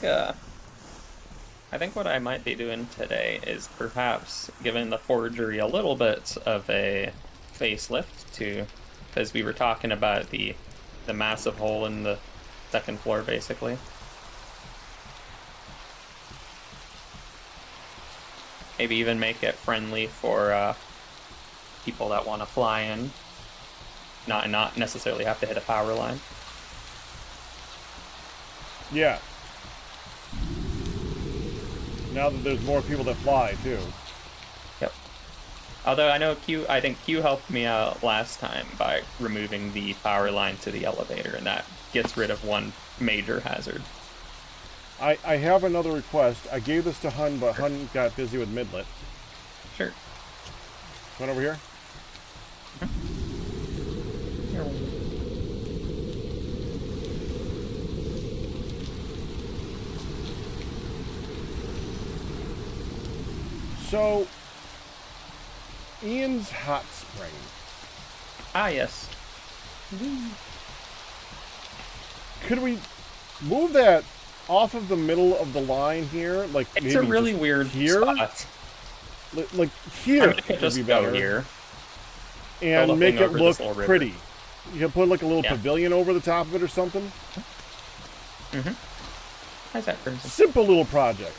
what I might be doing today is perhaps giving the forgery a little bit of a facelift to, because we were talking about the massive hole in the second floor, basically. Maybe even make it friendly for people that want to fly in, not necessarily have to hit a power line. Yeah. Now that there's more people that fly too. Yep. Although I think Q helped me out last time by removing the power line to the elevator, and that gets rid of one major hazard. I have another request. I gave this to Hun, but Hun got busy with Midlet. Sure. Come on over here. So, Ian's hot spring. Ah, yes. Could we move that off of the middle of the line here? Like It's maybe a really just weird here? spot. Like I here mean, I could would just be go better. here. Build a And make thing it over look this little river. pretty. You can put like a little Yeah. pavilion over the top of it or something. Mm-hmm. How's that, Crimson? Simple little project.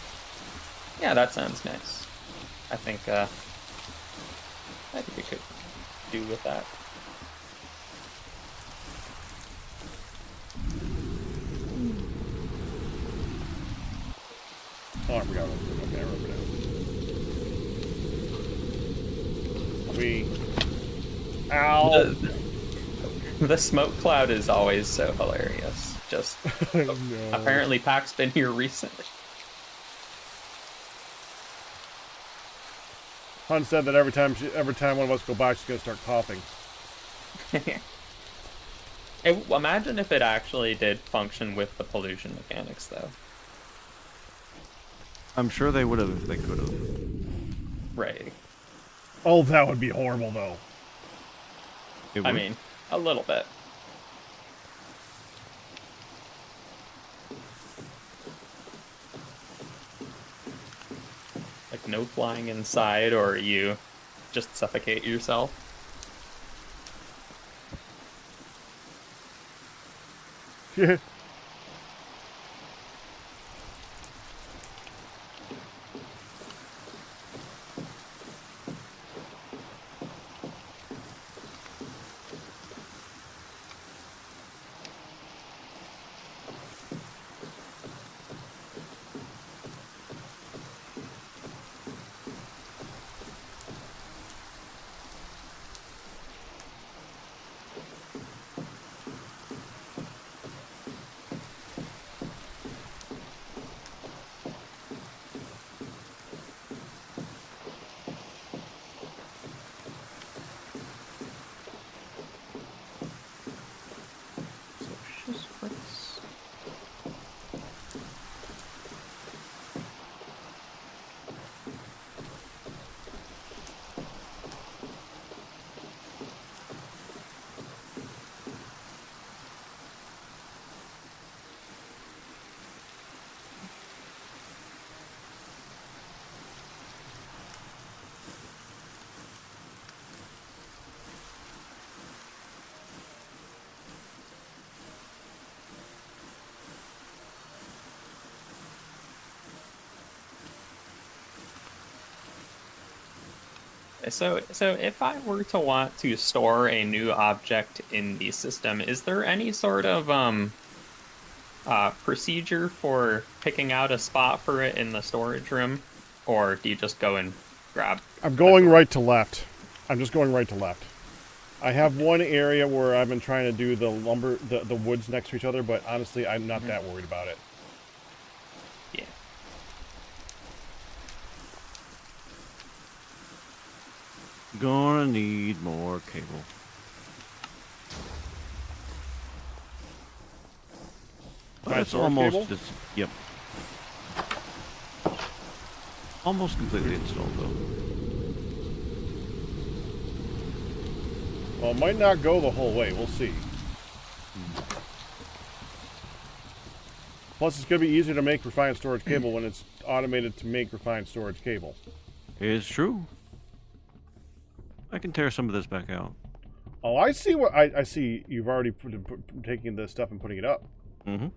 Yeah, that sounds nice. I think we could do with that. Oh, I forgot. Okay, I remember now. We. Ow! The smoke cloud is always so hilarious. Just No. apparently Pac's been here recently. Hun said that every time one of us go by, she's gonna start coughing. Imagine if it actually did function with the pollution mechanics, though. I'm sure they would have if they could have. Right. Oh, that would be horrible, though. I mean, a little bit. Like no flying inside, or you just suffocate yourself. Yeah. So if I were to want to store a new object in the system, is there any sort of procedure for picking out a spot for it in the storage room, or do you just go and grab? I'm going right to left. I'm just going right to left. I have one area where I've been trying to do the lumber, the woods next to each other, but honestly, I'm not that worried about it. Yeah. Gonna need more cable. It's almost cable? just, yep. Almost completely installed though. Well, it might not go the whole way. We'll see. Plus, it's going to be easier to make refined storage cable when it's automated to make refined storage cable. It's true. I can tear some of this back out. Oh, I see what I see. You've already taking this stuff and putting it up. Mm-hmm.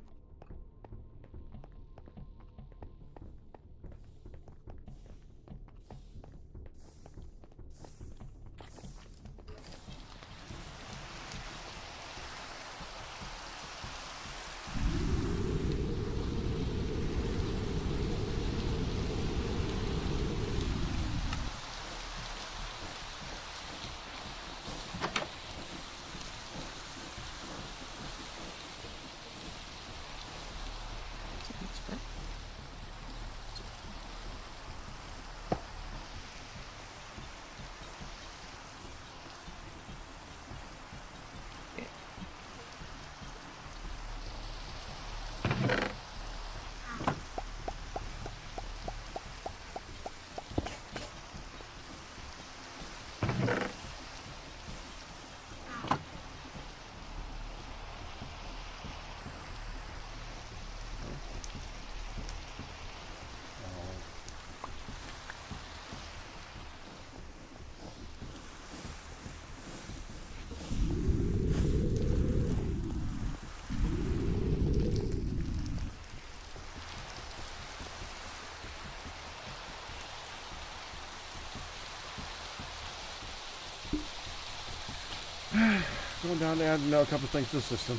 Going down to add a couple things to the system.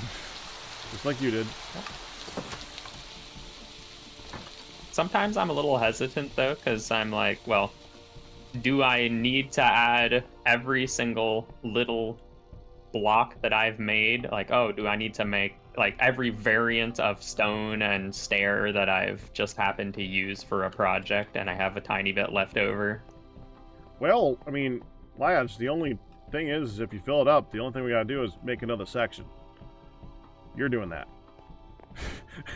Just like you did. Sometimes I'm a little hesitant though, because I'm like, well, do I need to add every single little block that I've made? Like, oh, do I need to make like every variant of stone and stair that I've just happened to use for a project and I have a tiny bit left over? Well, I mean, Lance, the only thing is, if you fill it up, the only thing we gotta do is make another section. You're doing that.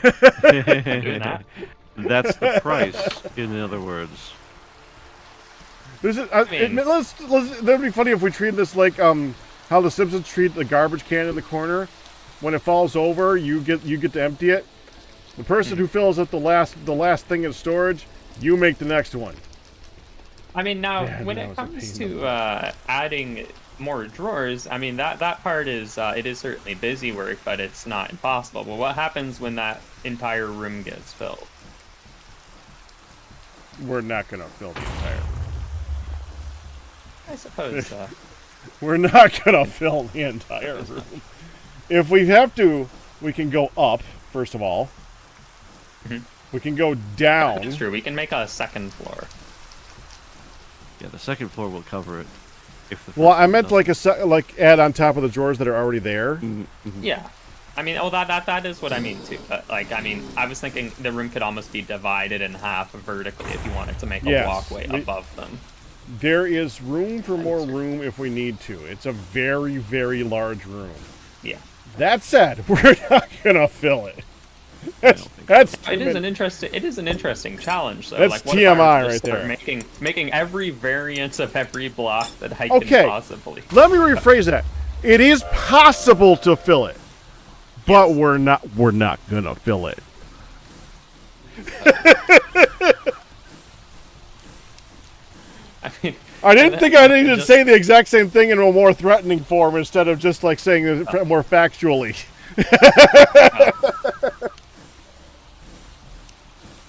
Doing that? That's the price, in other words. This is, that'd be funny if we treated this like how the Simpsons treat the garbage can in the corner. When it falls over, you get to empty it. The person who fills up the last thing in storage, you make the next one. I mean, now Man, when that it was a comes pain in to the adding more drawers, I mean that part is it is certainly busy work, but it's not impossible. But what happens when that entire room gets filled? We're not gonna fill the entire room. I suppose so. We're not gonna fill the entire room. If we have to, we can go up, first of all. We can go down. It's true, we can make a second floor. Yeah, the second floor will cover it. If the Well, first I one meant doesn't. like add on top of the drawers that are already there. Yeah. I mean, oh, that is what I mean, too. Like, I mean, I was thinking the room could almost be divided in half vertically if you wanted to make a Yes. walkway above them. There is room for more room if we need to. It's a very, very large room. Yeah. That said, we're not gonna fill it. That's It is an interesting challenge, though. That's like, what if I were to TMI just right start there. Making every variant of every block that I Okay. can possibly. Let me rephrase that. It is possible to fill it, but we're not gonna fill it. I mean, I didn't think I needed to say the exact same thing in a more threatening form instead of just like saying it more factually.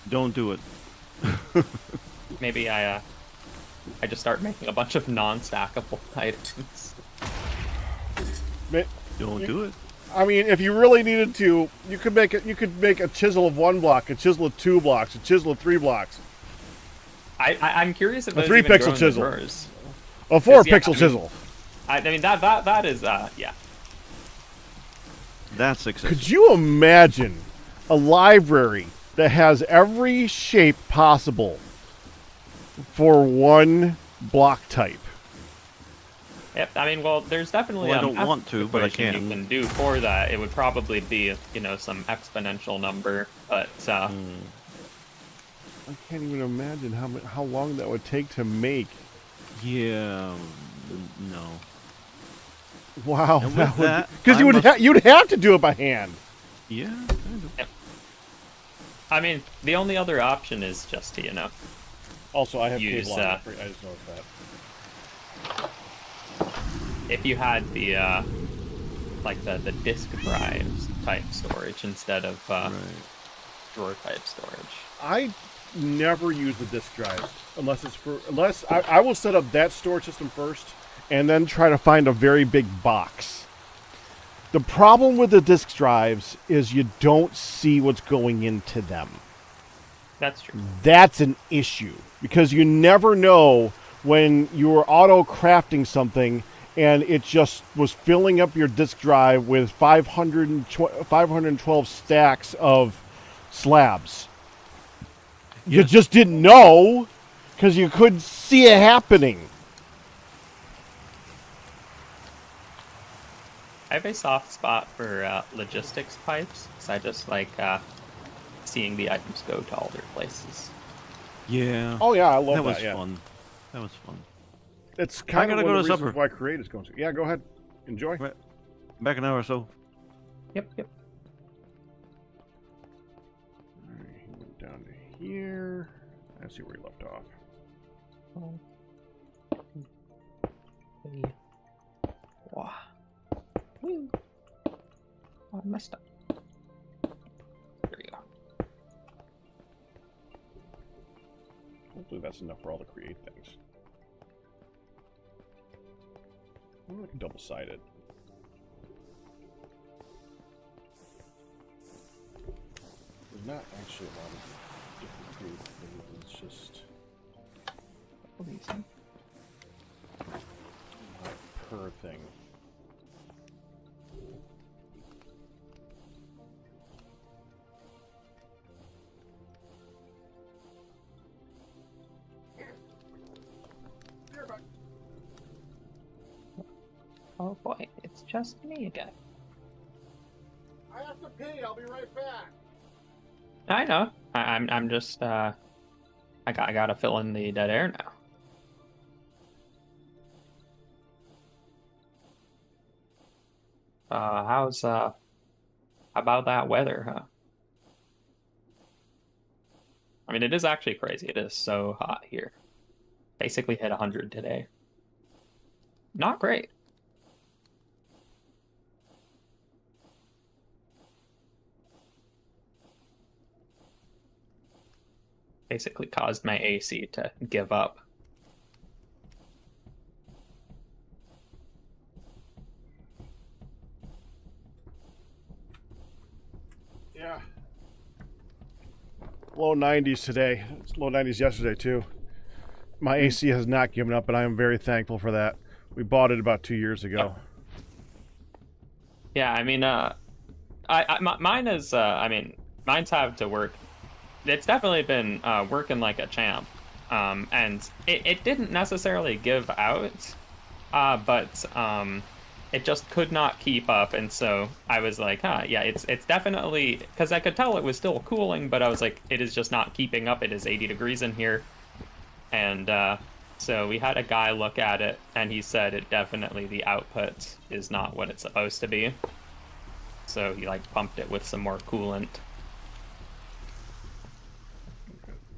Don't do it. maybe I I just start making a bunch of non-stackable items. Don't do it. I mean, if you really needed to, you could make it. You could make a chisel of 1 block, a chisel of 2 blocks, a chisel of 3 blocks, I'm curious if a those 3 even grow pixel in the chisel, drawers. a 4 'Cause, yeah, pixel chisel. I mean that is yeah. That's excessive. Could you imagine a library that has every shape possible for 1 block type? Yep. I mean, well, there's definitely Well, I a don't math want to, but I equation can. you can do for that. It would probably be, some exponential number, but I can't even imagine how long that would take to make. Yeah. No. Wow, And with that would that, because I must- you'd have to do it by hand. Yeah. Kind of. I mean, the only other option is just to, Also, I have Use, cable on. I just noticed that. if you had the the disk drives type storage instead of Right. drawer type storage. I never use the disk drives unless I will set up that storage system first and then try to find a very big box. The problem with the disk drives is you don't see what's going into them. That's true. That's an issue because you never know when you are auto crafting something and it just was filling up your disk drive with 512 stacks of slabs. You just didn't know because you couldn't see it happening. I have a soft spot for logistics pipes, because I just like seeing the items go to all their places. Yeah. Oh yeah, I love that. That was yeah. fun. That was fun. It's kind of gotta one go of to the reasons supper. why Create is going to. Yeah, go ahead. Enjoy. Right. Back an hour or so. Yep. Alright, he went down to here. I see where he left off. Wow. Woo. Oh, I messed up. There you go. Hopefully that's enough for all the Create things. I wonder if I can double-sided. There's not actually a lot of different Create things. It's just not per thing. Oh boy, it's just me again. I have to pee. I'll be right back. I know. I'm just I gotta fill in the dead air now. How's how about that weather, huh? I mean, it is actually crazy. It is so hot here. Basically hit 100 today. Not great. Basically caused my AC to give up. Yeah. Low 90s today. It's low 90s yesterday too. My AC has not given up, and I am very thankful for that. We bought it about 2 years ago. Yeah, I mean, mine is, I mean, mine's have to work. It's definitely been working like a champ, and it didn't necessarily give out, but it just could not keep up, and so I was like, yeah, it's definitely, because I could tell it was still cooling, but I was like, it is just not keeping up. It is 80 degrees in here, and so we had a guy look at it, and he said it definitely, the output is not what it's supposed to be. So he like pumped it with some more coolant.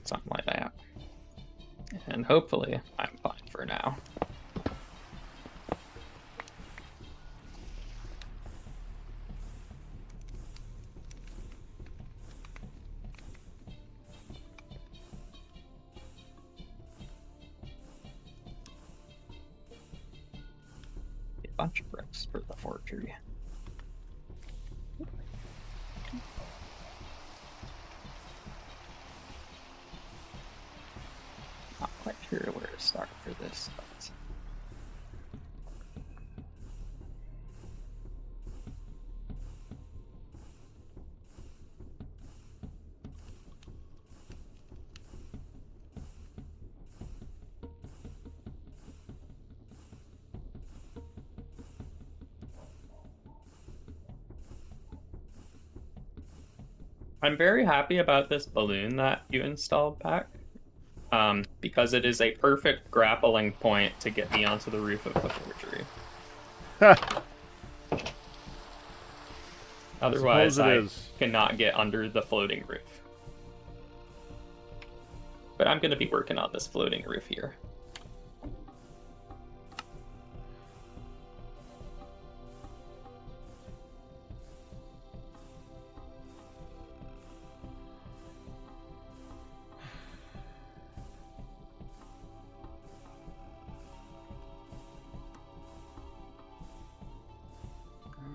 Something like that. And hopefully I'm fine for now. bunch of bricks for the forgery. Not quite sure where to start for this, but... I'm very happy about this balloon that you installed, Pack, because it is a perfect grappling point to get me onto the roof of the forgery. Otherwise, I cannot get under the floating roof. But I'm going to be working on this floating roof here.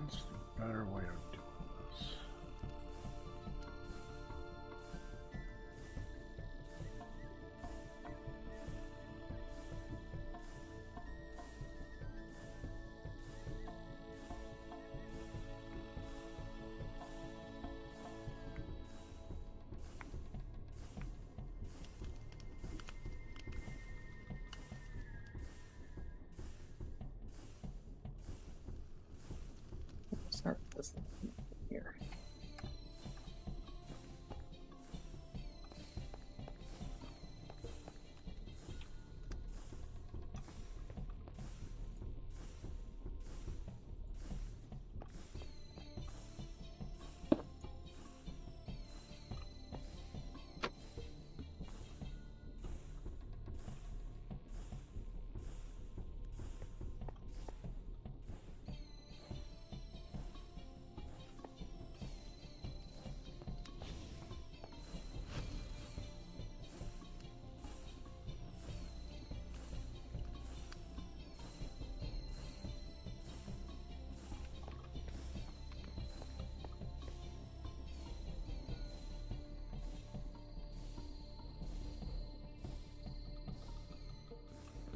That's a better way of doing this. Start with this here.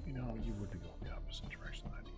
You know, you would be going the opposite direction that I need.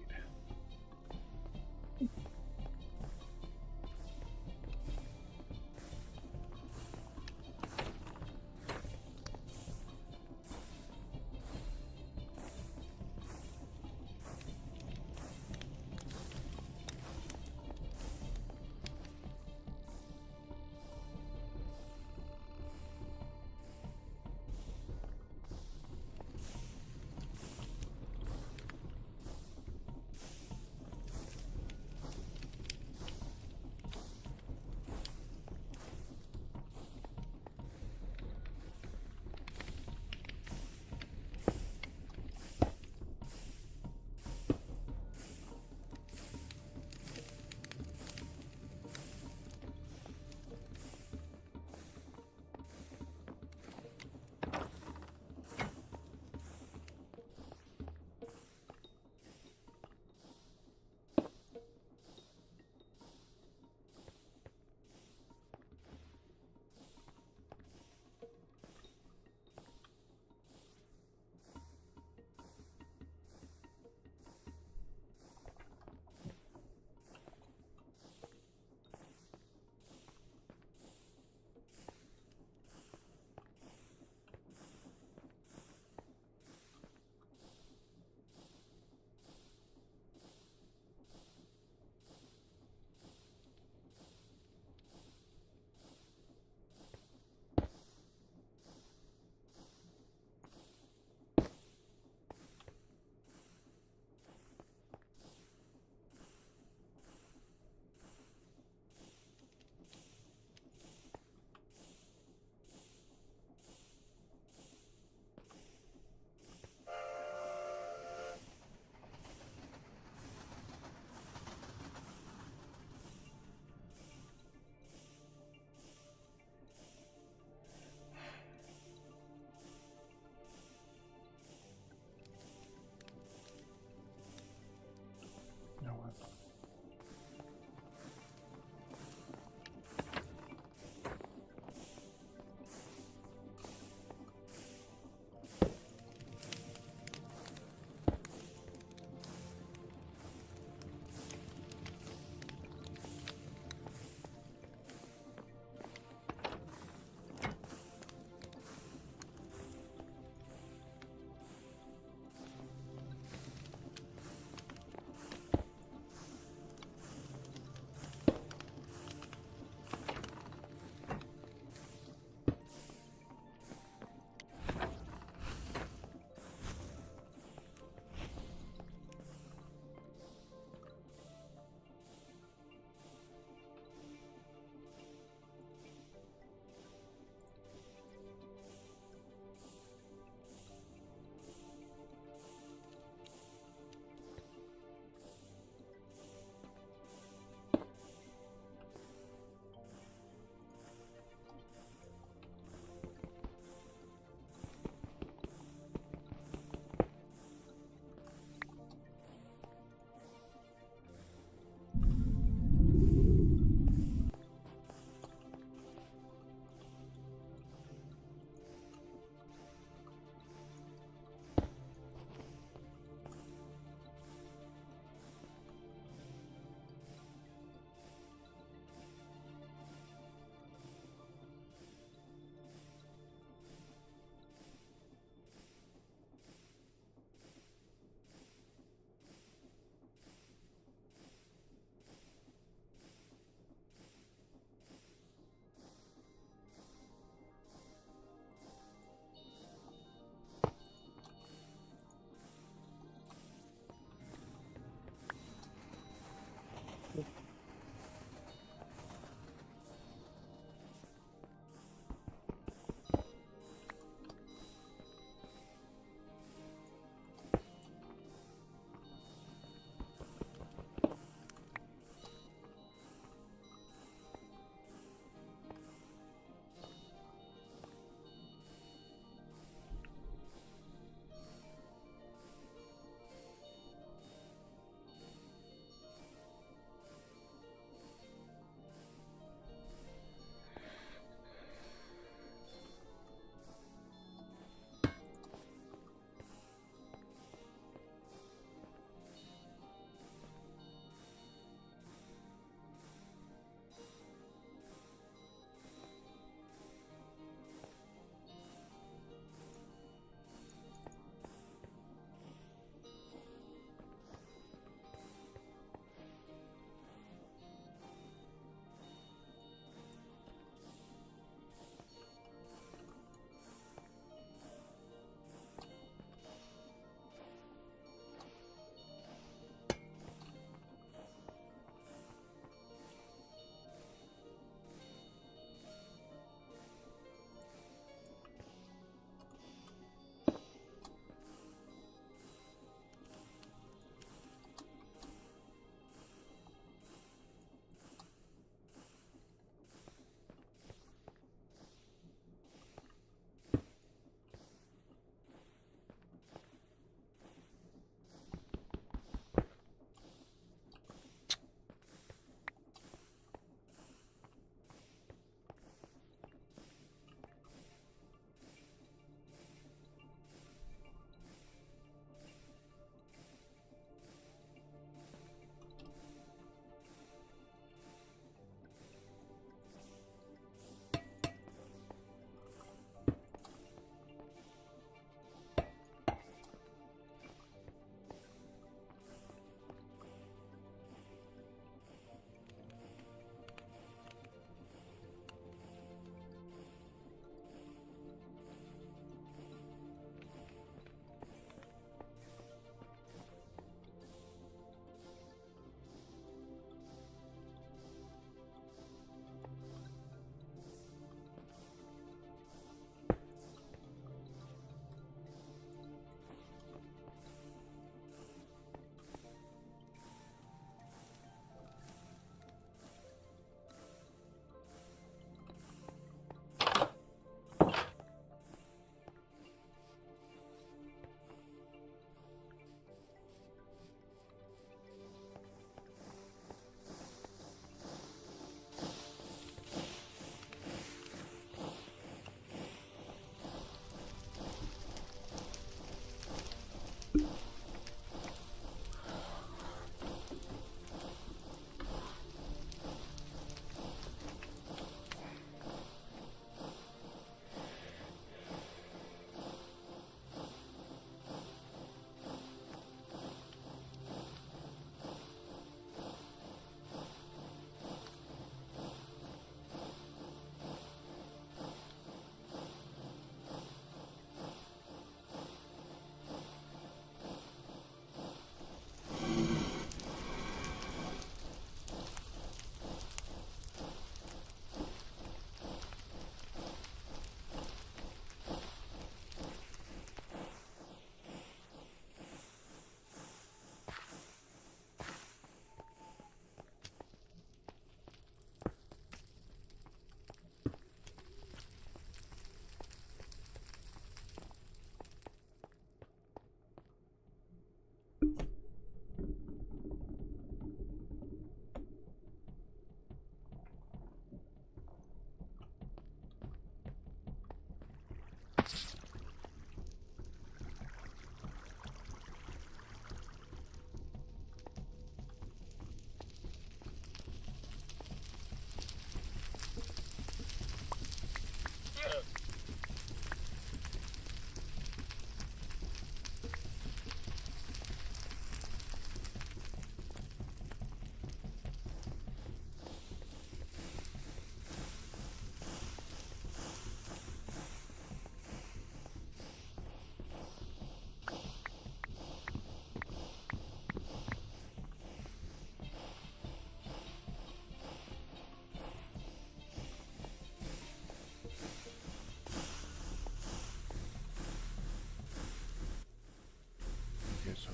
So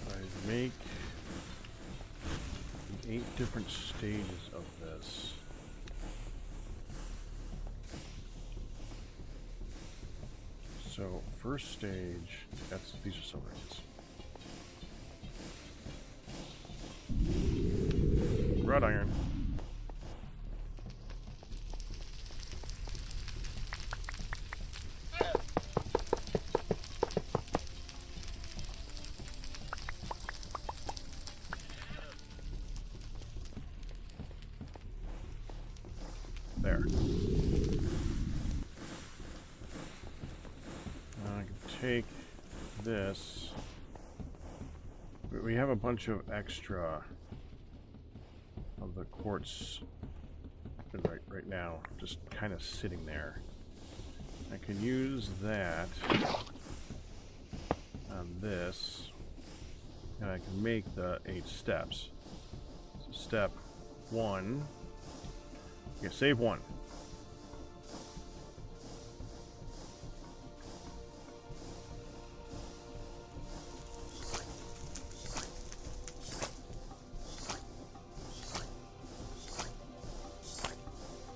I make 8 different stages of this. So first stage, these are silver ingots. Wrought iron. There. Now I can take this. We have a bunch of extra of the quartz right now, just kind of sitting there. I can use that on this, and I can make the 8 steps. So step 1. Yeah, save 1.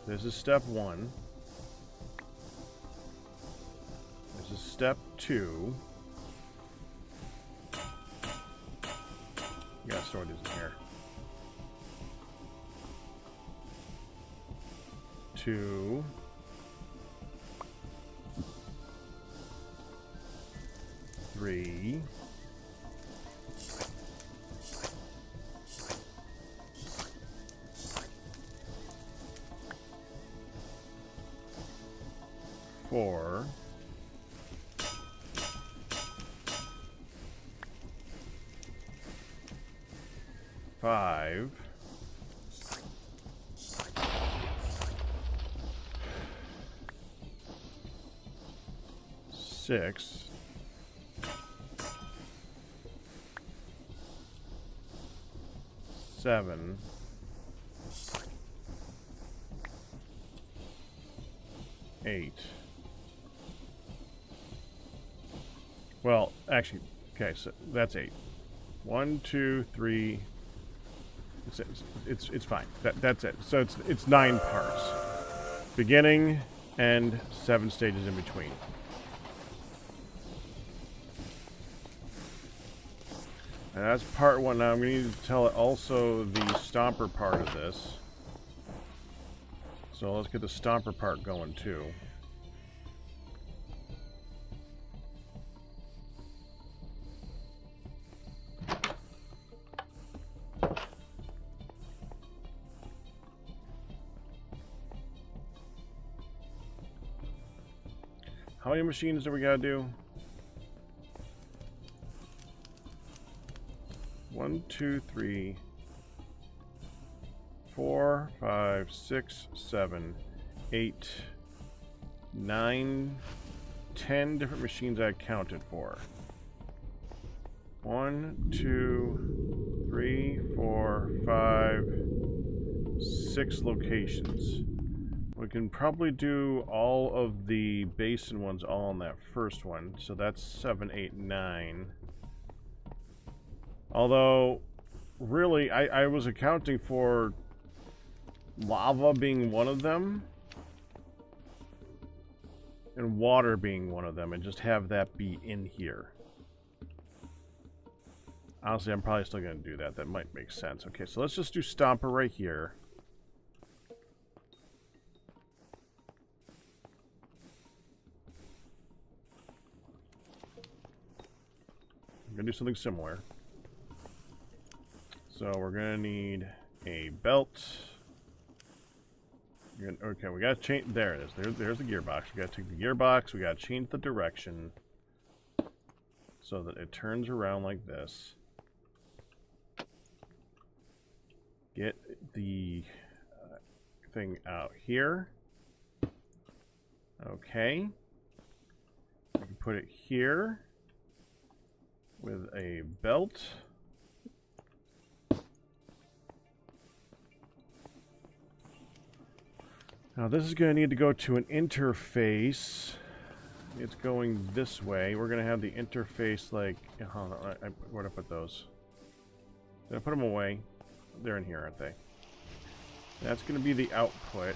This is step 1. This is step 2. You gotta store these in here. 2. 3. 4. 5. 6. 7. 8. Well, actually, okay, so that's 8. 1, 2, 3. It's fine. That's it. So it's 9 parts. Beginning, end, 7 stages in between. And that's part 1. Now I'm going to need to tell it also the stomper part of this. So let's get the stomper part going too. How many machines do we gotta do? 1, 2, 3, 4, 5, 6, 7, 8, 9, 10 different machines I counted for. 1, 2, 3, 4, 5, 6 locations. We can probably do all of the basin ones all on that first one, so that's 7, 8, 9. Although, really, I was accounting for lava being one of them, and water being one of them, and just have that be in here. Honestly, I'm probably still going to do that. That might make sense. Okay, so let's just do Stomper right here. I'm going to do something similar. So we're going to need a belt. Okay, we got to change. There it is. There's the gearbox. We got to take the gearbox. We got to change the direction so that it turns around like this. Get the thing out here. Okay. We can put it here with a belt. Now this is going to need to go to an interface it's going this way. We're gonna have the interface like. Hold on, where'd I put those? Did I put them away? They're in here, aren't they? That's gonna be the output.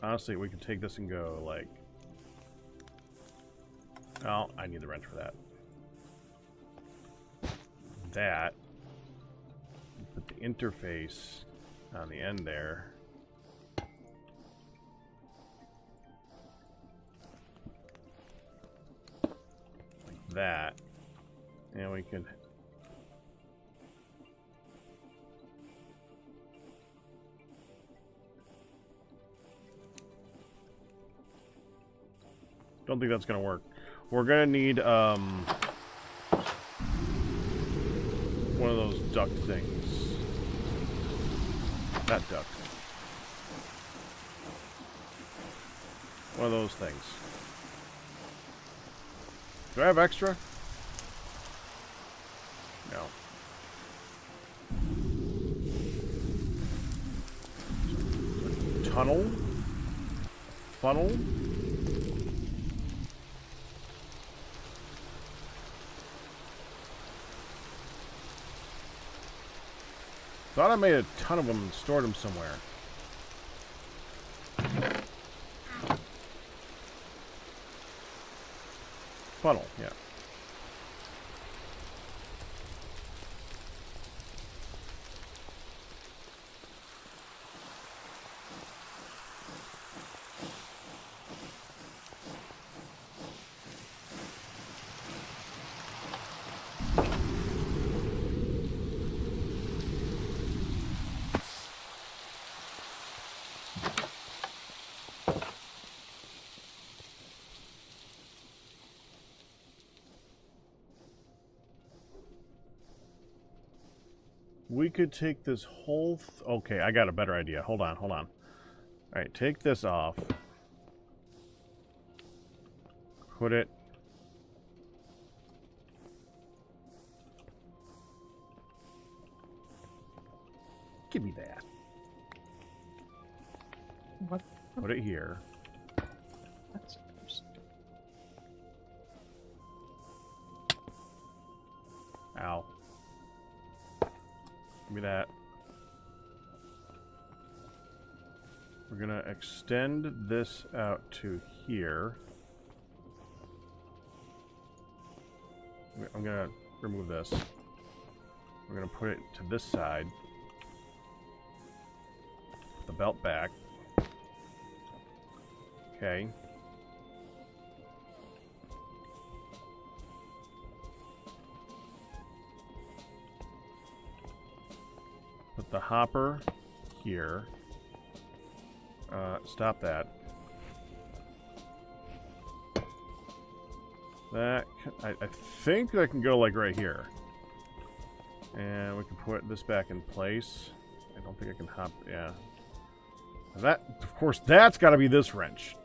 Honestly, we could take this and go like... Oh, I need the wrench for that. That. Put the interface on the end there. Like that. And we can... Don't think that's gonna work. We're gonna need one of those duct things. That duct. One of those things. Do I have extra? No. Tunnel? Funnel? Thought I made a ton of them and stored them somewhere. Funnel, yeah. We could take this whole... Okay, I got a better idea. Hold on, hold on. Alright, take this off. Put it... Give me that. What? Put it here. That's Ow. Give me that. We're gonna extend this out to here. I'm gonna remove this. We're gonna put it to this side. Put the belt back. Okay. Put the hopper here. Stop that. That, I think that can go like right here. And we can put this back in place. I don't think I can hop, yeah. That, of course, that's got to be this wrench.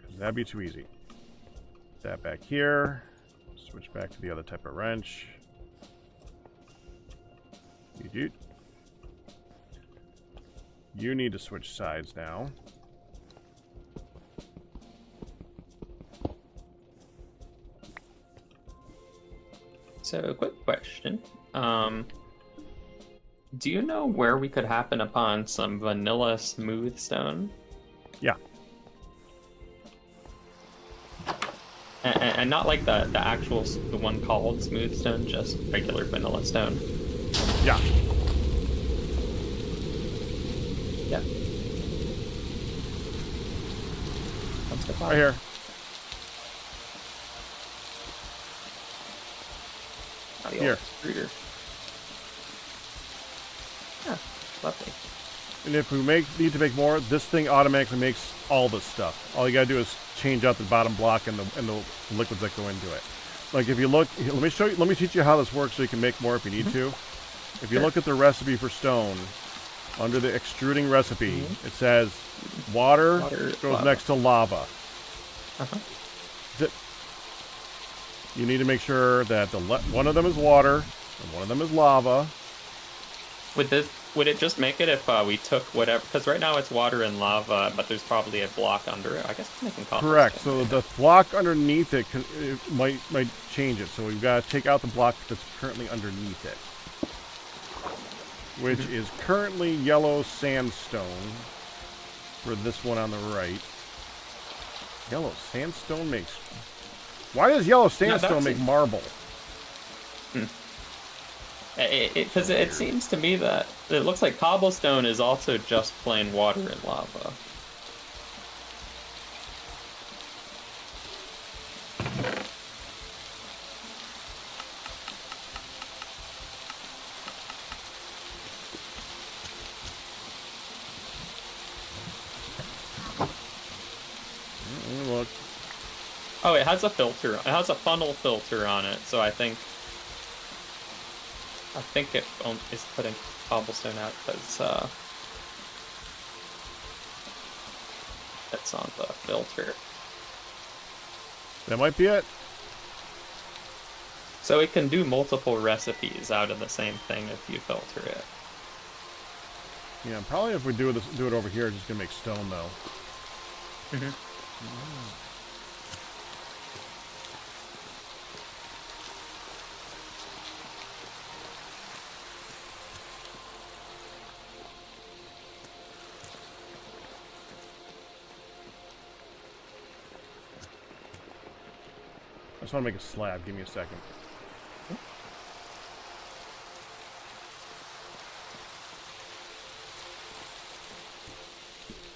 'Cause that'd be too easy. Put that back here. Switch back to the other type of wrench. You need to switch sides now. So, quick question. Do you know where we could happen upon some vanilla smooth stone? Yeah. And not like the actual, the one called smooth stone, just regular vanilla stone. Yeah. Yeah. Right here. Here. Extruder. Yeah, lovely. And if we need to make more, this thing automatically makes all this stuff. All you gotta do is change out the bottom block and the liquids that go into it. Like if you look, let me teach you how this works so you can make more if you need to. If you look at the recipe for stone, Under the extruding recipe, it says water, Water, goes lava. next to lava. Uh-huh. You need to make sure that one of them is water and one of them is lava. Would it just make it if we took whatever? Because right now it's water and lava, but there's probably a block under it. I guess it's making cobblestone. Correct. So the block underneath it, it might change it. So we've got to take out the block that's currently underneath it, which is currently yellow sandstone for this one on the right. Yellow sandstone makes... Why does yellow sandstone make marble? Because it seems to me that it looks like cobblestone is also just plain water and lava. Look. Oh, it has a filter. It has a funnel filter on it, so I think it is putting cobblestone out because it's on the filter. That might be it. So it can do multiple recipes out of the same thing if you filter it. Yeah, probably if we do it over here, it's just gonna make stone though. I just want to make a slab. Give me a second.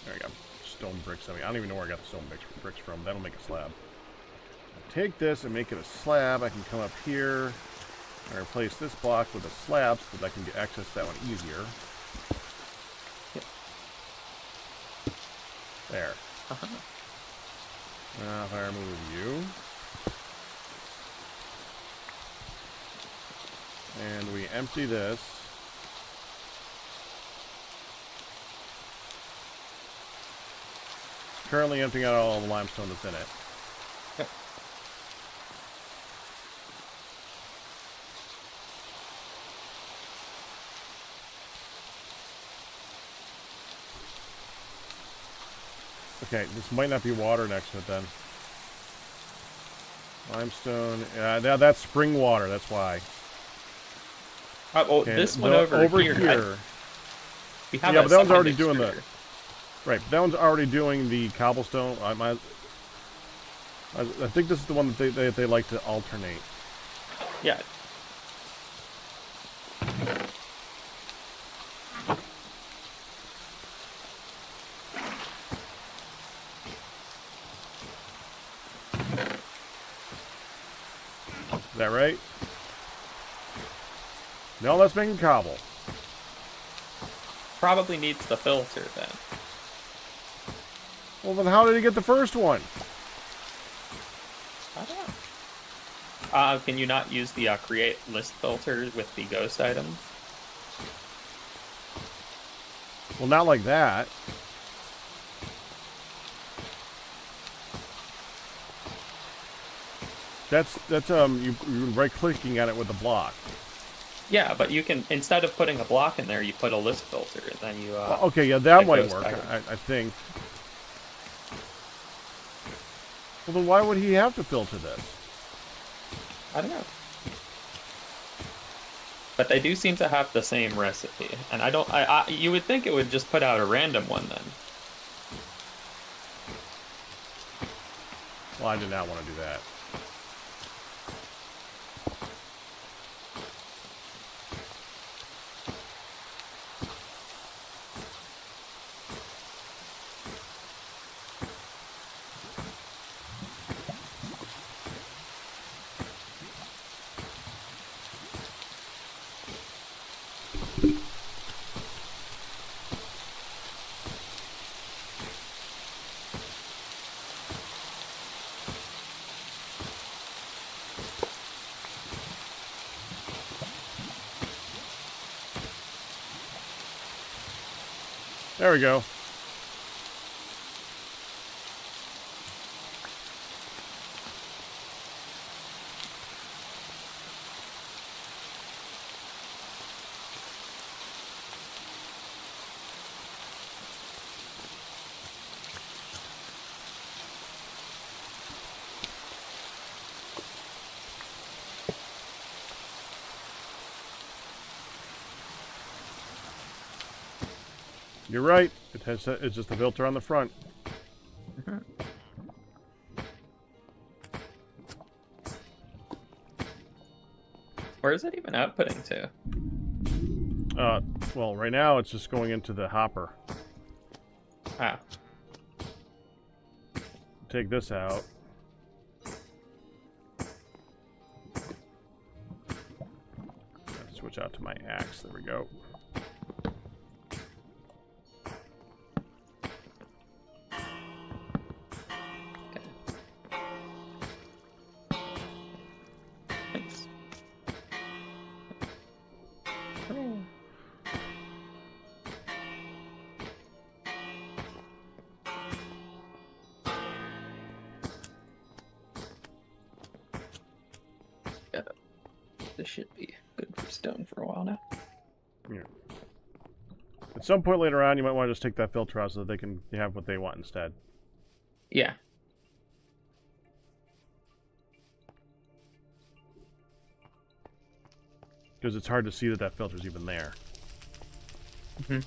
There we go. Stone bricks. I don't even know where I got the stone bricks from. That'll make a slab. Take this and make it a slab. I can come up here and replace this block with a slab so that I can access that one easier. There. Now if I remove you. And we empty this. Currently emptying out all the limestone that's in it. Yep. Okay, this might not be water next to it then. Limestone. Yeah, that's spring water, that's why. Oh, Okay, this one no, over here. We have yeah, a but that one's second already doing the... extruder. Right, but that one's already doing the cobblestone. I think this is the one that they like to alternate. Yeah. Is that right? No, that's making cobble. Probably needs the filter then. Well, then how did he get the first one? I don't know. Can you not use the create list filter with the ghost item? Well, not like that. That's you right clicking at it with the block. Yeah, but you can, instead of putting a block in there, you put a list filter, and then you. Well, okay, yeah, that might ghost work. item. I think. Well, then why would he have to filter this? I don't know. But they do seem to have the same recipe, and I don't. You would think it would just put out a random one then. Well, I did not want to do that. There we go. You're right. It's just the filter on the front. Where is it even outputting to? Well, right now it's just going into the hopper. Ah, Take this out. Switch out to my axe. There we go. thanks. Oh. Yeah, this should be good for stone for a while now. Yeah. At some point later on, you might want to just take that filter out so that they can have what they want instead. Yeah. Because it's hard to see that that filter's even there. Mm-hmm.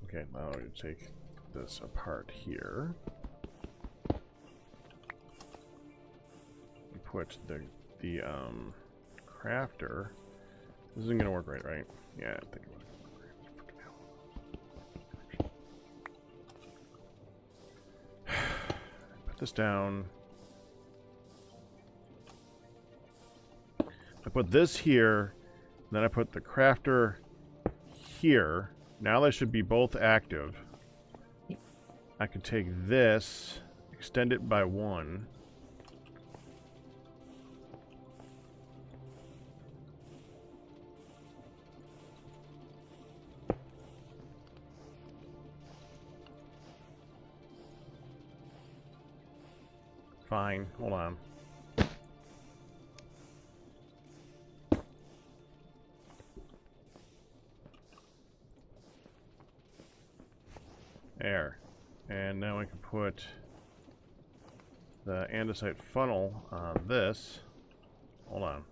Okay, now you take this apart here. You put the crafter. This isn't gonna work right? Yeah, I think it would. Put this down. I put this here, then I put the crafter here. Now they should be both active. I can take this, extend it by 1. Fine, hold on. There. And now we can put the andesite funnel on this. Hold on.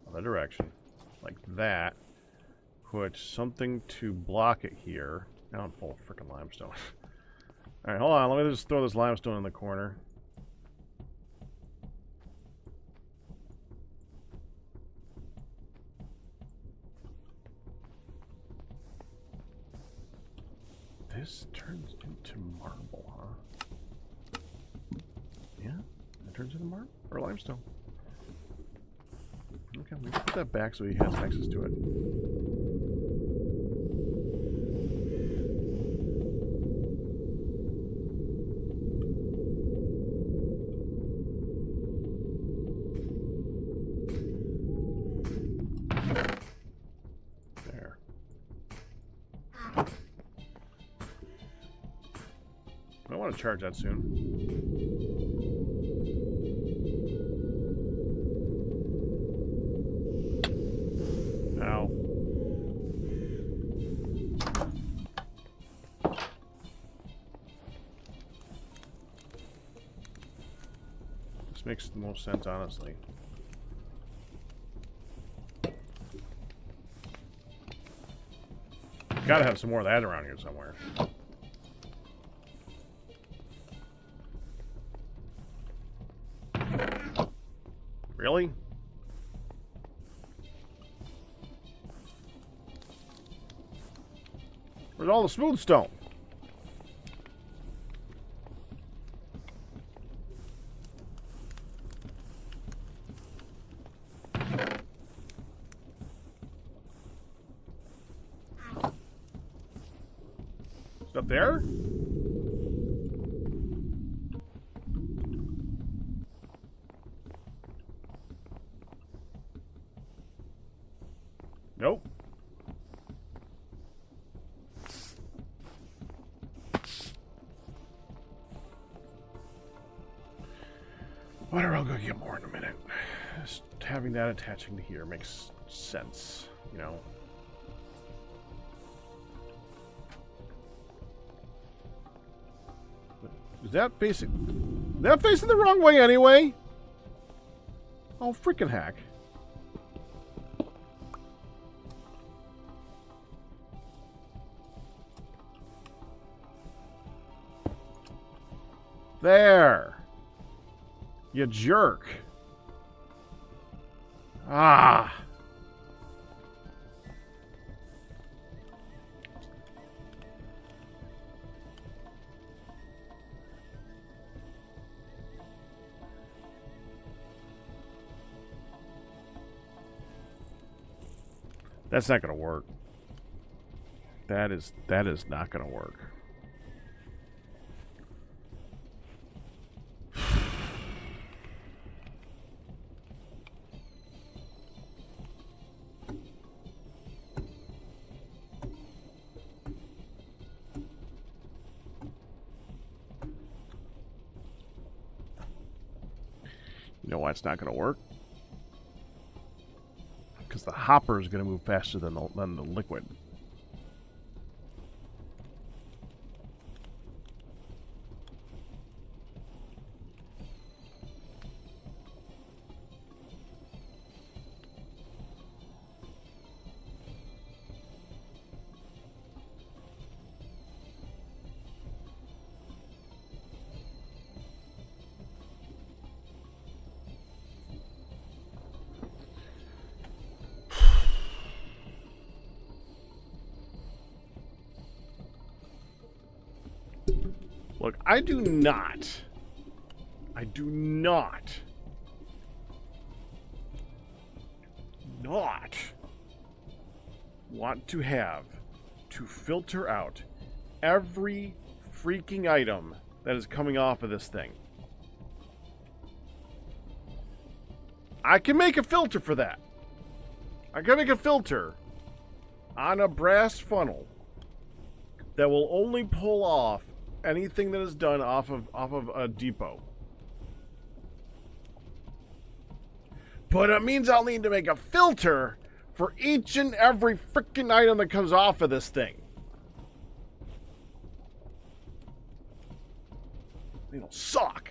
Other direction. Like that. Put something to block it here. Now I'm full of freaking limestone. Alright, hold on. Let me just throw this limestone in the corner. This turns into marble, huh? Yeah, it turns into marble or limestone. Okay, we can put that back so he has access to it. There. I want to charge that soon. Ow. This makes the most sense, honestly. Gotta have some more of that around here somewhere. Really? Where's all the smooth stone? Is it up there? Nope. Whatever, I'll go get more in a minute. Just having that attaching to here makes sense, you know. Is that facing the wrong way anyway? Oh, freaking hack. There. You jerk. Ah. That's not going to work. That is not going to work. You know why it's not going to work? Because the hopper is going to move faster than the liquid. Look, I do not want to have to filter out every freaking item that is coming off of this thing. I can make a filter for that. I can make a filter on a brass funnel that will only pull off anything that is done off of a depot. But it means I'll need to make a filter for each and every freaking item that comes off of this thing. It'll suck.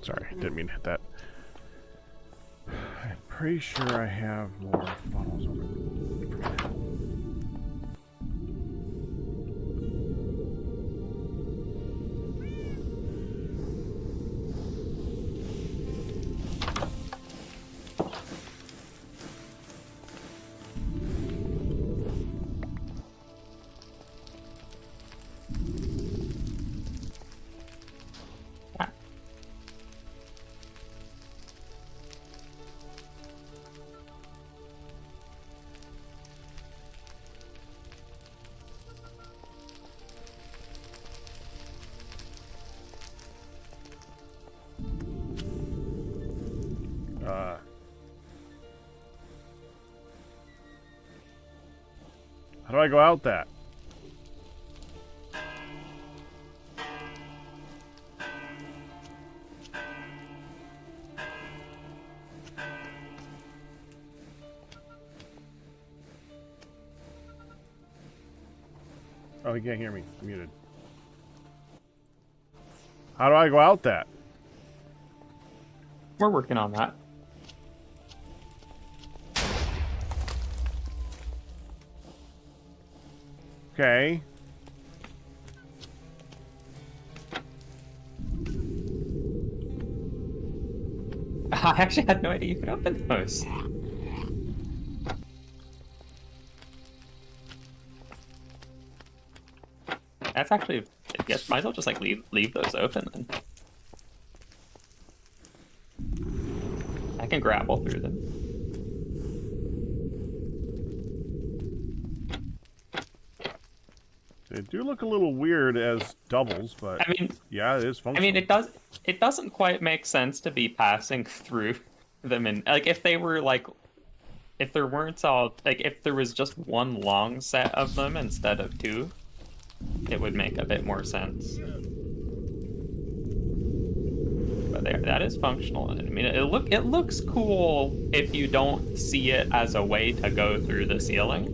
Sorry, didn't mean to hit that. I'm pretty sure I have more funnels over there. How do I go out that? Oh, he can't hear me. I'm muted. How do I go out that? We're working on that. Okay. I actually had no idea you could open those. That's actually, I guess, might as well just like leave those open then. I can grapple through them. They do look a little weird as doubles, but I mean, yeah, it is functional. I mean, it doesn't quite make sense to be passing through them, and like if they were like, if there weren't all like if there was just one long set of them instead of two, it would make a bit more sense. But there, that is functional. I mean, it looks cool if you don't see it as a way to go through the ceiling,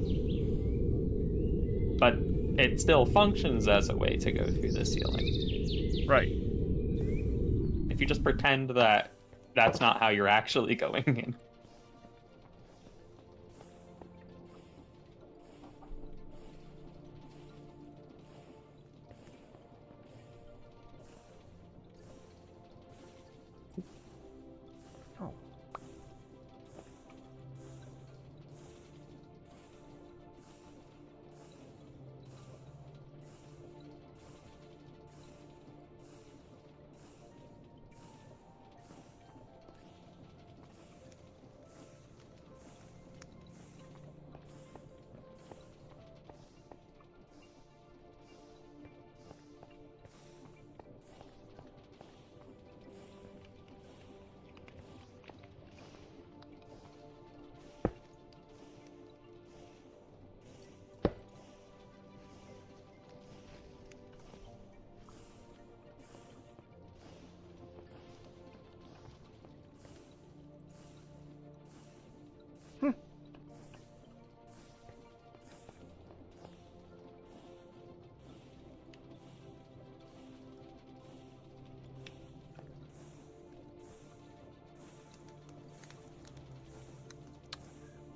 but it still functions as a way to go through the ceiling. Right. If you just pretend that that's not how you're actually going in. Oh.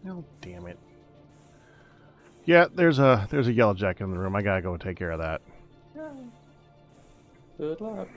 Oh, damn it. Yeah, there's a yellow jacket in the room. I gotta go take care of that. Good luck.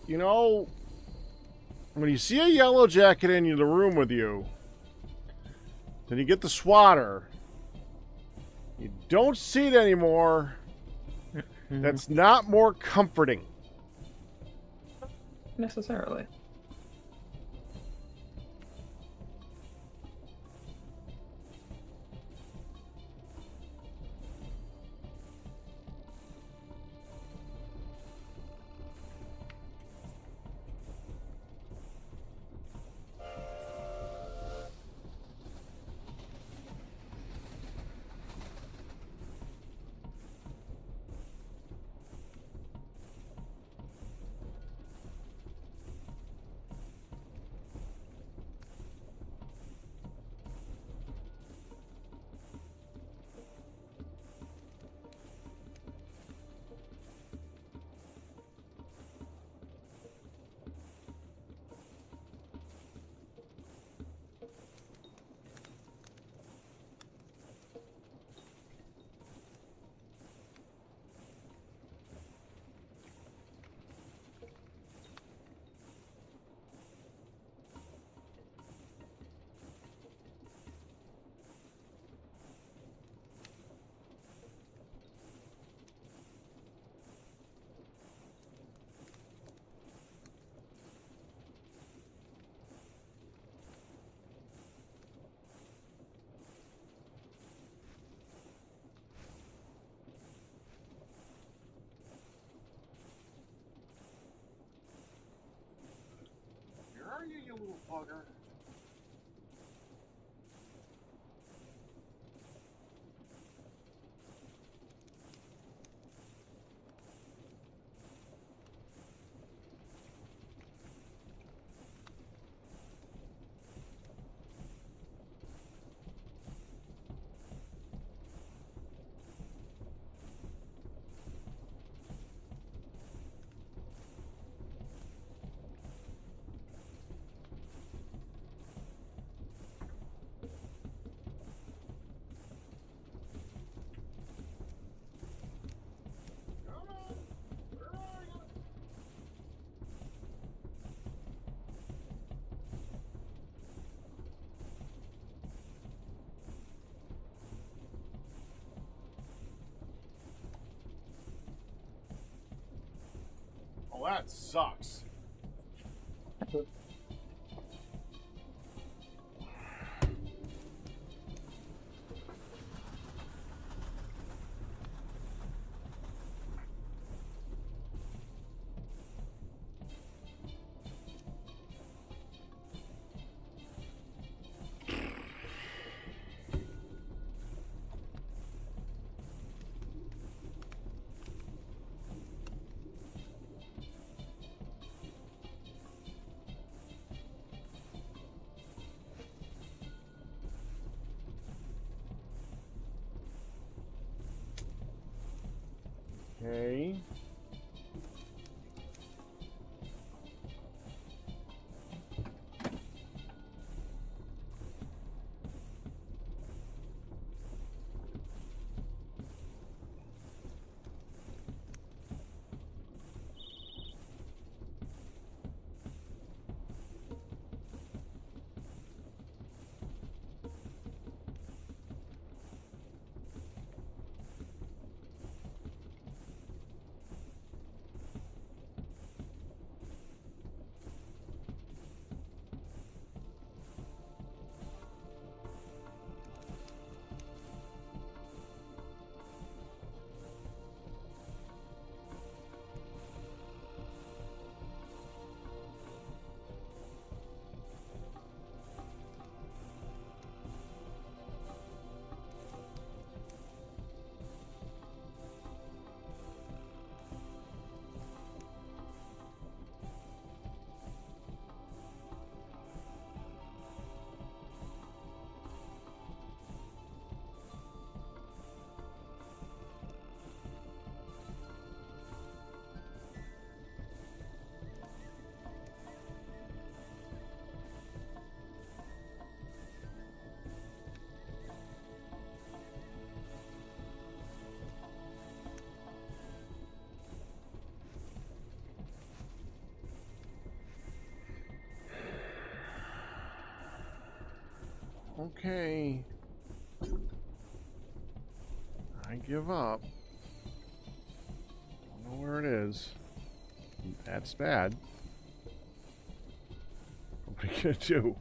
you know, when you see a yellow jacket in the room with you, then you get the swatter. You don't see it anymore. That's not more comforting. Necessarily. Where are you, you little bugger? Oh, that sucks. Okay. Okay. I give up. Don't know where it is. That's bad. What are we gonna do?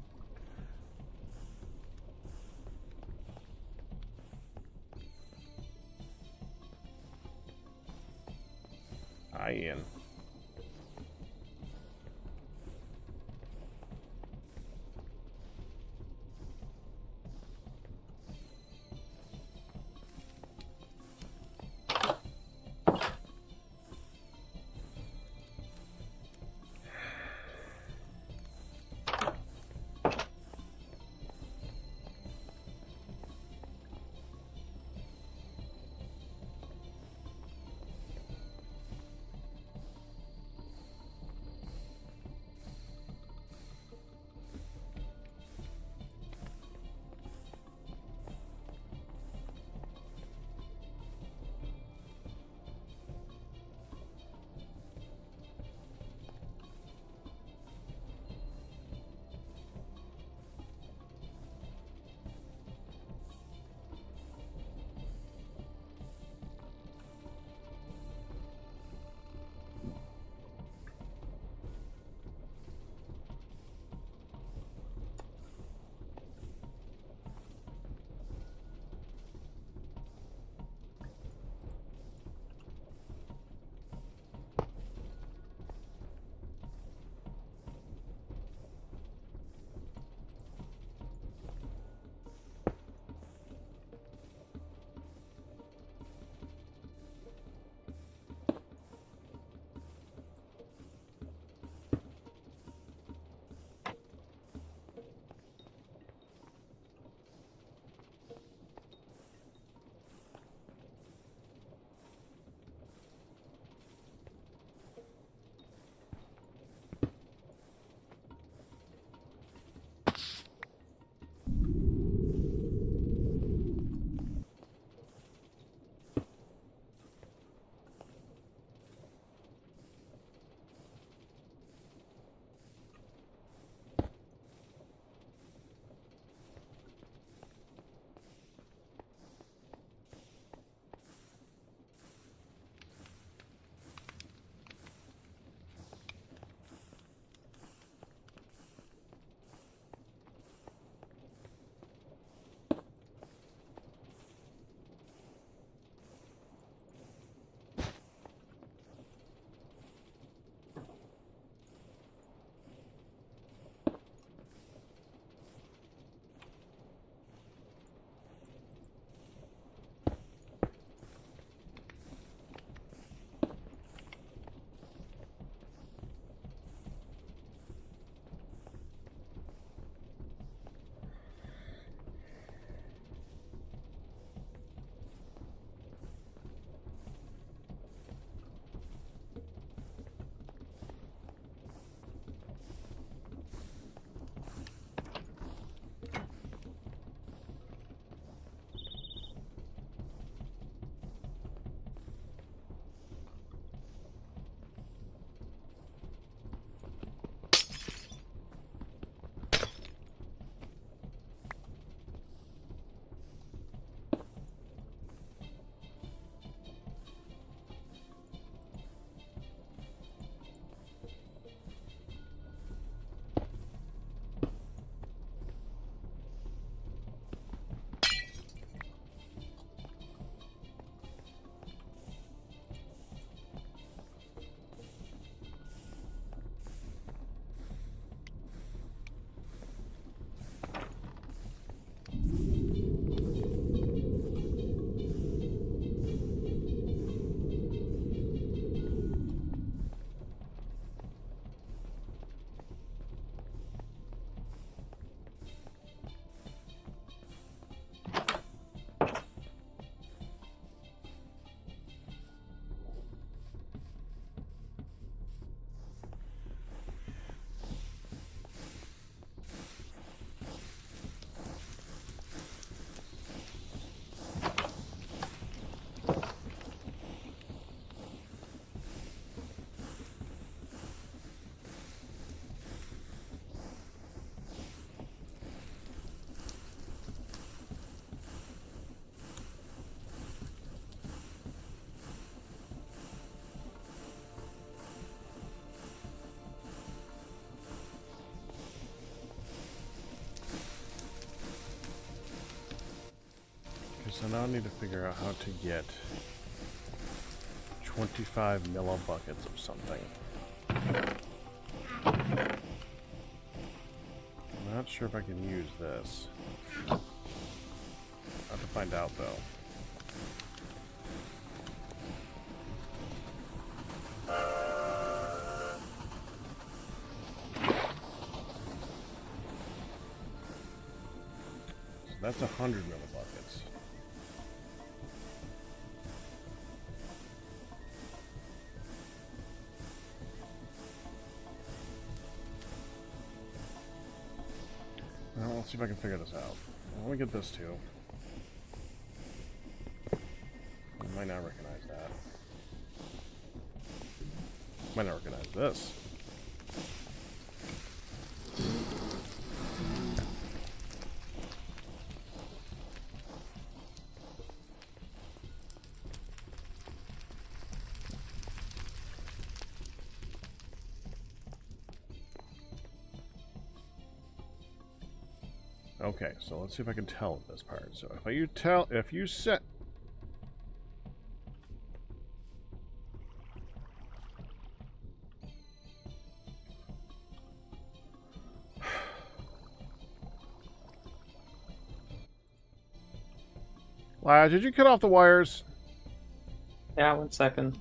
Hi, Ian. so now I need to figure out how to get 25 millibuckets of something. I'm not sure if I can use this. I'll have to find out though. So that's 100 millibuckets. Well, let's see if I can figure this out. Let me get this too. I might not recognize that. Might not recognize this. Okay, so let's see if I can tell this part. So if you set did you cut off the wires? Yeah, 1 second.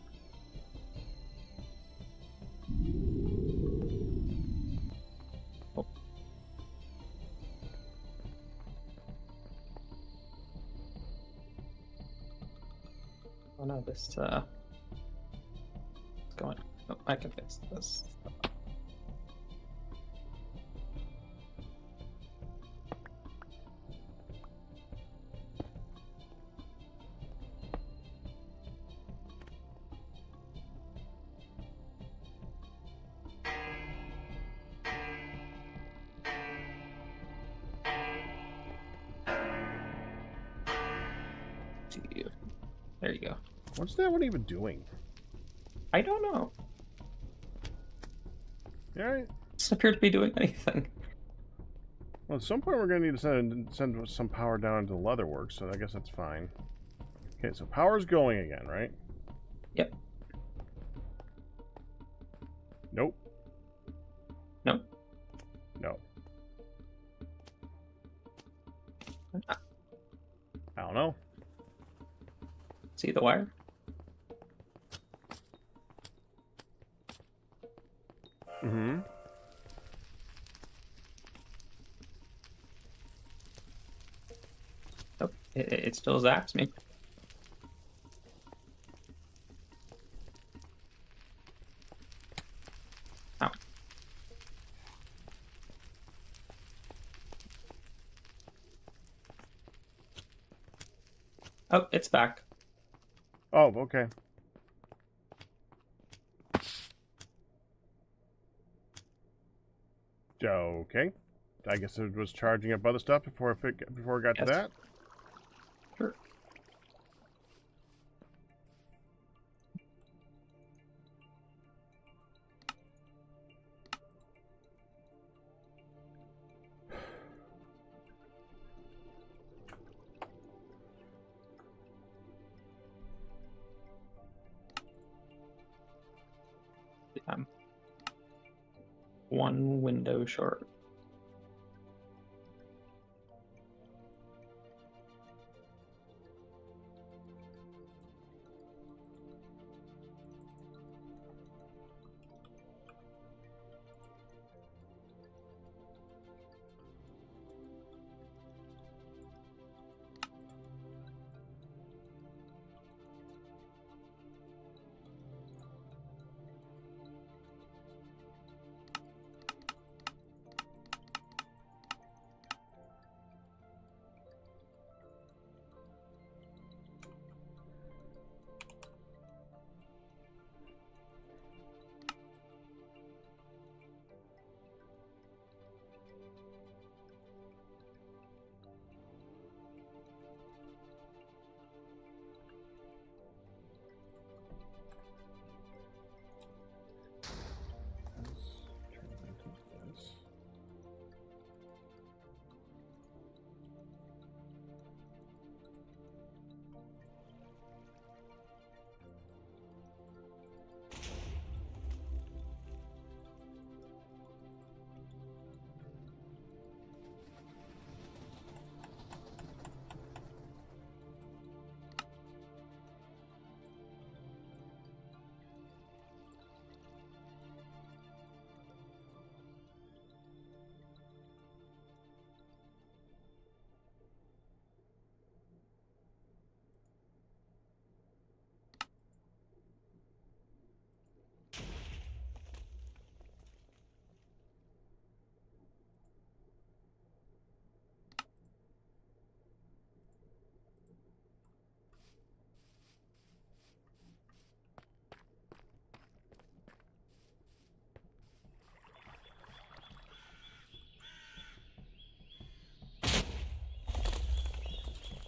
Oh no, this it's going. Oh, I can fix this. There you go. What's that one even doing? I don't know. Alright. Doesn't appear to be doing anything. Well, at some point we're going to need to send some power down into the leatherworks, so I guess that's fine. Okay, so power's going again, right? Yep. Nope. No. No. I don't know. See the wire? Mm-hmm. Oh, it still zaps me. Ow. Oh, it's back. Oh, okay. Okay. I guess it was charging up other stuff before it got to Yes. that. Sure. One window short.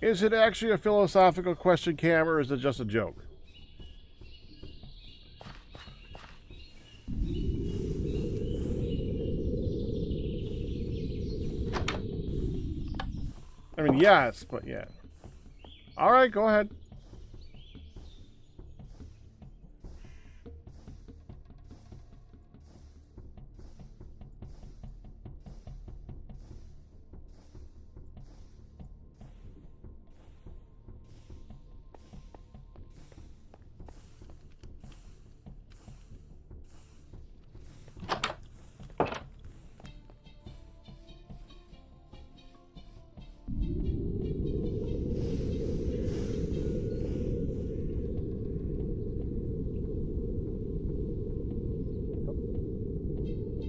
Is it actually a philosophical question, Cam, or is it just a joke? I mean, yes, but yeah. All right, go ahead.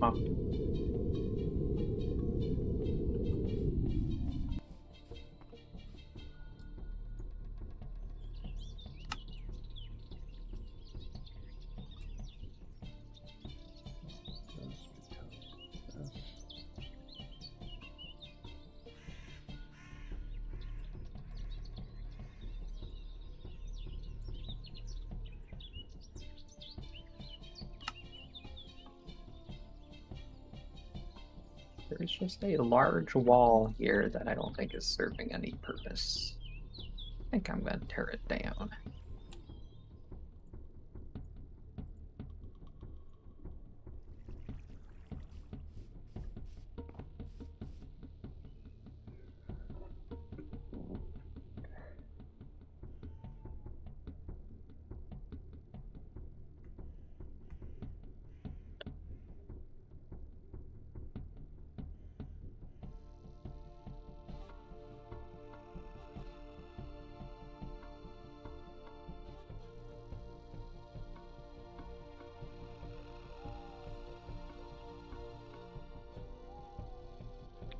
Huh. There's just a large wall here that I don't think is serving any purpose. I think I'm gonna tear it down.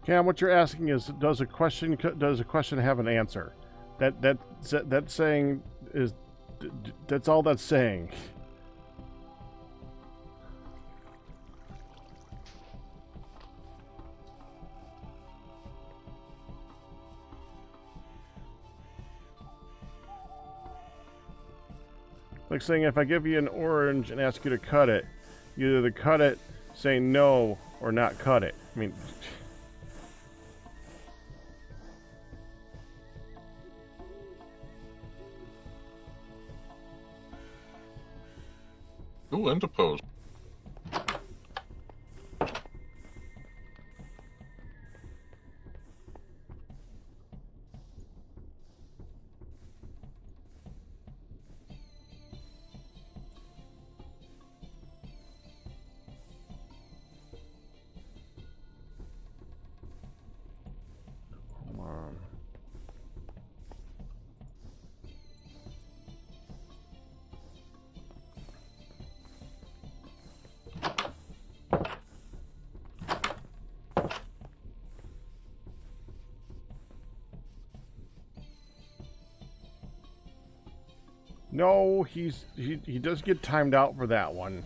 Cam, what you're asking is, does a question have an answer? That's saying is that's all that's saying. Like saying, if I give you an orange and ask you to cut it, you either cut it, say no, or not cut it. I mean. Ooh, interpose. Come on. No, he does get timed out for that one.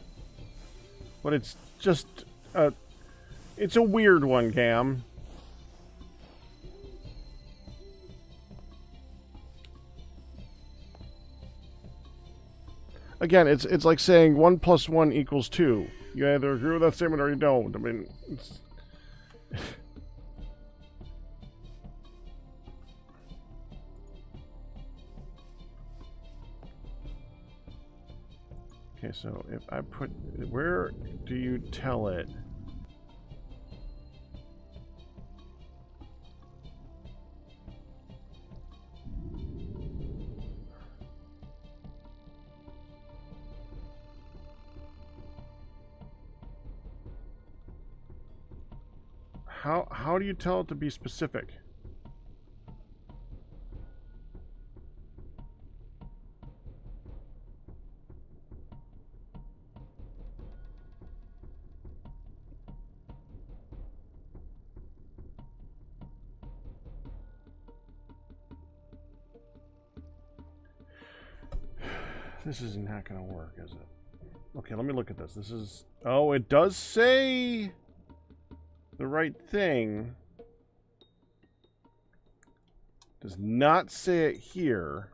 But it's just it's a weird one, Cam. Again, it's like saying 1 + 1 = 2. You either agree with that statement or you don't. I mean, it's okay, so if I put, where do you tell it? How do you tell it to be specific? This is not going to work, is it? Okay, let me look at this. This is... Oh, it does say the right thing. Does not say it here,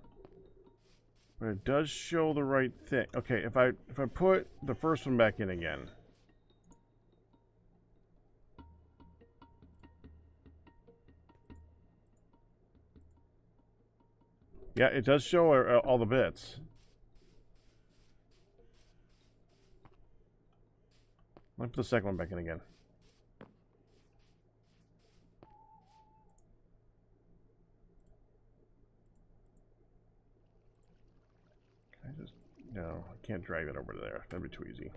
but it does show the right thing. Okay, if I put the first one back in again. Yeah, it does show all the bits. Let me put the second one back in again. Can I just... No, I can't drag that over there. That'd be too easy.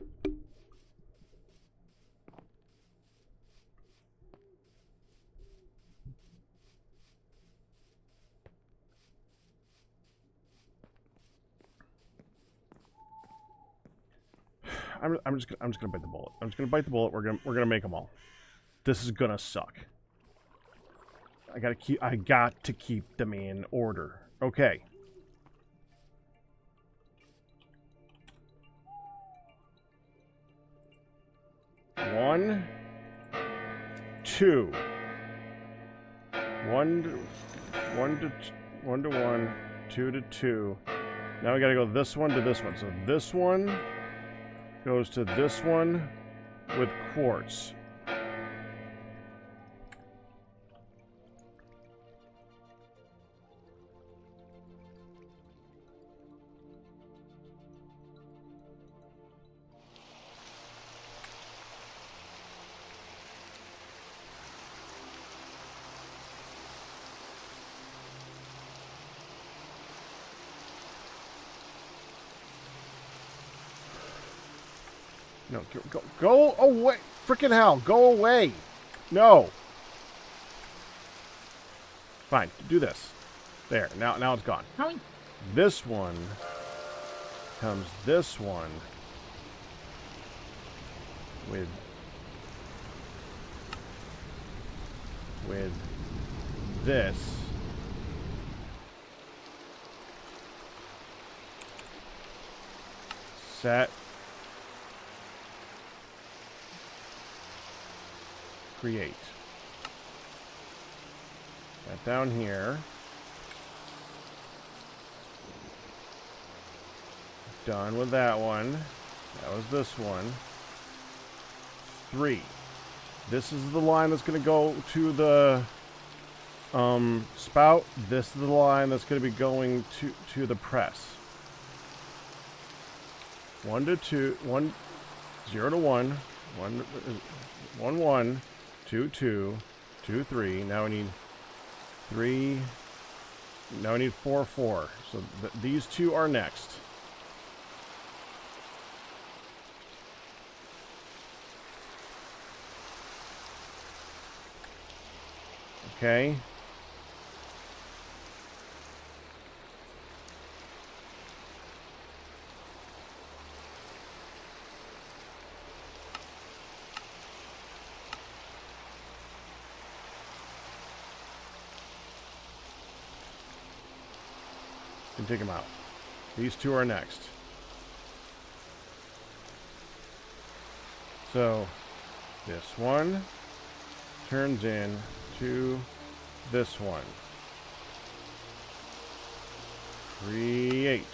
I'm just gonna bite the bullet. I'm just gonna bite the bullet. We're gonna make them all. This is gonna suck. I got to keep them in order. Okay. One, two. One to one, two to two. Now we gotta go this one to this one. So this one goes to this one with quartz. No, go away. Frickin' hell, go away. No. Fine, do this. There, now it's gone. How? This one comes this one with this. Set. Create. That down here. Done with that one. That was this one. 3. This is the line that's going to go to the spout. This is the line that's going to be going to the press. 1 to 2, 1, 0 to 1, 1, 1, 2, 2, 2, 3. Now we need 3. Now we need 4, 4. So these two are next. Okay. And take them out. These two are next. So this one turns in to this one. Create.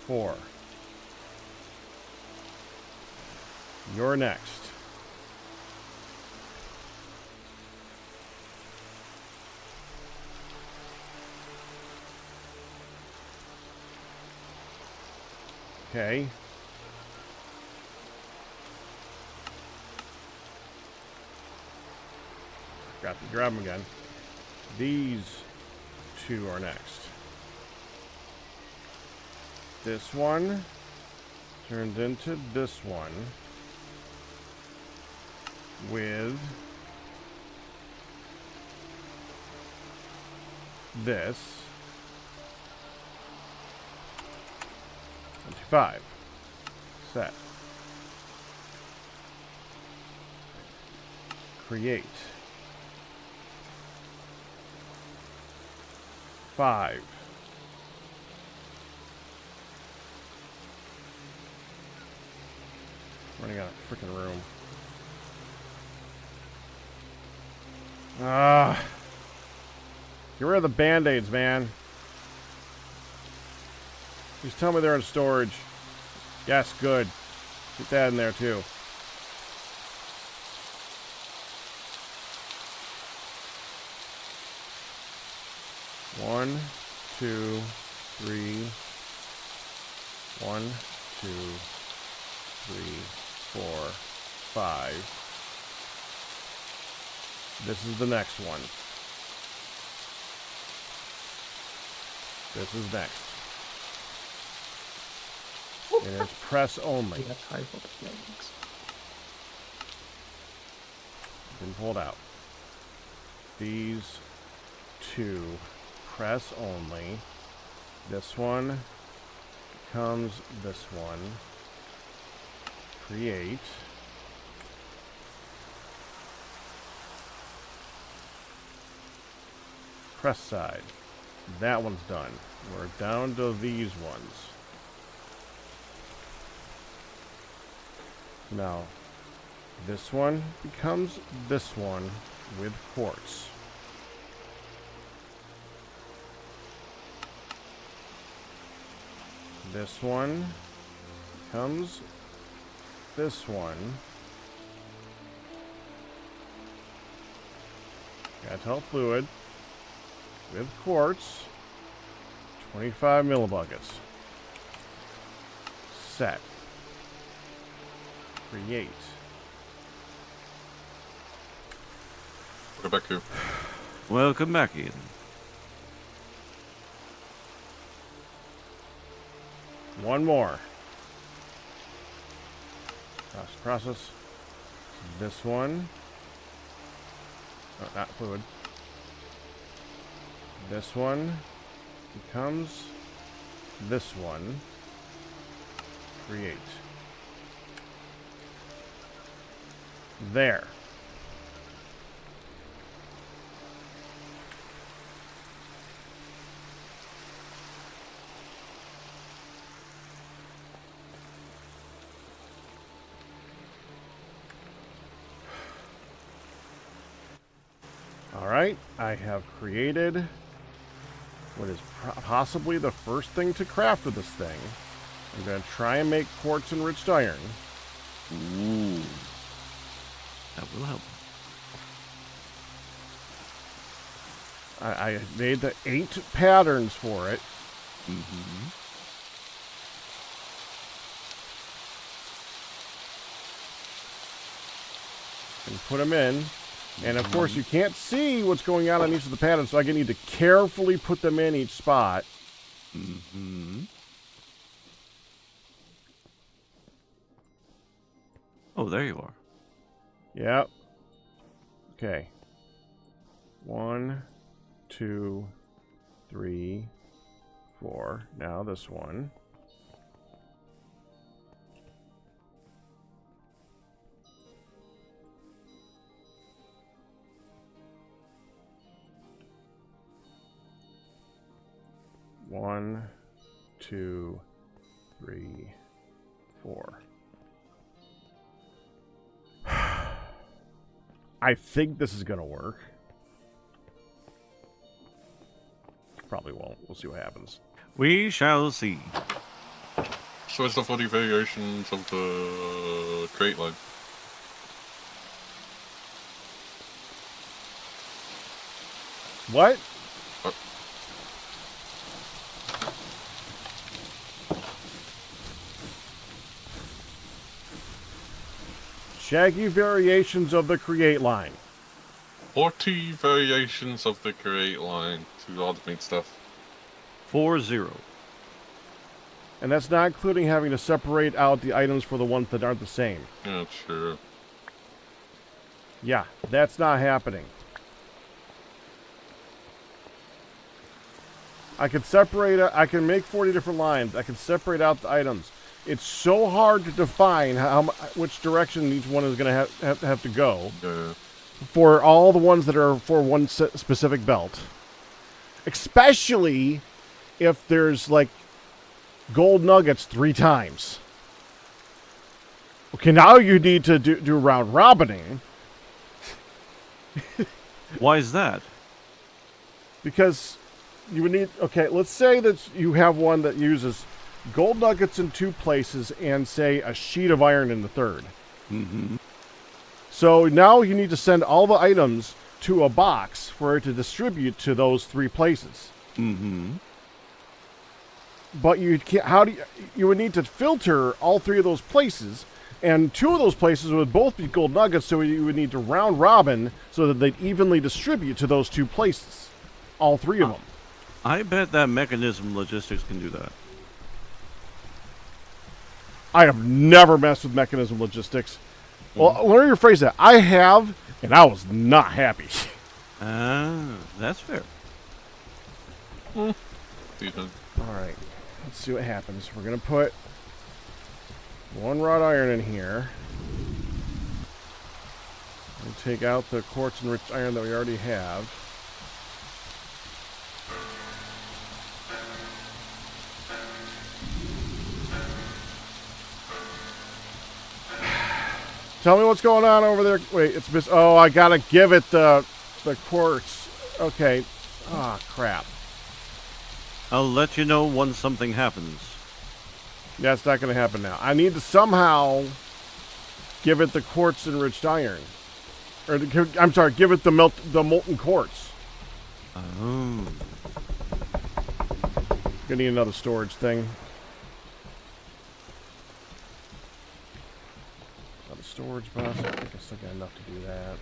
Four. You're next. Okay. Got to grab them again. These two are next. This one turns into this one with this. 25. Set. Create. 5. Running out of freaking room. Ah. Get rid of the band-aids, man. Just tell me they're in storage. Yes, good. Get that in there, too. One, two, three. 1, 2, 3, 4, 5. This is the next one. This is next. And it's press only. That's high voltage magnets. Been pulled out. These two press only. This one becomes this one. Create. Press side. That one's done. We're down to these ones. Now, this one becomes this one with quartz. This one becomes this one. Got fluid with quartz. 25 millibuckets. Set. Create. Go back here. Welcome back, Ian. One more. Process. This one. Oh, not fluid. This one becomes this one. Create. There. Alright, I have created what is possibly the first thing to craft with this thing. I'm going to try and make quartz enriched iron. Ooh. That will help. I made the 8 patterns for it. Mm-hmm. And put them in. And of course, you can't see what's going on each of the patterns, so I need to carefully put them in each spot. Mm-hmm. Oh, there you are. Yep. Okay. 1, 2, 3, 4. Now this one. One, 2, 3, 4. I think this is going to work. Probably won't. We'll see what happens. We shall see. So it's the 40 variations of the crate line. What? Shaggy variations of the create line. 40 variations of the crate line to automate stuff. 4-0. And that's not including having to separate out the items for the ones that aren't the same. Yeah, sure. Yeah, that's not happening. I can separate, I can make 40 different lines. I can separate out the items. It's so hard to define which direction each one is going to have to go for all the ones that are for one specific belt. Especially if there's like gold nuggets 3 times. Okay, now you need to do round robining Why is that? because you would need. Okay, let's say that you have one that uses gold nuggets in 2 places and say a sheet of iron in the 3rd. Mm-hmm. So now you need to send all the items to a box for it to distribute to those 3 places. Mm-hmm. But you can't. How do you would need to filter all 3 of those places, and 2 of those places would both be gold nuggets. So you would need to round robin so that they'd evenly distribute to those 2 places, all 3 of them. I bet that mechanism logistics can do that. I have never messed with mechanism logistics. Well, let me rephrase that. I have, and I was not happy. Ah, that's fair. Decent. All right, let's see what happens. We're gonna put 1 wrought iron in here. We'll take out the quartz enriched iron that we already have. Tell me what's going on over there. Wait, it's miss. Oh, I gotta give it the quartz. Okay. Ah, crap. I'll let you know once something happens. Yeah, it's not gonna happen now. I need to somehow give it the quartz enriched iron, or I'm sorry, give it the molten quartz. Oh. Gonna need another storage thing. Another storage box. I think I still got enough to do that.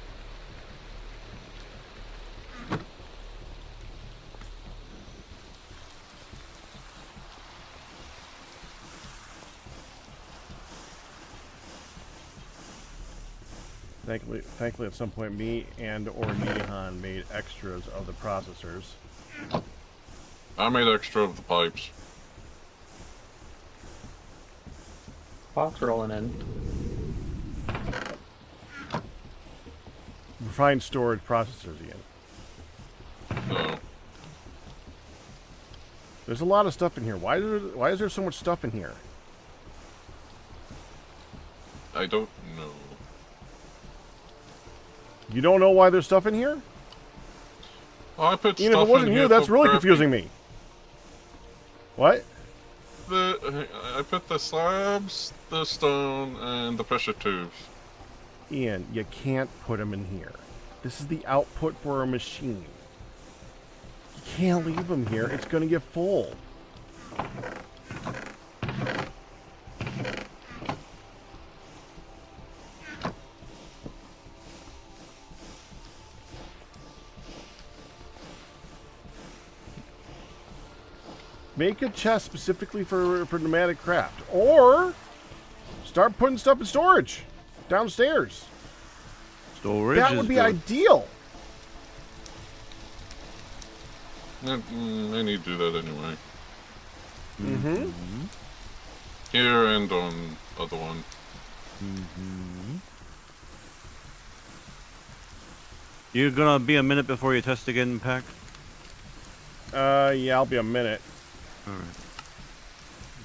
Thankfully, at some point, me and or Nehan made extras of the processors. I made extra of the pipes. Clock's rolling in. Refined storage processors again. No. There's a lot of stuff in here. Why is there so much stuff in here? I don't know. You don't know why there's stuff in here? Oh, I put Even stuff if it wasn't in you, here that's for really crafting. confusing me. What? I put the slabs, the stone, and the pressure tubes. Ian, you can't put them in here. This is the output for a machine. You can't leave them here. It's going to get full. Make a chest specifically for nomadic craft. Or start putting stuff in storage downstairs. Storage That is would be good. ideal. I need to do that anyway. Mm-hmm. Here and on other one. You're gonna be a minute before you test again, Pack? Yeah, I'll be a minute. Alright.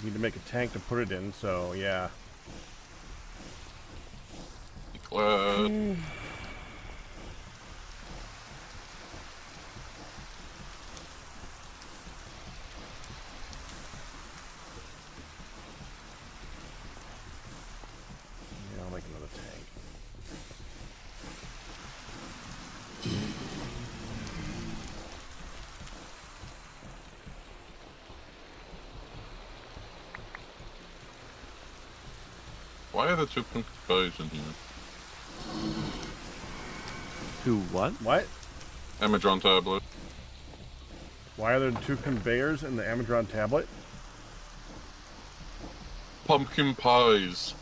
Need to make a tank to put it in, so yeah. Be glad. Yeah, I'll make another tank. Why are the 2 pink guys in here? To what? What? Amazon tablet. Why are there 2 conveyors in the Amazon tablet? Pumpkin pies.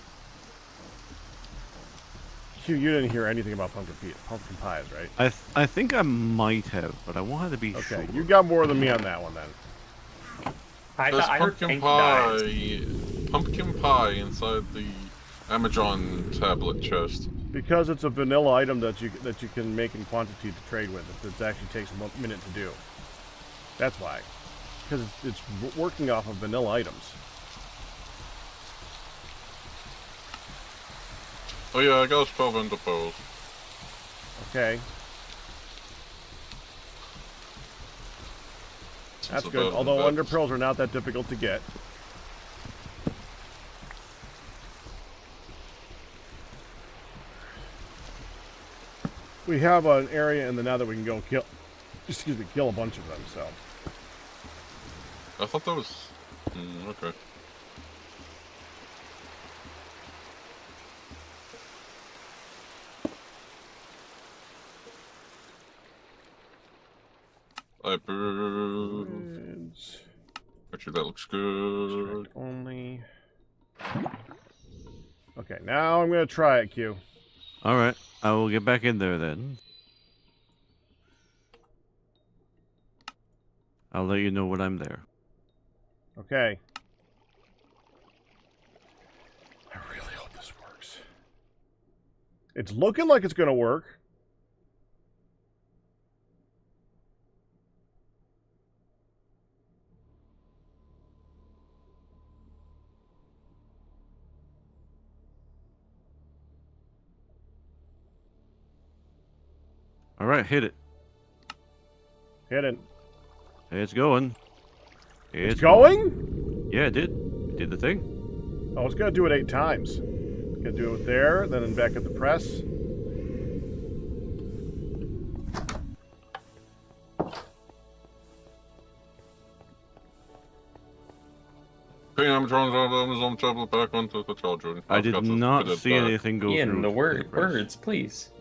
Hugh, you didn't hear anything about pumpkin pies, right? I think I might have, but I wanted to be Okay, sure. you got more than me on that one then. There's I heard pumpkin pink pie. dies. Pumpkin pie inside the Amazon tablet chest. Because it's a vanilla item that you can make in quantity to trade with. It actually takes a minute to do. That's why. Because it's working off of vanilla items. Oh yeah, I got 12 ender pearls. Okay. That's good. Although ender pearls are not that difficult to get. We have an area in the nether we can go kill. Excuse me, kill a bunch of them. So. I thought that was. Okay. Actually, that looks good. Only. Okay, now I'm gonna try it, Q. All right, I will get back in there then. I'll let you know when I'm there. Okay. I really hope this works. It's looking like it's gonna work. All right, hit it. Hit it. It's going. It's going? Yeah, it did. It did the thing. Oh, it's gonna do it 8 times. Gonna do it there, then back at the press. I'm trying to Amazon tablet back onto the charger. I did not see anything go Ian, through. the words, please.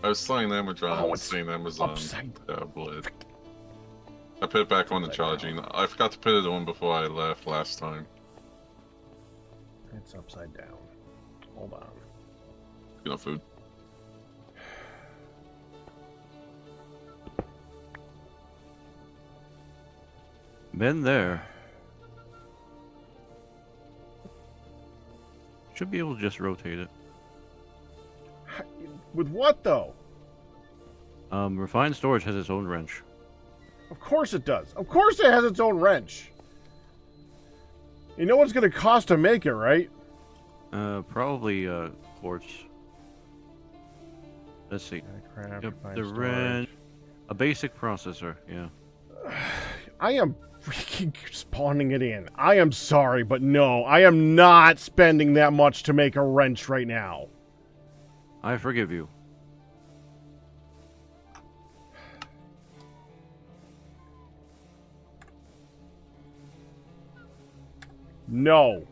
I was saying Amazon. Oh, It's saying Amazon upside. tablet. I put it back on the charging. I forgot to put it on before I left last time. It's upside down. Hold on. Enough food. Been there. Should be able to just rotate it. With what, though? Refined storage has its own wrench. Of course it does. Of course it has its own wrench. You know what's going to cost to make it, right? Probably quartz. Let's see. Craft, Yep, refined the storage. wrench. A basic processor, yeah. I am freaking spawning it in. I am sorry, but no, I am not spending that much to make a wrench right now. I forgive you. No.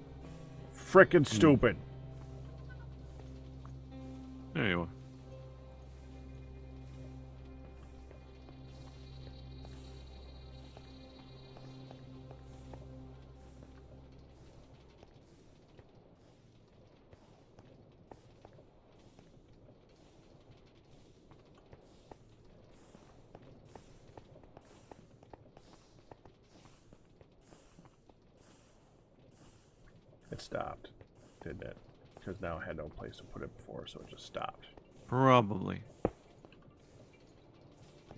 Frickin' stupid. There you are. It stopped, didn't it? Because now I had no place to put it before, so it just stopped. Probably.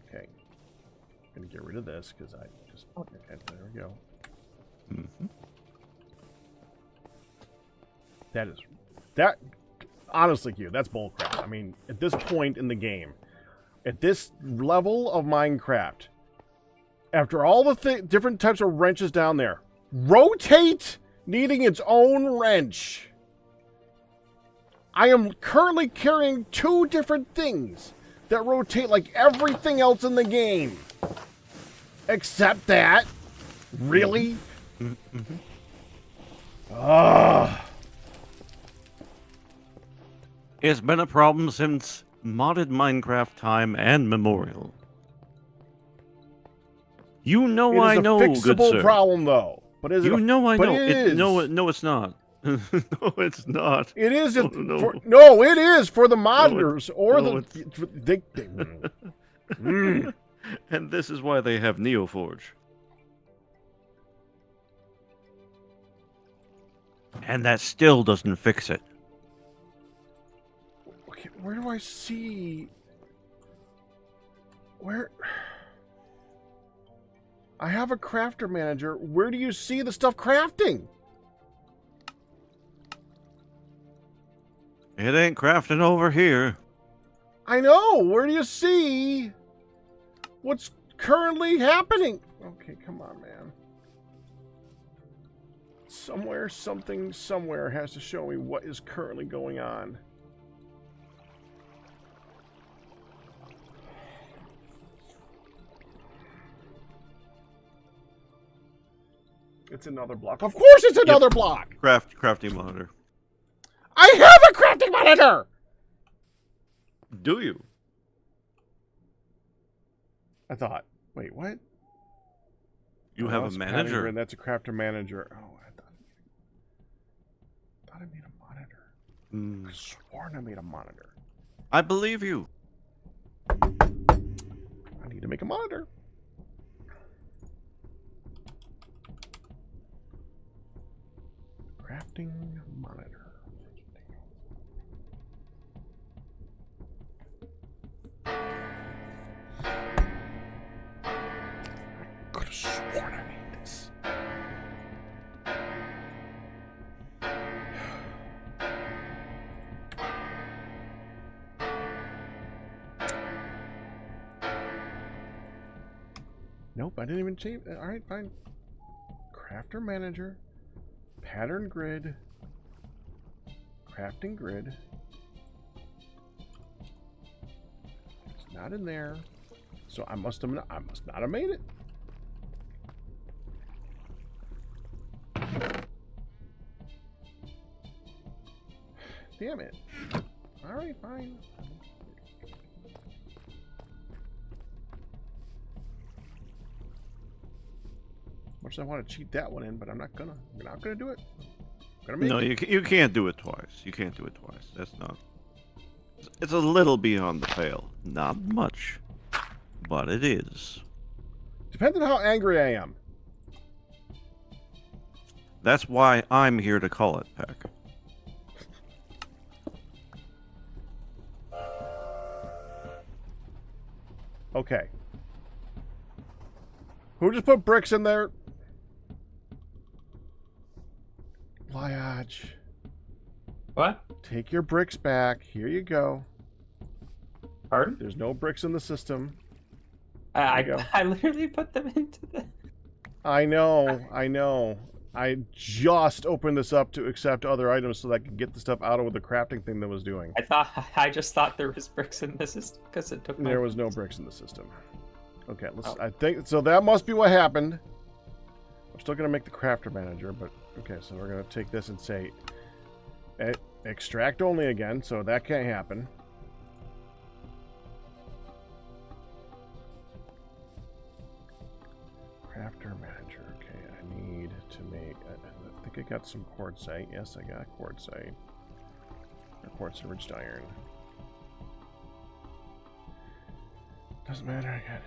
Okay. Gonna get rid of this because I just. Okay, there we go. Mm-hmm. That. Honestly, Q, that's bullcrap. I mean, at this point in the game, at this level of Minecraft, after all the different types of wrenches down there, rotate needing its own wrench. I am currently carrying 2 different things that rotate like everything else in the game. Except that. Really? Mm-hmm. Ugh. It's been a problem since modded Minecraft time and memorial. You know I know, It is a good fixable sir. problem, though. But is it? You know I know. It is. No, it's not. No, it's not. It is. Oh, no. No, it is for the modders or no, the. Mm. And this is why they have Neoforge. And that still doesn't fix it. Okay, where do I see? Where? I have a crafter manager. Where do you see the stuff crafting? It ain't crafting over here. I know. Where do you see what's currently happening? Okay, come on, man. Somewhere, something, somewhere has to show me what is currently going on. It's another block. Of course it's another block! Crafting monitor. I have a crafting monitor! Do you? I thought. Wait, what? You Oh, have that's a pattern manager. grid, that's a crafter manager. Oh, I thought I made a monitor. I sworn I made a monitor. I believe you. I need to make a monitor. Crafting monitor. I could have sworn I made this. Nope, I didn't even change. All right, fine. Crafter manager, pattern grid, crafting grid. It's not in there, so I must not have made it. Damn it! All right, fine. Much as I want to cheat that one in, but I'm not gonna. I'm not gonna do it. I'm gonna make No, it. you can't do it twice. You can't do it twice. That's not. It's a little beyond the pale. Not much, but it is. Depends on how angry I am. That's why I'm here to call it, Peck. Okay. Who just put bricks in there? Liage. What? Take your bricks back. Here you go. Pardon? There's no bricks in the system. I, There you go. I literally put them into the. I know. I just opened this up to accept other items so that I could get the stuff out of the crafting thing that was doing. I just thought there was bricks in the system because it took. There was no bricks in the system. Okay, let's. I think so. That must be what happened. I'm still gonna make the crafter manager, but okay. So we're gonna take this and say, extract only again. So that can't happen. Crafter manager. Okay, I need to make. I think I got some quartzite. Yes, I got quartzite. Or quartz enriched iron. Doesn't matter. I got it.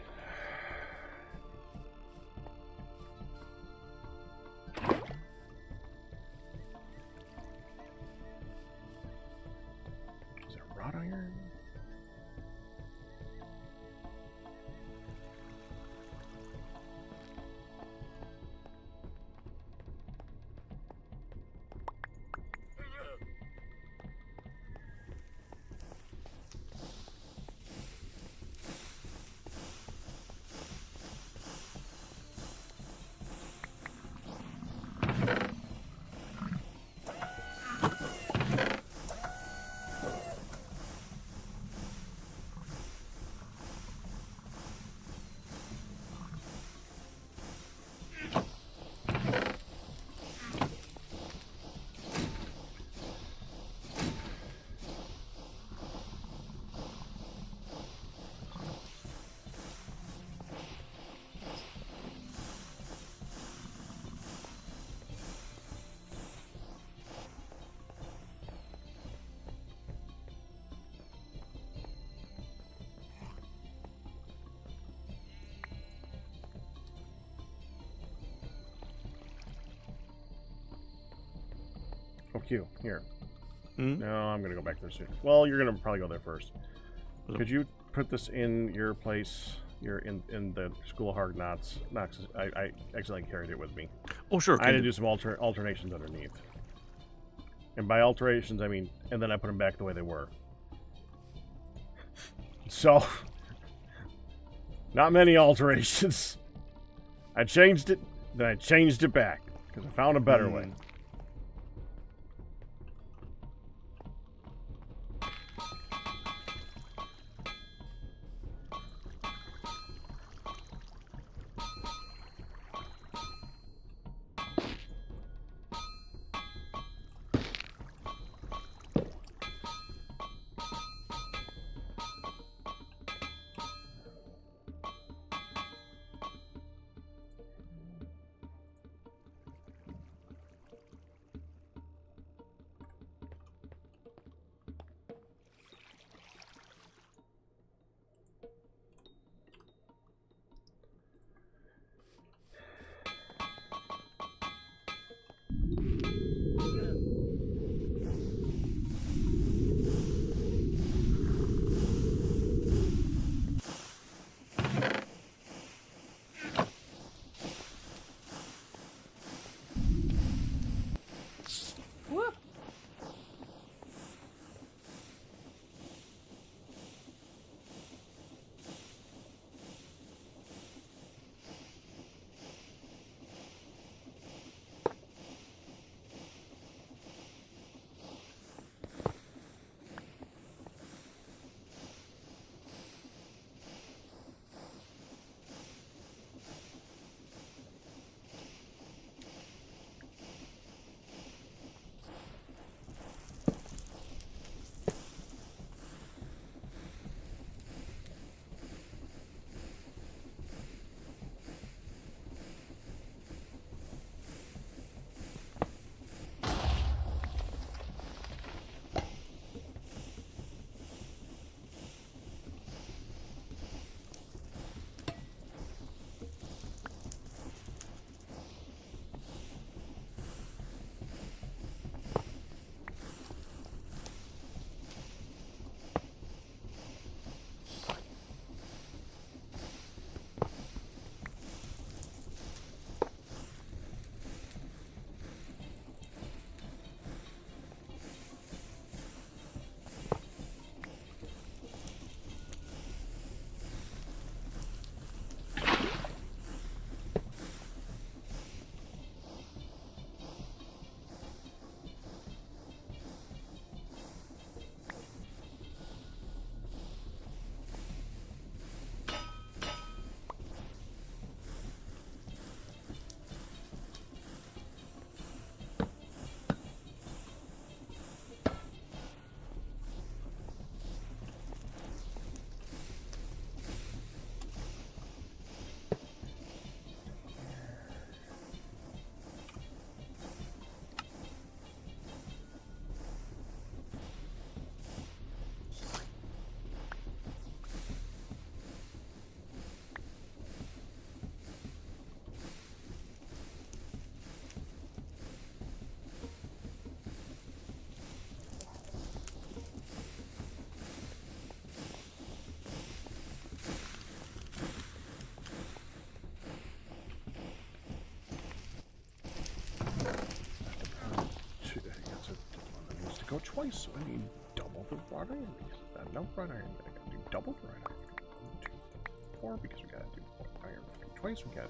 Is it wrought iron? Oh, Q, here. No, I'm gonna go back there soon. Well, you're gonna probably go there first. Could you put this in your place? You're in the School of Hard Knocks. I accidentally carried it with me. Oh, sure. I had to do some alternations underneath. And by alterations, I mean, and then I put them back the way they were. So, not many alterations. I changed it, then I changed it back, because I found a better way. Whoop. Go twice, so I need double the wrought iron because of that. No wrought iron, then I gotta do double the wrought iron. 1, 2, 4 because we gotta do iron twice. We gotta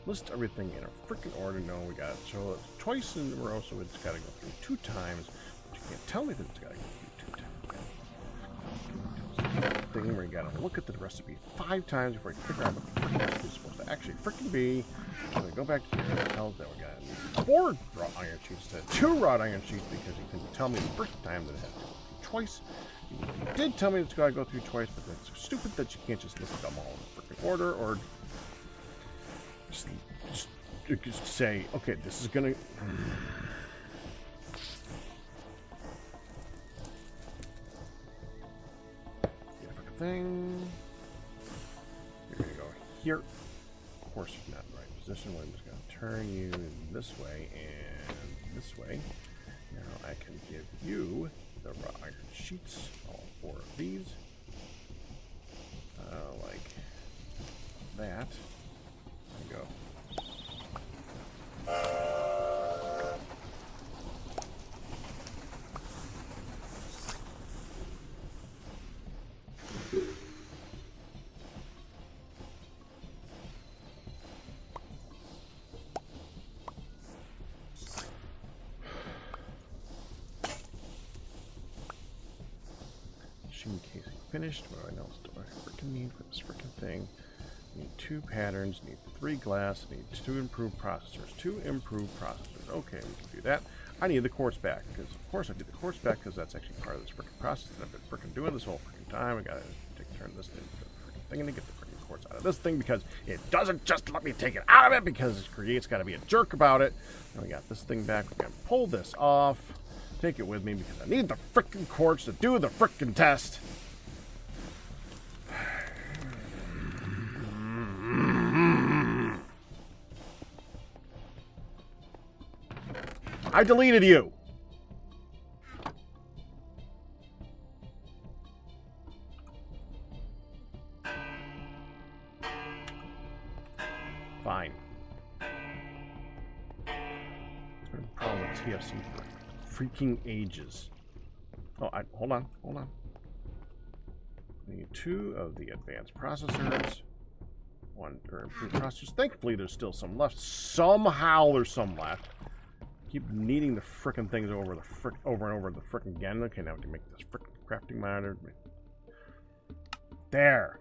list everything in a freaking order. No, we gotta show it twice in a row, so it's gotta go through 2 times. But you can't tell me that it's gotta go through 2 times. Thing where you gotta look at the recipe 5 times before you figure out what the recipe is supposed to actually freaking be. So we go back to here. What the hell is that? We got 4 wrought iron sheets instead of 2 wrought iron sheets because you couldn't tell me the first time that it had to go through twice. You did tell me it's got to go through twice, but that's so stupid that you can't just list them all in freaking order or just say, okay, this is gonna. Thing. You're gonna go here. Of course, not the right position. I'm just gonna turn you this way and this way. Now I can give you the raw iron sheets, all 4 of these, like that. There you go. machine casing finished. What do I know? What do I freaking need for this freaking thing? Need 2 patterns, need 3 glass, need 2 improved processors. 2 improved processors. Okay, we can do that. I need the quartz back, because of course I need the quartz back, because that's actually part of this freaking process that I've been freaking doing this whole freaking time. I gotta turn this into the freaking thing and to get the freaking quartz out of this thing, because it doesn't just let me take it out of it, because Create's gotta be a jerk about it. Now we got this thing back, we're gonna pull this off, take it with me, because I need the freaking quartz to do the freaking test. I deleted you. Fine. It's been a problem with TFC for freaking ages. Oh, hold on. I need 2 of the advanced processors. 1 or improved processors. Thankfully, there's still some left. Somehow, there's some left. Keep needing the frickin' things over and over the frickin' again. Okay, now we can make this frickin' crafting monitor. There.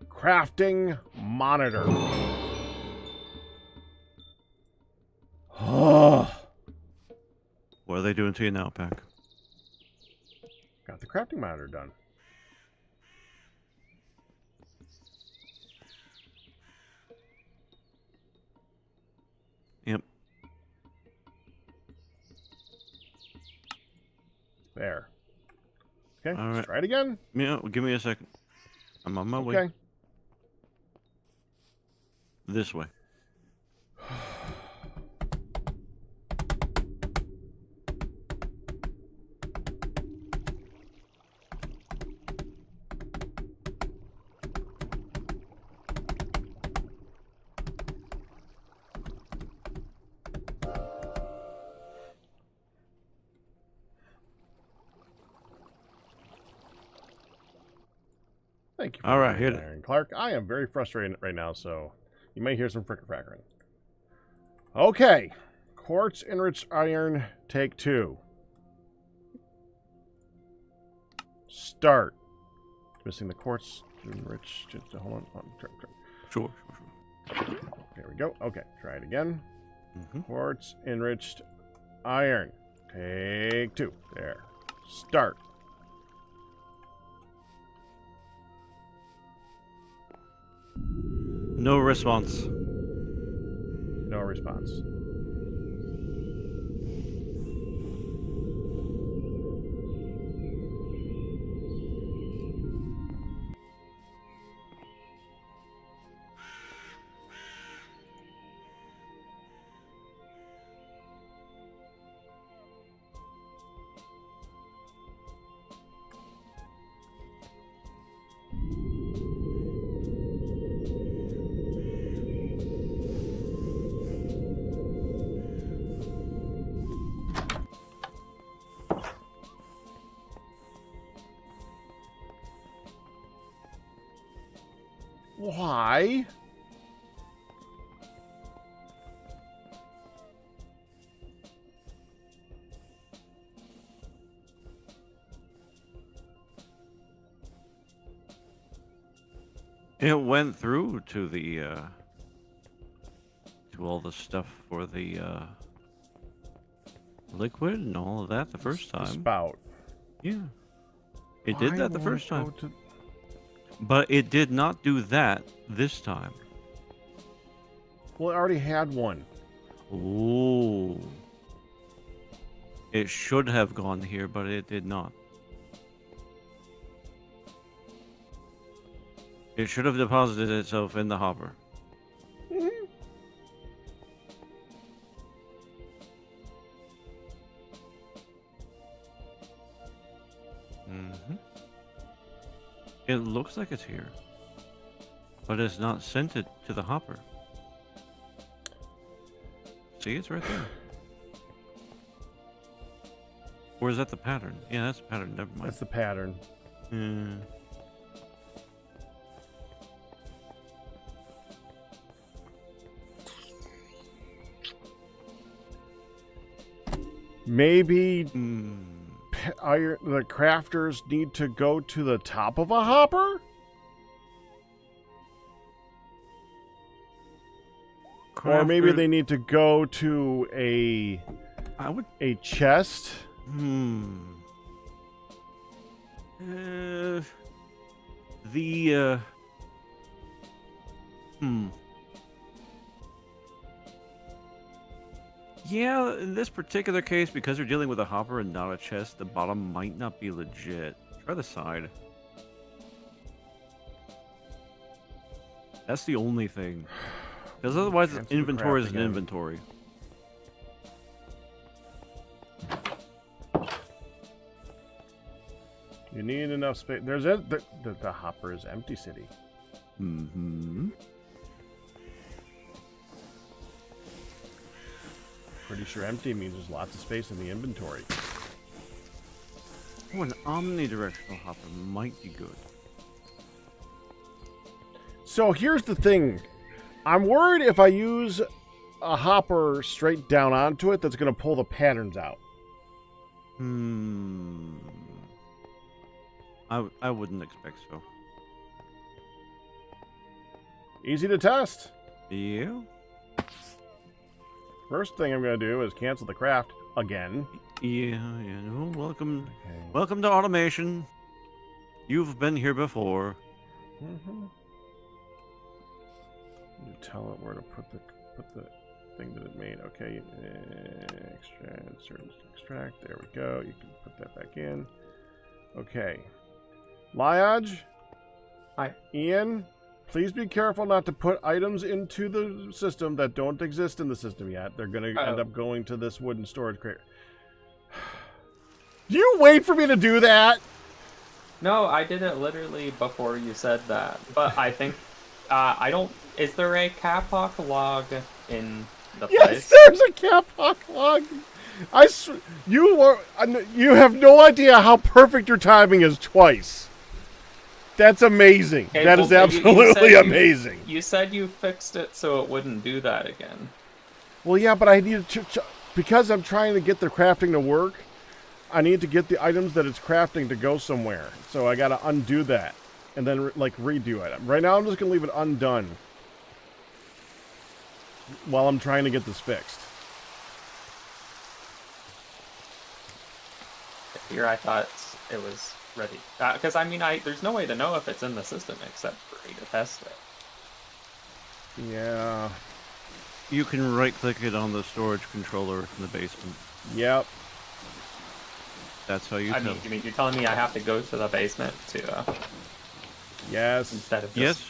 Crafting monitor. Oh. What are they doing to you now, Pack? Got the crafting monitor done. Yep. There. Okay, All let's right. try it again. Yeah, give me a second. I'm on my way. Okay. This way. Thank you. All right, here, hit it. Iron Clark. I am very frustrated right now, so you may hear some frackering. Okay, quartz enriched iron, take 2. Start. Missing the quartz enriched. Hold on. Sure. There we go. Okay, try it again. Mm-hmm. Quartz enriched iron, take 2. There. Start. No response. No response. Why? It went through to the to all the stuff for the liquid and all of that the first time. Spout. Yeah. It did Why that the won't first it go time. to- But it did not do that this time. Well, it already had one. Ooh. It should have gone here, but it did not. It should have deposited itself in the hopper. Mm-hmm. It looks like it's here, but it's not sent it to the hopper. See, it's right there. Or is that the pattern? Yeah, that's the pattern. Never mind. That's the pattern. Hmm. Maybe Hmm. the crafters need to go to the top of a hopper? Or maybe Crafter- they need to go to a chest? Yeah, in this particular case, because you're dealing with a hopper and not a chest, the bottom might not be legit. Try the side. That's the only thing. Because otherwise, Cancel the inventory is craft an again. inventory. You need enough space. The hopper is empty city. Mm-hmm. Pretty sure empty means there's lots of space in the inventory. Oh, an omnidirectional hopper might be good. So here's the thing. I'm worried if I use a hopper straight down onto it, that's going to pull the patterns out. I wouldn't expect so. Easy to test. Yeah? First thing I'm going to do is cancel the craft again. Yeah. No, welcome. Okay. Welcome to automation. You've been here before. Mm-hmm. You tell it where to put the thing that it made. Okay, extract. There we go. You can put that back in. Okay, Liage. Hi. Ian, please be careful not to put items into the system that don't exist in the system yet. They're going to end up going to this wooden storage crate. You wait for me to do that. No, I did it literally before you said that. But I think I don't. Is there a Capoc log in the Yes, place? there's a Capoc log. You have no idea how perfect your timing is twice. That's amazing. Okay, That well, is you absolutely said amazing. You said you fixed it so it wouldn't do that again. Well, yeah, but I need to because I'm trying to get the crafting to work. I need to get the items that it's crafting to go somewhere. So I got to undo that and then redo it. Right now, I'm just gonna leave it undone while I'm trying to get this fixed. Here, I thought it was ready. Because I mean, there's no way to know if it's in the system except for me to test it. Yeah. You can right-click it on the storage controller in the basement. Yep. That's how you tell. You mean you're telling me I have to go to the basement to Yes. instead of just... Yes.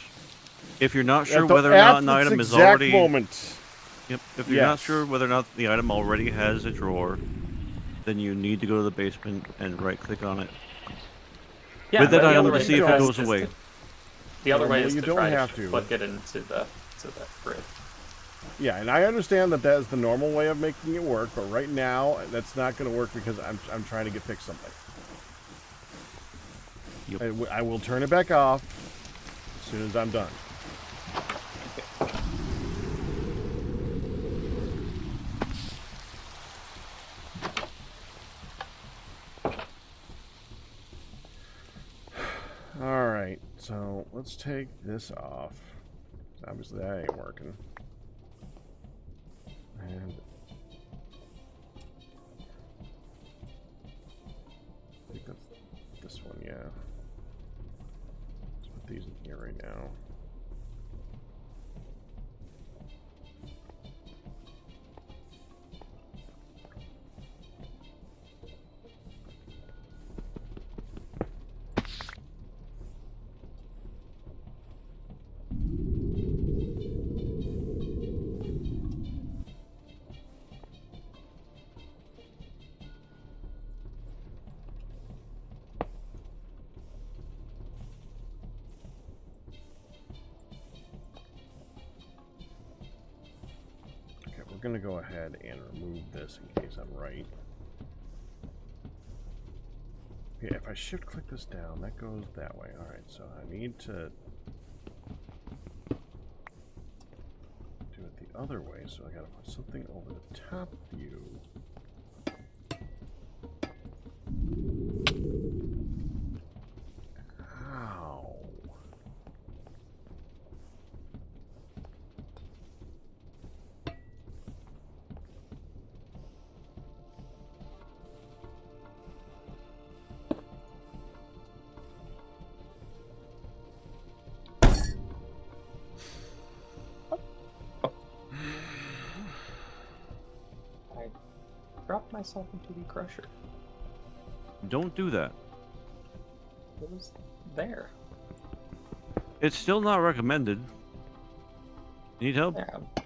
If you're not sure At the- whether or at not an this item is exact already... moment. Yep. If you're not Yes. sure whether or not the item already has a drawer, then you need to go to the basement and right-click on it. Yeah, With that but the item other to way see if it test goes is away. to- The other way Well, is you to don't try have to to. plug it into the grid. Yeah, and I understand that is the normal way of making it work, but right now that's not going to work because I'm trying to fix something. Yep. I will turn it back off as soon as I'm done. All right, so let's take this off. Obviously, that ain't working. And I think that's this one, yeah. Let's put these in here right now. Okay, we're gonna go ahead and remove this in case I'm right. Okay, if I shift click this down, that goes that way. Alright, so I need to do it the other way, so I gotta put something over the top view. myself into the crusher. Don't do that. It was there. It's still not recommended. Need help? Yeah.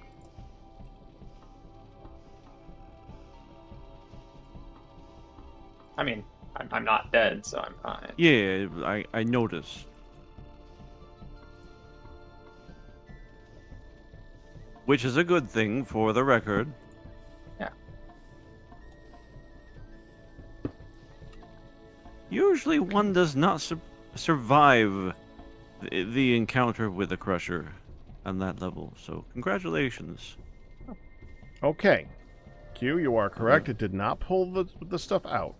I mean, I'm not dead, so I'm fine. Yeah, I noticed. Which is a good thing for the record. Yeah. Usually one does not survive the encounter with the Crusher on that level, so congratulations. Okay. Q, you are correct. It did not pull the stuff out.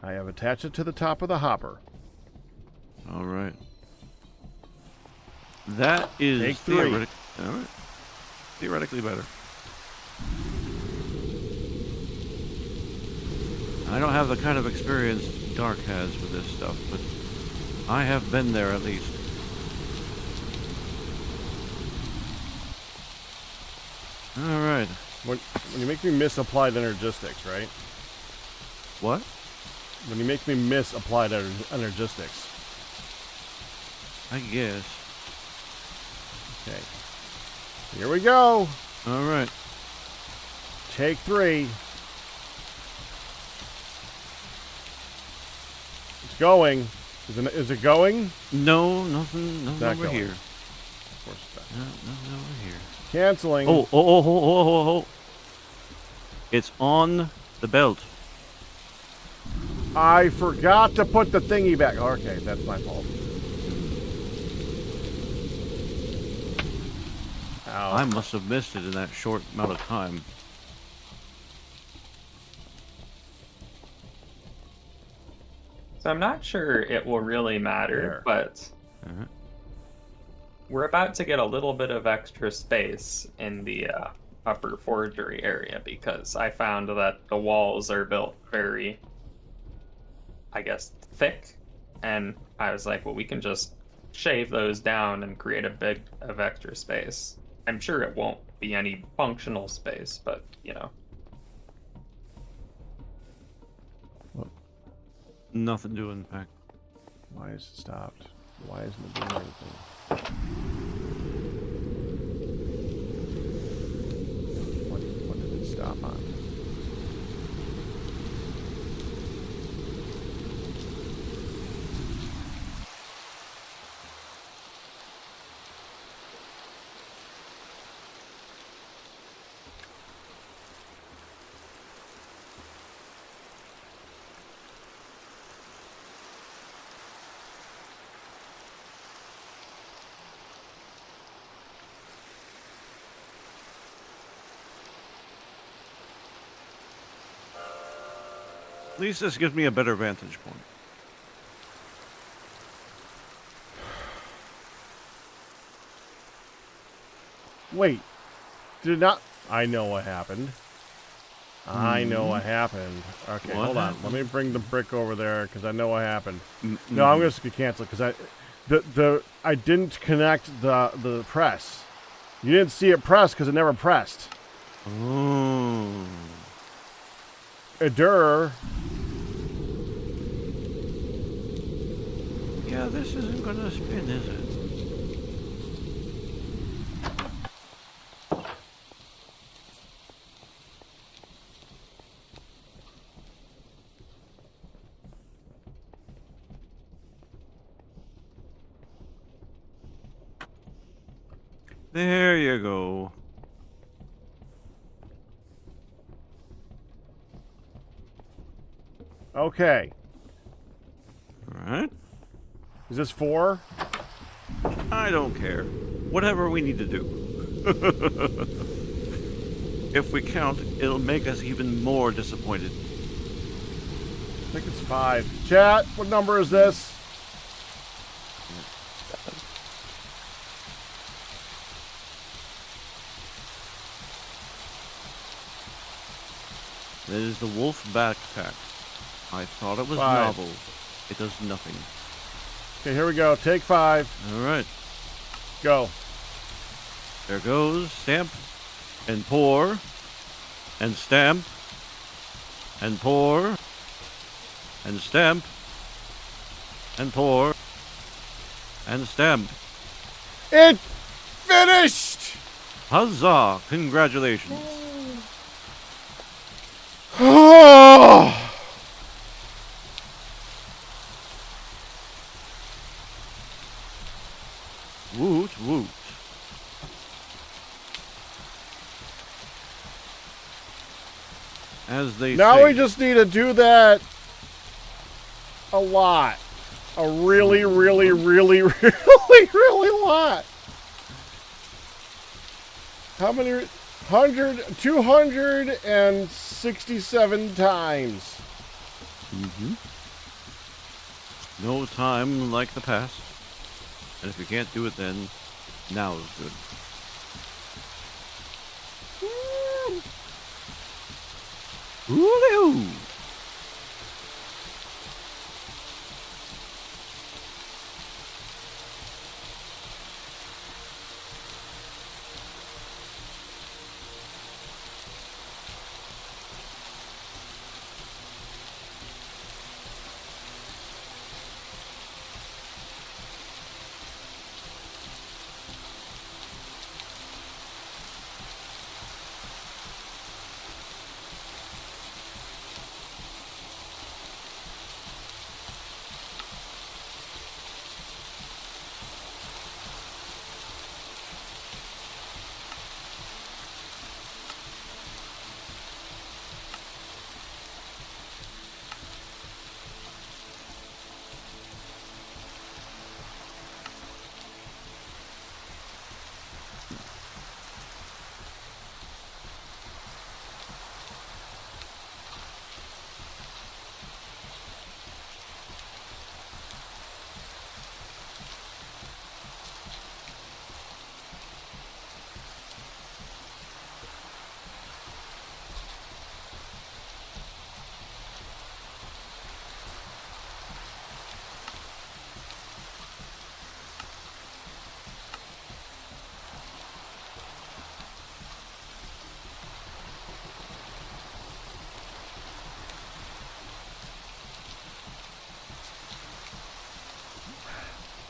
I have attached it to the top of the hopper. All right. That is Take 3. all right. Theoretically better. I don't have the kind of experience Dark has with this stuff, but I have been there at least. All right. When you make me miss applied energistics, right? What? When you make me miss applied energistics. I guess. Okay. Here we go. All right. Take 3. It's going. Is it going? No, nothing Not over going. here. Of course it's not. No, nothing over here. Canceling. Oh. It's on the belt. I forgot to put the thingy back. Okay, that's my fault. Ow. I must have missed it in that short amount of time. So I'm not sure it will really matter, There. but Uh-huh. we're about to get a little bit of extra space in the upper forgery area because I found that the walls are built very, I guess, thick. And I was like, well, we can just shave those down and create a bit of extra space. I'm sure it won't be any functional space, but, you know. Nothing doing back. Why is it stopped? Why isn't it doing anything? What did it stop on? At least this gives me a better vantage point. Wait. Did not... I know what happened. I know what happened. Okay, What hold on. happened? Let me bring the brick over there because I know what happened. Mm-mm. No, I'm just gonna cancel it because I didn't connect the press. You didn't see it press because it never pressed. Oh. Adur. Yeah, this isn't gonna spin, is it? There you go. Okay. Alright. Is this 4? I don't care. Whatever we need to do. If we count, it'll make us even more disappointed. I think it's 5. Chat, what number is this? It is the wolf backpack. I thought it was 5. novel. It does nothing. Okay, here we go. Take 5. Alright. Go. There goes. Stamp. And pour. And stamp. and pour, and stamp, and pour, and stamp. It finished! Huzzah! Congratulations. Oh! Woot woot. As they Now say. we just need to do that a lot. A really, really, really, really lot. How many? 267 times. No time like the past. And if you can't do it then, now is good. Woo-hoo!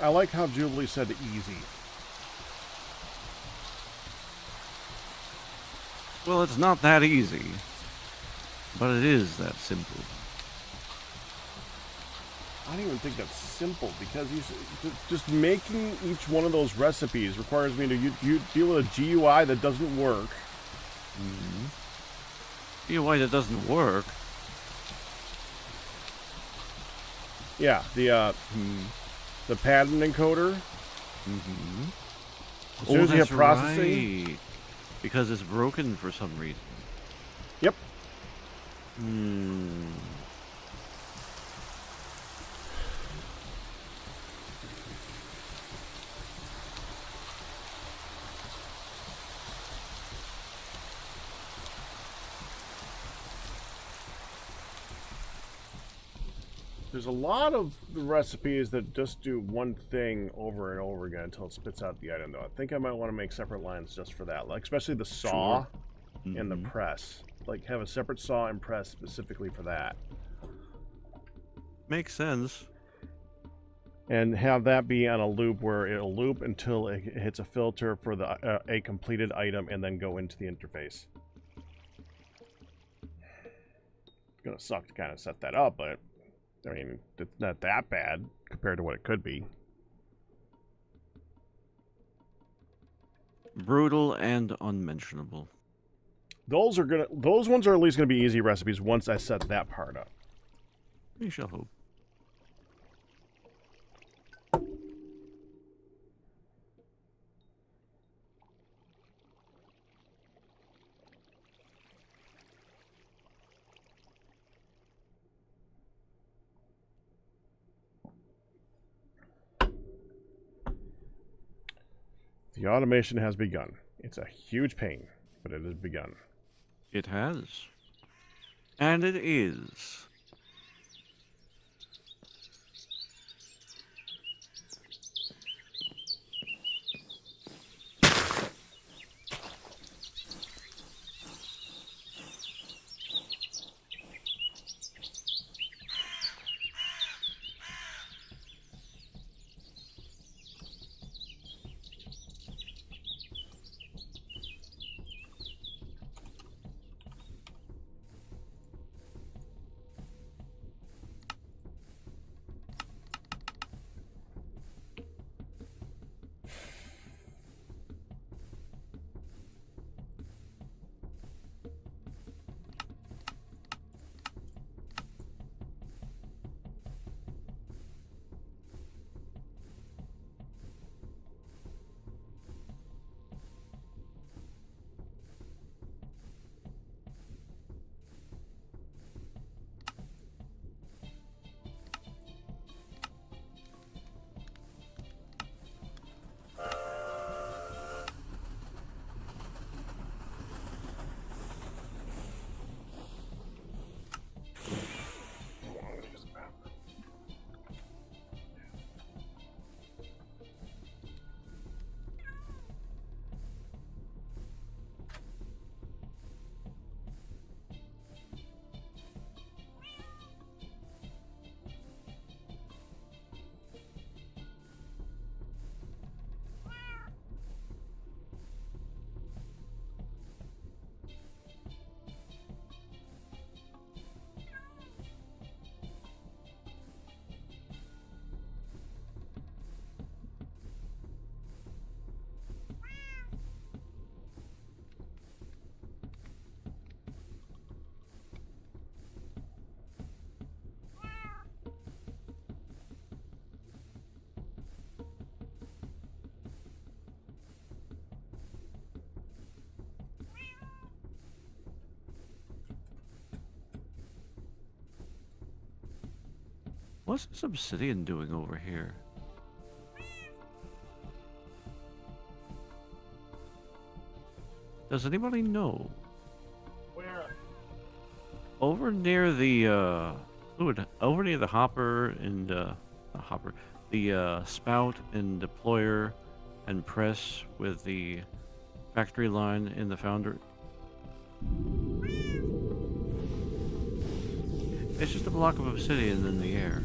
I like how Jubilee said easy. Well, it's not that easy. But it is that simple. I don't even think that's simple because just making each one of those recipes requires me to deal with a GUI that doesn't work. GUI that doesn't work. Yeah, the pattern encoder. As soon as you have processing. Right. Because it's broken for some reason. Yep. There's a lot of the recipes that just do one thing over and over again until it spits out the item, though. I think I might want to make separate lines just for that, like especially the saw and the press. Like have a separate saw and press specifically for that. Makes sense. And have that be on a loop where it'll loop until it hits a filter for the a completed item and then go into the interface. It's gonna suck to kind of set that up, but I mean, it's not that bad compared to what it could be. Brutal and unmentionable. Those ones are at least gonna be easy recipes once I set that part up. We shall hope. The automation has begun. It's a huge pain, but it has begun. It has. And it is. What's this obsidian doing over here? Does anybody know? Where? Over near the fluid, over near the hopper and the spout and deployer and press with the factory line in the foundry. It's just a block of obsidian in the air.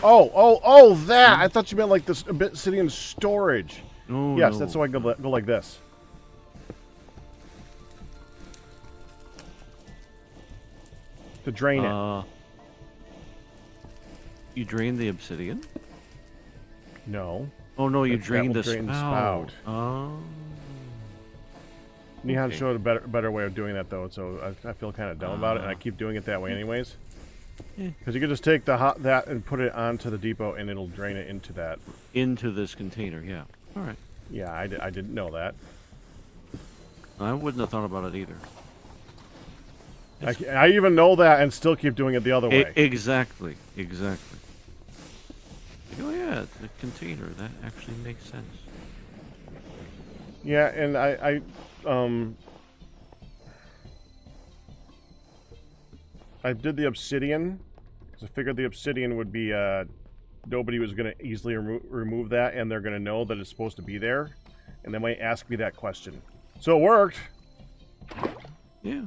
Oh, that! I thought you meant like this obsidian storage. No, Yes, no. that's why I go like this. To drain it. You drain the obsidian? No. Oh no, you That drain will the drain the spout. spout. Oh. Nihan Okay. showed a better way of doing that though, so I feel kind of dumb about it, and I keep doing it that way anyways. Yeah. Because you can just take that and put it onto the depot, and it'll drain it into that. Into this container, yeah. All right. Yeah, I didn't know that. I wouldn't have thought about it either. I even know that and still keep doing it the other way. Exactly. Oh yeah, it's a container. That actually makes sense. Yeah, and I did the obsidian because I figured the obsidian would be nobody was going to easily remove that, and they're going to know that it's supposed to be there, and they might ask me that question. So it worked. Yeah.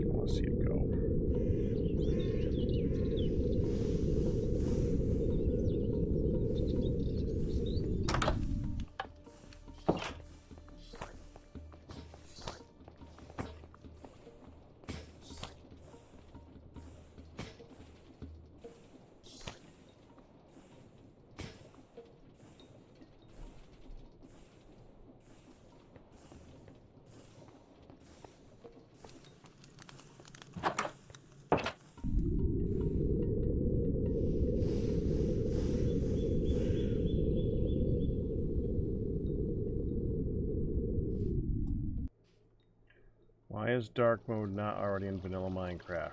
I want to see it go. Why is dark mode not already in vanilla Minecraft?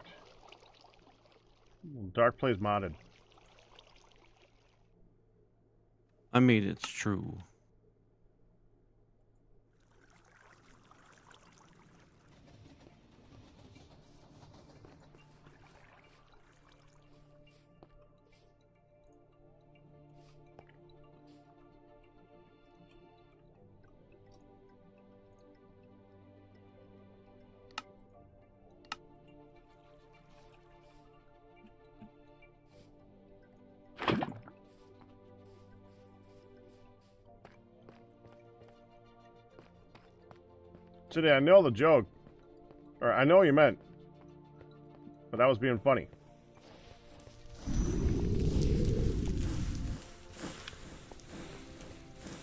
Dark plays modded. I mean, it's true. Today, I know the joke. Or I know what you meant. But that was being funny.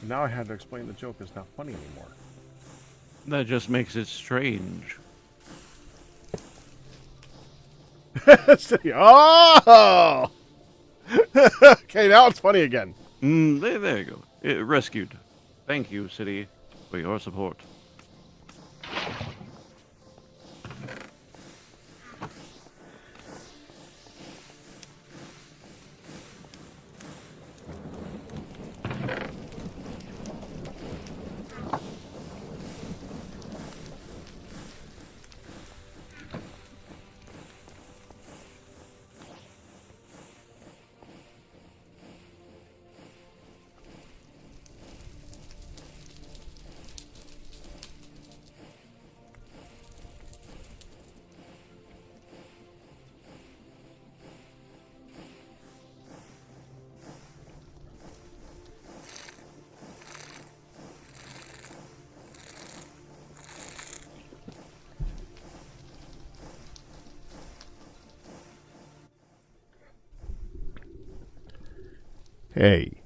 Now I had to explain the joke is not funny anymore. That just makes it strange. Oh! Okay, now it's funny again. There you go. It rescued. Thank you, City, for your support. Hey.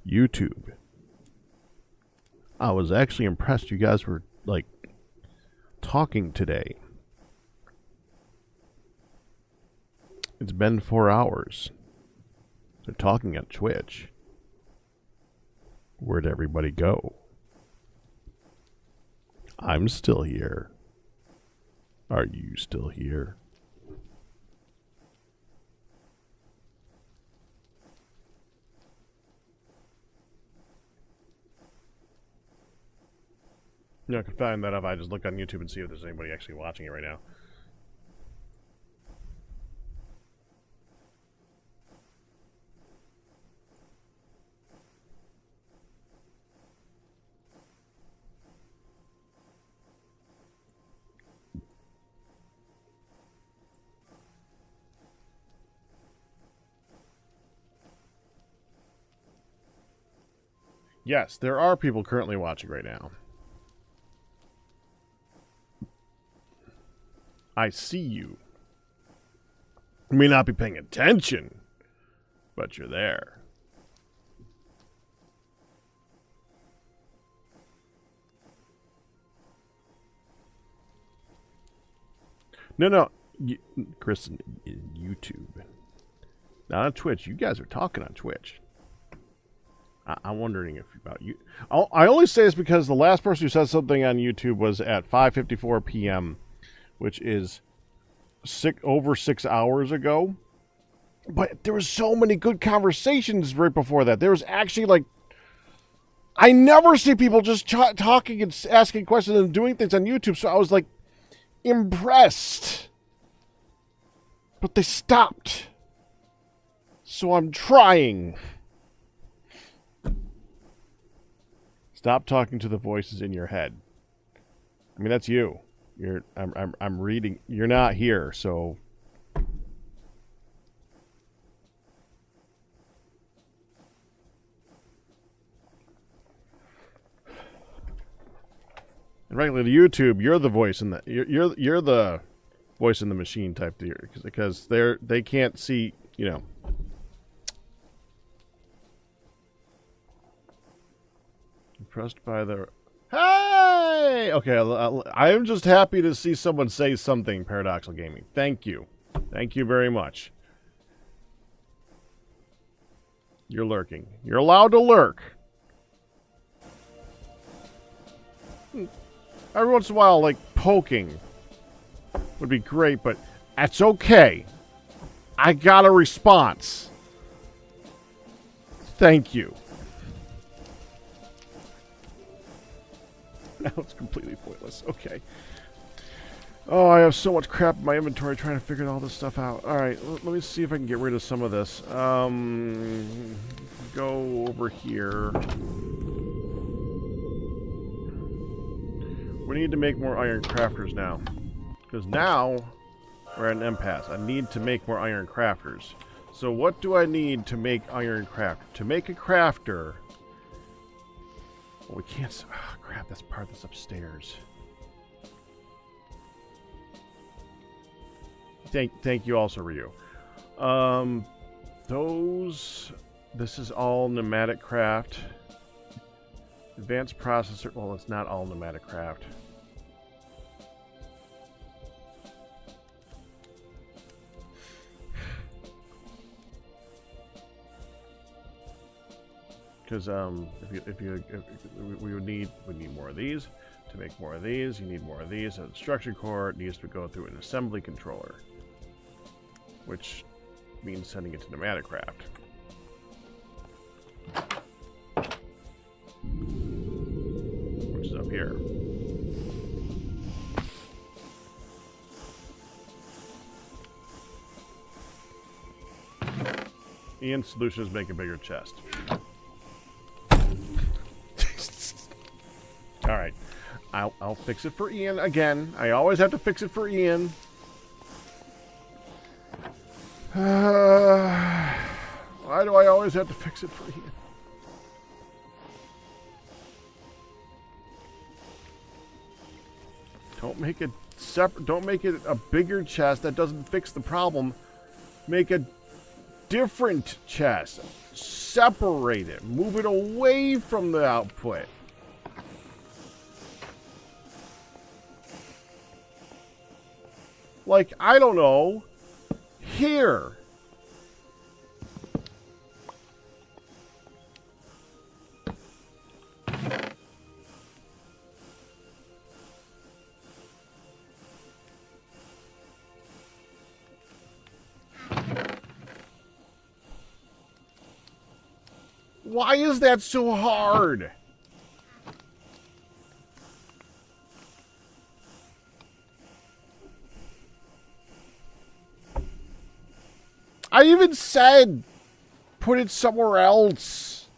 YouTube. I was actually impressed you guys were, like, talking today. It's been 4 hours. They're talking on Twitch. Where'd everybody go? I'm still here. Are you still here? You know, I could find that if I just look on YouTube and see if there's anybody actually watching it right now. Yes, there are people currently watching right now. I see you. You may not be paying attention, but you're there. No. Chris, YouTube. Not on Twitch. You guys are talking on Twitch. I'm wondering if about you. I only say this because the last person who said something on YouTube was at 5:54 p.m., which is over 6 hours ago. But there was so many good conversations right before that. There was actually, like, I never see people just talking and asking questions and doing things on YouTube. So I was, like, impressed. But they stopped. So I'm trying. Stop talking to the voices in your head. I mean, that's you. I'm reading. You're not here, so. And regularly to YouTube, you're the voice in the you're the voice in the machine type deal because they can't see, you know. Impressed by the. Hey! Okay, I am just happy to see someone say something, Paradoxal Gaming. Thank you. Thank you very much. You're lurking. You're allowed to lurk. Every once in a while, like, poking would be great, but that's okay. I got a response. Thank you. Now it's completely pointless. Okay. Oh, I have so much crap in my inventory trying to figure all this stuff out. Alright, let me see if I can get rid of some of this. Go over here. We need to make more iron crafters now. Because now we're at an impasse. I need to make more iron crafters. So what do I need to make iron craft? To make a crafter... Well, we can't... Oh, crap, that's part that's upstairs. Thank you also, Ryu. This is all pneumatic craft. Advanced processor... Well, it's not all pneumatic craft. Because we would need more of these. To make more of these, you need more of these. A structure core needs to go through an assembly controller, which means sending it to pneumatic craft. Which is up here. Ian's solution is make a bigger chest. Alright. I'll fix it for Ian again. I always have to fix it for Ian. Why do I always have to fix it for Ian? Don't make it separate. Don't make it a bigger chest. That doesn't fix the problem. Make a different chest. Separate it. Move it away from the output. Like, I don't know. Here. Why is that so hard? I even said put it somewhere else.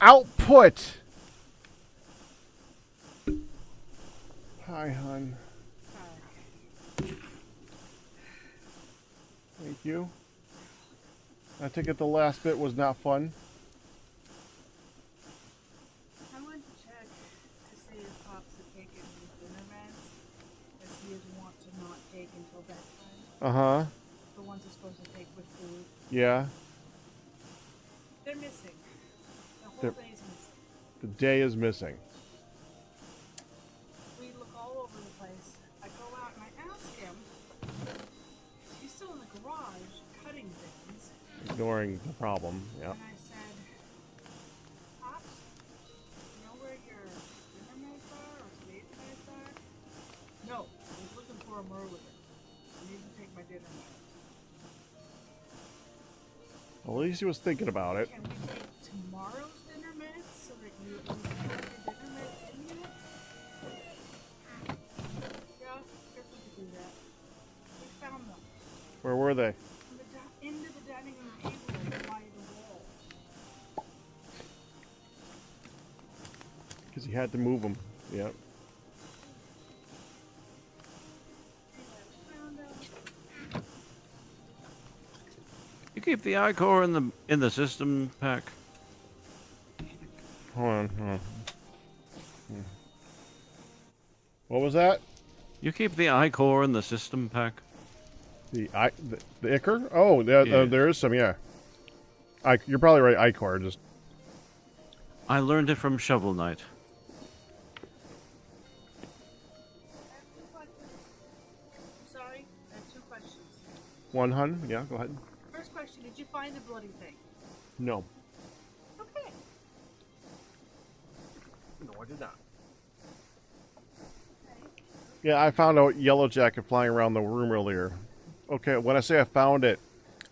Output. Hi, hon. Thank you. I take it the last bit was not fun. I went to check to see if Pops had taken his dinner meds, as he is wont to not take until bedtime. Uh-huh. The ones he's supposed to take with food. Yeah. They're missing. The whole They're- day's missing. The day is missing. We look all over the place. I go out and I ask him. He's still in the garage cutting things. Ignoring the problem. Yeah. And I said, Pops, you know where your dinner meds are or today's meds are? No, I was looking for them earlier. I need to take my dinner meds. Well, at least he was thinking about it. Can we take tomorrow's dinner meds so that you at least have your dinner meds in you? Yeah, I guess we could do that. We found them. Where were they? Into the dining room table by the wall. Because he had to move them. Yep. You keep the iCore in the system pack. Hold on. Hold on. What was that? You keep the iCore in the system pack. The Ichor? Oh, Yeah. there is some. Yeah. You're probably right. Ichor. Just I learned it from Shovel Knight. Sorry, I have two questions. one, hun. Yeah. Go ahead. First question, did you find the bloody thing? No. Okay. No, I did not. Yeah, I found a yellow jacket flying around the room earlier. Okay, when I say I found it,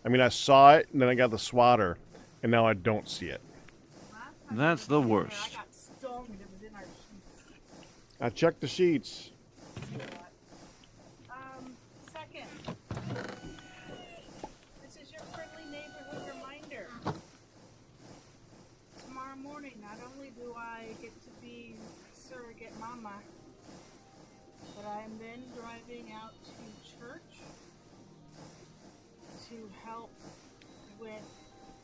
I mean I saw it, and then I got the swatter, and now I don't see it. That's the worst. I got stung. It was in our sheets. I checked the sheets. Second. This is your friendly neighborhood reminder. Tomorrow morning, not only do I get to be surrogate mama, but I am then driving out to church to help with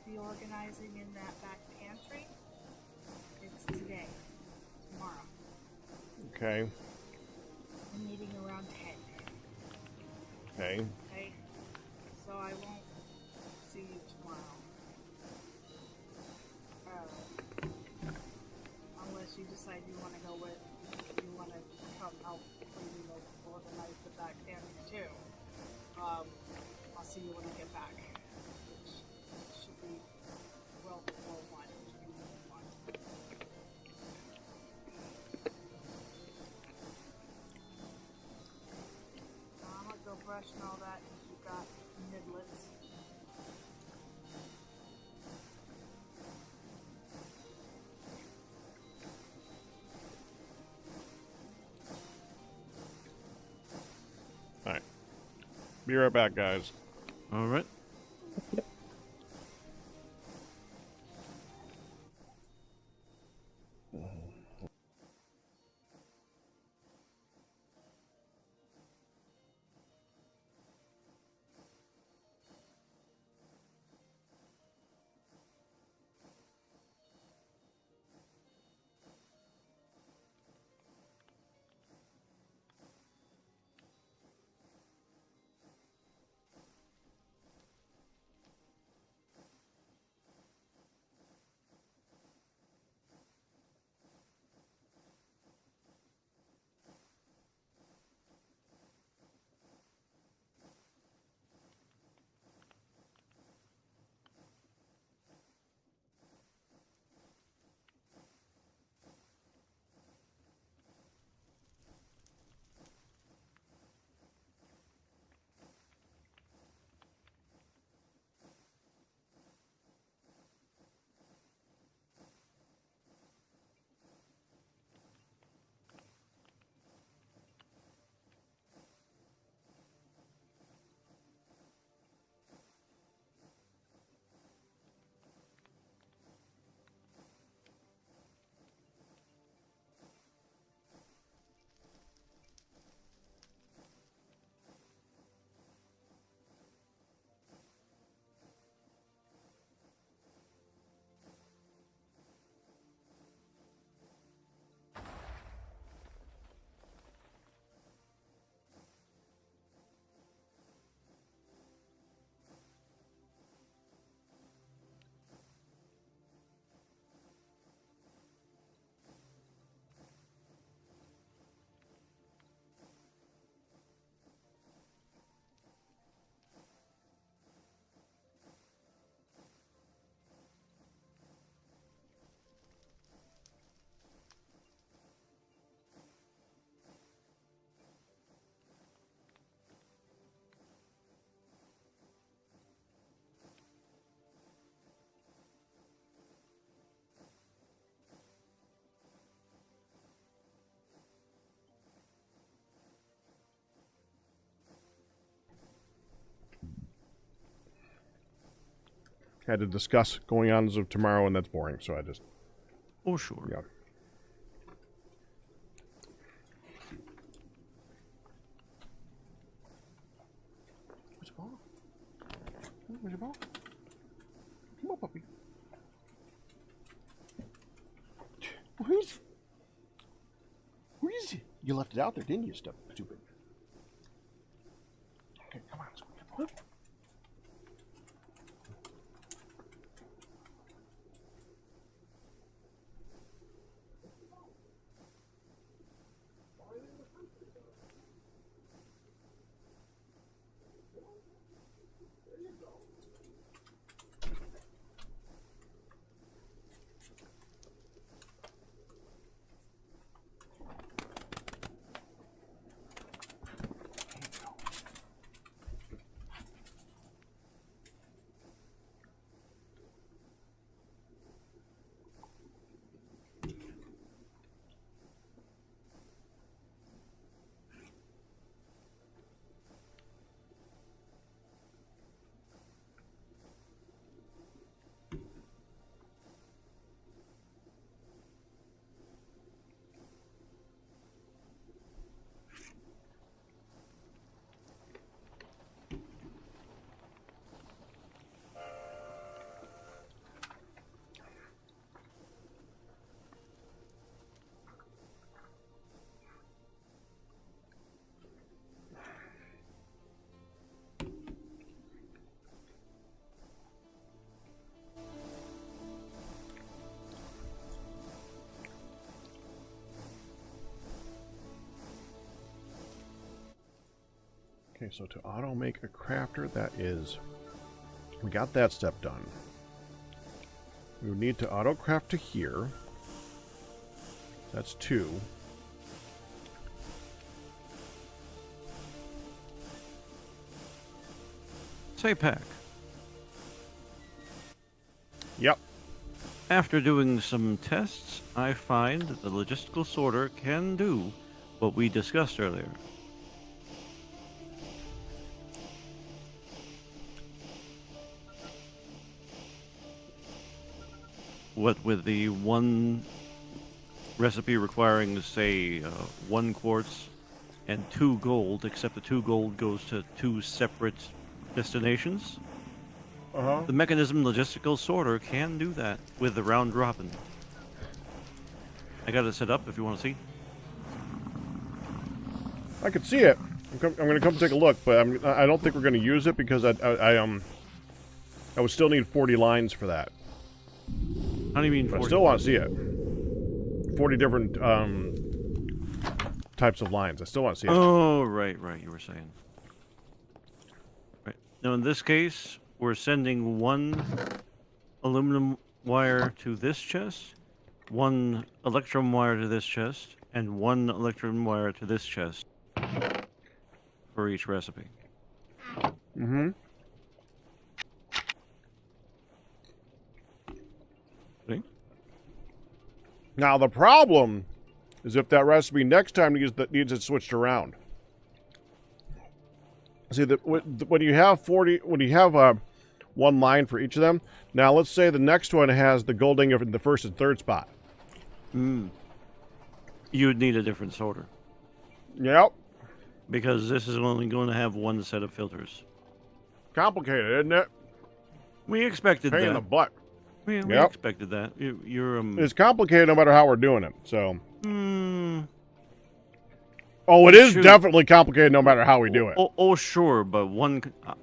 the organizing in that back pantry. It's today. Tomorrow. Okay. We're meeting around 10. Okay. Okay? So I won't see you tomorrow. Unless you decide you want to go with, you want to come help clean the organize the back pantry too. I'll see you when I get back. Which should be well before 1. Should be more than 1. I'm gonna go brush and all that because you got nidlets. All right. Be right back, guys. All right. had to discuss going on as of tomorrow, and that's boring. So I just. Oh, sure. Yeah. Where's your ball? Where's your ball? Come on, puppy. Where is it? You left it out there, didn't you, stupid? Okay, come on, let's go get the ball. Okay, so to auto make a crafter, that is, we got that step done. We would need to auto craft to here. That's 2. Say, Pack. Yep. After doing some tests, I find that the logistical sorter can do what we discussed earlier. What with the one recipe requiring, say, 1 quartz and 2 gold, except the 2 gold goes to 2 separate destinations. The mechanism logistical sorter can do that with the round robin. I got it set up if you want to see. I could see it. I'm going to come take a look, but I don't think we're going to use it because I would still need 40 lines for that. How do you mean 40? I still want to see it. 40 different types of lines. I still want to see it. Oh, right, you were saying. Right. Now, in this case, we're sending 1 aluminum wire to this chest, 1 electrum wire to this chest, and 1 electrum wire to this chest for each recipe. Mm-hmm. See? Now, the problem is if that recipe next time needs it switched around. See, when you have 40, when you have 1 line for each of them, now let's say the next one has the gold ingot in the first and third spot. You would need a different sorter. Yep. Because this is only going to have 1 set of filters. Complicated, isn't it? We expected Pain that. in the butt. We Yep. expected that. You're It's complicated no matter how we're doing it, so. Hmm. Oh, it is Shoot. definitely complicated no matter how we do it. Oh, sure, but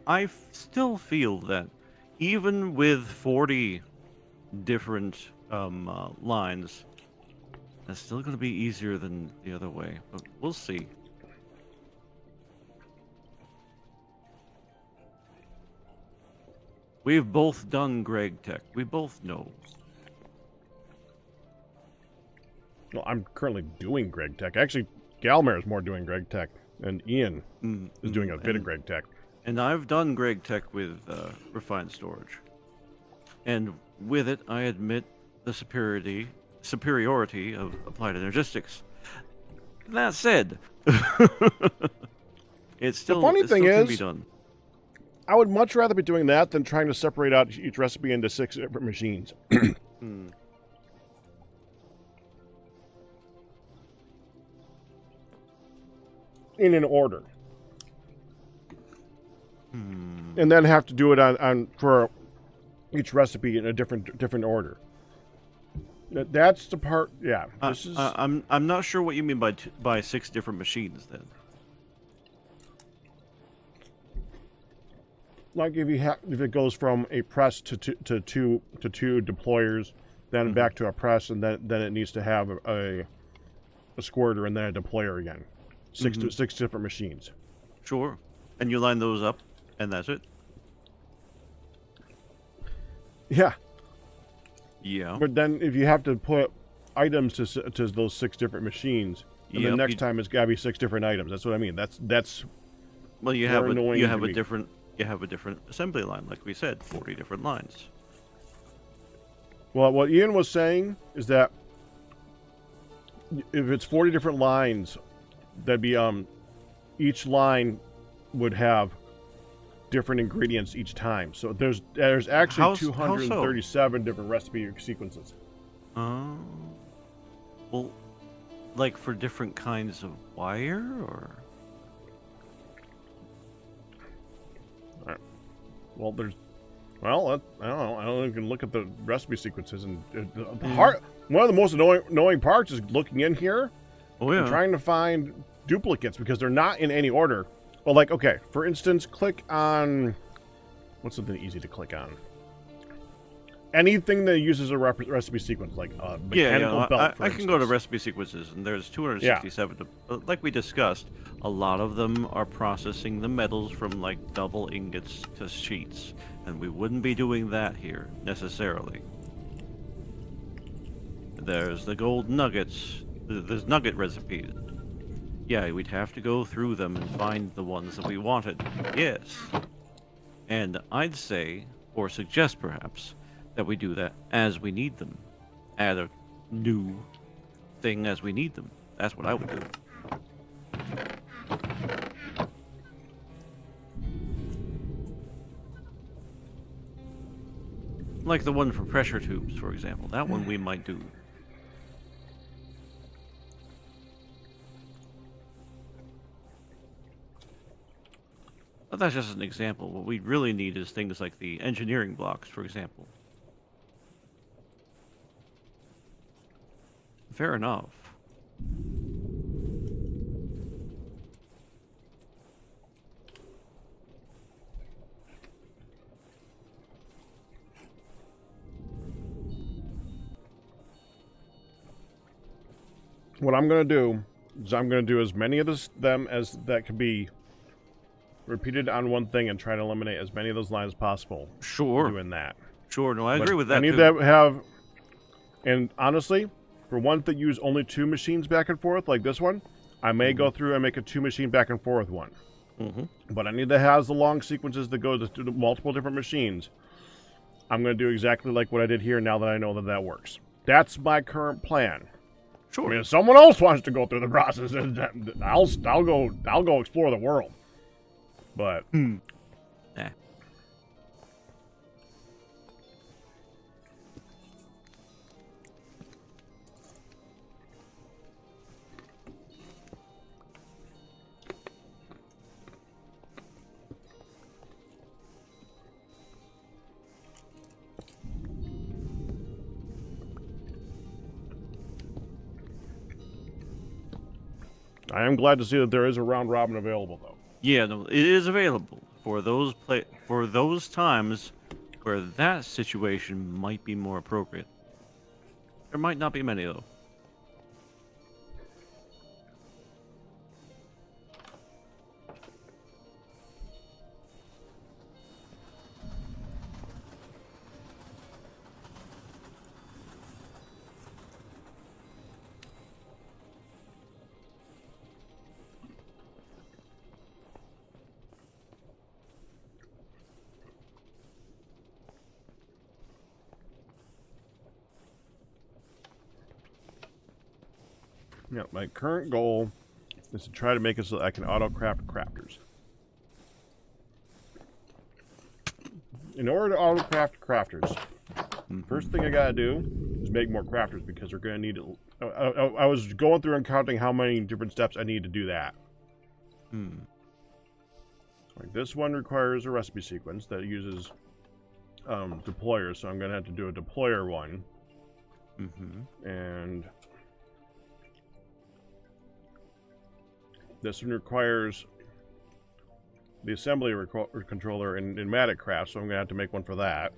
I still feel that even with 40 different lines, that's still going to be easier than the other way. But we'll see. We've both done Greg Tech. We both know. Well, I'm currently doing Greg Tech. Actually, Galmer is more doing Greg Tech, and Ian is doing a bit of Greg Tech. And I've done Greg Tech with refined storage. And with it, I admit the superiority of applied energistics. That said, it's still, the funny thing can is, be done. I would much rather be doing that than trying to separate out each recipe into 6 different machines. Hmm. In an order. Hmm. And then have to do it on for each recipe in a different order. That's the part. Yeah, this is I'm not sure what you mean by 6 different machines. Then like if it goes from a press to two deployers, then back to a press, and then it needs to have a squirter and then a deployer again. 6 different machines. sure, and you line those up, and that's it. Yeah. Yeah. But then if you have to put items to those 6 different machines, and Yep, the next time it's gotta be 6 different items. That's what I mean. That's Well, you more have annoying you to have a me. different assembly line, like we said, 40 different lines. Well, what Ian was saying is that if it's 40 different lines, that'd be each line would have different ingredients each time. So there's actually How so? 237 different recipe sequences. Oh. Well, like for different kinds of wire, or Well, I don't know. I don't know. You can look at the recipe sequences, and one of the most annoying parts is looking in here oh and yeah, trying to find duplicates because they're not in any order. Well, like, okay, for instance, click on what's something easy to click on. Anything that uses a recipe sequence, like a mechanical belt. For I can go to instance. recipe sequences, and there's 267. Like we discussed, a lot of them are processing the metals from like double ingots to sheets, and we wouldn't be doing that here necessarily. There's the gold nuggets. There's nugget recipes. Yeah, we'd have to go through them and find the ones that we wanted. Yes. And I'd say, or suggest perhaps, that we do that as we need them. Add a new thing as we need them. That's what I would do. Like the one for pressure tubes, for example. That one we might do. But that's just an example. What we really need is things like the engineering blocks, for example. Fair enough. What I'm going to do is I'm going to do as many of them as that could be repeated on one thing and try to eliminate as many of those lines as possible. Sure. Doing that. Sure, no, I But agree with that any too. that have, and honestly, for ones that use only 2 machines back and forth, like this one, I may go through and make a 2-machine back and forth one. But any that has the long sequences that go to multiple different machines, I'm going to do exactly like what I did here now that I know that works. That's my current plan. Sure. I mean, if someone else wants to go through the process, I'll go explore the world. But Eh. I am glad to see that there is a round robin available, though. Yeah, no, it is available for those times where that situation might be more appropriate. There might not be many though. Yeah, my current goal is to try to make it so that I can auto-craft crafters. in order to auto-craft crafters, Mhm. first thing I gotta do is make more crafters because we're gonna need it. I was going through and counting how many different steps I need to do that. Hmm. Like this one requires a recipe sequence that uses deployers, so I'm gonna have to do a deployer one. Mm-hmm. And this one requires the assembly controller in Modpack, so I'm gonna have to make one for that.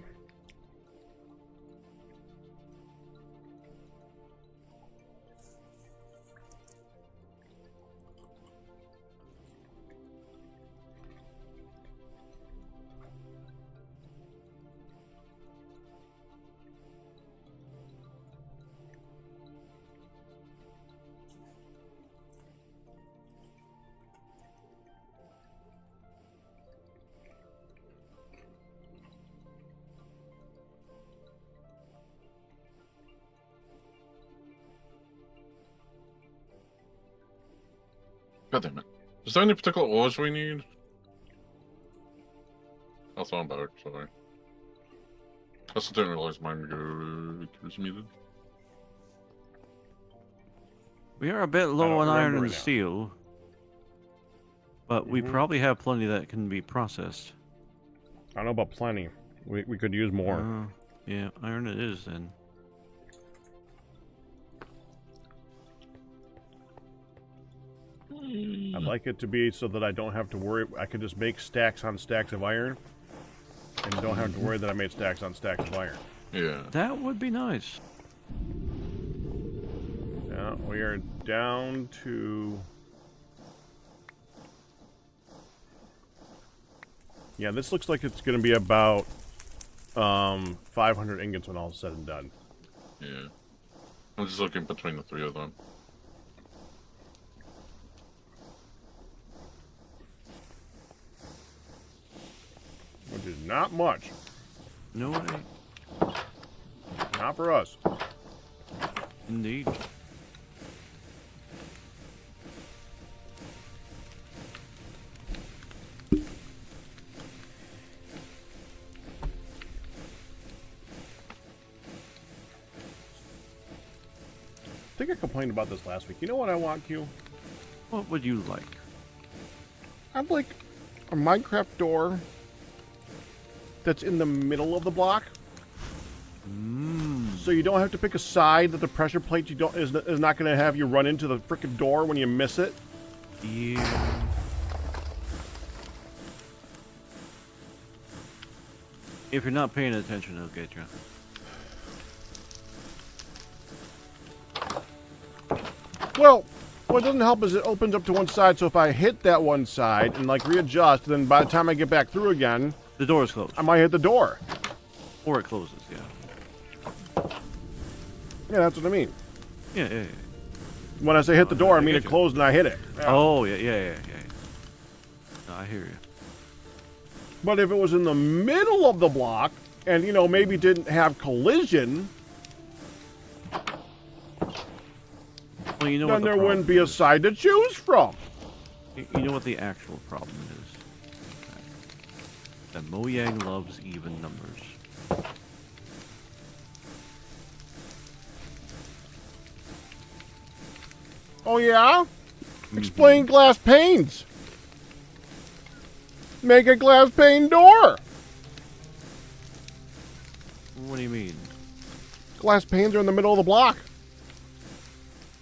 God damn it. Is there any particular ores we need? I'll throw them back, sorry. I still didn't realize mine was muted. We are a bit don't low on iron remember and right now. steel, but we Mhm. probably have plenty that can be processed. I don't know about plenty. We could use more. Yeah, iron it is then. I'd like it to be so that I don't have to worry. I can just make stacks on stacks of iron, and don't have to worry that I made stacks on stacks of iron. Yeah. That would be nice. Yeah, we are down to. Yeah, this looks like it's going to be about 500 ingots when all is said and done. Yeah. I'm just looking between the three of them. Which is not much. No way. Not for us. Indeed. I think I complained about this last week. You know what I want, Q? What would you like? I'd like a Minecraft door that's in the middle of the block. So you don't have to pick a side that the pressure plate is not going to have you run into the frickin' door when you miss it. Yeah. If you're not paying attention, it'll get you. Well, what doesn't help is it opens up to one side, so if I hit that one side and like readjust, then by the time I get back through again, The door is closed. I might hit the door. Or it closes, yeah. Yeah, that's what I mean. Yeah. When I say hit the door, I I mean get it you. closed and I hit it. Yeah. Oh, yeah. No, I hear you. But if it was in the middle of the block, and you know, maybe didn't have collision, Well, you know then what the there wouldn't be a problem side to choose from. is. You know what the actual problem is? That Mojang loves even numbers. Oh yeah? Explain glass panes. Make a glass pane door. What do you mean? Glass panes are in the middle of the block.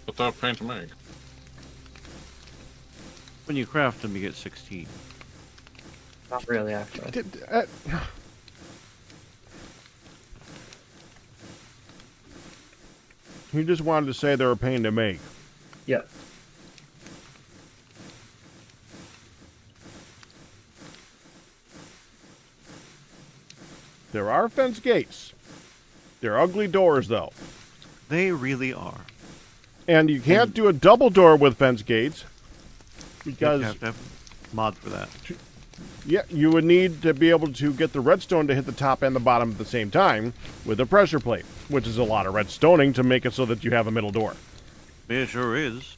But they're a pain to make. When you craft them, you get 16. Not really, actually. You just wanted to say they're a pain to make. Yep. There are fence gates. They're ugly doors, though. They really are. And you can't do a double door with fence gates You because have to have a mod for that. yeah, you would need to be able to get the redstone to hit the top and the bottom at the same time with a pressure plate, which is a lot of redstoning to make it so that you have a middle door. It sure is.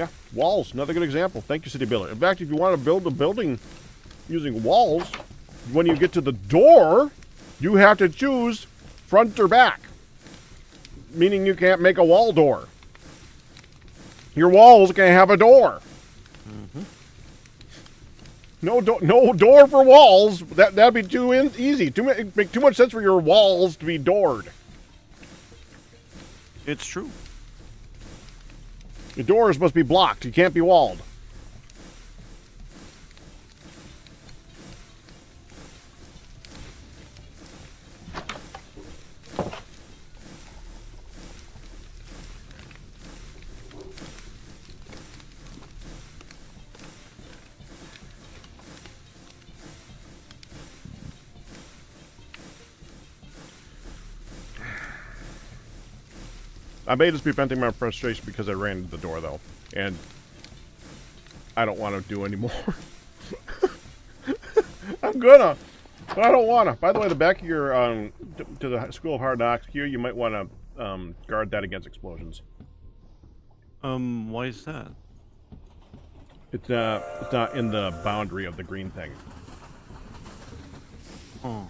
Yeah, walls, another good example. Thank you, City Builder. In fact, if you want to build a building using walls, when you get to the door, you have to choose front or back. Meaning you can't make a wall door. Your walls can have a door. Mm-hmm. No door for walls. That'd be too easy. It'd make too much sense for your walls to be doored. It's true. Your doors must be blocked. You can't be walled. I may just be venting my frustration because I ran into the door, though. And I don't want to do anymore. I'm gonna, but I don't want to. By the way, the back of your, to the School of Hard Knocks here, you might want to guard that against explosions. Why is that? It's not in the boundary of the green thing. Oh.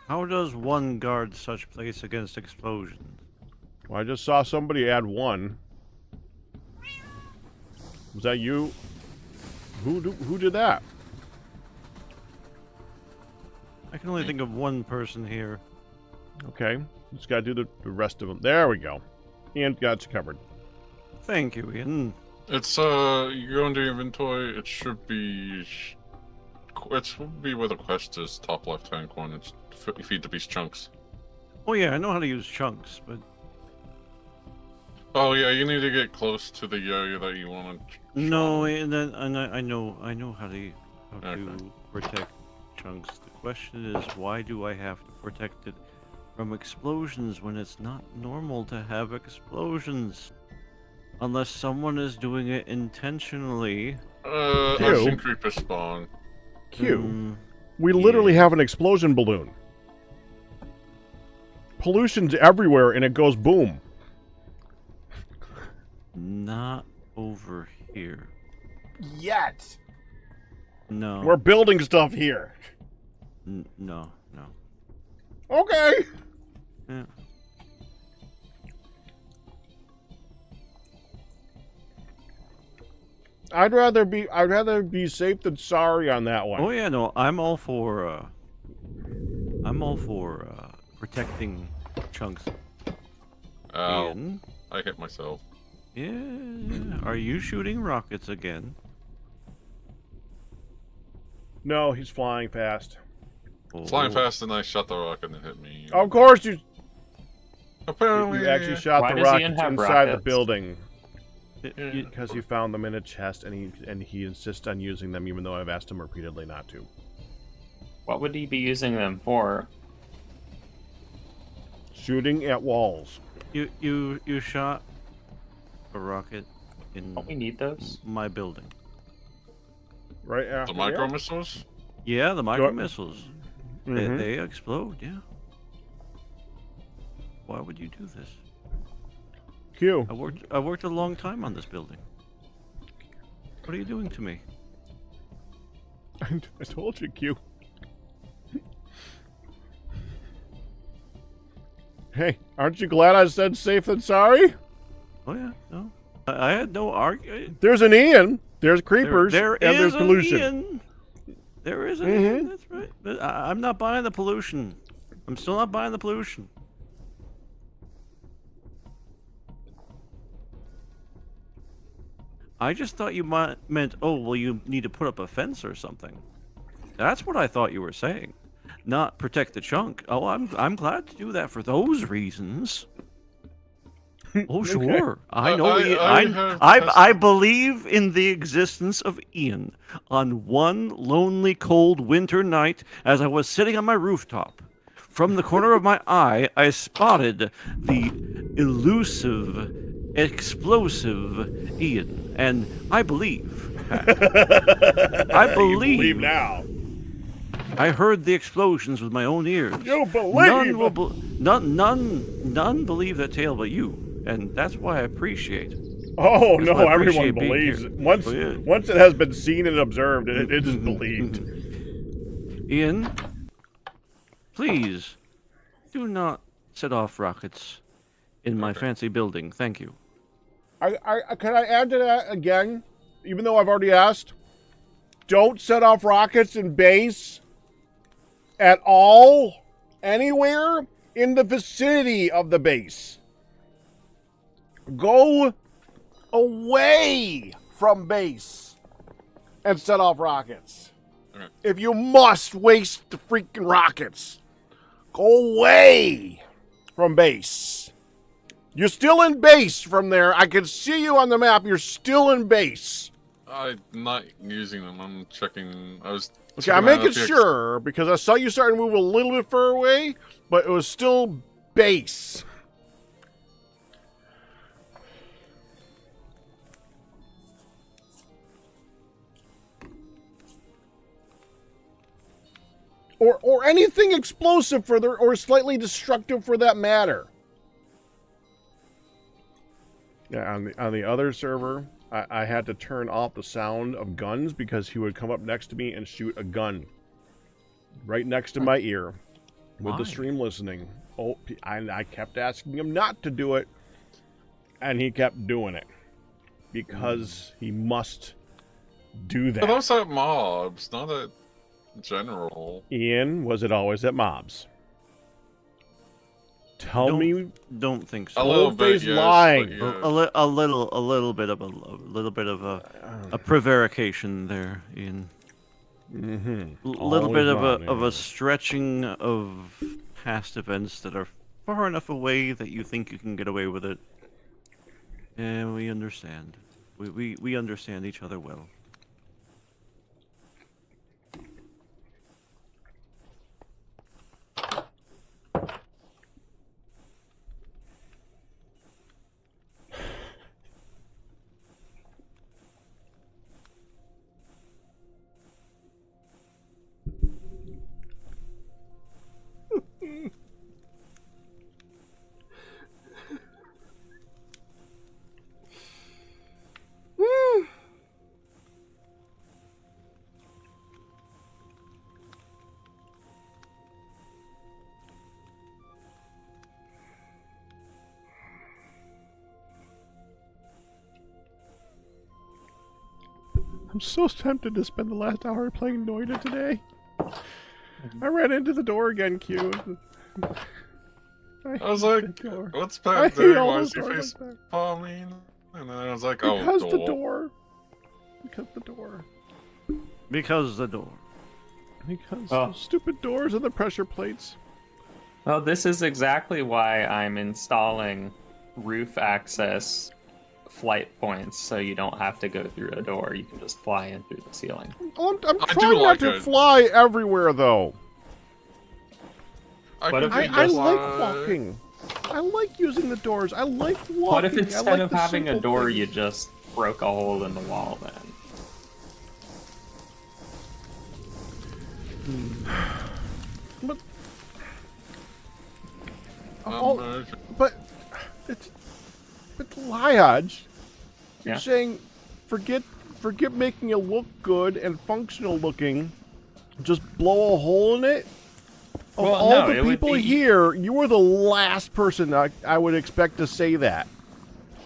How does one guard such place against explosions? Well, I just saw somebody add one. Was that you? Who did that? I can only think of one person here. Okay, just gotta do the rest of them. There we go. Ian got you covered. Thank you, Ian. It's you go into inventory. It should be. It should be where the quest is, top left-hand corner. It's feed the beast chunks. Oh yeah, I know how to use chunks, but Oh yeah, you need to get close to the area that you want to. no, and then I know how to Okay. protect chunks. The question is, why do I have to protect it from explosions when it's not normal to have explosions? Unless someone is doing it intentionally. I've Ew. seen creepers spawn. Q. Mm, We literally have an explosion balloon. Pollution's everywhere, and it goes boom. not over here. Yet. No. We're building stuff here. No. Okay. Yeah. I'd rather be safe than sorry on that one. Oh yeah, no, I'm all for protecting chunks. Ow. Ian? I hit myself. Yeah. Are you shooting rockets again? No, he's flying fast. Flying Oh. fast and I shot the rocket and it hit me. Of course you Apparently, actually shot Why the does Ian rockets have inside the rockets? building Yeah. because he found them in a chest and he insists on using them even though I've asked him repeatedly not to. What would he be using them for? Shooting at walls. You shot a rocket in Don't we need those? my building. Right after The micro missiles? Yeah, the micro missiles. Mhm. They explode. Yeah. Why would you do this? Q. I worked a long time on this building. What are you doing to me? I told you, Q. Hey, aren't you glad I said safe than sorry? Oh yeah, no. I had no argument. There's an Ian, there's creepers, and there's an pollution. Ian. There is an Mhm. Ian, that's right. But I'm not buying the pollution. I'm still not buying the pollution. I just thought you meant, oh, well, you need to put up a fence or something. That's what I thought you were saying. Not protect the chunk. Oh, I'm glad to do that for those reasons. Oh, sure. I know. I believe in the existence of Ian. On one lonely, cold winter night, as I was sitting on my rooftop, from the corner of my eye, I spotted the elusive, explosive Ian, and I believe. Pat, I believe now. I heard the explosions with my own ears. You believe? None believe that tale but you, and that's why I appreciate. Oh That's no, why I everyone appreciate being believes here. it. Once Oh, yeah. once it has been seen and observed, it is believed. Ian, please do not set off rockets in my fancy building. Thank you. Can I add to that again? Even though I've already asked, don't set off rockets in base at all, anywhere in the vicinity of the base. Go away from base and set off rockets. Okay. If you must waste the freaking rockets, go away from base. You're still in base from there. I can see you on the map. You're still in base. I'm not using them. I'm checking. I was. Okay, I'm making sure because I saw you starting to move a little bit further away, but it was still base. Or anything explosive further or slightly destructive for that matter. Yeah, on the other server, I had to turn off the sound of guns because he would come up next to me and shoot a gun right next to my ear with the stream listening. Oh, I kept asking him not to do it, and he kept doing it because he must do that. But those are mobs, not a general. Ian, was it always at mobs? Tell me. Don't think so. A little bit, Face yes, lying. but yeah. A little bit of a prevarication there, Ian. Mm-hmm. A little bit of a stretching of past events that are far enough away that you think you can get away with it. And we understand. We understand each other well. I'm so tempted to spend the last hour playing Noida today. I ran into the door again, Q. I was like, what's I Pat hate doing? all Why those is he doors face like that. palming? And then I was like, Because oh, the door. Because the door. Because the door. Because Oh. those stupid doors and the pressure plates. Well, this is exactly why I'm installing roof access flight points, so you don't have to go through a door. You can just fly in through the ceiling. I'm I do trying not like to it. fly everywhere, though. What if I we just like walking. I like using the doors. I like walking. What if I instead like of the having a simple door, things. you just broke a hole in the wall then? But, Um, but it's Liage. Yeah. You're saying forget making it look good and functional looking. Just blow a hole in it. Of Well, all no, the it would people be- here, you were the last person I would expect to say that.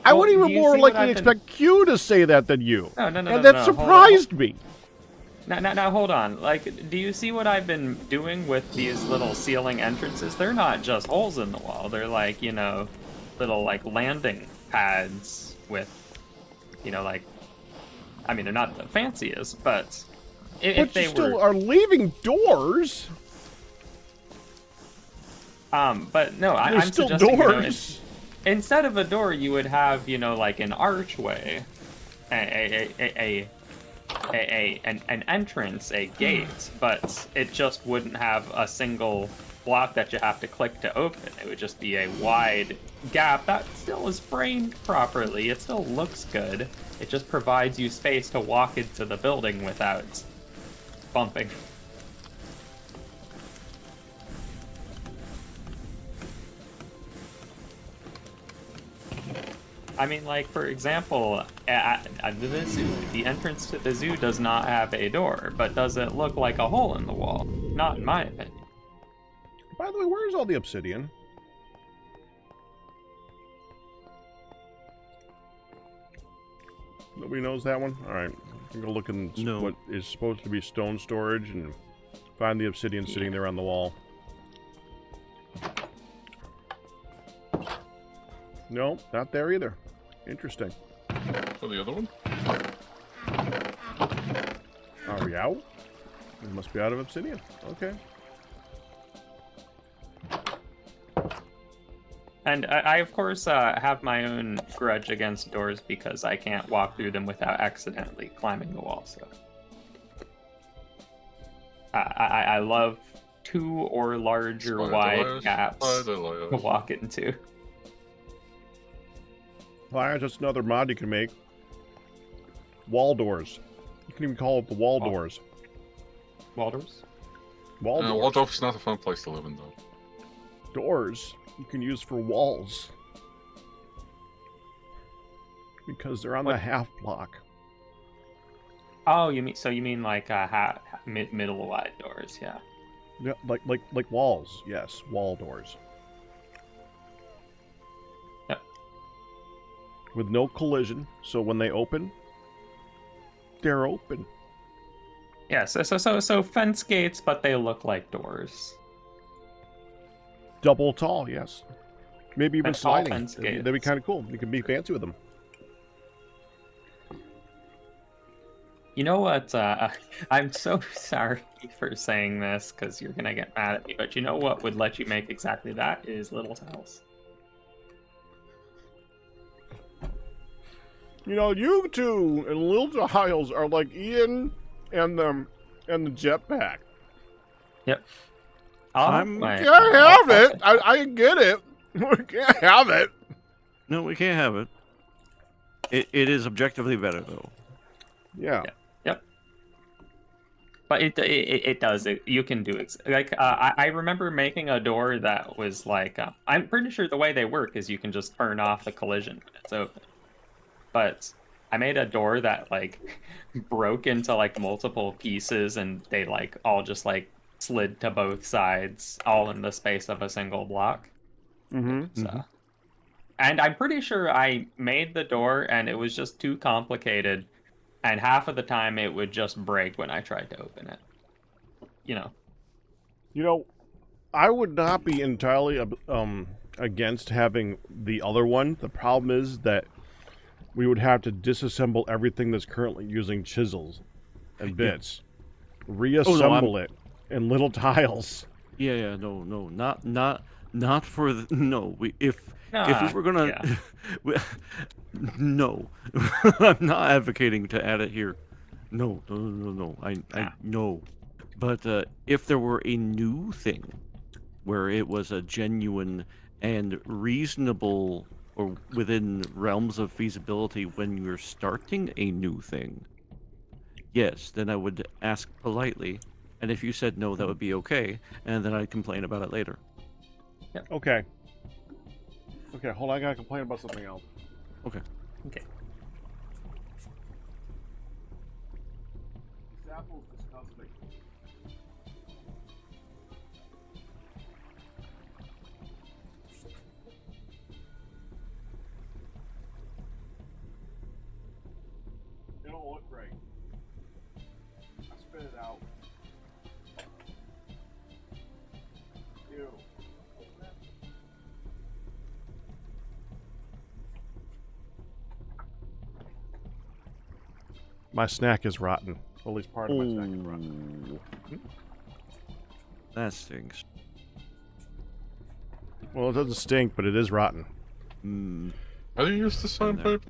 I Well, would do even you more see what likely I've been- expect Q to say that than you. No, and no, that no, surprised me. Now, hold on. Like, do you see what I've been doing with these little ceiling entrances? They're not just holes in the wall. They're like, little, like, landing pads with, like... I mean, they're not the fanciest, but... If But they you still were... are leaving doors. But no, There's I'm still suggesting, doors. Instead of a door, you would have, like an archway, an entrance, a gate, but it just wouldn't have a single block that you have to click to open. It would just be a wide gap that still is framed properly. It still looks good. It just provides you space to walk into the building without bumping. I mean, like, for example, at the zoo, the entrance to the zoo does not have a door, but does it look like a hole in the wall? Not in my opinion. By the way, where's all the obsidian? Nobody knows that one? Alright. I'm gonna look in No. what is supposed to be stone storage and find the obsidian sitting there on the wall. No, not there either. Interesting. For the other one? Are we out? We must be out of obsidian. Okay. And I of course, have my own grudge against doors because I can't walk through them without accidentally climbing the wall, so... I love 2 or larger Spider wide layers, gaps spider to layers. walk into. Fire, just another mod you can make. Wall doors. You can even call it the wall doors. Walders? Wall doors. Waldorf's not a fun place to live in, though. Doors you can use for walls. Because they're on the half block. Oh, you mean like middle wide doors? Yeah. Yeah, like walls. Yes, wall doors. Yep. With no collision, so when they open, they're open. Yeah. So fence gates, but they look like doors. Double tall, yes. Maybe even And tall sliding. fence That'd be gates. kind of cool. You can be fancy with them. You know what? I'm so sorry for saying this because you're gonna get mad at me. But you know what would let you make exactly that is little tiles. You know, you two and Little Tiles are like Ian and the jetpack. Yep. I'm- My- Can't have it. I get it. We can't have it. No, we can't have it. It is objectively better though. Yeah. Yep. But it does. You can do it. Like I remember making a door that was like I'm pretty sure the way they work is you can just turn off the collision when it's open. But I made a door that like broke into like multiple pieces and they like all just like slid to both sides all in the space of a single block. Mm-hmm. So. And I'm pretty sure I made the door and it was just too complicated. And half of the time it would just break when I tried to open it. You know. You know, I would not be entirely against having the other one. The problem is that we would have to disassemble everything that's currently using chisels and bits, reassemble it in little tiles. Yeah, no, not for the, no. If we were gonna, no, I'm not advocating to add it here. No. I know, but if there were a new thing, where it was a genuine and reasonable or within realms of feasibility when you're starting a new thing, yes, then I would ask politely. And if you said no, that would be okay, and then I'd complain about it later. Okay. Okay, hold on. I gotta complain about something else. Okay. Okay. This apple's disgusting. It don't look great. I spit it out. Ew. My snack is rotten. Well, at least part of my snack is rotten. That stinks. Well, it doesn't stink, but it is rotten. Mm. How do you use the sandpaper?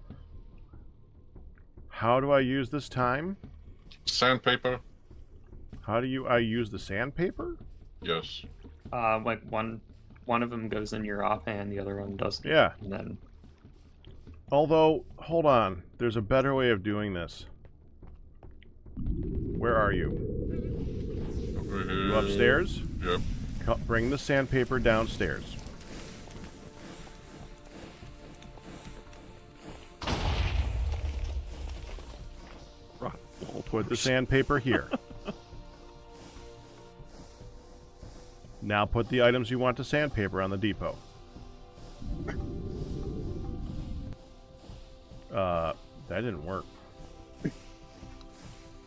How do I use this time? Sandpaper? How do I use the sandpaper? Yes. Like one of them goes in your offhand, the other one doesn't. Yeah. And then Although, hold on. There's a better way of doing this. Where are you? Over here. You upstairs? Yep. Bring the sandpaper downstairs. Put the sandpaper here. Now put the items you want to sandpaper on the depot. That didn't work.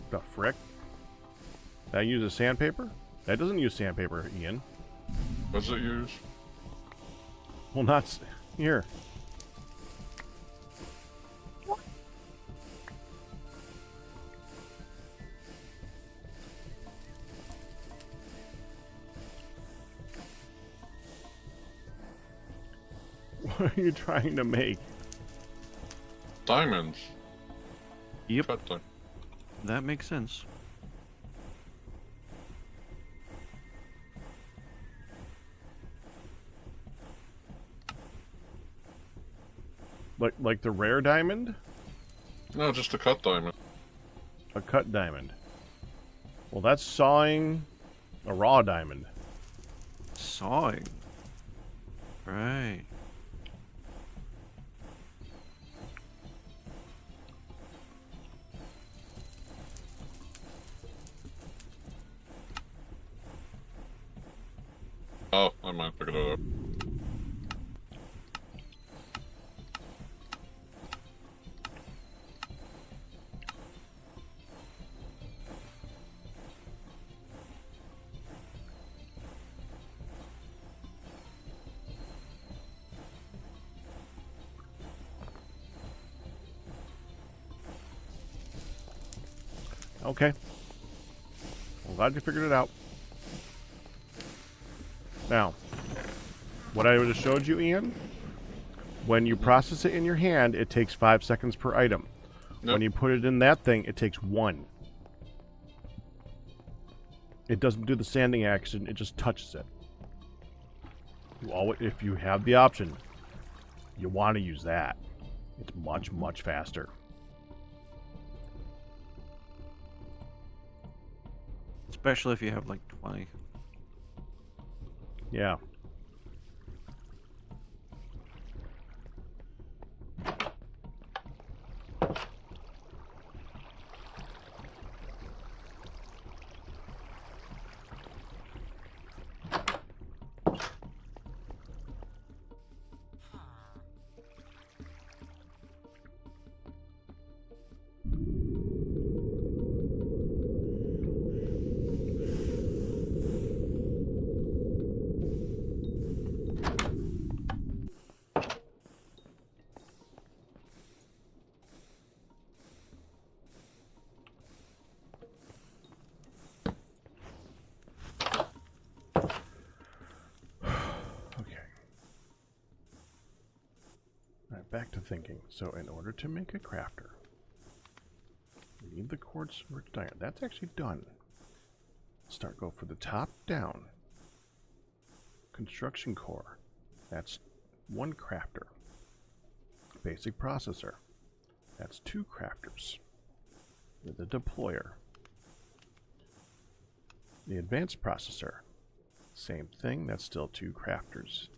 The frick? That uses sandpaper? That doesn't use sandpaper, Ian. What's it use? Well, not here. What are you trying to make? Diamonds. Yep, Cut them. that makes sense. Like the rare diamond? No, just a cut diamond. A cut diamond. Well, that's sawing a raw diamond. Sawing. Right. Oh, I might pick it up. Okay. I'm glad you figured it out. Now, what I would have showed you, Ian, when you process it in your hand, it takes 5 seconds per item. Yep. When you put it in that thing, it takes 1. It doesn't do the sanding action, it just touches it. If you have the option, you want to use that. It's much, much faster. Especially if you have like 20. Yeah. Back to thinking. So in order to make a crafter, we need the quartz merged iron. That's actually done. Go for the top down. Construction core. That's 1 crafter. Basic processor. That's 2 crafters. With a deployer. The advanced processor. Same thing, that's still 2 crafters.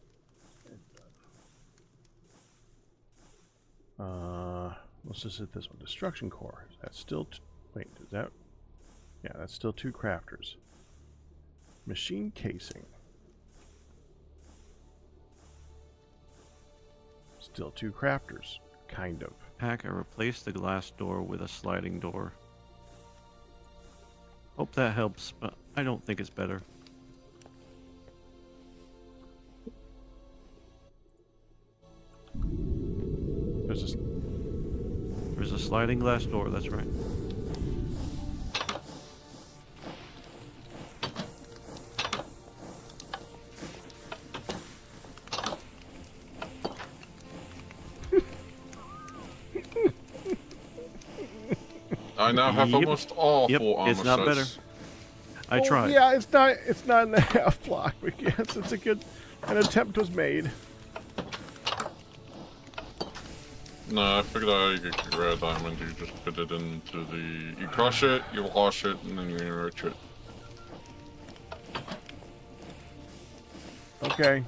Let's just hit this one. Destruction core. That's still... wait, is that... yeah, that's still 2 crafters. Machine casing. Still 2 crafters. Kind of. Pack, I replaced the glass door with a sliding door. Hope that helps, but I don't think it's better. There's a sliding glass door, that's right. I now have Yep. almost all Yep, full armor it's not better. sets. I Well, tried. yeah, it's not in the half block, but yes, it's a good... an attempt was made. No, I figured out how you get your rare diamond. You just put it into the... you crush it, you wash it, and then you enrich it. Okay.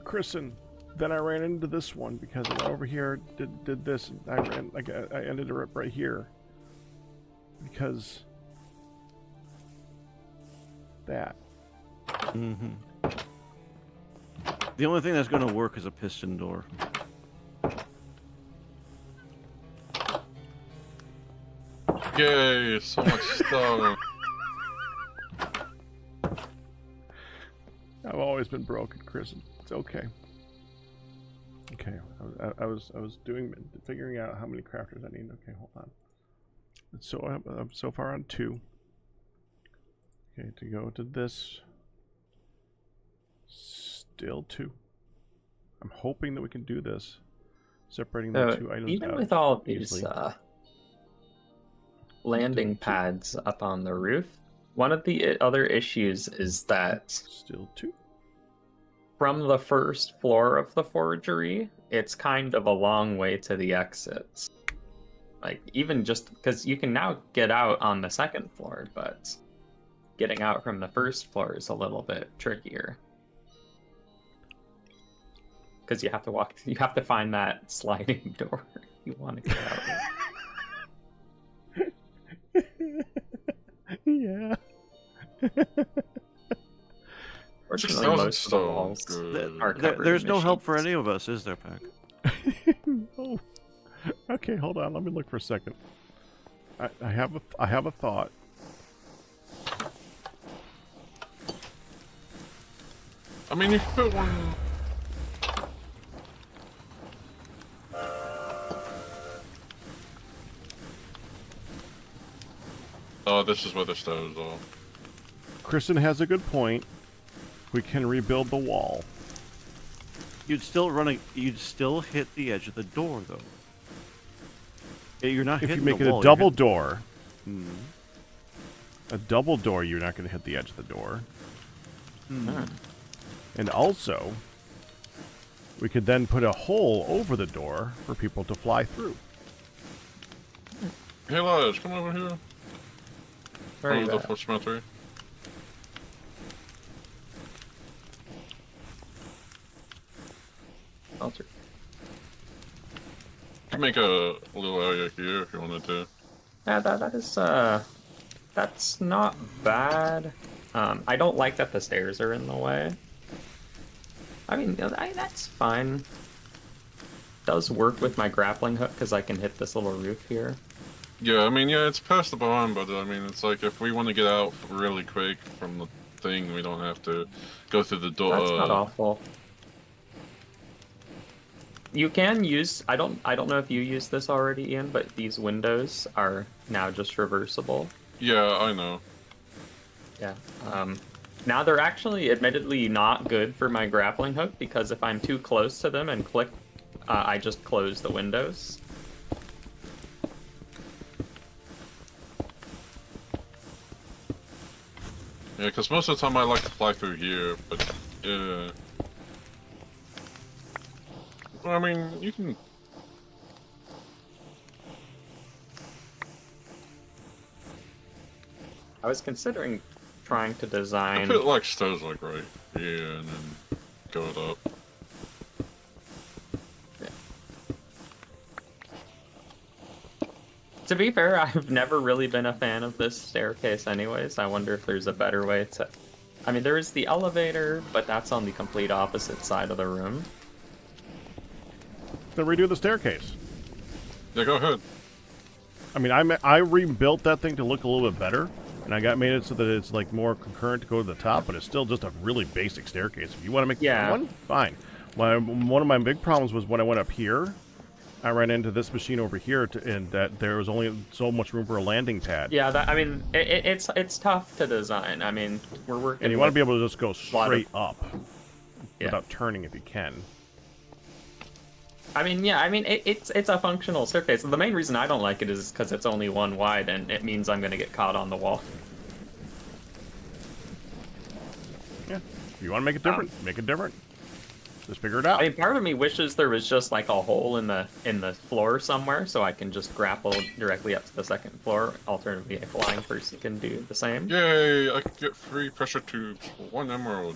Kristen, then I ran into this one because I went over here, did this, and I ended up right here. Because that. Mm-hmm. The only thing that's going to work is a piston door. Yay, so much stuff. I've always been broken, Kristen. It's okay. Okay, I was figuring out how many crafters I need. Okay, hold on. So I'm so far on 2. Okay, to go to this. Still 2. I'm hoping that we can do this. Separating the 2 items even out with all of these easily. landing pads up on the roof, one of the other issues is that Still 2. from the first floor of the forgery, it's kind of a long way to the exits. Like, even just because you can now get out on the second floor, but getting out from the first floor is a little bit trickier. Because you have to find that sliding door you want to get out. Yeah. Fortunately, Just most of the so walls good. are covered There's in no help for machines. any of us, is there, Pack? No. Okay, hold on. Let me look for a second. I have a thought. I mean, you can put one. Oh, this is where the stoves are. Kristen has a good point. We can rebuild the wall. You'd still hit the edge of the door, though. You're not If you hitting make the it wall, a you're double hit- door, Hmm. a double door, you're not going to hit the edge of the door. Hmm. And also, we could then put a hole over the door for people to fly through. Hey, Lodge, come over here. Where are you the at? first smeltery. Alter. You can make a little area here if you wanted to. Yeah, that's not bad. I don't like that the stairs are in the way. I mean, that's fine. Does work with my grappling hook because I can hit this little roof here. Yeah, I mean, yeah, it's past the barn, but I mean, it's like if we want to get out really quick from the thing, we don't have to go through the door. That's not awful. You can use. I don't know if you used this already, Ian, but these windows are now just reversible. Yeah, I know. Yeah. Now they're actually admittedly not good for my grappling hook because if I'm too close to them and click, I just close the windows. Yeah, because most of the time I like to fly through here, but well, I mean, you can. I was considering trying to I design. put like stoves like right here and then go it up. To be fair, I've never really been a fan of this staircase anyways. I wonder if there's a better way to... I mean, there is the elevator, but that's on the complete opposite side of the room. Then redo the staircase. Yeah, go ahead. I mean, I rebuilt that thing to look a little bit better, and I made it so that it's like more concurrent to go to the top, but it's still just a really basic staircase. If you want to make one, fine. One of my big problems was when I went up here, I ran into this machine over here, and that there was only so much room for a landing pad. Yeah, I mean, it's tough to design. I mean, we're working. And you want to be able to just go straight up Yeah. without turning if you can. I mean, yeah, I mean, it's a functional staircase. The main reason I don't like it is because it's only one wide, and it means I'm going to get caught on the wall. Yeah. If you want to make it different, make it different. Just figure it out. I mean, part of me wishes there was just like a hole in the floor somewhere, so I can just grapple directly up to the second floor. Alternatively, a flying person can do the same. Yay! I can get 3 pressure tubes for 1 emerald.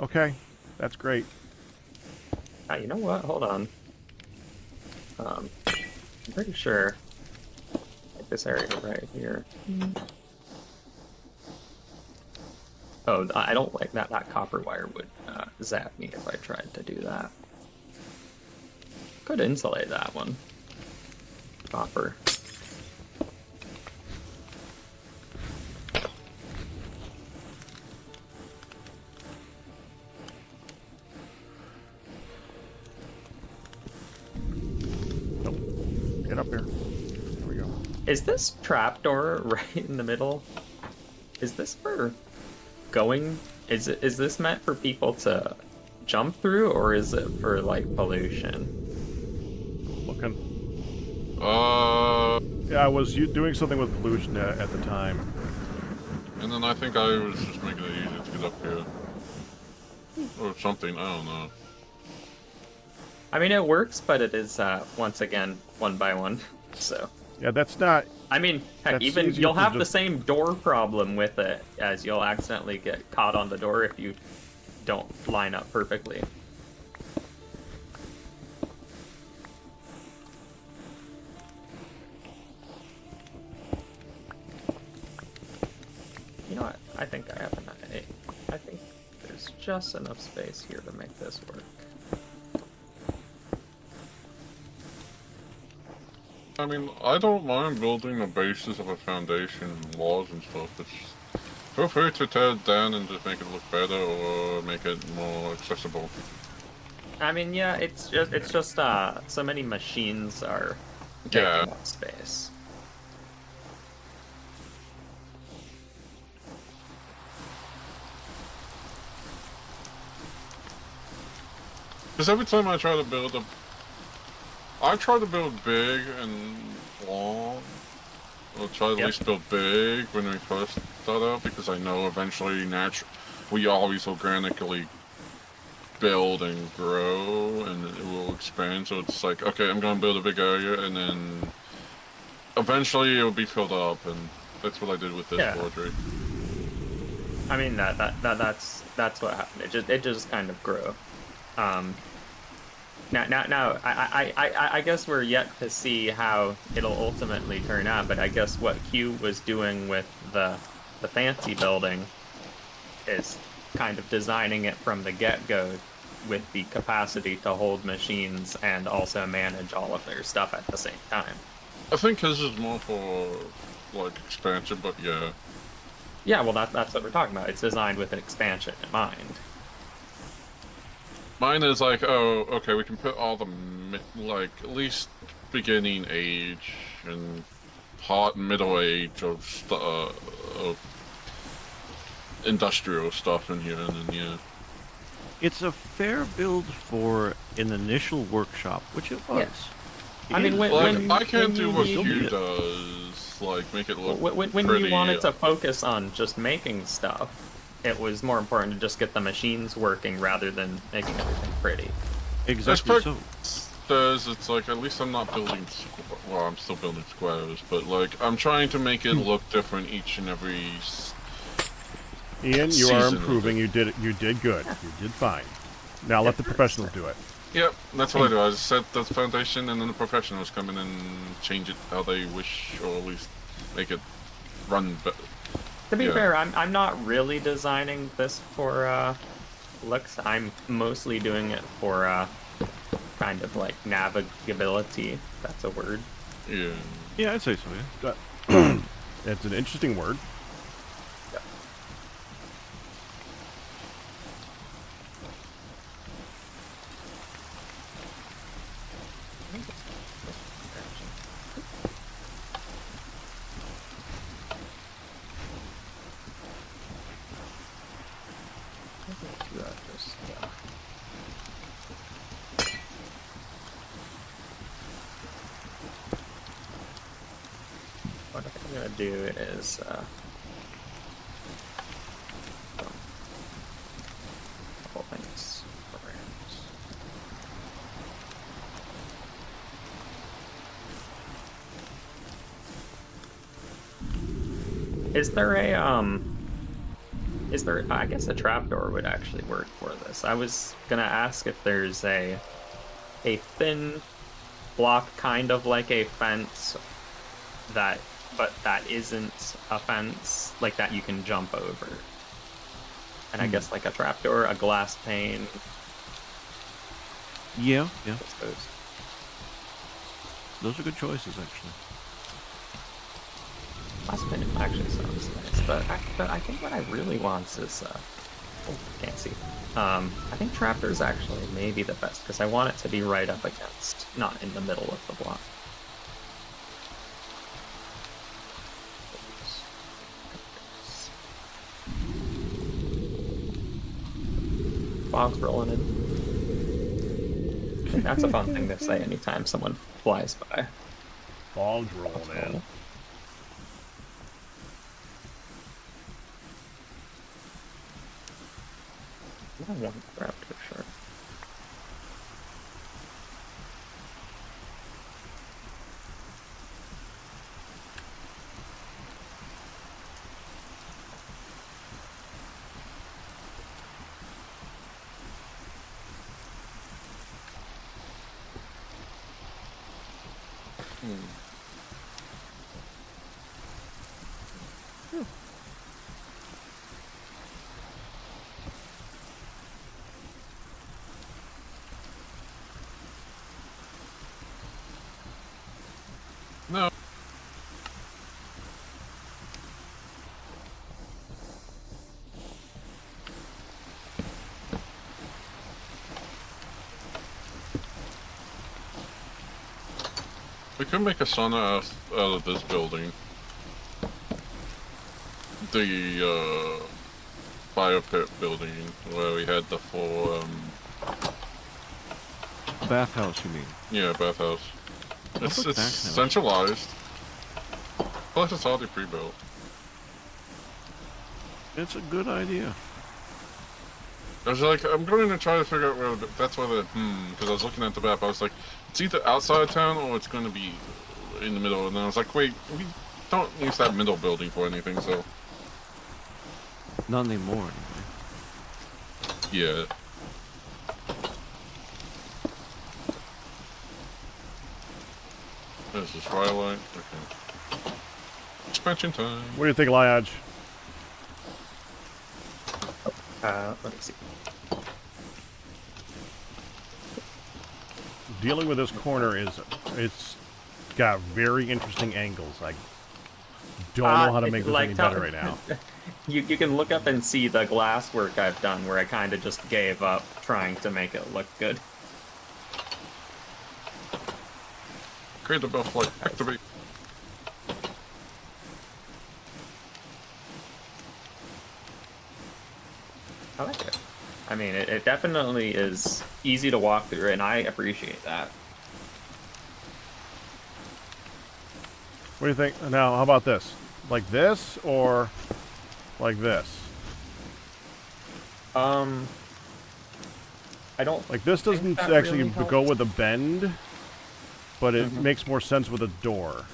Okay, that's great. You know what? Hold on. I'm pretty sure. Like this area right here. Oh, I don't like that. That copper wire would zap me if I tried to do that. Could insulate that one. Copper. Get up here. There we go. Is this trapdoor right in the middle? Is this for going? Is this meant for people to jump through, or is it for like pollution? Looking. Yeah, I was doing something with pollution at the time. and then I think I was just making it easier to get up here. Or something, I don't know. I mean, it works, but it is once again 1 by 1. So. Yeah, that's not. I mean, heck, That's even easier you'll to have the just- same door problem with it, as you'll accidentally get caught on the door if you don't line up perfectly. You know what? I think I have an idea. I think there's just enough space here to make this work. I mean, I don't mind building the basis of a foundation and walls and stuff. It's feel free to tear it down and just make it look better or make it more accessible. I mean, yeah, it's just so many machines are taking Yeah. up space. Because every time I try to build I try to build big and long. Or try to at least build big when we first start out, because I know eventually we always organically build and grow and it will expand. So it's like, okay, I'm gonna build a big area and then eventually it will be filled up, and that's what I did with this forgery. I mean that's what happened. It just kind of grew. Now, I guess we're yet to see how it'll ultimately turn out, but I guess what Q was doing with the fancy building is kind of designing it from the get-go with the capacity to hold machines and also manage all of their stuff at the same time. I think his is more for, like, expansion, but yeah. Yeah, well, that's what we're talking about. It's designed with an expansion in mind. Mine is like, oh, okay, we can put all the, like, at least beginning age and middle age of industrial stuff in here, and then, yeah. It's a fair build for an initial workshop, which it was. I mean, I can't do what you Hugh does, like, make it look when pretty. you wanted to focus on just making stuff, it was more important to just get the machines working rather than making everything pretty. Exactly so. Says it's like, at least I'm not building, well, I'm still building squares, but like, I'm trying to make it look different each and every Ian, you are season. improving. You did good. You did fine. Now let the professionals do it. Yep, that's what I do. I just set the foundation, and then the professionals come in and change it how they wish, or at least make it run better. To be fair, I'm not really designing this for looks. I'm mostly doing it for kind of like navigability. If that's a word. Yeah. Yeah, I'd say so. Yeah. It's an interesting word. What I'm gonna do is couple things around. Is there a is there? I guess a trapdoor would actually work for this. I was gonna ask if there's a thin block, kind of like a fence, but that isn't a fence, like that you can jump over. And I guess like a trapdoor, a glass pane. Yeah. I suppose. Those are good choices, actually. Glass pane actually sounds nice, but I think what I really want is can't see. I think trapdoors actually may be the best because I want it to be right up against, not in the middle of the block. Fog's rolling in. That's a fun thing to say anytime someone flies by. Fog's rolling in. I want raptor, sure. No. We could make a sauna out of this building. The fire pit building where we had the four Bathhouse, you mean? yeah, bathhouse. It's look back now. centralized. Plus it's already pre-built. It's a good idea. I was like, I'm going to try to figure out where that's where the because I was looking at the map. I was like, it's either outside of town or it's going to be in the middle. And I was like, wait, we don't use that middle building for anything, so Not anymore, anyway. yeah. This is Twilight. Okay. Expansion time. What do you think, Liage? Let me see. Dealing with this corner it's got very interesting angles. I don't know how to make this any better right now. You can look up and see the glass work I've done where I kind of just gave up trying to make it look good. Create the buff light. Activate. I like it. I mean, it definitely is easy to walk through, and I appreciate that. What do you think? Now, how about this? Like this or like this? I don't Like this doesn't that actually really go helps. with a bend, but it makes more sense with a door.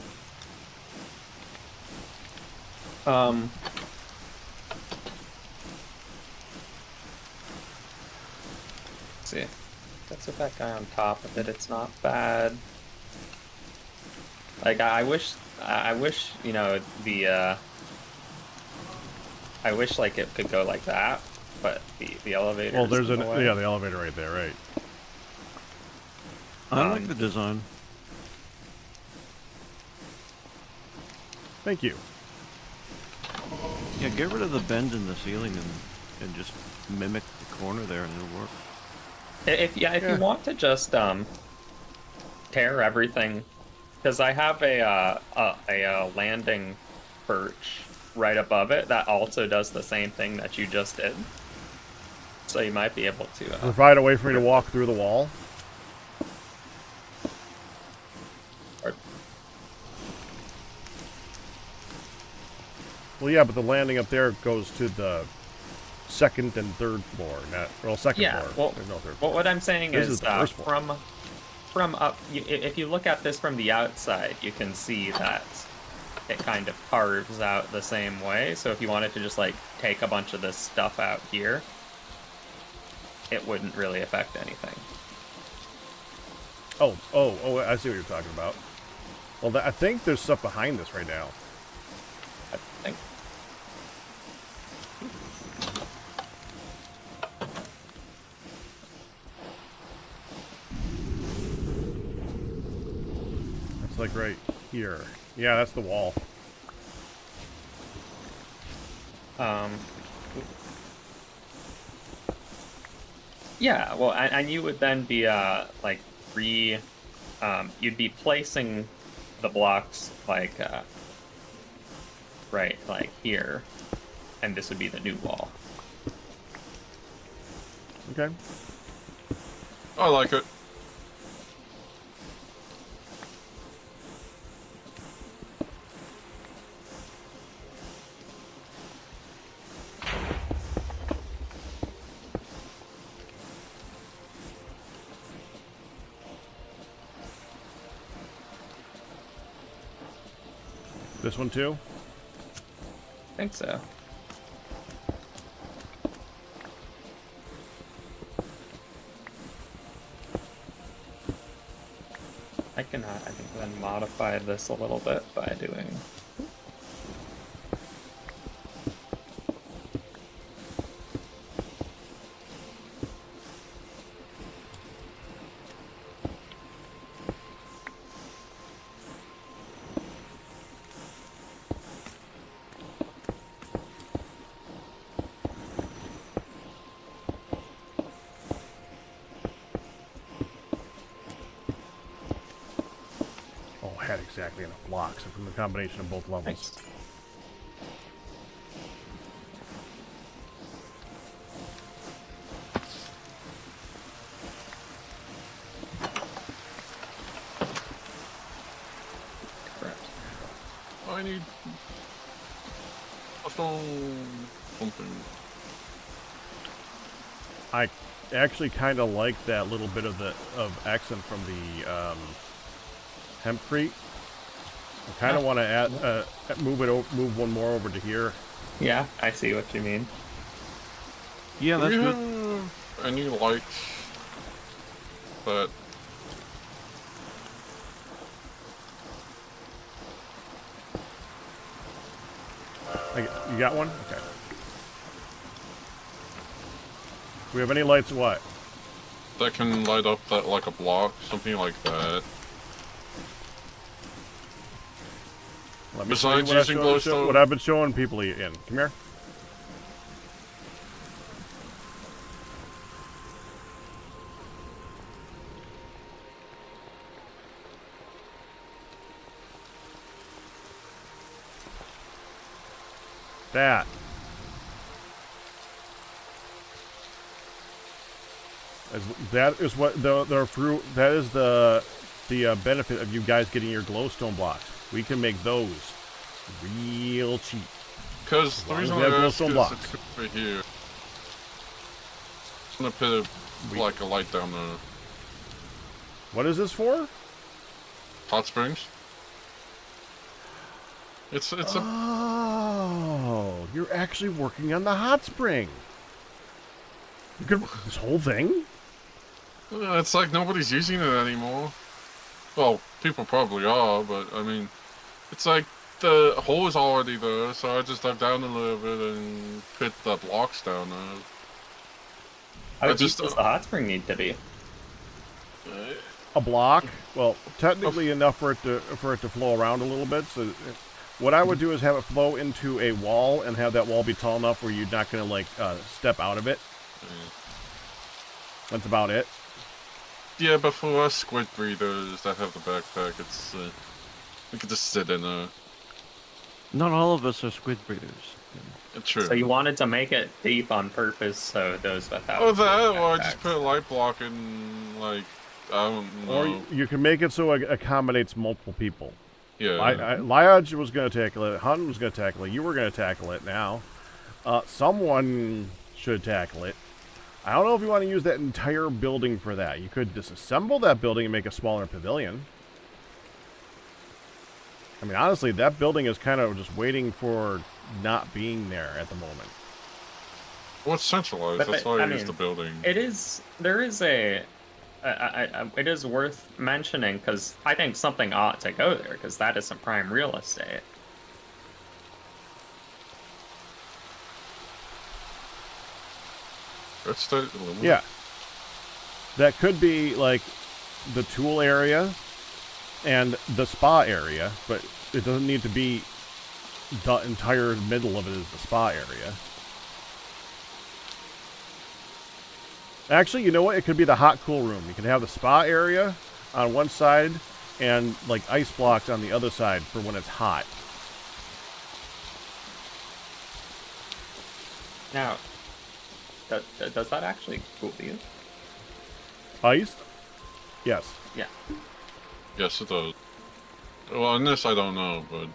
See, that's with that guy on top of it. It's not bad. Like I wish, you know, I wish like it could go like that, but the elevator. Well, there's in the way. the elevator right there, right? I like the design. Thank you. Yeah, get rid of the bend in the ceiling and just mimic the corner there, and it'll work. If you want to just tear everything, because I have a landing perch right above it that also does the same thing that you just did. So you might be able to Provide a way for me to walk through the wall. Well, yeah, but the landing up there goes to the second and third floor. Second Yeah, floor. well, There's no third well, floor. what I'm saying This is, is the first floor. from up, if you look at this from the outside, you can see that it kind of carves out the same way. So if you wanted to just like take a bunch of this stuff out here, it wouldn't really affect anything. Oh, I see what you're talking about. Well, I think there's stuff behind this right now. I think. It's like right here. Yeah, that's the wall. Yeah, well, and you would then be like you'd be placing the blocks like right like here, and this would be the new wall. Okay. I like it. This one too? I think so. I can, I think, then modify this a little bit by doing. Oh, I had exactly enough blocks from the combination of both levels. Nice. Correct. I need a stone something. I actually kind of like that little bit of accent from the hempcrete. I kind of want to add move one more over to here. Yeah, I see what you mean. Yeah, Do that's we good. have any lights that You got one? Okay. Do we have any lights? What? that can light up that like a block, something like that? Let me show you Besides using glowstone? what I've been showing people in. Come here. That. That is what the fruit. That is the benefit of you guys getting your glowstone blocks. We can make those real cheap. Because the long as reason we I have ask glowstone is blocks. it's over here. I'm gonna put like a light down there. What is this for? Hot springs. It's a Oh, you're actually working on the hot spring. You could this whole thing. it's like nobody's using it anymore. Well, people probably are, but I mean, it's like the hole is already there, so I just dug down a little bit and put the blocks down there. How I deep just- does the hot spring need to be? A block. Well, technically enough for it to flow around a little bit. So, what I would do is have it flow into a wall and have that wall be tall enough where you're not gonna like step out of it. That's about it. Yeah, but for us squid breeders that have the backpack, it's we could just sit in there. Not all of us are squid breeders. True. So you wanted to make it deep on purpose so those without. Oh, that, or I backpacks- just put a light block in, like, I don't know. Or you can make it so it accommodates multiple people. Yeah. Liage was going to tackle it. Hun was going to tackle it. You were going to tackle it now. Someone should tackle it. I don't know if you want to use that entire building for that. You could disassemble that building and make a smaller pavilion. I mean, honestly, that building is kind of just waiting for not being there at the moment. Well, it's centralized. But That's the- why I I use mean, the building. It is. There is a. It is worth mentioning because I think something ought to go there because that is some prime real estate. That's the aluminum. Yeah. That could be, like, the tool area and the spa area, but it doesn't need to be the entire middle of it is the spa area. Actually, you know what? It could be the hot cool room. You can have the spa area on one side and, like, ice blocks on the other side for when it's hot. Now, does that actually cool you? Iced? Yes. Yeah. Yes, it does. Well, on this I don't know, but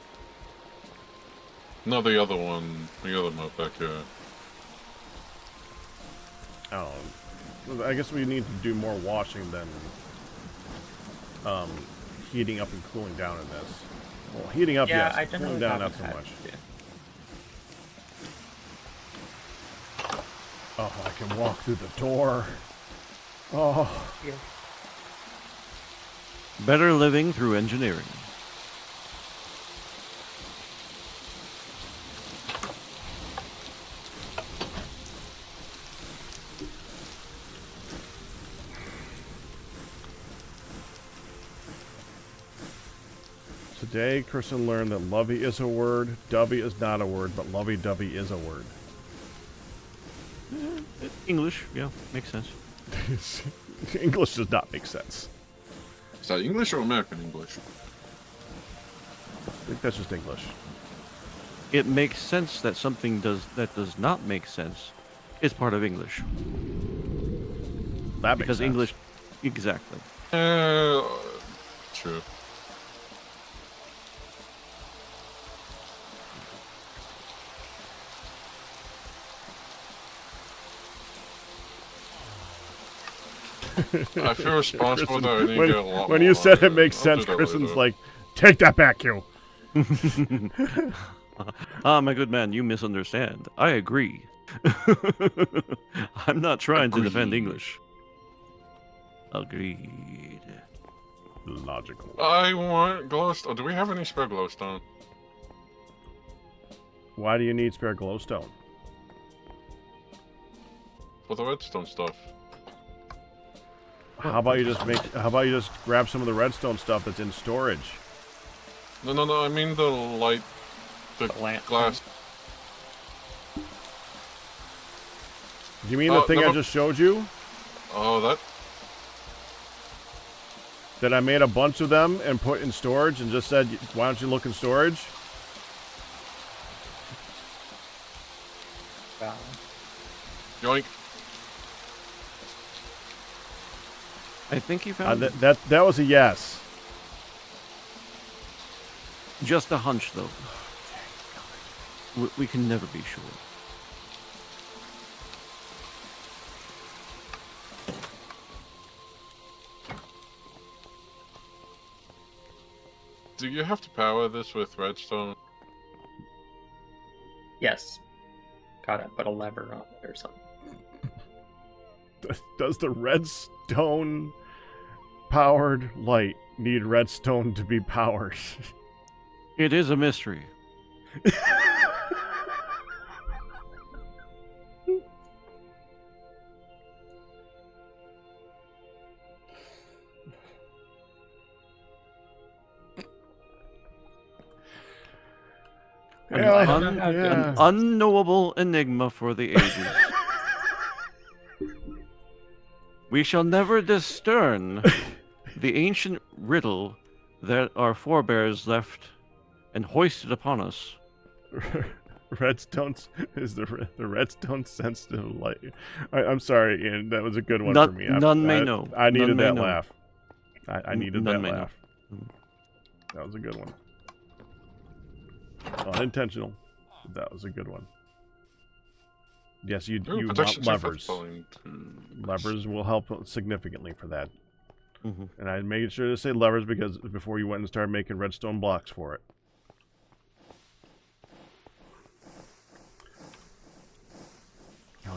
no, the other one, the other modpack, yeah. Oh, I guess we need to do more washing than heating up and cooling down in this. Well, heating up, Yeah, yes. I generally Cooling down, not haven't so had much. to. Oh, I can walk through the door. Oh, Better living through engineering. today Kristen learned that lovey is a word, dovey is not a word, but lovey-dovey is a word. English, yeah, makes sense. English does not make sense. Is that English or American English? I think that's just English. It makes sense that something that does not make sense is part of English. That makes Because sense. English, exactly. True. I feel responsible that I need to get a lot when more you said on it makes I'll do sense, that Kristen's later. like, take that back, you. Ah, my good man, you misunderstand. I agree. I'm not trying to defend Agreed. English. Agreed. Logical. I want glowstone. Oh, do we have any spare glowstone? Why do you need spare glowstone? For the redstone stuff. How about you just grab some of the redstone stuff that's in storage? No, I mean the light, the lamp. glass. Do you mean the thing I just showed you? Oh, that. That I made a bunch of them and put in storage and just said, why don't you look in storage? Yoink. I think you found That was a yes. just a hunch, though. We can never be sure. Do you have to power this with redstone? Yes. Gotta put a lever on it or something. Does the redstone powered light need redstone to be powered? It is a mystery. Yeah, An unknowable enigma for the ages. We shall never discern the ancient riddle that our forebears left and hoisted upon us. Redstone is the redstone sensitive light. I'm sorry, Ian. That was a good one None- for me. none may know. I needed None may that know. laugh. I needed None that may know. laugh. That was a good one. Unintentional. That was a good one. Yes, you Ooh, want protection levers. point. Levers will help significantly for that. Mm-hmm. And I made sure to say levers because before you went and started making redstone blocks for it.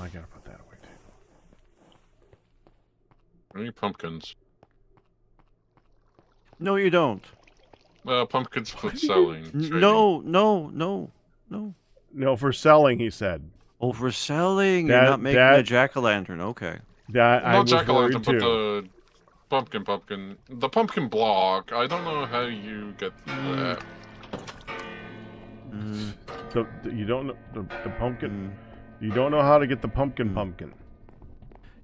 I gotta put that away too. I need pumpkins. No, you don't. Pumpkins for selling. trading. No. No, for selling, he said. Oh, for selling. You're That- not making that- a jack-o'-lantern. Okay. That I Not was jack-o'-lantern, worried but too. the pumpkin. The pumpkin block. I don't know how you get that. Mm, You don't know the pumpkin. mm. You don't know how to get the pumpkin.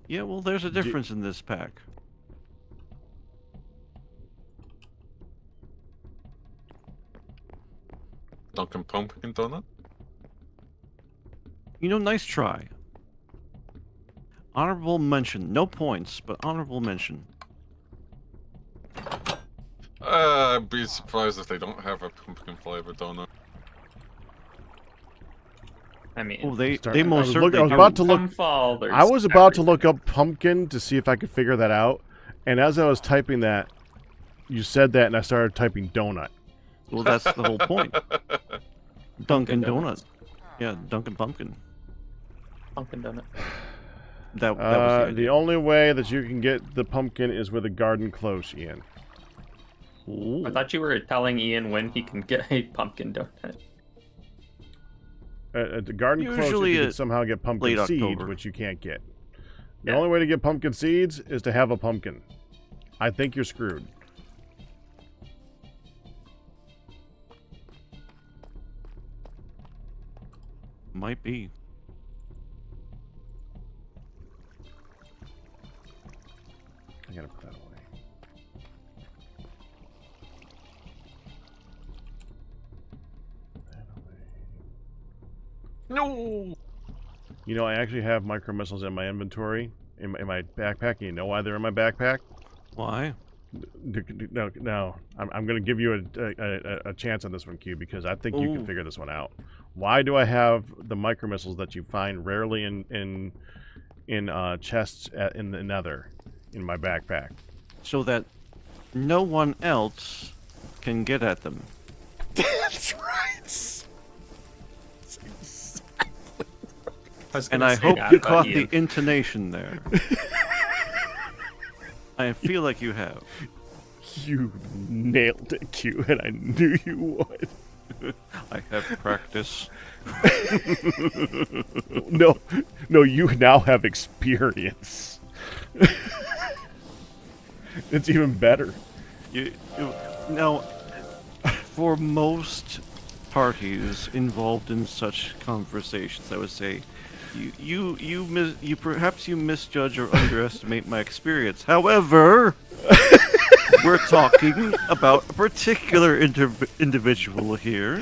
Yeah, well, there's a difference in this pack. Dunkin' Pumpkin Donut? You know, nice try. Honorable mention. No points, but honorable mention. I'd be surprised if they don't have a pumpkin flavored donut. I mean, Oh, they Start- most I certainly was do. about to look. come fall, there's I was about to everything. look up pumpkin to see if I could figure that out, and as I was typing that, you said that, and I started typing donut. Well, that's the whole point. Dunkin' Dunkin' Donut. Yeah, Dunkin' Pumpkin. Pumpkin donut. That was the The only way that you can get the pumpkin is with a garden close, Ian. Ooh. I thought you were telling Ian when he can get a pumpkin donut. At the garden close, Usually you can at somehow get pumpkin late seeds, October. which you can't get. The Yeah. only way to get pumpkin seeds is to have a pumpkin. I think you're screwed. Might be. I gotta put that away. No! You know, I actually have micro missiles in my inventory, in my backpack. You know why they're in my backpack? Why? No. I'm going to give you a chance on this one, Q, because I think you can Ooh. figure this one out. Why do I have the micro missiles that you find rarely in chests in the Nether in my backpack? So that no one else can get at them. That's right. And I hope you caught the intonation there. I feel like you have. You nailed it, Q, and I knew you would. I have practice. No, you now have experience. It's even better. Now, for most parties involved in such conversations, I would say, you perhaps you misjudge or underestimate my experience. However, we're talking about a particular individual here.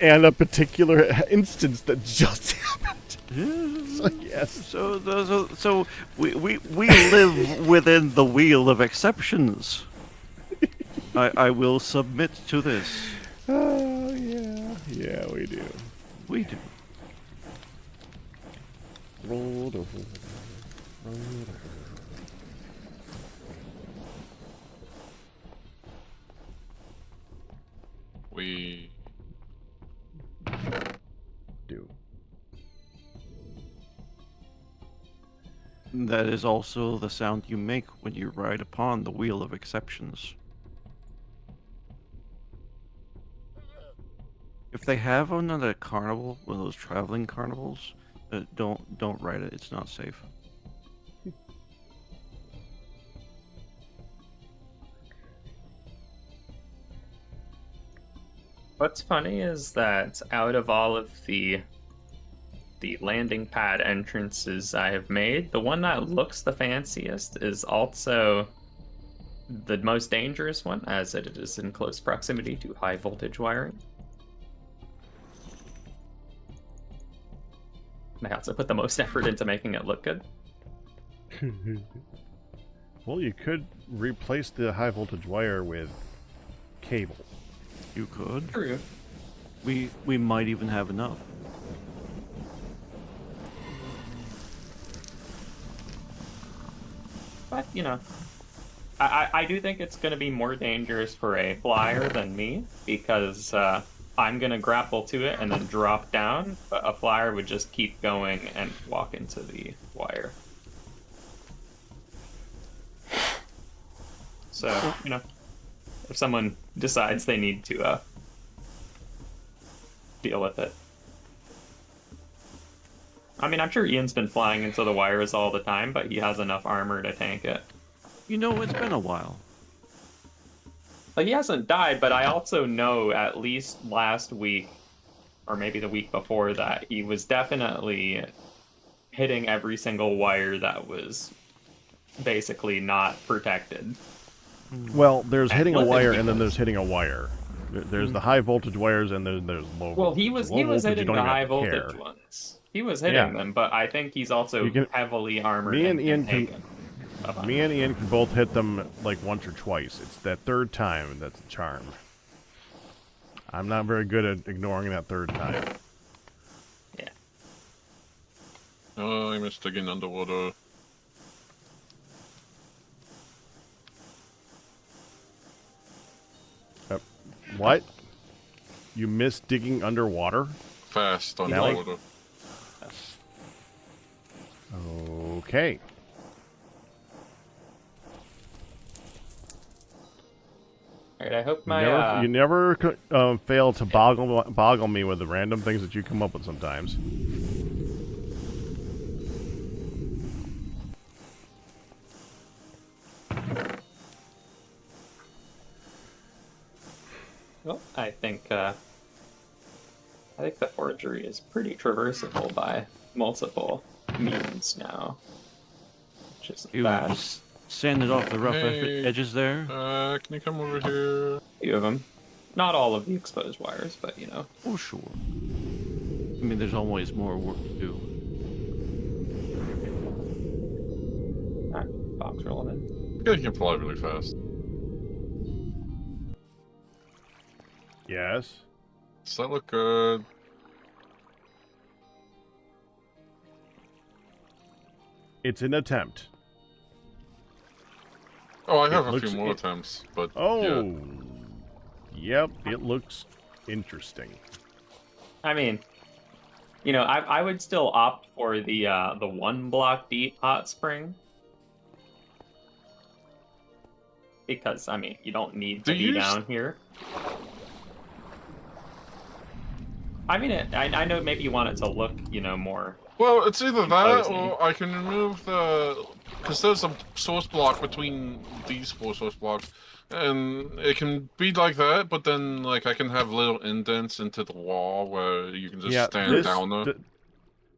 And a particular instance that just happened. So, yes. So we live within the wheel of exceptions. I will submit to this. Oh, yeah. Yeah, we do. We do. We Do. That is also the sound you make when you ride upon the wheel of exceptions. If they have another carnival, one of those traveling carnivals, don't ride it. It's not safe. What's funny is that out of all of the landing pad entrances I have made, the one that looks the fanciest is also the most dangerous one, as it is in close proximity to high voltage wiring. And I also put the most effort into making it look good. Well, you could replace the high voltage wire with cable. You could. True. We might even have enough. But, you know, I do think it's going to be more dangerous for a flyer than me, because I'm gonna grapple to it and then drop down, but a flyer would just keep going and walk into the wire. So, you know, if someone decides they need to deal with it. I mean, I'm sure Ian's been flying into the wires all the time, but he has enough armor to tank it. You know, it's been a while. Like, he hasn't died, but I also know at least last week, or maybe the week before that, he was definitely hitting every single wire that was basically not protected. Well, there's hitting a What wire did he and then do? there's hitting a wire. There's the high voltage wires and there's low. Well, he was voltage, you hitting don't the even high have to care. voltage ones. He was hitting Yeah. them, but I think he's also You can- heavily armored. Me and Ian can- taken up on Me and Ian can both hit them like once or twice. It's that third time that's the charm. I'm not very good at ignoring that third time. Yeah. Oh, I missed digging underwater. What? You missed digging underwater? Fast Now I- underwater. Okay. Alright, I hope You my never fail to boggle me with the random things that you come up with sometimes. well, I think the forgery is pretty traversable by multiple means now, which is You bad. just sanded off the rough Hey. edges there. Can you come over here? A few of them, not all of the exposed wires, but you know. Oh, sure. I mean, there's always more work to do. Alright, box rolling in. Yeah, you can fly really fast. Yes. Does that look good? It's an attempt. Oh, I have It a looks- few more it- attempts, but Oh. yeah. Yep, it looks interesting. I mean, you know, I would still opt for the 1 block deep hot spring. Because, I mean, you don't need to Do be you down here. I mean, I know maybe you want it to look, you know, more. Well, it's either that Imposing. or I can remove the... Because there's a source block between these 4 source blocks. And it can be like that, but then like I can have little indents into the wall where you can just stand this, down there.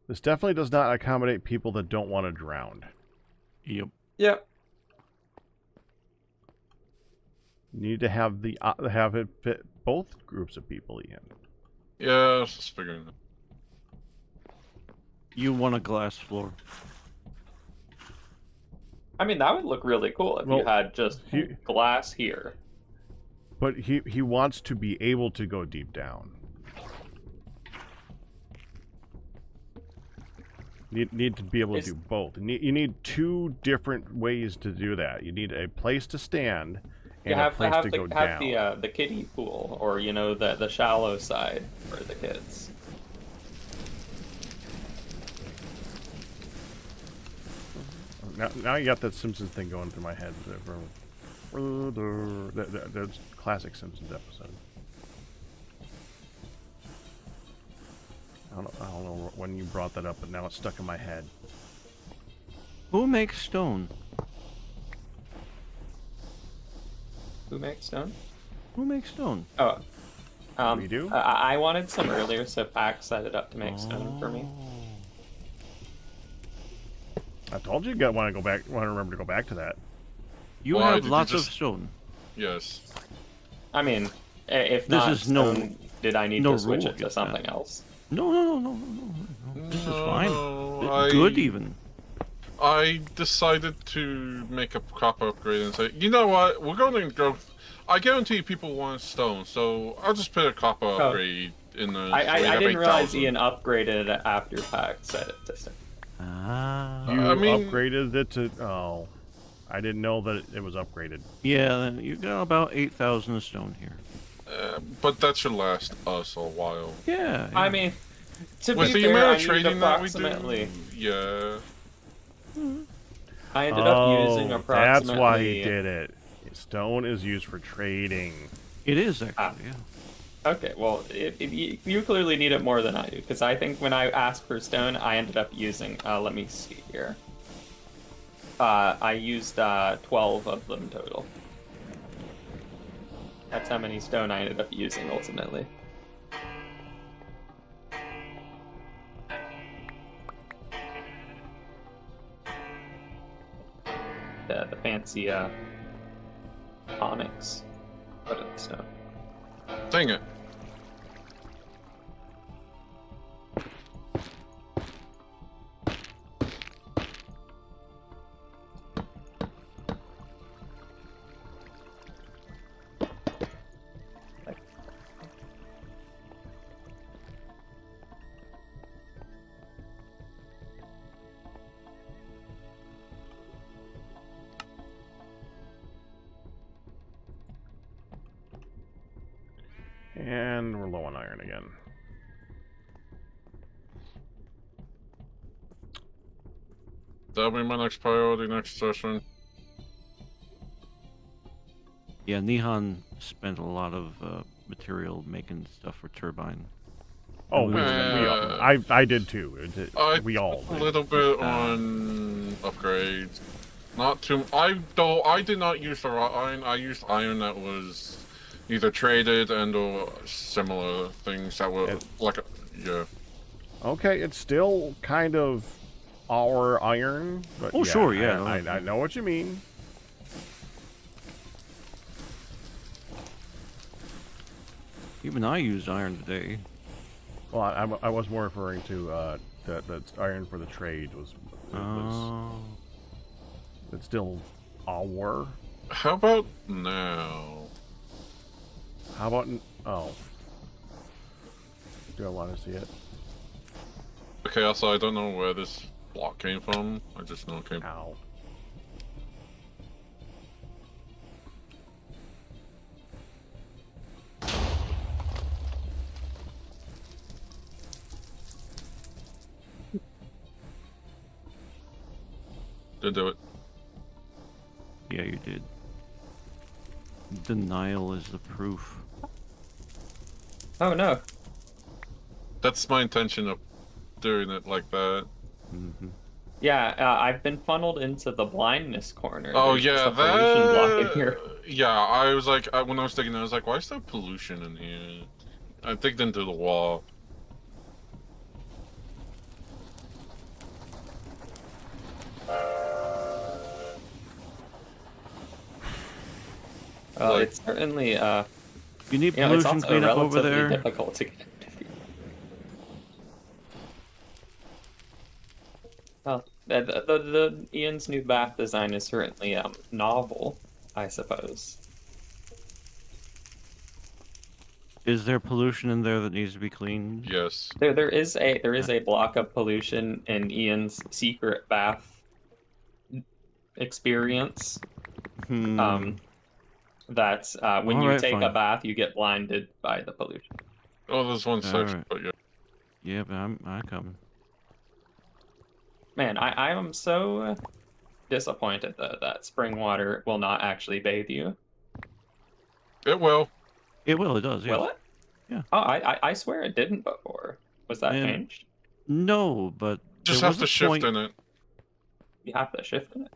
this definitely does not accommodate people that don't want to drown. Yep. Yep. You need to have have it fit both groups of people, Ian. Yeah, I was just figuring that. You want a glass floor. I mean, that would look really cool if you Well, had just he- glass here. But he wants to be able to go deep down. Need to be able to Is- do both. You need 2 different ways to do that. You need a place to stand and You have a place to go have down. the kiddie pool, or you know, the shallow side for the kids. Now you got that Simpsons thing going through my head. That's classic Simpsons episode. I don't know when you brought that up, but now it's stuck in my head. Who makes stone? Who makes stone? Who makes stone? Oh, We do? I wanted some earlier, so Pack set it up to make stone for me. I told you want to go back. Want to remember to go back to that. You Why have did you lots just- of stone. Yes. I mean, if This not is no- stone, did I need no to switch rule it to against something that. else? No. This is fine. No, Good even. I decided to make a copper upgrade and say, you know what, we're going to go... I guarantee people want stone, so I'll just put a copper upgrade in the... I didn't realize Ian upgraded it after Pack set it to stone. Ah. You I mean- upgraded it to. Oh, I didn't know that it was upgraded. Yeah, then you got about 8,000 stone here. but that should last us a while. Yeah. I mean, to With be the fair, amount I of need trading that we approximately. do, yeah. I ended up using approximately. That's why he did it. Stone is used for trading. It is actually. Yeah. Okay, well, you clearly need it more than I do, because I think when I asked for stone, I ended up using. Let me see here. I used 12 of them total. That's how many stone I ended up using ultimately. The fancy onyx. Put it in stone. Dang it. And we're low on iron again. That'll be my next priority next session. Yeah, Nihan spent a lot of material making stuff for turbine. Oh, I did too. We all. A little bit on upgrades. Not too. I did not use the raw iron. I used iron that was either traded and or similar things that were yeah. Okay, it's still kind of our iron, but oh yeah, sure, yeah. I know what you mean. Even I used iron today. Well, I was more referring to the iron for the trade was it's still our. How about now? How about oh? Do I want to see it? Okay, also I don't know where this block came from. I just know it came. Ow. Did do it. Yeah, you did. Denial is the proof. Oh no. That's my intention of doing it like that. Mm-hmm. Yeah, I've been funneled into the blindness corner. Oh There's yeah, just a pollution block in here. Yeah, I was like, when I was digging, I was like, why is there pollution in here? I digged into the wall. It's certainly You need you know, it's pollution also cleanup relatively over there. difficult to get. Well, the Ian's new bath design is certainly novel, I suppose. Is there pollution in there that needs to be cleaned? Yes. There is a block of pollution in Ian's secret bath experience. That when you take a bath, you get blinded by the pollution. Oh, there's one section, right. but yeah. Yeah, but I'm coming. Man, I am so disappointed that spring water will not actually bathe you. It will. It will. It does. Yes. Will it? Yeah. Oh, I swear it didn't before. Was that changed? No, but Just have to shift in it. You have to shift in it.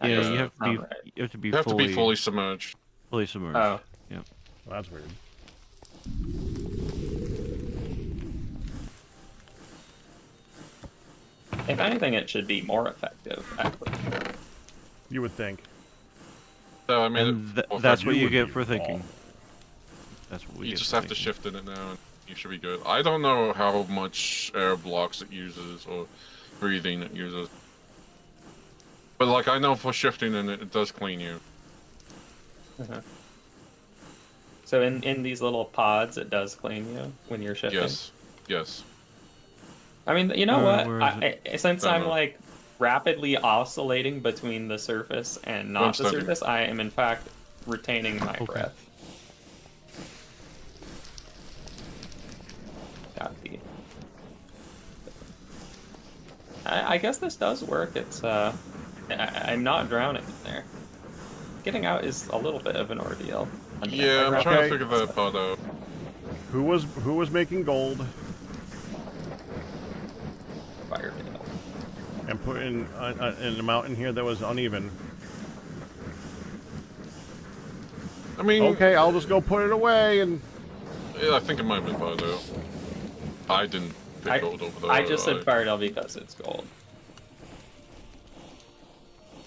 Yeah, you have to be. Right. You have to be. You have to be fully submerged. Fully submerged. Oh. Yeah. Well, that's weird. If anything, it should be more effective, actually. You would think. So I mean, that's what you get for thinking. That's what we You get just for have to shift in it now, and you should be good. I don't know how much air blocks it uses or breathing it uses, but like I know for shifting in it, it does clean you. So in these little pods, it does clean you when you're shifting. Yes. Yes. I mean, you know what? Since I'm like rapidly oscillating between the surface and not the surface, I am in fact retaining my breath. I guess this does work. It's I'm not drowning in there. Getting out is a little bit of an ordeal. I mean, Yeah, I'm I trying Okay. to figure that part out. Who was making gold fire tail. and put in a mountain here that was uneven? I mean, Okay, I'll just go put it away and. yeah, I think it might have been Bardo. I didn't pick gold over there. I just said fire tail because it's gold.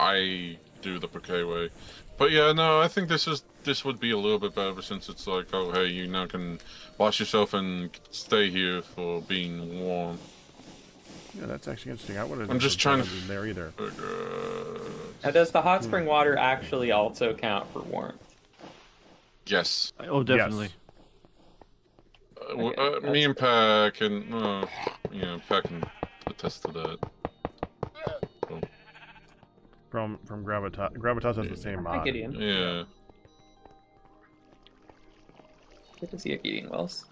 I do the bouquet way. But yeah, no, I think this would be a little bit better since it's like, oh hey, you now can wash yourself and stay here for being warm. Yeah, that's actually interesting. I wouldn't. I'm just trying to there either. Now, does the hot spring water actually also count for warmth? Yes. Oh, definitely. Okay, Me and Pack and Pack can attest to that. So, From Gravitas. Gravitas has the same Hi, mod. Gideon. yeah. Good to see you eating wells.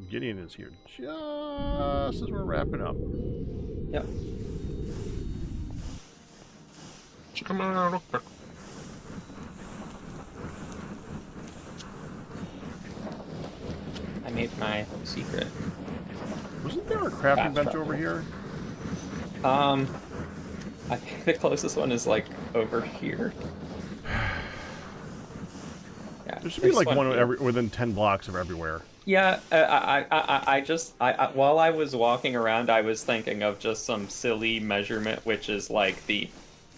Gideon is here just as we're wrapping up. Yep. Come on, look back. I made my secret. Wasn't there a crafting bench over here? I think the closest one is like over here. Yeah, There should be there's like one here. within 10 blocks of everywhere. Yeah, I while I was walking around, I was thinking of just some silly measurement, which is like the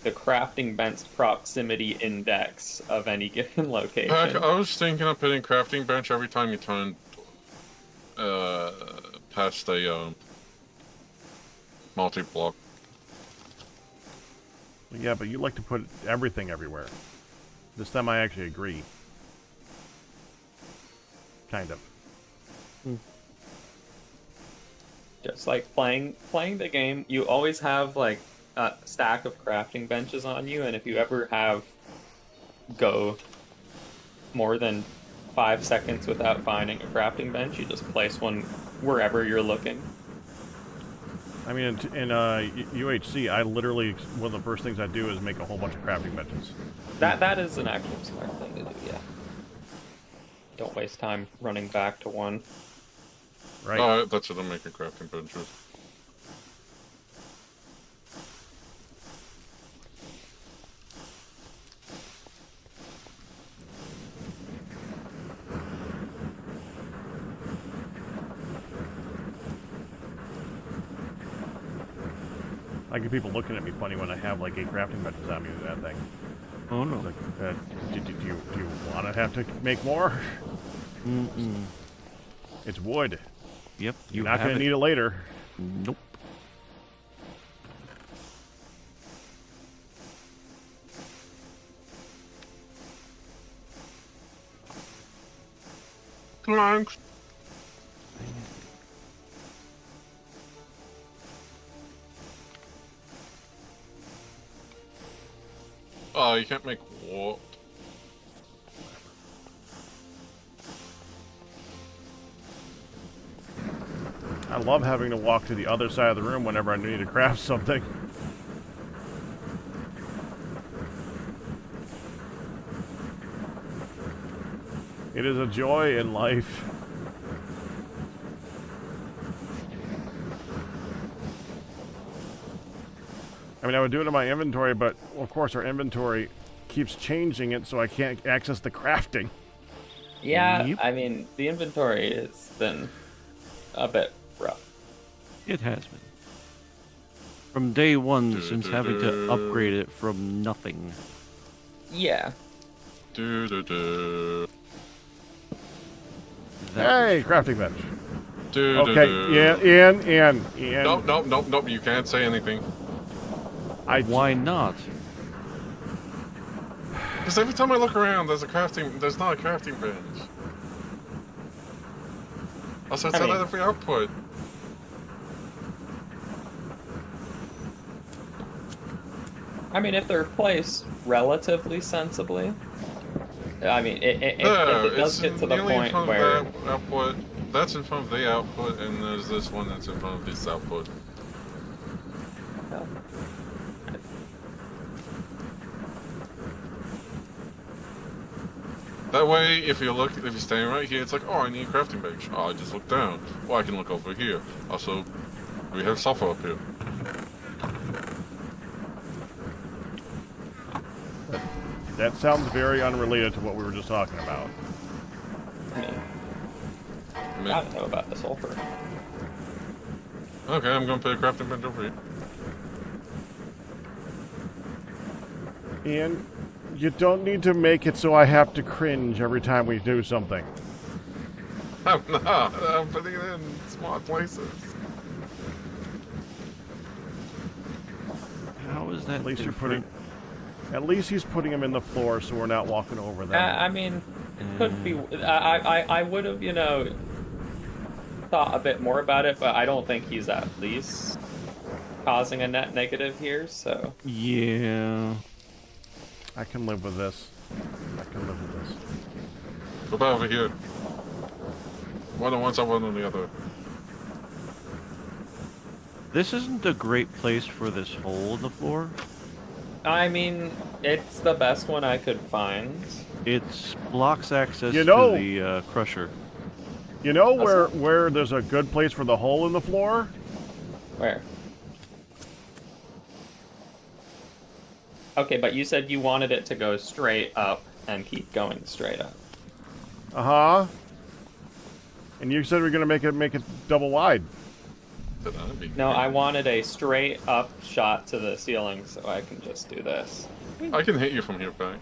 crafting bench proximity index of any given location. Pack, I was thinking of putting crafting bench every time you turn past a multi-block. Yeah, but you like to put everything everywhere. This time I actually agree. Kind of. Just like playing the game, you always have like a stack of crafting benches on you, and if you ever go more than 5 seconds without finding a crafting bench, you just place one wherever you're looking. I mean, in UHC, I literally, one of the first things I do is make a whole bunch of crafting benches. That is an actual smart thing to do, yeah. Don't waste time running back to one. Right. That's what I'm making crafting benches. I get people looking at me funny when I have like 8 crafting benches on me with that thing. Oh no. It's like, do you want to have to make more? Mm-mm. It's wood. Yep. You're not going to need it later. Nope. Thanks. Oh, you can't make what? I love having to walk to the other side of the room whenever I need to craft something. It is a joy in life. I mean, I would do it in my inventory, but of course our inventory keeps changing it, so I can't access the crafting. Yeah, Yep. I mean, the inventory has been a bit rough. It has been. From day one, since having to upgrade it from nothing. Yeah. Hey, crafting bench. Okay, yeah, Ian. Nope, you can't say anything. Why not? Because every time I look around, there's not a crafting bench. Also, it's not every output. I mean, if they're placed relatively sensibly, I mean, if it does get to the point where... output, that's in front of the output, and there's this one that's in front of this output. Oh. That way, if you're standing right here, it's like, oh, I need a crafting bench. Oh, I just look down. Well, I can look over here. Also, we have sulfur up here. That sounds very unrelated to what we were just talking about. I don't know about the sulfur. Okay, I'm gonna put a crafting bench over here. And you don't need to make it so I have to cringe every time we do something. I'm not. I'm putting it in smart places. How is that? At least different? At least he's putting them in the floor, so we're not walking over them. I mean, it could be. I would have, thought a bit more about it, but I don't think he's at least causing a net negative here. So Yeah. I can live with this. I can live with this. Go back over here. One on one side, one on the other. This isn't a great place for this hole in the floor. I mean, it's the best one I could find. It blocks access You know- to the crusher. You know where there's a good place for the hole in the floor? Where? Okay, but you said you wanted it to go straight up and keep going straight up. Uh-huh. And you said we're gonna make it double wide. No, I wanted a straight up shot to the ceiling so I can just do this. I can hit you from here, back.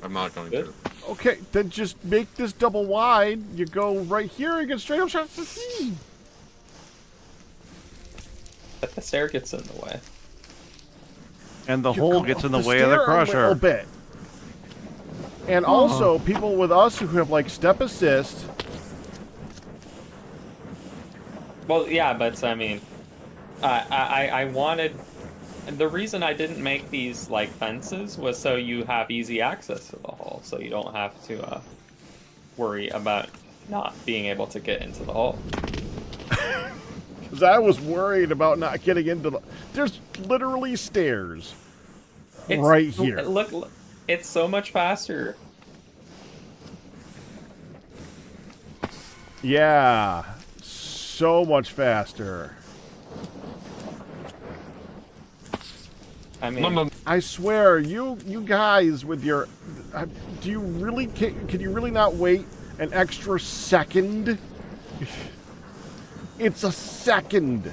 I'm not going to. Okay, then just make this double wide. You go right here and get straight up shots to see. But the stair gets in the way. And the You hole come gets up in the way of stair the a little crusher. bit. And also, people with us who have like step assist. Well, yeah, but I mean, I wanted. And the reason I didn't make these like fences was so you have easy access to the hole, so you don't have to worry about not being able to get into the hole. Because I was worried about not getting into the. There's literally stairs right here. Look, it's so much faster. Yeah, so much faster. I mean, I swear, you guys with your, do you really can you really not wait an extra second? It's a second.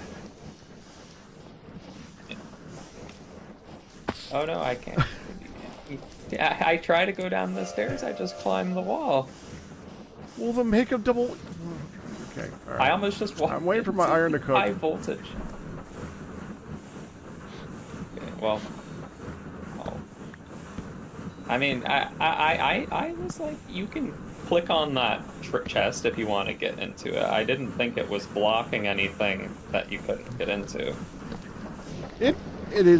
oh no, I can't. I try to go down the stairs. I just climb the wall. Well, then make a double. Okay, all right. I almost just walked. I'm waiting for my into iron to cook. High voltage. Okay, well. Oh. I mean, I was like, you can click on that chest if you want to get into it. I didn't think it was blocking anything that you couldn't get into. It is